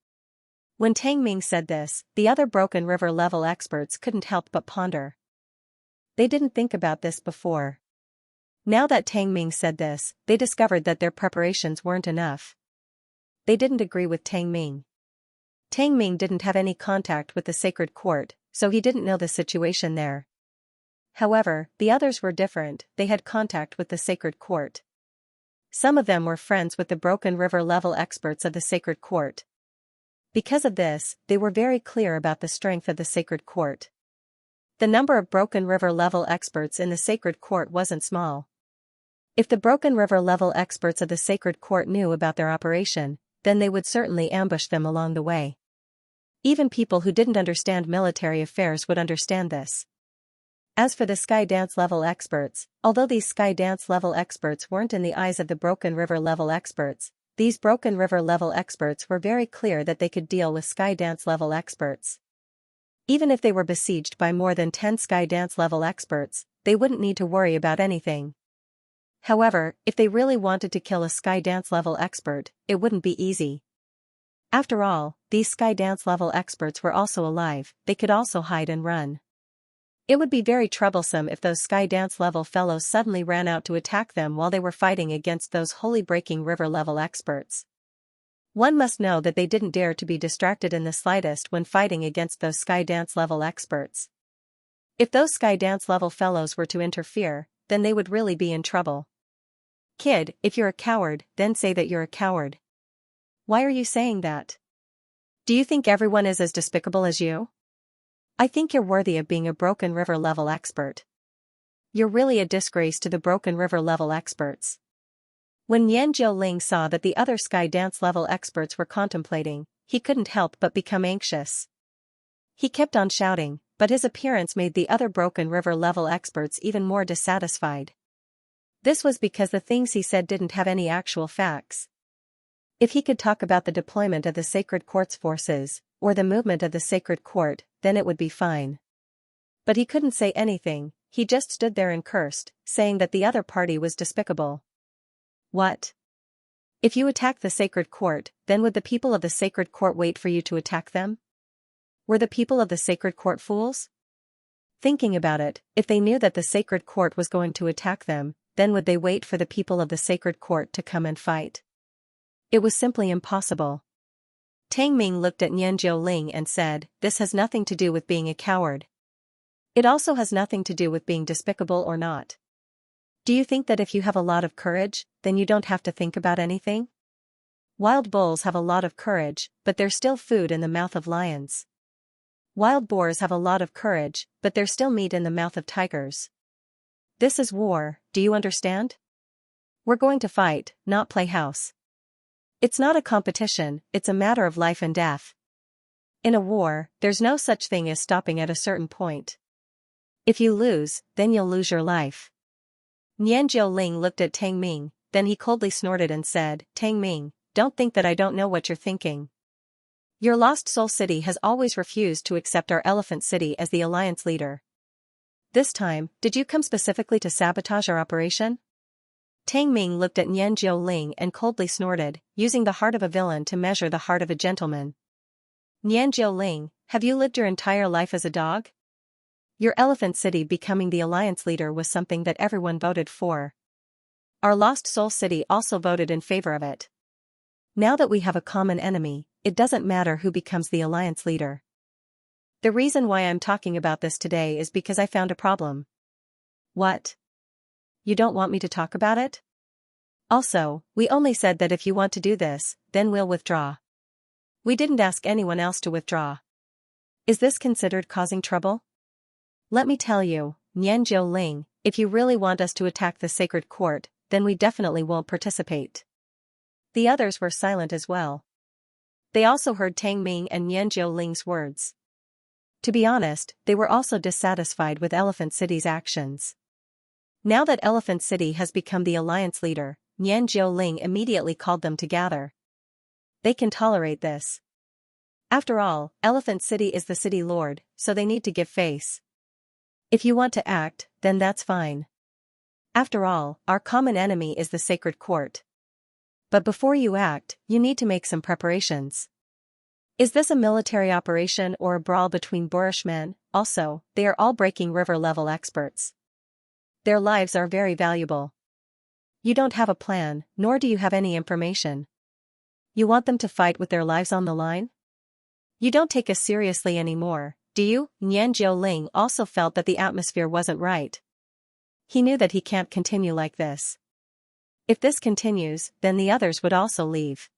When Tang Ming said this, the other Broken River level experts couldn't help but ponder. They didn't think about this before. Now that Tang Ming said this, they discovered that their preparations weren't enough. They didn't agree with Tang Ming. Tang Ming didn't have any contact with the sacred court, so he didn't know the situation there. However, the others were different, they had contact with the sacred court. Some of them were friends with the Broken River level experts of the sacred court. Because of this, they were very clear about the strength of the sacred court. The number of Broken River level experts in the sacred court wasn't small. If the Broken River level experts of the sacred court knew about their operation, then they would certainly ambush them along the way. Even people who didn't understand military affairs would understand this. As for the Sky Dance level experts, although these Sky Dance level experts weren't in the eyes of the Broken River level experts, these Broken River level experts were very clear that they could deal with Sky Dance level experts. Even if they were besieged by more than 10 Sky Dance level experts, they wouldn't need to worry about anything. However, if they really wanted to kill a Sky Dance level expert, it wouldn't be easy. After all, these Sky Dance level experts were also alive, they could also hide and run. It would be very troublesome if those Sky Dance level fellows suddenly ran out to attack them while they were fighting against those Holy Breaking River level experts. One must know that they didn't dare to be distracted in the slightest when fighting against those Sky Dance level experts. If those Sky Dance level fellows were to interfere, then they would really be in trouble. "Kid, if you're a coward, then say that you're a coward. Why are you saying that? Do you think everyone is as despicable as you? I think you're worthy of being a Broken River level expert. You're really a disgrace to the Broken River level experts." When Nian Jiuling saw that the other Sky Dance level experts were contemplating, he couldn't help but become anxious. He kept on shouting, but his appearance made the other Broken River level experts even more dissatisfied. This was because the things he said didn't have any actual facts. If he could talk about the deployment of the Sacred Court's forces, or the movement of the Sacred Court, then it would be fine. But he couldn't say anything, he just stood there and cursed, saying that the other party was despicable. What? If you attacked the Sacred Court, then would the people of the Sacred Court wait for you to attack them? Were the people of the Sacred Court fools? Thinking about it, if they knew that the Sacred Court was going to attack them, then would they wait for the people of the Sacred Court to come and fight? It was simply impossible. Tang Ming looked at Nian Jiuling and said, "This has nothing to do with being a coward. It also has nothing to do with being despicable or not. Do you think that if you have a lot of courage, then you don't have to think about anything? Wild bulls have a lot of courage, but they're still food in the mouth of lions. Wild boars have a lot of courage, but they're still meat in the mouth of tigers. This is war, do you understand? We're going to fight, not play house. It's not a competition, it's a matter of life and death. In a war, there's no such thing as stopping at a certain point. If you lose, then you'll lose your life. Nian Jiuling looked at Tang Ming, then he coldly snorted and said, Tang Ming, don't think that I don't know what you're thinking. Your Lost Soul City has always refused to accept our Elephant City as the alliance leader. This time, did you come specifically to sabotage our operation? Tang Ming looked at Nian Jiuling and coldly snorted, using the heart of a villain to measure the heart of a gentleman. Nian Jiuling, have you lived your entire life as a dog? Your Elephant City becoming the alliance leader was something that everyone voted for. Our Lost Soul City also voted in favor of it. Now that we have a common enemy, it doesn't matter who becomes the alliance leader. The reason why I'm talking about this today is because I found a problem. What? You don't want me to talk about it? Also, we only said that if you want to do this, then we'll withdraw. We didn't ask anyone else to withdraw. Is this considered causing trouble? Let me tell you, Nian Jiuling, if you really want us to attack the sacred court, then we definitely won't participate. The others were silent as well. They also heard Tang Ming and Nian Jiuling's words. To be honest, they were also dissatisfied with Elephant City's actions. Now that Elephant City has become the alliance leader, Nian Jiuling immediately called them to gather. They can tolerate this. After all, Elephant City is the city lord, so they need to give face. If you want to act, then that's fine. After all, our common enemy is the sacred court. But before you act, you need to make some preparations. Is this a military operation or a brawl between boorish men? Also, they are all breaking river level experts. Their lives are very valuable. You don't have a plan, nor do you have any information. You want them to fight with their lives on the line? You don't take us seriously anymore, do you? Nian Jiuling also felt that the atmosphere wasn't right. He knew that he can't continue like this. If this continues, then the others would also leave.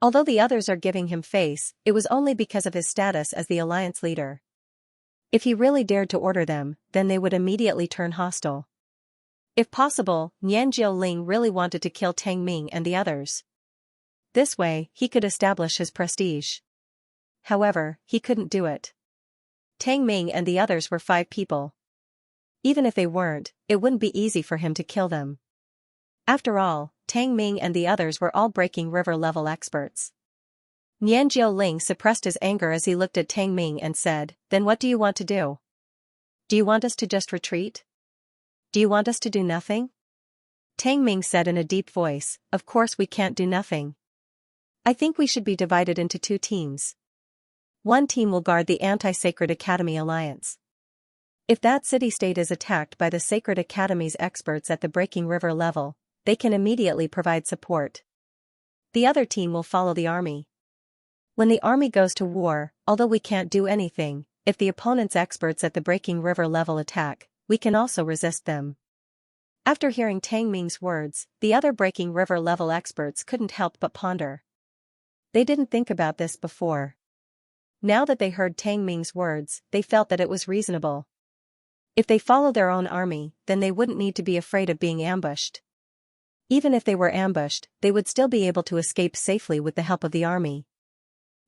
Although the others are giving him face, it was only because of his status as the alliance leader. If he really dared to order them, then they would immediately turn hostile. If possible, Nian Jiuling really wanted to kill Tang Ming and the others. This way, he could establish his prestige. However, he couldn't do it. Tang Ming and the others were 5 people. Even if they weren't, it wouldn't be easy for him to kill them. After all, Tang Ming and the others were all breaking river level experts. Nian Jiuling suppressed his anger as he looked at Tang Ming and said, Then what do you want to do? Do you want us to just retreat? Do you want us to do nothing? Tang Ming said in a deep voice, Of course we can't do nothing. I think we should be divided into 2 teams. One team will guard the Anti-Sacred Academy Alliance. If that city-state is attacked by the Sacred Academy's experts at the breaking river level, they can immediately provide support. The other team will follow the army. When the army goes to war, although we can't do anything, if the opponent's experts at the breaking river level attack, we can also resist them. After hearing Tang Ming's words, the other breaking river level experts couldn't help but ponder. They didn't think about this before. Now that they heard Tang Ming's words, they felt that it was reasonable. If they follow their own army, then they wouldn't need to be afraid of being ambushed. Even if they were ambushed, they would still be able to escape safely with the help of the army.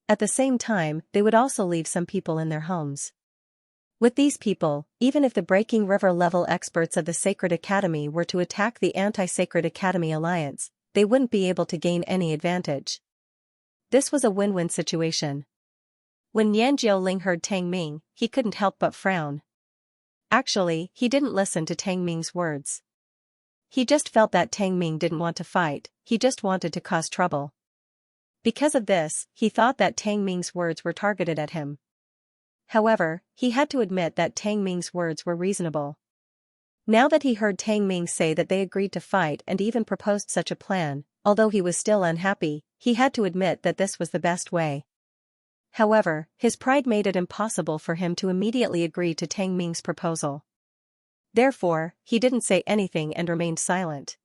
At the same time, they would also leave some people in their homes. With these people, even if the breaking river level experts of the Sacred Academy were to attack the Anti-Sacred Academy Alliance, they wouldn't be able to gain any advantage. This was a win-win situation. When Nian Jiuling heard Tang Ming, he couldn't help but frown. Actually, he didn't listen to Tang Ming's words. He just felt that Tang Ming didn't want to fight, he just wanted to cause trouble. Because of this, he thought that Tang Ming's words were targeted at him. However, he had to admit that Tang Ming's words were reasonable. Now that he heard Tang Ming say that they agreed to fight and even proposed such a plan, although he was still unhappy, he had to admit that this was the best way. However, his pride made it impossible for him to immediately agree to Tang Ming's proposal. Therefore, he didn't say anything and remained silent.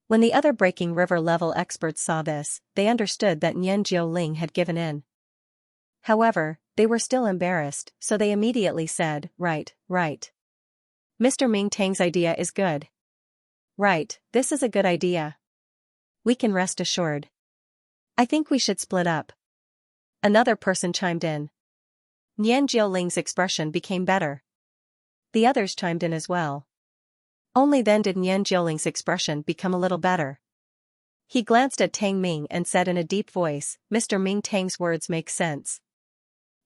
When the other breaking river level experts saw this, they understood that Nian Jiuling had given in. However, they were still embarrassed, so they immediately said, Right. Mr. Ming Tang's idea is good. Right, this is a good idea. We can rest assured. I think we should split up. Another person chimed in. Nian Jioling's expression became better. The others chimed in as well. Only then did Nian Jioling's expression become a little better. He glanced at Tang Ming and said in a deep voice, Mr. Ming Tang's words make sense.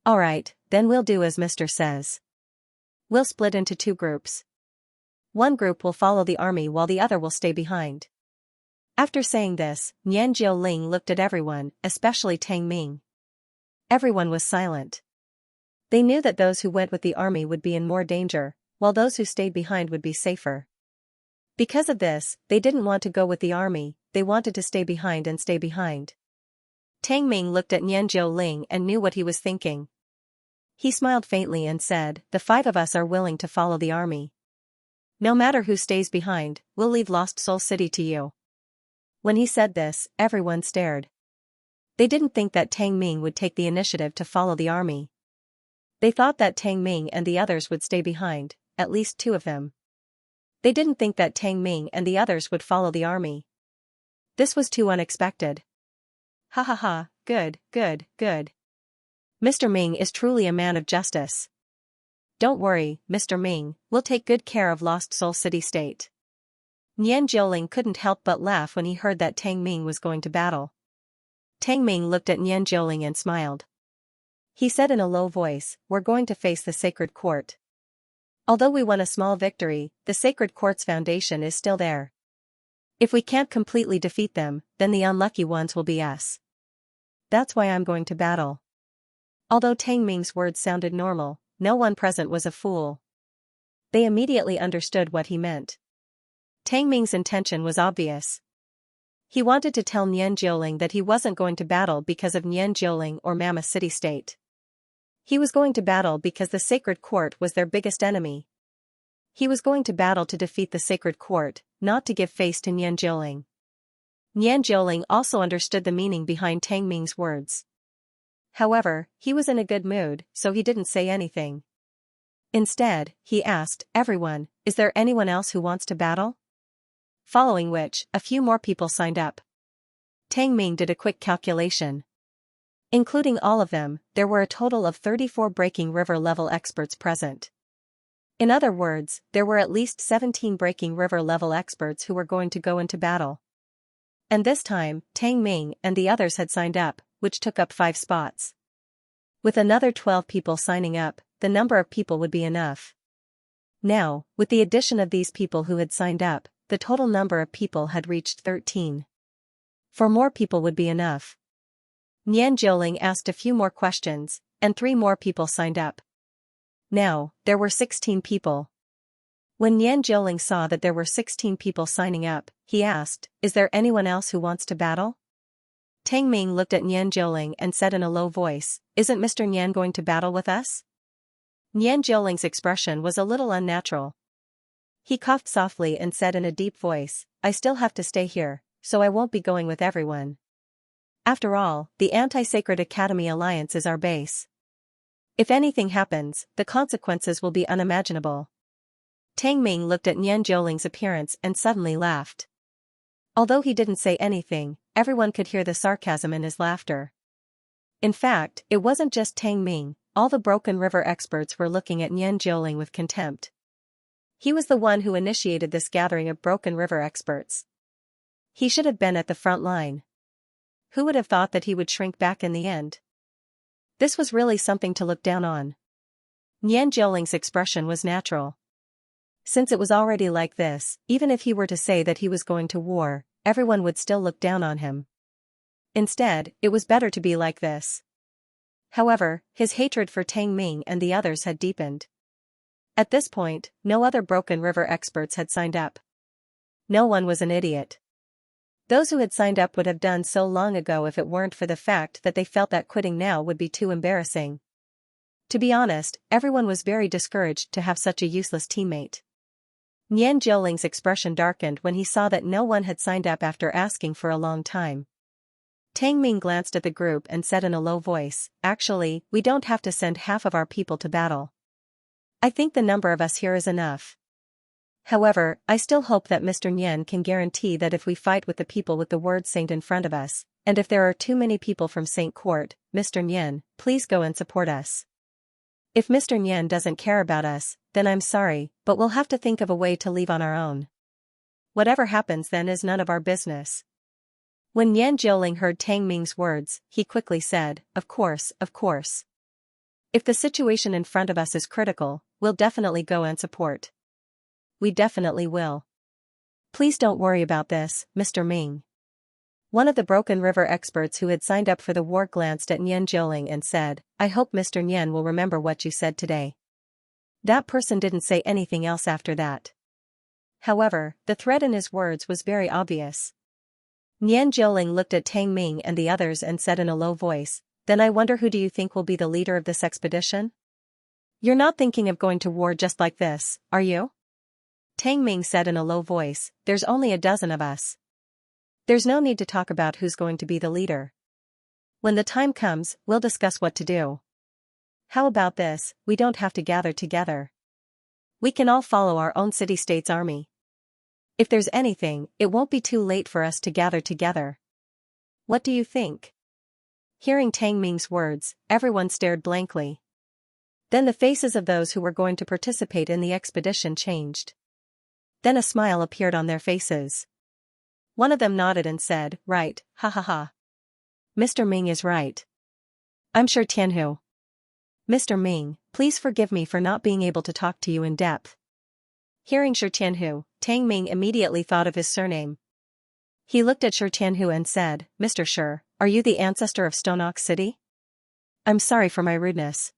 Alright, then we'll do as Mr. says. We'll split into two groups. One group will follow the army while the other will stay behind. After saying this, Nian Jioling looked at everyone, especially Tang Ming. Everyone was silent. They knew that those who went with the army would be in more danger, while those who stayed behind would be safer. Because of this, they didn't want to go with the army, they wanted to stay behind and stay behind. Tang Ming looked at Nian Jioling and knew what he was thinking. He smiled faintly and said, the 5 of us are willing to follow the army. No matter who stays behind, we'll leave Lost Soul City to you. When he said this, everyone stared. They didn't think that Tang Ming would take the initiative to follow the army. They thought that Tang Ming and the others would stay behind, at least 2 of them. They didn't think that Tang Ming and the others would follow the army. This was too unexpected. Ha ha ha, good, good, good. Mr. Ming is truly a man of justice. Don't worry, Mr. Ming, we'll take good care of Lost Soul City State. Nian Jioling couldn't help but laugh when he heard that Tang Ming was going to battle. Tang Ming looked at Nian Jioling and smiled. He said in a low voice, we're going to face the Sacred Court. Although we won a small victory, the Sacred Court's foundation is still there. If we can't completely defeat them, then the unlucky ones will be us. That's why I'm going to battle. Although Tang Ming's words sounded normal, no one present was a fool. They immediately understood what he meant. Tang Ming's intention was obvious. He wanted to tell Nian Jioling that he wasn't going to battle because of Nian Jioling or Mammoth City State. He was going to battle because the Sacred Court was their biggest enemy. He was going to battle to defeat the Sacred Court, not to give face to Nian Jioling. Nian Jioling also understood the meaning behind Tang Ming's words. However, he was in a good mood, so he didn't say anything. Instead, he asked, everyone, is there anyone else who wants to battle? Following which, a few more people signed up. Tang Ming did a quick calculation. Including all of them, there were a total of 34 Breaking River level experts present. In other words, there were at least 17 Breaking River level experts who were going to go into battle. And this time, Tang Ming and the others had signed up, which took up 5 spots. With another 12 people signing up, the number of people would be enough. Now, with the addition of these people who had signed up, the total number of people had reached 13. 4 more people would be enough. Nian Jioling asked a few more questions, and 3 more people signed up. Now, there were 16 people. When Nian Jioling saw that there were 16 people signing up, he asked, is there anyone else who wants to battle? Tang Ming looked at Nian Jioling and said in a low voice, isn't Mr. Nian going to battle with us? Nian Jioling's expression was a little unnatural. He coughed softly and said in a deep voice, I still have to stay here, so I won't be going with everyone. After all, the Anti-Sacred Academy Alliance is our base. If anything happens, the consequences will be unimaginable. Tang Ming looked at Nian Jioling's appearance and suddenly laughed. Although he didn't say anything, everyone could hear the sarcasm in his laughter. In fact, it wasn't just Tang Ming, all the Broken River experts were looking at Nian Jioling with contempt. He was the one who initiated this gathering of Broken River experts. He should have been at the front line. Who would have thought that he would shrink back in the end? This was really something to look down on. Nian Jioling's expression was natural. Since it was already like this, even if he were to say that he was going to war, everyone would still look down on him. Instead, it was better to be like this. However, his hatred for Tang Ming and the others had deepened. At this point, no other Broken River experts had signed up. No one was an idiot. Those who had signed up would have done so long ago if it weren't for the fact that they felt that quitting now would be too embarrassing. To be honest, everyone was very discouraged to have such a useless teammate. Nian Jioling's expression darkened when he saw that no one had signed up after asking for a long time. Tang Ming glanced at the group and said in a low voice, actually, we don't have to send half of our people to battle. I think the number of us here is enough. However, I still hope that Mr. Nian can guarantee that if we fight with the people with the word saint in front of us, and if there are too many people from Saint Court, Mr. Nian, please go and support us. If Mr. Nian doesn't care about us, then I'm sorry, but we'll have to think of a way to leave on our own. Whatever happens then is none of our business. When Nian Jiuling heard Tang Ming's words, he quickly said, Of course, of course. If the situation in front of us is critical, we'll definitely go and support. We definitely will. Please don't worry about this, Mr. Ming. One of the Broken River experts who had signed up for the war glanced at Nian Jiuling and said, I hope Mr. Nian will remember what you said today. That person didn't say anything else after that. However, the threat in his words was very obvious. Nian Jiuling looked at Tang Ming and the others and said in a low voice, Then I wonder who do you think will be the leader of this expedition? You're not thinking of going to war just like this, are you? Tang Ming said in a low voice, There's only a dozen of us. There's no need to talk about who's going to be the leader. When the time comes, we'll discuss what to do. How about this, we don't have to gather together. We can all follow our own city-state's army. If there's anything, it won't be too late for us to gather together. What do you think? Hearing Tang Ming's words, everyone stared blankly. Then the faces of those who were going to participate in the expedition changed. Then a smile appeared on their faces. One of them nodded and said, Right, ha ha ha. Mr. Ming is right. I'm sure Tianhu. Mr. Ming, please forgive me for not being able to talk to you in depth. Hearing Shi Tianhu, Tang Ming immediately thought of his surname. He looked at Shi Tianhu and said, Mr. Shi, are you the ancestor of Stonox City? I'm sorry for my rudeness.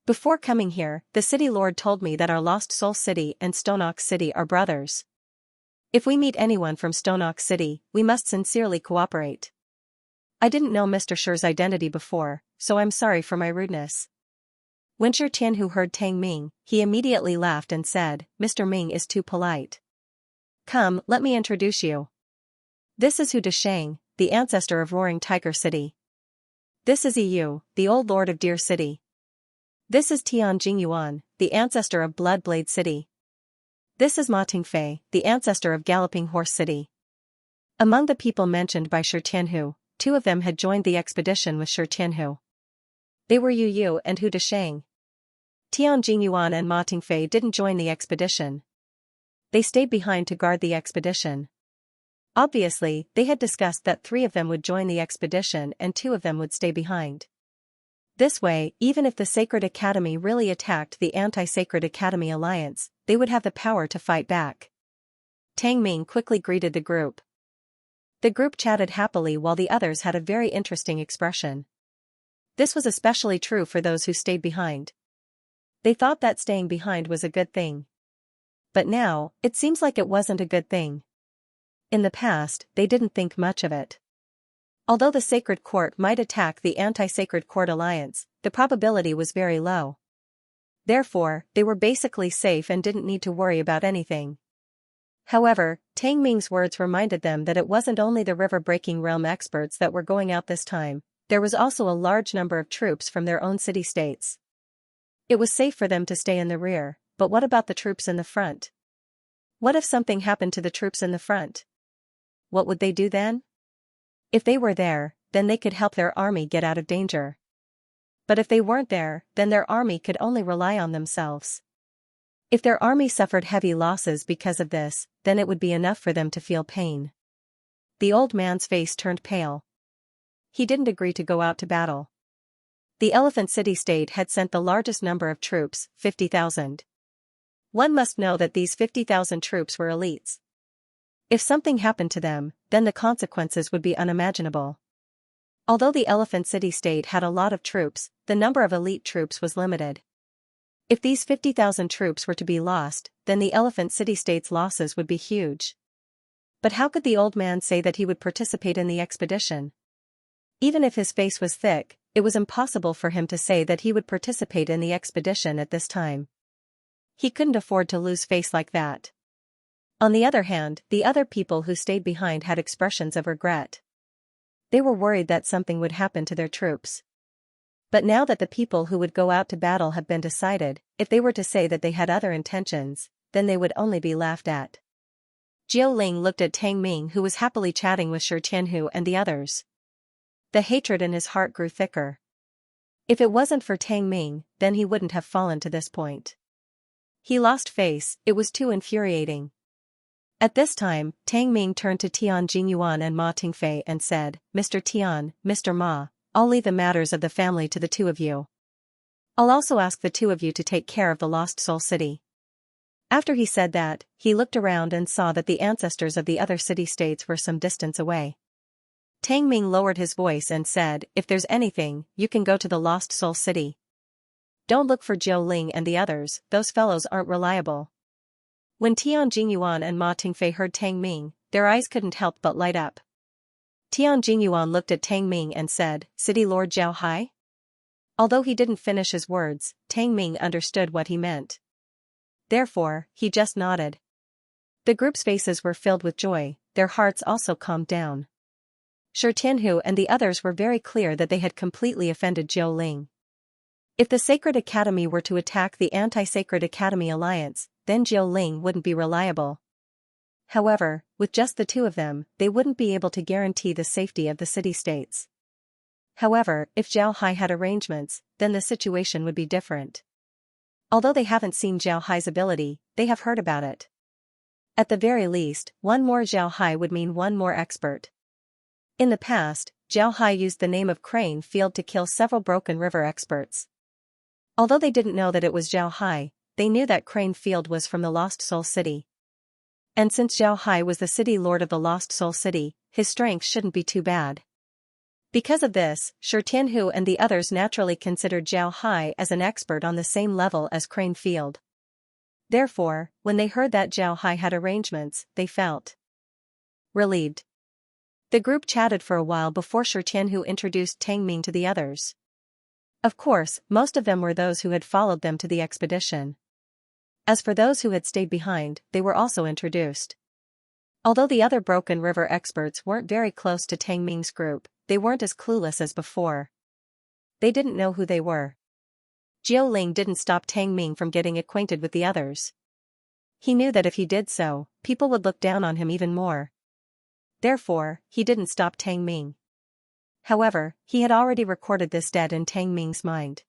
Before coming here, the city lord told me that our Lost Soul City and Stonox City are brothers. If we meet anyone from Stonox City, we must sincerely cooperate. I didn't know Mr. Shi's identity before, so I'm sorry for my rudeness. When Shi Tianhu heard Tang Ming, he immediately laughed and said, Mr. Ming is too polite. Come, let me introduce you. This is Hu Deshang, the ancestor of Roaring Tiger City. This is Yu, the old lord of Deer City. This is Tian Jingyuan, the ancestor of Blood Blade City. This is Ma Tingfei, the ancestor of Galloping Horse City. Among the people mentioned by Shi Tianhu, 2 of them had joined the expedition with Shi Tianhu. They were Yu and Hu Deshang. Tian Jingyuan and Ma Tingfei didn't join the expedition. They stayed behind to guard the expedition. Obviously, they had discussed that 3 of them would join the expedition and 2 of them would stay behind. This way, even if the Sacred Academy really attacked the Anti-Sacred Academy Alliance, they would have the power to fight back. Tang Ming quickly greeted the group. The group chatted happily while the others had a very interesting expression. This was especially true for those who stayed behind. They thought that staying behind was a good thing. But now, it seems like it wasn't a good thing. In the past, they didn't think much of it. Although the Sacred Court might attack the Anti-Sacred Court Alliance, the probability was very low. Therefore, they were basically safe and didn't need to worry about anything. However, Tang Ming's words reminded them that it wasn't only the river-breaking realm experts that were going out this time, there was also a large number of troops from their own city-states. It was safe for them to stay in the rear, but what about the troops in the front? What if something happened to the troops in the front? What would they do then? If they were there, then they could help their army get out of danger. But if they weren't there, then their army could only rely on themselves. If their army suffered heavy losses because of this, then it would be enough for them to feel pain. The old man's face turned pale. He didn't agree to go out to battle. The Elephant City-State had sent the largest number of troops, 50,000. One must know that these 50,000 troops were elites. If something happened to them, then the consequences would be unimaginable. Although the Elephant City-State had a lot of troops, the number of elite troops was limited. If these 50,000 troops were to be lost, then the Elephant City-State's losses would be huge. But how could the old man say that he would participate in the expedition? Even if his face was thick, it was impossible for him to say that he would participate in the expedition at this time. He couldn't afford to lose face like that. On the other hand, the other people who stayed behind had expressions of regret. They were worried that something would happen to their troops. But now that the people who would go out to battle have been decided, if they were to say that they had other intentions, then they would only be laughed at. Jiu Ling looked at Tang Ming, who was happily chatting with Shi Tianhu and the others. The hatred in his heart grew thicker. If it wasn't for Tang Ming, then he wouldn't have fallen to this point. He lost face, it was too infuriating. At this time, Tang Ming turned to Tian Jingyuan and Ma Tingfei and said, Mr. Tian, Mr. Ma, I'll leave the matters of the family to the two of you. I'll also ask the two of you to take care of the Lost Soul City. After he said that, he looked around and saw that the ancestors of the other city-states were some distance away. Tang Ming lowered his voice and said, if there's anything, you can go to the Lost Soul City. Don't look for Zhou Ling and the others, those fellows aren't reliable. When Tian Jingyuan and Ma Tingfei heard Tang Ming, their eyes couldn't help but light up. Tian Jingyuan looked at Tang Ming and said, City Lord Zhao Hai? Although he didn't finish his words, Tang Ming understood what he meant. Therefore, he just nodded. The group's faces were filled with joy, their hearts also calmed down. Shi Tianhu and the others were very clear that they had completely offended Zhou Ling. If the Sacred Academy were to attack the Anti-Sacred Academy Alliance, then Zhou Ling wouldn't be reliable. However, with just the two of them, they wouldn't be able to guarantee the safety of the city-states. However, if Zhao Hai had arrangements, then the situation would be different. Although they haven't seen Zhao Hai's ability, they have heard about it. At the very least, one more Zhao Hai would mean one more expert. In the past, Zhao Hai used the name of Crane Field to kill several Broken River experts. Although they didn't know that it was Zhao Hai, they knew that Crane Field was from the Lost Soul City. And since Zhao Hai was the city lord of the Lost Soul City, his strength shouldn't be too bad. Because of this, Shi Tianhu and the others naturally considered Zhao Hai as an expert on the same level as Crane Field. Therefore, when they heard that Zhao Hai had arrangements, they felt relieved. The group chatted for a while before Shi Tianhu introduced Tang Ming to the others. Of course, most of them were those who had followed them to the expedition. As for those who had stayed behind, they were also introduced. Although the other Broken River experts weren't very close to Tang Ming's group, they weren't as clueless as before. They didn't know who they were. Zhou Ling didn't stop Tang Ming from getting acquainted with the others. He knew that if he did so, people would look down on him even more. Therefore, he didn't stop Tang Ming. However, he had already recorded this debt in Tang Ming's mind.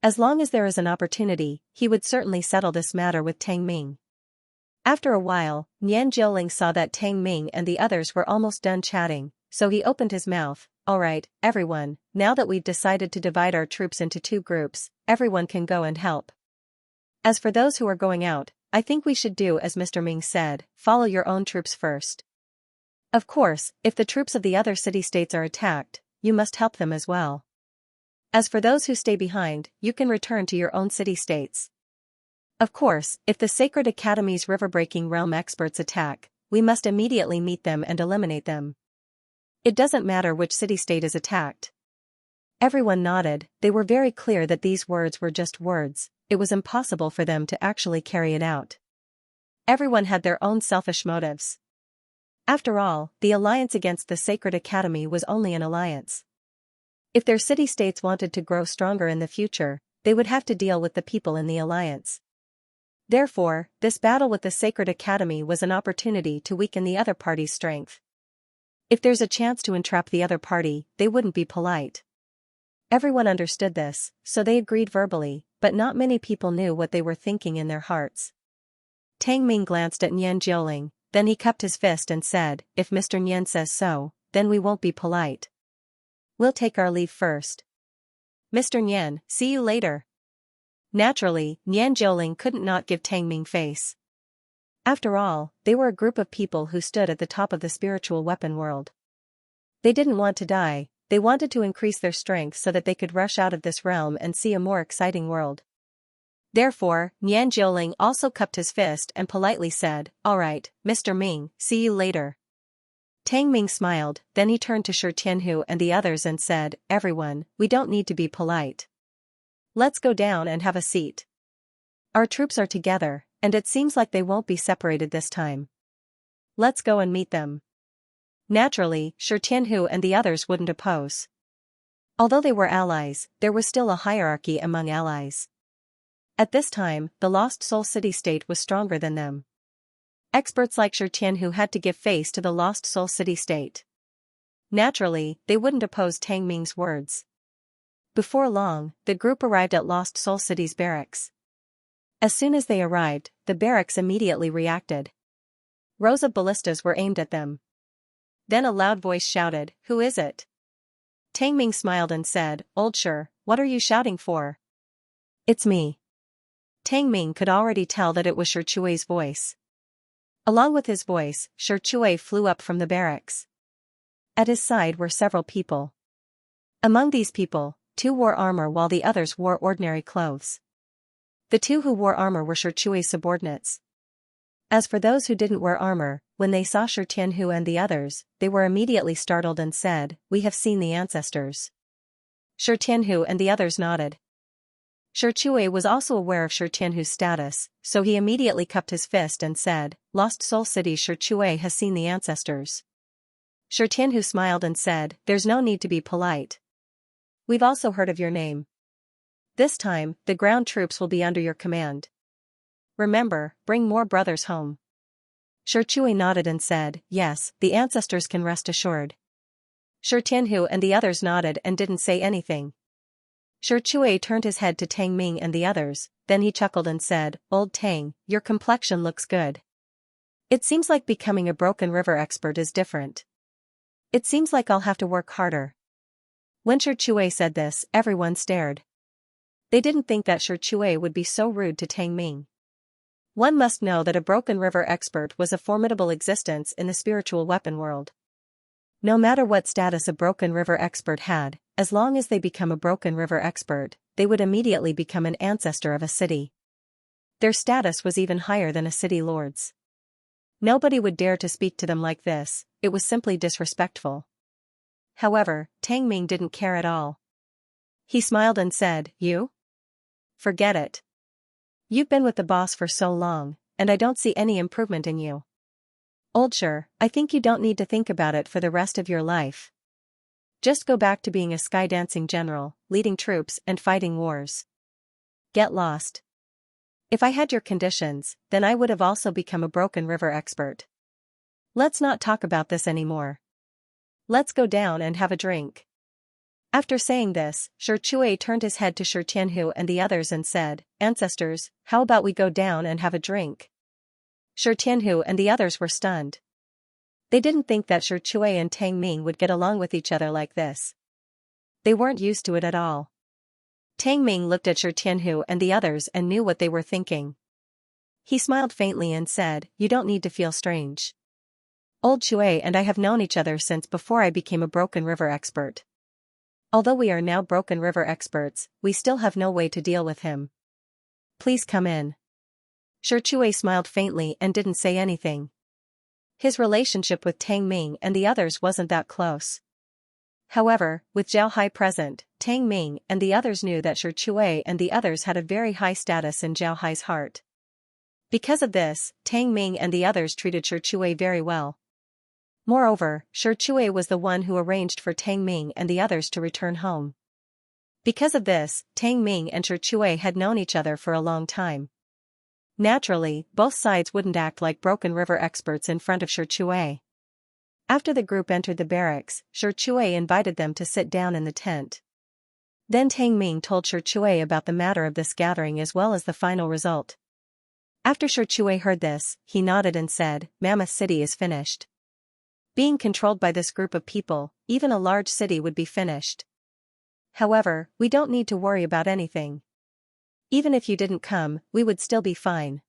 As long as there is an opportunity, he would certainly settle this matter with Tang Ming. After a while, Nian Zhouling saw that Tang Ming and the others were almost done chatting, so he opened his mouth. Alright, everyone, now that we've decided to divide our troops into two groups, everyone can go and help. As for those who are going out, I think we should do as Mr. Ming said, follow your own troops first. Of course, if the troops of the other city-states are attacked, you must help them as well. As for those who stay behind, you can return to your own city-states. Of course, if the Sacred Academy's river-breaking realm experts attack, we must immediately meet them and eliminate them. It doesn't matter which city-state is attacked. Everyone nodded, they were very clear that these words were just words, it was impossible for them to actually carry it out. Everyone had their own selfish motives. After all, the alliance against the Sacred Academy was only an alliance. If their city-states wanted to grow stronger in the future, they would have to deal with the people in the alliance. Therefore, this battle with the Sacred Academy was an opportunity to weaken the other party's strength. If there's a chance to entrap the other party, they wouldn't be polite. Everyone understood this, so they agreed verbally, but not many people knew what they were thinking in their hearts. Tang Ming glanced at Nian Zhouling, then he cupped his fist and said, if Mr. Nian says so, then we won't be polite. We'll take our leave first. Mr. Nian, see you later. Naturally, Nian Zhouling couldn't not give Tang Ming face. After all, they were a group of people who stood at the top of the spiritual weapon world. They didn't want to die, they wanted to increase their strength so that they could rush out of this realm and see a more exciting world. Therefore, Nian Zhouling also cupped his fist and politely said, alright, Mr. Ming, see you later. Tang Ming smiled, then he turned to Shi Tianhu and the others and said, everyone, we don't need to be polite. Let's go down and have a seat. Our troops are together, and it seems like they won't be separated this time. Let's go and meet them. Naturally, Shi Tianhu and the others wouldn't oppose. Although they were allies, there was still a hierarchy among allies. At this time, the Lost Soul City-State was stronger than them. Experts like Shi Tianhu had to give face to the Lost Soul City-State. Naturally, they wouldn't oppose Tang Ming's words. Before long, the group arrived at Lost Soul City's barracks. As soon as they arrived, the barracks immediately reacted. Rows of ballistas were aimed at them. Then a loud voice shouted, "Who is it?" Tang Ming smiled and said, "Old Shi, what are you shouting for?" "It's me." Tang Ming could already tell that it was Shi Chui's voice. Along with his voice, Shi Chui flew up from the barracks. At his side were several people. Among these people, 2 wore armor while the others wore ordinary clothes. The 2 who wore armor were Shi Chui's subordinates. As for those who didn't wear armor, when they saw Shi Tianhu and the others, they were immediately startled and said, "We have seen the ancestors." Shi Tianhu and the others nodded. Shi Chui was also aware of Shi Tianhu's status, so he immediately cupped his fist and said, "Lost Soul City Shi Chui has seen the ancestors." Shi Tianhu smiled and said, "There's no need to be polite. We've also heard of your name. This time, the ground troops will be under your command. Remember, bring more brothers home." Shi Chui nodded and said, "Yes, the ancestors can rest assured." Shi Tianhu and the others nodded and didn't say anything. Shi Chui turned his head to Tang Ming and the others, then he chuckled and said, "Old Tang, your complexion looks good. It seems like becoming a Broken River expert is different. It seems like I'll have to work harder." When Shi Chui said this, everyone stared. They didn't think that Shi Chui would be so rude to Tang Ming. One must know that a Broken River expert was a formidable existence in the spiritual weapon world. No matter what status a Broken River expert had, as long as they become a Broken River expert, they would immediately become an ancestor of a city. Their status was even higher than a city lord's. Nobody would dare to speak to them like this, it was simply disrespectful. However, Tang Ming didn't care at all. He smiled and said, "You? Forget it. You've been with the boss for so long, and I don't see any improvement in you. Old Shi, I think you don't need to think about it for the rest of your life. Just go back to being a sky dancing general, leading troops and fighting wars. Get lost. If I had your conditions, then I would have also become a Broken River expert. Let's not talk about this anymore. Let's go down and have a drink." After saying this, Shi Chui turned his head to Shi Tianhu and the others and said, "Ancestors, how about we go down and have a drink?" Shi Tianhu and the others were stunned. They didn't think that Shi Chui and Tang Ming would get along with each other like this. They weren't used to it at all. Tang Ming looked at Shi Tianhu and the others and knew what they were thinking. He smiled faintly and said, "You don't need to feel strange. Old Chui and I have known each other since before I became a Broken River expert. Although we are now Broken River experts, we still have no way to deal with him. Please come in." Shi Chui smiled faintly and didn't say anything. His relationship with Tang Ming and the others wasn't that close. However, with Zhao Hai present, Tang Ming and the others knew that Shi Chui and the others had a very high status in Zhao Hai's heart. Because of this, Tang Ming and the others treated Shi Chui very well. Moreover, Shi Chui was the one who arranged for Tang Ming and the others to return home. Because of this, Tang Ming and Shi Chui had known each other for a long time. Naturally, both sides wouldn't act like Broken River experts in front of Shi Chui. After the group entered the barracks, Shi Chui invited them to sit down in the tent. Then Tang Ming told Shi Chui about the matter of this gathering as well as the final result. After Shi Chui heard this, he nodded and said, "Mammoth City is finished. Being controlled by this group of people, even a large city would be finished. However, we don't need to worry about anything. Even if you didn't come, we would still be fine.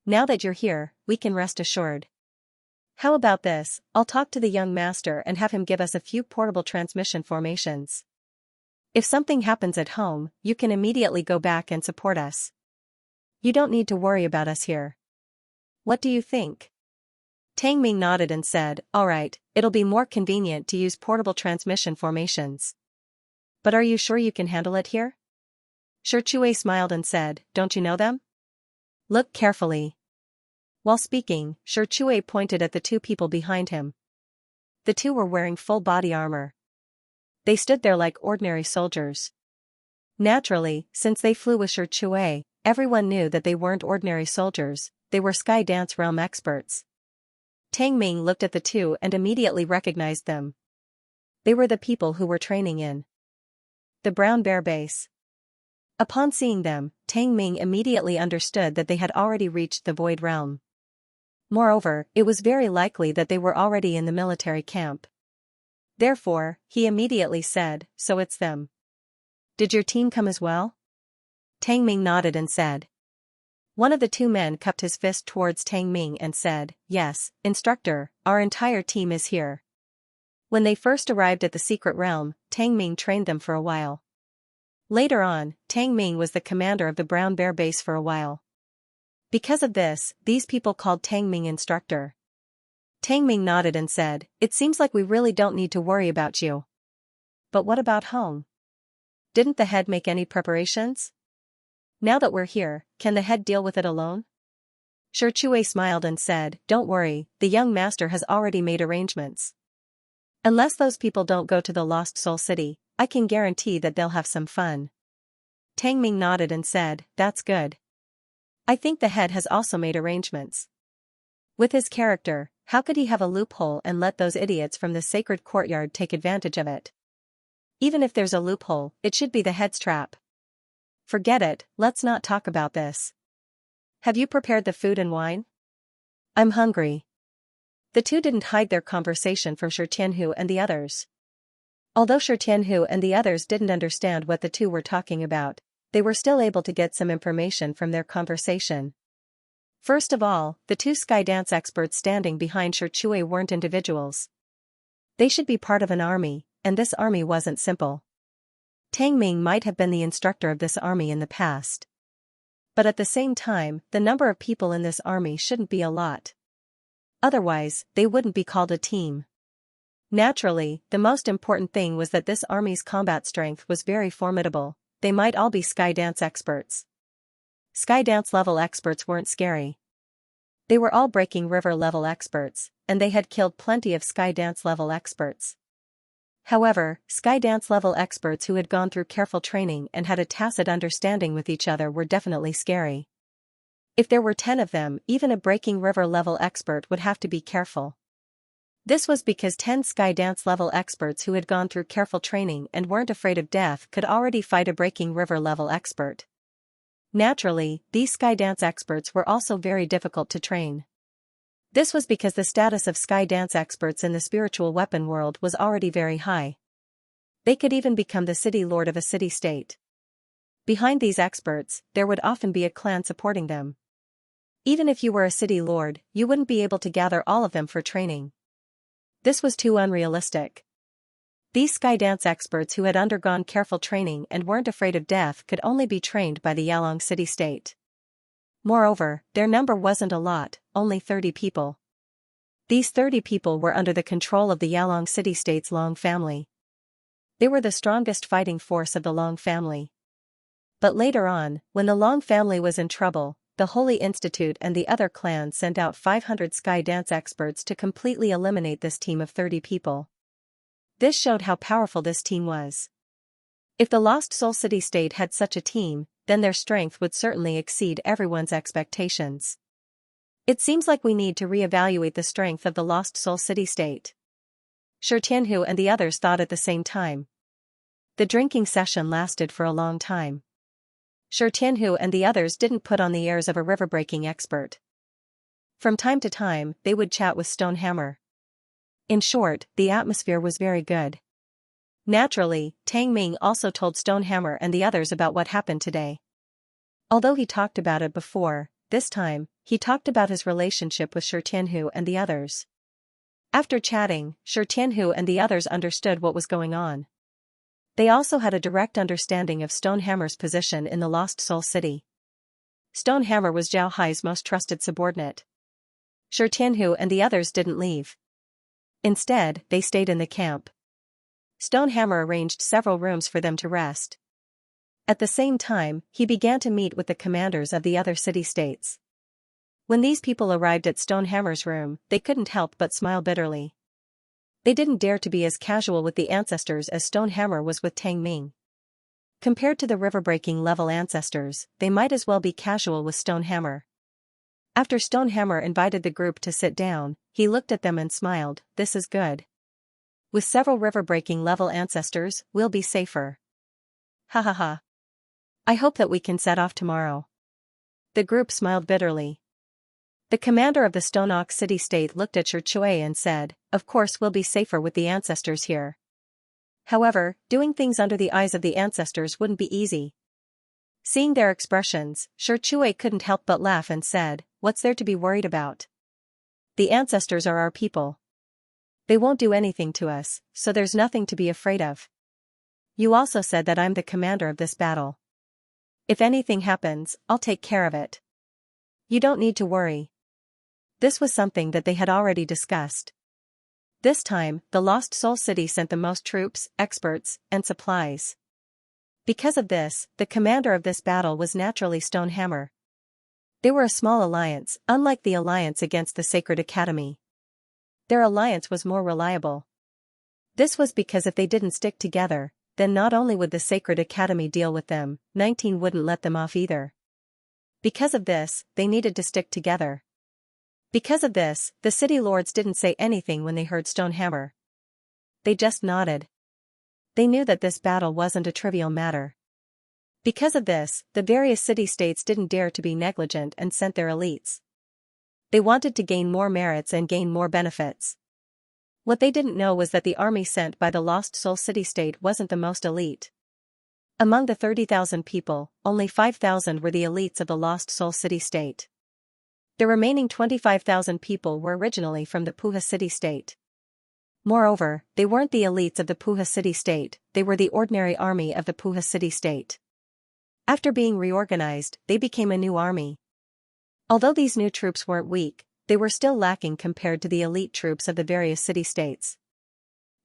Now that you're here, we can rest assured. How about this, I'll talk to the young master and have him give us a few portable transmission formations. If something happens at home, you can immediately go back and support us. You don't need to worry about us here. What do you think?" Tang Ming nodded and said, "All right, it'll be more convenient to use portable transmission formations. But are you sure you can handle it here?" Shi Chui smiled and said, "Don't you know them? Look carefully." While speaking, Shi Chui pointed at the 2 people behind him. The 2 were wearing full body armor. They stood there like ordinary soldiers. Naturally, since they flew with Shi Chui, everyone knew that they weren't ordinary soldiers, they were Sky Dance Realm experts. Tang Ming looked at the 2 and immediately recognized them. They were the people who were training in the Brown Bear base. Upon seeing them, Tang Ming immediately understood that they had already reached the Void Realm. Moreover, it was very likely that they were already in the military camp. Therefore, he immediately said, "So it's them. Did your team come as well?" Tang Ming nodded and said. One of the two men cupped his fist towards Tang Ming and said, "Yes, instructor, our entire team is here." When they first arrived at the secret realm, Tang Ming trained them for a while. Later on, Tang Ming was the commander of the Brown Bear base for a while. Because of this, these people called Tang Ming instructor. Tang Ming nodded and said, "It seems like we really don't need to worry about you. But what about home? Didn't the head make any preparations? Now that we're here, can the head deal with it alone?" Xianxia smiled and said, "Don't worry, the young master has already made arrangements. Unless those people don't go to the Lost Soul City, I can guarantee that they'll have some fun." Tang Ming nodded and said, "That's good. I think the head has also made arrangements. With his character, how could he have a loophole and let those idiots from the sacred courtyard take advantage of it? Even if there's a loophole, it should be the head's trap. Forget it, let's not talk about this. Have you prepared the food and wine? I'm hungry." The two didn't hide their conversation from Xianxia and the others. Although Xianxia and the others didn't understand what the two were talking about, they were still able to get some information from their conversation. First of all, the two sky dance experts standing behind Xianxia weren't individuals. They should be part of an army, and this army wasn't simple. Tang Ming might have been the instructor of this army in the past. But at the same time, the number of people in this army shouldn't be a lot. Otherwise, they wouldn't be called a team. Naturally, the most important thing was that this army's combat strength was very formidable. They might all be sky dance experts. Sky dance level experts weren't scary. They were all breaking river level experts, and they had killed plenty of sky dance level experts. However, sky dance level experts who had gone through careful training and had a tacit understanding with each other were definitely scary. If there were 10 of them, even a breaking river level expert would have to be careful. This was because 10 sky dance level experts who had gone through careful training and weren't afraid of death could already fight a breaking river level expert. Naturally, these sky dance experts were also very difficult to train. This was because the status of sky dance experts in the spiritual weapon world was already very high. They could even become the city lord of a city-state. Behind these experts, there would often be a clan supporting them. Even if you were a city lord, you wouldn't be able to gather all of them for training. This was too unrealistic. These sky dance experts who had undergone careful training and weren't afraid of death could only be trained by the Yalong city-state. Moreover, their number wasn't a lot, only 30 people. These 30 people were under the control of the Yalong city-state's Long family. They were the strongest fighting force of the Long family. But later on, when the Long family was in trouble, the Holy Institute and the other clans sent out 500 sky dance experts to completely eliminate this team of 30 people. This showed how powerful this team was. If the Lost Soul City-state had such a team, then their strength would certainly exceed everyone's expectations. It seems like we need to reevaluate the strength of the Lost Soul City-state. Xianxia and the others thought at the same time. The drinking session lasted for a long time. Xianxia and the others didn't put on the airs of a river-breaking expert. From time to time, they would chat with Stonehammer. In short, the atmosphere was very good. Naturally, Tang Ming also told Stonehammer and the others about what happened today. Although he talked about it before, this time, he talked about his relationship with Xianxia and the others. After chatting, Xianxia and the others understood what was going on. They also had a direct understanding of Stonehammer's position in the Lost Soul City. Stonehammer was Zhao Hai's most trusted subordinate. Xianxia and the others didn't leave. Instead, they stayed in the camp. Stonehammer arranged several rooms for them to rest. At the same time, he began to meet with the commanders of the other city-states. When these people arrived at Stonehammer's room, they couldn't help but smile bitterly. They didn't dare to be as casual with the ancestors as Stonehammer was with Tang Ming. Compared to the river-breaking level ancestors, they might as well be casual with Stonehammer. After Stonehammer invited the group to sit down, he looked at them and smiled, "This is good. With several river-breaking level ancestors, we'll be safer. Ha ha ha. I hope that we can set off tomorrow. The group smiled bitterly. The commander of the Stone Ox city-state looked at Xianxia and said, "Of course we'll be safer with the ancestors here. However, doing things under the eyes of the ancestors wouldn't be easy." Seeing their expressions, Xianxia couldn't help but laugh and said, "What's there to be worried about? The ancestors are our people. They won't do anything to us, so there's nothing to be afraid of. You also said that I'm the commander of this battle. If anything happens, I'll take care of it. You don't need to worry." This was something that they had already discussed. This time, the Lost Soul City sent the most troops, experts, and supplies. Because of this, the commander of this battle was naturally Stonehammer. They were a small alliance, unlike the alliance against the Sacred Academy. Their alliance was more reliable. This was because if they didn't stick together, then not only would the Sacred Academy deal with them, 19 wouldn't let them off either. Because of this, they needed to stick together. Because of this, the city lords didn't say anything when they heard Stonehammer. They just nodded. They knew that this battle wasn't a trivial matter. Because of this, the various city-states didn't dare to be negligent and sent their elites. They wanted to gain more merits and gain more benefits. What they didn't know was that the army sent by the Lost Soul City-state wasn't the most elite. Among the 30,000 people, only 5,000 were the elites of the Lost Soul City-state. The remaining 25,000 people were originally from the Puha City-state. Moreover, they weren't the elites of the Puha City-state, they were the ordinary army of the Puha City-state. After being reorganized, they became a new army. Although these new troops weren't weak, they were still lacking compared to the elite troops of the various city-states.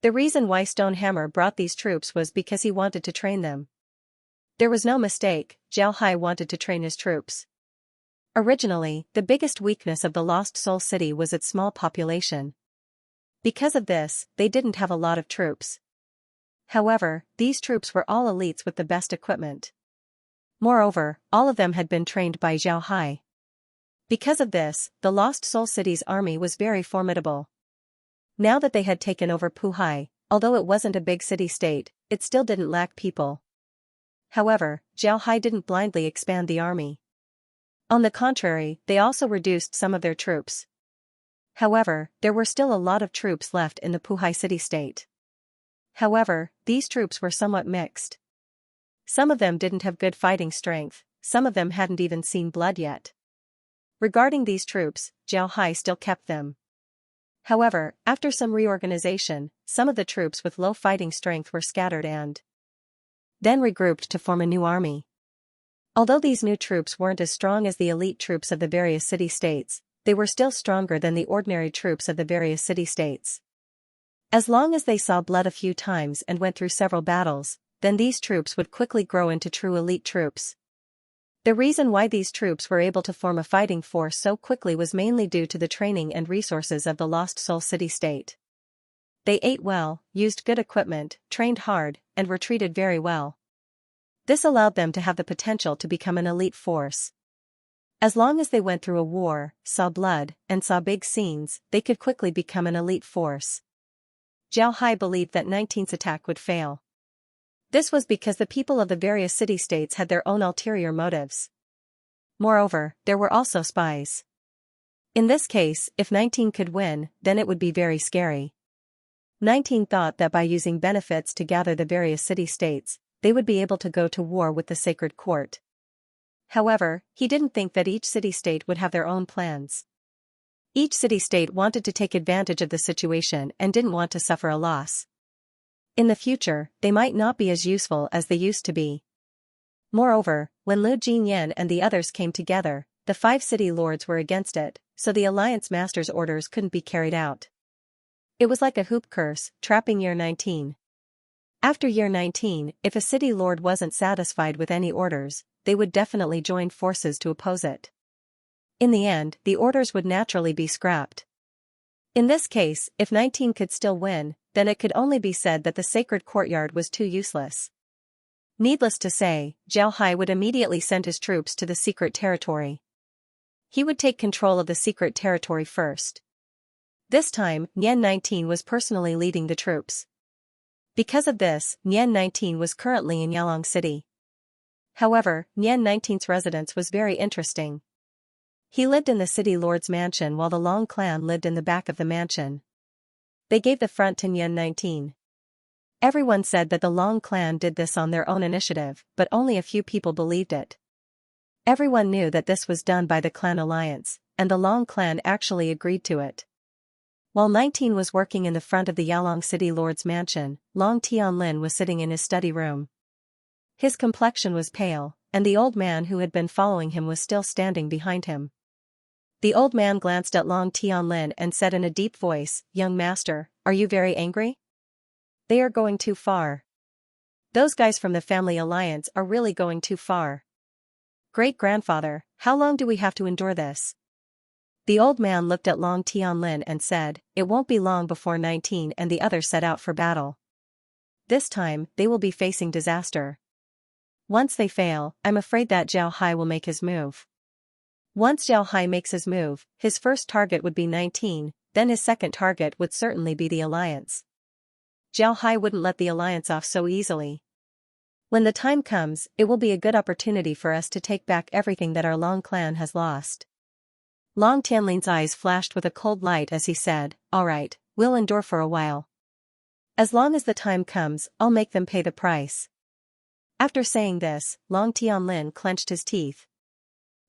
The reason why Stonehammer brought these troops was because he wanted to train them. There was no mistake, Xianxia wanted to train his troops. Originally, the biggest weakness of the Lost Soul City was its small population. Because of this, they didn't have a lot of troops. However, these troops were all elites with the best equipment. Moreover, all of them had been trained by Xianxia. Because of this, the Lost Soul City's army was very formidable. Now that they had taken over Puhai, although it wasn't a big city-state, it still didn't lack people. However, Xianxia didn't blindly expand the army. On the contrary, they also reduced some of their troops. However, there were still a lot of troops left in the Puhai city-state. However, these troops were somewhat mixed. Some of them didn't have good fighting strength, some of them hadn't even seen blood yet. Regarding these troops, Xianxia still kept them. However, after some reorganization, some of the troops with low fighting strength were scattered and then regrouped to form a new army. Although these new troops weren't as strong as the elite troops of the various city-states, they were still stronger than the ordinary troops of the various city-states. As long as they saw blood a few times and went through several battles, then these troops would quickly grow into true elite troops. The reason why these troops were able to form a fighting force so quickly was mainly due to the training and resources of the Lost Soul City-state. They ate well, used good equipment, trained hard, and were treated very well. This allowed them to have the potential to become an elite force. As long as they went through a war, saw blood, and saw big scenes, they could quickly become an elite force. Xianxia believed that 19's attack would fail. This was because the people of the various city-states had their own ulterior motives. Moreover, there were also spies. In this case, if 19 could win, then it would be very scary. 19 thought that by using benefits to gather the various city-states, they would be able to go to war with the Sacred Court. However, he didn't think that each city-state would have their own plans. Each city-state wanted to take advantage of the situation and didn't want to suffer a loss. In the future, they might not be as useful as they used to be. Moreover, when Lu Jinyan and the others came together, the 5 city lords were against it, so the Alliance Master's orders couldn't be carried out. It was like a hoop curse, trapping year 19. After year 19, if a city lord wasn't satisfied with any orders, they would definitely join forces to oppose it. In the end, the orders would naturally be scrapped. In this case, if 19 could still win, then it could only be said that the Sacred Courtyard was too useless. Needless to say, Xianxia would immediately send his troops to the secret territory. He would take control of the secret territory first. This time, Nian 19 was personally leading the troops. Because of this, Nian 19 was currently in Yalong City. However, Nian 19's residence was very interesting. He lived in the city lord's mansion while the Long clan lived in the back of the mansion. They gave the front to Nian 19. Everyone said that the Long clan did this on their own initiative, but only a few people believed it. Everyone knew that this was done by the clan alliance, and the Long clan actually agreed to it. While 19 was working in the front of the Yalong City Lord's mansion, Long Tianlin was sitting in his study room. His complexion was pale, and the old man who had been following him was still standing behind him. The old man glanced at Long Tianlin and said in a deep voice, "Young master, are you very angry? They are going too far. Those guys from the family alliance are really going too far. Great-grandfather, how long do we have to endure this?" The old man looked at Long Tianlin and said, "It won't be long before 19 and the others set out for battle. This time, they will be facing disaster. Once they fail, I'm afraid that Zhao Hai will make his move. Once Zhao Hai makes his move, his first target would be 19, then his second target would certainly be the alliance. Zhao Hai wouldn't let the alliance off so easily. When the time comes, it will be a good opportunity for us to take back everything that our Long clan has lost." Long Tianlin's eyes flashed with a cold light as he said, "All right, we'll endure for a while. As long as the time comes, I'll make them pay the price." After saying this, Long Tianlin clenched his teeth.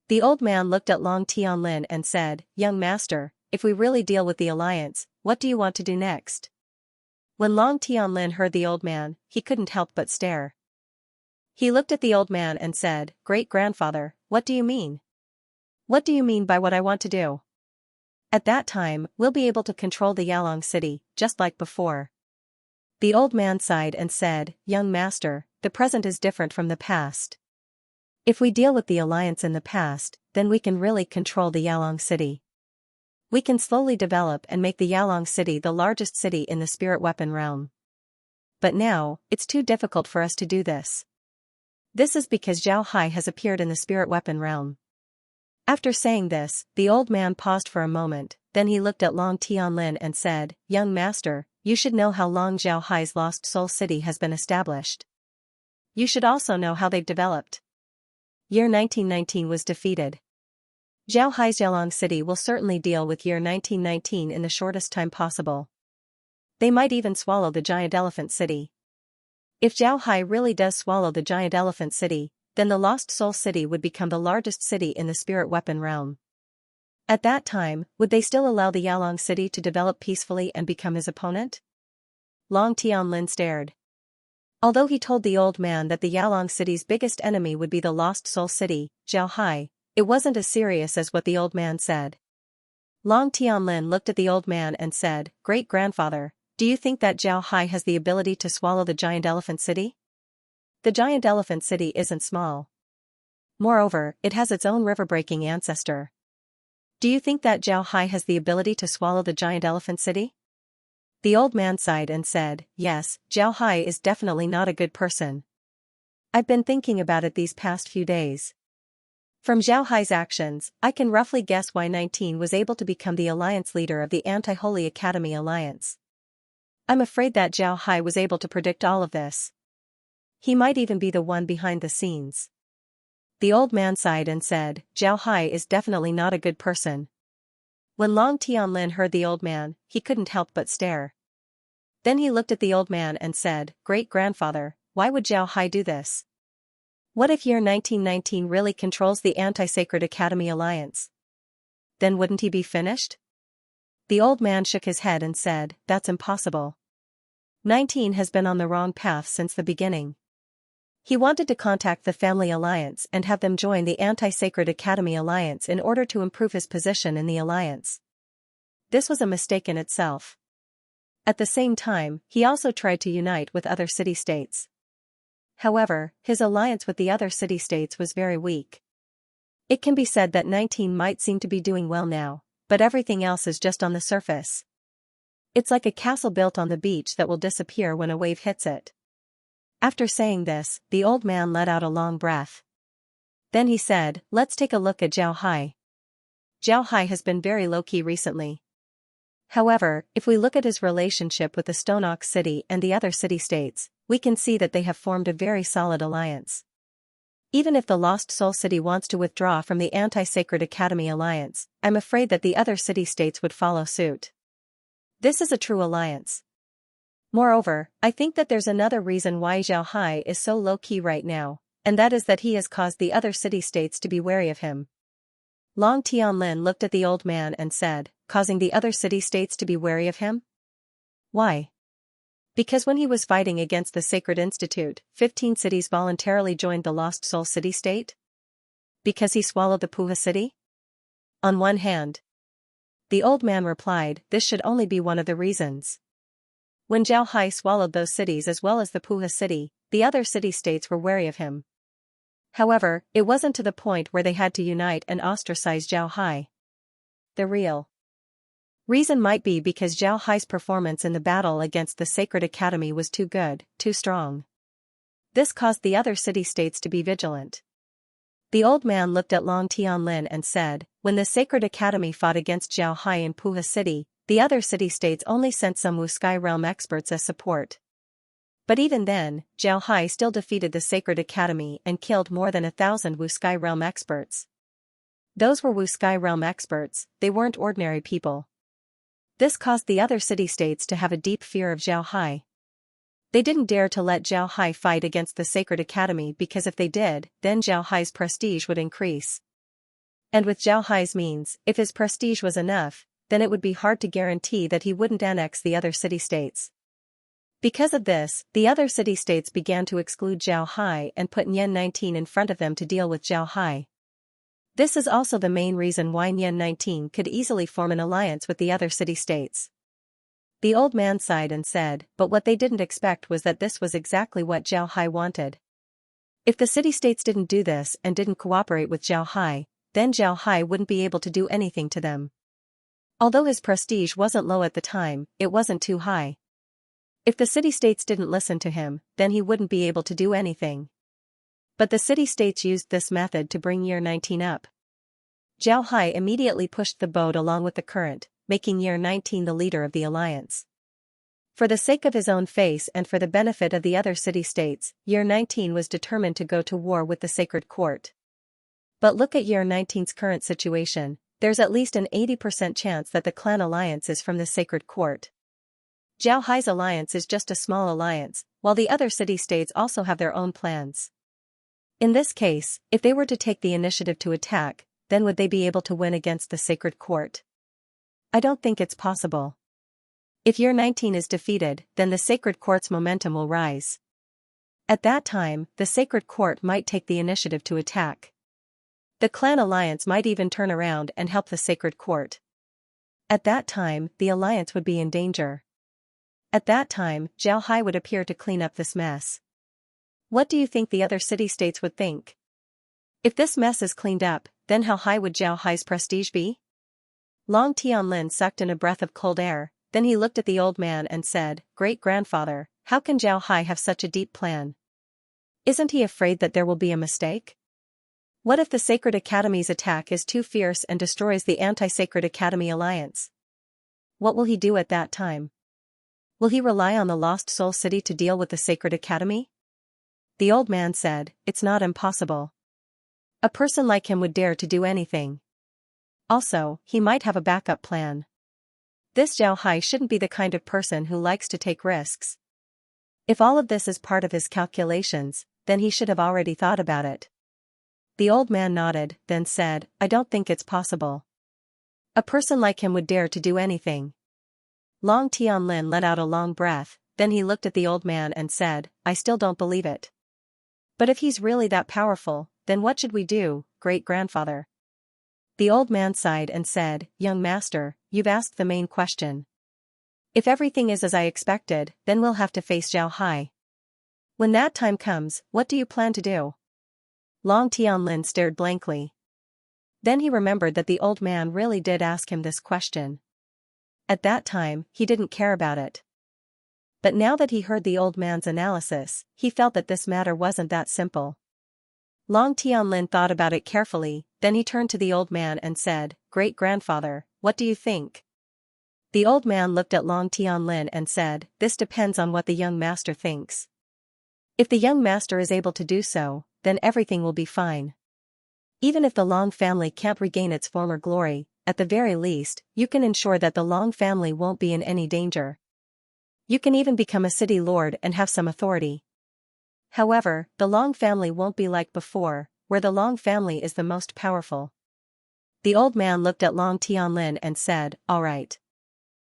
The old man looked at Long Tianlin and said, "Young master, if we really deal with the alliance, what do you want to do next?" When Long Tianlin heard the old man, he couldn't help but stare. He looked at the old man and said, "Great-grandfather, what do you mean? What do you mean by what I want to do? At that time, we'll be able to control the Yalong City, just like before." The old man sighed and said, "Young master, the present is different from the past. If we deal with the alliance in the past, then we can really control the Yalong City. We can slowly develop and make the Yalong City the largest city in the spirit weapon realm. But now, it's too difficult for us to do this. This is because Zhao Hai has appeared in the spirit weapon realm." After saying this, the old man paused for a moment, then he looked at Long Tianlin and said, "Young master, you should know how long Zhao Hai's Lost Soul City has been established. You should also know how they've developed. Year 1919 was defeated. Zhao Hai's Yalong City will certainly deal with year 1919 in the shortest time possible. They might even swallow the giant elephant city. If Zhao Hai really does swallow the giant elephant city, then the Lost Soul City would become the largest city in the spirit weapon realm. At that time, would they still allow the Yalong City to develop peacefully and become his opponent?" Long Tianlin stared. Although he told the old man that the Yalong City's biggest enemy would be the Lost Soul City, Zhao Hai, it wasn't as serious as what the old man said. Long Tianlin looked at the old man and said, "Great-grandfather, do you think that Zhao Hai has the ability to swallow the giant elephant city? The giant elephant city isn't small. Moreover, it has its own river-breaking ancestor. Do you think that Zhao Hai has the ability to swallow the giant elephant city?" The old man sighed and said, "Yes, Zhao Hai is definitely not a good person. I've been thinking about it these past few days. From Zhao Hai's actions, I can roughly guess why 19 was able to become the alliance leader of the Anti-Holy Academy Alliance. I'm afraid that Zhao Hai was able to predict all of this. He might even be the one behind the scenes." The old man sighed and said, "Zhao Hai is definitely not a good person." When Long Tianlin heard the old man, he couldn't help but stare. Then he looked at the old man and said, "Great-grandfather, why would Zhao Hai do this? What if year 1919 really controls the Anti-Sacred Academy Alliance? Then wouldn't he be finished?" The old man shook his head and said, "That's impossible. 19 has been on the wrong path since the beginning. He wanted to contact the Family Alliance and have them join the Anti-Sacred Academy Alliance in order to improve his position in the alliance. This was a mistake in itself. At the same time, he also tried to unite with other city-states. However, his alliance with the other city-states was very weak. It can be said that 19 might seem to be doing well now, but everything else is just on the surface. It's like a castle built on the beach that will disappear when a wave hits it." After saying this, the old man let out a long breath. Then he said, "Let's take a look at Zhao Hai. Zhao Hai has been very low-key recently. However, if we look at his relationship with the Stone Ox City and the other city-states, we can see that they have formed a very solid alliance. Even if the Lost Soul City wants to withdraw from the Anti-Sacred Academy alliance, I'm afraid that the other city-states would follow suit. This is a true alliance. Moreover, I think that there's another reason why Zhao Hai is so low-key right now, and that is that he has caused the other city-states to be wary of him. Long Tianlin looked at the old man and said, causing the other city-states to be wary of him? Why? Because when he was fighting against the Sacred Institute, 15 cities voluntarily joined the Lost Soul City-state? Because he swallowed the Puha city? On one hand. The old man replied, this should only be one of the reasons. When Zhao Hai swallowed those cities as well as the Puha city, the other city-states were wary of him. However, it wasn't to the point where they had to unite and ostracize Zhao Hai. The real reason might be because Zhao Hai's performance in the battle against the Sacred Academy was too good, too strong. This caused the other city-states to be vigilant. The old man looked at Long Tianlin and said, when the Sacred Academy fought against Zhao Hai in Puha city, the other city-states only sent some Wu Sky Realm experts as support. But even then, Zhao Hai still defeated the Sacred Academy and killed more than 1,000 Wu Sky Realm experts. Those were Wu Sky Realm experts, they weren't ordinary people. This caused the other city-states to have a deep fear of Zhao Hai. They didn't dare to let Zhao Hai fight against the Sacred Academy because if they did, then Zhao Hai's prestige would increase. And with Zhao Hai's means, if his prestige was enough, then it would be hard to guarantee that he wouldn't annex the other city-states. Because of this, the other city-states began to exclude Zhao Hai and put Nian 19 in front of them to deal with Zhao Hai. This is also the main reason why Nian 19 could easily form an alliance with the other city-states. The old man sighed and said, but what they didn't expect was that this was exactly what Zhao Hai wanted. If the city-states didn't do this and didn't cooperate with Zhao Hai, then Zhao Hai wouldn't be able to do anything to them. Although his prestige wasn't low at the time, it wasn't too high. If the city-states didn't listen to him, then he wouldn't be able to do anything. But the city-states used this method to bring Year 19 up. Zhao Hai immediately pushed the boat along with the current, making Year 19 the leader of the alliance. For the sake of his own face and for the benefit of the other city-states, Year 19 was determined to go to war with the Sacred Court. But look at Year 19's current situation, there's at least an 80% chance that the clan alliance is from the Sacred Court. Zhao Hai's alliance is just a small alliance, while the other city-states also have their own plans. In this case, if they were to take the initiative to attack, then would they be able to win against the Sacred Court? I don't think it's possible. If Year 19 is defeated, then the Sacred Court's momentum will rise. At that time, the Sacred Court might take the initiative to attack. The clan alliance might even turn around and help the Sacred Court. At that time, the alliance would be in danger. At that time, Zhao Hai would appear to clean up this mess. What do you think the other city-states would think? If this mess is cleaned up, then how high would Zhao Hai's prestige be? Long Tianlin sucked in a breath of cold air, then he looked at the old man and said, Great-grandfather, how can Zhao Hai have such a deep plan? Isn't he afraid that there will be a mistake? What if the Sacred Academy's attack is too fierce and destroys the Anti-Sacred Academy alliance? What will he do at that time? Will he rely on the Lost Soul City to deal with the Sacred Academy? The old man said, it's not impossible. A person like him would dare to do anything. Also, he might have a backup plan. This Zhao Hai shouldn't be the kind of person who likes to take risks. If all of this is part of his calculations, then he should have already thought about it. The old man nodded, then said, I don't think it's possible. A person like him would dare to do anything. Long Tianlin let out a long breath, then he looked at the old man and said, I still don't believe it. But if he's really that powerful, then what should we do, great-grandfather? The old man sighed and said, Young master, you've asked the main question. If everything is as I expected, then we'll have to face Zhao Hai. When that time comes, what do you plan to do? Long Tianlin stared blankly. Then he remembered that the old man really did ask him this question. At that time, he didn't care about it. But now that he heard the old man's analysis, he felt that this matter wasn't that simple. Long Tianlin thought about it carefully, then he turned to the old man and said, Great-grandfather, what do you think? The old man looked at Long Tianlin and said, "This depends on what the young master thinks. If the young master is able to do so, then everything will be fine. Even if the Long family can't regain its former glory, at the very least, you can ensure that the Long family won't be in any danger. You can even become a city lord and have some authority. However, the Long family won't be like before, where the Long family is the most powerful." The old man looked at Long Tianlin and said, "All right."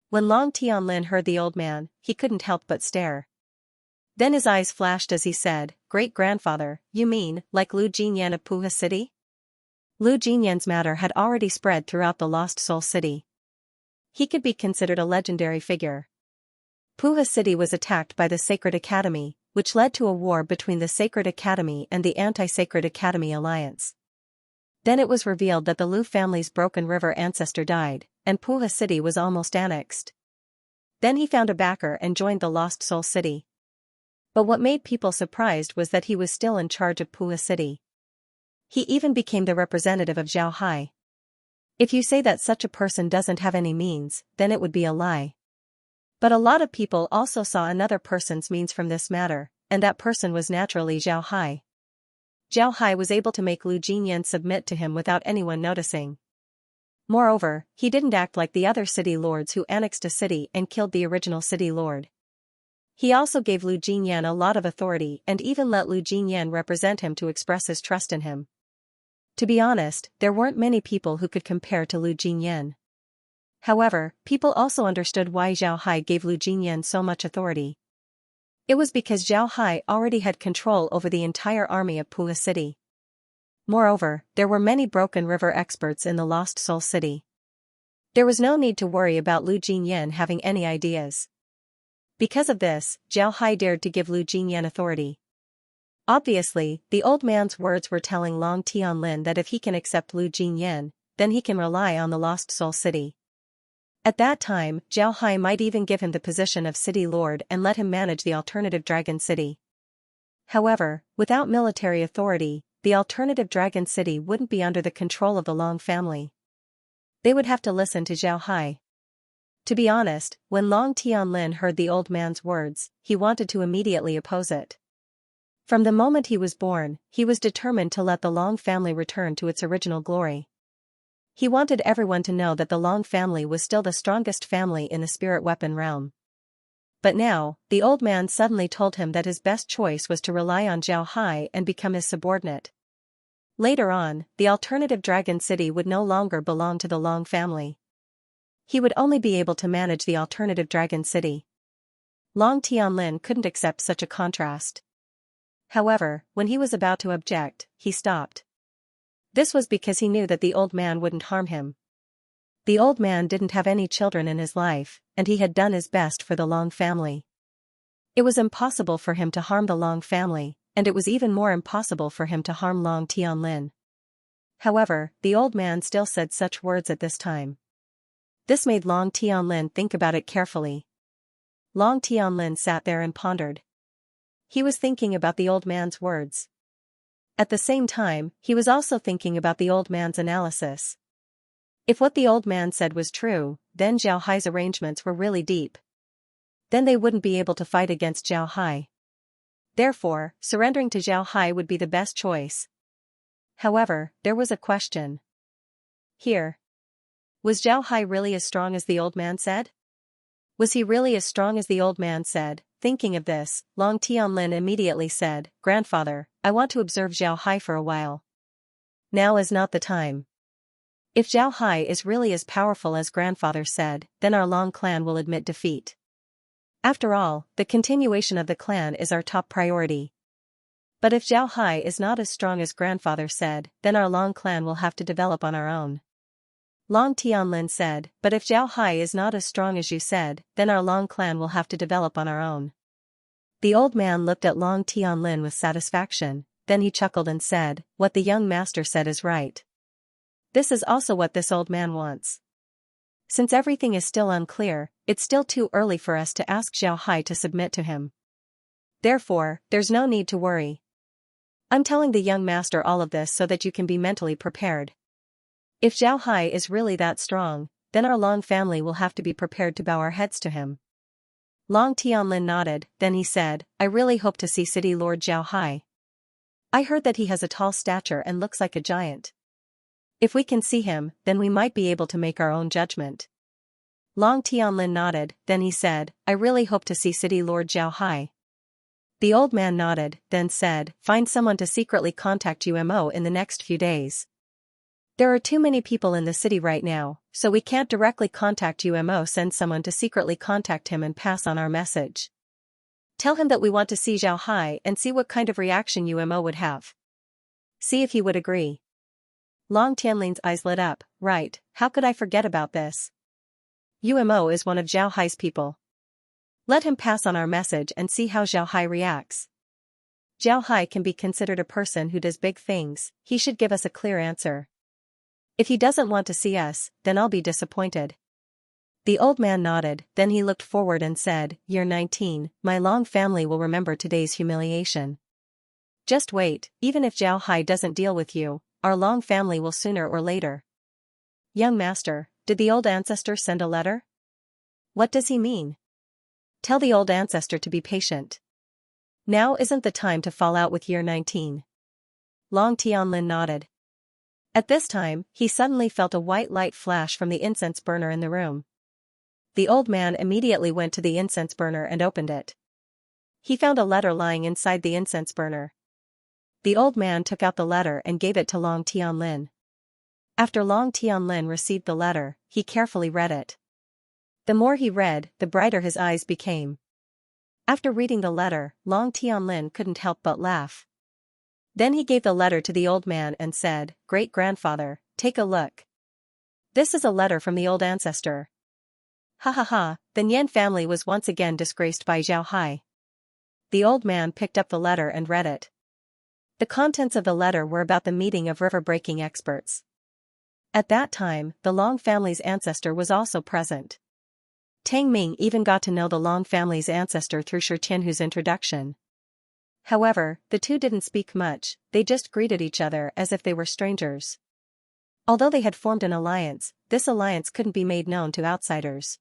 When Long Tianlin heard the old man, he couldn't help but stare. Then his eyes flashed as he said, "Great-grandfather, you mean, like Lu Jinyan of Puha City?" Lu Jinyan's matter had already spread throughout the Lost Soul City. He could be considered a legendary figure. Puha City was attacked by the Sacred Academy, which led to a war between the Sacred Academy and the Anti-Sacred Academy Alliance. Then it was revealed that the Lu family's Broken River ancestor died, and Puha City was almost annexed. Then he found a backer and joined the Lost Soul City. But what made people surprised was that he was still in charge of Puha City. He even became the representative of Zhao Hai. If you say that such a person doesn't have any means, then it would be a lie. But a lot of people also saw another person's means from this matter, and that person was naturally Zhao Hai. Zhao Hai was able to make Lu Jinyan submit to him without anyone noticing. Moreover, he didn't act like the other city lords who annexed a city and killed the original city lord. He also gave Lu Jinyan a lot of authority and even let Lu Jinyan represent him to express his trust in him. To be honest, there weren't many people who could compare to Lu Jinyan. However, people also understood why Zhao Hai gave Lu Jinyan so much authority. It was because Zhao Hai already had control over the entire army of Puha City. Moreover, there were many Broken River experts in the Lost Soul City. There was no need to worry about Lu Jinyan having any ideas. Because of this, Zhao Hai dared to give Lu Jinyan authority. Obviously, the old man's words were telling Long Tianlin that if he can accept Lu Jinyan, then he can rely on the Lost Soul City. At that time, Zhao Hai might even give him the position of city lord and let him manage the alternative dragon city. However, without military authority, the alternative dragon city wouldn't be under the control of the Long family. They would have to listen to Zhao Hai. To be honest, when Long Tianlin heard the old man's words, he wanted to immediately oppose it. From the moment he was born, he was determined to let the Long family return to its original glory. He wanted everyone to know that the Long family was still the strongest family in the spirit weapon realm. But now, the old man suddenly told him that his best choice was to rely on Zhao Hai and become his subordinate. Later on, the alternative dragon city would no longer belong to the Long family. He would only be able to manage the alternative dragon city. Long Tianlin couldn't accept such a contrast. However, when he was about to object, he stopped. This was because he knew that the old man wouldn't harm him. The old man didn't have any children in his life, and he had done his best for the Long family. It was impossible for him to harm the Long family, and it was even more impossible for him to harm Long Tianlin. However, the old man still said such words at this time. This made Long Tianlin think about it carefully. Long Tianlin sat there and pondered. He was thinking about the old man's words. At the same time, he was also thinking about the old man's analysis. If what the old man said was true, then Zhao Hai's arrangements were really deep. Then they wouldn't be able to fight against Zhao Hai. Therefore, surrendering to Zhao Hai would be the best choice. However, there was a question. Here. Was Zhao Hai really as strong as the old man said? Was he really as strong as the old man said? Thinking of this, Long Tianlin immediately said, "Grandfather, I want to observe Zhao Hai for a while. Now is not the time. If Zhao Hai is really as powerful as grandfather said, then our Long clan will admit defeat. After all, the continuation of the clan is our top priority. But if Zhao Hai is not as strong as grandfather said, then our Long clan will have to develop on our own." Long Tianlin said, "But if Zhao Hai is not as strong as you said, then our Long clan will have to develop on our own." The old man looked at Long Tianlin with satisfaction, then he chuckled and said, "What the young master said is right. This is also what this old man wants. Since everything is still unclear, it's still too early for us to ask Zhao Hai to submit to him. Therefore, there's no need to worry. I'm telling the young master all of this so that you can be mentally prepared. If Zhao Hai is really that strong, then our Long family will have to be prepared to bow our heads to him. Long Tianlin nodded, then he said, I really hope to see City Lord Zhao Hai. I heard that he has a tall stature and looks like a giant. If we can see him, then we might be able to make our own judgment. Long Tianlin nodded, then he said, I really hope to see City Lord Zhao Hai. The old man nodded, then said, find someone to secretly contact UMO in the next few days. There are too many people in the city right now, so we can't directly contact UMO. Send someone to secretly contact him and pass on our message. Tell him that we want to see Zhao Hai and see what kind of reaction UMO would have. See if he would agree. Long Tianlin's eyes lit up, right, how could I forget about this? UMO is one of Zhao Hai's people. Let him pass on our message and see how Zhao Hai reacts. Zhao Hai can be considered a person who does big things, he should give us a clear answer. If he doesn't want to see us, then I'll be disappointed. The old man nodded, then he looked forward and said, Year 19, my Long family will remember today's humiliation. Just wait, even if Zhao Hai doesn't deal with you, our Long family will sooner or later. Young master, did the old ancestor send a letter? What does he mean? Tell the old ancestor to be patient. Now isn't the time to fall out with Year 19. Long Tianlin nodded. At this time, he suddenly felt a white light flash from the incense burner in the room. The old man immediately went to the incense burner and opened it. He found a letter lying inside the incense burner. The old man took out the letter and gave it to Long Tianlin. After Long Tianlin received the letter, he carefully read it. The more he read, the brighter his eyes became. After reading the letter, Long Tianlin couldn't help but laugh. Then he gave the letter to the old man and said, Great-grandfather, take a look. This is a letter from the old ancestor. Ha ha ha, the Nian family was once again disgraced by Zhao Hai. The old man picked up the letter and read it. The contents of the letter were about the meeting of river-breaking experts. At that time, the Long family's ancestor was also present. Tang Ming even got to know the Long family's ancestor through Shi Tianhu's introduction. However, the two didn't speak much, they just greeted each other as if they were strangers. Although they had formed an alliance, this alliance couldn't be made known to outsiders.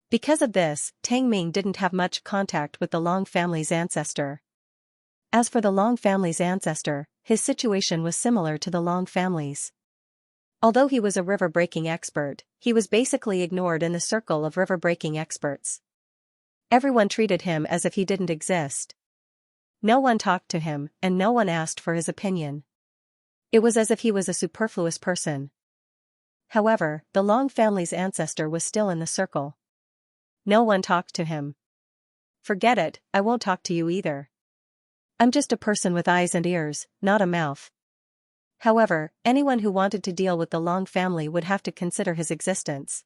Because of this, Tang Ming didn't have much contact with the Long family's ancestor. As for the Long family's ancestor, his situation was similar to the Long family's. Although he was a river-breaking expert, he was basically ignored in the circle of river-breaking experts. Everyone treated him as if he didn't exist. No one talked to him, and no one asked for his opinion. It was as if he was a superfluous person. However, the Long family's ancestor was still in the circle. No one talked to him. Forget it, I won't talk to you either. I'm just a person with eyes and ears, not a mouth. However, anyone who wanted to deal with the Long family would have to consider his existence.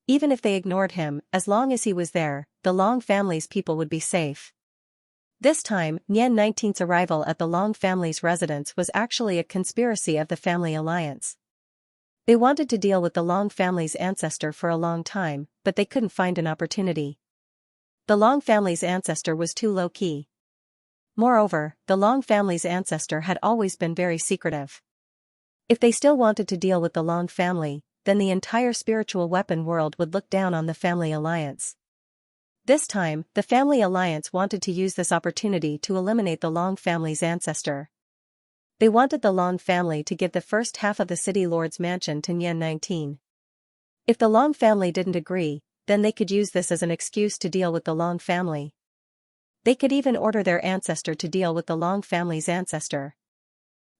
Even if they ignored him, as long as he was there, the Long family's people would be safe. This time, Nian 19's arrival at the Long family's residence was actually a conspiracy of the family alliance. They wanted to deal with the Long family's ancestor for a long time, but they couldn't find an opportunity. The Long family's ancestor was too low-key. Moreover, the Long family's ancestor had always been very secretive. If they still wanted to deal with the Long family, then the entire spiritual weapon world would look down on the family alliance. This time, the family alliance wanted to use this opportunity to eliminate the Long family's ancestor. They wanted the Long family to give the first half of the city lord's mansion to Nian 19. If the Long family didn't agree, then they could use this as an excuse to deal with the Long family. They could even order their ancestor to deal with the Long family's ancestor.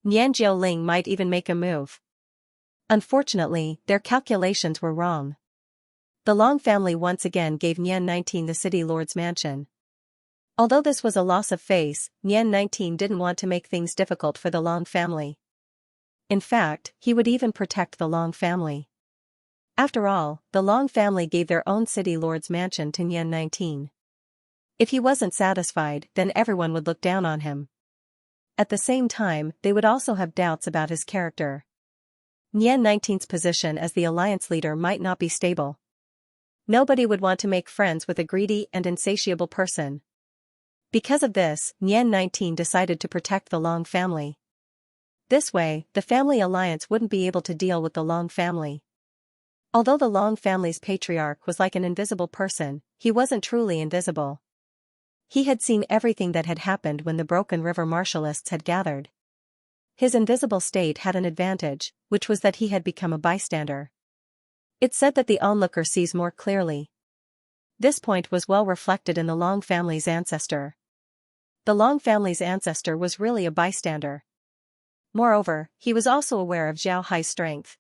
Nian Jiaoling might even make a move. Unfortunately, their calculations were wrong. The Long family once again gave Nian 19 the city lord's mansion. Although this was a loss of face, Nian 19 didn't want to make things difficult for the Long family. In fact, he would even protect the Long family. After all, the Long family gave their own city lord's mansion to Nian 19. If he wasn't satisfied, then everyone would look down on him. At the same time, they would also have doubts about his character. Nian 19's position as the alliance leader might not be stable. Nobody would want to make friends with a greedy and insatiable person. Because of this, Nian 19 decided to protect the Long family. This way, the family alliance wouldn't be able to deal with the Long family. Although the Long family's patriarch was like an invisible person, he wasn't truly invisible. He had seen everything that had happened when the Broken River martialists had gathered. His invisible state had an advantage, which was that he had become a bystander. It's said that the onlooker sees more clearly. This point was well reflected in the Long family's ancestor. The Long family's ancestor was really a bystander. Moreover, he was also aware of Zhao Hai's strength.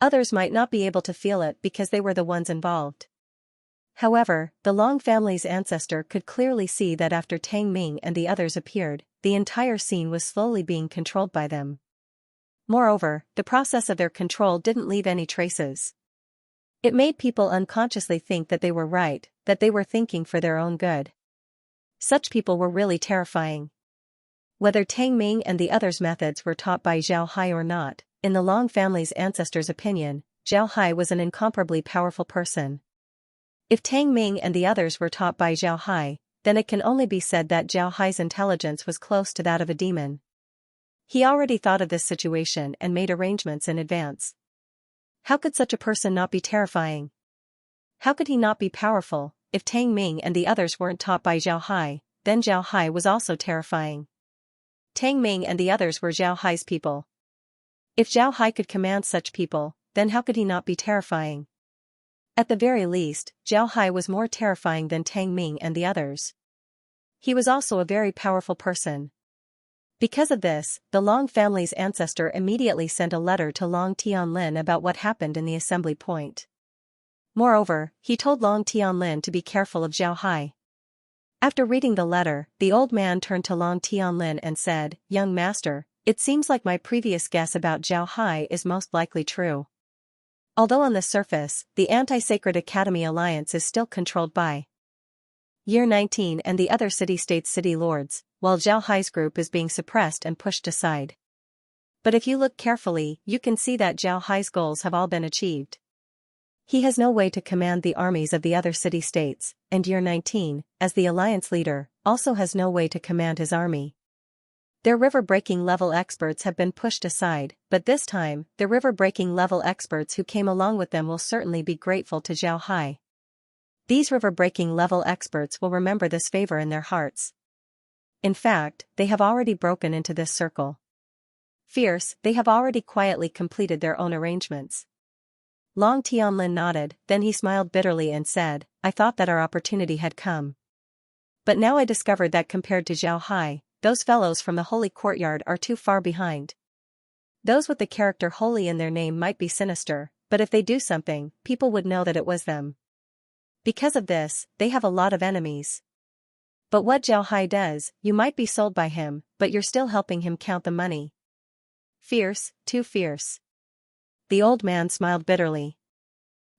Others might not be able to feel it because they were the ones involved. However, the Long family's ancestor could clearly see that after Tang Ming and the others appeared, the entire scene was slowly being controlled by them. Moreover, the process of their control didn't leave any traces. It made people unconsciously think that they were right, that they were thinking for their own good. Such people were really terrifying. Whether Tang Ming and the others' methods were taught by Zhao Hai or not, in the Long family's ancestors' opinion, Zhao Hai was an incomparably powerful person. If Tang Ming and the others were taught by Zhao Hai, then it can only be said that Zhao Hai's intelligence was close to that of a demon. He already thought of this situation and made arrangements in advance. How could such a person not be terrifying? How could he not be powerful? If Tang Ming and the others weren't taught by Zhao Hai, then Zhao Hai was also terrifying. Tang Ming and the others were Zhao Hai's people. If Zhao Hai could command such people, then how could he not be terrifying? At the very least, Zhao Hai was more terrifying than Tang Ming and the others. He was also a very powerful person. Because of this, the Long family's ancestor immediately sent a letter to Long Tianlin about what happened in the assembly point. Moreover, he told Long Tianlin to be careful of Zhao Hai. After reading the letter, the old man turned to Long Tianlin and said, "Young master, it seems like my previous guess about Zhao Hai is most likely true. Although on the surface, the Anti-Sacred Academy Alliance is still controlled by Year 19 and the other city-states city lords, while Zhao Hai's group is being suppressed and pushed aside. But if you look carefully, you can see that Zhao Hai's goals have all been achieved. He has no way to command the armies of the other city-states, and Year 19, as the alliance leader, also has no way to command his army. Their river-breaking level experts have been pushed aside, but this time, the river-breaking level experts who came along with them will certainly be grateful to Zhao Hai. These river-breaking level experts will remember this favor in their hearts. In fact, they have already broken into this circle. Fierce, they have already quietly completed their own arrangements." Long Tianlin nodded, then he smiled bitterly and said, "I thought that our opportunity had come. But now I discovered that compared to Zhao Hai, those fellows from the Holy Courtyard are too far behind. Those with the character holy in their name might be sinister, but if they do something, people would know that it was them. Because of this, they have a lot of enemies. But what Zhao Hai does, you might be sold by him, but you're still helping him count the money. Fierce, too fierce." The old man smiled bitterly.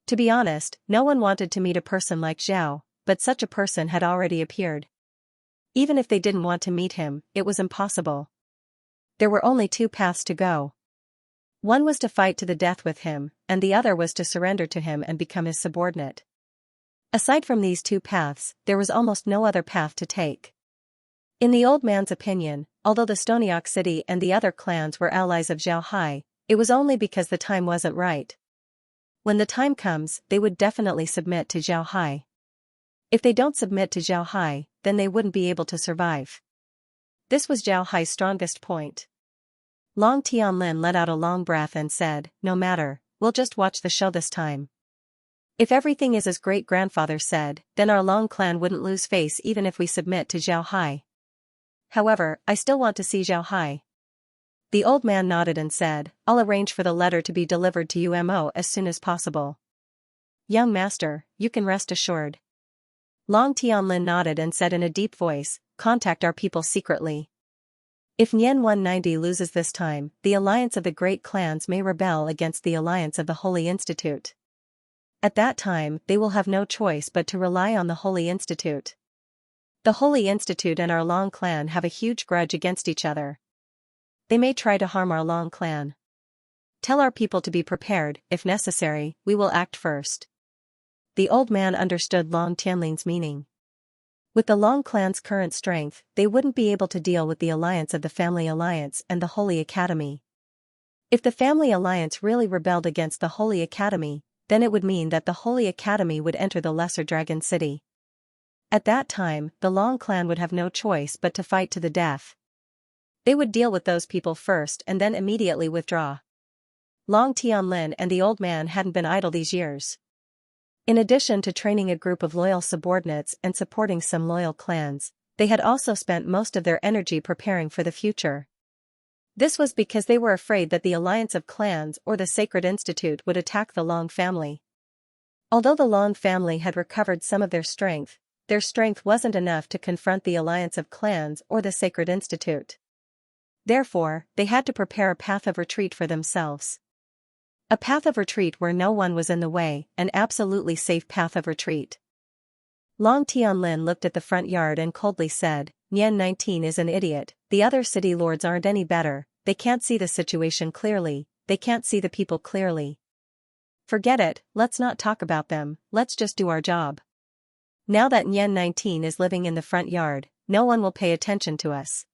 To be honest, no one wanted to meet a person like Zhao, but such a person had already appeared. Even if they didn't want to meet him, it was impossible. There were only two paths to go. One was to fight to the death with him, and the other was to surrender to him and become his subordinate. Aside from these two paths, there was almost no other path to take. In the old man's opinion, although the Stoniok city and the other clans were allies of Zhao Hai, it was only because the time wasn't right. When the time comes, they would definitely submit to Zhao Hai. If they don't submit to Zhao Hai, then they wouldn't be able to survive. This was Zhao Hai's strongest point. Long Tianlin let out a long breath and said, "No matter, we'll just watch the show this time. If everything is as great-grandfather said, then our Long clan wouldn't lose face even if we submit to Zhao Hai. However, I still want to see Zhao Hai." The old man nodded and said, "I'll arrange for the letter to be delivered to UMO as soon as possible. Young master, you can rest assured." Long Tianlin nodded and said in a deep voice, "Contact our people secretly. If Nian 190 loses this time, the alliance of the great clans may rebel against the alliance of the Holy Institute. At that time, they will have no choice but to rely on the Holy Institute. The Holy Institute and our Long clan have a huge grudge against each other. They may try to harm our Long clan. Tell our people to be prepared, if necessary, we will act first." The old man understood Long Tianlin's meaning. With the Long clan's current strength, they wouldn't be able to deal with the alliance of the Family Alliance and the Holy Academy. If the Family Alliance really rebelled against the Holy Academy, then it would mean that the Holy Academy would enter the Lesser Dragon City. At that time, the Long clan would have no choice but to fight to the death. They would deal with those people first and then immediately withdraw. Long Tianlin and the old man hadn't been idle these years. In addition to training a group of loyal subordinates and supporting some loyal clans, they had also spent most of their energy preparing for the future. This was because they were afraid that the alliance of clans or the Sacred Institute would attack the Long family. Although the Long family had recovered some of their strength wasn't enough to confront the alliance of clans or the Sacred Institute. Therefore, they had to prepare a path of retreat for themselves. A path of retreat where no one was in the way, an absolutely safe path of retreat. Long Tianlin looked at the front yard and coldly said, Nian 19 is an idiot, the other city lords aren't any better, they can't see the situation clearly, they can't see the people clearly. Forget it, let's not talk about them, let's just do our job. Now that Nian 19 is living in the front yard, no one will pay attention to us.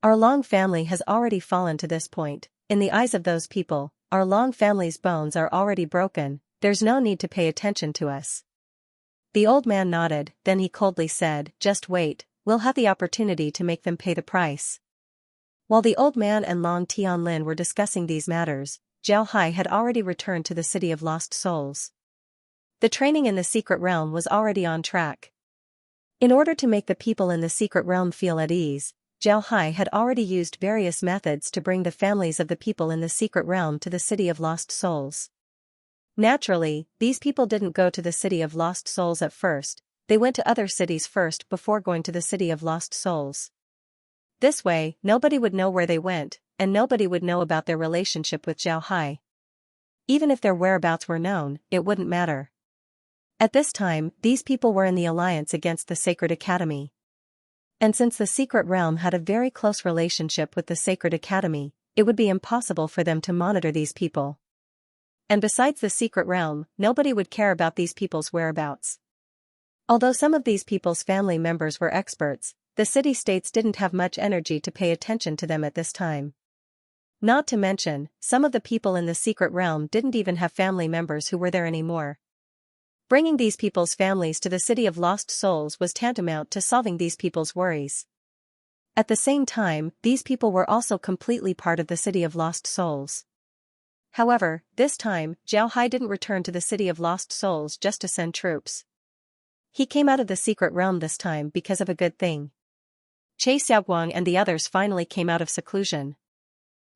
Our Long family has already fallen to this point. In the eyes of those people, our Long family's bones are already broken, there's no need to pay attention to us. The old man nodded, then he coldly said, just wait, we'll have the opportunity to make them pay the price. While the old man and Long Tianlin were discussing these matters, Zhao Hai had already returned to the City of Lost Souls. The training in the secret realm was already on track. In order to make the people in the secret realm feel at ease, Zhao Hai had already used various methods to bring the families of the people in the secret realm to the City of Lost Souls. Naturally, these people didn't go to the City of Lost Souls at first, they went to other cities first before going to the City of Lost Souls. This way, nobody would know where they went, and nobody would know about their relationship with Zhao Hai. Even if their whereabouts were known, it wouldn't matter. At this time, these people were in the alliance against the Sacred Academy. And since the secret realm had a very close relationship with the Sacred Academy, it would be impossible for them to monitor these people. And besides the secret realm, nobody would care about these people's whereabouts. Although some of these people's family members were experts, the city-states didn't have much energy to pay attention to them at this time. Not to mention, some of the people in the secret realm didn't even have family members who were there anymore. Bringing these people's families to the City of Lost Souls was tantamount to solving these people's worries. At the same time, these people were also completely part of the City of Lost Souls. However, this time, Zhao Hai didn't return to the City of Lost Souls just to send troops. He came out of the secret realm this time because of a good thing. Che Xiaoguang and the others finally came out of seclusion.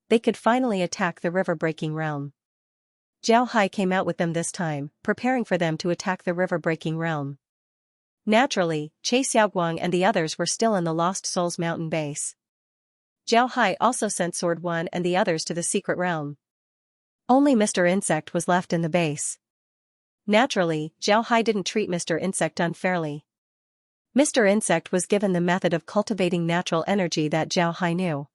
They could finally attack the river-breaking realm. Zhao Hai came out with them this time, preparing for them to attack the river-breaking realm. Naturally, Che Xiaoguang and the others were still in the Lost Souls mountain base. Zhao Hai also sent Sword One and the others to the secret realm. Only Mr. Insect was left in the base. Naturally, Zhao Hai didn't treat Mr. Insect unfairly. Mr. Insect was given the method of cultivating natural energy that Zhao Hai knew.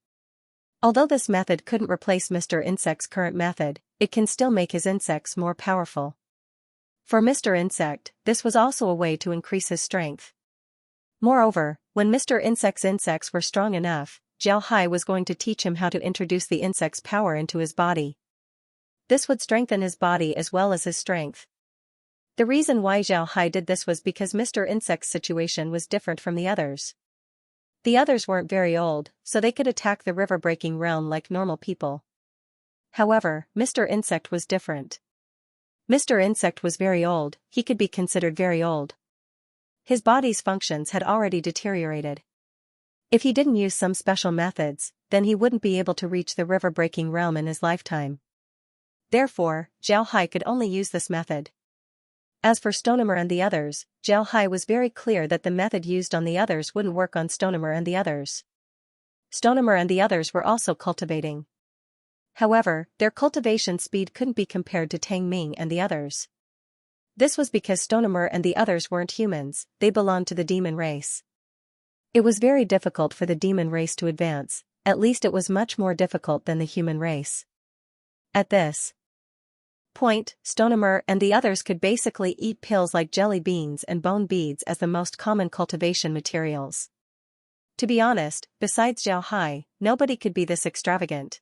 Although this method couldn't replace Mr. Insect's current method, it can still make his insects more powerful. For Mr. Insect, this was also a way to increase his strength. Moreover, when Mr. Insect's insects were strong enough, Zhao Hai was going to teach him how to introduce the insect's power into his body. This would strengthen his body as well as his strength. The reason why Zhao Hai did this was because Mr. Insect's situation was different from the others. The others weren't very old, so they could attack the river-breaking realm like normal people. However, Mr. Insect was different. Mr. Insect was very old, he could be considered very old. His body's functions had already deteriorated. If he didn't use some special methods, then he wouldn't be able to reach the river-breaking realm in his lifetime. Therefore, Zhao Hai could only use this method. As for Stonehammer and the others, Zhao Hai was very clear that the method used on the others wouldn't work on Stonehammer and the others. Stonehammer and the others were also cultivating. However, their cultivation speed couldn't be compared to Tang Ming and the others. This was because Stonehammer and the others weren't humans, they belonged to the demon race. It was very difficult for the demon race to advance, at least it was much more difficult than the human race. At this point, Stonehammer and the others could basically eat pills like jelly beans and bone beads as the most common cultivation materials. To be honest, besides Zhao Hai, nobody could be this extravagant.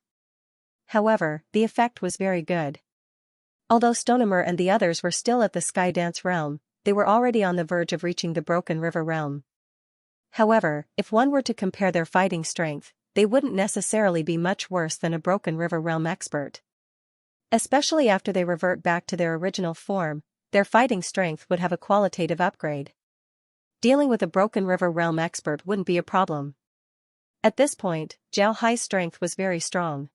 However, the effect was very good. Although Stonemer and the others were still at the Sky Dance realm, they were already on the verge of reaching the Broken River realm. However, if one were to compare their fighting strength, they wouldn't necessarily be much worse than a Broken River realm expert. Especially after they revert back to their original form, their fighting strength would have a qualitative upgrade. Dealing with a Broken River realm expert wouldn't be a problem. At this point, Zhao Hai's strength was very strong.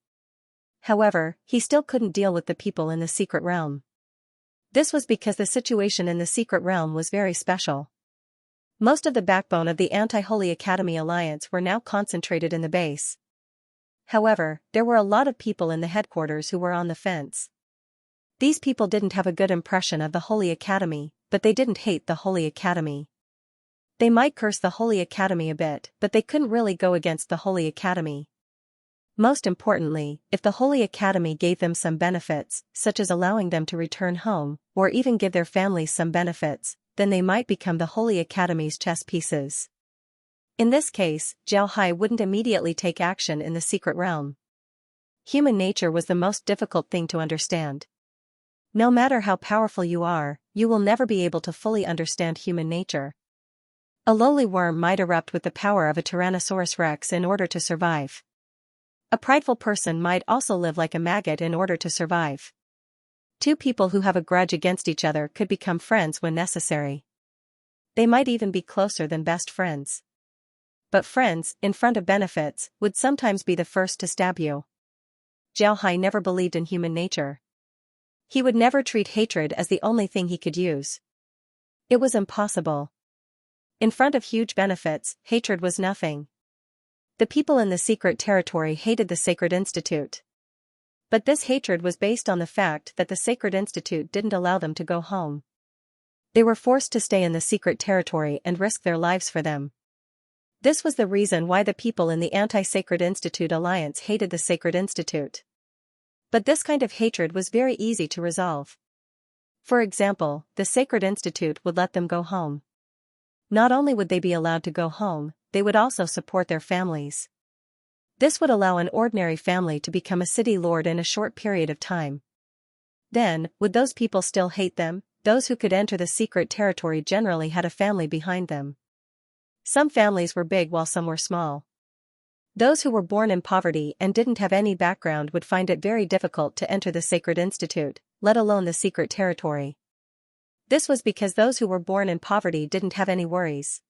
However, he still couldn't deal with the people in the secret realm. This was because the situation in the secret realm was very special. Most of the backbone of the Anti-Holy Academy Alliance were now concentrated in the base. However, there were a lot of people in the headquarters who were on the fence. These people didn't have a good impression of the Holy Academy, but they didn't hate the Holy Academy. They might curse the Holy Academy a bit, but they couldn't really go against the Holy Academy. Most importantly, if the Holy Academy gave them some benefits, such as allowing them to return home, or even give their families some benefits, then they might become the Holy Academy's chess pieces. In this case, Zhao Hai wouldn't immediately take action in the secret realm. Human nature was the most difficult thing to understand. No matter how powerful you are, you will never be able to fully understand human nature. A lowly worm might erupt with the power of a Tyrannosaurus Rex in order to survive. A prideful person might also live like a maggot in order to survive. Two people who have a grudge against each other could become friends when necessary. They might even be closer than best friends. But friends, in front of benefits, would sometimes be the first to stab you. Zhao Hai never believed in human nature. He would never treat hatred as the only thing he could use. It was impossible. In front of huge benefits, hatred was nothing. The people in the secret territory hated the Sacred Institute. But this hatred was based on the fact that the Sacred Institute didn't allow them to go home. They were forced to stay in the secret territory and risk their lives for them. This was the reason why the people in the Anti-Sacred Institute Alliance hated the Sacred Institute. But this kind of hatred was very easy to resolve. For example, the Sacred Institute would let them go home. Not only would they be allowed to go home, they would also support their families. This would allow an ordinary family to become a city lord in a short period of time. Then, would those people still hate them? Those who could enter the secret territory generally had a family behind them. Some families were big while some were small. Those who were born in poverty and didn't have any background would find it very difficult to enter the Sacred Institute, let alone the secret territory. This was because those who were born in poverty didn't have any worries.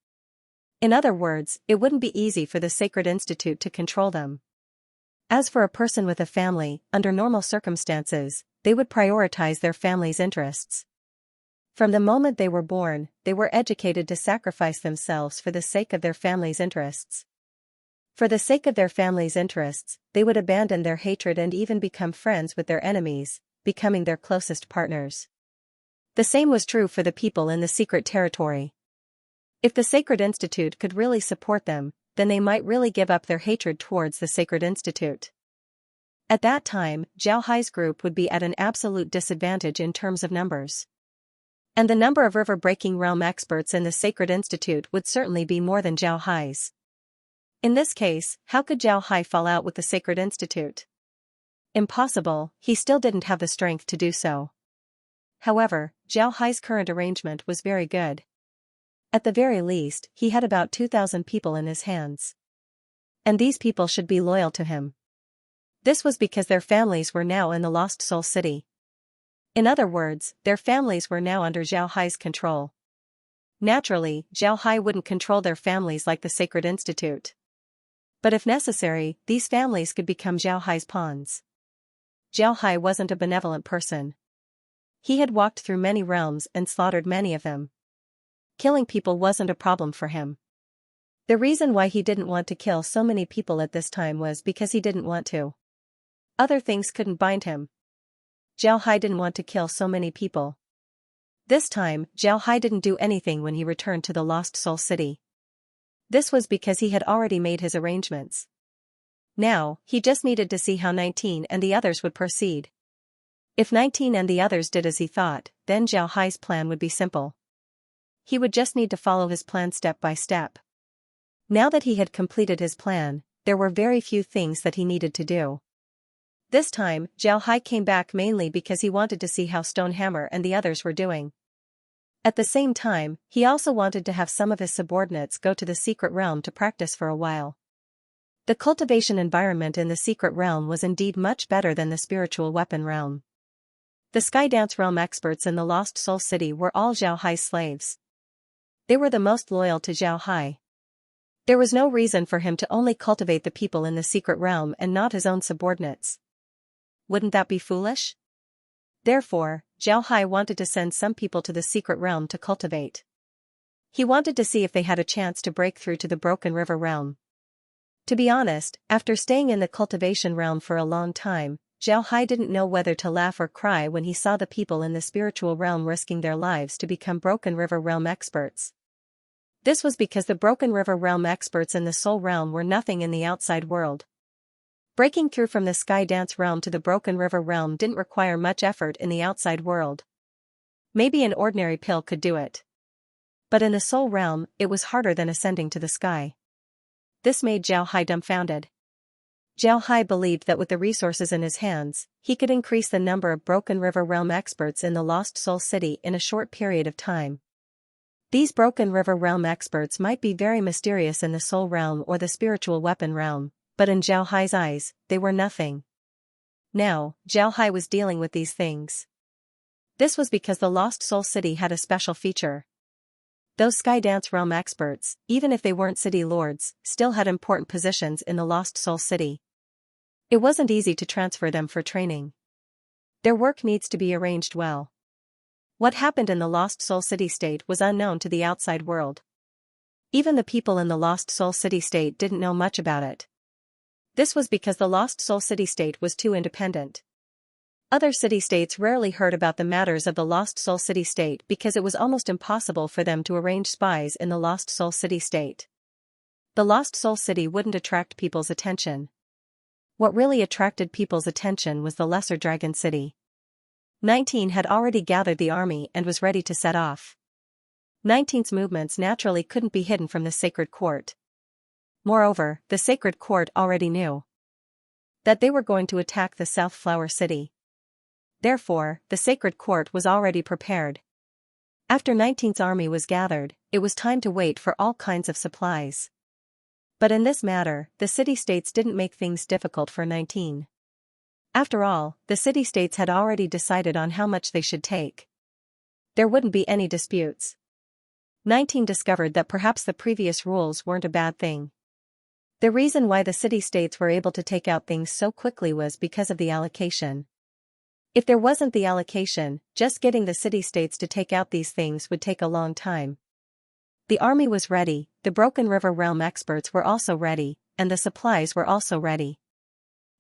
In other words, it wouldn't be easy for the Sacred Institute to control them. As for a person with a family, under normal circumstances, they would prioritize their family's interests. From the moment they were born, they were educated to sacrifice themselves for the sake of their family's interests. For the sake of their family's interests, they would abandon their hatred and even become friends with their enemies, becoming their closest partners. The same was true for the people in the secret territory. If the Sacred Institute could really support them, then they might really give up their hatred towards the Sacred Institute. At that time, Zhao Hai's group would be at an absolute disadvantage in terms of numbers. And the number of river-breaking realm experts in the Sacred Institute would certainly be more than Zhao Hai's. In this case, how could Zhao Hai fall out with the Sacred Institute? Impossible, he still didn't have the strength to do so. However, Zhao Hai's current arrangement was very good. At the very least, he had about 2,000 people in his hands. And these people should be loyal to him. This was because their families were now in the Lost Soul City. In other words, their families were now under Zhao Hai's control. Naturally, Zhao Hai wouldn't control their families like the Sacred Institute. But if necessary, these families could become Zhao Hai's pawns. Zhao Hai wasn't a benevolent person. He had walked through many realms and slaughtered many of them. Killing people wasn't a problem for him. The reason why he didn't want to kill so many people at this time was because he didn't want to. Other things couldn't bind him. Zhao Hai didn't want to kill so many people. This time, Zhao Hai didn't do anything when he returned to the Lost Soul City. This was because he had already made his arrangements. Now, he just needed to see how 19 and the others would proceed. If 19 and the others did as he thought, then Zhao Hai's plan would be simple. He would just need to follow his plan step by step. Now that he had completed his plan, there were very few things that he needed to do. This time, Zhao Hai came back mainly because he wanted to see how Stonehammer and the others were doing. At the same time, he also wanted to have some of his subordinates go to the secret realm to practice for a while. The cultivation environment in the secret realm was indeed much better than the spiritual weapon realm. The Skydance realm experts in the Lost Soul City were all Zhao Hai's slaves. They were the most loyal to Zhao Hai. There was no reason for him to only cultivate the people in the secret realm and not his own subordinates. Wouldn't that be foolish? Therefore, Zhao Hai wanted to send some people to the secret realm to cultivate. He wanted to see if they had a chance to break through to the Broken River realm. To be honest, after staying in the cultivation realm for a long time, Zhao Hai didn't know whether to laugh or cry when he saw the people in the spiritual realm risking their lives to become Broken River realm experts. This was because the Broken River realm experts in the Soul realm were nothing in the outside world. Breaking through from the Skydance realm to the Broken River realm didn't require much effort in the outside world. Maybe an ordinary pill could do it. But in the Soul realm, it was harder than ascending to the sky. This made Zhao Hai dumbfounded. Zhao Hai believed that with the resources in his hands, he could increase the number of Broken River realm experts in the Lost Soul City in a short period of time. These Broken River realm experts might be very mysterious in the Soul realm or the spiritual weapon realm, but in Zhao Hai's eyes, they were nothing. Now, Zhao Hai was dealing with these things. This was because the Lost Soul City had a special feature. Those Skydance realm experts, even if they weren't city lords, still had important positions in the Lost Soul City. It wasn't easy to transfer them for training. Their work needs to be arranged well. What happened in the Lost Soul City state was unknown to the outside world. Even the people in the Lost Soul City state didn't know much about it. This was because the Lost Soul City state was too independent. Other city-states rarely heard about the matters of the Lost Soul City state because it was almost impossible for them to arrange spies in the Lost Soul City state. The Lost Soul City wouldn't attract people's attention. What really attracted people's attention was the Lesser Dragon City. 19 had already gathered the army and was ready to set off. 19's movements naturally couldn't be hidden from the Sacred Court. Moreover, the Sacred Court already knew that they were going to attack the South Flower City. Therefore, the Sacred Court was already prepared. After 19's army was gathered, it was time to wait for all kinds of supplies. But in this matter, the city-states didn't make things difficult for 19. After all, the city-states had already decided on how much they should take. There wouldn't be any disputes. 19 discovered that perhaps the previous rules weren't a bad thing. The reason why the city-states were able to take out things so quickly was because of the allocation. If there wasn't the allocation, just getting the city-states to take out these things would take a long time. The army was ready, the Broken River realm experts were also ready, and the supplies were also ready.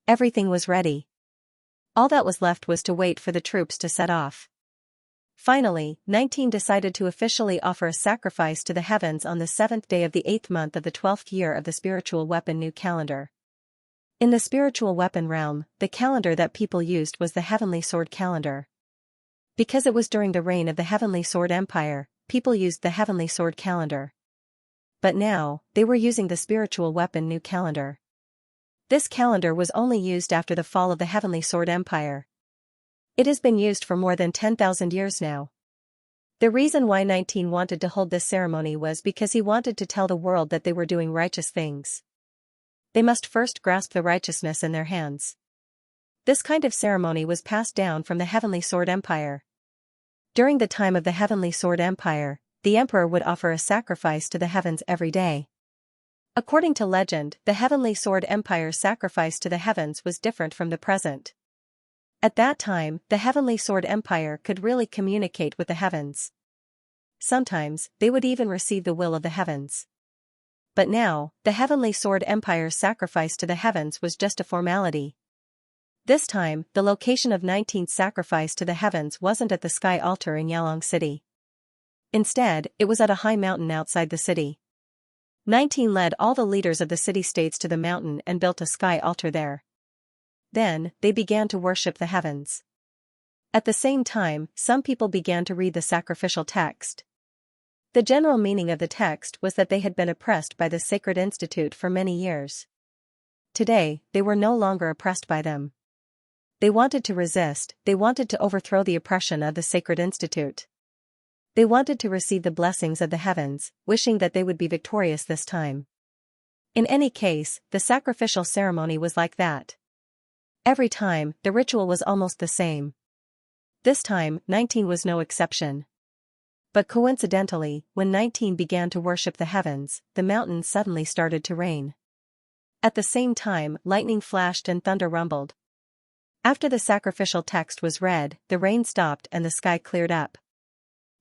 Everything was ready. All that was left was to wait for the troops to set off. Finally, 19 decided to officially offer a sacrifice to the heavens on the 7th day of the 8th month of the 12th year of the spiritual weapon new calendar. In the spiritual weapon realm, the calendar that people used was the Heavenly Sword calendar. Because it was during the reign of the Heavenly Sword Empire, people used the Heavenly Sword calendar. But now, they were using the spiritual weapon new calendar. This calendar was only used after the fall of the Heavenly Sword Empire. It has been used for more than 10,000 years now. The reason why 19 wanted to hold this ceremony was because he wanted to tell the world that they were doing righteous things. They must first grasp the righteousness in their hands. This kind of ceremony was passed down from the Heavenly Sword Empire. During the time of the Heavenly Sword Empire, the Emperor would offer a sacrifice to the heavens every day. According to legend, the Heavenly Sword Empire's sacrifice to the heavens was different from the present. At that time, the Heavenly Sword Empire could really communicate with the heavens. Sometimes, they would even receive the will of the heavens. But now, the Heavenly Sword Empire's sacrifice to the heavens was just a formality. This time, the location of 19's sacrifice to the heavens wasn't at the sky altar in Yalong City. Instead, it was at a high mountain outside the city. 19 led all the leaders of the city-states to the mountain and built a sky altar there. Then, they began to worship the heavens. At the same time, some people began to read the sacrificial text. The general meaning of the text was that they had been oppressed by the Sacred Institute for many years. Today, they were no longer oppressed by them. They wanted to resist, they wanted to overthrow the oppression of the sacred institute. They wanted to receive the blessings of the heavens, wishing that they would be victorious this time. In any case, the sacrificial ceremony was like that. Every time, the ritual was almost the same. This time, 19 was no exception. But coincidentally, when 19 began to worship the heavens, the mountains suddenly started to rain. At the same time, lightning flashed and thunder rumbled. After the sacrificial text was read, the rain stopped and the sky cleared up.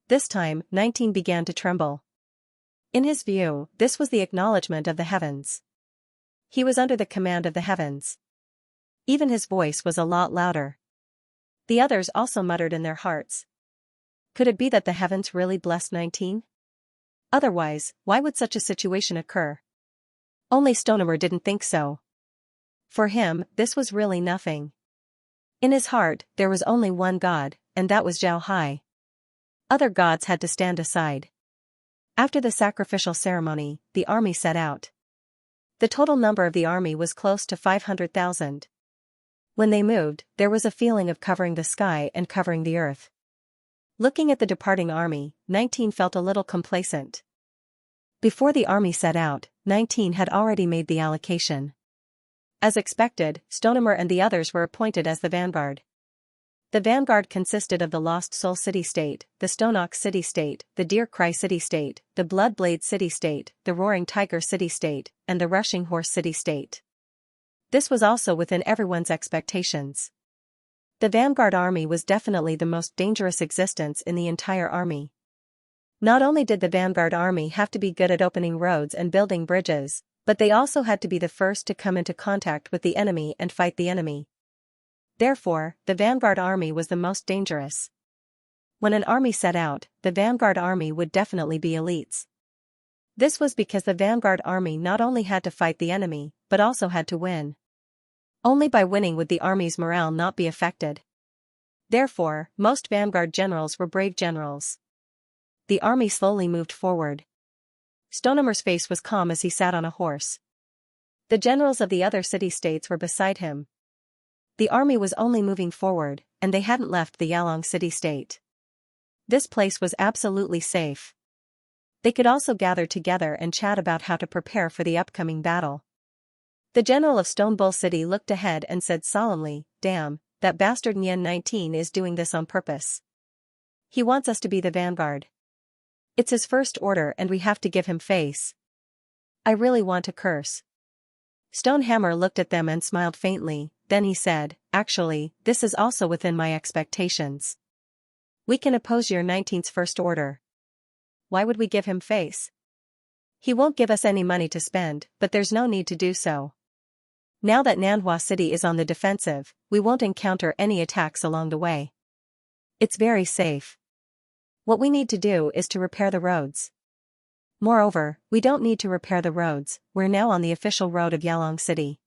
This time, 19 began to tremble. In his view, this was the acknowledgement of the heavens. He was under the command of the heavens. Even his voice was a lot louder. The others also muttered in their hearts. Could it be that the heavens really blessed 19? Otherwise, why would such a situation occur? Only Stonehammer didn't think so. For him, this was really nothing. In his heart, there was only one God, and that was Zhao Hai. Other gods had to stand aside. After the sacrificial ceremony, the army set out. The total number of the army was close to 500,000. When they moved, there was a feeling of covering the sky and covering the earth. Looking at the departing army, 19 felt a little complacent. Before the army set out, 19 had already made the allocation. As expected, Stonehammer and the others were appointed as the vanguard. The vanguard consisted of the Lost Soul City-State, the Stone Ox City-State, the Deer Cry City-State, the Bloodblade City-State, the Roaring Tiger City-State, and the Rushing Horse City-State. This was also within everyone's expectations. The vanguard army was definitely the most dangerous existence in the entire army. Not only did the vanguard army have to be good at opening roads and building bridges, but they also had to be the first to come into contact with the enemy and fight the enemy. Therefore, the vanguard army was the most dangerous. When an army set out, the vanguard army would definitely be elites. This was because the vanguard army not only had to fight the enemy, but also had to win. Only by winning would the army's morale not be affected. Therefore, most vanguard generals were brave generals. The army slowly moved forward. Stonehammer's face was calm as he sat on a horse. The generals of the other city-states were beside him. The army was only moving forward, and they hadn't left the Yalong city-state. This place was absolutely safe. They could also gather together and chat about how to prepare for the upcoming battle. The general of Stone Bull City looked ahead and said solemnly, "Damn, that bastard Nien 19 is doing this on purpose. He wants us to be the vanguard. It's his first order and we have to give him face. I really want to curse." Stonehammer looked at them and smiled faintly, then he said, "Actually, this is also within my expectations. We can oppose your 19's first order." Why would we give him face? He won't give us any money to spend, but there's no need to do so. Now that Nanhua City is on the defensive, we won't encounter any attacks along the way. It's very safe. What we need to do is to repair the roads. Moreover, we don't need to repair the roads, we're now on the official road of Yalong City.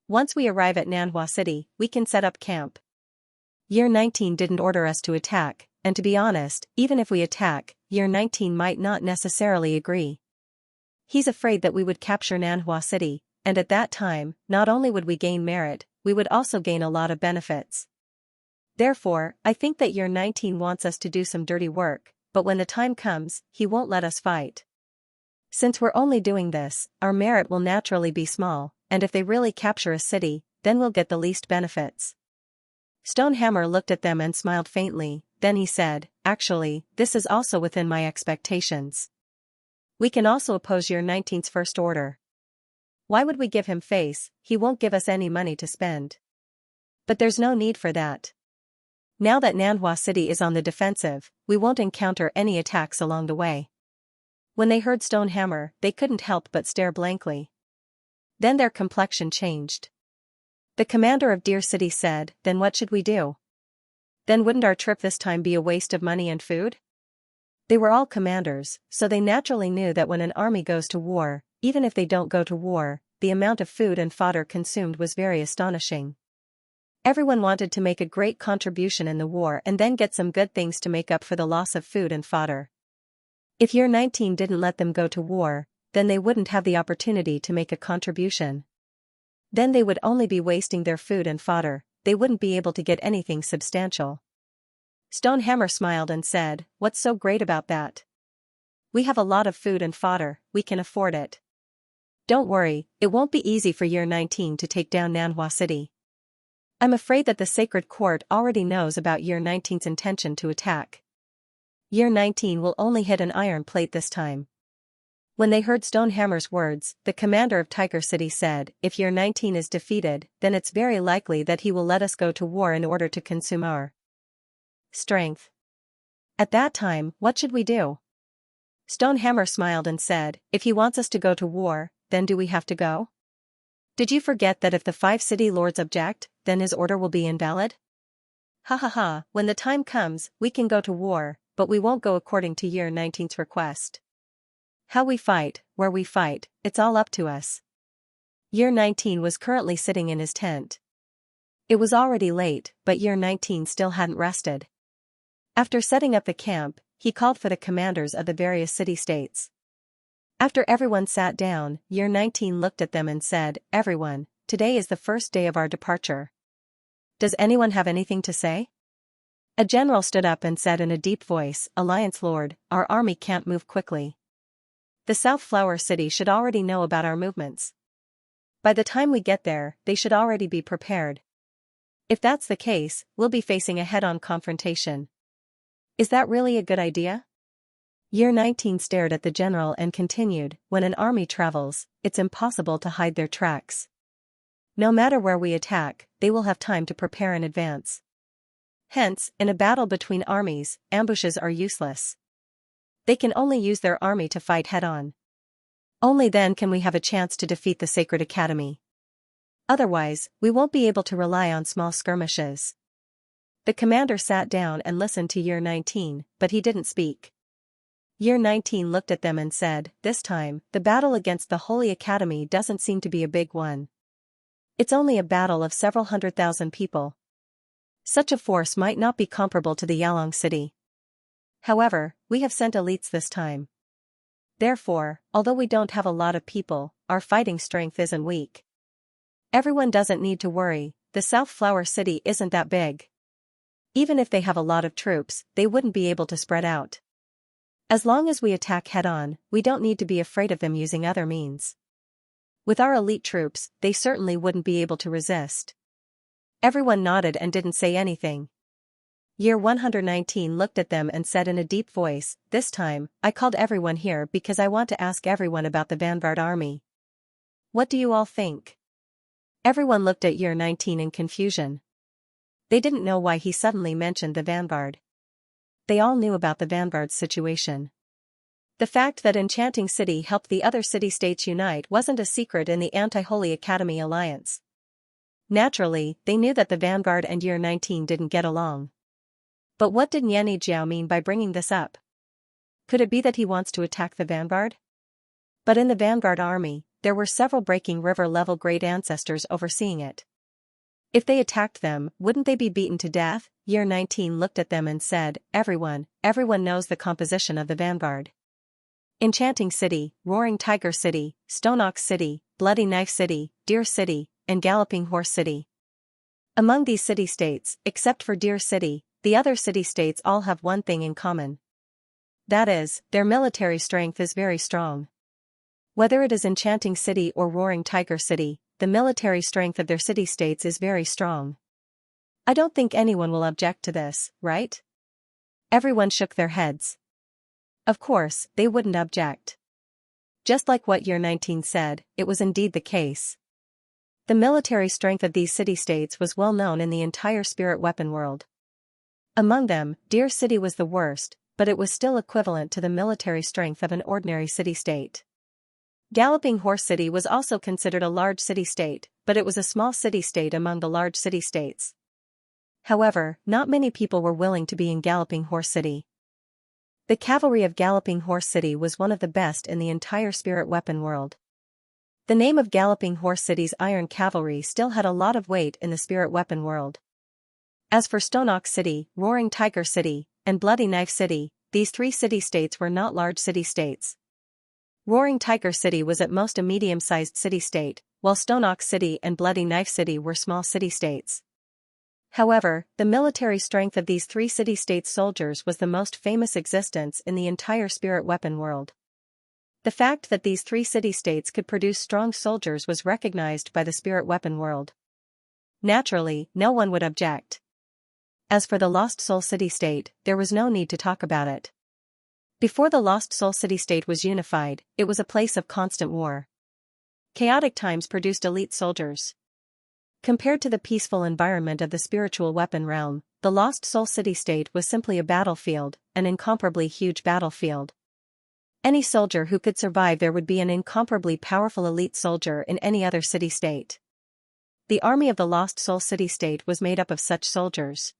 Once we arrive at Nanhua City, we can set up camp. Year 19 didn't order us to attack, and to be honest, even if we attack, Year 19 might not necessarily agree. He's afraid that we would capture Nanhua City, and at that time, not only would we gain merit, we would also gain a lot of benefits. Therefore, I think that Year 19 wants us to do some dirty work, but when the time comes, he won't let us fight. Since we're only doing this, our merit will naturally be small, and if they really capture a city, then we'll get the least benefits. Stonehammer looked at them and smiled faintly, then he said, "Actually, this is also within my expectations. We can also oppose Year 19's first order. Why would we give him face? He won't give us any money to spend. But there's no need for that. Now that Nanhua City is on the defensive, we won't encounter any attacks along the way." When they heard Stonehammer, they couldn't help but stare blankly. Then their complexion changed. The commander of Deer City said, "Then what should we do? Then wouldn't our trip this time be a waste of money and food?" They were all commanders, so they naturally knew that when an army goes to war, even if they don't go to war, the amount of food and fodder consumed was very astonishing. Everyone wanted to make a great contribution in the war and then get some good things to make up for the loss of food and fodder. If Year 19 didn't let them go to war, then they wouldn't have the opportunity to make a contribution. Then they would only be wasting their food and fodder, they wouldn't be able to get anything substantial. Stonehammer smiled and said, "What's so great about that? We have a lot of food and fodder, we can afford it. Don't worry, it won't be easy for Year 19 to take down Nanhua City. I'm afraid that the Sacred Court already knows about Year 19's intention to attack. Year 19 will only hit an iron plate this time." When they heard Stonehammer's words, the commander of Tiger City said, "If Year 19 is defeated, then it's very likely that he will let us go to war in order to consume our strength. At that time, what should we do?" Stonehammer smiled and said, "If he wants us to go to war, then do we have to go? Did you forget that if the 5 city lords object, then his order will be invalid? Ha ha ha, when the time comes, we can go to war, but we won't go according to Year 19's request. How we fight, where we fight, it's all up to us." Year 19 was currently sitting in his tent. It was already late, but Year 19 still hadn't rested. After setting up the camp, he called for the commanders of the various city-states. After everyone sat down, Year 19 looked at them and said, "Everyone, today is the first day of our departure. Does anyone have anything to say?" A general stood up and said in a deep voice, "Alliance Lord, our army can't move quickly. The South Flower City should already know about our movements. By the time we get there, they should already be prepared. If that's the case, we'll be facing a head-on confrontation. Is that really a good idea?" Year 19 stared at the general and continued, "When an army travels, it's impossible to hide their tracks. No matter where we attack, they will have time to prepare in advance. Hence, in a battle between armies, ambushes are useless. They can only use their army to fight head-on. Only then can we have a chance to defeat the Sacred Academy. Otherwise, we won't be able to rely on small skirmishes." The commander sat down and listened to Year 19, but he didn't speak. Year 19 looked at them and said, "This time, the battle against the Holy Academy doesn't seem to be a big one. It's only a battle of several 100,000 people. Such a force might not be comparable to the Yalong City. However, we have sent elites this time. Therefore, although we don't have a lot of people, our fighting strength isn't weak. Everyone doesn't need to worry, the South Flower City isn't that big. Even if they have a lot of troops, they wouldn't be able to spread out. As long as we attack head-on, we don't need to be afraid of them using other means. With our elite troops, they certainly wouldn't be able to resist." Everyone nodded and didn't say anything. Year 119 looked at them and said in a deep voice, "This time, I called everyone here because I want to ask everyone about the Vanguard Army. What do you all think?" Everyone looked at Year 19 in confusion. They didn't know why he suddenly mentioned the Vanguard. They all knew about the Vanguard's situation. The fact that Enchanting City helped the other city-states unite wasn't a secret in the Anti-Holy Academy alliance. Naturally, they knew that the Vanguard and Year 19 didn't get along. But what did Yanni Jiao mean by bringing this up? Could it be that he wants to attack the Vanguard? But in the Vanguard army, there were several Breaking River-level great ancestors overseeing it. If they attacked them, wouldn't they be beaten to death? Year 19 looked at them and said, everyone knows the composition of the Vanguard. Enchanting City, Roaring Tiger City, Stone Ox City, Bloody Knife City, Deer City, and Galloping Horse City. Among these city-states, except for Deer City, the other city-states all have one thing in common. That is, their military strength is very strong. Whether it is Enchanting City or Roaring Tiger City, the military strength of their city-states is very strong. I don't think anyone will object to this, right? Everyone shook their heads. Of course, they wouldn't object. Just like what Year 19 said, it was indeed the case. The military strength of these city-states was well known in the entire spirit weapon world. Among them, Deer City was the worst, but it was still equivalent to the military strength of an ordinary city-state. Galloping Horse City was also considered a large city-state, but it was a small city-state among the large city-states. However, not many people were willing to be in Galloping Horse City. The cavalry of Galloping Horse City was one of the best in the entire spirit weapon world. The name of Galloping Horse City's Iron Cavalry still had a lot of weight in the spirit weapon world. As for Stone Ox City, Roaring Tiger City, and Bloody Knife City, these three city-states were not large city-states. Roaring Tiger City was at most a medium-sized city-state, while Stone Ox City and Bloody Knife City were small city-states. However, the military strength of these three city-state soldiers was the most famous existence in the entire spirit weapon world. The fact that these three city-states could produce strong soldiers was recognized by the spirit weapon world. Naturally, no one would object. As for the Lost Soul City-State, there was no need to talk about it. Before the Lost Soul City-State was unified, it was a place of constant war. Chaotic times produced elite soldiers. Compared to the peaceful environment of the spiritual weapon realm, the Lost Soul City-State was simply a battlefield, an incomparably huge battlefield. Any soldier who could survive there would be an incomparably powerful elite soldier in any other city-state. The army of the Lost Soul City-State was made up of such soldiers.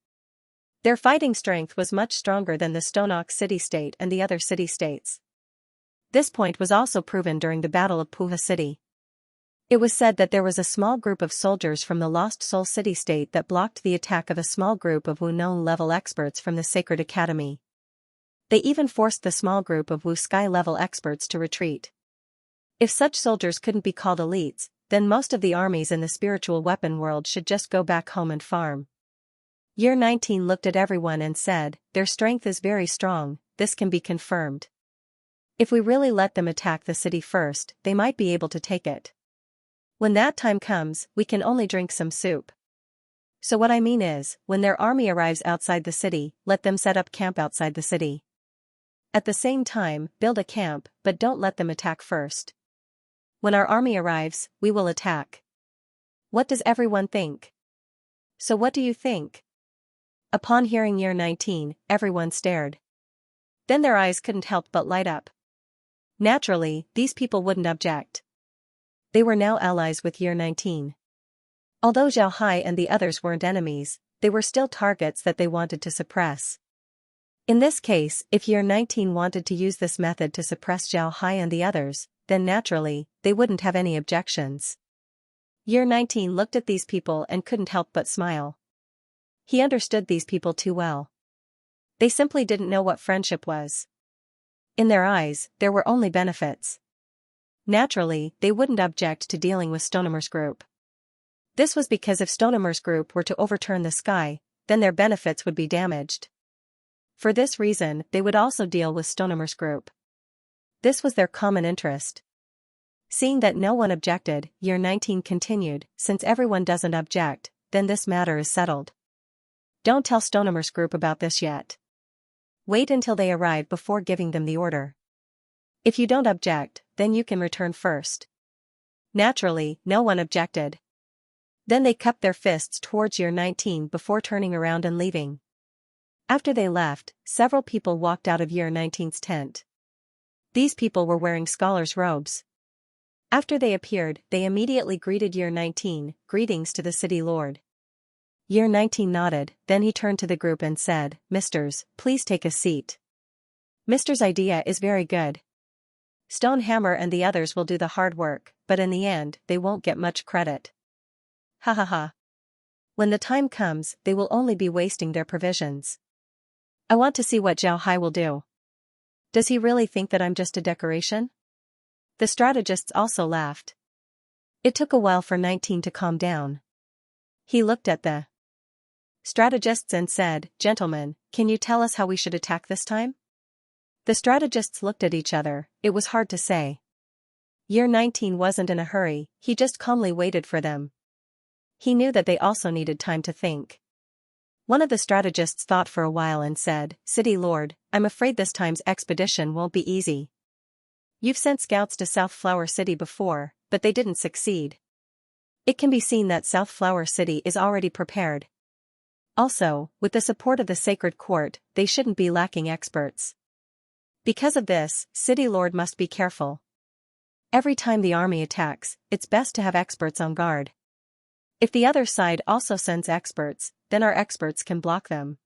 Their fighting strength was much stronger than the Stonox City-State and the other city-states. This point was also proven during the Battle of Puha City. It was said that there was a small group of soldiers from the Lost Soul City-State that blocked the attack of a small group of Wu-Known-level experts from the Sacred Academy. They even forced the small group of Wu-Sky-level experts to retreat. If such soldiers couldn't be called elites, then most of the armies in the spiritual weapon world should just go back home and farm. Year 19 looked at everyone and said, "Their strength is very strong, this can be confirmed. If we really let them attack the city first, they might be able to take it. When that time comes, we can only drink some soup. So what I mean is, when their army arrives outside the city, let them set up camp outside the city. At the same time, build a camp, but don't let them attack first. When our army arrives, we will attack." What does everyone think? So what do you think? Upon hearing Year 19, everyone stared. Then their eyes couldn't help but light up. Naturally, these people wouldn't object. They were now allies with Year 19. Although Zhao Hai and the others weren't enemies, they were still targets that they wanted to suppress. In this case, if Year 19 wanted to use this method to suppress Zhao Hai and the others, then naturally, they wouldn't have any objections. Year 19 looked at these people and couldn't help but smile. He understood these people too well. They simply didn't know what friendship was. In their eyes, there were only benefits. Naturally, they wouldn't object to dealing with Stonemar's group. This was because if Stonemar's group were to overturn the sky, then their benefits would be damaged. For this reason, they would also deal with Stonemar's group. This was their common interest. Seeing that no one objected, Year 19 continued, "Since everyone doesn't object, then this matter is settled. Don't tell Stonemar's group about this yet. Wait until they arrive before giving them the order. If you don't object, then you can return first." Naturally, no one objected. Then they cupped their fists towards Year 19 before turning around and leaving. After they left, several people walked out of Year 19's tent. These people were wearing scholars' robes. After they appeared, they immediately greeted Year 19, "Greetings to the city lord." Year 19 nodded, then he turned to the group and said, "Misters, please take a seat. Mister's idea is very good. Stonehammer and the others will do the hard work, but in the end, they won't get much credit. Ha ha ha. When the time comes, they will only be wasting their provisions. I want to see what Zhao Hai will do. Does he really think that I'm just a decoration?" The strategists also laughed. It took a while for 19 to calm down. He looked at the strategists and said, "Gentlemen, can you tell us how we should attack this time?" The strategists looked at each other. It was hard to say. Year 19 wasn't in a hurry, he just calmly waited for them. He knew that they also needed time to think. One of the strategists thought for a while and said, "City Lord, I'm afraid this time's expedition won't be easy. You've sent scouts to South Flower City before, but they didn't succeed. It can be seen that South Flower City is already prepared. Also, with the support of the Sacred Court, they shouldn't be lacking experts. Because of this, City Lord must be careful. Every time the army attacks, it's best to have experts on guard. If the other side also sends experts, then our experts can block them."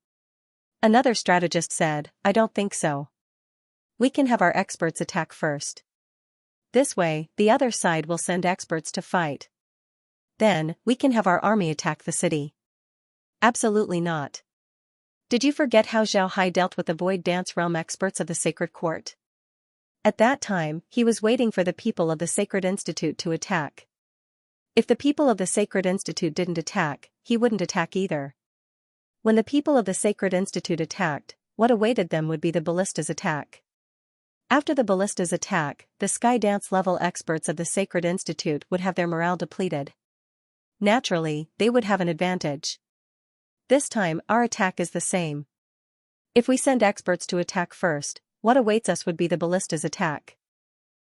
Another strategist said, "I don't think so. We can have our experts attack first. This way, the other side will send experts to fight. Then, we can have our army attack the city." Absolutely not. Did you forget how Zhao Hai dealt with the Void Dance Realm experts of the Sacred Court? At that time, he was waiting for the people of the Sacred Institute to attack. If the people of the Sacred Institute didn't attack, he wouldn't attack either. When the people of the Sacred Institute attacked, what awaited them would be the ballista's attack. After the ballista's attack, the Sky Dance level experts of the Sacred Institute would have their morale depleted. Naturally, they would have an advantage. This time, our attack is the same. If we send experts to attack first, what awaits us would be the ballista's attack.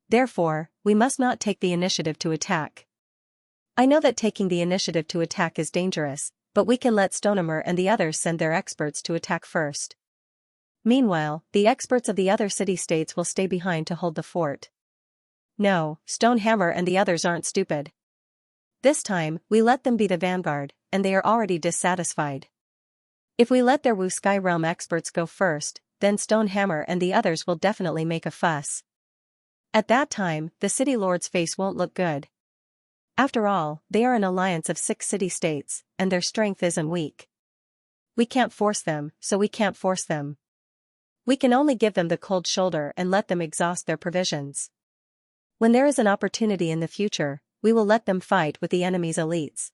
Therefore, we must not take the initiative to attack. I know that taking the initiative to attack is dangerous, but we can let Stonehammer and the others send their experts to attack first. Meanwhile, the experts of the other city-states will stay behind to hold the fort. No, Stonehammer and the others aren't stupid. This time, we let them be the vanguard, and they are already dissatisfied. If we let their Wu Sky Realm experts go first, then Stonehammer and the others will definitely make a fuss. At that time, the city lord's face won't look good. After all, they are an alliance of 6 city-states, and their strength isn't weak. We can't force them, so we can't force them. We can only give them the cold shoulder and let them exhaust their provisions. When there is an opportunity in the future, we will let them fight with the enemy's elites.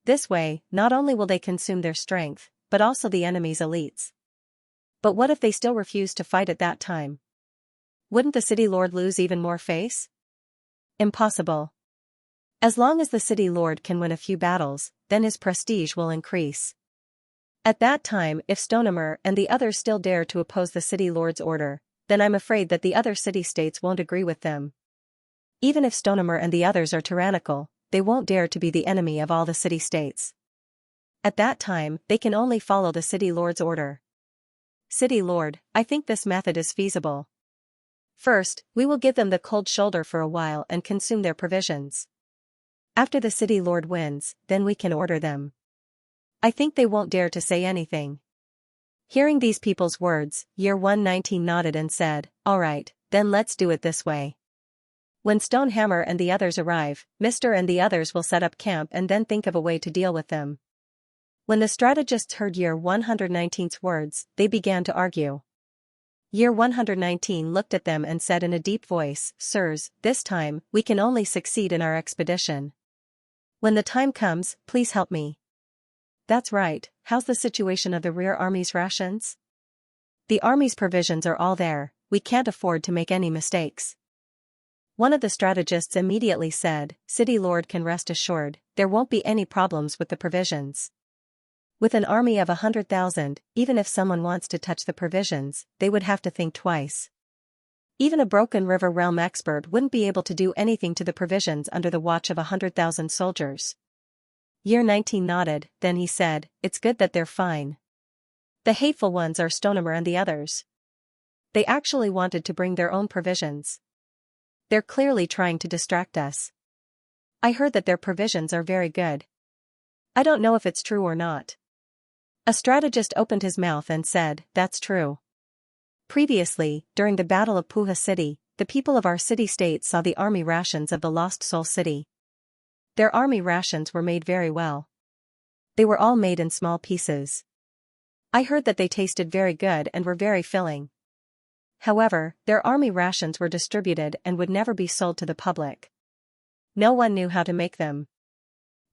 This way, not only will they consume their strength, but also the enemy's elites. But what if they still refuse to fight at that time? Wouldn't the city lord lose even more face? Impossible. As long as the city lord can win a few battles, then his prestige will increase. At that time, if Stonehammer and the others still dare to oppose the city lord's order, then I'm afraid that the other city-states won't agree with them. Even if Stonehammer and the others are tyrannical, they won't dare to be the enemy of all the city-states. At that time, they can only follow the city lord's order. City lord, I think this method is feasible. First, we will give them the cold shoulder for a while and consume their provisions. After the city lord wins, then we can order them. I think they won't dare to say anything. Hearing these people's words, Year 119 nodded and said, "All right, then let's do it this way. When Stonehammer and the others arrive, Mr. and the others will set up camp and then think of a way to deal with them." When the strategists heard Year 119's words, they began to argue. Year 119 looked at them and said in a deep voice, "Sirs, this time, we can only succeed in our expedition. When the time comes, please help me." "That's right, how's the situation of the rear army's rations?" "The army's provisions are all there, we can't afford to make any mistakes." One of the strategists immediately said, "City Lord can rest assured, there won't be any problems with the provisions. With an army of 100,000, even if someone wants to touch the provisions, they would have to think twice. Even a Broken River Realm expert wouldn't be able to do anything to the provisions under the watch of 100,000 soldiers." Year 19 nodded, then he said, "It's good that they're fine. The hateful ones are Stonehammer and the others. They actually wanted to bring their own provisions. They're clearly trying to distract us. I heard that their provisions are very good. I don't know if it's true or not." A strategist opened his mouth and said, "That's true. Previously, during the Battle of Puha City, the people of our city-state saw the army rations of the Lost Soul City. Their army rations were made very well. They were all made in small pieces. I heard that they tasted very good and were very filling. However, their army rations were distributed and would never be sold to the public. No one knew how to make them.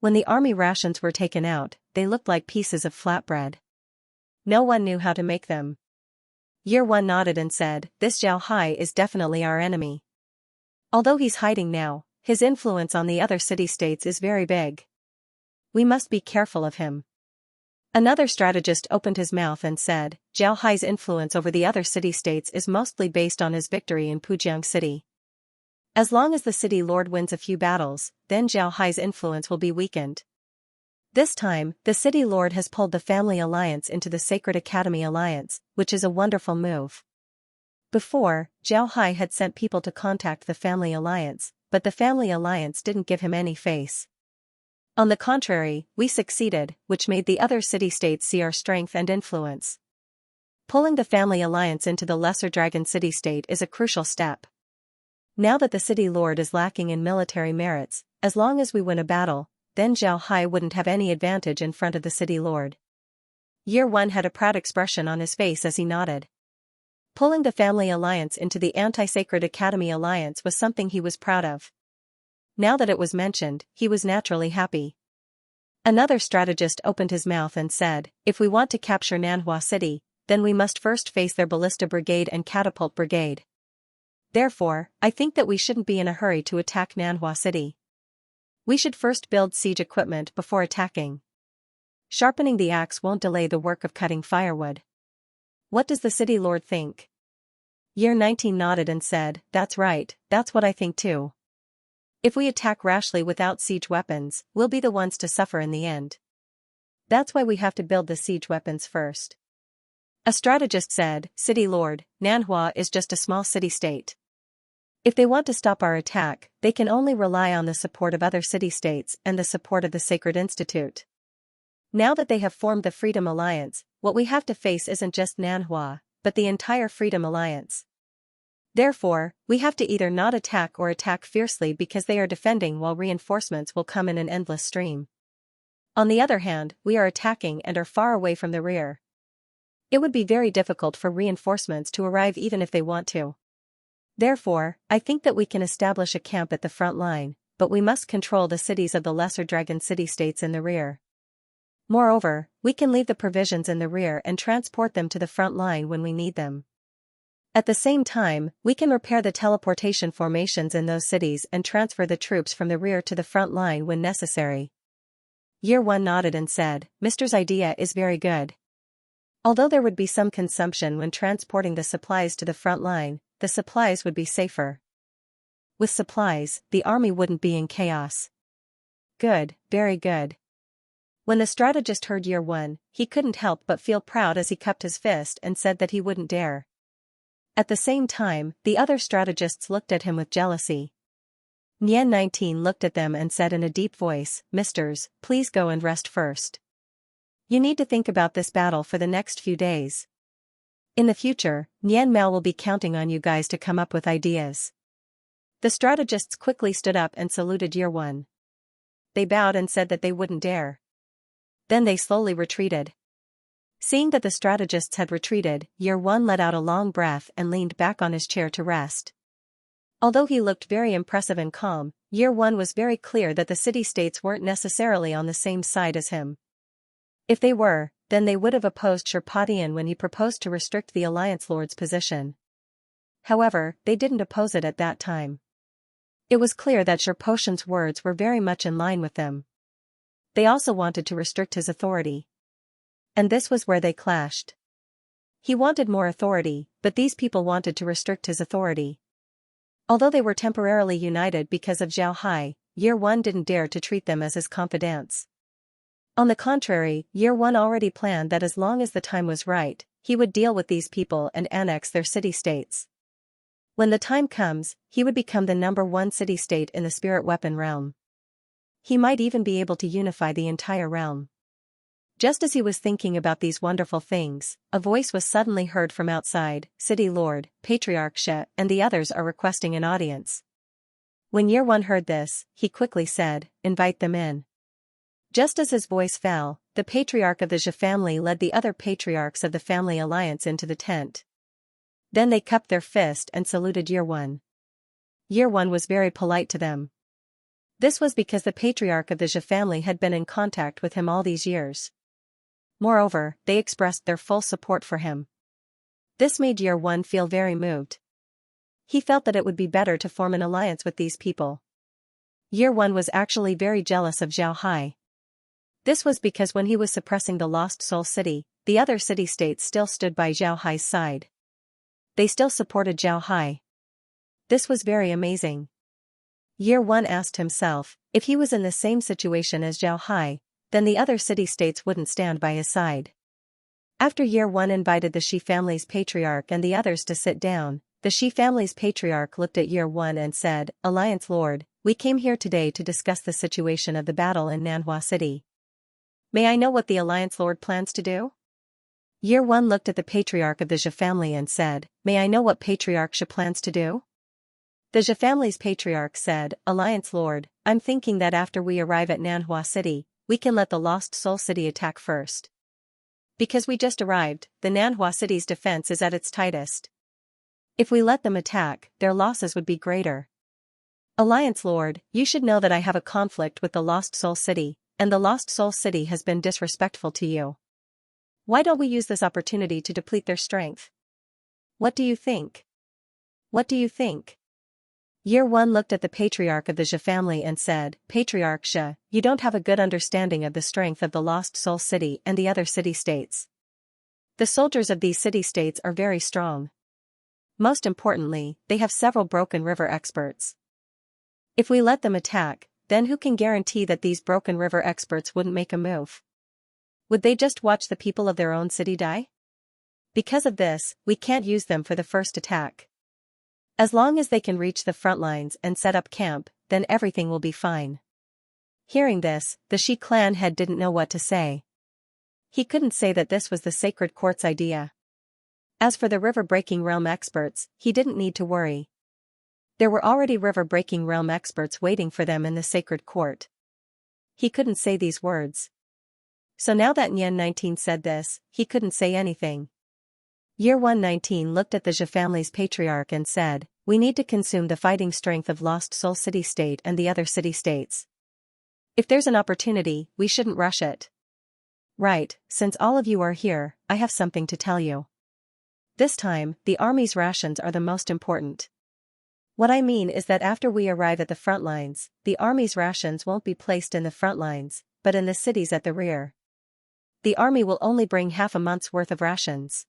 When the army rations were taken out, they looked like pieces of flatbread. No one knew how to make them." Year 1 nodded and said, "This Zhao Hai is definitely our enemy. Although he's hiding now, his influence on the other city-states is very big. We must be careful of him." Another strategist opened his mouth and said, "Zhao Hai's influence over the other city-states is mostly based on his victory in Pujiang City. As long as the city lord wins a few battles, then Zhao Hai's influence will be weakened. This time, the city lord has pulled the Family Alliance into the Sacred Academy Alliance, which is a wonderful move. Before, Zhao Hai had sent people to contact the Family Alliance, but the Family Alliance didn't give him any face. On the contrary, we succeeded, which made the other city-states see our strength and influence. Pulling the Family Alliance into the Lesser Dragon City-State is a crucial step. Now that the city lord is lacking in military merits, as long as we win a battle, then Zhao Hai wouldn't have any advantage in front of the city lord." Year 1 had a proud expression on his face as he nodded. Pulling the Family Alliance into the Anti-Sacred Academy Alliance was something he was proud of. Now that it was mentioned, he was naturally happy. Another strategist opened his mouth and said, if we want to capture Nanhua City, then we must first face their ballista brigade and catapult brigade. Therefore, I think that we shouldn't be in a hurry to attack Nanhua City. We should first build siege equipment before attacking. Sharpening the axe won't delay the work of cutting firewood. What does the city lord think? Year 19 nodded and said, that's right, that's what I think too. If we attack rashly without siege weapons, we'll be the ones to suffer in the end. That's why we have to build the siege weapons first. A strategist said, City Lord, Nanhua is just a small city-state. If they want to stop our attack, they can only rely on the support of other city-states and the support of the Sacred Institute. Now that they have formed the Freedom Alliance, what we have to face isn't just Nanhua, but the entire Freedom Alliance. Therefore, we have to either not attack or attack fiercely because they are defending while reinforcements will come in an endless stream. On the other hand, we are attacking and are far away from the rear. It would be very difficult for reinforcements to arrive even if they want to. Therefore, I think that we can establish a camp at the front line, but we must control the cities of the lesser dragon city-states in the rear. Moreover, we can leave the provisions in the rear and transport them to the front line when we need them. At the same time, we can repair the teleportation formations in those cities and transfer the troops from the rear to the front line when necessary. Year 1 nodded and said, Mister's idea is very good. Although there would be some consumption when transporting the supplies to the front line, the supplies would be safer. With supplies, the army wouldn't be in chaos. Good, very good. When the strategist heard Year 1, he couldn't help but feel proud as he cupped his fist and said that he wouldn't dare. At the same time, the other strategists looked at him with jealousy. Nian 19 looked at them and said in a deep voice, Misters, please go and rest first. You need to think about this battle for the next few days. In the future, Nian Mao will be counting on you guys to come up with ideas. The strategists quickly stood up and saluted Year 1. They bowed and said that they wouldn't dare. Then they slowly retreated. Seeing that the strategists had retreated, Year 1 let out a long breath and leaned back on his chair to rest. Although he looked very impressive and calm, Year 1 was very clear that the city-states weren't necessarily on the same side as him. If they were, then they would have opposed Sherpatian when he proposed to restrict the Alliance Lord's position. However, they didn't oppose it at that time. It was clear that Sherpotian's words were very much in line with them. They also wanted to restrict his authority. And this was where they clashed. He wanted more authority, but these people wanted to restrict his authority. Although they were temporarily united because of Zhao Hai, Year 1 didn't dare to treat them as his confidants. On the contrary, Year 1 already planned that as long as the time was right, he would deal with these people and annex their city-states. When the time comes, he would become the #1 city-state in the spirit weapon realm. He might even be able to unify the entire realm. Just as he was thinking about these wonderful things, a voice was suddenly heard from outside, City Lord, Patriarch Xia and the others are requesting an audience. When Year 1 heard this, he quickly said, invite them in. Just as his voice fell, the Patriarch of the Xia family led the other patriarchs of the family alliance into the tent. Then they cupped their fist and saluted Year 1. Year 1 was very polite to them. This was because the Patriarch of the Xia family had been in contact with him all these years. Moreover, they expressed their full support for him. This made Year 1 feel very moved. He felt that it would be better to form an alliance with these people. Year 1 was actually very jealous of Zhao Hai. This was because when he was suppressing the Lost Soul City, the other city-states still stood by Zhao Hai's side. They still supported Zhao Hai. This was very amazing. Year 1 asked himself, if he was in the same situation as Zhao Hai, then the other city-states wouldn't stand by his side. After Year 1 invited the Shi family's patriarch and the others to sit down, the Shi family's patriarch looked at Year 1 and said, Alliance Lord, we came here today to discuss the situation of the battle in Nanhua City. May I know what the Alliance Lord plans to do? Year 1 looked at the Patriarch of the Xia family and said, May I know what Patriarch Xia plans to do? The Xia family's patriarch said, Alliance Lord, I'm thinking that after we arrive at Nanhua City, we can let the Lost Soul City attack first. Because we just arrived, the Nanhua City's defense is at its tightest. If we let them attack, their losses would be greater. Alliance Lord, you should know that I have a conflict with the Lost Soul City, and the Lost Soul City has been disrespectful to you. Why don't we use this opportunity to deplete their strength? What do you think? What do you think? Year 1 looked at the patriarch of the Xia family and said, Patriarch Xia, you don't have a good understanding of the strength of the Lost Soul City and the other city-states. The soldiers of these city-states are very strong. Most importantly, they have several broken river experts. If we let them attack, then who can guarantee that these broken river experts wouldn't make a move? Would they just watch the people of their own city die? Because of this, we can't use them for the first attack. As long as they can reach the front lines and set up camp, then everything will be fine. Hearing this, the Shi clan head didn't know what to say. He couldn't say that this was the Sacred Court's idea. As for the river-breaking realm experts, he didn't need to worry. There were already river-breaking realm experts waiting for them in the Sacred Court. He couldn't say these words. So now that Nian 19 said this, he couldn't say anything. Year 119 looked at the Xia family's patriarch and said, we need to consume the fighting strength of Lost Soul City-State and the other city-states. If there's an opportunity, we shouldn't rush it. Right, since all of you are here, I have something to tell you. This time, the army's rations are the most important. What I mean is that after we arrive at the front lines, the army's rations won't be placed in the front lines, but in the cities at the rear. The army will only bring half a month's worth of rations.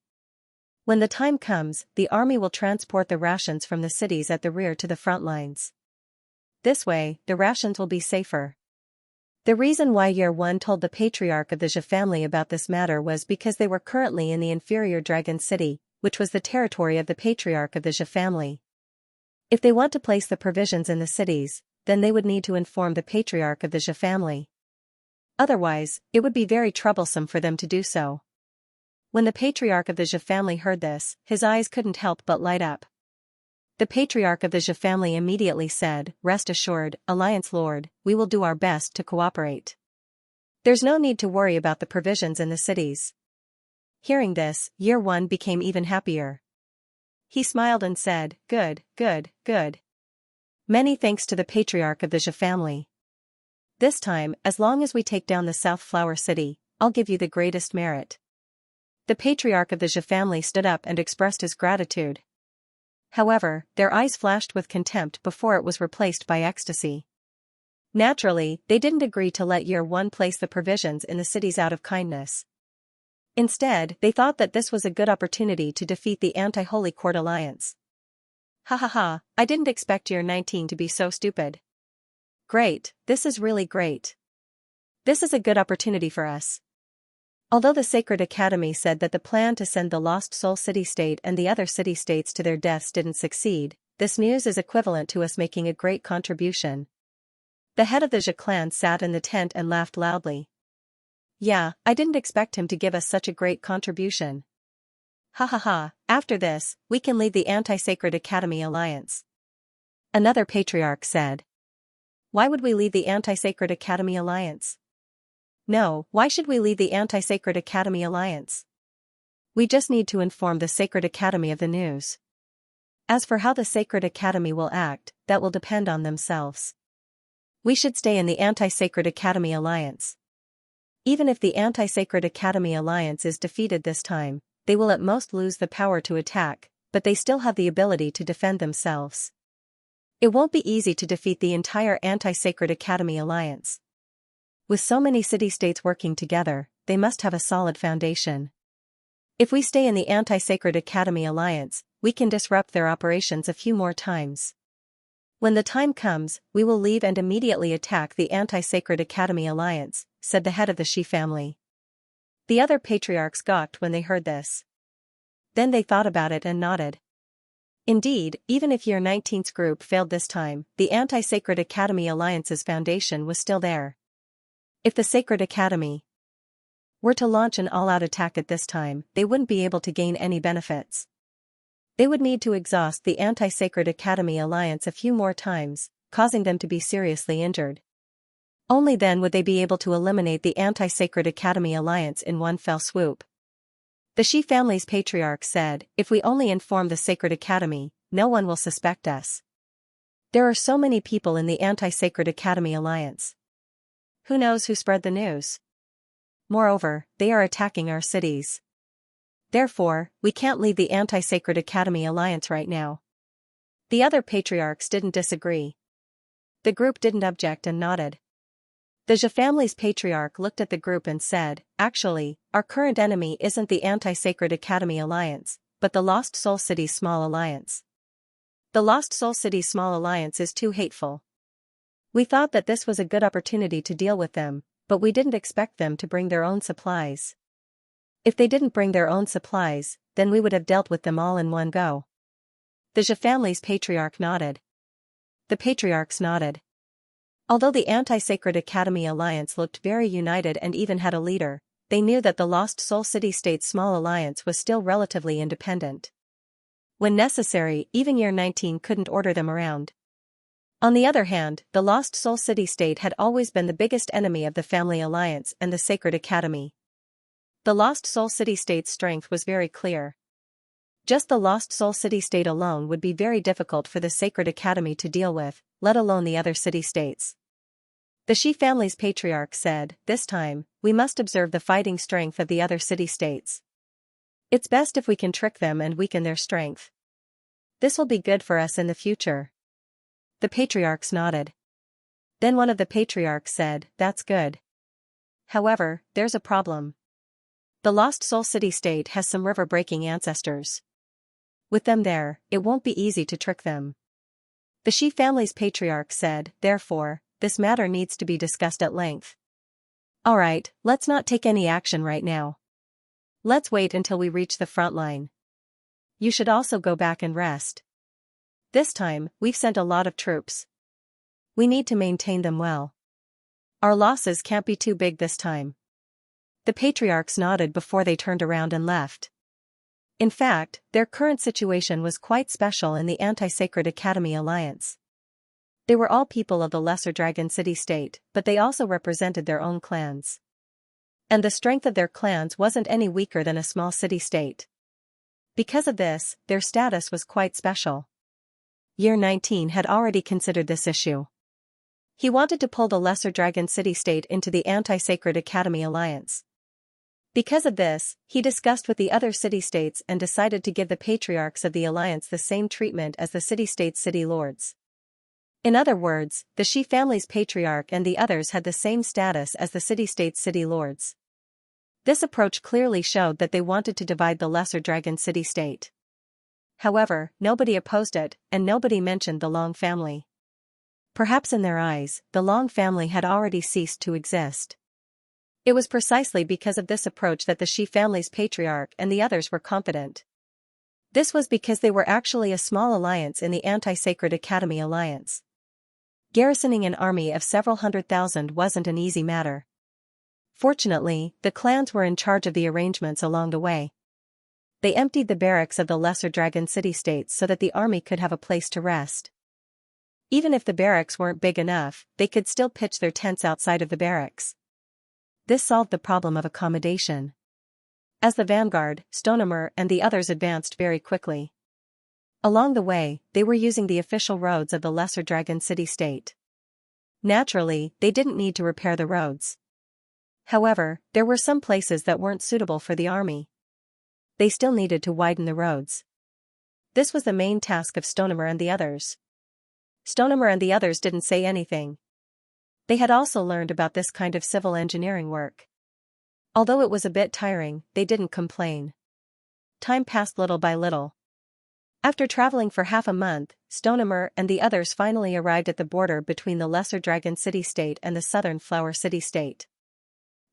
When the time comes, the army will transport the rations from the cities at the rear to the front lines. This way, the rations will be safer. The reason why Year 1 told the patriarch of the Xia family about this matter was because they were currently in the inferior Dragon City, which was the territory of the patriarch of the Xia family. If they want to place the provisions in the cities, then they would need to inform the patriarch of the Xia family. Otherwise, it would be very troublesome for them to do so. When the patriarch of the Xia family heard this, his eyes couldn't help but light up. The patriarch of the Xia family immediately said, Rest assured, Alliance Lord, we will do our best to cooperate. There's no need to worry about the provisions in the cities. Hearing this, Year 1 became even happier. He smiled and said, Good, good, good. Many thanks to the patriarch of the Xia family. This time, as long as we take down the South Flower City, I'll give you the greatest merit. The patriarch of the Xia family stood up and expressed his gratitude. However, their eyes flashed with contempt before it was replaced by ecstasy. Naturally, they didn't agree to let Year 1 place the provisions in the cities out of kindness. Instead, they thought that this was a good opportunity to defeat the anti-Holy Court alliance. Ha ha ha, I didn't expect Year 19 to be so stupid. Great, this is really great. This is a good opportunity for us. Although the Sacred Academy said that the plan to send the Lost Soul City-State and the other city-states to their deaths didn't succeed, this news is equivalent to us making a great contribution. The head of the Xia clan sat in the tent and laughed loudly. Yeah, I didn't expect him to give us such a great contribution. Ha ha ha, after this, we can leave the Anti-Sacred Academy Alliance. Another patriarch said. Why would we leave the Anti-Sacred Academy Alliance? No, why should we leave the Anti-Sacred Academy Alliance? We just need to inform the Sacred Academy of the news. As for how the Sacred Academy will act, that will depend on themselves. We should stay in the Anti-Sacred Academy Alliance. Even if the Anti-Sacred Academy Alliance is defeated this time, they will at most lose the power to attack, but they still have the ability to defend themselves. It won't be easy to defeat the entire Anti-Sacred Academy Alliance. With so many city-states working together, they must have a solid foundation. If we stay in the Anti-Sacred Academy Alliance, we can disrupt their operations a few more times. When the time comes, we will leave and immediately attack the Anti-Sacred Academy Alliance, said the head of the Shi family. The other patriarchs gawked when they heard this. Then they thought about it and nodded. Indeed, even if Year 19's group failed this time, the Anti-Sacred Academy Alliance's foundation was still there. If the Sacred Academy were to launch an all-out attack at this time, they wouldn't be able to gain any benefits. They would need to exhaust the Anti-Sacred Academy Alliance a few more times, causing them to be seriously injured. Only then would they be able to eliminate the Anti-Sacred Academy Alliance in one fell swoop. The Shi family's patriarch said, If we only inform the Sacred Academy, no one will suspect us. There are so many people in the Anti-Sacred Academy Alliance. Who knows who spread the news? Moreover, they are attacking our cities. Therefore, we can't leave the Anti-Sacred Academy Alliance right now. The other patriarchs didn't disagree. The group didn't object and nodded. The Xia family's patriarch looked at the group and said, "Actually, our current enemy isn't the Anti-Sacred Academy Alliance, but the Lost Soul City Small Alliance. The Lost Soul City Small Alliance is too hateful. We thought that this was a good opportunity to deal with them, but we didn't expect them to bring their own supplies. If they didn't bring their own supplies, then we would have dealt with them all in one go." The Xia family's patriarch nodded. The patriarchs nodded. Although the Anti-Sacred Academy Alliance looked very united and even had a leader, they knew that the Lost Soul City State Small Alliance was still relatively independent. When necessary, even Year 19 couldn't order them around. On the other hand, the Lost Soul City State had always been the biggest enemy of the Family Alliance and the Sacred Academy. The Lost Soul City State's strength was very clear. Just the Lost Soul City State alone would be very difficult for the Sacred Academy to deal with, let alone the other city-states. The Xi family's patriarch said, "This time, we must observe the fighting strength of the other city-states. It's best if we can trick them and weaken their strength. This will be good for us in the future." The patriarchs nodded. Then one of the patriarchs said, "That's good. However, there's a problem. The Lost Soul City State has some river-breaking ancestors. With them there, it won't be easy to trick them." The Xi family's patriarch said, "Therefore, this matter needs to be discussed at length. Alright, let's not take any action right now. Let's wait until we reach the front line. You should also go back and rest. This time, we've sent a lot of troops. We need to maintain them well. Our losses can't be too big this time." The patriarchs nodded before they turned around and left. In fact, their current situation was quite special in the Anti-Sacred Academy Alliance. They were all people of the Lesser Dragon City State, but they also represented their own clans. And the strength of their clans wasn't any weaker than a small city-state. Because of this, their status was quite special. Year 19 had already considered this issue. He wanted to pull the Lesser Dragon City State into the Anti-Sacred Academy Alliance. Because of this, he discussed with the other city-states and decided to give the patriarchs of the alliance the same treatment as the city-states' city lords. In other words, the Xi family's patriarch and the others had the same status as the city-states' city lords. This approach clearly showed that they wanted to divide the Lesser Dragon City State. However, nobody opposed it, and nobody mentioned the Long family. Perhaps in their eyes, the Long family had already ceased to exist. It was precisely because of this approach that the Xi family's patriarch and the others were confident. This was because they were actually a small alliance in the Anti-Sacred Academy Alliance. Garrisoning an army of several 100,000 wasn't an easy matter. Fortunately, the clans were in charge of the arrangements along the way. They emptied the barracks of the Lesser Dragon City States so that the army could have a place to rest. Even if the barracks weren't big enough, they could still pitch their tents outside of the barracks. This solved the problem of accommodation. As the vanguard, Stonemer and the others advanced very quickly. Along the way, they were using the official roads of the Lesser Dragon City State. Naturally, they didn't need to repair the roads. However, there were some places that weren't suitable for the army. They still needed to widen the roads. This was the main task of Stonemer and the others. Stonemer and the others didn't say anything. They had also learned about this kind of civil engineering work. Although it was a bit tiring, they didn't complain. Time passed little by little. After traveling for half a month, Stonemer and the others finally arrived at the border between the Lesser Dragon City State and the Southern Flower City State.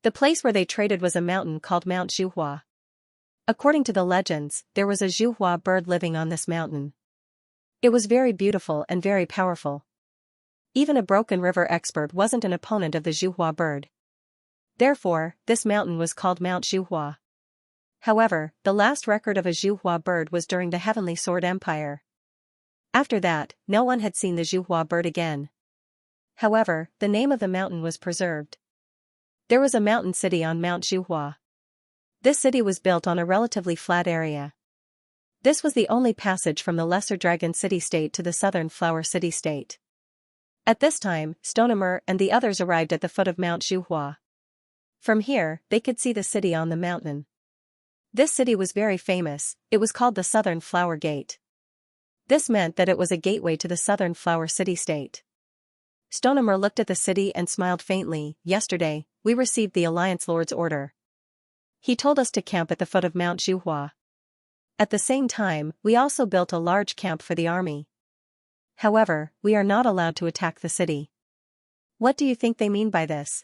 The place where they traded was a mountain called Mount Zhuhua. According to the legends, there was a Zhuhua bird living on this mountain. It was very beautiful and very powerful. Even a broken river expert wasn't an opponent of the Zhuhua bird. Therefore, this mountain was called Mount Zhuhua. However, the last record of a Zhuhua bird was during the Heavenly Sword Empire. After that, no one had seen the Zhuhua bird again. However, the name of the mountain was preserved. There was a mountain city on Mount Zhuhua. This city was built on a relatively flat area. This was the only passage from the Lesser Dragon City State to the Southern Flower City State. At this time, Stonehammer and the others arrived at the foot of Mount Zhuhua. From here, they could see the city on the mountain. This city was very famous. It was called the Southern Flower Gate. This meant that it was a gateway to the Southern Flower City-state. Stonehammer looked at the city and smiled faintly. Yesterday, we received the Alliance Lord's order. He told us to camp at the foot of Mount Zhuhua. At the same time, we also built a large camp for the army. However, we are not allowed to attack the city. What do you think they mean by this?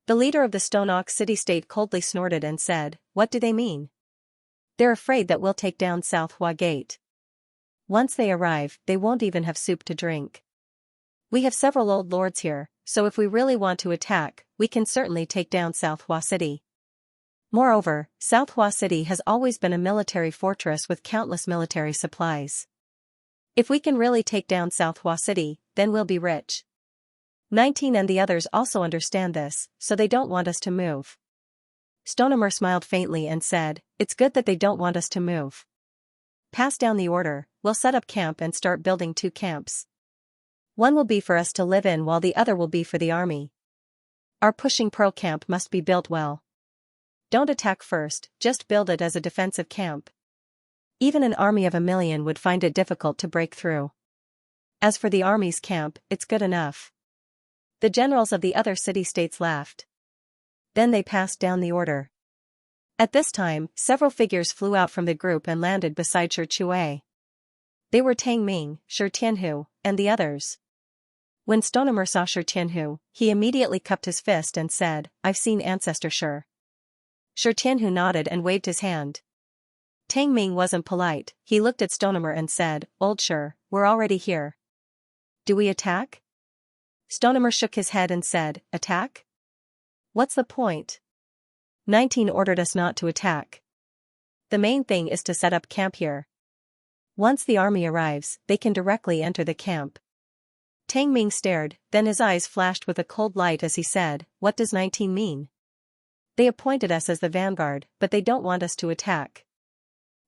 The leader of the Stone Ox City-state coldly snorted and said, "What do they mean? They're afraid that we'll take down South Hua Gate. Once they arrive, they won't even have soup to drink. We have several old lords here, so if we really want to attack, we can certainly take down South Hua City." Moreover, South Hua City has always been a military fortress with countless military supplies. If we can really take down South Hua City, then we'll be rich. 19 and the others also understand this, so they don't want us to move. Stonehammer smiled faintly and said, "It's good that they don't want us to move. Pass down the order, we'll set up camp and start building 2 camps. One will be for us to live in while the other will be for the army. Our Pushing Pearl camp must be built well. Don't attack first, just build it as a defensive camp. Even an army of 1,000,000 would find it difficult to break through. As for the army's camp, it's good enough." The generals of the other city-states laughed. Then they passed down the order. At this time, several figures flew out from the group and landed beside Shi Chue. They were Tang Ming, Shi Tianhu, and the others. When Stonehammer saw Shi Tianhu, he immediately cupped his fist and said, "I've seen Ancestor Shi." Shi Tianhu nodded and waved his hand. Tang Ming wasn't polite. He looked at Stonehammer and said, "Old Shi, we're already here. Do we attack?" Stonehammer shook his head and said, "Attack? What's the point? 19 ordered us not to attack. The main thing is to set up camp here. Once the army arrives, they can directly enter the camp." Tang Ming stared, then his eyes flashed with a cold light as he said, "What does 19 mean? They appointed us as the vanguard, but they don't want us to attack.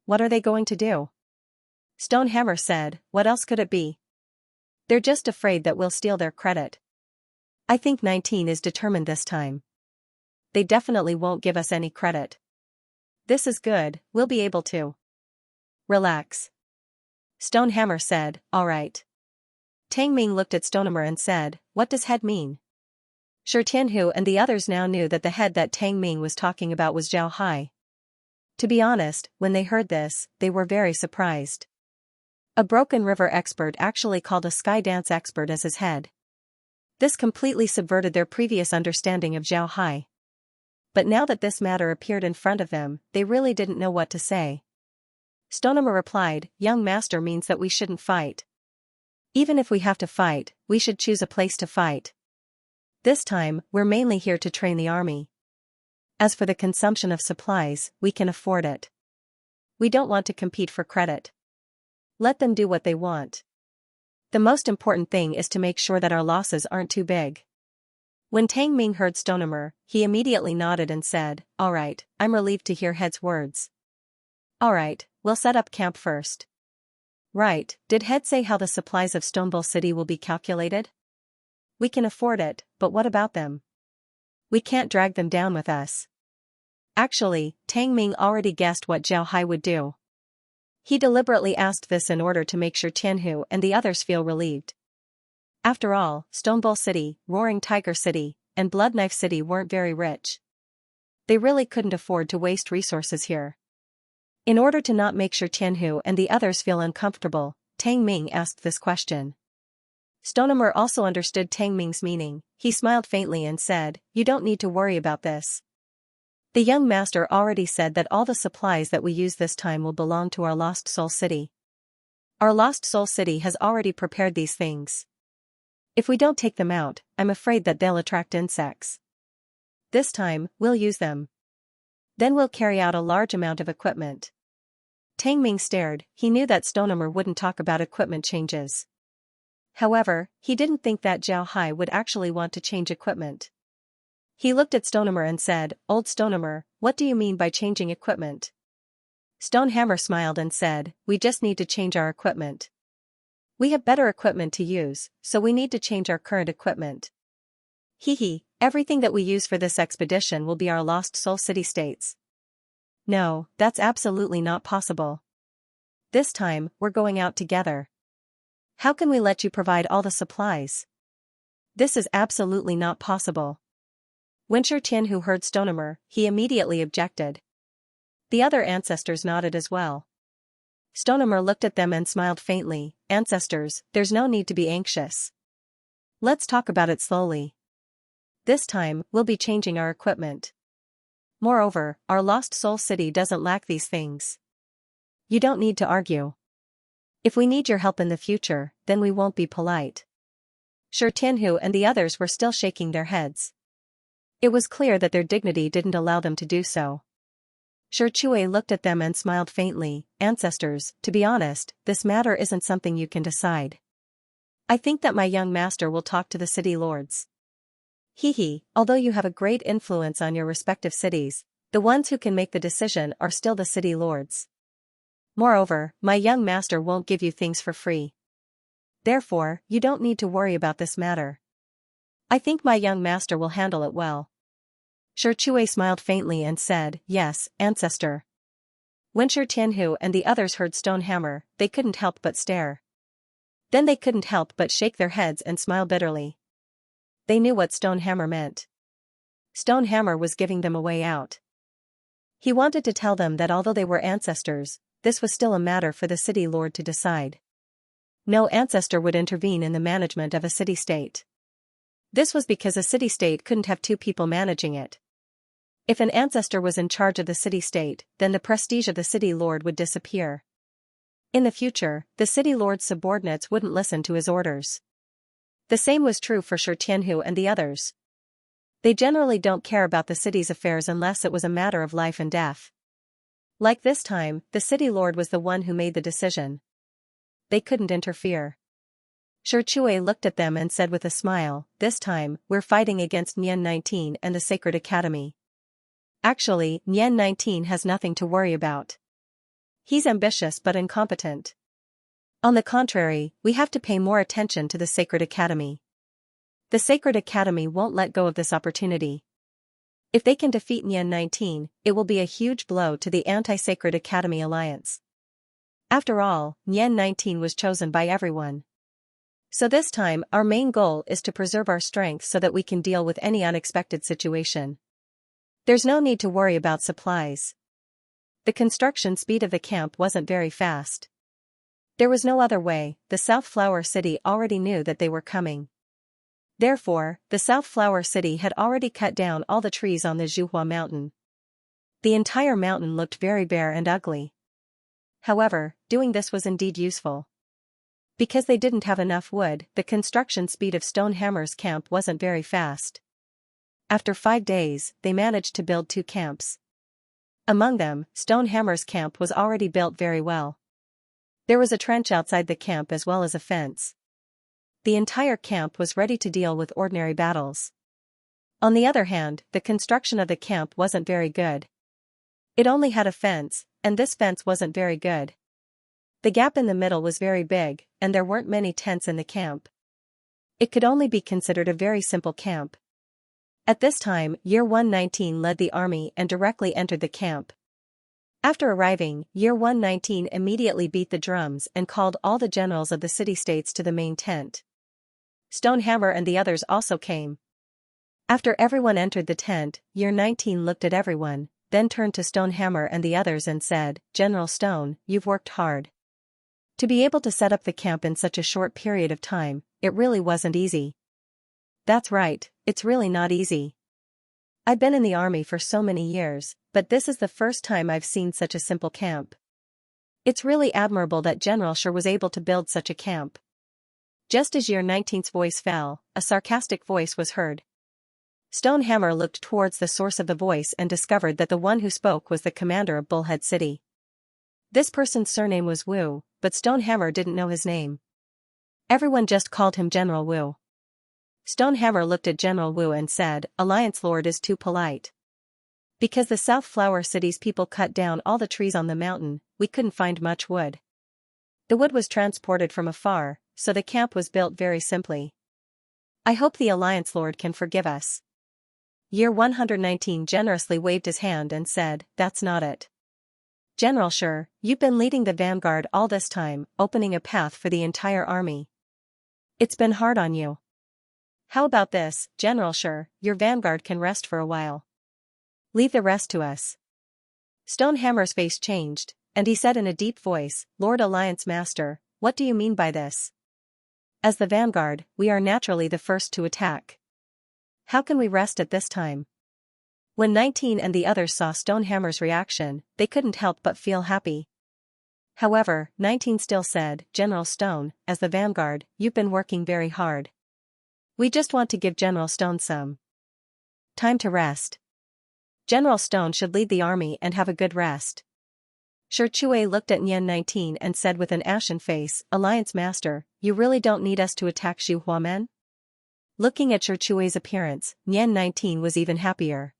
What are they going to do?" Stonehammer said, "What else could it be? They're just afraid that we'll steal their credit. I think 19 is determined this time. They definitely won't give us any credit. This is good, we'll be able to relax." Stonehammer said, "All right." Tang Ming looked at Stonehammer and said, "What does head mean?" Shi Tianhu and the others now knew that the head that Tang Ming was talking about was Zhao Hai. To be honest, when they heard this, they were very surprised. A Broken River expert actually called a sky dance expert as his head. This completely subverted their previous understanding of Zhao Hai. But now that this matter appeared in front of them, they really didn't know what to say. Stonehammer replied, "Young master means that we shouldn't fight. Even if we have to fight, we should choose a place to fight. This time, we're mainly here to train the army. As for the consumption of supplies, we can afford it. We don't want to compete for credit. Let them do what they want. The most important thing is to make sure that our losses aren't too big." When Tang Ming heard Stonehammer, he immediately nodded and said, "All right, I'm relieved to hear Head's words. All right, we'll set up camp first." "Right, did Head say how the supplies of Stonebull City will be calculated?" "We can afford it, but what about them? We can't drag them down with us." Actually, Tang Ming already guessed what Zhao Hai would do. He deliberately asked this in order to make sure Tianhu and the others feel relieved. After all, Stonebull City, Roaring Tiger City, and Blood Knife City weren't very rich. They really couldn't afford to waste resources here. In order to not make sure Tianhu and the others feel uncomfortable, Tang Ming asked this question. Stonehammer also understood Tang Ming's meaning. He smiled faintly and said, "You don't need to worry about this. The young master already said that all the supplies that we use this time will belong to our Lost Soul City. Our Lost Soul City has already prepared these things. If we don't take them out, I'm afraid that they'll attract insects. This time, we'll use them. Then we'll carry out a large amount of equipment." Tang Ming stared. He knew that Stonehammer wouldn't talk about equipment changes. However, he didn't think that Zhao Hai would actually want to change equipment. He looked at Stonehammer and said, "Old Stonehammer, what do you mean by changing equipment?" Stonehammer smiled and said, "We just need to change our equipment. We have better equipment to use, so we need to change our current equipment. Everything that we use for this expedition will be our lost soul city-states. No, that's absolutely not possible. This time, we're going out together. How can we let you provide all the supplies? This is absolutely not possible. When Shi Tianhu heard Stonehammer, he immediately objected. The other ancestors nodded as well. Stonehammer looked at them and smiled faintly. Ancestors, there's no need to be anxious. Let's talk about it slowly. This time, we'll be changing our equipment. Moreover, our lost soul city doesn't lack these things. You don't need to argue. If we need your help in the future, then we won't be polite. Shi Tianhu and the others were still shaking their heads. It was clear that their dignity didn't allow them to do so. Shi Chui looked at them and smiled faintly. Ancestors, to be honest, this matter isn't something you can decide. I think that my young master will talk to the city lords. Although you have a great influence on your respective cities, the ones who can make the decision are still the city lords. Moreover, my young master won't give you things for free. Therefore, you don't need to worry about this matter. I think my young master will handle it well. Shi Chui smiled faintly and said, Yes, ancestor. When Shi Tianhu and the others heard Stonehammer, they couldn't help but stare. Then they couldn't help but shake their heads and smile bitterly. They knew what Stonehammer meant. Stonehammer was giving them a way out. He wanted to tell them that although they were ancestors, this was still a matter for the city lord to decide. No ancestor would intervene in the management of a city-state. This was because a city-state couldn't have two people managing it. If an ancestor was in charge of the city-state, then the prestige of the city lord would disappear. In the future, the city lord's subordinates wouldn't listen to his orders. The same was true for Shi Tianhu and the others. They generally don't care about the city's affairs unless it was a matter of life and death. Like this time, the city lord was the one who made the decision. They couldn't interfere. Shi Chui looked at them and said with a smile, This time, we're fighting against Nian 19 and the Sacred Academy. Actually, Nian 19 has nothing to worry about. He's ambitious but incompetent. On the contrary, we have to pay more attention to the Sacred Academy. The Sacred Academy won't let go of this opportunity. If they can defeat Nian 19, it will be a huge blow to the Anti-Sacred Academy alliance. After all, Nian 19 was chosen by everyone. So this time, our main goal is to preserve our strength so that we can deal with any unexpected situation. There's no need to worry about supplies. The construction speed of the camp wasn't very fast. There was no other way. The South Flower City already knew that they were coming. Therefore, the South Flower City had already cut down all the trees on the Zhuhua mountain. The entire mountain looked very bare and ugly. However, doing this was indeed useful. Because they didn't have enough wood, the construction speed of Stonehammer's camp wasn't very fast. After 5 days, they managed to build 2 camps. Among them, Stonehammer's camp was already built very well. There was a trench outside the camp as well as a fence. The entire camp was ready to deal with ordinary battles. On the other hand, the construction of the camp wasn't very good. It only had a fence, and this fence wasn't very good. The gap in the middle was very big, and there weren't many tents in the camp. It could only be considered a very simple camp. At this time, Year 119 led the army and directly entered the camp. After arriving, Year 119 immediately beat the drums and called all the generals of the city-states to the main tent. Stonehammer and the others also came. After everyone entered the tent, Year 19 looked at everyone, then turned to Stonehammer and the others and said, General Stone, you've worked hard. To be able to set up the camp in such a short period of time, it really wasn't easy. That's right, it's really not easy. I've been in the army for so many years, but this is the first time I've seen such a simple camp. It's really admirable that General Shi was able to build such a camp. Just as Year 19's voice fell, a sarcastic voice was heard. Stonehammer looked towards the source of the voice and discovered that the one who spoke was the commander of Bullhead City. This person's surname was Wu, but Stonehammer didn't know his name. Everyone just called him General Wu. Stonehammer looked at General Wu and said, Alliance Lord is too polite. Because the South Flower City's people cut down all the trees on the mountain, we couldn't find much wood. The wood was transported from afar, so the camp was built very simply. I hope the Alliance Lord can forgive us. Year 119 generously waved his hand and said, that's not it. General Sure, you've been leading the vanguard all this time, opening a path for the entire army. It's been hard on you. How about this, General Sure, your vanguard can rest for a while. Leave the rest to us. Stonehammer's face changed, and he said in a deep voice, Lord Alliance Master, what do you mean by this? As the vanguard, we are naturally the first to attack. How can we rest at this time? When 19 and the others saw Stonehammer's reaction, they couldn't help but feel happy. However, 19 still said, General Stone, as the vanguard, you've been working very hard. We just want to give General Stone some time to rest. General Stone should lead the army and have a good rest. Shichui looked at Nian 19 and said with an ashen face, Alliance Master, you really don't need us to attack Xu Huamen? Looking at Shichui's appearance, Nian 19 was even happier.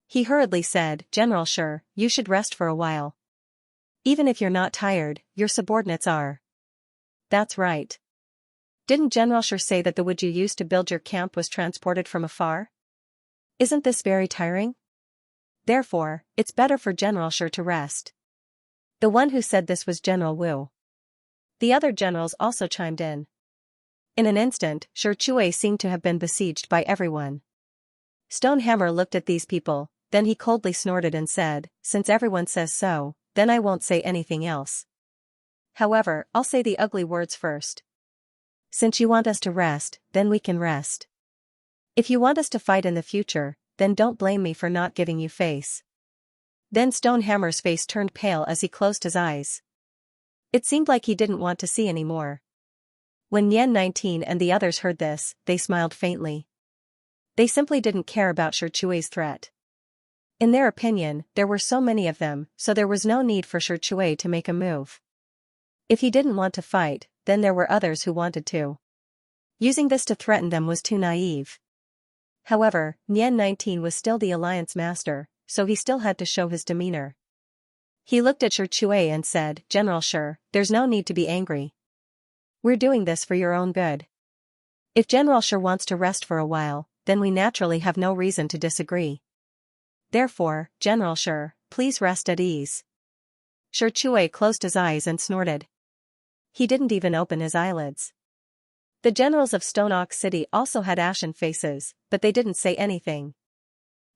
He hurriedly said, General Sure, you should rest for a while. Even if you're not tired, your subordinates are. That's right. Didn't General Sure say that the wood you used to build your camp was transported from afar? Isn't this very tiring? Therefore, it's better for General Sure to rest. The one who said this was General Wu. The other generals also chimed in. In an instant, Shichui seemed to have been besieged by everyone. Stonehammer looked at these people, then he coldly snorted and said, since everyone says so, then I won't say anything else. However, I'll say the ugly words first. Since you want us to rest, then we can rest. If you want us to fight in the future, then don't blame me for not giving you face. Then Stonehammer's face turned pale as he closed his eyes. It seemed like he didn't want to see any more. When Nian 19 and the others heard this, they smiled faintly. They simply didn't care about Shichui's threat. In their opinion, there were so many of them, so there was no need for Shichui to make a move. If he didn't want to fight, then there were others who wanted to. Using this to threaten them was too naive. However, Nian 19 was still the Alliance Master, so he still had to show his demeanor. He looked at Shichui and said, General Sure, there's no need to be angry. We're doing this for your own good. If General Sure wants to rest for a while, then we naturally have no reason to disagree. Therefore, General Sure, please rest at ease. Shichui closed his eyes and snorted. He didn't even open his eyelids. The generals of Stone Ox City also had ashen faces, but they didn't say anything.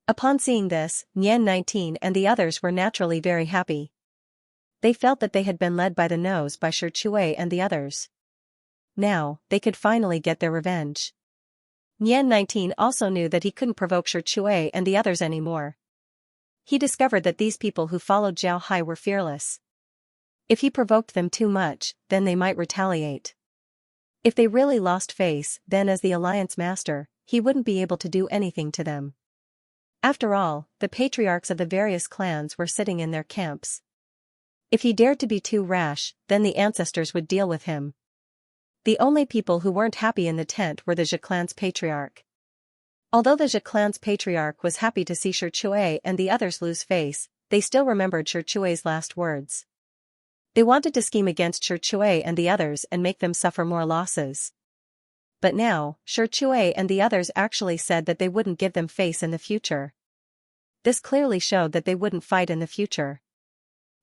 Upon seeing this, Nian 19 and the others were naturally very happy. They felt that they had been led by the nose by Shichui and the others. Now, they could finally get their revenge. Nian 19 also knew that he couldn't provoke Shichui and the others anymore. He discovered that these people who followed Zhao Hai were fearless. If he provoked them too much, then they might retaliate. If they really lost face, then as the Alliance Master, he wouldn't be able to do anything to them. After all, the patriarchs of the various clans were sitting in their camps. If he dared to be too rash, then the ancestors would deal with him. The only people who weren't happy in the tent were the Zhe clan's patriarch. Although the Zhe clan's patriarch was happy to see Shichui and the others lose face, they still remembered Shichui's last words. They wanted to scheme against Shichui and the others and make them suffer more losses. But now, Shichui and the others actually said that they wouldn't give them face in the future. This clearly showed that they wouldn't fight in the future.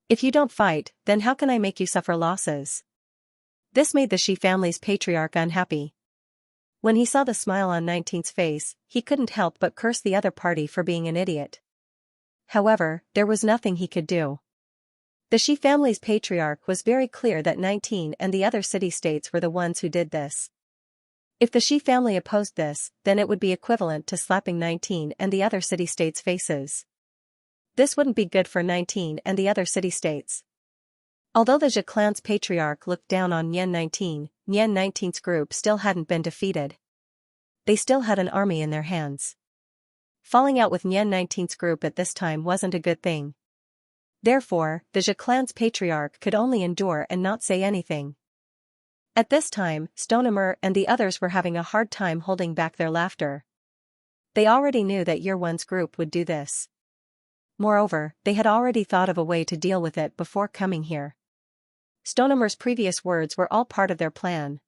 If you don't fight, then how can I make you suffer losses? This made the Shi family's patriarch unhappy. When he saw the smile on 19's face, he couldn't help but curse the other party for being an idiot. However, there was nothing he could do. The Shi family's patriarch was very clear that 19 and the other city-states were the ones who did this. If the Shi family opposed this, then it would be equivalent to slapping 19 and the other city-states' faces. This wouldn't be good for 19 and the other city-states. Although the Zhe clan's patriarch looked down on Nian 19, Nian 19's group still hadn't been defeated. They still had an army in their hands. Falling out with Nian 19's group at this time wasn't a good thing. Therefore, the Zhe clan's patriarch could only endure and not say anything. At this time, Stonehammer and the others were having a hard time holding back their laughter. They already knew that Year One's group would do this. Moreover, they had already thought of a way to deal with it before coming here. Stonehammer's previous words were all part of their plan.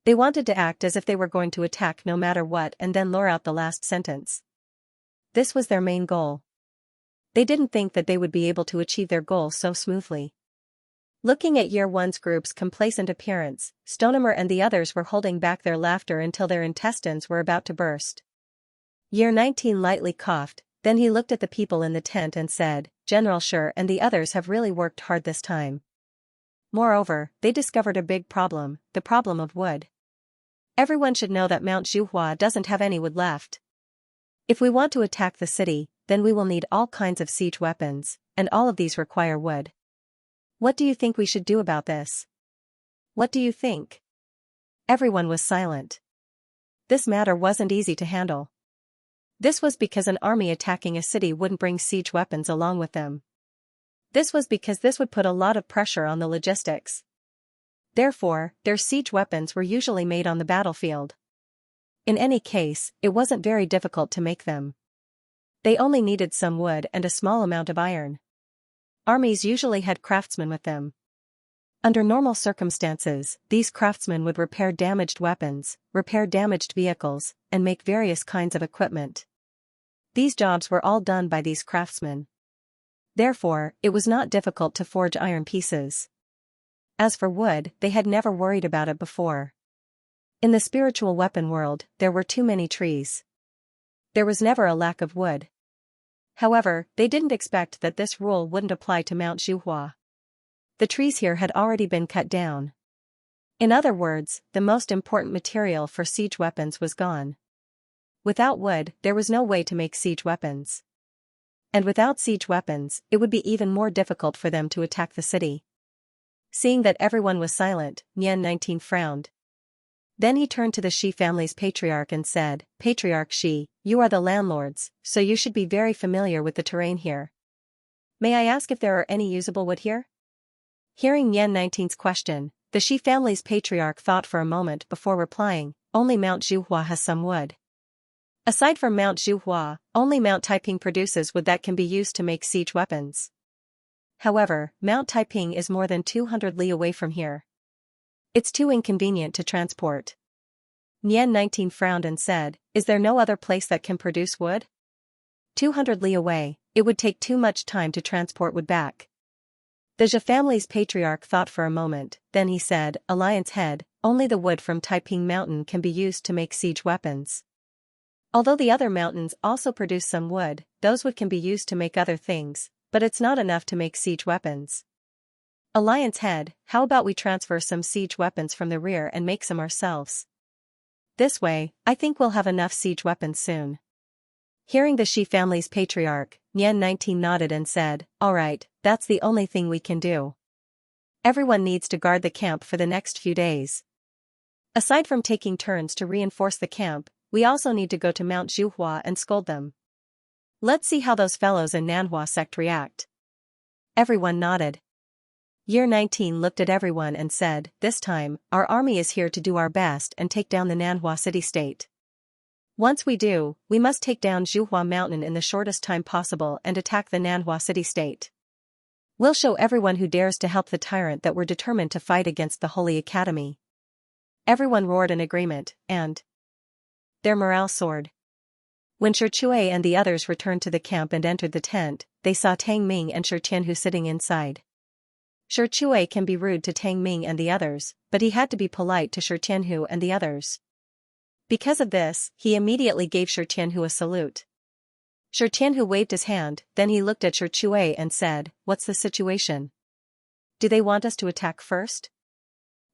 They wanted to act as if they were going to attack no matter what and then lure out the last sentence. This was their main goal. They didn't think that they would be able to achieve their goal so smoothly. Looking at Year 1's group's complacent appearance, Stonemer and the others were holding back their laughter until their intestines were about to burst. Year 19 lightly coughed, then he looked at the people in the tent and said, General Shi and the others have really worked hard this time. Moreover, they discovered a big problem, the problem of wood. Everyone should know that Mount Zhuhua doesn't have any wood left. If we want to attack the city, then we will need all kinds of siege weapons, and all of these require wood. What do you think we should do about this? What do you think? Everyone was silent. This matter wasn't easy to handle. This was because an army attacking a city wouldn't bring siege weapons along with them. This was because this would put a lot of pressure on the logistics. Therefore, their siege weapons were usually made on the battlefield. In any case, it wasn't very difficult to make them. They only needed some wood and a small amount of iron. Armies usually had craftsmen with them. Under normal circumstances, these craftsmen would repair damaged weapons, repair damaged vehicles, and make various kinds of equipment. These jobs were all done by these craftsmen. Therefore, it was not difficult to forge iron pieces. As for wood, they had never worried about it before. In the spiritual weapon world, there were too many trees. There was never a lack of wood. However, they didn't expect that this rule wouldn't apply to Mount Zhuhua. The trees here had already been cut down. In other words, the most important material for siege weapons was gone. Without wood, there was no way to make siege weapons. And without siege weapons, it would be even more difficult for them to attack the city. Seeing that everyone was silent, Nian 19 frowned. Then he turned to the Shi family's patriarch and said, Patriarch Shi, you are the landlords, so you should be very familiar with the terrain here. May I ask if there are any usable wood here? Hearing Nian 19's question, the Shi family's patriarch thought for a moment before replying, only Mount Zhuhua has some wood. Aside from Mount Zhuhua, only Mount Taiping produces wood that can be used to make siege weapons. However, Mount Taiping is more than 200 li away from here. It's too inconvenient to transport. Nian 19 frowned and said, Is there no other place that can produce wood? 200 li away, it would take too much time to transport wood back. The Zhe family's patriarch thought for a moment, then he said, Alliance head, only the wood from Taiping Mountain can be used to make siege weapons. Although the other mountains also produce some wood, those wood can be used to make other things, but it's not enough to make siege weapons. Alliance head, how about we transfer some siege weapons from the rear and make some ourselves? This way, I think we'll have enough siege weapons soon. Hearing the Shi family's patriarch, Nian 19 nodded and said, Alright, that's the only thing we can do. Everyone needs to guard the camp for the next few days. Aside from taking turns to reinforce the camp, we also need to go to Mount Zhuhua and scold them. Let's see how those fellows in Nanhua sect react. Everyone nodded. Year 19 looked at everyone and said, This time, our army is here to do our best and take down the Nanhua city-state. Once we do, we must take down Zhuhua Mountain in the shortest time possible and attack the Nanhua city-state. We'll show everyone who dares to help the tyrant that we're determined to fight against the Holy Academy. Everyone roared in agreement, and their morale soared. When Shi Chui and the others returned to the camp and entered the tent, they saw Tang Ming and Shi Tianhu sitting inside. Shi Chui can be rude to Tang Ming and the others, but he had to be polite to Shi Tianhu and the others. Because of this, he immediately gave Shi Tianhu a salute. Shi Tianhu waved his hand, then he looked at Shi Chui and said, What's the situation? Do they want us to attack first?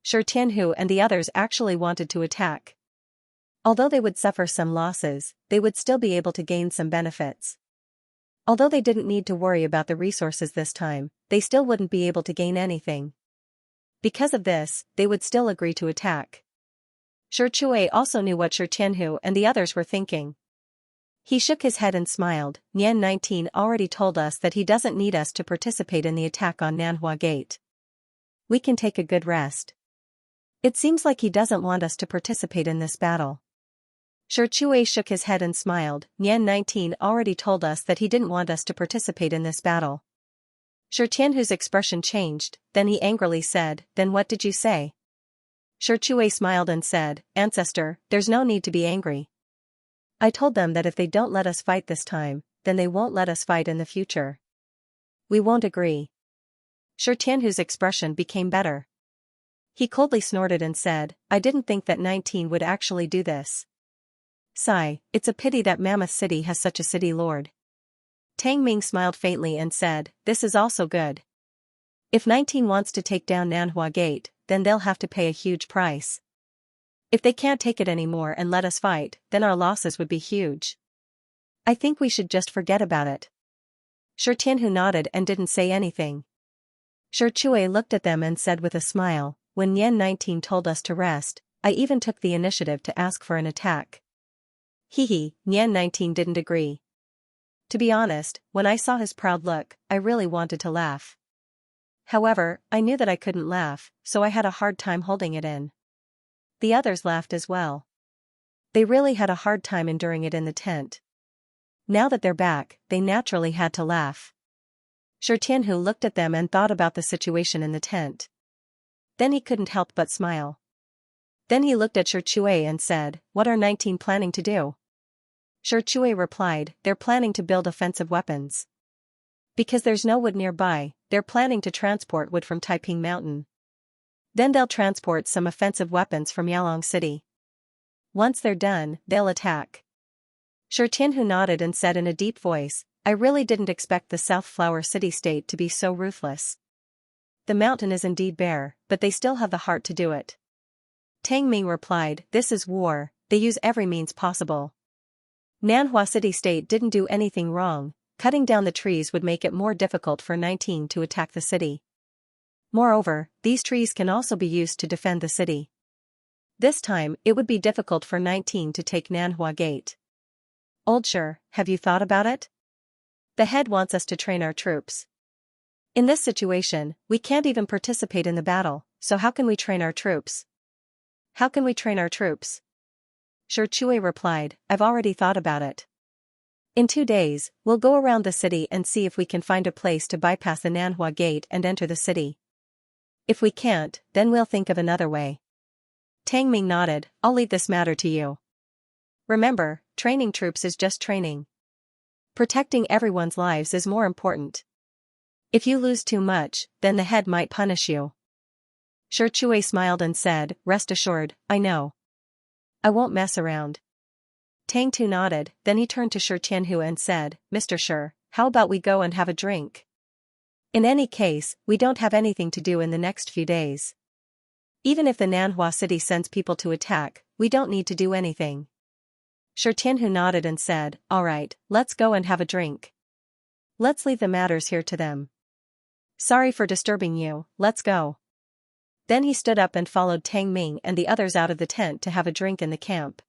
Shi Tianhu and the others actually wanted to attack. Although they would suffer some losses, they would still be able to gain some benefits. Although they didn't need to worry about the resources this time, they still wouldn't be able to gain anything. Because of this, they would still agree to attack. Shi Chui also knew what Shi Tianhu and the others were thinking. He shook his head and smiled. Nian 19 already told us that he doesn't need us to participate in the attack on Nanhua Gate. We can take a good rest. It seems like he doesn't want us to participate in this battle. Shi Chui shook his head and smiled. Nian 19 already told us that he didn't want us to participate in this battle. Shi Tianhu's expression changed, then he angrily said, Then what did you say? Xianxia smiled and said, Ancestor, there's no need to be angry. I told them that if they don't let us fight this time, then they won't let us fight in the future. We won't agree. Tianhu's expression became better. He coldly snorted and said, I didn't think that 19 would actually do this. Sigh, it's a pity that Mammoth City has such a city lord. Tang Ming smiled faintly and said, this is also good. If 19 wants to take down Nanhua Gate, then they'll have to pay a huge price. If they can't take it anymore and let us fight, then our losses would be huge. I think we should just forget about it. Tianhu nodded and didn't say anything. Xianxia looked at them and said with a smile, when Nian 19 told us to rest, I even took the initiative to ask for an attack. Nian 19 didn't agree. To be honest, when I saw his proud look, I really wanted to laugh. However, I knew that I couldn't laugh, so I had a hard time holding it in. The others laughed as well. They really had a hard time enduring it in the tent. Now that they're back, they naturally had to laugh. Tianhu looked at them and thought about the situation in the tent. Then he couldn't help but smile. Then he looked at Xianxia and said, what are 19 planning to do? Xianxia replied, they're planning to build offensive weapons. Because there's no wood nearby, they're planning to transport wood from Taiping Mountain. Then they'll transport some offensive weapons from Yalong City. Once they're done, they'll attack. Tianhu nodded and said in a deep voice, I really didn't expect the South Flower City-state to be so ruthless. The mountain is indeed bare, but they still have the heart to do it. Tang Ming replied, this is war, they use every means possible. Nanhua City-state didn't do anything wrong, cutting down the trees would make it more difficult for 19 to attack the city. Moreover, these trees can also be used to defend the city. This time, it would be difficult for 19 to take Nanhua Gate. Old Sher, have you thought about it? The head wants us to train our troops. In this situation, we can't even participate in the battle, so how can we train our troops? How can we train our troops? Xianxia replied, I've already thought about it. In 2 days, we'll go around the city and see if we can find a place to bypass the Nanhua Gate and enter the city. If we can't, then we'll think of another way. Tang Ming nodded, I'll leave this matter to you. Remember, training troops is just training. Protecting everyone's lives is more important. If you lose too much, then the head might punish you. Xianxia smiled and said, rest assured, I know. I won't mess around. Tang Tu nodded, then he turned to Tianhu and said, Mr. Shi, how about we go and have a drink? In any case, we don't have anything to do in the next few days. Even if the Nanhua city sends people to attack, we don't need to do anything. Tianhu nodded and said, all right, let's go and have a drink. Let's leave the matters here to them. Sorry for disturbing you, let's go. Then he stood up and followed Tang Ming and the others out of the tent to have a drink in the camp.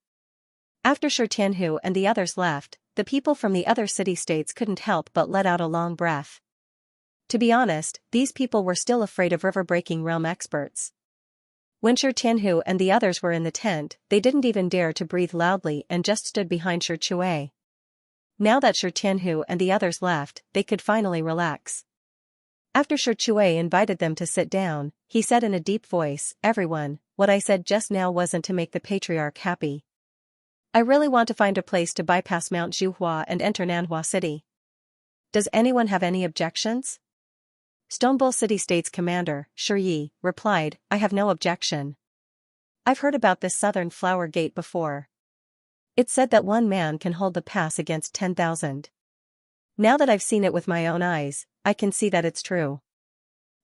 After Tianhu and the others left, the people from the other city-states couldn't help but let out a long breath. To be honest, these people were still afraid of river-breaking realm experts. When Tianhu and the others were in the tent, they didn't even dare to breathe loudly and just stood behind Xianxia. Now that Tianhu and the others left, they could finally relax. After Xianxia invited them to sit down, he said in a deep voice, everyone, what I said just now wasn't to make the patriarch happy. I really want to find a place to bypass Mount Zhuhua and enter Nanhua City. Does anyone have any objections? Stonebull City-State's commander, Shi Yi, replied, I have no objection. I've heard about this southern flower gate before. It's said that one man can hold the pass against 10,000. Now that I've seen it with my own eyes, I can see that it's true.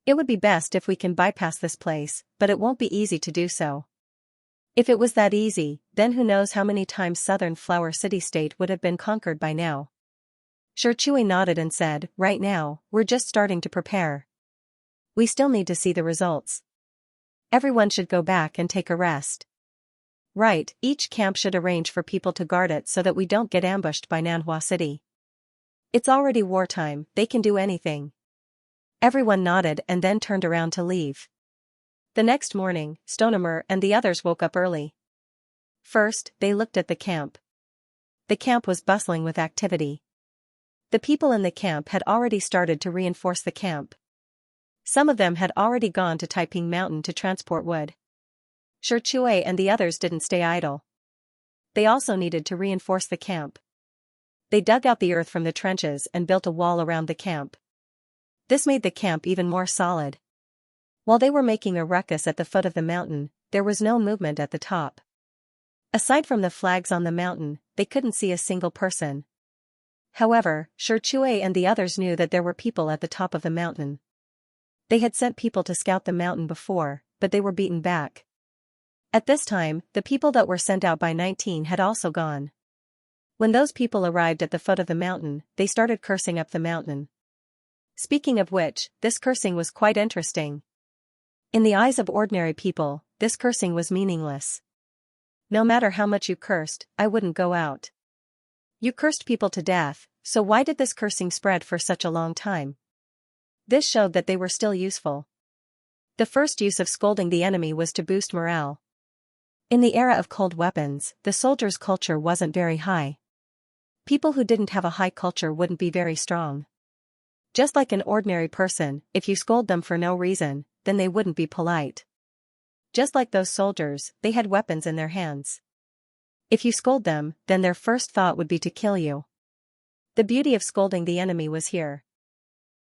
It would be best if we can bypass this place, but it won't be easy to do so. If it was that easy, then who knows how many times Southern Flower City-State would have been conquered by now. Xianxia nodded and said, right now, we're just starting to prepare. We still need to see the results. Everyone should go back and take a rest. Right, each camp should arrange for people to guard it so that we don't get ambushed by Nanhua City. It's already wartime, they can do anything. Everyone nodded and then turned around to leave. The next morning, Stonemer and the others woke up early. First, they looked at the camp. The camp was bustling with activity. The people in the camp had already started to reinforce the camp. Some of them had already gone to Taiping Mountain to transport wood. Xianxia and the others didn't stay idle. They also needed to reinforce the camp. They dug out the earth from the trenches and built a wall around the camp. This made the camp even more solid. While they were making a ruckus at the foot of the mountain, there was no movement at the top. Aside from the flags on the mountain, they couldn't see a single person. However, Xianxia and the others knew that there were people at the top of the mountain. They had sent people to scout the mountain before, but they were beaten back. At this time, the people that were sent out by 19 had also gone. When those people arrived at the foot of the mountain, they started cursing up the mountain. Speaking of which, this cursing was quite interesting. In the eyes of ordinary people, this cursing was meaningless. No matter how much you cursed, I wouldn't go out. You cursed people to death, so why did this cursing spread for such a long time? This showed that they were still useful. The first use of scolding the enemy was to boost morale. In the era of cold weapons, the soldiers' culture wasn't very high. People who didn't have a high culture wouldn't be very strong. Just like an ordinary person, if you scold them for no reason, then they wouldn't be polite. Just like those soldiers, they had weapons in their hands. If you scold them, then their first thought would be to kill you. The beauty of scolding the enemy was here.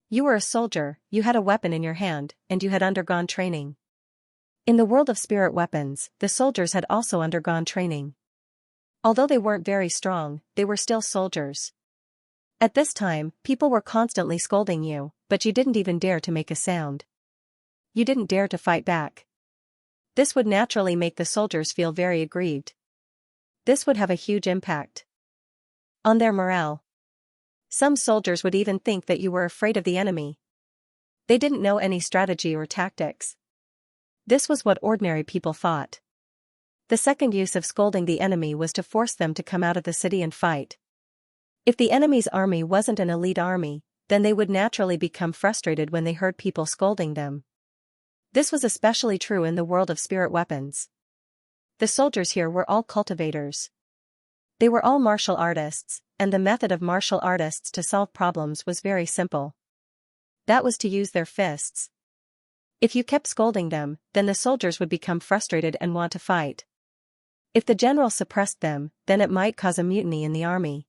You were a soldier, you had a weapon in your hand, and you had undergone training. In the world of spirit weapons, the soldiers had also undergone training. Although they weren't very strong, they were still soldiers. At this time, people were constantly scolding you, but you didn't even dare to make a sound. You didn't dare to fight back. This would naturally make the soldiers feel very aggrieved. This would have a huge impact on their morale. Some soldiers would even think that you were afraid of the enemy. They didn't know any strategy or tactics. This was what ordinary people thought. The second use of scolding the enemy was to force them to come out of the city and fight. If the enemy's army wasn't an elite army, then they would naturally become frustrated when they heard people scolding them. This was especially true in the world of spirit weapons. The soldiers here were all cultivators. They were all martial artists, and the method of martial artists to solve problems was very simple. That was to use their fists. If you kept scolding them, then the soldiers would become frustrated and want to fight. If the general suppressed them, then it might cause a mutiny in the army.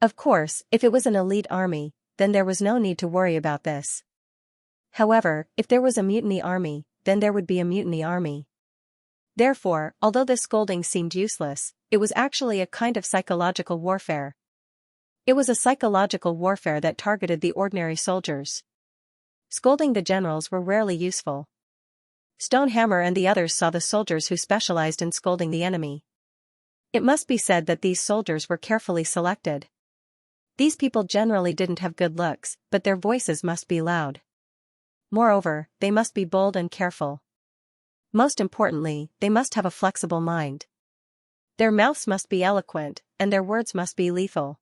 Of course, if it was an elite army, then there was no need to worry about this. However, if there was a mutiny army, then there would be a mutiny army. Therefore, although this scolding seemed useless, it was actually a kind of psychological warfare. It was a psychological warfare that targeted the ordinary soldiers. Scolding the generals were rarely useful. Stonehammer and the others saw the soldiers who specialized in scolding the enemy. It must be said that these soldiers were carefully selected. These people generally didn't have good looks, but their voices must be loud. Moreover, they must be bold and careful. Most importantly, they must have a flexible mind. Their mouths must be eloquent, and their words must be lethal.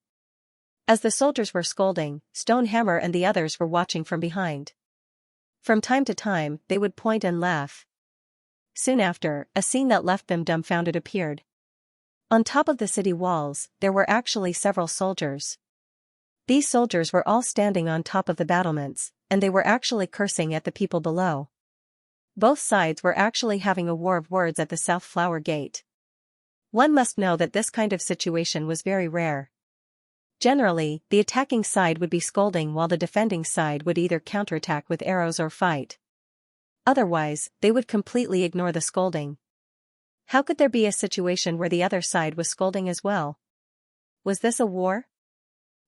As the soldiers were scolding, Stonehammer and the others were watching from behind. From time to time, they would point and laugh. Soon after, a scene that left them dumbfounded appeared. On top of the city walls, there were actually several soldiers. These soldiers were all standing on top of the battlements, and they were actually cursing at the people below. Both sides were actually having a war of words at the South Flower Gate. One must know that this kind of situation was very rare. Generally, the attacking side would be scolding while the defending side would either counterattack with arrows or fight. Otherwise, they would completely ignore the scolding. How could there be a situation where the other side was scolding as well? Was this a war?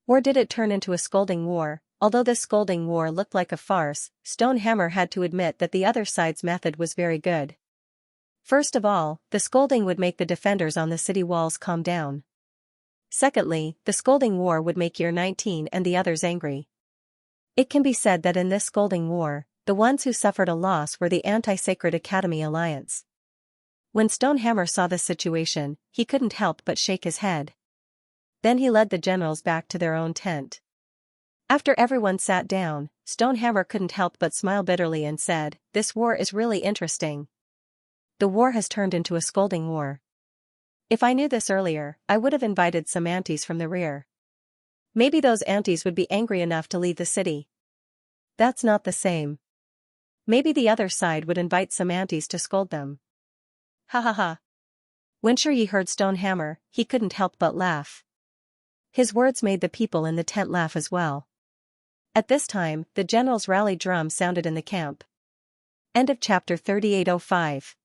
Or did it turn into a scolding war? Although this scolding war looked like a farce, Stonehammer had to admit that the other side's method was very good. First of all, the scolding would make the defenders on the city walls calm down. Secondly, the scolding war would make Year 19 and the others angry. It can be said that in this scolding war, the ones who suffered a loss were the Anti-Sacred Academy Alliance. When Stonehammer saw this situation, he couldn't help but shake his head. Then he led the generals back to their own tent. After everyone sat down, Stonehammer couldn't help but smile bitterly and said, "This war is really interesting. The war has turned into a scolding war. If I knew this earlier, I would have invited some aunties from the rear. Maybe those aunties would be angry enough to leave the city. That's not the same. Maybe the other side would invite some aunties to scold them. Ha ha ha. When Shuyi heard Stonehammer, he couldn't help but laugh. His words made the people in the tent laugh as well. At this time, the general's rally drum sounded in the camp. End of chapter 3805.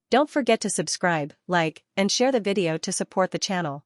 Don't forget to subscribe, like, and share the video to support the channel.